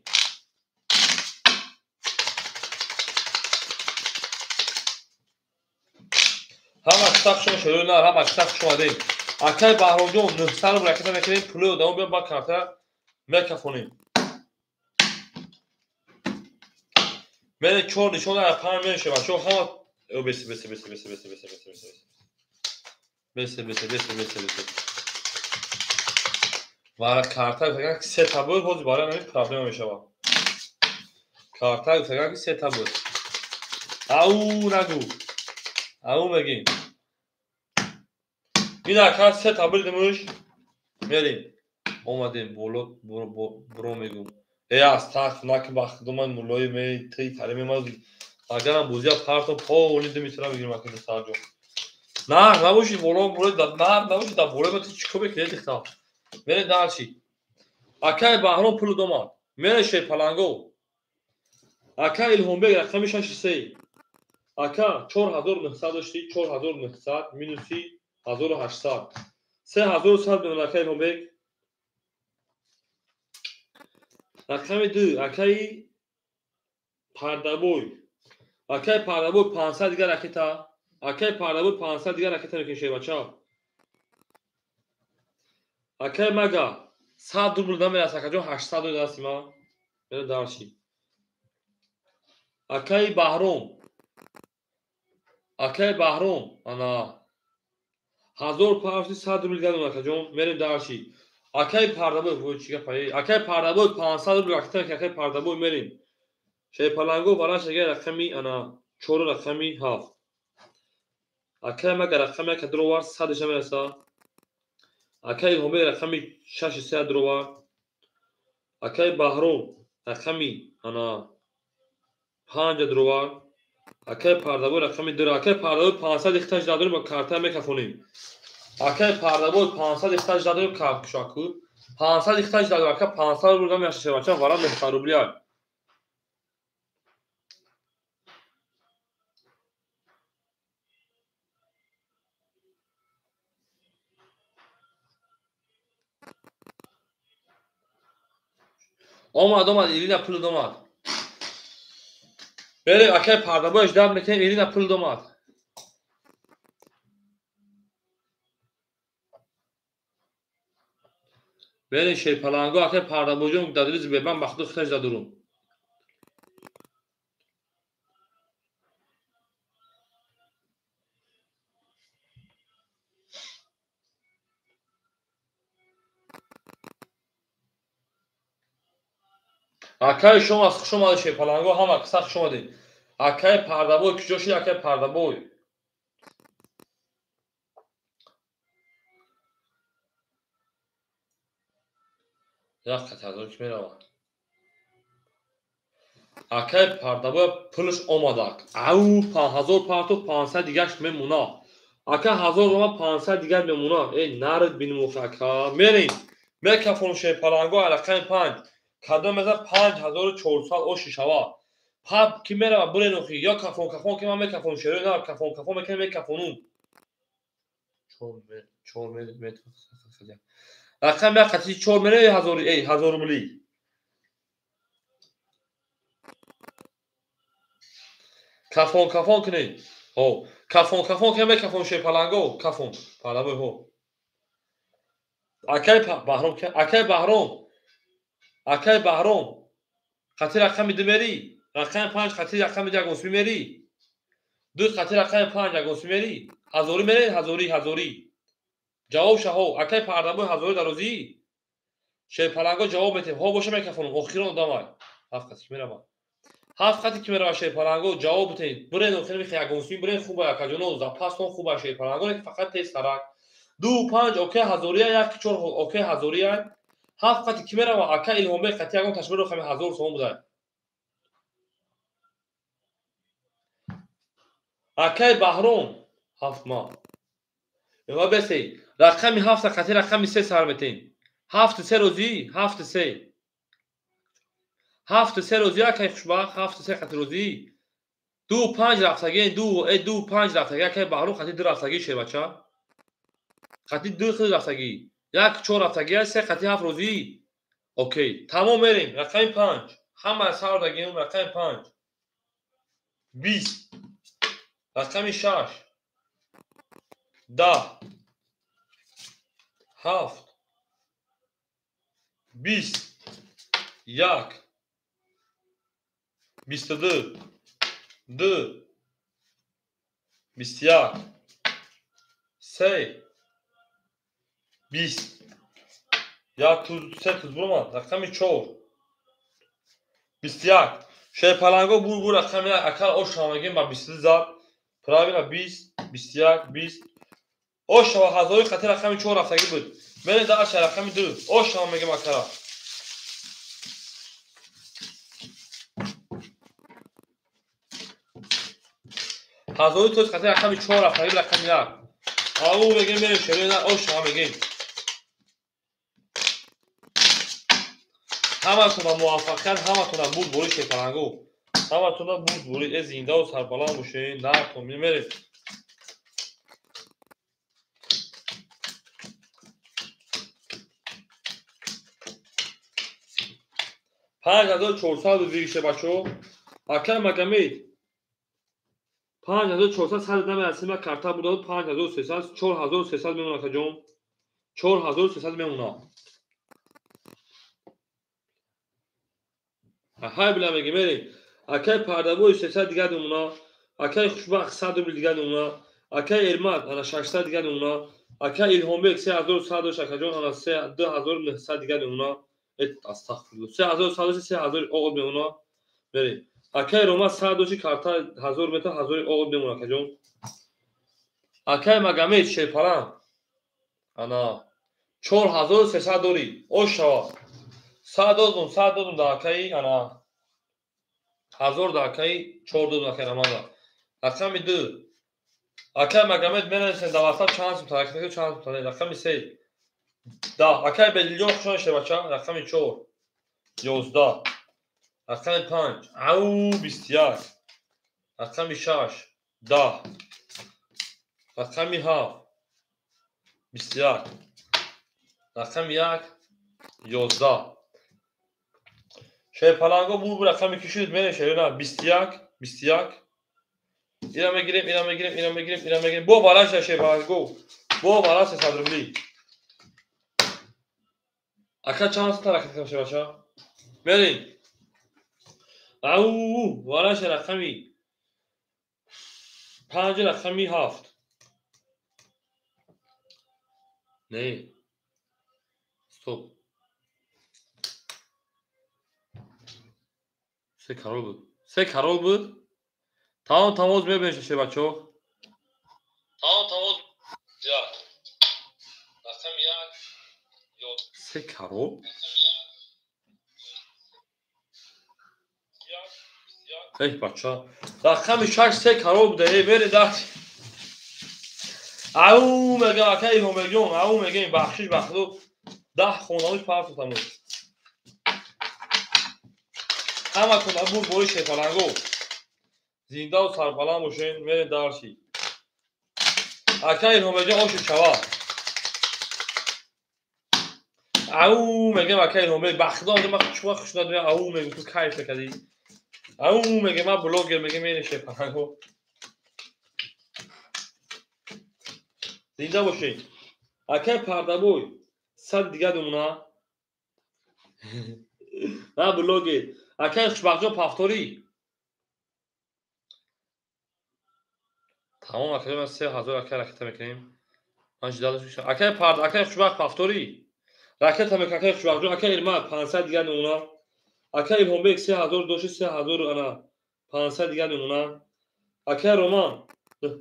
Speaker 1: همه استاف شما شروع نه همه استاف شما دیم اکای بهرام جون 900 رو رقم میکنیم پول و دامو بیام با کارت میکفونیم میره 4 نشون در 5 میشه بچه همه او بس ورا کارتا فکر سه تا بود باز بالا نمی پرابلم میشه با کارتا فکر سه تا بود او نگو او بگین این کار سه تا بود دمش میریم اومدیم بولو برو میگم ای از تخت نک بخت من مولای می تی تعلیم ما اگرم بوزیا پارتو پولید میتونم بگیرم که ساجو نه نباشید برو نه نباشید دا برو تو چیکو بکنید دیختا بره دالچی اکای بهرام پول دوماد میره شی پلنگو اکا الهام بگ رقم 63 اکا 4900 داشتی 4900 مینوسی 1800 3100 بدون اکا الهام بگ رقم 2 اکای پردابوی اکای پردابوی 500 دیگر رکتا اکای پردابوی 500 دیگر رکتا میکشه بچا اکای مگا 100 روبل دام میرسه اکا جون 800 دست ما بره دارشی اکای بهرام انا 1500 روبل گردون اکا جون میریم دارشی اکای پردابوی وای چیکار پای اکای پردابوی 500 روبل رکتا که اکای پردابوی میریم شی پلنگو براش اگر رقمی انا 4 رقمی 7 اکای مگا رقمی که دروار 100 ش میرسه اکای هم رقمی 600 دروار اکای بهرام رقمی انا 5 دروار اکای پردابوی رقمی 2 اکای پردابوی 500 احتاج دادیم با کارت میکفونیم اکای پردابوی 500 احتاج دادیم کارت شاکو 500 احتاج دادیم اکای 500 رو دادم میشه بچا وارا به روبلیار اومد ایلینا پول دوماد بره اکای پردابویش داد میکنیم ایلینا پول دوماد بره شی پلنگو اکای پردابویون دادریز به من بخدو احتاج دادم اکای شما از شما شی پلنگو هم اکسخ شما دی اکای پردابوی کجاشی اکای پردابوی یا قطعا که میره اکای پردابوی پولش اومدک او 5000 پارتو 500 دیگهش میمونا اکا 1000 روما 500 دیگر میمونا ای نرد بینموخ اکا میرین میکفون شی پلنگو رقم 5 کدام مثلا 5400 او شیشوا پاپ کی میره بره نوخی یا کفون که من میکفون شیرو نه کفون میکنم میکفونون چور می رقم یا قطعی چور میره 1000 روبلی کفون کنی او کفون که میکفون شی پلنگو کفون پلنگو هو اکای بهرام که اکای بهرام خطی رقم دو میری رقم 5 خطی رقم دیگه میری دو خطی رقم 5 اگه میری هزاری میری هزاری جواب شهو اکای پردابوی هزاری دروزی شی پلنگو جواب میتیم ها باشه میکفونم اخیرون دامای هفت خطی میرم هفت خطی که میره شی پلنگو جواب میتیم برین اخیر میخی اگه برین خوبه اکاجونو زپاستون خوبه شی پلنگو فقط تست ترک 2 5 اوکی هزاری یک 4 اوکی هزاری هفت خطی که میره اکا الهام بگ خطی اگه تشبیه رو خمی 1000 سوم بوده اکای بهرام هفت ماه اینا بسی رقمی هفت خطی رقمی 3 سر میتیم 7 روزی 7 روزی اکای خوشبخت 7 خطی روزی 2 5 رفتگی 2 5 رفتگی اکای بهرام خطی 2 رفتگی شه بچا خطی 2 خطی رفتگی 1 4 رفتگی 3 خطی 7 روزی اوکی تمام میریم رقم 5 همه سر دگیم رقم 5 20 رقم 6 10 7 20 1 22 2 21 3 20 یا تو سه تو برو رقم 4 21 شی پلنگو بور رقم اکل او شامگیم با 20 زار پراوینا 20 21 20 او شوا هزاری خطی رقم 4 رفتگی بود بریم در رقم 2 آشنا میگم اکرا هزار توش خاطر رقم 4 رقم رقم 1 او میگیم بریم شروع نه آشنا میگیم همتون موفقیت همتون بود بوری شفرنگو همتون بود بوری زنده و سربلند باشین نه تو میریم 5400 دیگه بچو اکر مگمید 5400 صد نمی اسیم کارتا بود 5300 4300 میمونه که جون 4300 میمونه های بلا میگی میریم اکر پردابو 300 دیگه میمونه اکر خوشبخت 100 دیگه میمونه اکر ارماد انا 600 دیگه میمونه اکر الهام 3100 شکر جون انا 2900 دیگه میمونه استغفرالله 3100 3000 اوقات میمونه بریم اکر روما 100 کارتا 1000 متر 1000 اوقات میمونه که جون اکر مگمید شپران انا 4300 دوری اوشوا 100 داکای انا 1000 داکای 4 داکای رمضان رقم 2 اکر مگمید منسن دواستا چانس مترکه چانس مترکه رقم 3 دا اکر بلیون خشون شه بچا رقم 4 11 رقم 5 او 21 رقم 6 10 رقم 7 21 رقم 1 11 شیپالانگو bu رقمی کشید میشه نه 21 اینا میگیریم بو بالاش شیپالانگو بو بالاش صدرملی اکا چانس تا رقم شه بچا بریم او بالاش رقمی 5 رقمی 7 نه استوب 3 کرول بود تماز میبینشه بچو تماز یا رقم 1 3 کرول ای بچه رقم 6 3 کرول بوده بری دست او میگم اکای میلیون او میگم بخشش بخدو 10 خونه‌اش پاس تموم همه تون بود بوی شیطانگو زنده و سربلند باشین میرین درسی اکای میلیون آش شوا او میگم اکای میلیون بخدا من چوخ خوش نداره او میگم تو کیف کردی او میگم من بلاگر میگم میرین شیطانگو زنده باشین اکای پردابوی 100 دیگه دومونه نه بلاگر اکای خوشبخت پافتوری تمام اکای من 3000 اکای رکت میکنیم من جدالش اکای پرد اکای خوشبخت پافتوری رکت میکنم اکای خوشبخت اکای ارماد 500 دیگه دومونه اکای بومبک 3000 دوش 3000 انا 500 دیگه دومونه اکای رومان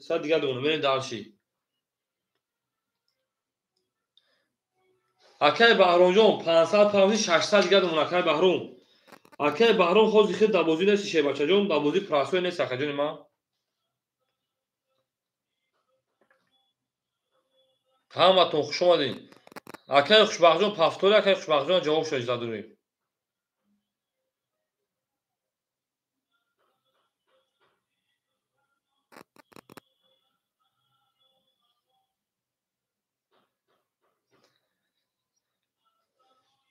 Speaker 1: 100 دیگه دومونه میرین دارشی اکای بهرام جون 500 600 دیگه دومونه اکای بهرام خود خود دبوزی نیست شه بچا جون دبوزی پراسوی نیست اکای جون ما همتون خوش اومدین اکای خوشبخت جون پافتوری اکای خوشبخت جون جواب شد زدوریم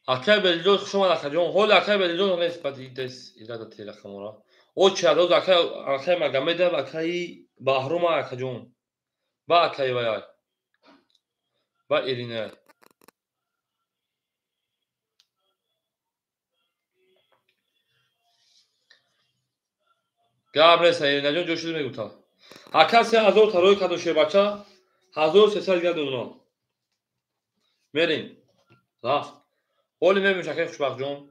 Speaker 1: اکای بلیجون خوش اومد اکای جون هول اکای بلیجون نیست بعد ایدس ایراد تلخمورا او چادو اکای مگمد اکای بهرام اکای جون با اکای وای با ایرینه گابر سایرینه جون جوشید میگوتا اکای 3000 تروی کدوشه بچا 1300 دیگه دومونه میرین رفت هول میبینیم اکای خوشبخت جون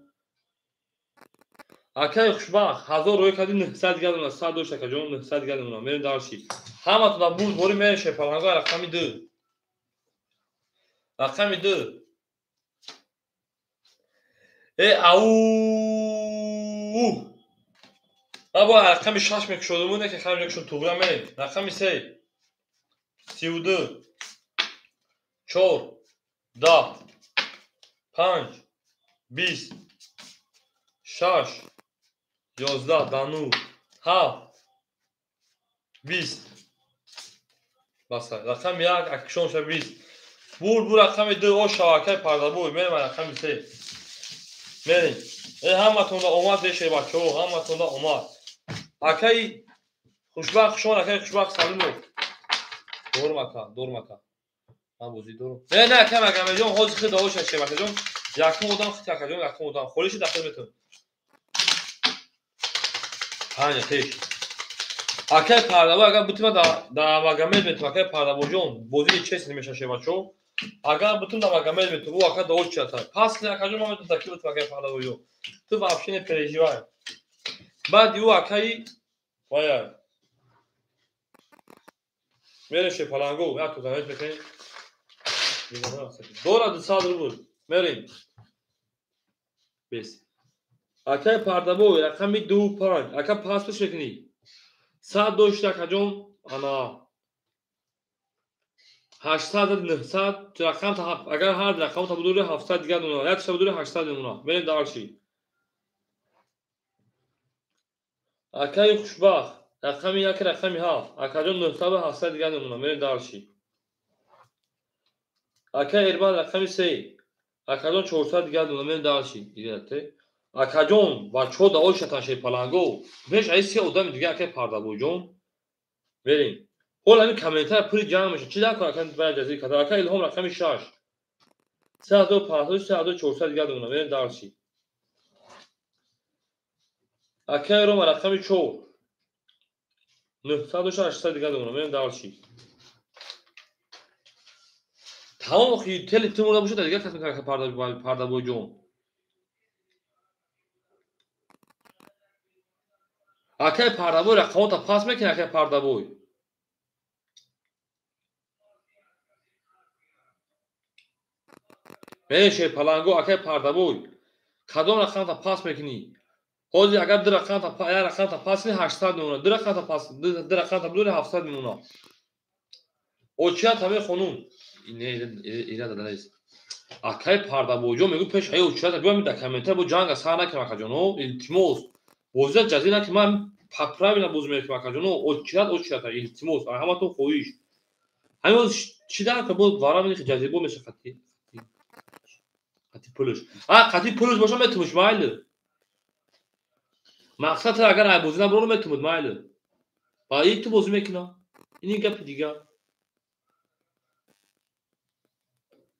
Speaker 1: اکای خوشبخت 1000 روی کدی 900 دیگه دومونه 100 دوش اکای جون 900 دیگه دومونه میرین دارشی همتون بود بوری میشه پلنگا رقمی 2 رقم 2 او با رقم 6 میکشودمونه که خیلی یکشون توبرم بریم. رقم 3 32 4 10 5 20 6 11 19 7 20 بس رقم 1 اکشون شد 20 بور رقم 2 او شاکه پرده بور میرم رقم 3 میریم همتون دا اومد بشه بچه ها همتون دا اومد اکی خوشبخت شما اکی خوشبخت سالمو دور مکن من بوزی دورم نه کم اگه جون حوض خیلی داوش هسته بچه جون یکم ادام خیلی تکه جون یکم ادام خولیش داخل میتون هنه تیش اکی پرده با اگر بتونم دا واگمل میتونم اکی پرده با جون بوزی چیزی نمیشه شه بچه اگر بتونم دا واگمل میتونم او اکی داوش چیزه پس نه اکی جون من میتونم دکی بتونم اکی پرده با جون تو واپشین پریجیوای بعد یو اکی باید میرشه پلنگو یا تو زمین بکنی دور دو سال بود میریم بس اکی پرده با رقم 2 5 اکی پاس بشه کنی 100 دوش اکی جون انا 800 900 رقم تا اگر هر رقم تا بدون 700 دیگه اونا یک تا بدون 800 اونا بریم دارشی اکی خوشبخت رقم 1 رقم 7 اکی جون 900 و 700 دیگه اونا بریم دارشی اکی اربان رقم 3 اکی جون 400 دیگه اونا بریم دارشی دیگه ته اکی جون با چود اوش تاشه پلنگو بهش ایسی آدم دیگه اکی پرده بوجون بریم حالا این کامنتر پولی جمع میشه چی دکو اکی برای جزایی کده اکی الهام رقم 6 3,500 3,400 دیگه اونا بریم دارشی اکی رو رقم 4 900 و 800 دیگه اونا بریم دارشی تمام خیلی تل تیمون باشه دیگه کسی که پرده بوجون اکی پرده بوی رقم تا پاس میکنه اکی پرده بوی میشه پلنگو اکی پرده بوی کدام رقم تا پاس میکنی حاضی اگر در رقم تا پاس کنی 800 میمونه در رقم تا پاس در رقم تا بدون 700 میمونه اوچیت همه خانوم اینه داده نیست اکی پرده بوجو میگو پیش ای اوچیت بیا می دکمنتر بو جنگ سر نکنم اکی جانو التماس بوزه جزیره که من پپراوی نبوز میکنم اکی جانو اوچیت التماس همه تو خویش همین چی داره که بود وارا میگه جزیره میشه خطی پولش خطی پولش باشه میتونش مایل مقصد اگر عبوزی نبرو میتونم مایل با این تو بازی میکنه این گپ دیگه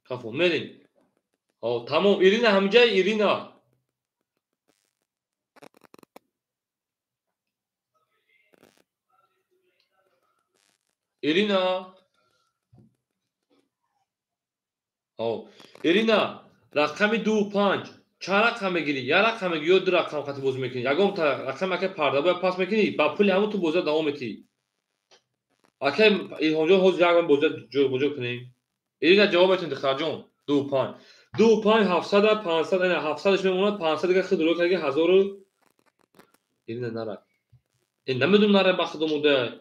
Speaker 1: کافو میریم تمام ایرینا همجا ایرینا ایرینا رقم 2 5 چند رقم بگیری یا رقم بگیری یا دو رقم خطی بازی میکنی یکم تا رقم که پرده باید پاس میکنی با پول همون تو بازی دوام میتی اگه اینجا حوض یکم بازی جو کنیم ایرینا جوابتون دختر جون 2 5 2 5 700 500 نه 700ش میمونه 500 دیگه خیلی درو که 1000 ایرینا نره این نمیدونم نره بخدا موده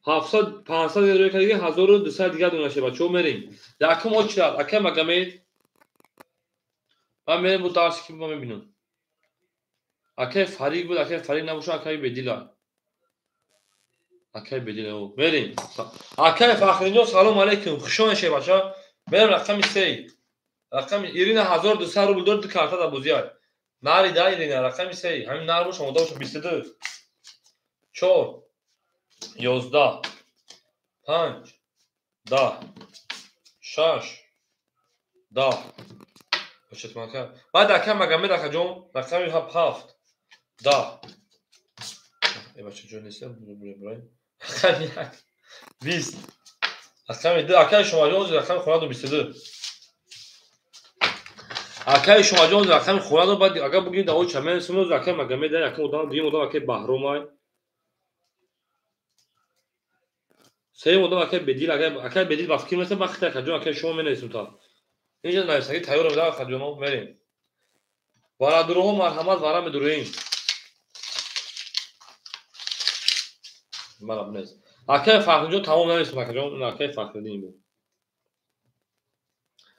Speaker 1: 700 500 دیگه که دیگه 1200 دیگه دونه شه بچو میریم یکم اوچرا اگه مگمید من میرم با درس که میبینم اگه فریق بود اگه فریق نباشه اگه بدیلا اگه بدیلا او میریم اگه فخرینجو سلام علیکم خوشون شه بچا میرم رقم 3 رقم ایرینا 1200 روبل دور تو کارت دا بوزیار ناری دا ایرینا رقم 3 همین نار باشه مدا باشه 22 4 11 5 10 6 10 باشد ماکا بعد اگه مگمه دکه جون رقم 7 10 ای بچه جون نیستم برای رقم 1 20 رقم 2 اگه شما جون رقم خورد 22 اگه شما جون رقم خورد بعد اگه بگید او چمن سونو رقم مگمه ده اگه مدام دیگه مدام اگه بهرومای سه مدام اگه بدیل اگه بدیل وقتی مثلا وقتی اگه جون اگه شما من نیستم تا اینجا نویسندگی تیار رو بدم خدمت بریم. ورادروها مرحمت ورا میدوریم. مرحبا نیست. اکه فخرجون تمام نمیشه فخرجون اکه فخردین بود.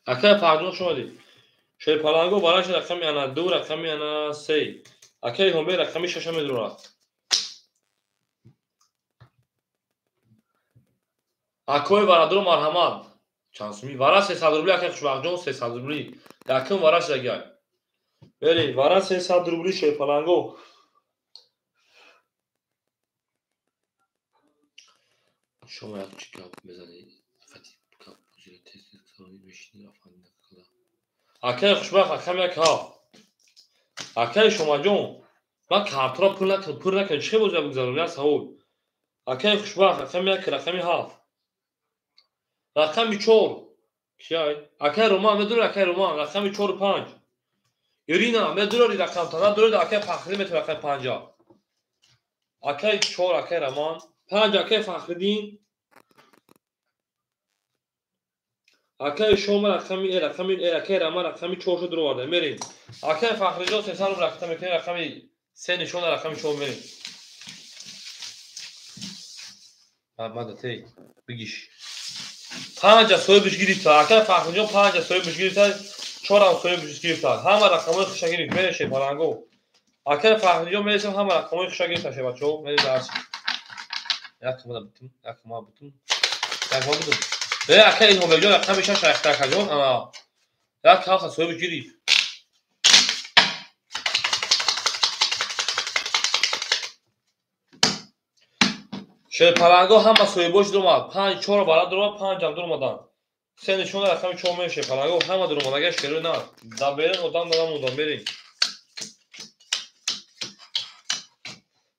Speaker 1: اکه فخرجون شما دی. شیر پالانگو بالاش رقمی انا 2 رقمی انا 3. اکه هم به رقمی 6 میدونه. اکوی ورادرو مرحمت. چانسمی ورا 300 روبلی اکه خوشبختجون 300 روبلی. یکم وراش دیگه. بری ورا 300 روبلی شیر پالانگو. شما یک چیکار بزنید. فتی کاپ زیر تست کنید میشینی افند کلا. اکه خوشبخت اکه یک ها. اکه شما جون من کارترا پول نکن چه بوده بگذارم یا سهول. اکه خوشبخت اکه یک رقمی ها. رقمی 4 کیای اکه رومان میدونی اکه رومان رقمی 4 و 5. ایرینا میدونی رقم تا نداره اکه فخری میتونه رقم 50. اکه 4 اکه رومان 5 اکه فخردین. اکه شما رقمی اکه رومان رقمی 4 شد رو آورده میریم. اکه فخری جان 300 رو رقم میکنه رقمی 3 نشون رقمی شما میریم. بعد تی بگیش 5 صاحبش گرفت اکه فخری جان 5 صاحبش گرفت 4 هم صاحبش گرفت همه رقمای خوش گرفت میشه پالانگو. اکه فخری جان میرسیم همه رقمای خوش گرفت شه بچو میریم درس. یک ما بتون به اکه این هم جان رقم 6 رقم جان اما یک خاص صاحبش گرفت. شیر پالانگو همه صاحبش دومد 5 4 بالا دومد 5 هم دومدن 3 نشون رقم 4 میشه پالانگو همه دومد اگه شیر نه دبیرن ودام دادم بریم.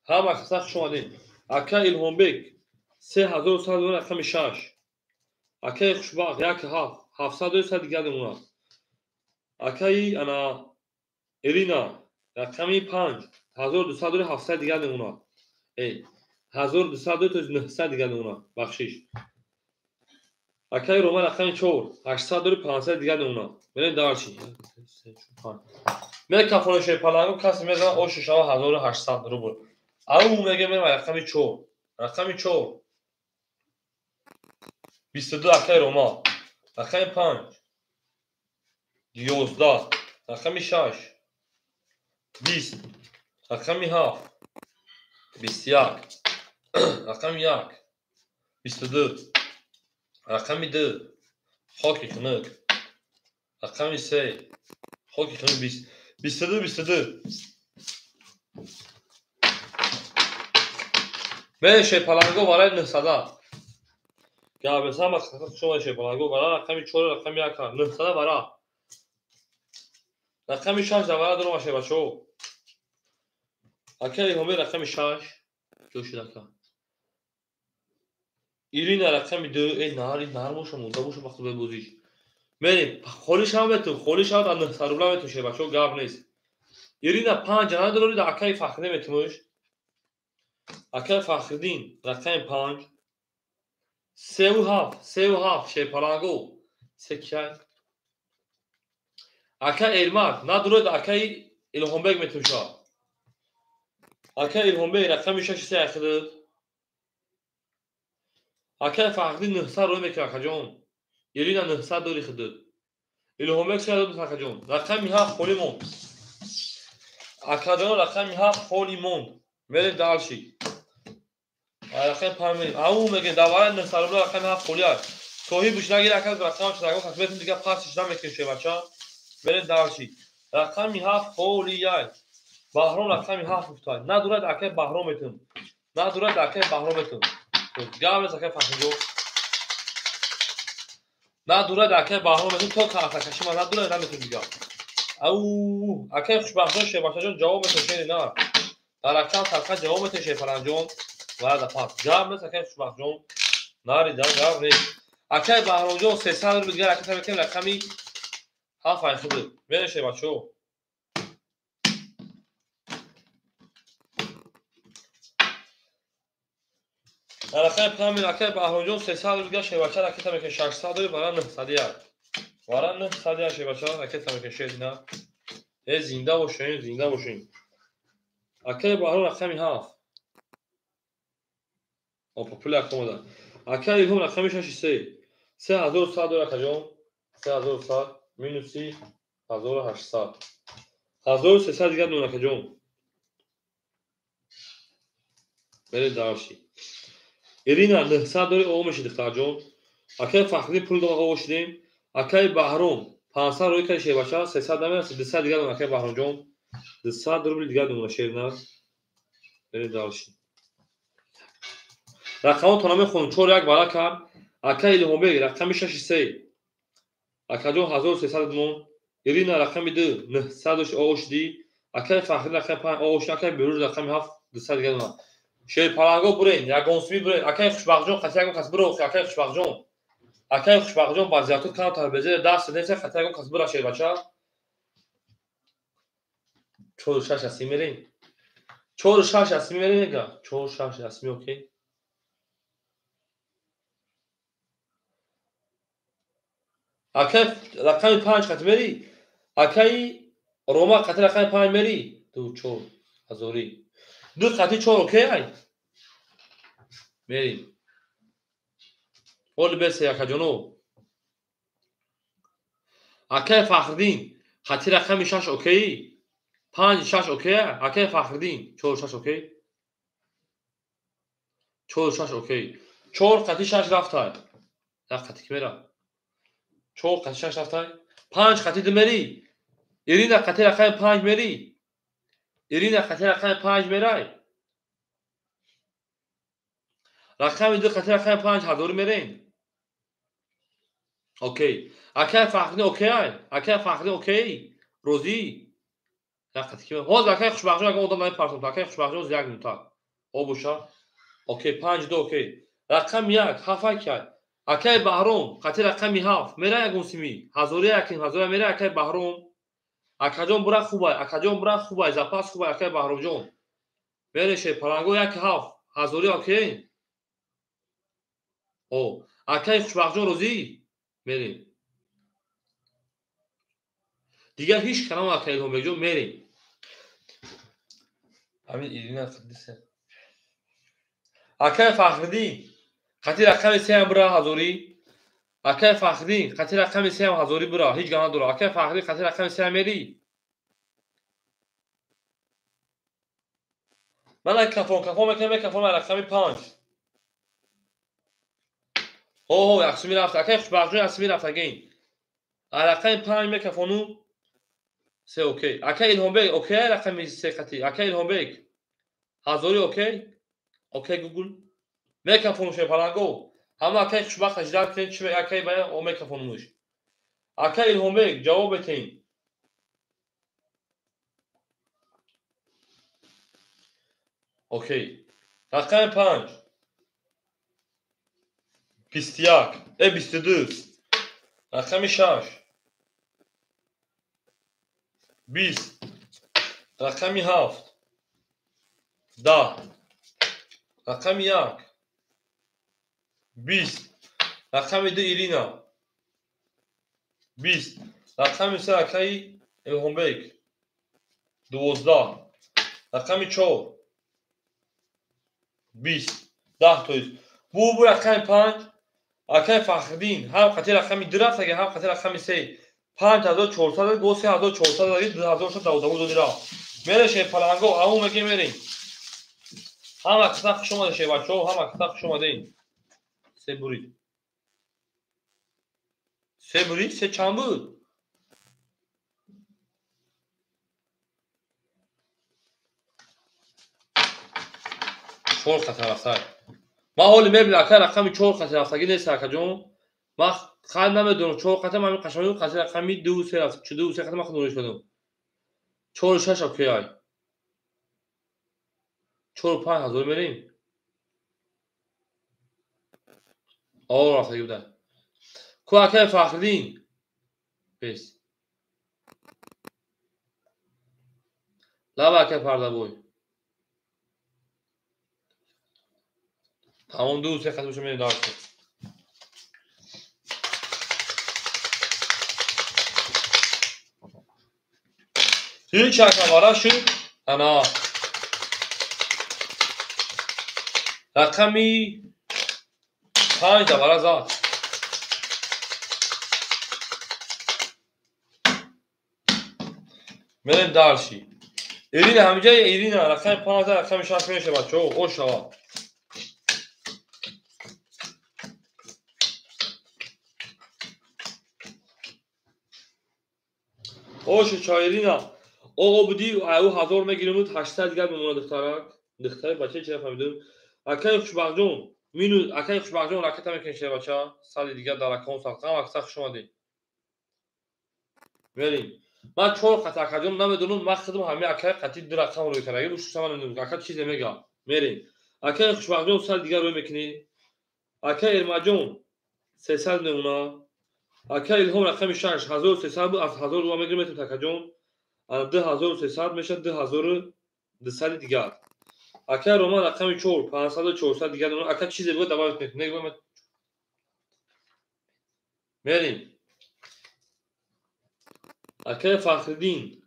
Speaker 1: همه خسخ شما دید اکه الهام بیگ 3100 رقم 6. اکه خوشبخت یک 700 دیگه دمونه. اکه انا ایرینا رقمی 5 1200 دیگه دمونه. ای 1200 تا 900 دیگه دمونه بخشش. اکه روما رقمی 4 800 دیگه دمونه. بریم دارچی میگه کافون شیر پالانگو کسی میزنه او 6800 روبل. او میگه من رقمی 4 رقمی 4 22 اکه روما رقمی 5 11 رقمی 6 20 رقمی 7 21 رقمی 1 22 رقمی 2 خاکی کنک رقمی 3 خاکی کنک 20 22 من شیر پالانگو برای 900 یا بسام شما شیر پالانگو برای رقمی 4 رقمی 1 900 برای رقمی 6 برای درو باشه بچو. اکه هم رقمی 6 جوش دکا ایرینا رقمی 2 ای ناری نرموشو مودا بوشو وقت به بوزیش میریم خالیش هم بتون خالیش هم از 900 روبل میتوشه بچو گاب نیست. ایرینا 5 نداره در اکه فخری میتونش اکه فخردین رقم 5 3 و 7 شیر پالانگو سکه اکه ایرمات نداره در اکه الهام بیگ میتوشه اکه الهام بیگ رقمی 6 3 اخدد اکه فخردین 900 روی میکنه خجون ایرینا 900 دوری خدد الهام بیگ 3 دو خجون رقمی 7 خالی مون اکه جان رقمی 7 خالی مون میریم دالشی رقم 5 میریم او میگه دوباره 900 روبل رقم 7 خالی است صاحبش نگیره اکه رقم شدگو خدمتتون دیگه پاسش نمیکنه بچا برید دالشی رقمی 7 خالی است بهرام رقمی 7 افتاد نداره دکه بهرامتون نداره دکه بهرامتون گام زکه فهمیدو نداره دکه بهرامتون تو کارت کشی ما نداره نمیتون دیگه او اکه خوشبختون شه باشه جون جوابتون شده نه در اکثر صفحه جوابتون شه فرانجون وارد پاس گام زکه خوشبختون ناری گام ری اکه بهرام جون 300 رو دیگه اکه تمام رقمی 7 خوبه بشه بچو. رقم 5 اکه بهرام جون 300 رو دیگه شه بچه اکه تمام 600 برای 900 وارن نه ساده شه بچه ها اکه تمکن شد نه زنده باشین اکه بارو رقمی هفت او پاپوله اکومودا اکه هم رقمی شش سه هزار ساد داره کجون 3100 مینوسی 1800 1300 دیگه دونه کجون برید داشتی ایرینا 900 داره او میشه دختر جون اکه فخری پول دو آقا وشدیم اکه بهروم 500 روی کشه باشه 300 دمه 300 دیگه دونه اکه بهروم جون 200 روبل دیگه دونه شیر نه برید داشتی رقم تونام خون چور یک بالا کرد اکه الهومبه رقم 63 اکه جون 1300 دون ایرینا رقم 2 900 اوش دی اکه فخری رقم 5 اوش اکه بروز رقم 7 200 دیگه دونه شیر پلنگو برین یا گونسمی برین اکه خوشبخت جون قطعا کس برو اکه خوشبخت جون اکه خوشبخت جون بازیاتو کام تا بزه دست نیست قطعا کس برو شیر بچا چور شش اسی میرین چور شش اسی میرین نگا چور شش اسی اوکی اکه رقم 5 قطع میری اکه روما قطع رقم 5 میری دو چور هزاری دو قطع چور اوکی ای میرین اول بس یک جنو اکه فخردین قطع رقم 6 اوکی 5 6 اوکی اکه فخردین چور 6 اوکی چور 6 اوکی چور قطع 6 رفت های یک قطع کی میرا چور قطع 6 رفت های 5 قطع میری ایرینا قطع رقم 5 میری ایرینا قطع رقم 5 میرای رقم دو قطع رقم 5 هزار میرین اوکی اکه فخردین اوکی اکه فخردین اوکی روزی یک قطع کی ها اکه خوشبخت جون اگه اون دم پارتون اکه خوشبخت جون یک نوتا او بوشا اوکی 5 دو اوکی رقم 1 7 کرد اکه بهروم قطع رقم 7 میرای گونسمی هزاری اکه هزار میرای اکه بهروم اکه جون برا خوبه اکه جون برا خوبه زپاس خوبه اکه بهروم جون میرشه پلنگو یک 7 هزاری اوکی او اکه خوشبخت جون روزی میریم دیگر هیچ کنام اکه الهام بگو میریم همین ایرینا قدیسه اکه فخردین قطع رقم 3 برا هزاری اکه فخردین قطع رقم 3 هزاری برا هیچ گنا دور اکه فخردین قطع رقم 3 میری من کفون میکنم کفون رقم 5 اوه یکسمی رفت اکه خوشبخت جون یکسمی رفت اگین رقم 5 میکفونو سه اوکی اکه الهام بگ اوکی رقم 3 قطع اکه الهام بگ هزاری اوکی اوکی گوگل میکفون شه پلنگو اما اکه خوشبخت اجرا کنین چی اکه باید او میکفونوش اکه الهام بگ جواب بتین اوکی رقم 5 21 22 رقم 6 20 رقم 7 10 رقم 1 20 رقم 2 ایرینا 20 رقم 3 اکه الهام بگ 12 رقم 4 20 10 تویست بو رقم 5 اکه فخردین هم قطع رقم 2 رفت اگه هم قطع رقم 3 5400 گو 3400 دارید 2412 دیرا میرشه پلنگو همون میگه میرین هم اکتاق شما دشه بچه هم اکتاق شما دین سه برید سه چند بود چور قطع رفتای ما حالی میبینم اکه رقمی چور قطع رفتگی نیست اکه جون ما خیلی نمیدونم چور قطع من قشنگی قطع رقمی 2 3 رفت 2 3 قطع من خود نوش بدم چور 6 اوکی ای چور 5000 میریم آه رفتگی بودن کو اکه فخردین بس لبا اکه پرده بوی تمام 2 3 قطع بشه میریم داشت این چکماره شد انا رقمی 5 دوباره زد. بریم دارشی ایرین همینجا ایرین رقم 5 رقم 6 میشه بچه او شوا اوش چایرینا او بودی او 1000 میگیرم 800 دیگه میمونه دختر بچه چه فهمیدم اکای خوشبختون مینو اکای خوشبختون راکت میکنه بچه سال دیگه در اکانت ساختم اکثر خوش اومدی بریم من چون قطع کردم نمیدونم من خودم همین اکای قطعی در رقم روی کنم اگه روش من نمیدونم اکای چیزی میگم بریم اکای خوشبختون سال دیگه روی میکنی اکای ارماجون 300 میمونه اکای الهام رقم 6 1300 بود از 1000 رو میگیرم تو تکجون 2300 میشه 2200 دیگه اکای رومان رقم 4 500 و 400 دیگه اون اکای چیزی بود دوام میگم بریم اکای فخردین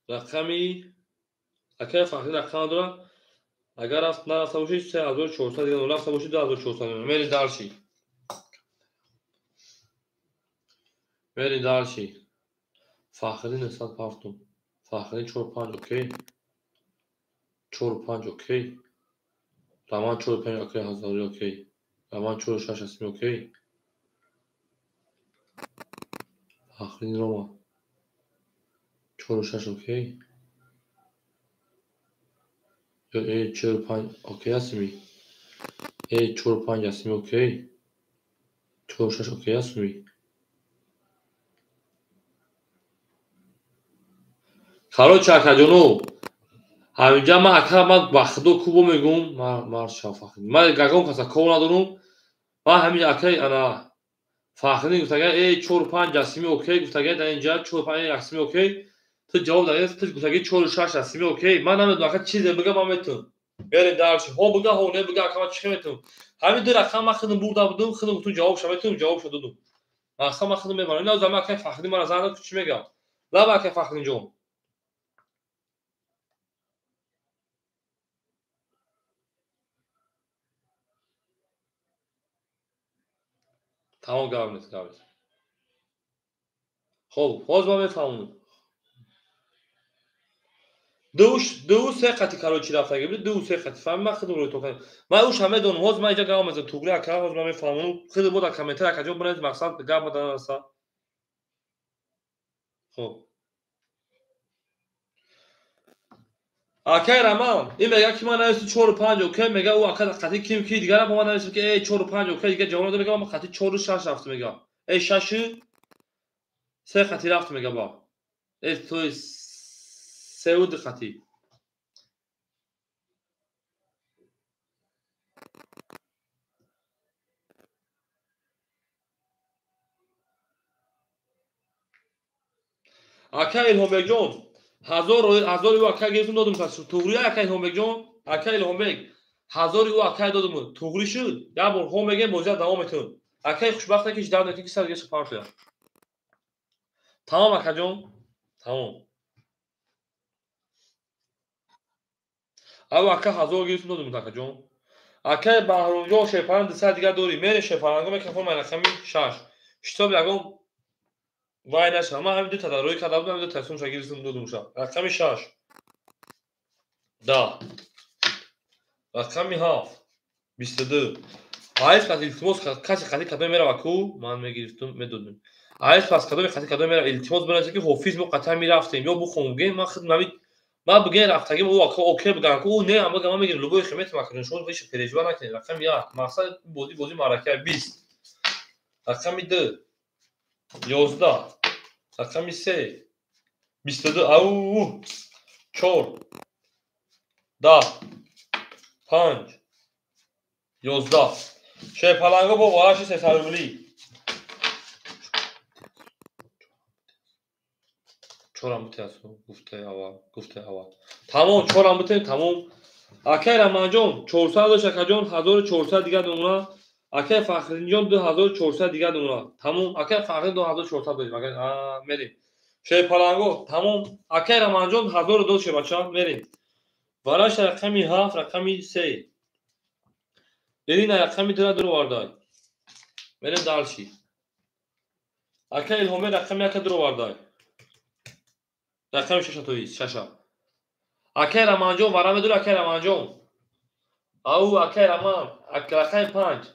Speaker 1: رقمی اکای فخردین رقم داره اگر رفت نه رفته باشی 3400 دیگه رفته باشی 2400 میری دارشی میری دارشی فخردین 107 فخردین 45 اوکی 45 اوکی روان 45 اوکی هزاری اوکی روان 46 اسمی اوکی فخردین روما 46 اوکی ای 45 اوکی اسمی ای 45 اسمی اوکی 46 اوکی اسمی خارو چاکاجونو همینجا من اکر من بخدو کوبو میگم مار شافخین من گاگون کسا کو ندارم من همین اکای انا فخرین گفتگه ای 45 اسمی اوکی گفتگه در اینجا 45 اسمی اوکی تو جواب دادی تو گفتگه 46 اسمی اوکی من نمیدونم اکر چیزی بگم من میتونم بریم درش ها بگه ها نه بگه اکر چی میتونم همین دو رقم من خودم بردم بودم خودم تو جواب شما میتونم جواب شد دادم اصلا من خودم میبرم نه زمان اکر فخرین من از اون چی میگم لا اکر فخرین جون تمام گاونت خب باز ما میفهمم دو سه قطی کارو چی رفته گیره دو سه قطی فهم من خودم روی تو کنم من اوش همه دون باز من اینجا گام از توگلی اکر باز من میفهمم خود بود کامنتر اکجا بنویس مقصد گام دادن است خب اکر اما این میگه کی من نویس 4 و 5 اوکی میگه او اکر قطی کیم کی دیگه با من نویس که ای 4 و 5 اوکی دیگه جواب داد میگه من قطی 4 و 6 رفت میگه ای 6 سه قطی رفت میگه با ای تو سه و قطی اکر الهام جون 1000 و اکر گرفتم دادم پس توگری اکر الهام جون اکر الهام 1000 و اکر دادم توگری شد یا بار هم میگه موزه دوام میتون اکر خوشبخته که در نتیجه سر گیش پارت شد تمام اکر جون تمام او اکر 1000 گرفتم دادم اکر جون اکر بهرام جون شپرند سر دیگه دوری میره شپرنگو میکفم رقمی 6 شتاب لگم وای نشه ما همین دو تدارک کرده بودم دو تصمیم شگیرستم دادم شد رقمی 6 10 رقمی 7 22 айс пас илтимос касе хати кадом мерава ку ман мегирифтум медодум айс пас кадоми хати кадом мерава илтимос бинависе ки ҳофиз мо қатъан мерафтем ё бухонгем ман худ навид ман буген рафтагем ӯ окей бигам ку ӯ не ам бигам ман мегирем лугои химет макунем шумо виш переживар накунед рақами 1 мақсад бози маърака 20 рақами 2 11 рақами 3 22 ау 4 10 5 11 شپلنگو با وارش سسالولی چورم بتیاسو گفته اول تمام چورم بتی تمام اکای رمانجون 400 شکجون 1400 دیگه دونا اکای فخرین جون 2400 دیگه دونا تمام اکای فخرین 2400 داریم اگر میریم شوی پلنگو تمام. اکی رمانجان 1002 شه بچه میریم. وراش رقمی 7 رقمی 3. این رقمی دو واردای. میریم دالشی. اکی الهامی رقمی 1 دو واردای. رقمی 6 تویست 6. اکی رمانجان ورا میدون اکی رمانجان. او اکی رمان رقمی 5.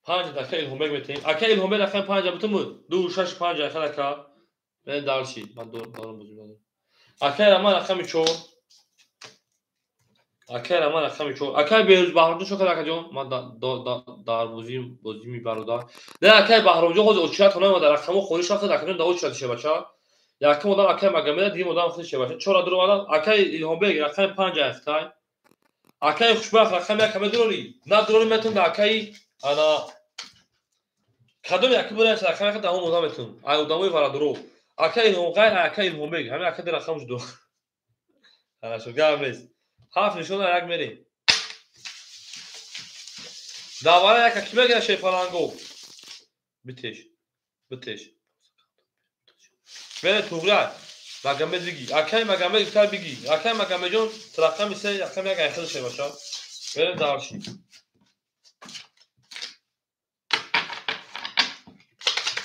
Speaker 1: 5 اکی الهامی میتیم. اکی الهامی رقمی 5 بتون 2 6 5 اکی رقم. میریم دالشی. من دارم بزرگ. اکی رمان رقمی 4. اکی رمان رقمی 4. اکی بیروز بهرامجان شو کلا کجا ما دار بازی می برادر. نه اکی بهرامجان خود اوچات کنه در رقم خودش شخص رقم داوود شده شه بچا. یکی مدام اکی مگمه دیم مدام خودش شه بچا. 4 درو والا اکی الهام بیگ رقم 5 است کای. اکی خوشبخت رقم یک کم دروری. نه دروری میتون اکی انا کدوم یکی بوده رقم یک دهم مدام میتون. ای داموی ورا درو. اکی الهام غیر اکی الهام بیگ همین اکی رقمش دو. انا شو گامز. هاف نشون یک میریم. داوره یک کی بگیره شی پلنگو بتش بره توغرا مگمه دیگی اکی مگمه دیگه بگی اکی مگمه جون رقم میشه رقم یک اخر شه باشه بره دارشی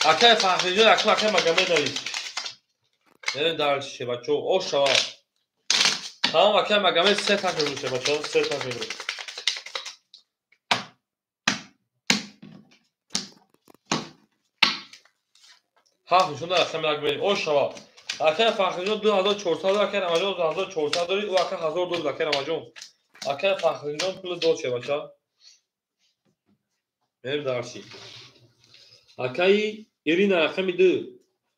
Speaker 1: اکی فهمی جون اکی مگمه داری بره دارشی بچو او شوا تمام اکی مگمه 3 تا میشه بچو 3 تا میشه ها شون رقم یک بری او شوا اکی فهمی جون 2400 اکی رمضان 2400 داری او اکی 1002 اکی رمضان اکی فهمی جون پول 2 شه باشه بره دارشی اکی ایرین رقمی 2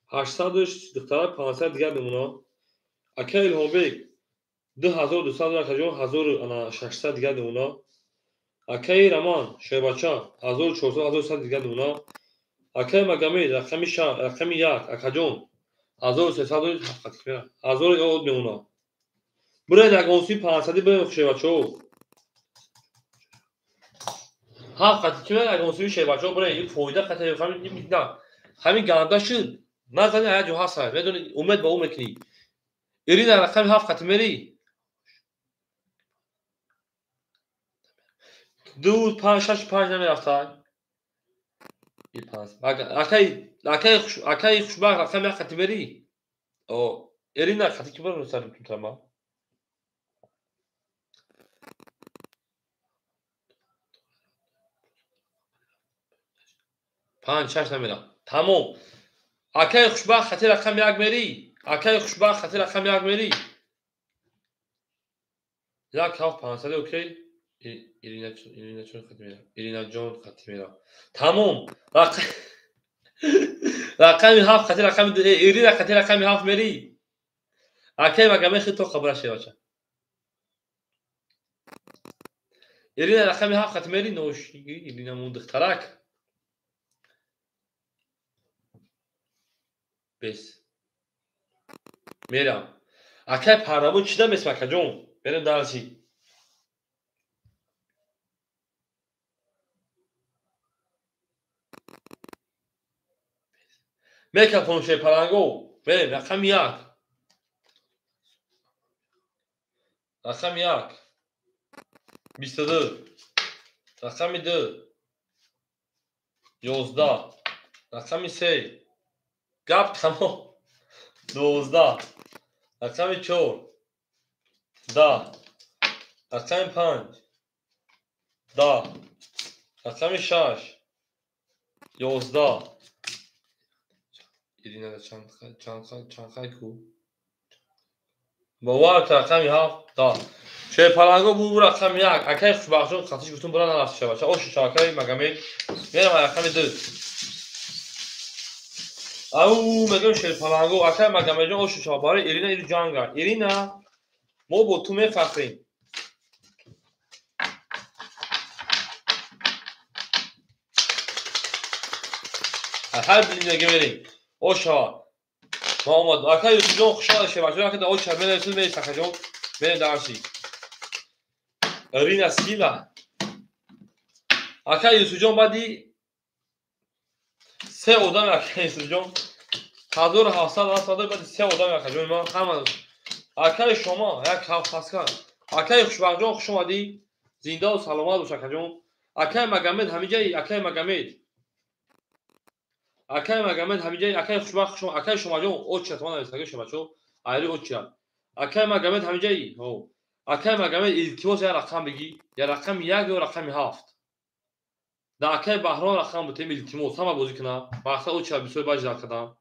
Speaker 1: 800 دختر 500 دیگه بمونه اکی الهام بیگ 2200 رقم 1600 دیگه بمونه اکی رمان شوی بچه 1400 1100 دیگه بمونه اکی مگمی رقمی 6 رقمی 1 اکجون 1300 1000 یاد بمونه برای نگانسی 500 برای شوی بچه ها خاطر که نگانسی شوی بچه برای این فایده خاطر همین میدن همین گنده شد نزنی هر جو هست بدون امید با اون میکنی ایرین رقم 7 خط میری 2 5 6 5 نمیرفتن این 5 اکی خوشبخت رقم 1 خط میری او ایرین خطی که برو سر تو تمام 5 6 نمیرم تمام اکی خوشبخت خطی رقم 1 میری اکی خوشبخت خطی رقم 1 میری یک هفت 500 اوکی ایرین چون خطی میرم ایرین جان خطی میرم تمام رقم 7 خطی رقم ایرین خطی رقم 7 میری اکی مگه خیلی تو خبرش باشه ایرین رقم 7 خطی میری نوشیگی ایرین مون دخترک بس میرم اکی پرامو چیدا میسمکه جون بریم درسی میکه فونشه پرانگو بریم رقم 1 رقم 1 22 رقم 2 11 رقم 3 گپ تمام 12 رقم 4 10 رقم 5 10 رقم 6 11 ایرین چند خیلی کو باور رقم 7 10 شوی پلنگو بو رقم 1 اکی خوشبختون خطیش بتون برا نرفت شه باشه او شاکری مگمی میرم رقم 2 او میگم شوی پلنگو اکی مگمی جون او شاکری ایرین ایرین جانگا ایرینا ما با تو میفخریم هر بلیندگی میریم او شا ما آمد اکی یوسف جون خوشحال شه باشه اکی او شا میریم میریم سخه جون میریم درسی ایرین اسکیلا اکی یوسف جون بعدی سه odam akay Yusufjon 1700 صادر بعد سه odam akay ما همه akay شما یک هفت کن akay خوشبخت جان خوش اومدی زنده و سلامت باش akay جان akay مگمد همه جای akay مگمد همه جای akay خوشبخت شما akay شما جان او چتوان است akay شما چو айри оча akay مگمد همه جای او akay مگمد التماس یا رقم بگی یا رقم 1 یا رقم 7 در akay بهرام رقم بتیم التماس همه بازی کنه وقتا او چه بسوی باج در کدام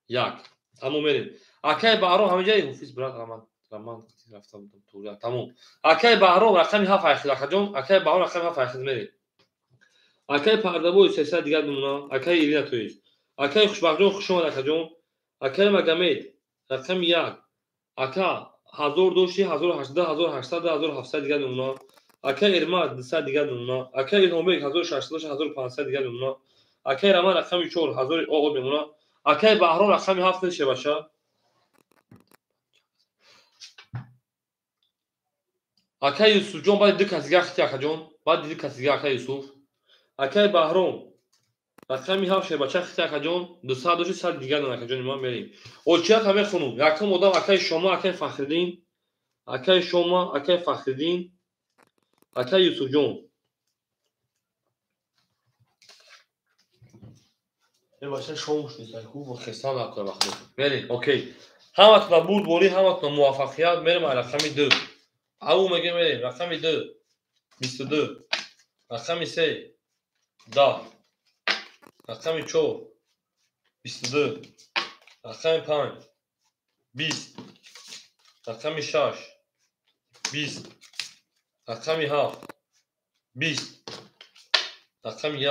Speaker 1: یک تمام میریم akay بهرام همه جای حفیظ برات رمان رفتم تو تمام akay بهرام رقم 7 اخیر akay جان akay بهرام رقم 7 اخیر میریم akay پردابو سه دیگه نمونه akay ایلینا تویش akay خوشبخت جان خوش اومد akay جان akay مگمد رقم 1 akay 1002 1800 1800 1700 دیگه نمونه akay ارماد 200 دیگه نمونه akay الهومک 1600 1500 دیگه نمونه akay رمان رقم 4 1000 او نمونه akay بهرام رقم 7 شه باشه akay یوسف جان بعد دو کس دیگه اختی akay جان بعد دو کس دیگه akay یوسف akay بهرام رقم 7 شه باشه اختی akay جان 200 100 دیگه نمونه akay جان ما میریم اوچیا همه خونم یکم odam akay شما akay فخردین akay شما akay فخردین akay یوسف جان باشه شومش نیست خوب و خستان نکنه وقتی بریم اوکی همتون بود بوری همتون موفقیت میریم رقم 2 او میگه میریم رقم 2 22 رقم 3 10 رقم 4 22 رقم 5 20 رقم 6 20 رقم 7 20 رقم 1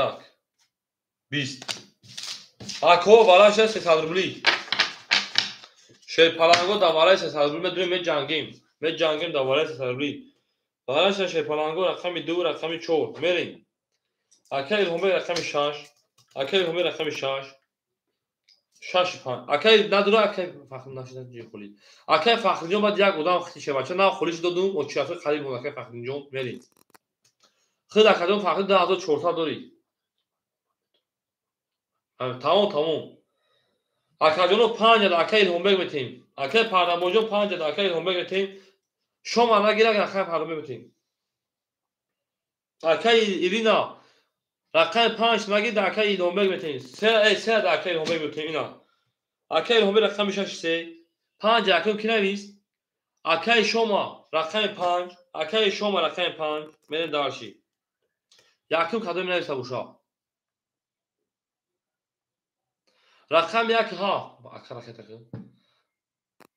Speaker 1: 20 اکو بالاش 300 روبلی شیر پلنگو دوباره 300 روبلی میدونیم جنگیم دوباره 300 روبلی بالاش شیر پلنگو رقم 2 رقم 4 میریم akay الهومک رقم 6 akay الهومک رقم 6 5 akay نداره akay فخر نشد جی خولید akay فخر جان بعد یک odam ختی شه بچه نه خولش دادم و چیافه خرید بود akay فخر جان میریم خود akay جان فخر 10400 داری تمام akay جان 5 akay الهومک میتیم akay پردابو جان 5 akay الهومک میتیم شما نگیره akay پردابو میتیم akay ایلینا رقم 5 مگه akay الهومک میتیم 3 akay الهومک میتیم اینا akay الهومک رقم 6 3 5 akay کی نویس akay شما رقم 5 akay شما رقم 5 میرین دارشی یکم کدوم نویس بوشا رقم 1 ها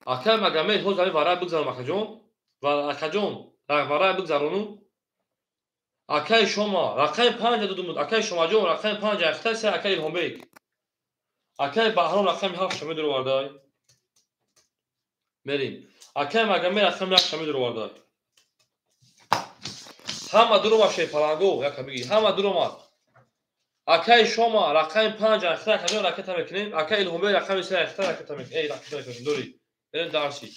Speaker 1: akay مگمه هو زنی ورای بگذارم akay جون و akay جون ورای بگذارونو akay شما رقم 5 دادم akay شما جون رقم 5 اختر 3 akay الهومک akay بهرام رقم 7 شما درو واردای میریم akay مگمه رقم 1 شما درو واردای همه درو باشه پلنگو یک بگی همه درو ما akay شما رقم 5 اختر akay رکت میکنیم akay الهومک رقم 3 اختر رکت میکنیم ای رکت میکنیم دوری بریم درسی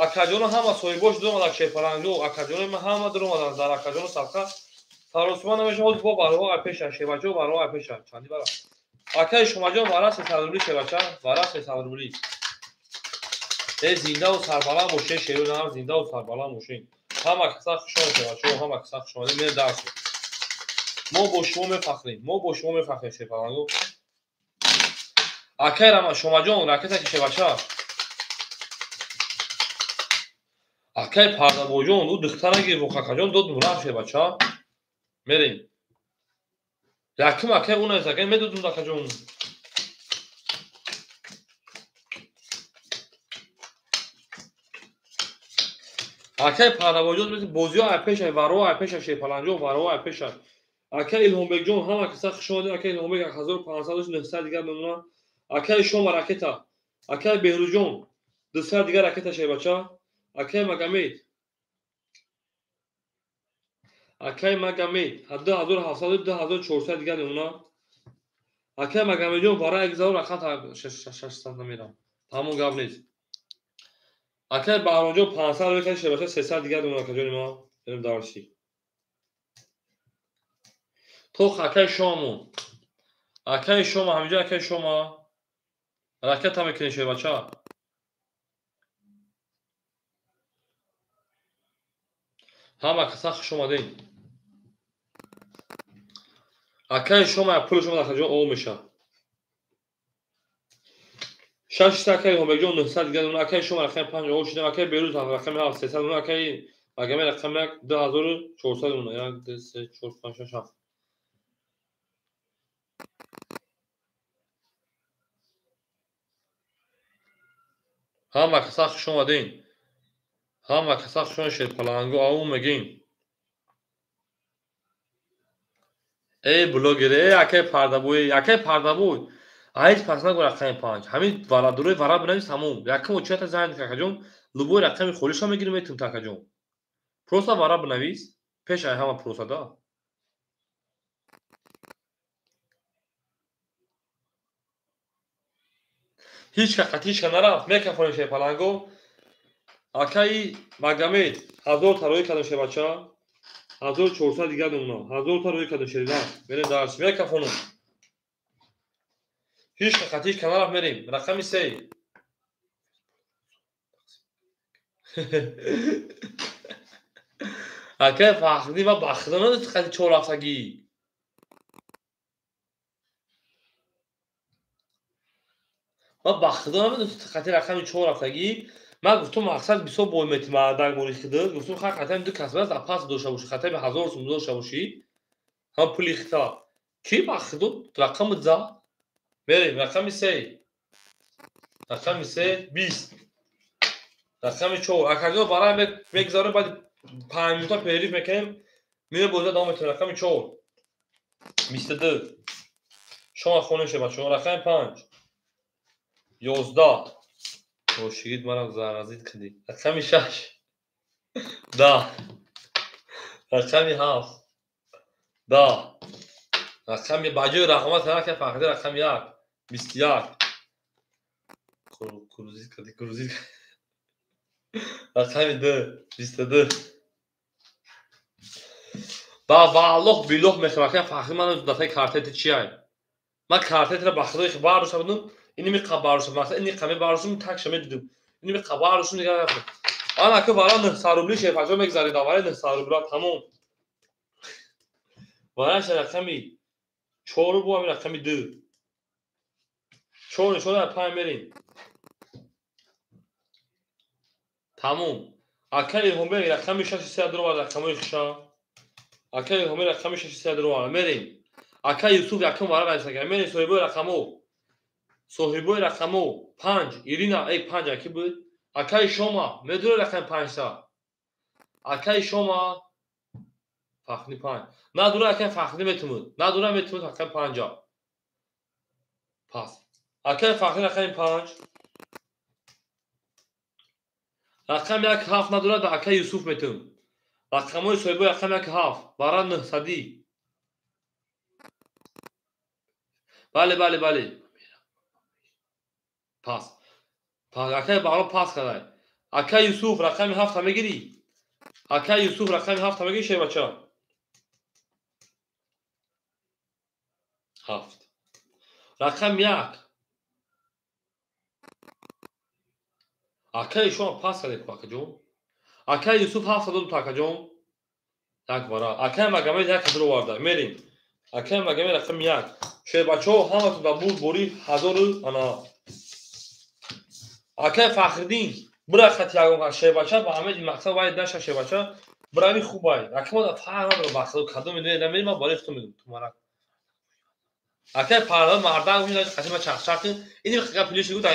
Speaker 1: akay جون همه سویبوش درو ما در پلنگو akay جون ما همه درو ما در akay جون صفقه ترسمان نمیشه بود با بروا پیش شباجو بروا پیش چندی برا akay شما جون برا 300 روبلی شباچا برا 300 روبلی ای زنده و سربالا موشه شیرون هم زنده و سربالا موشه همه کسا خوشحال شباچو همه کسا خوشحال میره درس ما با شما میفخریم شباچو akay رما شما جون راکتا که شباچا akay پردابو جون او دخترگی روخا جون دو نورا شباچا میریم یکم akay اون از اگه میدودم akay جون akay پردابو جون بوزیا پیش وروا پیش شه پلنجو وروا پیش akay الهومک جون همه کسا خوشحال akay الهومک 1500 900 دیگه نمونه akay شما راکتا akay بهرو جون 200 دیگه راکتا شه بچا akay مگمید akay مگمید 2700 2400 دیگه نمونه akay مگمید جون برای 1000 رقم 600 نمیرم همون گپ نیست akay بهرام جون 500 بکش شه بچا 300 دیگه نمونه akay جون ما بریم دارشی تو akay شامون акаи шумо ҳаминҷо акаи шумо ҳаракатам мекунӣ шӯйбача. ҳама каса хуш омадем. акаи шумо як пули шумо акаҷон ол меша. 6 акаи ҳомбекҷон 900 градон акаи шумо рақами 5 ол шудем акаи берӯз рақами 7 300 мон акаи магами рақами 2400 мон 1 2 3 4 5 6 7 ҳама каса хуш омадем. ҳама каса хуш омадем шерпаланго ау мегем. эй блогер эй акаи пардабӯй акаи пардабӯй айт пас нагӯ рақами 5 ҳамин дурои вара бинавис ҳамун якум учета зайд акаҷон лубои рақами холиша мегирӣ метум такаҷон просто вара бинавис пеш ай ҳама просада ҳеҷ қақати ҳеҷ ка нарафт мекафонем шерпаланго акаи магомед 1000 та рӯи кардем шербача 1400 дигар думно 1000 та рӯи кардем шерида мерем дарс мекафонем ҳеҷ қақати ҳеҷ ка нарафт мерем рақами 3 акаи фахриддин ва бахтидор надош қақати 4 ҳафтагӣ ва бахтидор намедош қақати рақами 4 ҳафтагӣ ман гуфтум мақсад бисёр боимети маъдаг бори хидат гуфтум хай қатами ду касб аст апас дошта бошӣ қатами 1000 сум дошта бошӣ ҳам пули хита ки бахтидор рақаму зад мерем рақами 3 рақами 3 20 рақами 4 акаҷон барои мегзарем баъди 5 минута перерив мекунем мерем бозида давом метавонем рақами 4 22 шома хонем шебачон рақами 5 11 бошид марам заразид кадӣ рақами 6 10 рақами 7 10 рақами баҷои рақамат ҳаракат фақиди рақами 1 21 курузид кадӣ курузид рақами 2 22 ба аллоҳ биллоҳ мехоҳам акаи фахри ман дафъаи картети чиай ман картетро ба худои бардошта будум иними қа бардошта мақсад ини қаме бардоштум такша медидум иними қа бардоштум дигар нарафтам ан ака бара 900 рубли шерпачо мегзарида вале 900 рубля тамом валяш рақами 4 бу ҳамин рақами 2 4 нишонаи 5 мерем тамом акаи илҳомбек рақами 6 дурова рақамои хиша акаи илҳомбек рақами 6 дурова мерем акаи юсуф якум вара гайсага мерем соҳибои рақамо 5 ирина эй 5 аки буд акаи шома медуни рақами 500 акаи шома фахри 5 надура акаи фахри метумуд надура метумуд рақами 50 пас акаи фахри рақами 5 рақами 1 7 надурад акаи юсуф метум рақамои соҳибои рақами 1 7 бара 900 бале пас акаи баҳром пас кардай акаи юсуф рақами 7 мегирӣ акаи юсуф рақами 7 мегирӣ шербача 7 рақами 1 акаи шумо пас кардед пакаҷон акаи юсуф 7 дод пакаҷон як бара акаи магомед 1 дур оварда мерем акаи магомед рақами 1 шербачаҳо ҳаматон ба бори 1000 ана акаи фахриддин бура қати ягон шербача ба ҳамаи мақсад вай даша шербача бурави хубай акаи фарқ надорад бахтидор кадом медони намерем ман барои худам медум тумарак акаи парда мардак мешуд қати ма чақчақи ини қақа пилиши гуд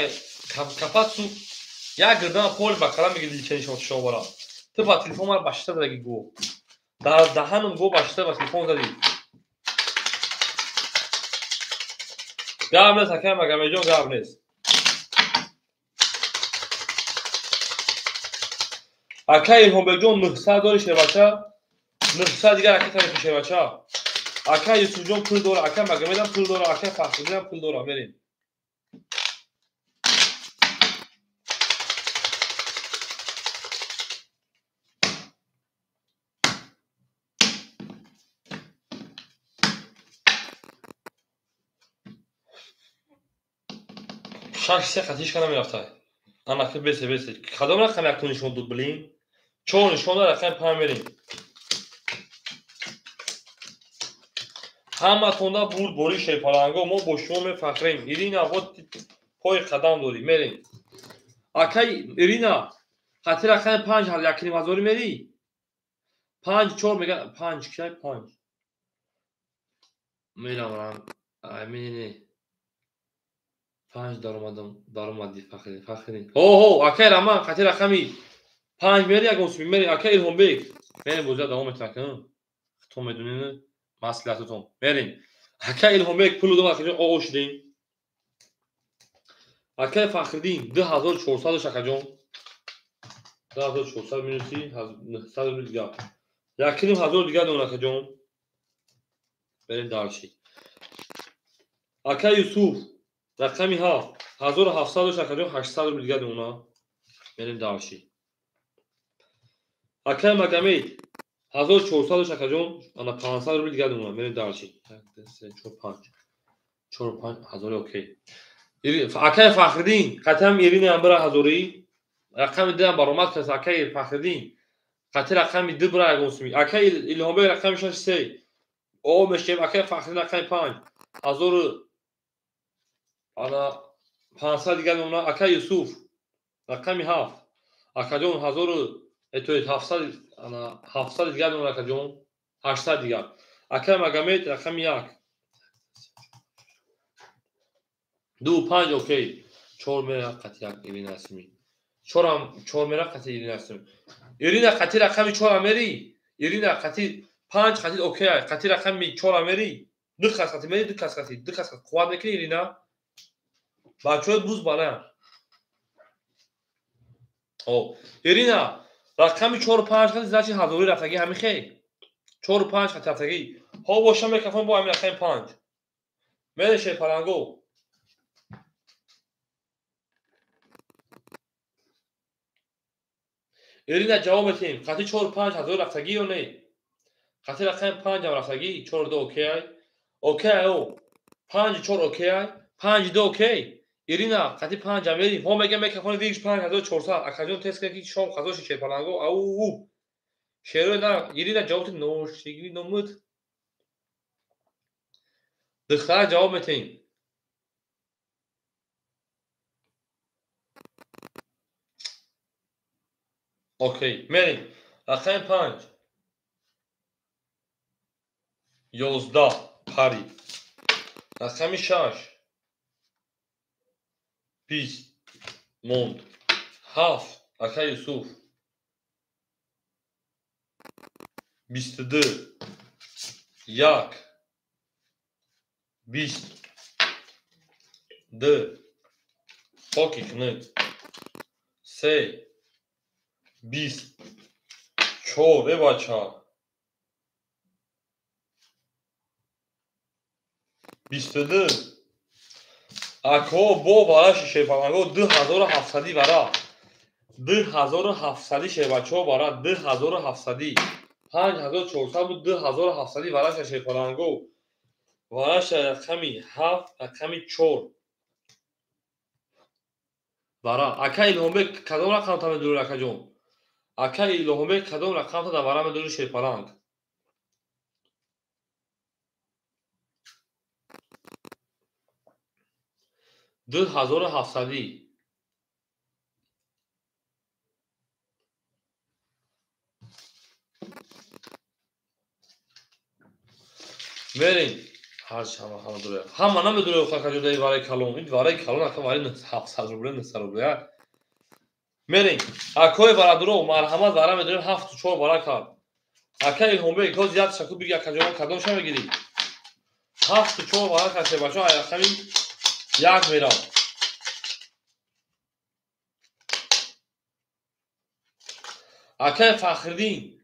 Speaker 1: кафасу як гирдама поли ба калам мегирди чени шомо бара ту ба телефон мара ба шита задаги го дар даҳанам го ба шита ба телефон зади гап нест акаи магомедҷон гап нест акаи илҳомбекҷон 900 дори шербача 900 дигар акаи тарафи шербача акаи юсуфҷон пул дора акаи магомедам пул дора акаи фахриддинам пул дора мерем 6 خطیش کنم میرفته انا که بسه کدام رقم یک نشون داد بلین 4 نشون رقم 5 بریم همه توندا برد بوری شیپالانگو ما با شما میفخریم ایرینا بود پای قدم دادی میریم اکی ایرینا خاطر رقم 5 حال یکی مزوری میری 5 4 میگه 5 کی 5 میرم امینه 5 دارم فخری هو اکی رمان خاطر رقمی 5 میری اگه اسمی میری اکی الهام بیک میریم بوزا دوام تکن تو میدونین مسئلهاتتون بریم اکی الهام بیک پول دو وقتی او شدیم اکی فخردین 2400 شکجون 2400 مینوسی 900 دیگه یکی 1000 دیگه دونه شکجون بریم دارشی اکی یوسف رقمی ها 1700 شکجون 800 دیگه دونه بریم دارشی اکی مگمی 1400 شکجون انا 500 دیگه دونه بریم دارشی 4 5 1000 اوکی اکی فخردین قطعا ایرین امبر هزاری رقم دیدم برآمد که اکی فخردین قطع رقم 2 برای گوسمی اکی الهام رقمش 3 او میشه اکی فخردین رقم 5 1000 انا 500 دیگه اون اکی یوسف رقم 7 اکی جون 1000 اتو 700 انا 700 دیگه اون اکی جون 800 دیگه اکی مگامت رقم 1 2 5 اوکی 4 میره قطع یک ایرین اسمی 4 میره قطع ایرین اسمی ایرین قطع رقم 4 میری ایرین قطع 5 قطع اوکی قطع رقم 4 میری دو قطع میری دو قطع قوت میکنی ایرینا بچه بوز بالا او ایرینا رقم 4 5 قطع زاچی هزاری رفتگی همین خیلی 4 5 قطع رفتگی ها باشم میکفون با همین رقم 5 میره شه پلنگو ایرینا جواب میتیم قطع 4 5 هزار رفتگی یا نه قطع رقم 5 هم رفتگی 4 2 اوکی اوکی او 5 4 اوکی 5 2 اوکی ایرینا قطع 5 هم میری هم میگه میکفون دیگه 5400 اکاجون تست که شام خداش شه پلنگو او شیرو نه ایرینا جواب نوشتگی نمود دختر جواب میتیم اوکی میریم رقم 5 11 پری رقم 6 20 موند 7 اکا یوسف 22 1 20 2 پاکی کنید 3 20 4 بچه ها 22 اکا با براش شیپانگو 2700 برا 2700 شه بچه ها برا 2700 5400 بود 2700 براش شیپانگو براش رقمی 7 رقمی 4 برا اکا الهامه کدام رقم تا میدونی اکا جون اکا الهامه کدام رقم تا برا میدونی شیپانگ 2700 میریم هر شما همه دوره همه نمیدونه اکا جون دی برای کلون این برای کلون اکا برای 700 روبله 900 روبله میریم اکای برا درو مرحمت برا میدونیم 7 و 4 برا کرد اکا الهامه که زیاد شکو بگی اکا جون کدام شما میگیری 7 و 4 برا کرد شه بچه ها رقمی 1 میرم اکای فخردین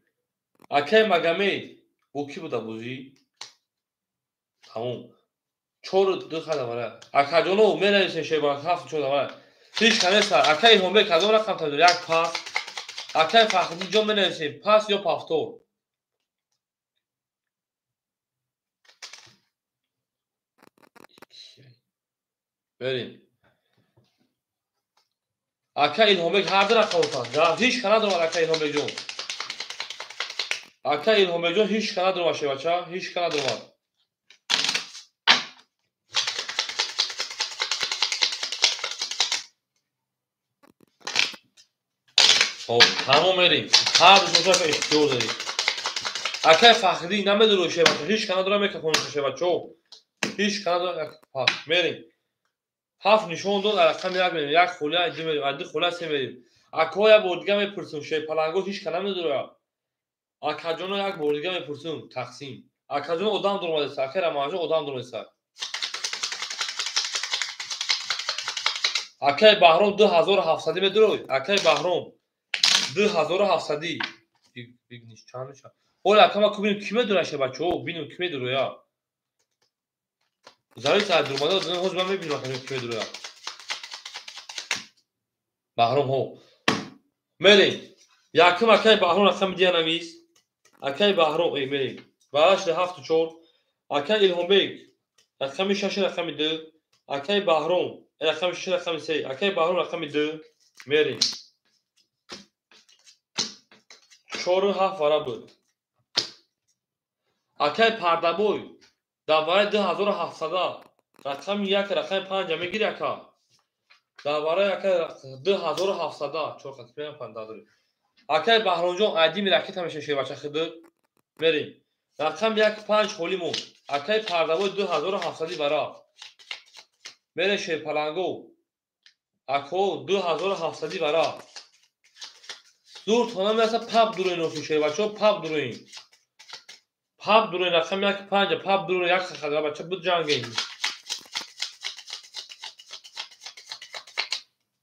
Speaker 1: اکای مگمی او کی بوده بوزی تموم 4 2 خدا برا اکا جونو میره شه با 7 و 4 برا هیچ کنه سر اکای الهامه کدام رقم تا یک پاس اکای فخردین جون میره شه پاس یا پافتور بریم Aka İlhombek her bir rakam utan. Hiç kana durma Aka İlhombek John. Aka İlhombek John hiç kana durma şey bacha. Hiç kana durma. Tamam vereyim. Her bir sonuçta istiyor dedi. Aka Fakhri nameduru şey bacha. Hiç kana durma konuşuyor şey bacha. Hiç kana durma. Vereyim. Hafت نشون داد رقم یک میدیم یک خوله ادی میدیم ادی خوله سه میدیم اکا یک بردگه میپرسیم شی پلنگو هیچ کنه نداره اکا جانو یک بردگه میپرسیم تقسیم اکا جانو odam durmadıysa اکا رمانجو odam durmadıysa اکا بهرام 2700 میدروی اکا بهرام 2700 بگنیش چند میشه اول اکا ما ببینیم کی میدونه شه بچه‌ها ببینیم کی میدونه یا زمین ساعت durmadı o zaman میبینیم کی میدونه بهرام ها میریم یکم اکای بهرام رقم دیانمیز اکای بهرام ای میریم باش ده 74 اکای الهامبک رقم 6 رقم 2 اکای بهرام رقم 6 رقم 3 اکای بهرام رقم 2 میریم 4 7 ورا بود اکای پردابوی دواره 2700 رقم 1 رقم 5 میگیری اکا دواره اکا 2700 چون خاطر من پندادری اکای بهرام جان عادی میرکت همیشه شی بچه خود بریم رقم 1 5 خولیمون اکای پردابوی 2700 برا بره شی پلنگو اکو 2700 برا زور تونه مثلا پاپ دروین رو شی بچه پاپ دروین رقم 1 5 پاپ دروین یک خدا بچه بود جنگین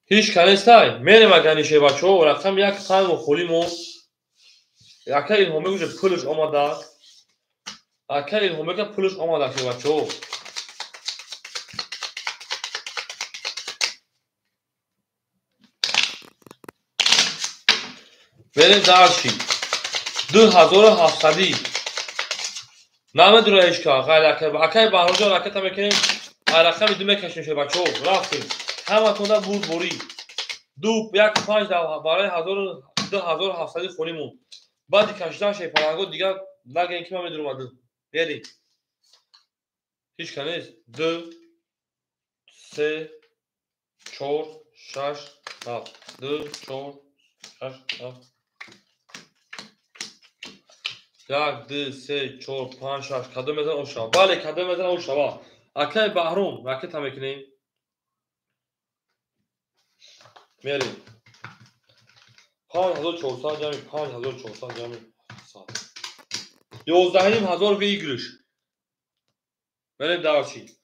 Speaker 1: هیچ کنستای میریم اگه شی بچه رقم 1 5 خولیمون اکای الهامه گوشه پولش آماده اکای الهامه که پولش آماده شی بچه بریم درشی 2700 نمیدونه هیچ که اکای بهرام جان رکت هم میکنیم رقم 2 میکشیم شه بچه رفتیم همه تونده بود بوری 2 1 5 برای 2700 خونیمون بعد کشیدن شه پلنگو دیگه لگه اینکه من میدونم اومده بریم هیچ که نیست 2 3 4 6 7 2 4 6 7 1 2 3 4 5 6 کدوم میزن اون شما بله کدوم میزن اون شما اکای بهرام رکت هم میکنیم میریم 5400 جمعی 5400 جمعی 11000 وی گروش بریم درچی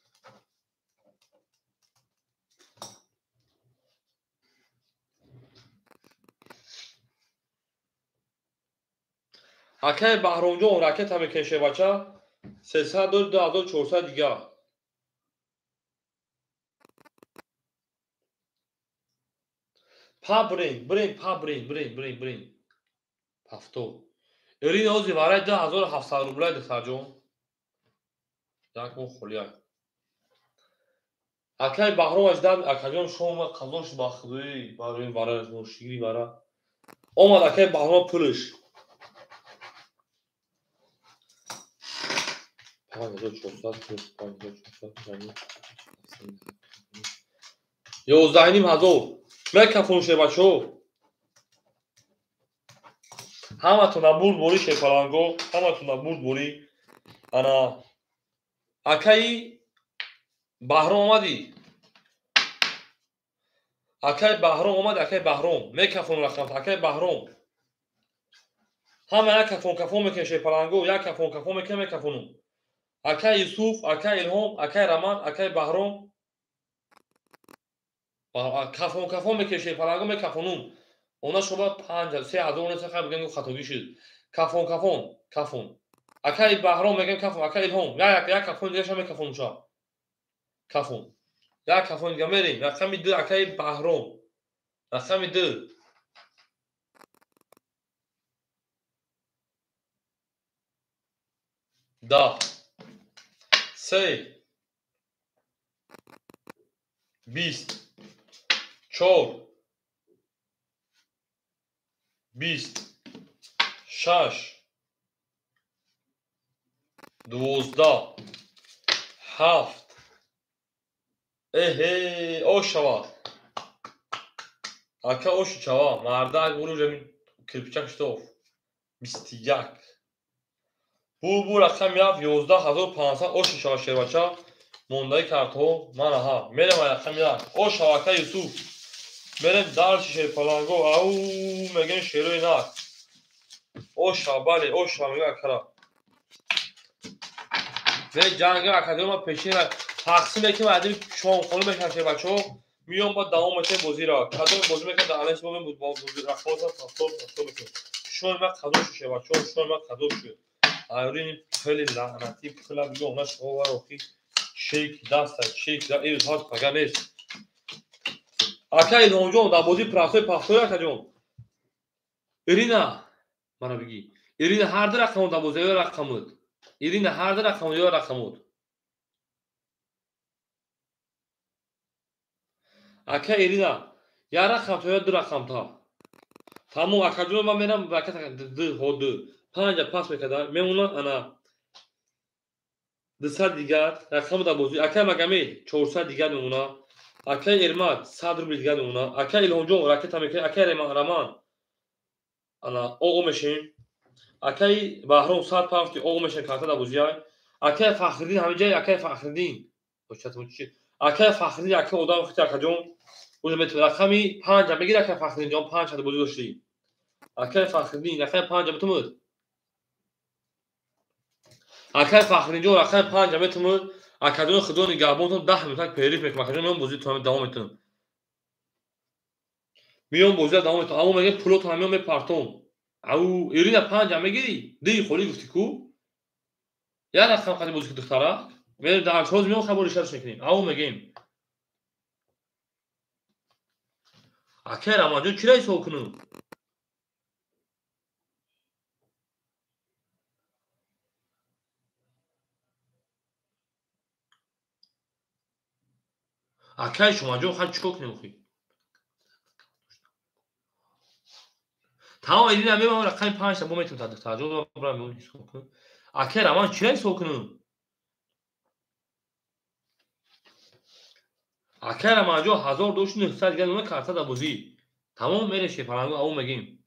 Speaker 1: اکای بهرام جان رکت هم میکنشه بچه 300 2400 دیگه پا برین هفتو ارین اوزی برای 10700 روبله دختر جان یک مون خولیه اکای بهرام اجدام اکای جان شما قضاش بخوی برای شیری برای اومد اکای بهرام پولش 5400 11500 میکفون شه بچه همه تونه بود بوری شه پلنگو همه تونه بود بوری انا اکای بهرام آمدی اکای بهرام آمد اکای بهرام میکفون رقم اکای بهرام همه یک کفون میکشه پلنگو یک کفون میکفونم اکای یوسف اکای الهام اکای رمان اکای بهرام کفون میکشه پلنگو میکفونم اونا شما 5 3000 اون چه خبر بگم خطاگی شد کفون اکای بهرام میگم کفون اکای الهام یک کفون دیگه شما میکفون شما کفون یک کفون دیگه میریم رقم 2 اکای بهرام رقم 2 10 3 20 4 20 6 12 7 oshava aka osh chava marda guruj kirpichak shtov 21 bu raqam yav 11500 osh shava shervacha mondai karto manaha merem raqam yav osh aka Yusuf merem dar shishe palango au megen sheroy nak osh bale osh mega kara ve janga akademi peşine تقسیم که بعدی شام خونه بکشه بچه‌ها میام با دوام مته بازی را کادو بازی میکنه در الان شما بود بازی را خلاص تا میشه شون ما کادو شه بچه‌ها شون ما کادو شه آورین خیلی لعنتی کلا بیو اونش هوا روخی شیک دست شیک دا این هات پگانش اکای اونجا دا بازی پراسه پاستورا کجون ایرینا منو بگی ایرینا هر در رقم دا بازی رقم ایرینا هر در رقم یا رقم اکا ایرینا یا رقم تو یا دو رقم تا تمام اکادون من میرم وقت دو پنج پاس میکردم میمونن انا 200 دیگر رقم دا بازی اکا مگمی 400 دیگر میمونه اکا ارماد 100 روبل دیگر میمونه اکا الهونجون راکت هم میکنه اکا رمان انا اوغو میشیم اکا بحرون 100 پاس اوغو میشیم کارتا دا بازی های اکا فخردین همه جای اکا فخردین اکا فخردین اکا اودام خیلی اکا جون اون رقمی 5 میگیره اکا فخردین جان 5 تا بازی داشتی اکا فخردین رقم 5 بتومد اکا فخردین جان رقم 5 بتومد اکادون خدون گابون 10 میتونن پیریف میکنه اکادون میون بازی تو دوام میتونم میون بازی دوام میتونم اما میگه پلوت همیون به پارتون او ایرینا 5 میگیری دی خوری گفتی کو یا رقم خاطر بازی دخترا میرم در روز میون خبر شرش میکنیم او میگیم اکا رمضان چرای سوکنو اکا شما جو خال چوک نمیخوی تمام ایرینا میون رقم 5 تا میتونم تا جو برام میون سوکن اکا رمضان چرای سوکنو اکا رمضان 1900 دیگر اون کارتا دا بازی تمام میره شپرانگو او میگیم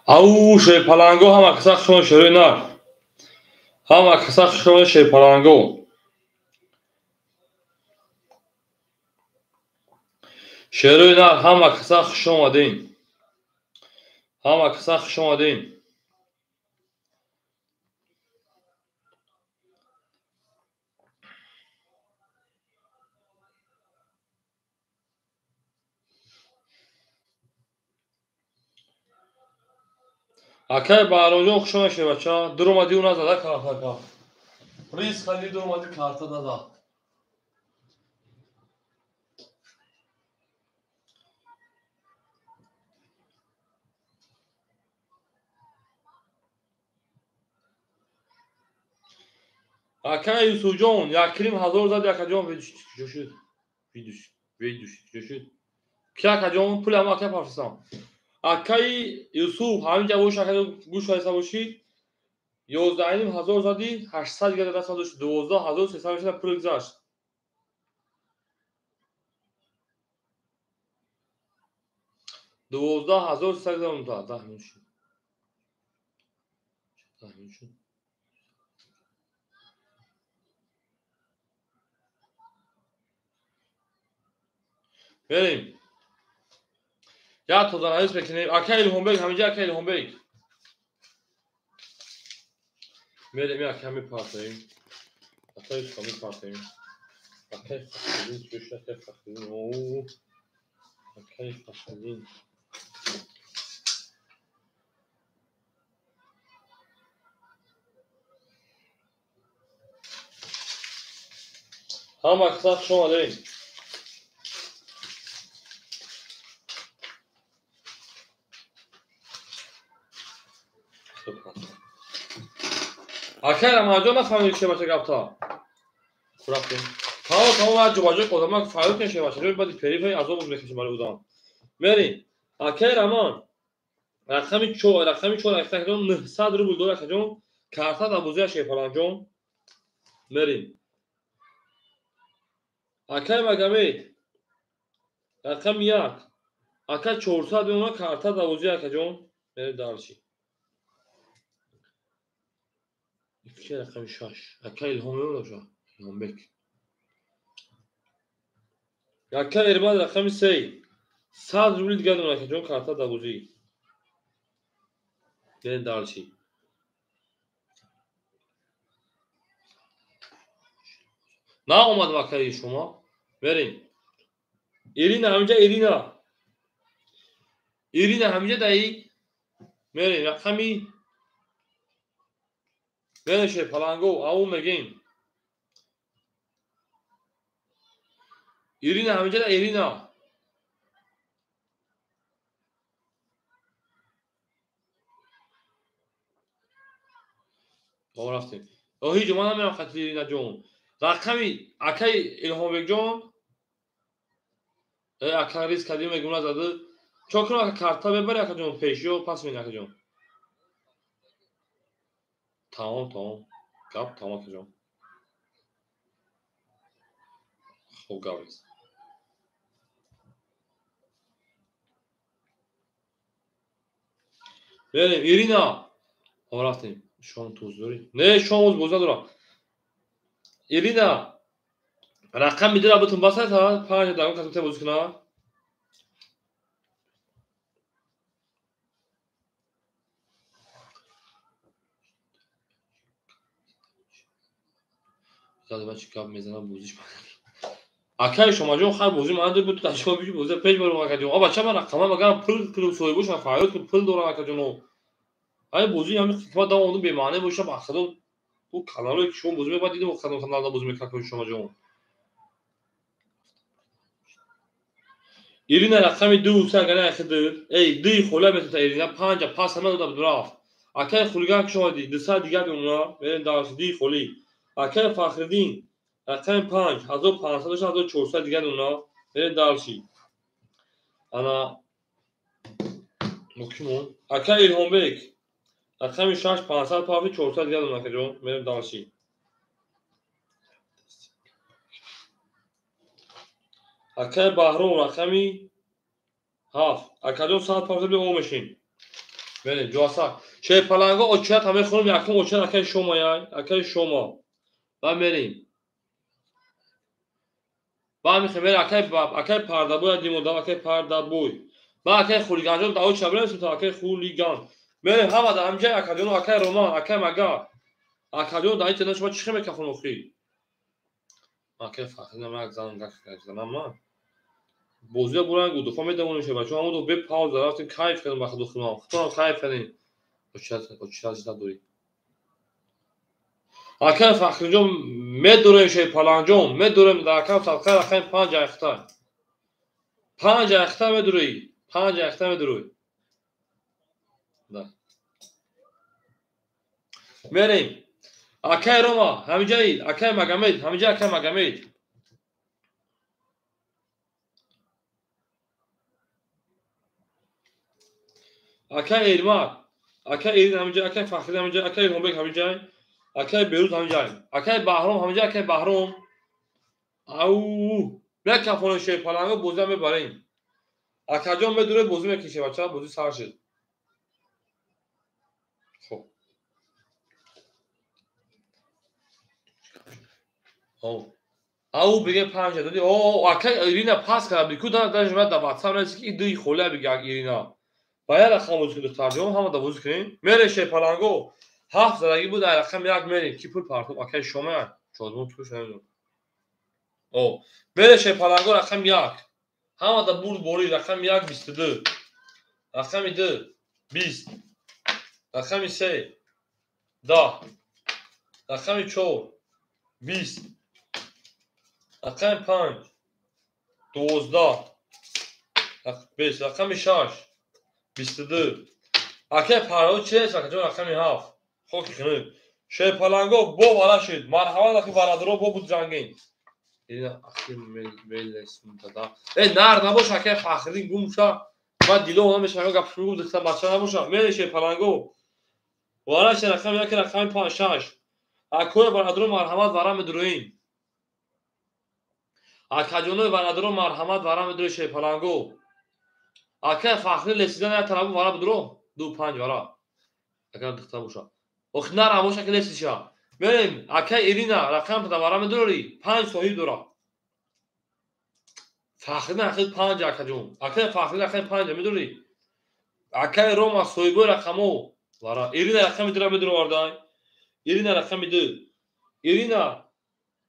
Speaker 1: Au şerpalango hama kısa şuna şerina. Hama kısa şuna şerpalango. şerina hama kısa şuna din. Hama kısa şuna din. Akay baronjo şuna şevaça. Durmadı ona da karta. Risk hadi durmadı karta da. Akay Yusufjon yakrim hazır zad yakajon coşud. Coşud. Kya kajon pul ama kya parçasam. Akay Yusuf همینجا باش akay گوش وایسا باشید 11,000 زدی 800 گرد دست داشت 12,300 پول گذاشت 12,300 تا تحمیل شد بریم یا تو دانایز بکنیم akay الهومبرگ همینجا akay الهومبرگ بریم یا کمی پارتاییم akay کمی پارتاییم akay فخرین توش akay فخرین اوه akay فخرین هم اکساق شما داریم akay amajdo نفهمید چه باشه گفتا رفتیم تمام از جواجه قدما فایل کنشه باشه روی بعد پریفای عذاب بکشه برای بودم بریم akay رمان رقمی چو 900 روبل دو رقم کارتا دبوزه شه فلانجون بریم akay مگمی رقم یک akay 400 اون کارتا دبوزه رقم بریم دارچی چه رقم شاش akay الهام اولجا الهام بک akay ارباد رقم 3 100 روبل دیگه دونه که جون کارتا دبوزی بریم دارچی نه اومد akay شما بریم ایرینا همینجا ایرینا همینجا دایی بریم رقمی بنشه پلانگو او میگیم ایرینا همینجا دا ایرینا آقا رفتیم هیچ من نمیرم خط ایرینا جون رقمی akay الهام بک جون akay ریز کردیم میگم زده چون کارتا ببری akay جون پیشو پس میدن akay جون tamam kap tamam akay جون خوب گاوریز بریم ایرینا آقا رفتیم شام توز داری نه شام بوزا دارم ایرینا رقم میده رابطون باسه تا 5 دقیقه کسیم بوز کنه زده من چیکار میزنم بوزیش akay شما جون خر بوزی من بود تا شما بیش بوزه پیج برو akay جون آبا چه من رقم مگم پول سوی بوش فایل پول دورم akay جون ay بوزی همین خدمت دام اون بیمانه باشه با خودم bu kanalı شما بوزی بعد دیدم kanalda بوزی میکردم شما جون ایرین رقم 2 سرگنه خدر ای دی خوله مثل ایرین 5 پاس همه داد براف akay خولگان شما دی دسا دیگه بیمونا برین دارس دی خولی akay فخردین رقم 5 1500 1400 دیگه اونا برین دارشی انا مکمون akay الهام بک رقم 6 500 پاوی 400 دیگه اونا که جون برین دارشی akay بهرام رقمی هاف akay جون 100 پاوی به اومشین بریم جواسا چه پلنگا اوچات همه خونم یکم اوچات اکای شما یا اکای شما و بریم و میخوام بریم اکای پرده بوی دیمون دام اکای پرده بوی و اکای خولیگان تا اوچ بریم تا اکای خولیگان بریم هم دا همجا اکادیون اکای رومان اکای مگا اکادیون دا اینترنت شما چی میکنه خون مخی اکای فهمیدم من زنم گفتم ما بوزه بران گود خو میدونم چه بچه همون دو به پاوز رفتیم کیف کردیم وقت دخترم خودم کیف کردیم اوچات دوری اکای فخرجون میدونم چه پلنجون میدونم در اکای سالخیر اکای 5 اختار 5 اختار میدونی 5 اختار میدونی نه میریم اکای روما همینجایی اکای مگامید همینجا اکای مگامید اکای ایرمار اکای ایران همینجا اکای فخری همینجا اکای رومبک همینجا اکای بیروت همینجا اکای بحرام همینجا اکای بحرام او یک فون شی پلنگو بوزه میبریم اکاجون بدونه بوزی میکشه بچه‌ها بوزی سر شد خب او بگه 5 دادی او اکای ایرینا پاس کرد بیکو دا جمع دا واتساپ نزدیک ایدی خوله بگه ایرینا باید رقم که ترجمه هم دا بوز کنیم میره شی پلنگو 7 زدگی بود در رقم یک میریم کی پول پارتو اکای شما چودمون توش نمیدونم او میره شی پلنگو رقم 1 هم دا بود بوری رقم 1 22 رقم 2 20 رقم 3 10 رقم 4 20 رقم 5 12 20 رقم 6 22 اکه پارو چه ساکجون رقم 7 خوکی کنه شی پلنگو بو والا شد مرحبا داخل برادرو بو بود جنگین اینا اخی میل اسم دادا نار نباش اکه فخری گم شا ما دیلو اونم میشه گپ شروع دکتر بچه نباشه میل شی پلنگو والا شد رقم 1 رقم 5 6 اکو برادرو مرحبا ورام دروین اکاجونو برادرو مرحمت ورام بدرو شی پلنگو اکه فخری لسیدن یا طرفو ورا بدرو 2 5 ورا اکه دختر بوشا اخنا راموش اکه لسیشا بریم اکه ایرینا رقم تا ورا بدروری 5 صحیح دورا فخری اکه 5 اکاجون اکه فخری اکه 5 میدوری اکه روما سویگو رقمو ورا ایرینا رقم درا بدرو وردای ایرینا رقم 2 ایرینا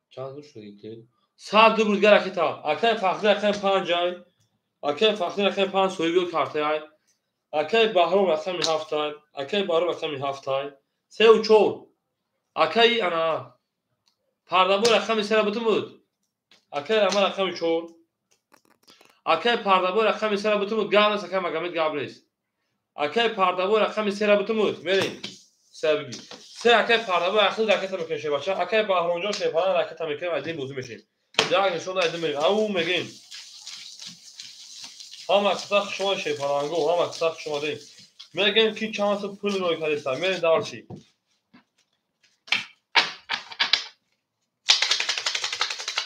Speaker 1: چند شدی که ساعت دو بودگر اکه تا اکه فخری اکه 5 جای اکه فخری رقم 5 سویگو کارتای اکه بحرم رقم 7 اکه بحرم رقم 7 3 و 4 اکه انا پردابو رقم 3 بتون بود اکه رقم 4 اکه پردابو رقم 3 بتون بود گابرس اکه مگامید گابرس اکه پردابو رقم 3 بتون بود میریم 3 بگی 3 اکه پردابو اخیر رکت میکنه بچا اکه بحرم جان شیپان رکت میکنه از این موضوع میشیم جاگ نشون دادیم میریم او میگیم هم اکساخ شما شیپانگو هم اکساخ شما دیم میگم کی چانس پول روی کالیستا میریم دارچی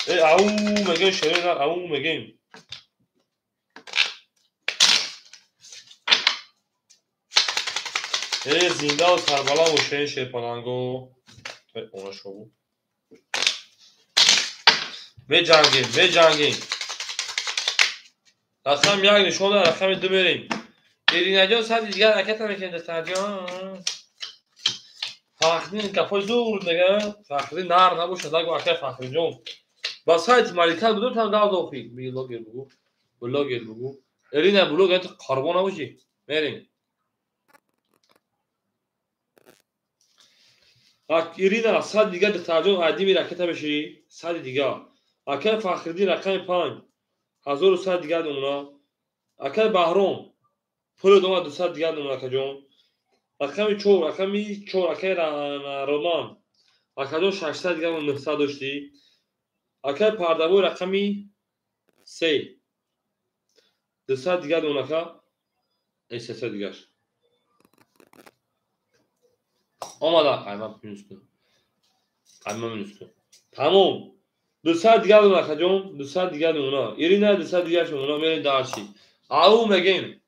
Speaker 1: او میگم شیرین او میگم زنده و سربالا و شیرین شیپانگو اونو شو می جنگیم رقم 1 نشون داد رقم 2 بریم ایرینا جان صد دیگر حرکت نمیکنه دستر جان فخری کفای زور دیگه فخری نار نباشه داگو اکه فخری جون با سایت مالیکال بدون تا گاز اوفی بلوگر بگو ایرینا بلوگ انت کاربون نباشی بریم ایرینا صد دیگر دستر جان قدیمی رکت بشی صد دیگر اکه فخری رقم 5 1100 دیگر اونا اکه بحرم پول دوما 200 دیگر اونا اکه جون رقم 4 اکه رومان اکه جون 600 دیگر اون 900 داشتی اکه پردابو رقمی 3 200 دیگر اون اکه ای 300 دیگر آماده قیمه minus کن تمام 200 دیگر اون اکه جون 200 دیگر اونا ایرینا 200 دیگر اونا میرین دارچی او میگیم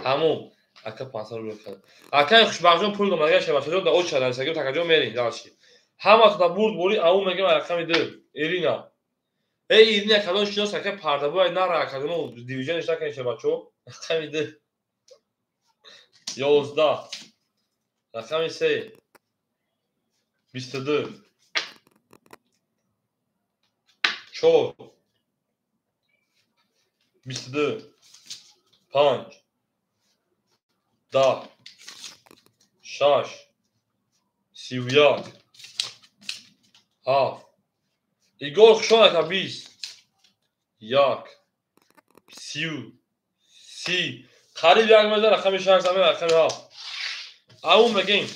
Speaker 1: همون اکا 500 رو بخره اکا خوشبخت پول دو مگه شبا شده او چرا سگو تکجو میرین داشی همه تا برد بولی او مگه رقم ده ایرینا ای ایرینا کدو شنو سکه پرده بو نه را کدو دیویژن اشتا کنه بچو رقم ده 11 رقم 3 22 4 22 5 10 6 31 7 ایگور شو که 20 1 30 قریب یک مزه رقم 6 زمین رقم 7 اون بگیم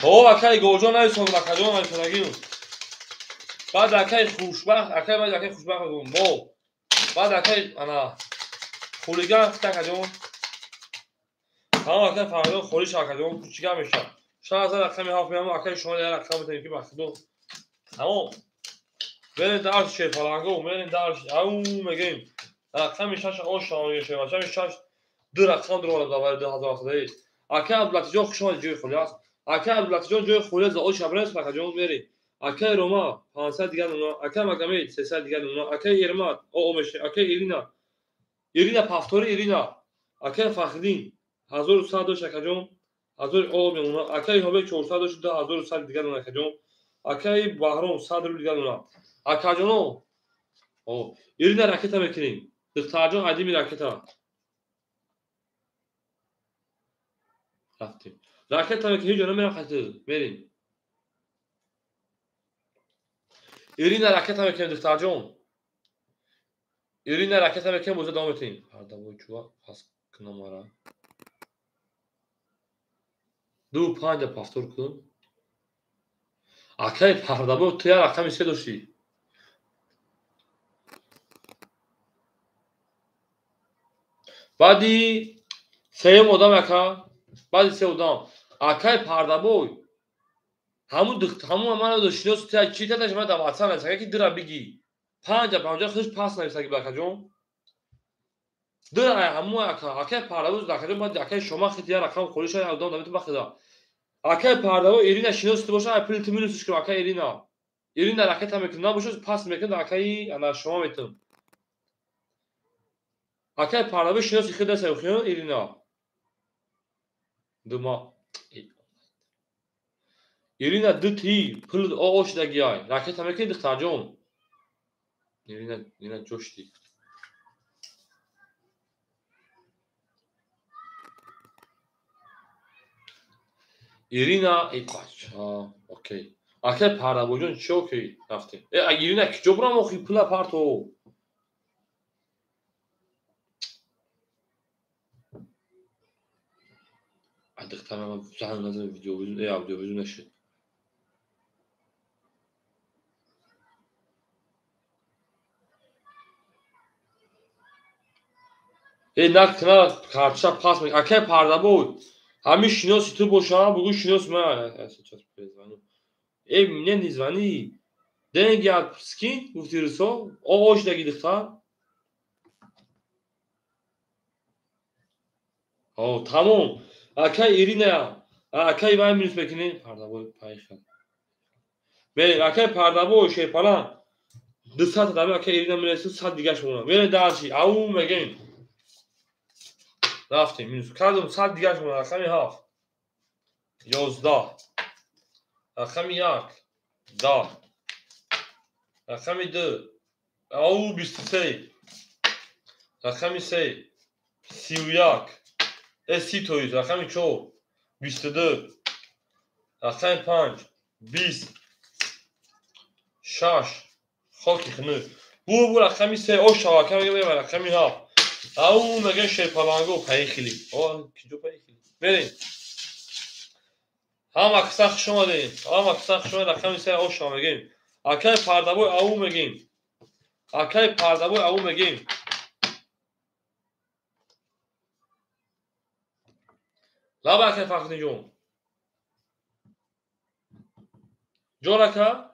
Speaker 1: او اکای گوجو نایسون بکجو نایسونگیو بعد اکای خوشبخت اکای بعد اکای خوشبخت بگم بو بعد اکای انا خولیگان تکجو ها اکای فردا خولی شاکجو کوچیکا میشه شاید رقم 7 میام اکای شما در رقم تنکی بخدو اما برین درش چه فلانگو برین درش او میگیم رقم 6 او شما میشه مثلا 6 دو رقم درو داور 2000 خدایی اکای بلاتجو خوشما جوی خولی است اکای بلاتجو جوی خولی از او شبرس بکجو میری اکای روما 500 دیگه اونا اکای مگامید 300 دیگه اونا اکای ایرمات او میشه اکای ایرینا پافتوری ایرینا اکای فخدین 1100 شکجو 1000 او میمونا اکای هوبه 400 شد 2100 دیگه اونا کجو اکای بهرام 100 رو دیگه اونا اکاجونو او ایرینا راکتا میکنیم دخترجون قدیمی راکتا رفتیم راکتا میکنیم جونا میرم خاطر بریم ایرینا راکتا میکنیم دخترجون ایرینا راکتا میکنیم بوزه دام میتیم پردا بو چوا پاس کنمارا دو پنج پافتور کن اکای پردا بو تو رقم 3 داشتی بعدی سه مودام اکا بعدی سه مودام اکای پردا بو همون همون منو داشتی تو چی تاش من دام اصلا نسگه کی درا بگی پنجا خودش پاس نمیسگی بکجون درا همون اکا اکای پردا بو دکجون بعد اکای شما خیلی رقم خودش رو دام تو بخدا اکای پردا بو ایرینا شناست باشه اپریل تو مینوسش که اکای ایرینا راکت هم میکنه باشه پاس میکنه اکای انا شما میتون اکای پردا بو شناست خیلی دست بخیون ایرینا دوما ایرینا دو تی پول اوش دگیای راکت هم میکنه دخترجون ایرینا جوشتی ایرینا ای قاچ اوکی اکای پردا بو جون چی اوکی رفتیم ایرینا کی جبران مخی پول پارتو دخترم زهر نزن ویدیو بدون ای ویدیو بدون نشد ای نه کارتشا پاس می اکای پردا بود همین شناسی تو بوشا بگو شناس من اساس پرزوانو ای منه نیزوانی دنگ یا سکین گفتی رسو اوش دگی دختر او تمام اکای ایرینا اکای وای مینوس بکنین پردا بود پایشان بله اکای پردا بود شی پلا 200 تا اکای ایرینا میرسه 100 دیگه شما بله داشی او میگین رفتیم مینوس کردم 100 دیگه شما رقم 7 11 رقم 1 10 رقم 2 او 23 رقم 3 31 سی تویز رقم 4 22 رقم 5 20 6 خاکی خنو بو رقم 3 او شاکم میگه رقم 7 او میگه شیپالانگو پای خیلی او کیجو پای خیلی بریم هم اکسخ شما دیم هم اکسخ شما رقم 3 او شما میگیم اکای پردابو او میگیم اکای پردابو او میگیم لا با اکای فخری جون جورکا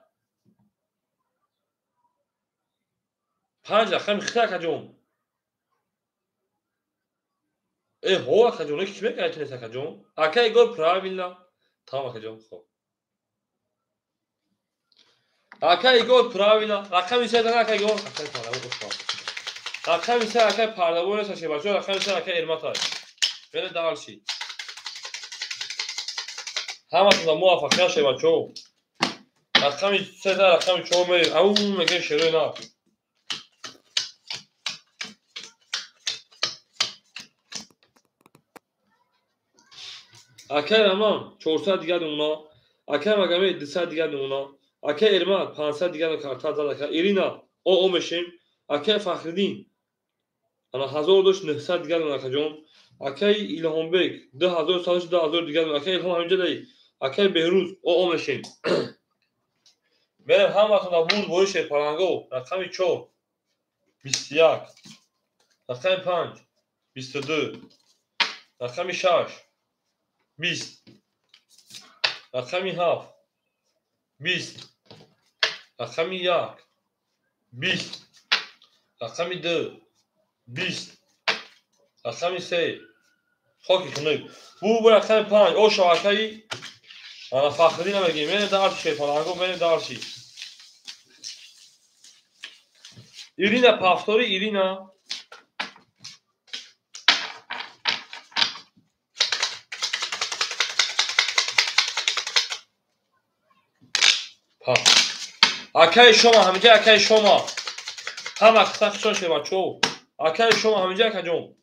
Speaker 1: پنج رقم خیلی کجوم هو کجوم کی میگه که نیست کجوم اکی گل پراویلا تمام کجوم خب اکی گل پراویلا رقم سه داره اکی گل اکی پاراو خب رقم سه اکی پاراو نیست چه باشه رقم سه اکی ارماتای بله دارشی همتون موافق شه بچو رقم سه داره رقم چهار میری او میگه شروع نه اکی امان 400 دیگه اونا اکی مگه 200 دیگه اونا اکی ارما 500 دیگه کارت داد اکی ایرینا او میشیم اکی فخردین انا 1900 دیگه اونا کجون اکی ایلهام بیگ 2000 دیگه اونا اکی ایلهام همینجا دی اکی بهروز او میشیم بریم همتون بود بوش پرانگو رقم 4 21 رقم 5 22 رقم 6 20 رقم 7 20 رقم 1 20 رقم 2 20 رقم 3 خاکی کنید بو رقم 5 او شاکایی انا فخری نمیگیم من دارشی پرانگو من دارشی ایرینا پافتوری ایرینا اکی شما همینجا اکی شما هم اکثر خوشان شه بچو اکی شما همینجا کجون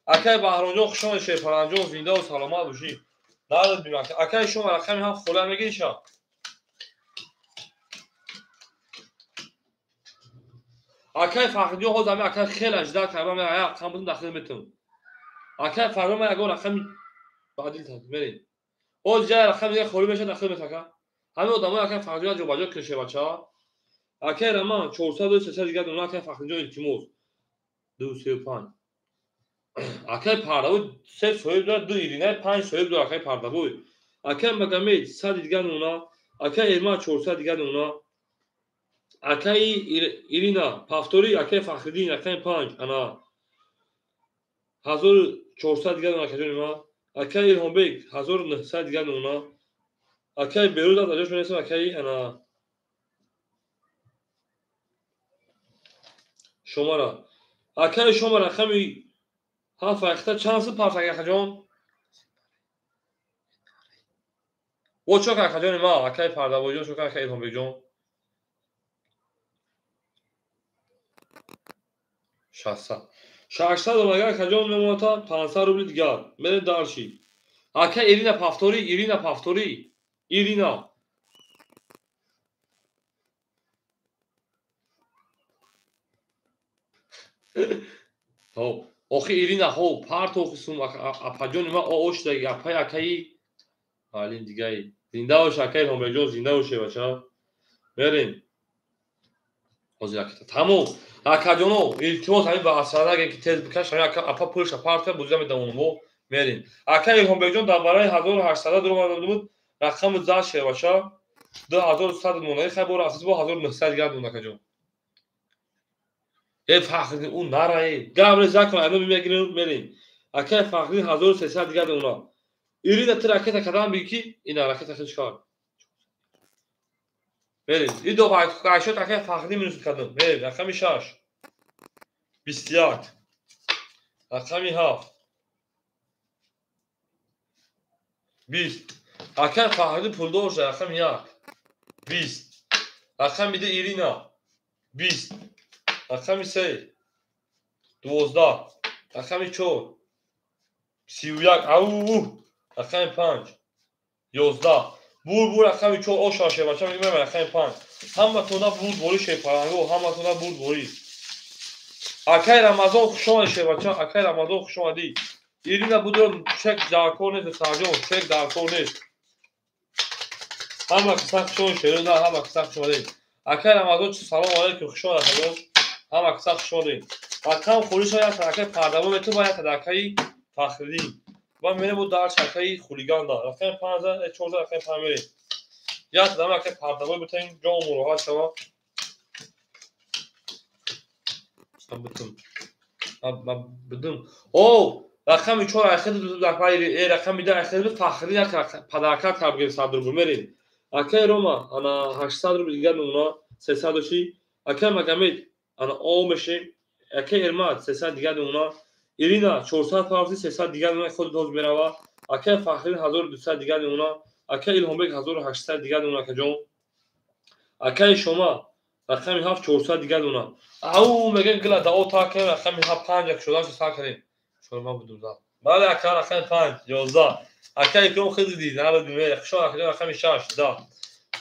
Speaker 1: اکی بهرانجو خوشان شه پرانجو زنده و سلامت باشی نادر بیم اکی شما رقم هم خوله میگی شا اکی فخریو ها زمین اکی خیلی اجدار کرده من ایا کم بودم داخل میتون اکی فرما من اگه رقم بعدی تا بریم او جای رقم دیگه خولی بشه داخل میتون همه آدمای اکی فخریو جو باجا کشه بچا اکی رمان 400 300 دیگه اونا اکی فخریو التماس 235 اکی پاراو 3 سویب داره 2 ایرینه 5 سویب داره اکی پاراوی اکی مگامید 100 دیگه اونا اکی ایرما 400 دیگه اونا اکی ایرینا پافتوری اکی فخردین اکی 5 انا 1400 دیگه اونا کجا اونا اکی ایلهام بیگ 1900 دیگه اونا اکی بیروز از اجاش میرسه اکی انا شماره اکی شما رقمی ها فرخته چند سو پرفک کجا و چوک کجا ما اکی پرداویو چوک اکی ایلهام بیگ جون 600 مگر کجا میموتا 500 روبل دیگه من دارشی اکی ایرینا پافتوری ایرینا هو آخه ایرینا هو پارت اوخسون اپاجون ما اوش دیگه اپای اکی حالین دیگه زنده باشه اکی هم بجون زنده باشه بچا بریم حاضر تمام اکاجونو التماس همین با اسرار اگه که تز بکش همین اپا پولش پارت بوزم دونمو بریم اکی هم بجون دوباره 1800 درو بود رقم زاد شه بچا 2100 مونای خبر اساس با 1900 دیگه دونه کجون فخری اون نرایی گابر زاکن الان میگیریم بریم اکی فخری 1300 دیگه اونا ایرینا ترکت کدام بیکی این حرکت خیلی کار بریم این دو باید کاشت اکی فخری میرسید کدام بریم رقم 6 21 رقم 7 20 اکی فخری پول داشت رقم 1 20 رقم میده ایرینا 20 رقم 3 12 رقم 4 31 او رقم 5 11 بور رقم 4 او شاشه بچا میگم رقم 5 همه تونا بود بوری شه پرانگو همه تونا بود بوری اکی رمضان خوشا شه بچا اکی رمضان خوشا دی ایرینا بودم چک دارکونه ساجو چک دارکونه همه کسان خوشا شه نه همه کسان خوشا دی اکی رمضان سلام علیکم خوشا دی همه کسان خوشا دی رقم خوریش های اکی پردامو میتو باید تداکی فخردین و منه بود دار شکایی خولیگان دار رقم 14 رقم 5 میریم یا دارم که پرداخت بتونیم جا و مروحات شما بتون بدون او رقم 4 اخیر دو دفعه رقم 10 اخیر فخری یک پدرکت تبگیر صدر بمرین اکه روما انا 800 رو دیگه اونا 300 شی اکه مگمید انا او میشه اکه ارماد 300 دیگه اونا ایرینا 400 فارسی 300 دیگه اونا خود دوز میروا اکه فخری 1200 دیگه اونا اکه الهامبک 1800 دیگه اونا که جون اکه شما رقم 7 400 دیگه اونا او میگن گلا دا او تا که رقم 7 5 یک شدن سا کنیم شما بدون دا بله اکه رقم 5 11 اکه یکم خیلی دید نه دونه شما اکه رقم 6 دا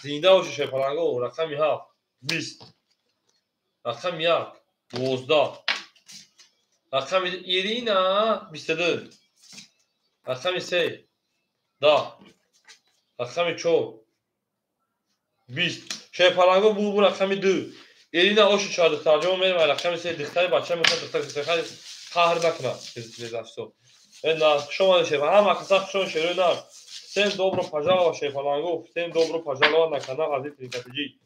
Speaker 1: زنده و شش پلنگو رقم 7 20 رقم 1 12 رقم ایرینا 22 رقم 3 دا رقم 4 20 شش پلنگو بو رقم 2 ایرینا اوش 14 ترجمه میرم رقم 3 دختر بچه میتونه دختر خیلی قهر نکنه چیزی دستو نه شما شه هم اکثر شما شروع نه всем добро пожаловать шеф Алангов всем добро пожаловать на канал Азиз Трикотажи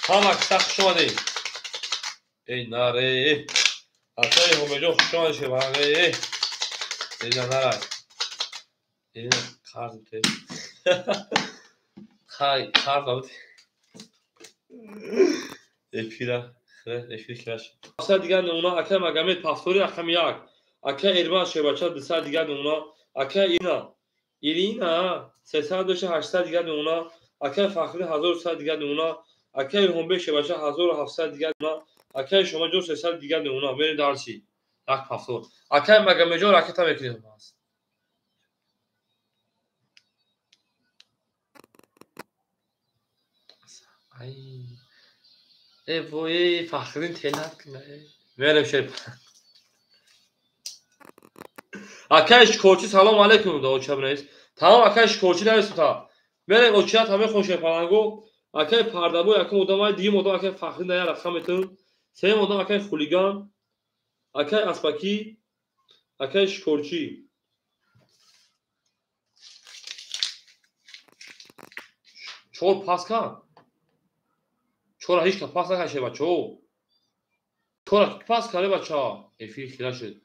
Speaker 1: هم اکثر شما دی ای ناره اکثر همه شما شеф Алангов ای ناره ای کارته کار داد افیرا افیرش اصلا دیگه اونا اکه مگمت پاسوری رقم 1 اکه ارما شبچه دسا دیگه اونا اکه ایرینا 300 800 دیگه اونا اکه فخری 1100 دیگه اونا اکه الهامبک شبچه 1700 دیگه اونا اکه شما جو 300 دیگه اونا برید دارچی یک پاسور اکه مگمجو راکت میکنید ماست ای وای فخرین تلات کنه میرم شب اکش کوچی سلام علیکم دا اوچا بنویس تمام اکش کوچی نویس تا میرم اوچیا همه خوش پلنگو اکه پردابو یکم مدام دیگه مدام اکه فخرین دایا رقمتون سه مدام اکه خولیگان اکه اسپاکی اکش کوچی چور پاس کن چورا هیچ که پاس نکنشه بچه چورا پاس کنه بچه افیر خیلی شد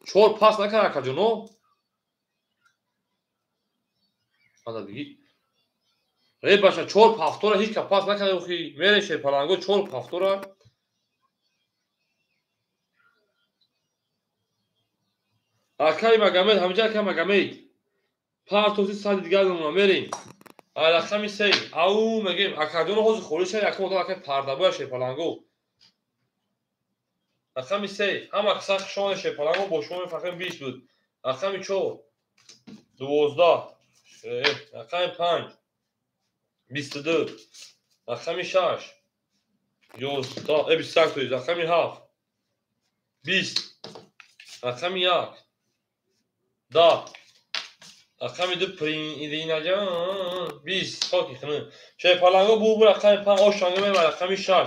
Speaker 1: چور پاس نکنه که جنو آده دیگی ای بچه چور پافتورا هیچ که پاس نکنه اوخی میره شه پلنگو چور پافتورا اکای مگمید همینجا که مگمید پارتوسی سال دیگر دومنا میریم رقم 3 او میگیم اکادون حوض خوریش یکم دو اکه پردابو شه پلنگو رقم 3 هم اکثر شما شه پلنگو با شما فقط 20 بود رقم 4 12 رقم 5 22 رقم 6 11 23 رقم 7 20 رقم 1 10 رقم 2 ایرینا جان 20 خاکی خنه شه پلنگو بو رقم 5 آشانگه میرم رقم 6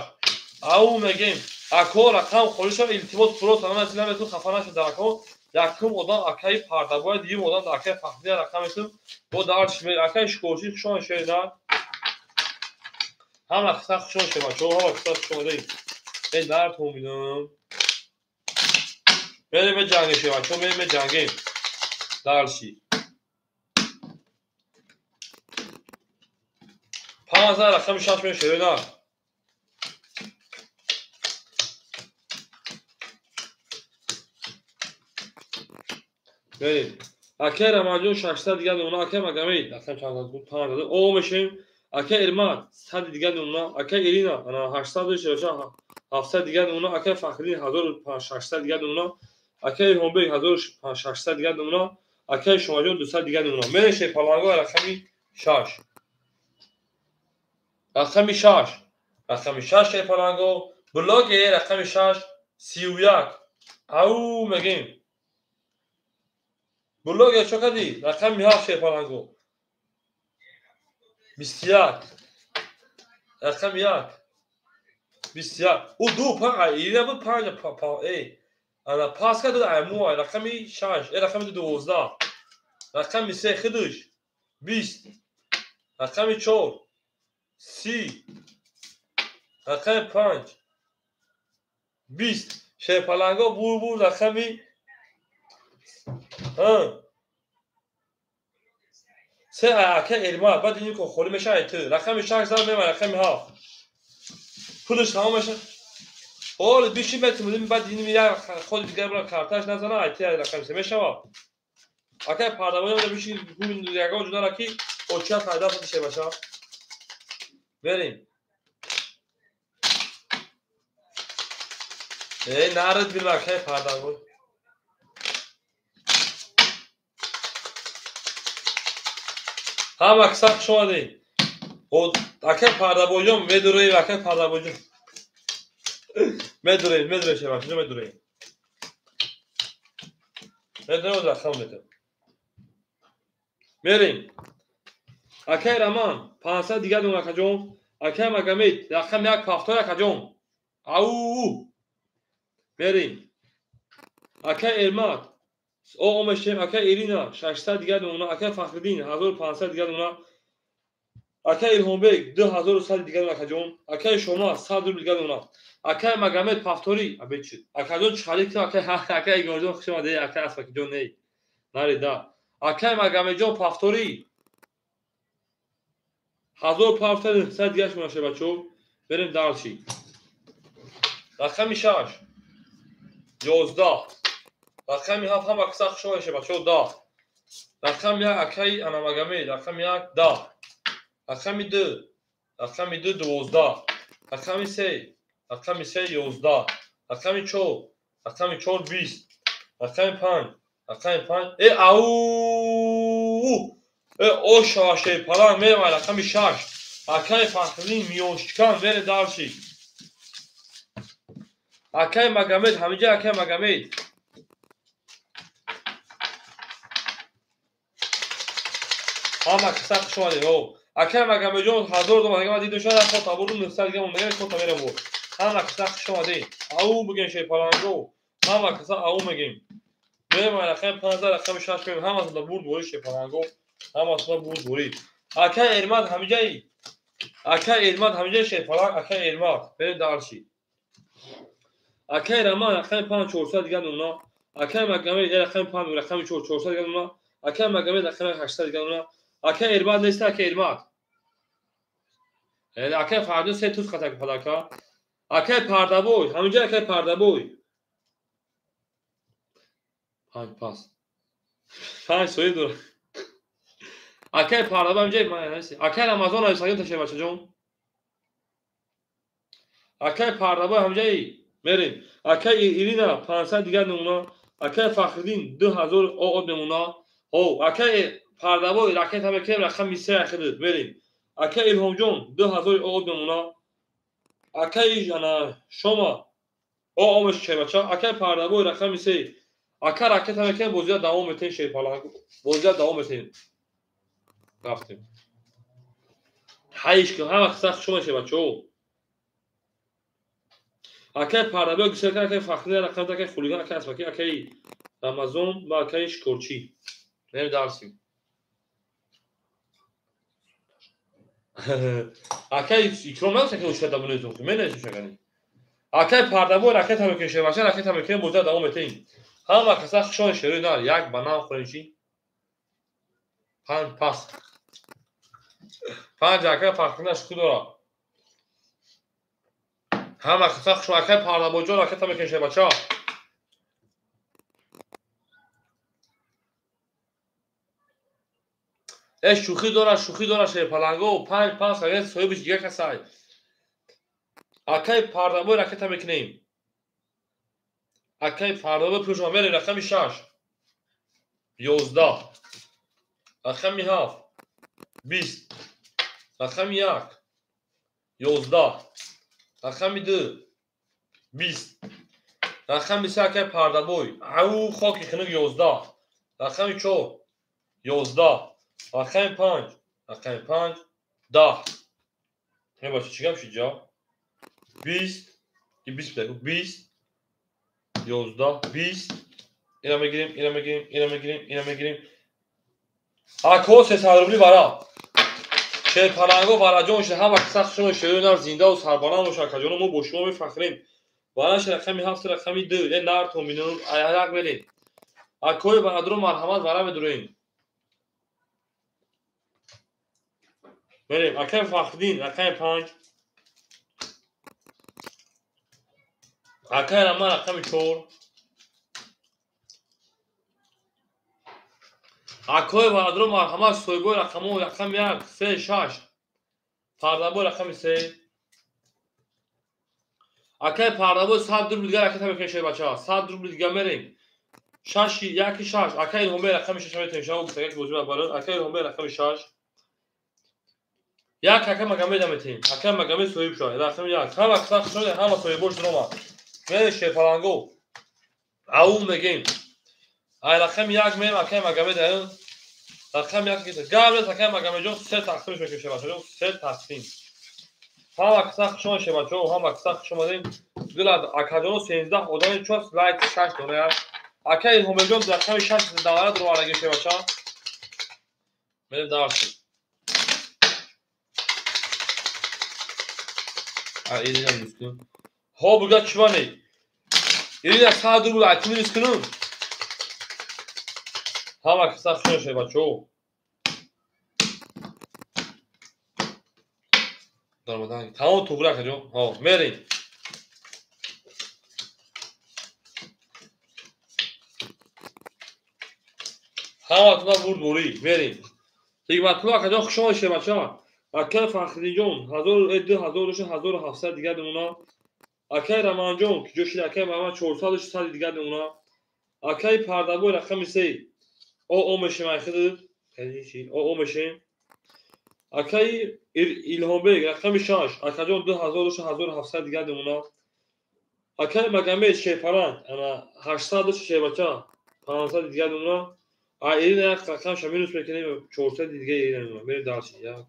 Speaker 1: او میگیم اکو رقم خودش التماس پرو تمام اصلا تو خفا نشد اکو یکم مدام اکای پردابو دیگه مدام اکای فخری رقمتون با دارش می اکای شکوچی شما شیدار هم اکثر شما شما چون هم اکثر شما دی این در تو میدم بریم به جنگ شما چون بریم به جنگیم دارشی 5000 رقم 6 می شیدار بریم اکه رمجون 600 دیگه اونا اکه مگمید رقم چند بود 5 او میشیم اکه ارمان 100 دیگه اونا اکه ایرینا انا 800 شوشا 700 دیگه اونا اکه فخری 1600 دیگه اونا اکه الهامبک 1600 دیگه اونا اکه شما جون 200 دیگه اونا میشه پلنگو رقم 6 رقم 6 رقم 6 پلنگو بلاگ رقم 6 31 او میگیم بلوگ چه کدی رقم 7 پلنگو 21 رقم 1 21 او دو پنج اینا بود 5 پا ای انا پاس کرد امو رقم 6 رقم 12 رقم 3 خودش 20 رقم 4 30 رقم 5 20 شیپلنگا بور رقمی سه اکه علمه بعد این که خوری میشه ایتو رقم 6 زن میمه رقم 7 پولش تمام میشه حال بیشی بتونیم بعد این میره خود دیگه برای کارتاش نزنه ایتی رقم 3 میشه اکه پردوانی بیشی ببین دیگه جدا راکی اوچا پیدا میشه باشه بریم نرد بیر اکه پردوانی هم اکساق شما دی اکه پردوانی میدوری اکه پردوانی میدوری شه باشه میدوری میدوری رقم میده بریم اکه رمان 500 دیگه دون اکجون اکه مگامید رقم یک پافتای اکجون او بریم اکه ارمات او امشیم اکه ایرینا 600 دیگه دون اکه فخردین 1500 دیگه دون اکه ایلهام بیگ 2100 دیگه دون اکجون اکه شما 100 دیگه دون اکه مگامید پافتوری ابیچ اکجون چالی که اکه ایگونجون خوش اومده اکه اسفک جون نی نریدا اکه مگامید جون پافتوری 1500 دیگه شما شه بچو بریم دارشی رقم 6 11 رقم 7 هم اکساق شما شه بچو 10 رقم 1 اکه انا مگامید رقم 1 10 رقم 2 رقم 2 12 رقم 3 رقم 3 11 رقم 4 رقم 4 20 رقم 5 رقم 5 او شاشه پلان میرم رقم 6 اکه فخرین میوشکان بره دارشی اکه مگامید همینجا اکه مگامید هم اکساق شما دی اکه مگامید جون 1000 دو مگامید دیدو شده خود تابورو نفسر دیگه مونده خود تا میرم بود هم اکساق شما دی او بگین شی پلانگو هم اکساق او میگیم بریم رقم 15 رقم 6 بریم هم اصلا بود بوری شی پلانگو هم اصلا بود بوری اکه ارماد همینجا اکه ارماد همینجا شی پلانگ اکه ارماد بریم دارشی اکه رمان رقم 5400 دیگه اونا اکه مگامید رقم 5 رقم 4400 دیگه اونا اکه مگامید رقم 800 دیگه اونا اکه ارماد نیست اکه ارماد اکه فردا سه توس قطع پلاکا اکه پردابوی همینجا اکه پردابوی 5 پاس 5 سوی دور اکه پردابوی همینجا من هستی اکه رمضان ایسایون تشه بچه جون اکه پردابوی همینجا بریم اکه ایرینا 500 دیگه نمونا اکه فخردین 2000 او نمونا او اکه پردابوی راکت هم که رقم 23 خدود بریم اکه ایلهام جون 2000 او نمونا اکه جانا شما او آمش چه بچه اکه پردابوی رقم 23 اکه راکت هم که بوزیا دوام میتین شی پالا بوزیا دوام میتین رفتیم حیش که هم اکساق شما شه بچه اکه پردابوی گسر که اکه فخردین رقم تا که خولیگان اکه اسمکی اکه رمضان با اکه شکرچی نمی دارسیم اکه ایکرام نمیشه که اوشکت دابونه زوخی من نیست شکنی اکه پردابوی راکت هم که شه بچه راکت هم که بوزیا دوام میتین هم اکساق شما شروع نار یک بنام خورنشی 5 پاس 5 اکه فخردین شکر دارا هم اکساق شما اکه پردابوی جون راکت هم که شه بچه شوخی داره شه پلنگو 5 پاس اگه سوی بش دیگه کسای اکه پردابوی راکت هم کنیم اکه پردابوی پیش ما بریم رقم 6 11 رقم 7 20 رقم 1 11 رقم 2 20 رقم 23 اکه پردابوی او خاکی خنگ 11 رقم 4 11 رقم 5 رقم 5 10 نه باشه چیکار میشه جا 20 20 بگو 20 11 20 اینا میگیریم Ako 300 рубли бара. Шерпаланго бараҷон шуда ҳама сахт шумо шерӯнар зиндаву сарбаланд боша акаҷоно мо бо шумо мефахрем. Бараш рақами 7 рақами 2 е нар то минун аяк берем. Акои барадро марҳамат бара медурем. Берем акай фахридин рақами 5. Акай раман рақами 4. Акои барадро марҳамат соҳибои рақамо рақами 1 3 6. Пардабои рақами 3. Акай пардабои 100 рубли дигар акай тамекунем шои бачаҳо 100 рубли дигар мерем. 6 1 6 акай илҳомбек рақами 6 метавонем шумо гуфтага ки бозӣ барон акай илҳомбек рақами 6. Як акай магомед метавонем акай магомед соҳиб шуд рақами 1 ҳама сахт шуд ҳама соҳибош дрома мерем шерпаланго ау мегем ай рақами 1 мерем акай магомед рақами 1 ки гавлес акай магомеҷон 3 тақсим мекунем шебачаҷон 3 тақсим ҳама сахт шуд шебачаҷон ҳама сахт шуд дем дилад акаҷон 13 одами чос лайк 6 доная акай илҳомбекҷон рақами 6 давара дровараги шебача мерем дарси Irina Müslüm. Ha burada çivane. Irina sağ dur atımın üstünü. Ha bak sakın şey bak çoğu. Darmadan. Tamam toprak hocam. Ha merin. Ha atma vur dori merin. Hikmatullah hocam hoşuma şey bak çoğu. Акай Фахридиҷон 1700 дигар демона акай Раманҷон ки ҷошид акай Маҳмад 400 дигар демона акай пардабои рақами 3 о мешем айхид о мешем акай илҳомбек рақами 6 акаҷон 2700 дигар демона акай Магомед шерпаланд ана 800 шебача 500 дигар демона ай ирина як рақам шаминус мекунем 400 дигар ирина демона мерем дарчи як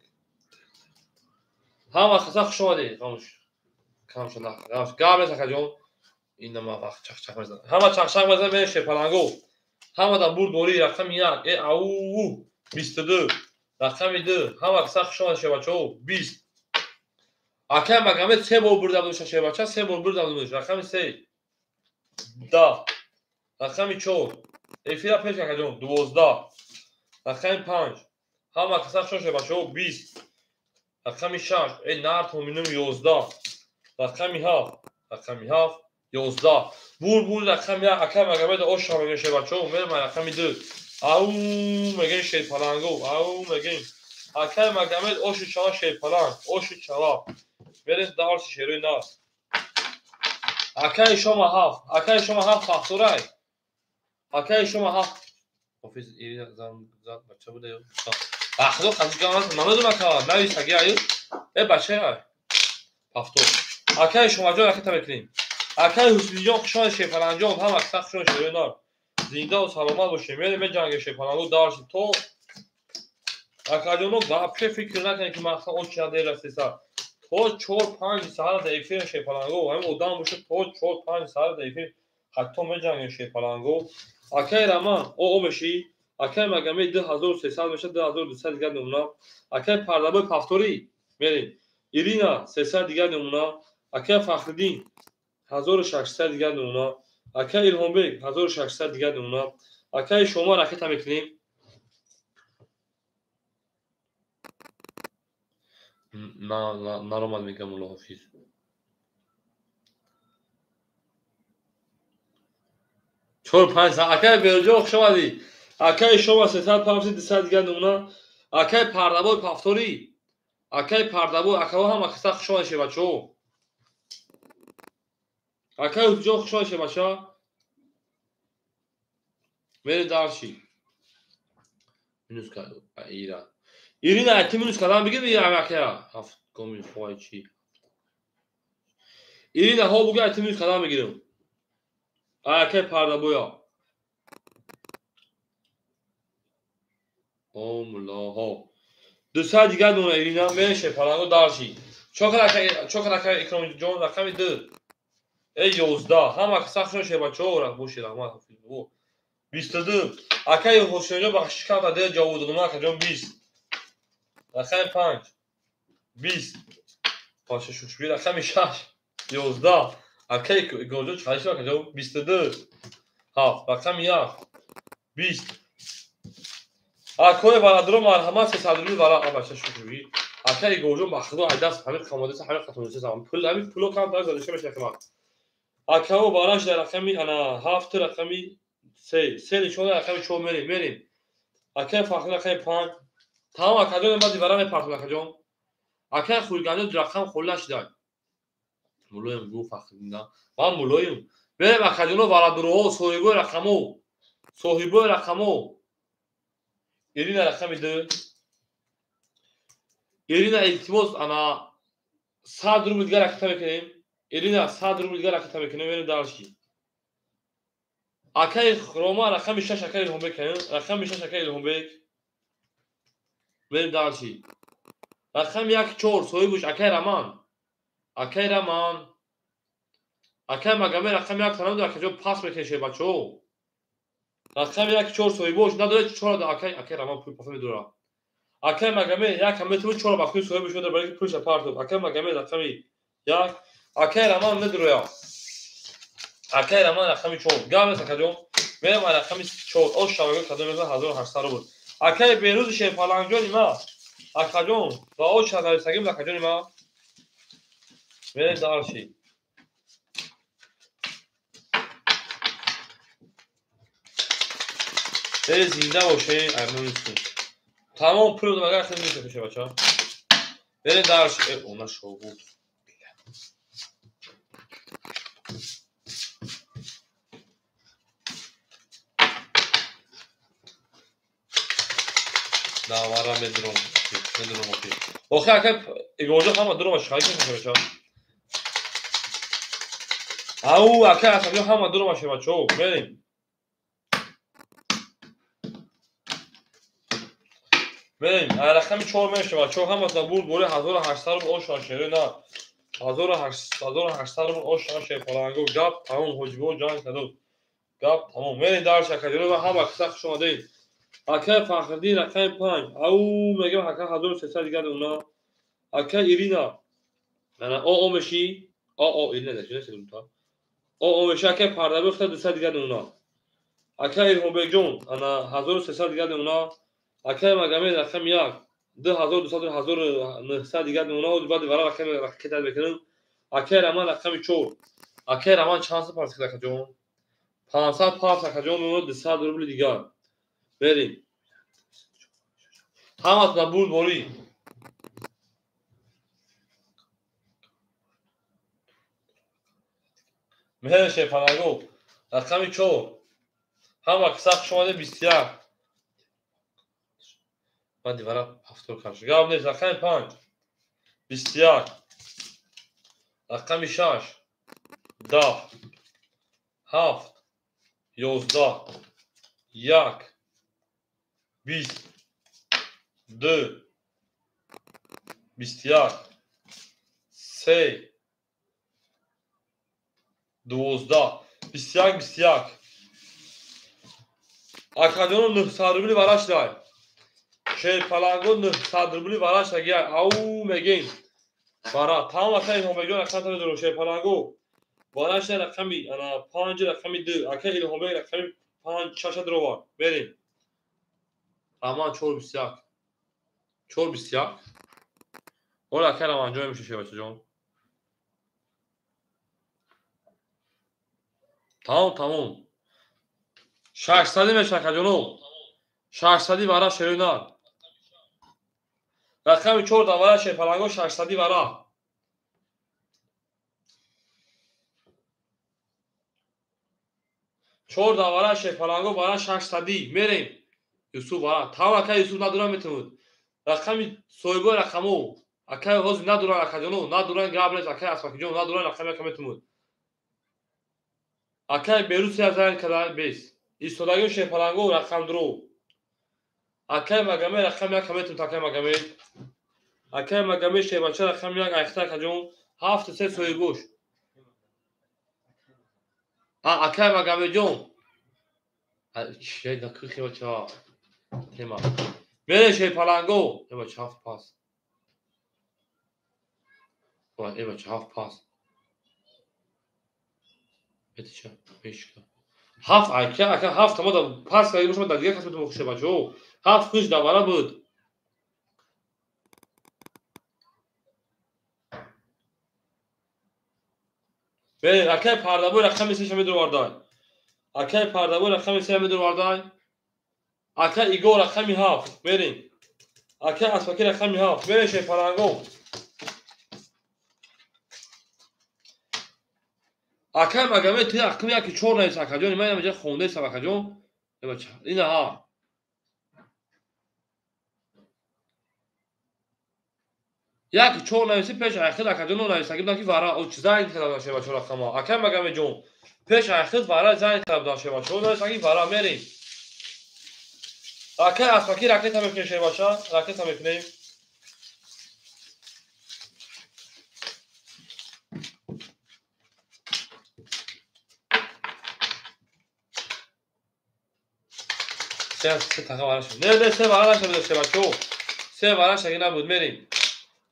Speaker 1: ҳама хасах шуди камш камш на камш габес акаҷон ина ма вақт чахчах мезанад ҳама чахчах мезанад мерем шерпаланго ҳама да бур дори рақами 1 ау 22 рақами 2 ҳама хасах шуд шебачаҳо 20 акай магомед 3 бор бурда буд шебача 3 бор бурда буд рақами 3 10 рақами 4 эфира пеш акаҷон 12 рақами 5 ҳама хасах шуд шебачаҳо 20 рақами 6 ай нар то минум 11 рақами 7 11 бур рақами 1 акай магомед оша мегем шебачаҳо мерем рақами 2 ау мегем шерпаланго ау мегем акай магомед ошу чава шерпаланд ошу чава мерем дарси шерӯи на акай шома 7 фахтурай акай шома 7 офис ирина зад бача буда ё ахло хазгамас намедонам ка нависаги аю э бачаи пафто акай шомаҷон акай тамекунем акай ҳусниҷон хушон шерпаланҷон ҳама сахт шуд шерӯнар зиндаву саломат бошем мерем меҷангем шерпаланго дарси то акаҷоно гапше фикр накунем ки мақсад о чия дер расиса то 4-5 саат да эфир шерпаланго ҳамин одам бошад то 4-5 саат да эфир ҳатто меҷангем шерпаланго акай раман о мешӣ акай магомед 2300 мешад 2200 дигар намуна акай пардабои пафторӣ мерем ирина 300 дигар намуна акай фахриддин 1600 дигар намуна акай илҳомбек 1600 дигар намуна акай шома рақета мекунем наромад мегам аллоҳофиз чор 5 саат акай берҷо хушомадӣ акай шома 300 дигар намуна акай пардабои пафторӣ акай пардабои акаҳо ҳама хиса хушони шебачаҳо акай ҳусиҷон хушони шебача мерем дарчи минус кард ира ирина айти минус кардам бигир акая ҳафт гоми фойчи ирина ҳо буги айти минус кардам бигирам акай пардабоя омлоҳо 200 дигар дона ирина мерем шерпаланго дарчи чокар акай икромҷон рақами 2 11 ҳама сахт шуд шебачаҳо бошед раҳмат ҳафиз 22 акаи ҳушёнҷон ба шикарта де ҷаводнума акаҷон 20 рақами 5 20 паша шушби рақами 6 11 акаи гоҷон чалиши акаҷон 22 7 рақами 1 20 акои варадро марҳамат 300 вара паша шушби акаи гоҷон ба худо айдаст ҳамин қамодиса ҳамин қатонисам пул ҳамин пуло кам тар задиша мешакам акао бараш дар рақами ана 7 рақами 3 3 нишони рақами 4 мерим акаи фахри рақами 5 тамом акаҷон баъди вара мепартам акаҷон акаи хулганҷон рақам хӯли нашидай мулоим гу фахрина ман мулоим мерем акаҷоно варадуроҳо соҳибои рақамо ирина рақами 2 ирина илтимос ана 100 рубл дигар рақита мекунем ирина 100 рубл дигар рақита мекунем мерем дарши акаи рома рақами 6 акаи илҳомбек рақами 6 акаи илҳомбек мерем дарши рақами 1-4 соҳибуш акаи раман акаи магаме рақами 1 танамду акаҷон пас мекунешем бачаҳо рақами 1-4 соҳибош надоред 4 акаи раман пул паса медора акаи магаме 1 метавон 4 бакуи соҳибуш медора барои ки пулша парту акаи магаме рақами 1 акаи раман недороя акаи раман рақами 4 гавес акаҷон мерам рақами 4 ош шаваго кадом меза 1800 рубл акаи берӯзи шефаланҷон има акаҷон ва ош шадарисагим акаҷон има мерем дарши зинда боше амнисту тамом пул магар хизм мешавад бача мерем дарши она шогу навара медром окей охи акаи игоҷо ҳама дурома шихайки мешавад бача ау акаи асаҷо ҳама дурома шавад бачаҳо мерем мерем рақами 4 мешавад чо ҳама забур бори 1800 рубл ош ашери на 1800 рубл ош ашер фаланго гап тамом ҳоҷибо ҷанг кадод гап тамом мерем дарш акаҷоно ва ҳама қиса хуш омадед акаи фахриддин рақами 5 ау мегам акаи 1300 дигар уна акаи ирина ана оо меши ирина дашта оо меши акаи пардаби хта 200 дигар уна акаи илҳомбекҷон ана 1300 дигар уна акаи магаме рақами 1 2200 дигар уна баъди вара рақами рақита мекунем акаи раман рақами 4 акаи раман чанд сад парс акаҷон 500 парс акаҷон 200 рубли дигар мерем ҳаматона буд бори мерем шефанаго рақами 4 ҳама қиса хуш омадед 21 баъди вара 70 карш гап нест рақами 5 21 рақами 6 10 7 11 1 20 2 21 3 12 21 акаҷоно 900 рубли вараш дай шефаланго 900 рубли вараш агия ау мегем вара тамом акаи илҳомбекҷон аксанта медоро шефаланго вараш дай рақами ана 5 рақами 2 акаи илҳомбек рақами 5 6 дровар мерем раман 421 421 ола акаи раманҷон меша шебачаҷон тамом 600 меша акаҷоно 600 вара шерӯнад рақами 4 давара шефаланго 600 вара 4 давара шефаланго вара 600 мерем юсуф вара тамом акаи юсуф надуран метавонад рақами соҳибои рақамо акаи ҳозир надуран акаҷоно надуран гап нест акаи асмакиҷон надуран рақами ака метавонад акаи берусия зайн кадан бес истодаги шефаланго рақамдуро акаи магаме рақами 1 метавонад акаи магаме шебача рақами 1 айхта акаҷон 7 соҳибош акаи магаmeҷон چه دقیقی بچه تیما بره شی پلنگو ای بچه هفت پاس ای بچه هفت پاس بیتی چه پیش کن هفت اکه هفت ما دا پاس کردیم شما در دیگه قسمت مخشه بچه هفت خوش دواره بود بره اکه پرده بوی رقمی سیشه میدر واردای اکه پرده بوی رقمی سیشه میدر واردای اکه ایگو رقمی هفت بریم اکه اسفاکی رقمی هفت بره شی پلنگو اکه مگمه توی اکمی یکی چور نیست اکه جون من اینجا خونده است اکه جون اینه ها یک چور نویسی پیش اخیر اکه جون نویسی که وارا او چیزایی که داشته باشه رقم اکه مگمه جون پیش اخیر وارا زنگ طلب داشته باشه اون نویسی وارا میریم اکه اسفاکی راکت هم میشه باشه راکت هم میکنیم سه تقا وارش نه سه وارش داشته باشه سه وارش اگه نبود میریم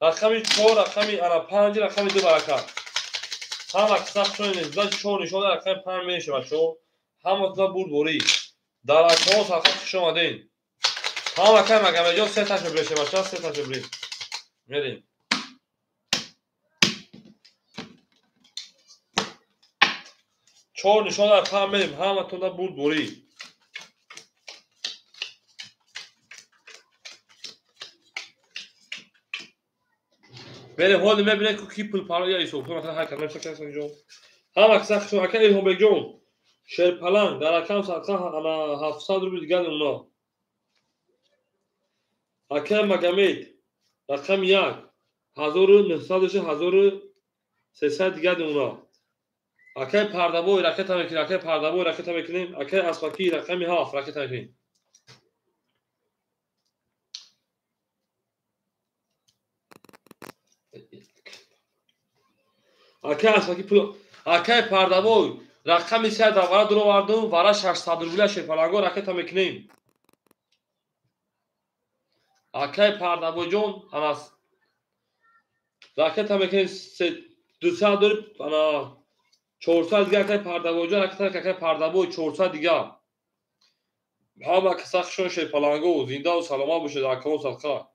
Speaker 1: رقمی 4 رقمی انا 5 رقمی 2 برکت هم اکساق شون نزدن 4 نشون رقم 5 میشه بچو هم اطلاع بود بوری در اکمال ساخت شما دین هم اکم اگه جا 3 تا بشه بچا 3 تا بریم میریم 4 نشون در 5 میریم هم اطلاع بود بوری بریم هول میبینه که کی پول پارا یا ایسو مثلا هر کدوم چه کسی جو هم اکساق شو اکه هم بگون شیر پلنگ در اکم ساخت انا 700 روپیه دیگه اونا اکه مگمید رقم 1 1900 1300 دیگه اونا اکه پرده بوی راکت هم میکنیم اکه پرده بوی راکت هم میکنیم اکه اسفاکی رقمی هاف راکت هم میکنیم اکه اسفاکی پول اکه پرده بوی رقمی 3 دواره درو واردم وارا 600 روپیه شیر پلنگو راکت هم میکنیم اکه پرده بوی جون اناس راکت هم میکنیم 200 انا 400 دیگه اکه پرده بوی جون راکت هم اکه پرده بوی 400 دیگه هم اکه سخت شون شیر پلنگو زنده و سلامت باشه در اکه و صدقه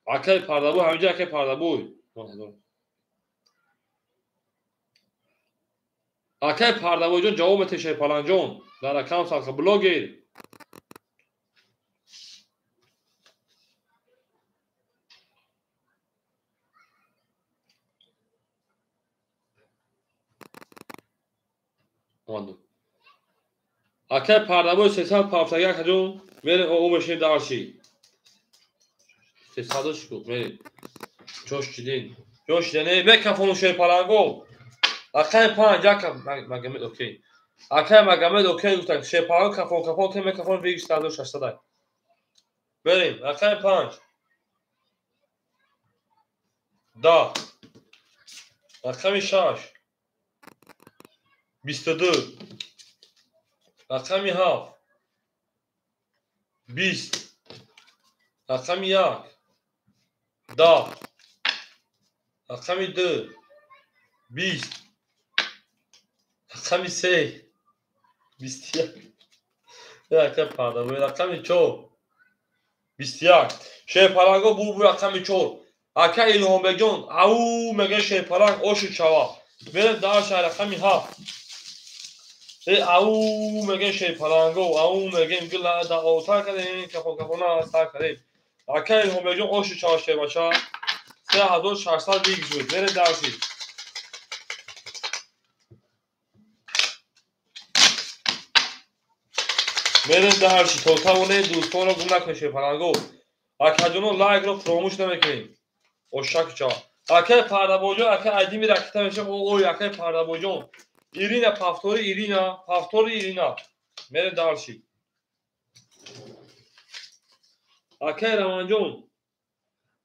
Speaker 1: اکه پرده بوی همینجا اکه پرده بوی اکه پرده بوی جون جواب مت شیر پلنگ جون در اکه صدقه بلوگیر اومدم اکه پرده بوی 371 جون میره او بشین دارشی 300 شو میره جوش دیدین میکفون شیر پلنگو اکه 5 یک مگمد اوکی اکه مگمد اوکی گفتن شیر پلنگ کفون که میکفون ویگ 600 بریم اکه 5 10 رقم 6 22 رقم 7 20 رقم 1 10 رقم 2 20 رقم 3 21 اکه پرده بوی رقم 4 21 شیر پلنگو بو رقم 4 اکه ایلهم بگون او مگه شیر پلنگ اوشو چوا میره دارش رقم 7 او مگه شیر پلنگو او مگه گل دا اوتا کردیم کفونا سر کردیم اکه ایلهم بگون اوشو چوا شیر باشه 3600 بیگ شد میره دارشی میره دارشی توتاونه دوستان رو گم نکن شیر پلنگو اکه جونو لایک رو فراموش نمیکنیم اوشاک چا اکه پرده بوجون اکه ادیمی راکتا میشه او اکه پرده بوجون ایرینا پافتوری ایرینا میره دارشی اکه روانجون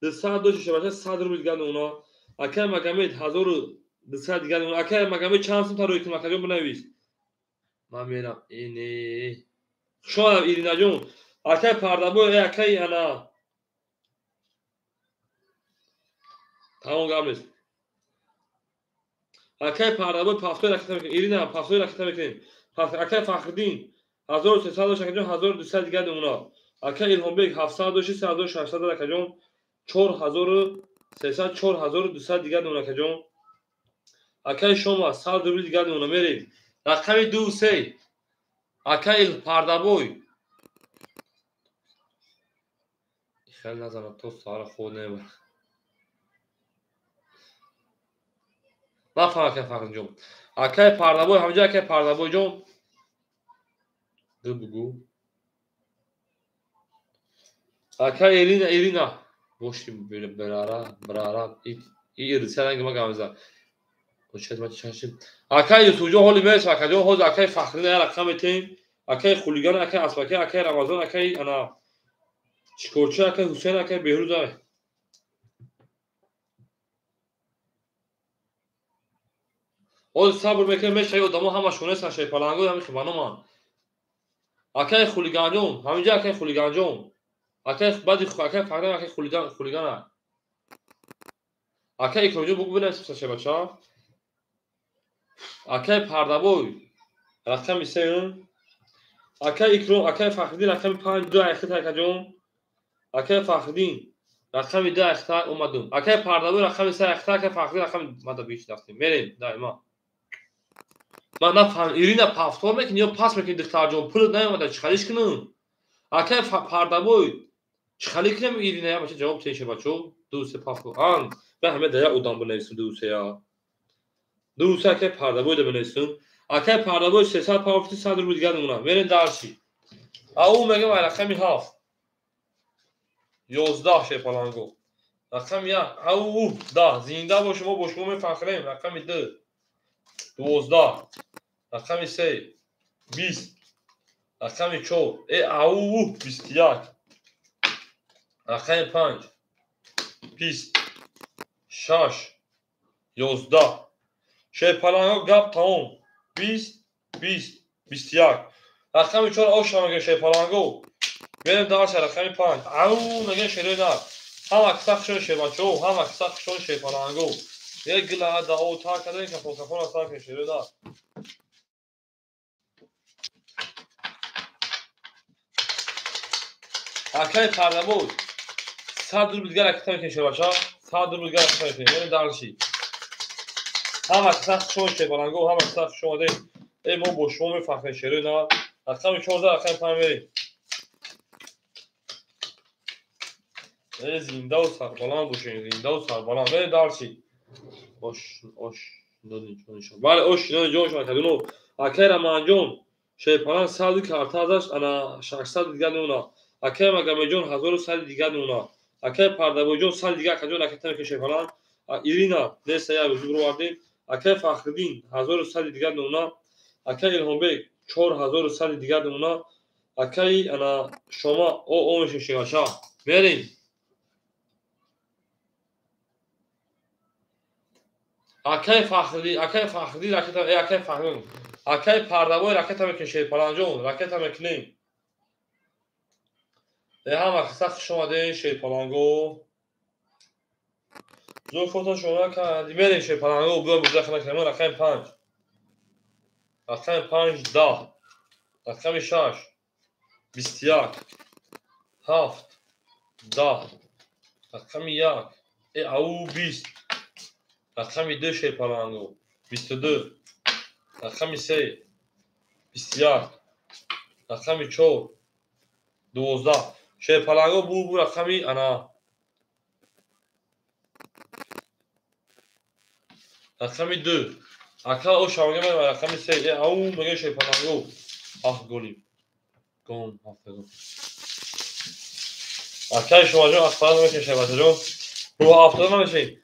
Speaker 1: 200 شبکه 100 روپیه دیگه اونا اکه مگمید 1200 دیگه اونا اکه مگمید چند سم تا روی کنم اکه جون بنویس من میرم اینه شما ایرینا جون اکای پردابوی اکای انا تمام قبلش اکای پردابوی پافتوی رکت میکنیم ایرینا پافتوی رکت میکنیم اکای فخردین 1300 جون 1200 دیگه اونا اکای الهام بیگ 706 3600 رکت جون 4300 4200 دیگه اونا جون اکای شما 100 روبل دیگه اونا میریم رقم 23 اکای پردابوی خیلی نزنم تو سال خود نمید ما فاکه فاکن جون اکای پردابوی همجا اکای پردابوی جون دو بگو اکای ایرینا boşum böyle برارا iyi رسالة ما قامزة وشهد ما تشاشم اکای سوجو هولی میس اکای هوز اکای فخری نه رقم تیم اکای خلیگان اکای اسباکی اکای رمضان اکای انا چیکورچه اکای حسین اکای بهروز داره او صبر میکنه میشه آدمو همشونه سشه پلنگو همین خبانومان اکای خلیگان جون همینجا اکای خلیگان جون اکای بعدی اکای فخری اکای خلیگان اکای اکروجو بگو ببینم سشه بچا اکای پردابوی رقم 3 اکای اکرو اکای فخری رقم 5 2 اختار کجون اکای فخری رقم 2 اختار اومدم اکای پردابوی رقم 3 اختار که فخری رقم ما دا بیش رفتیم میریم دائما من نفهم ایرینا پافتور میکنی یا پاس میکنی دختر جون پول نیومده چخالیش کنم اکای پردابوی چخالی کنم ایرینا یا بچه جواب تیشه بچو دوست پافتور آن به همه دیا اودام بنویسم دوست یا دوست اکای پردابوی ده بنویسم اکای پردابوی 300 پافتور 100 روبل دیگه اونم میریم درشی او میگم رقم 7 11 شه پلنگو رقم 1 او 10 زنده با شما میفخریم رقم 2 12 رقم 3 20 رقم 4 او 21 رقم 5 20 6 11 شه پلنگو گپ تمام 20 20 21 رقم 4 او شما شه پلنگو میریم درس رقم 5 او نگه شده نه هم اکساق شده شه بچو هم اکساق شده شه پلنگو یک گله دا او تا کدن که فوکفون اصلا شده نه اکای پردابوی 100 روبل دیگه رکتم کشه بچا 100 روبل دیگه رکتم کشه میریم درشی هم اکساق شده شه پلنگو هم اکساق شده ای ما با شما میفخره شده نه رقم 14 رقم 5 میریم زنده و سربلند باشین زنده و سربلند بریم درسی oş نشون بله oş جون شما کدونو اکای رمان جون شیپالان سال که ارتازش انا 600 دیگه نونا اکای مگم جون 1000 دیگه نونا اکای پردابوی جون سال دیگه کجون اکتم که شیپالان ایرینا دسته یا روز رو وردیم اکای فخردین 1000 دیگه نونا اکای الهام بیگ 4000 دیگه نونا اکای انا شما او میشه شیاشا بریم اکای فخری رکت اکای فخری اکای پردابوی رکت میکشه پلنجون رکت میکنیم هم اخساق شما ده شه پلنگو زور فوتو شما کردی بریم شه پلنگو بیار بوده خنک نمون رقم 5 رقم 5 10 رقم 6 21 7 10 رقم 1 او 20 رقم 2 شه پلنگو 22 رقم 3 21 رقم 4 12 شه پلنگو بو رقمی انا رقم 2 اکا او شامگه من رقم 3 او میگه شه پلنگو گلیم گم گم اکا شما جو اخبار میشه شه بچه جو رو هفتاد نمیشه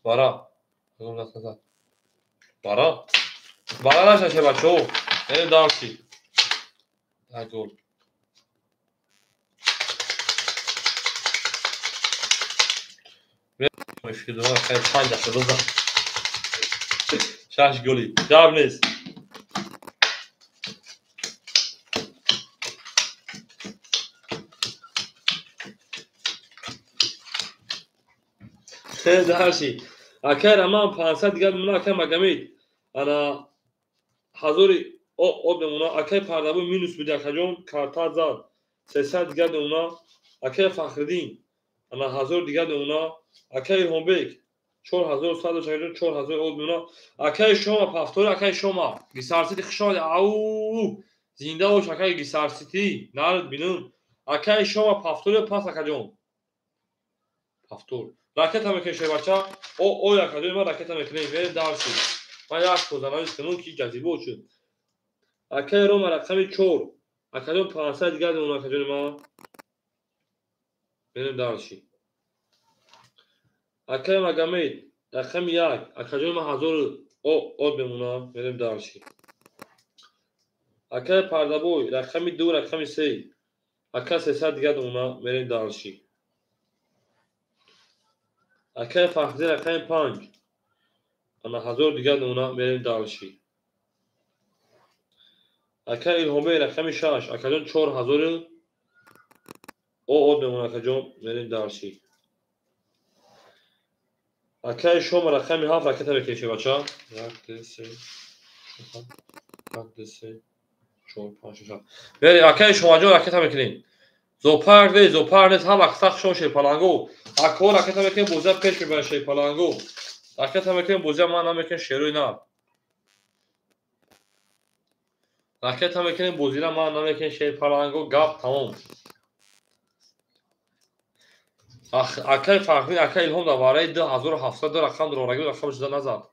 Speaker 1: بارا گم نسازد بارا نشه شه بچه او این دارسی گل مشکل دارم خیلی 5 دقیقه بزن شش گلی جواب نیست درشی اکر اما 500 دیگر بمونه اکر مگمید انا هزاری او بمونه اکر پردابو مینوس بوده اکر جون کارتا زد 300 دیگر بمونه اکر فخردین انا هزار دیگر بمونه اکر هومبک 4100 4000 او بمونه اکر شما پافتور اکر شما گیسارسیتی خشاد او زنده باش اکر گیسارسیتی نارد بینم اکر شما پافتور پاس اکر جون پافتور رکت هم میکنه بچه او یک ما رکت هم میکنه ولی دارسی من یک کوزانویز کنون که جذیبه شد اکه رو ما رقمی 4 اکه 500 دیگر اون اکه ما بریم دارشی اکه ما گمید رقم 1 اکه ما 1000 او بمونه بریم دارشی اکه پردابوی رقم 2 رقم 3 اکه 300 دیگر اون بریم دارشی اکه فخزی رقم 5 انا 1000 دیگر اون بریم دارشی اکه الهومه رقم 6 اکه 4000 او بمونه اکه جون بریم دارشی اکه شما رقم 7 رکت بکشه بچه 1 2 3 4 5 6 بری اکه شما جو رکت بکنین زوپر نیست هم اکساق شما شی پالانگو اکو رکت بکنین بوزه پیش میبره شی پالانگو رکت بکنین بوزه ما نمیکن شیروی نه رکت بکنین بوزیره ما نمیکن شی پالانگو گپ تمام اکه فخری اکه الهام دا واره 2700 رقم درارگی رقم شده نزد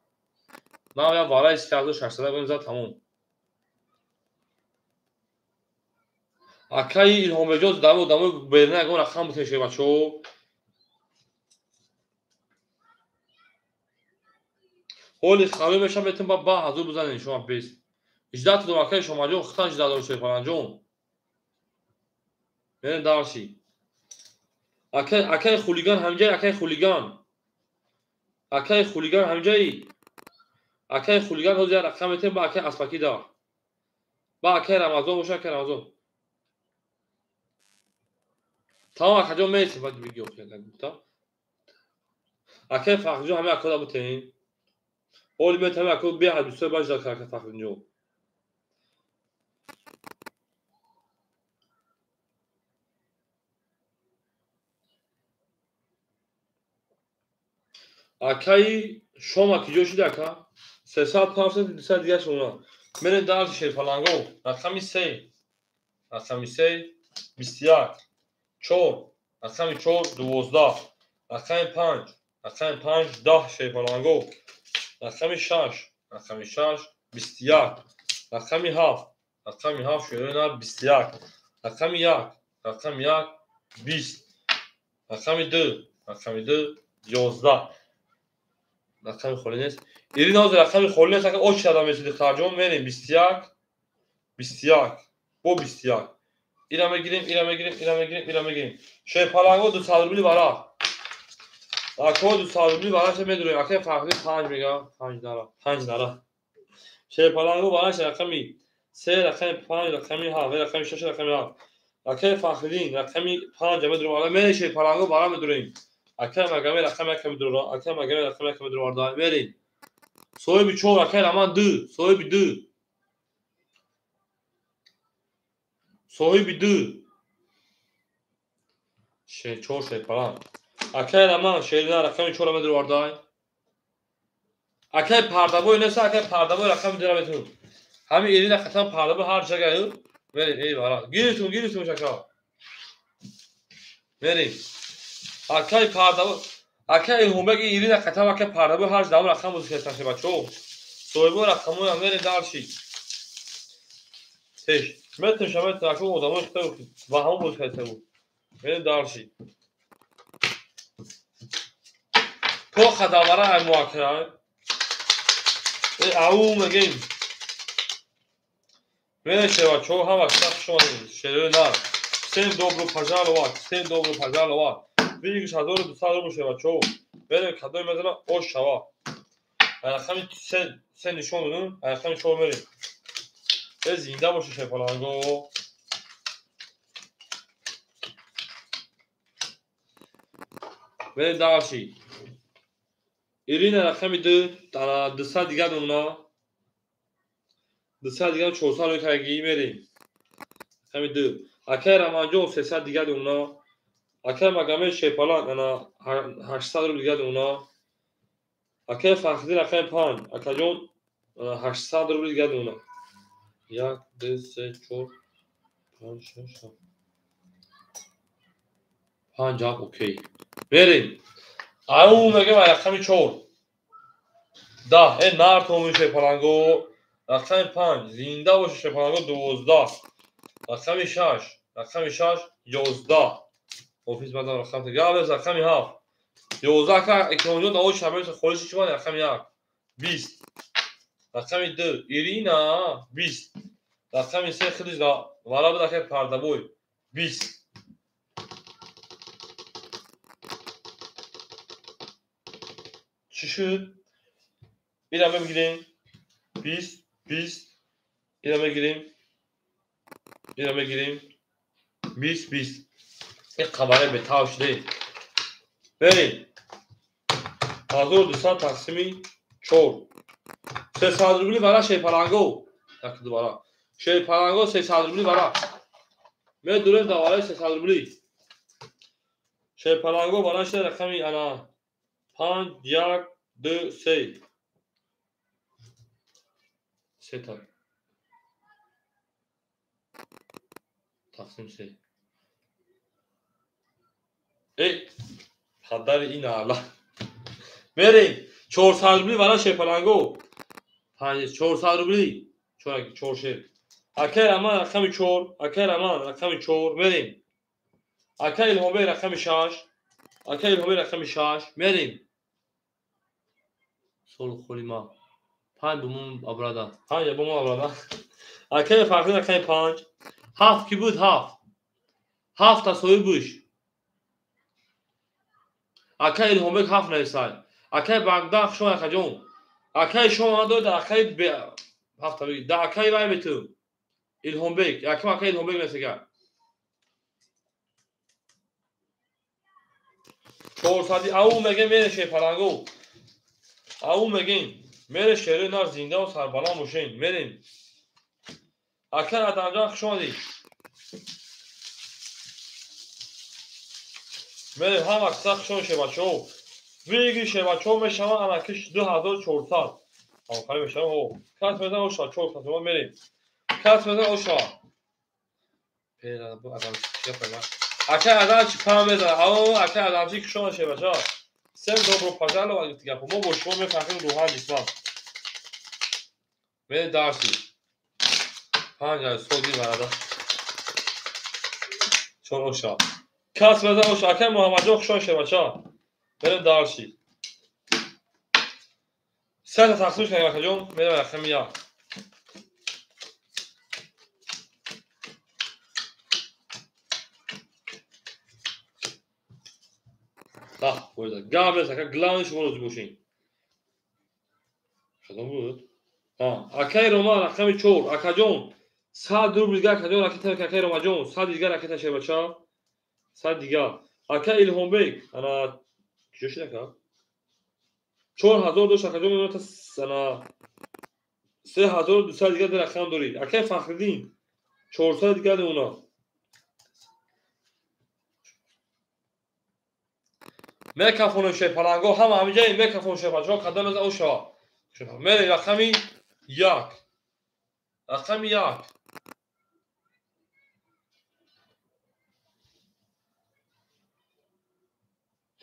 Speaker 1: نه یا واره 3600 بگیم زد تمام اکه الهام جز دمو برنه اگه رقم بتشه بچه هولی خواهی میشم بیتیم با هزار بزنین شما بیست اجده تو اکه شما جون خطان اجده دار شوی پران جون برین دارشی اکه خولیگان همجای اکه خولیگان همجایی اکه خولیگان هوزی رقم بیتیم با اکه اسپاکی دار با اکه رمضان باشه اکه رمضان تمام اکه جون میسی باید بیگی اکه فخر جون همه اکه دا بتین هولی بیت همه اکه بیا دوسته باش دار که اکه فخر جون اکه شما که جوشی دکه 300 500 200 دیگه شما برین دارشی پلانگو رقمی 3 رقمی 3 21 4 رقمی 4 12 رقمی 5 رقمی 5 10 شی پلانگو رقمی 6 21 رقمی 7 شیروی نه 21 رقمی 1 20 رقمی 2 11 رقمی خولی نیست ایری ناز رقمی خولی نیست اگه او چه آدم میسید ترجمه میریم 21 bu 21 İrem'e gireyim. Şey palango do sadrubli bara. Ako do sadrubli bara şey medruy. Akay farklı 5 mega 5 nara. Şey palango bara şey rakami 3 rakami 5 rakami ha ve rakami 6 rakami ha. Akay farklı rakami 5 medruy bara. Meri şey palango bara medruy. Akay magame rakami medruy. Akay magame rakami medruy orada verin. Soy bir çoğu akay aman dı. Soy bir dı. şey çok şey falan. Akay ama şeyler rakam hiç olamadı orada. Akay pardabı neyse akay pardabı rakam dirametun. Hami eline katan pardabı har jagahı verin eyvallah. Giriyorsun şaka. Verin. Akay pardabı akay humbagi eline katan akay pardabı har davam rakam bu kesan şey bacho. Soybu rakamı ya verin darşi. Teş. Metin şamet rakam o zaman işte vaham bu kesan bu. Verin darşi. تو خداوره های مواکره او مگیم ولی شوا چو هم اکساق شما شروع نار سین دوبرو پجال وات بیگش هزار دو سال رو شوا چو ولی کدوی مزنه او شوا ayakami sen nişonunu ayakami çoğu meri ve zinde boşu şey falan go ve daha şey ایرین رقمی دو سال دیگر اونا دو سال دیگر 4 سال کارگی میریم رقمی دو اکر رمانجو 3 سال دیگر اونا اکر مقامه شیپالان انا 8 سال دیگر اونا اکر فخری رقم 5 اکر جون 8 سال دیگر اونا 1 2 3 4 5 6 7 5 اوکی بریم او میگه رقم 4 10 این نار تو میشه پلنگو رقم 5 زنده باشه پلنگو 12 رقم 6 11 ofis بدم رقم دیگه رقم 7 11 که اکرانجو داو شبیه خودش چی رقم 1 20 رقم 2 ایرینا 20 رقم 3 خودش دا والا بده که پرده بوی 20 چی شد اینم میگیریم 20 20 اینم میگیریم 20 20 این خبره به تاش دی بریم 1200 تقسیمی 4 300 روبلی برای شیپالانگو یک دوباره شیپالانگو 300 روبلی برای میدونیم دوباره 300 روبلی شیپالانگو برای شده رقمی انا 5 1 2 3 3 تا تقسیم 3 ای خدر این اعلا بریم 400 روبلی برای شیپالانگو 400 روبلی 4 شیر اکر امان رقم 4 اکر امان رقم 4 بریم اکر الهومه رقم 6 اکر الهومه رقم 6 بریم سول خلیما 5 بومون ابرادا 5 بومون ابرادا اکر فرقی رقم 5 7 کی بود 7 تا سوی بوش اکر الهومه 7 نویسای اکر بغداد شما خجون اکر شما دو در اکر 7 تا بگید در اکر وای بتو الهومه اکر الهومه نسگا 400 او میگه میره شیپالانگو او میگین میره شهر نار زنده و سربالا موشین میریم اکر ادامجا شما دی میریم هم اکساق شما شباچو ویگی شباچو میشم امکش 2400 آخری میشم او کس میزن او شا 400 ما میریم کس میزن او شا پیدا بو ادام شیپا اکر ادام چی پا میزن او اکر ادام چی شما شباچا سن دوبرو پاجالو اگه دیگه ما با شما میفهمیم روحان اسلام میره درسی 5 سوگی برادا چون اوشا کس بزن اوشا اکر محمد جو خشون شباچا بریم درسی 3 تا تقسیمش کنیم اکر جون میره رقم 1 burada قبل اکر گلاوش ورود بوشین خدام بود اکر روما رقم 4 اکر جون 100 روبل دیگه اکر جون اکر روما جون 100 دیگه اکر شباچا 100 دیگه اکر الهام بیگ انا چیش نکا 4000 دوش اکر جون تا سنا 3200 دیگه در رقم داری اکر فخردین 400 دیگه اونا میکافون شیپالانگو هم جای میکافون شیپالانگو قدم از اوشا میره رقمی 1 رقم 1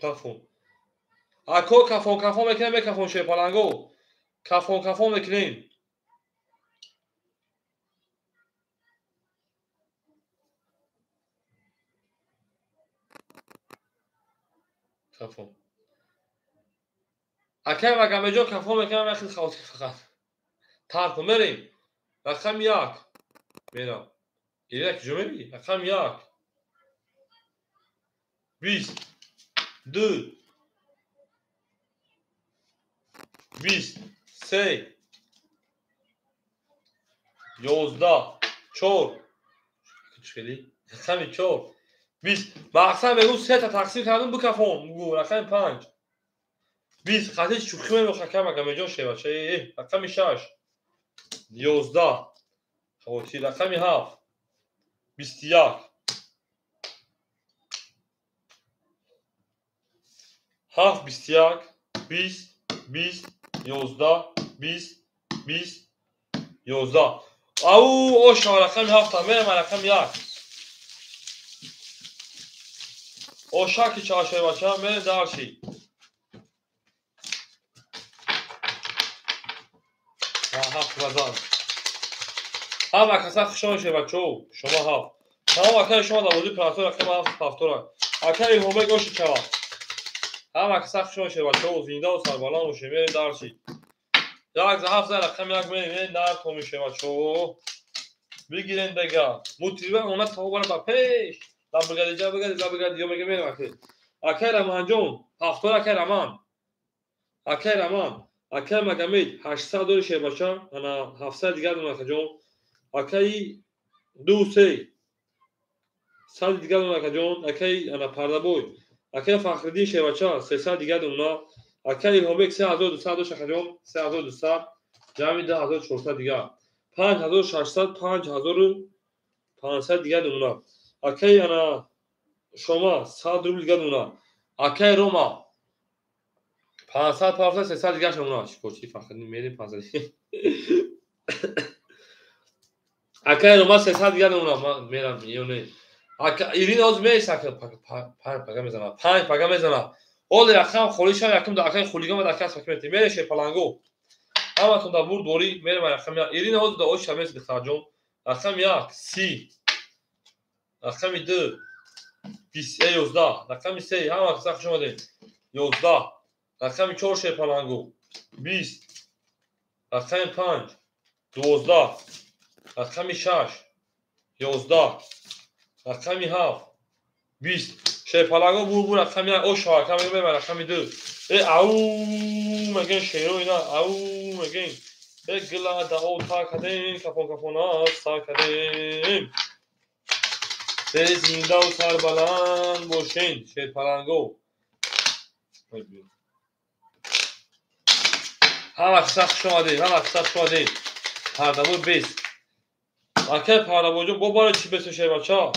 Speaker 1: کافون اکو کافون میکنه میکافون شیپالانگو کافون میکنیم کافون اکر مگم جو کافون میکنه خیلی خاطر فقط تار کن بریم رقم 1 میرم ایرک جو میبینی رقم 1 20 2 20 3 11 4 خیلی رقم 4 20 مقصد بگو 3 تا تقسیم کردم بو کافون بگو رقم 5 20 خطی شوخی می‌کنه که مگه جون شه بچه رقم 6 11 خاطی رقم 7 21 7 21 20 20 11 20 20 11 او رقم 7 میرم رقم 1 او شاکی چاشه بچه میره دارشی هفت مزان هم اکسا خوشان شه بچه شما هفت تمام اکای شما در بازی پراتور رقم 7 هفتورن اکای هومه گوشی چوا هم اکسا خوشان شه بچه زینده و سربالان و شمیره دارشی یک زهف زن رقم 1 میره در تومی شه بچه بگیرین دیگه موتیوه اونا تا برن با پیش لبگردی جا بگردی یا میگه میرم اکای رمان جون هفتور اکای رمان اکای مگمید 800 دور شه بچه انا 700 دیگر دونه که جون اکای دو سه سال دیگر دونه که جون اکای انا پرده بوی اکای فخردین شه بچه 300 دیگر دونه اکای هومک 3200 دوش که جون 3200 جمعی 10400 دیگر 5600 5500 دیگر دونه اکای انا شما 100 روبل دیگر دونه اکای روما 500 300 دیگر شما کوچی فخردین میریم 500 اکای روما 300 دیگر دونه میرم یونه ایرین از میسه که پاگه میزنه 5 پاگه میزنه اول رقم خولیش یکم دو اکای خولیگا و دکاس فکرتی میره شه پلنگو اما تون دا بور دوری میره رقم ایرین از دو اوش شمیس دخترجون رقم 1 30 رقم 2 11 رقم 3 هم اکسا خوش اومدین 11 رقم 4 شه پلنگو 20 رقم 5 12 رقم 6 11 رقم 7 20 شه پلنگو بور رقم 1 او شا رقم میره رقم 2 او مگه شیرو اینا او مگه گلا دا او تا کدین کفونا سا کدین زنده و سربلند باشین شه پلنگو هم اکسا شمادین پردبور 20 اکه پردبور جون بباره چی بسو شه بچه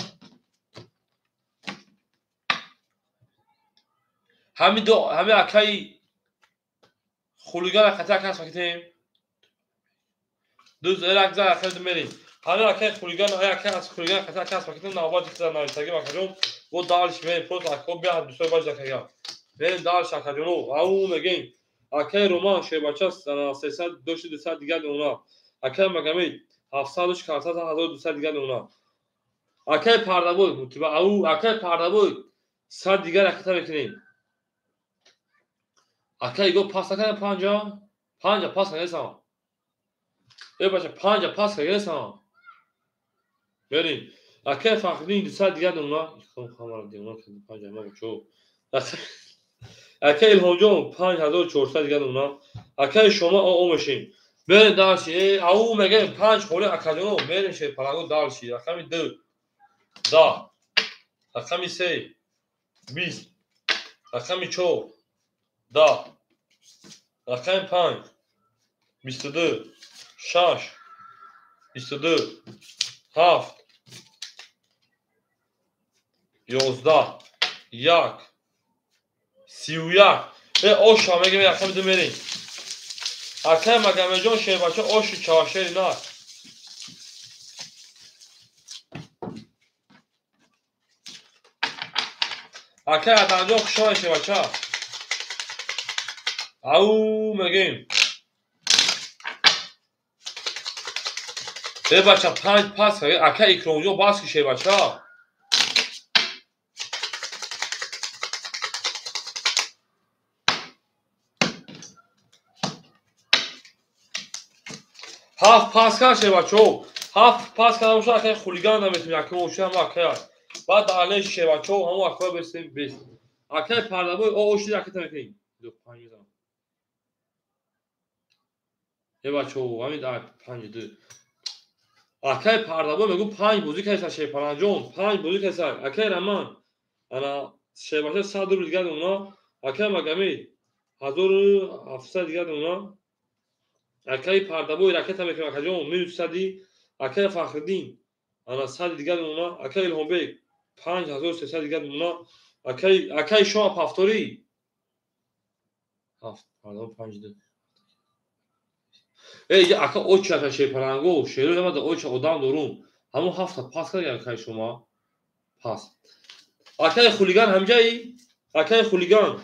Speaker 1: همین اکای خلوگان اکتا کس فکتیم دوز ایرک زن اکتا دو میرین همین اکای خلوگان اکتا کس فکتیم نوابا دیکتا نویتگی مکجون و دارش میرین پروت اکا بیا دوستای باش دکگیم میرین دارش اکجونو او مگین اکای رومان شه بچه 300 200 دیگر دونا اکای مگمید 700 400 1200 دیگر دونا اکای پردبور مطبع او اکای پردبور 100 دیگر اکتا بکنیم اکای گو پاس کنم 50 پاس کنم بچه 50 پاس کنم بریم اکای فخردین 200 دیگر دونا خمارم دیونا که 50 ما بچو اکای الهام جون 5400 دیگر دونا اکای شما او ماشین بریم دارشی او مگه 5 خوله اکادونو بریم شه پلنگو دارشی رقم 2 10 رقم 3 20 رقم 4 10 رقم 5 22 6 22 7 11 1 31 او شامگه می رقم 2 میرین اکای مگمه جون شه بچه اوشو چاشری نه اکای ادنجون خوشان شه بچه او مگیم بچه 5 پاس اکای اکرونجو باز که شه بچه 7 پاس شه بچه 7 پاس کردم شو اکای خولیگان نمیتونی اکای اوشی هم اکای بعد دارنش شه بچه همو اکای برسیم بیست اکای پردبوی او اوشی در اکای تمکنیم 5 میزنم بچه همین در 52 اکای پردبوی میگو 5 بوزی کسر شه پرنجون 5 بوزی کسر اکای رمان انا شه بچه 100 روبل دیگر اونا اکای مگمی 1700 دیگه اونا اکای پردابوی رکت هم میکنه کجا منو صدی اکای فخردین انا صد دیگه اونا اکای الهام بیگ 5300 دیگه اونا اکای شاه پافتوری هفت پردابو 5 ای اکا اوچا تا شی پرانگو شیرو نماد اوچا odam دورون همون هفت پاس کرد اکای شما پاس اکای خولیگان همجایی اکای خولیگان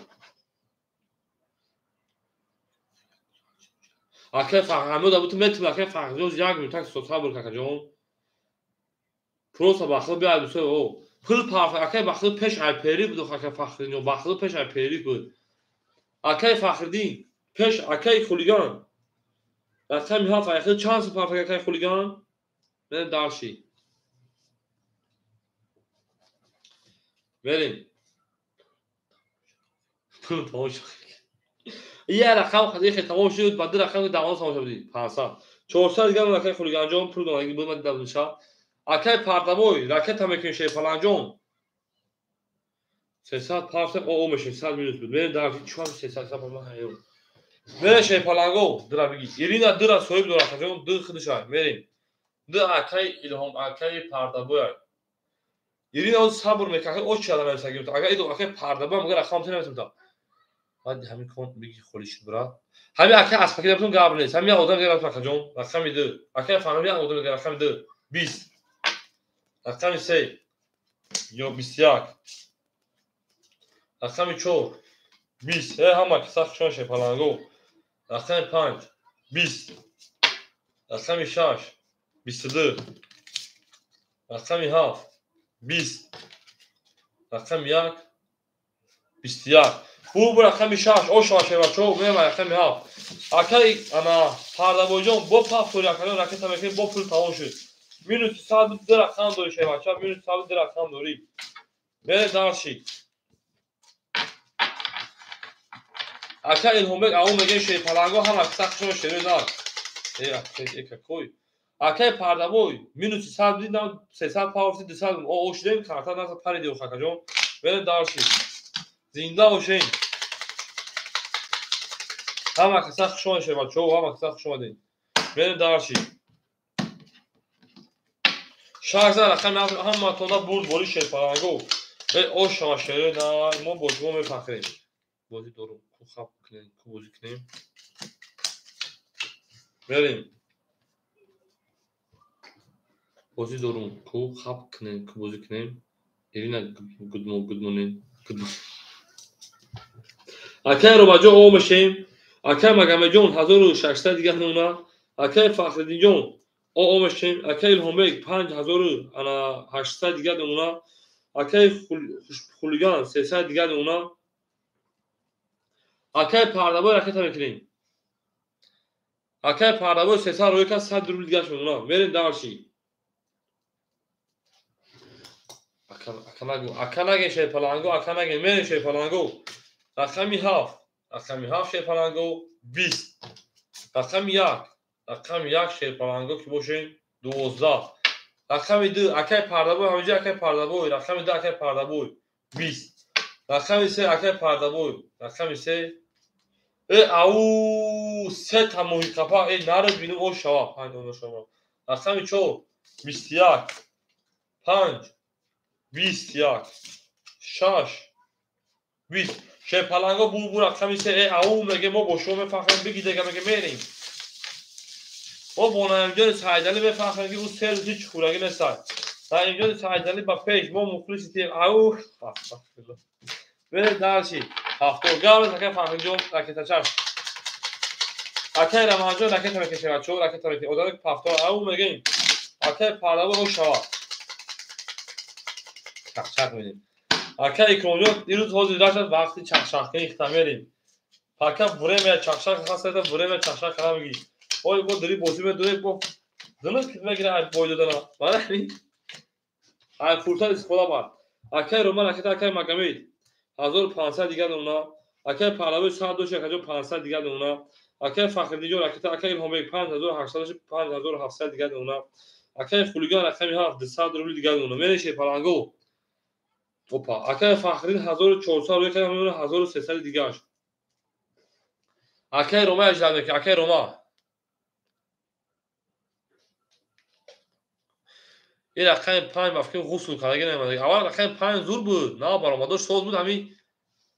Speaker 1: اکای فهمو دابو تو مت اکای فهمو جاگ میتاک سوتا بول کاجون پروسا باخل بیاد بسه او پول پاف اکای باخل پیش اپری بود اکای فخردین باخل پیش اپری بود اکای فخردین پیش اکای خولیگان اکای میها فاخر چانس پاف اکای خولیگان نه دارشی بریم تمام یه رقم خیلی تمام شد بعد رقم 12 تمام شد 500 400 دیگه اون خیلی انجام پول دادن بود من دادنشا اکای پردابوی راکت هم میکنه شی فلانجون 300 پارس او میشه 100 مینوت بود من در چون 300 حساب ما هیو من شی فلانگو درا بگی ایرینا درا سویب درا خجون دو خودش میریم دو اکای الهام اکای پردابوی ایرینا اون صبر میکنه او چالا میسگیم اگه ایدو اکای پردابو مگر رقم نمیتونم بعد همین کن بگی خودش برا همین اکای اسپاکی دارتون قابل نیست همین آدم غیر از مخجون رقم 2 اکای فهمی آدم غیر رقم 2 20 رقم 3 یا 21 رقم 4 20 همه که سخت شون شه پلنگو رقم 5 20 رقم 6 22 رقم 7 20 رقم 1 21 bu raqam 6 o şaşe var çok ne var raqam 7 akay ana pardabojun bu paftor yakalo raket tabii bu pul tamam şu minut sabit bir raqam doğru şey var çap minut sabit bir raqam doğru ve darşi akay elhomek avun mege şey palango ham aksak şu şey ne ek koy akay pardaboy minut sabit ne 300 pafti desal o şden karta nasıl pari diyor şakajon ve darşi zinda o şey همه که سخت شما شد چو همه که سخت شما دید بریم دارشی شخصا رقم همه توندا برد بولی شد پرانگو به او شما شده نه ما بازی ما میفخریم بازی دارم کو خواب کنیم کو بازی کنیم بریم بازی دارم کو خواب کنیم کو بازی کنیم ایرینا گودمونین اکای رو باجا او میشیم اکای مگم جون 1600 دیگه نونا اکای فخردین جون او میشیم اکای الهامیک 5800 دیگه نونا اکای خولیگان 300 دیگه نونا اکای پردابوی راکت میکنیم اکای پردابوی 300 روی که 100 روبل دیگه نونا بریم دارشی اکانگه شی پلانگو اکانگه میریم شی پلانگو رقمی 7 شی پلانگو 20 رقم 1 شی پلانگو که باشین 12 رقم 2 اکای پردابوی همینجا اکای پردابوی رقم 2 اکای پردابوی 20 رقم 3 اکای پردابوی رقم 3 او سه تا محیطپا نرو بینیم او شوا 5 شما رقم 4 21 5 21 6 20 شه پلنگا بو رقم 3 او میگه ما با شما میفخریم بگی دیگه میگه میریم ما با اینجا سایدلی میفخریم که اون سر هیچ خورگی نیست تا اینجا سایدلی با پیش ما مخلصی او به درشی هفته گام که فهمیدم راکت چش اکای رمانجو راکت میکشه چو راکت میکشه اون هفته او میگه اکای پردابو او شوا چک میدیم اکای کونجو دیروز حاضر داشت وقتی چخشخ که اختمریم پاکا بوره می چخشخ خاصه تا بوره می چخشخ کنم میگی اوی با دری بازی می دوی با دنس که میگیره های بوی دادن ولی های فرصت استفاده بار اکای رومان اکای مگامید 1500 دیگه اونا اکای پهلوی 102 شکجو 500 دیگه اونا اکای فخردین جو اکای الهامیک 5800 5700 دیگه اونا اکای خولیگان رقمی 700 روبل دیگه اونا میشه پلنگو اوپا اکای فخردین 1400 روی که میمونه 1300 دیگه اش Akay Roma ejderdeki. Akay Roma. این رقم 5 مفکر غسل کنه نمیاد. اول رقم 5 زور بود. نه برآمدش ساز بود همین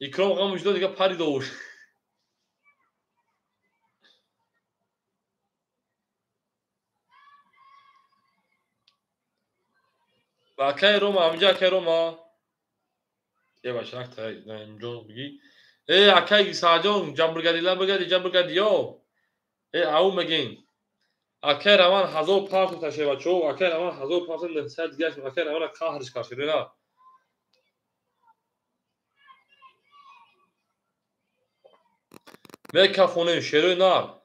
Speaker 1: اکرام قام وجود دیگه پری داشت. با کی روما همینجا کی روما یه باشه اکتا اینجا بگی ای اکای ساجون جبرگادی یا ای او مگین اکای روان 1500 تاشه بچو اکای روان 1500 نسد دیگه اکای روان قهرش کاشی نه میکافونیم شروع نار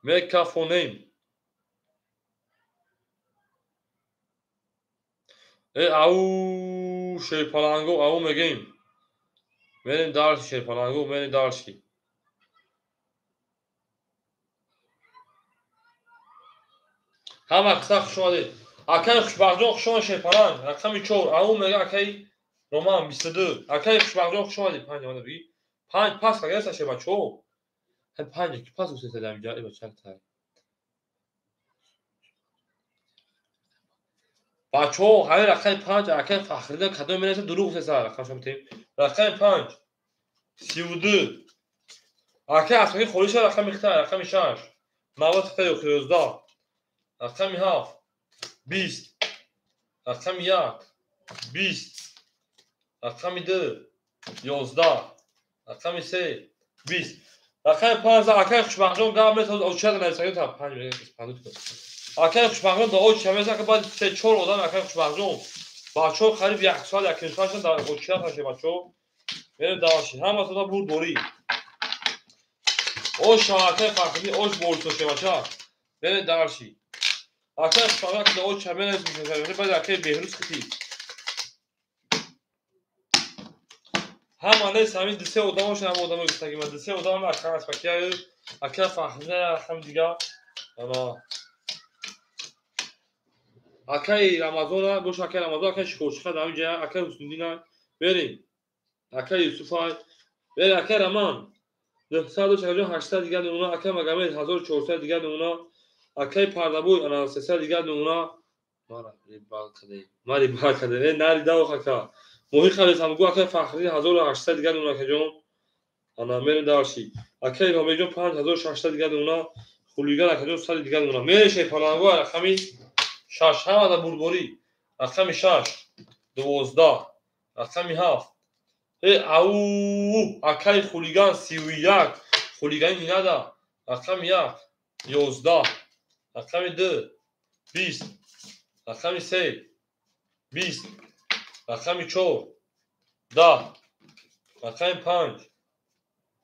Speaker 1: میکافونیم ای او شیپالانگو او مگین بریم دارشی شیپالانگو بریم دارشی هم اقصاق شماده اکای خوشبخجون خوشمان شیپالان رقمی چور او مگه اکای رومان 22 اکای خوشبخجون خوشماده 5 آمده بگی 5 پاس کگه سشه بچو هم 5 که پاس اوسه تدام اینجا ای بچه تا بچو همه رقم 5 اکای فخریدن کدوم میرسه دروغ سه سر رقم شما تیم رقم 5 32 اکای اصلی خودش رقم میختار رقم 6 مواد خیلی 11 رقم 7 20 رقم 1 20 رقم 2 11 رقم 3 20 رقم 15 اکای خوشبخجون گام مثل او چه نمیشه تا 5 اکای خوشبخجون دا او چه مثلا که بعد 3 4 آدم اکای خوشبخجون بچو قریب 1 سال 1 سالشون در اوچیا باشه بچو بریم داشتیم هم اصلا بود دوری او شاکه فقطی اوش بولتو شه بچا بریم داشتیم اکای خوشبخجون که او چه میشه بعد اکای بهروز کتی هم آنه سامی دسته آدمش هم آدم گفتگی من دسته آدم اکای اسپکیه اکای فقطی هم دیگه اما اکای رمضان باش اکای رمضان اکای شکوشخه دارم جا اکای حسندینا بریم اکای یوسفای بریم اکای رمان 948 دیگه اونا اکای مگامه 1400 دیگه اونا اکای پردابوی انا 300 دیگه اونا ماری با کده ناری داو خکا موهی خالص هم گو اکای فخری 1800 دیگه اونا که جون انا میریم دارشی اکای رومی جون 5600 دیگه اونا خلیگان اکای جون 100 دیگه اونا میره شی پلانگو رقمی 6 هم در بوربوری رقمی 6 12 رقمی 7 او اکای خلیگان 31 خلیگان اینا دا رقمی 1 11 رقمی 2 20 رقمی 3 20 رقمی 4 10 رقمی 5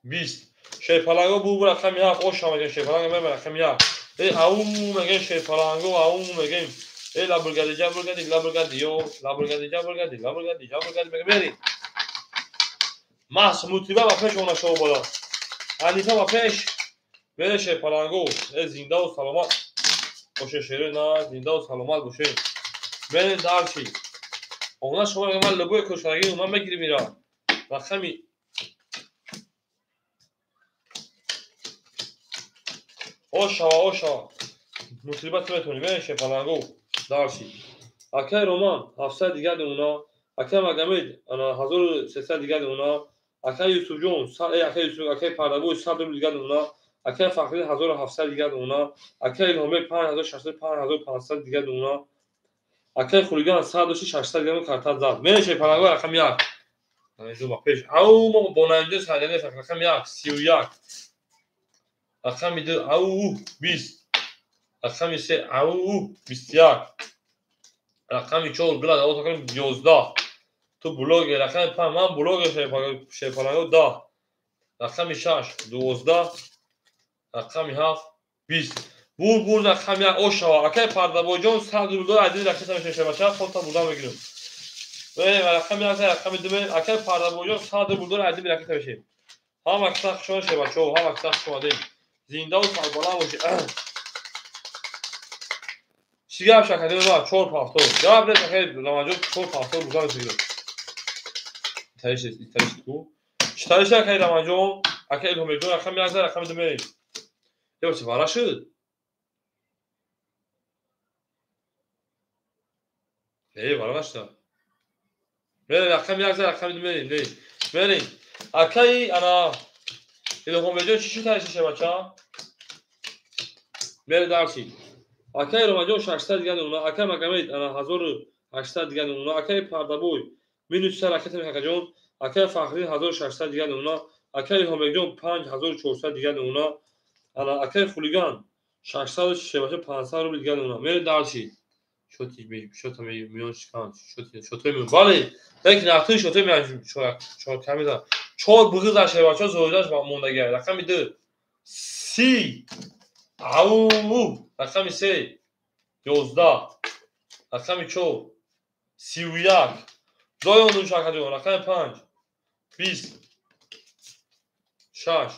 Speaker 1: 20 شیپالانگو بوربور رقمی 7 او شما شیپالانگو میبر رقمی 1 او مگه شیپالانگو او مگه ای لابرگادی مگه بریم محس موتیبه با پیش اونا شو بالا انیتا با پیش بره شیپالانگو زنده و سلامت باشه شیره نه زنده و سلامت باشه بریم دارچی اونا شما من لبوی کشترگی اونا بگیری میرا رقمی اوشا مصیبت میتونی بریم شیپالانگو دارچی اکای رومان 700 دیگه اونا اکای مگامید انا 1300 دیگه اونا اکای یوسف جون اکای یوسف اکای پردابوی 100 دیگه اونا اکای فخری 1700 دیگه اونا اکای الهامی 5600 5500 دیگه اونا اکای خلیگان 1600 دیگه کارت زد میشه پلنگو رقم 1 اینجا با پیش او ما بوننده سالیانه رقم 1 31 رقم 2 او 20 رقم 3 او 21 رقم 4 گلاد او تقریبا 11 تو بلوگ رقم 5 من بلوگ شیپالانگو 10 رقم 6 12 رقم 7 20 بور رقم 1 اوشا اکای پردابوی جون 100 دلار عدد رقم میشه بچا خودت بودم بگیرم و رقم 1 رقم 2 اکای پردابوی جون 100 دلار عدد رقم میشه هم اکثر شما شه بچو هم اکثر شما دین زنده و سربلند باشه شیگه هم شکلی رو 4 پافتور جواب ده خیلی رمجون 4 پافتور بودم بگیرم تایش کو چتایش خیلی رمجون اکه الهام جون رقم 1 رقم 2 میریم یا چه وارا شد وارا نشد میریم رقم 1 رقم 2 میریم اکه انا الهام جون چی شد تاشه بچا میره دارچی اکه الهام جون 600 دیگه اونا اکه مگمید انا 1800 دیگه اونا اکه پردابوی minus حرکت میکنه جون اکه فخری 1600 دیگه اونا اکه الهام جون 5400 دیگه اونا انا اکه خلیگان 600 500 روبل دیگه اونا میره دارچی شوت میون شکان شوت میون بالی یک نقطه شوت میون چهار کمی دا چهار بغض اشه بچا زوجاش با موندگی رقم 2 سی او رقم 3 11 رقم 4 31 زایون شاکدون رقم 5 20 6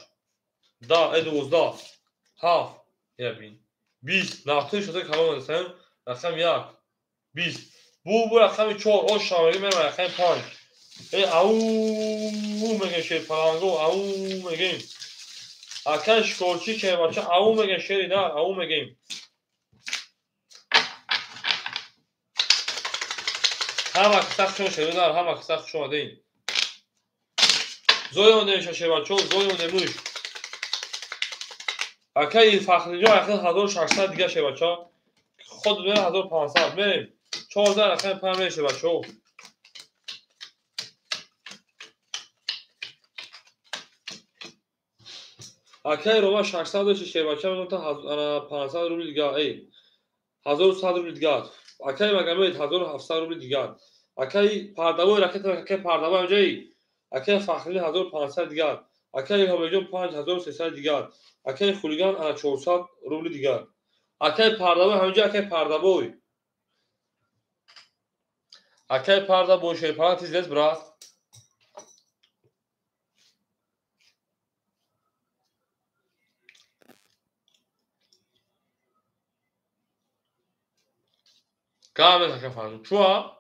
Speaker 1: 10 12 7 یابین 20 نقطه شوت کلام هستن رقم 1 20 bu رقم 4 o شامگی میرم رقم 5 او میگه شیر پلانگو او میگیم اکن شکرچی که بچه او میگه شیری نه او میگیم همه سخت شما شده در همه سخت شما دین زوی اون دیمشه شیر بچه زوی اون دیموش اکن فخری جا اکن 1600 دیگه شیر بچه خود بین 1500 میریم 14 رقم 5 میشه بچه اکه روما 600 شیر بچه من تا 500 روبل دیگه ای 1100 روبل دیگه اکه مگمید 1700 روبل دیگه اکه پردابوی رکت اکه پردابوی اونجایی اکه فخری 1500 دیگه اکه الهام جون 5300 دیگه اکه خلیگان انا 400 روبل دیگه اکه پردابوی همونجا اکه پردابوی شیر پرانتز دست برات کامل اکه فهمون چوا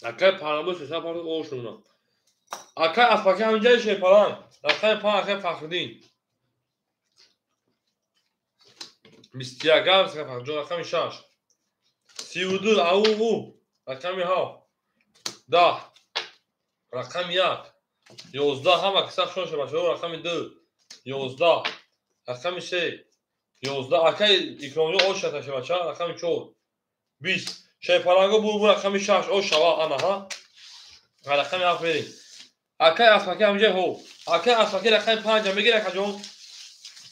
Speaker 1: اکه پردابوی 300 پارت اوشونا اکه افاکه همونجا شیر پران رقم 5 اکه فخردین 21 رقم جون رقم 6 32 او رقم 7 10 رقم 1 11 همه که سخت شده باشه رقم 2 11 رقم 3 11 اکه اکرامجو او شده باشه بچه رقم 4 20 شیر پلنگو بو رقم 6 او شوا انا ها رقم 7 بریم اکه افاکه همجه هو اکه افاکه رقم 5 میگیره که جون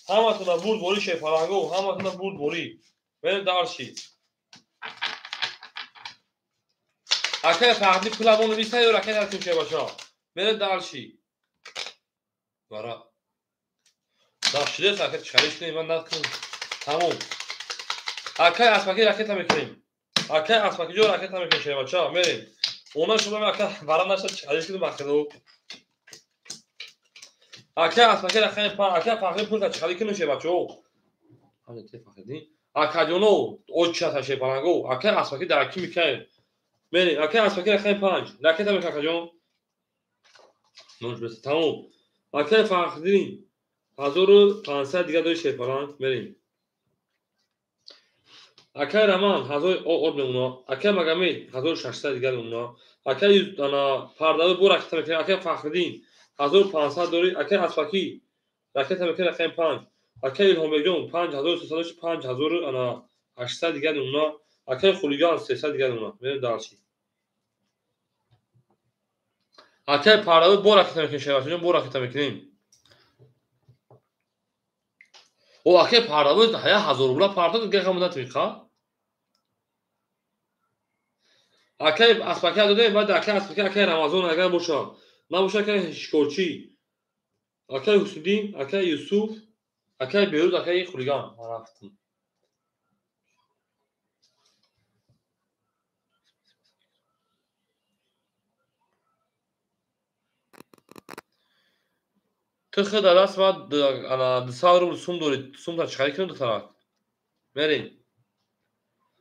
Speaker 1: همه تونه بود بوری شیر پلنگو همه تونه بود بوری بریم دارشی اکه فقدی پولمون رو بیسته یا رکه در کنشه باشه بریم دارشی برا داشته ساکت چالش کنیم من نکنم تموم اکه اسماکی رکت هم میکنیم اکه اسماکی جو رکت هم میکنیم شما چا میریم اونا شما اکه برام نشد چالش کنیم مخدو اکه اسماکی رکت پا اکه فقط پول چالش کنیم شما چو همین ته فقدی اکه جونو او چا تا شی پلنگو اکه اسماکی در کی میکنیم میریم اکه اسماکی رکت 5 رکت هم میکنیم جون نوش بس تموم اکه فقدی 1500 دیگه دوی شی پلنگ میریم اکه رمان هزار او اونا اکه مگمی 1600 دیگه اونا اکه انا پرداوی بو رکت میکنه اکه فخردین 1500 دوری اکه اسفاکی رکت میکنه رقم 5 اکه الهام جون 5300 5000 انا 800 دیگه اونا اکه خلیگان 300 دیگه اونا میریم دارچی اکه پرداوی بو رکت میکنه شما چون بو رکت میکنیم او اکه پرداوی 1000 روبل پرداوی دیگه مدت میخواد اکه اسپاکی داده بعد اکه اسپاکی اکه رمضان اگر باشه نباشه که شکرچی اکه حسودین اکه یوسف اکه بیروز اکه خلیگان رفتم تو خود دست بعد انا 200 روبل سوم دوری سوم تا چخری کنید طرف بریم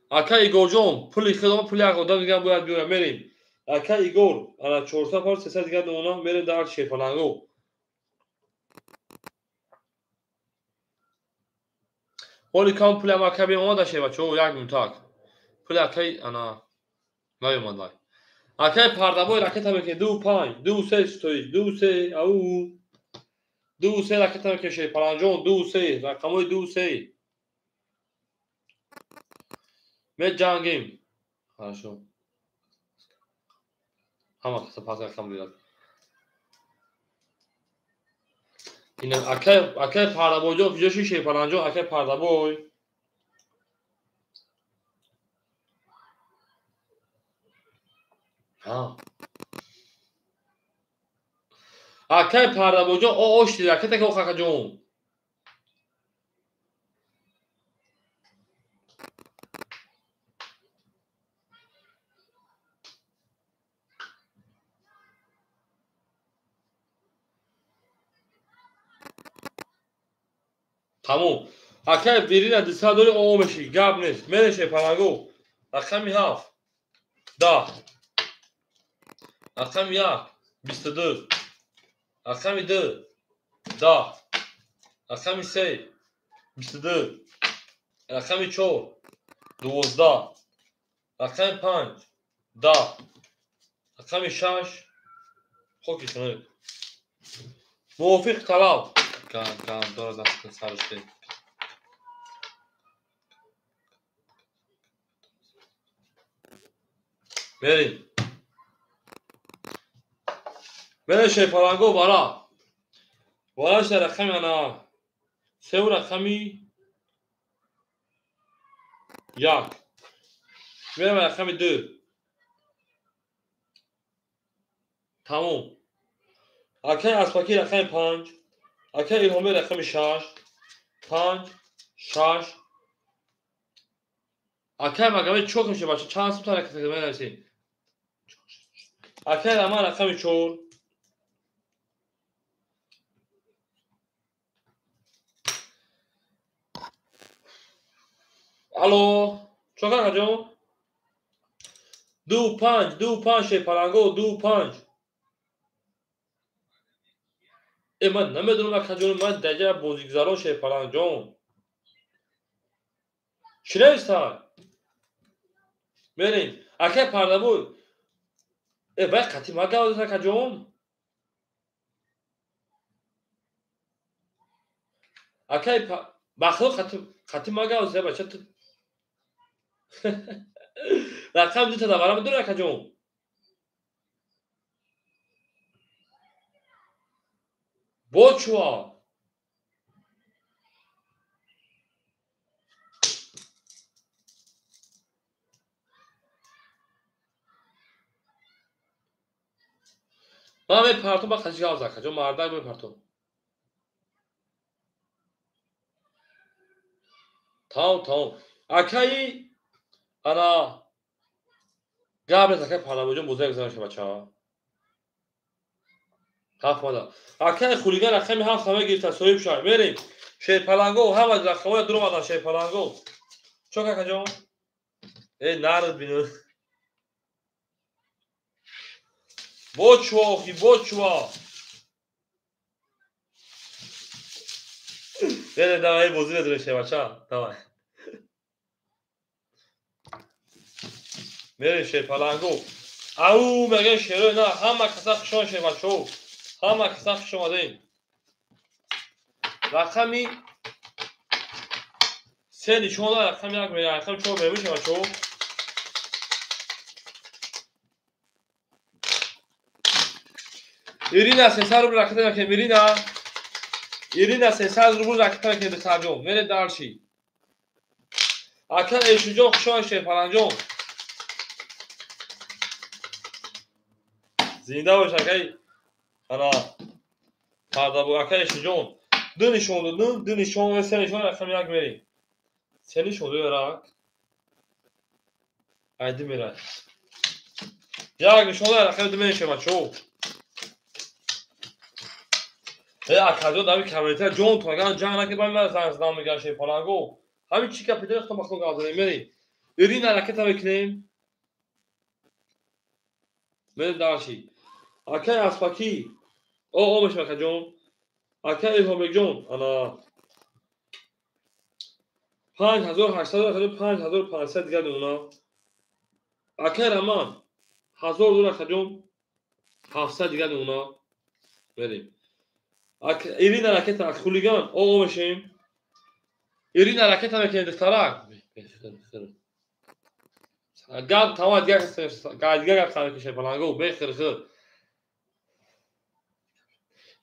Speaker 1: Ака Игорҷон, пули худо пули як одам дига бояд биёрам, мерем. Ака Игор, ана 400 пар 300 дига дона мерем дар Шефаланго. Оли кам пулям ака меомада шевачо, як минутак. Пули акаи ана наёмад. Акаи пардабои ракета мекунед 2-5, 2-3 стои, 2-3, ау. 2-3 ракета мекунед Шефаланҷон, 2-3, рақамои 2-3. Меҷангем. Хорошо. Ҳама каса пас рақам гирад. Ина акаи пардабойҷон куҷоши Шефаланҷон, акаи пардабой. Акаи пардабойҷон ошти ракета ки охакаҷон. Тамом. Акаи бирина диста дори омеши, гап нест. Мере Шефаланго. Рақами 7. 10. Рақами 1. 22. Рақами 2. 10. Рақами 3. 22. Рақами 4. 12. Рақами 5. 10. Рақами 6. хоки шунед. мувофиқ талаб. Кам дорад даст сарште. Мерем. Мере Шефаланго бара. Валаш рақами ана. севу рақами 1. мерем рақами 2. тамом. акаи аспаки рақами 5. акаи илҳоми рақами 6. 5 6. акаи магомед чор мешавад бача чанд сум таракат менависем. акаи раман рақами 4. алло чор какаҷон 2-5 2-5 Шефаланго 2-5. ман намедонам акаҷон ман даҷа бозигузарон Шефаланҷон. чӣ навистай? мерем. акаи пардабой. бай қатӣ магавз акаҷон. акаи бахудо қатӣ магавз бача ту. рақам дута да барам дор акаҷон. бочва. ман мепартом ба қатӣ гавз акаҷон мардак мепартом. тамом. акаи ана габрес акаи пардабойҷон бозиак зинаша бача. ҳафмада. акаи хулиган рақами 7 ҳама гирифта соҳиб шавад. мерем. Шефаланго ҳама рақамоя дуромада Шефаланго. чо какаҷон? нард бино. бочва охи бочва. берем давай бозӣ медонем бача. давай. мерем Шефаланго. ау мегӯяд шерои на ҳама каса хушон шевачо. ҳама каса хуш омадем. рақами 3 нишон дорад, рақами 1 мерем, рақами 4 мерем шевачо. ирина 300 рубл ракета мекунем. ирина 300 рубл ракета мекунем бисарҷон. мерем дарчи. ака эшуҷон хушон Шефаланҷон. зинда бош акаи ана пардабой акаи эшуҷон. 2 нишон додум, 2 нишон ва 3 нишон рақами 1 мерем. 3 нишон дорад. айди мерад. 1 нишон дорад рақами 2 мерем шевачо. акаҷон дами камеритар ҷон тонаган ҷанг накӣ ба ман занг задам меган Шефаланго. ҳамин чи капитои хто махлуқ гавзадем мерем. ایرین حرکت بکنیم. من داشتی. اکه اسپاکی. او مش مکجون. اکه الهام جون. انا 5800 5500 دیگه اونا. اکه رمان. $1000 کجون. 700 دیگه اونا. بریم. ایرین حرکت از خولیگان. او مشیم. ایرین حرکت بکنیم دخترک. قاعد تمام دیگه خانه کشه پلنگو بخیر خیر.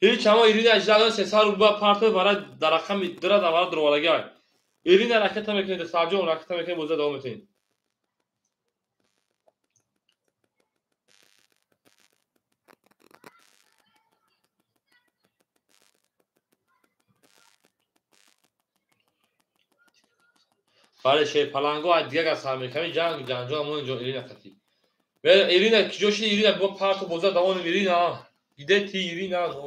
Speaker 1: هیچ شما ایرین اجزا 300 روبا پارت برای درخم درا دوار درولگای. ایرین حرکت میکنید ساجون حرکت میکنید موزه دوام میتین. برای شه پلنگو دیگه خانه میکنید جنگ جنجا مون جو ایرین حرکتی. و ایرین کی جوشی ایرین با پارت موزه دوام ایرین ها. ایده تی ایرین ها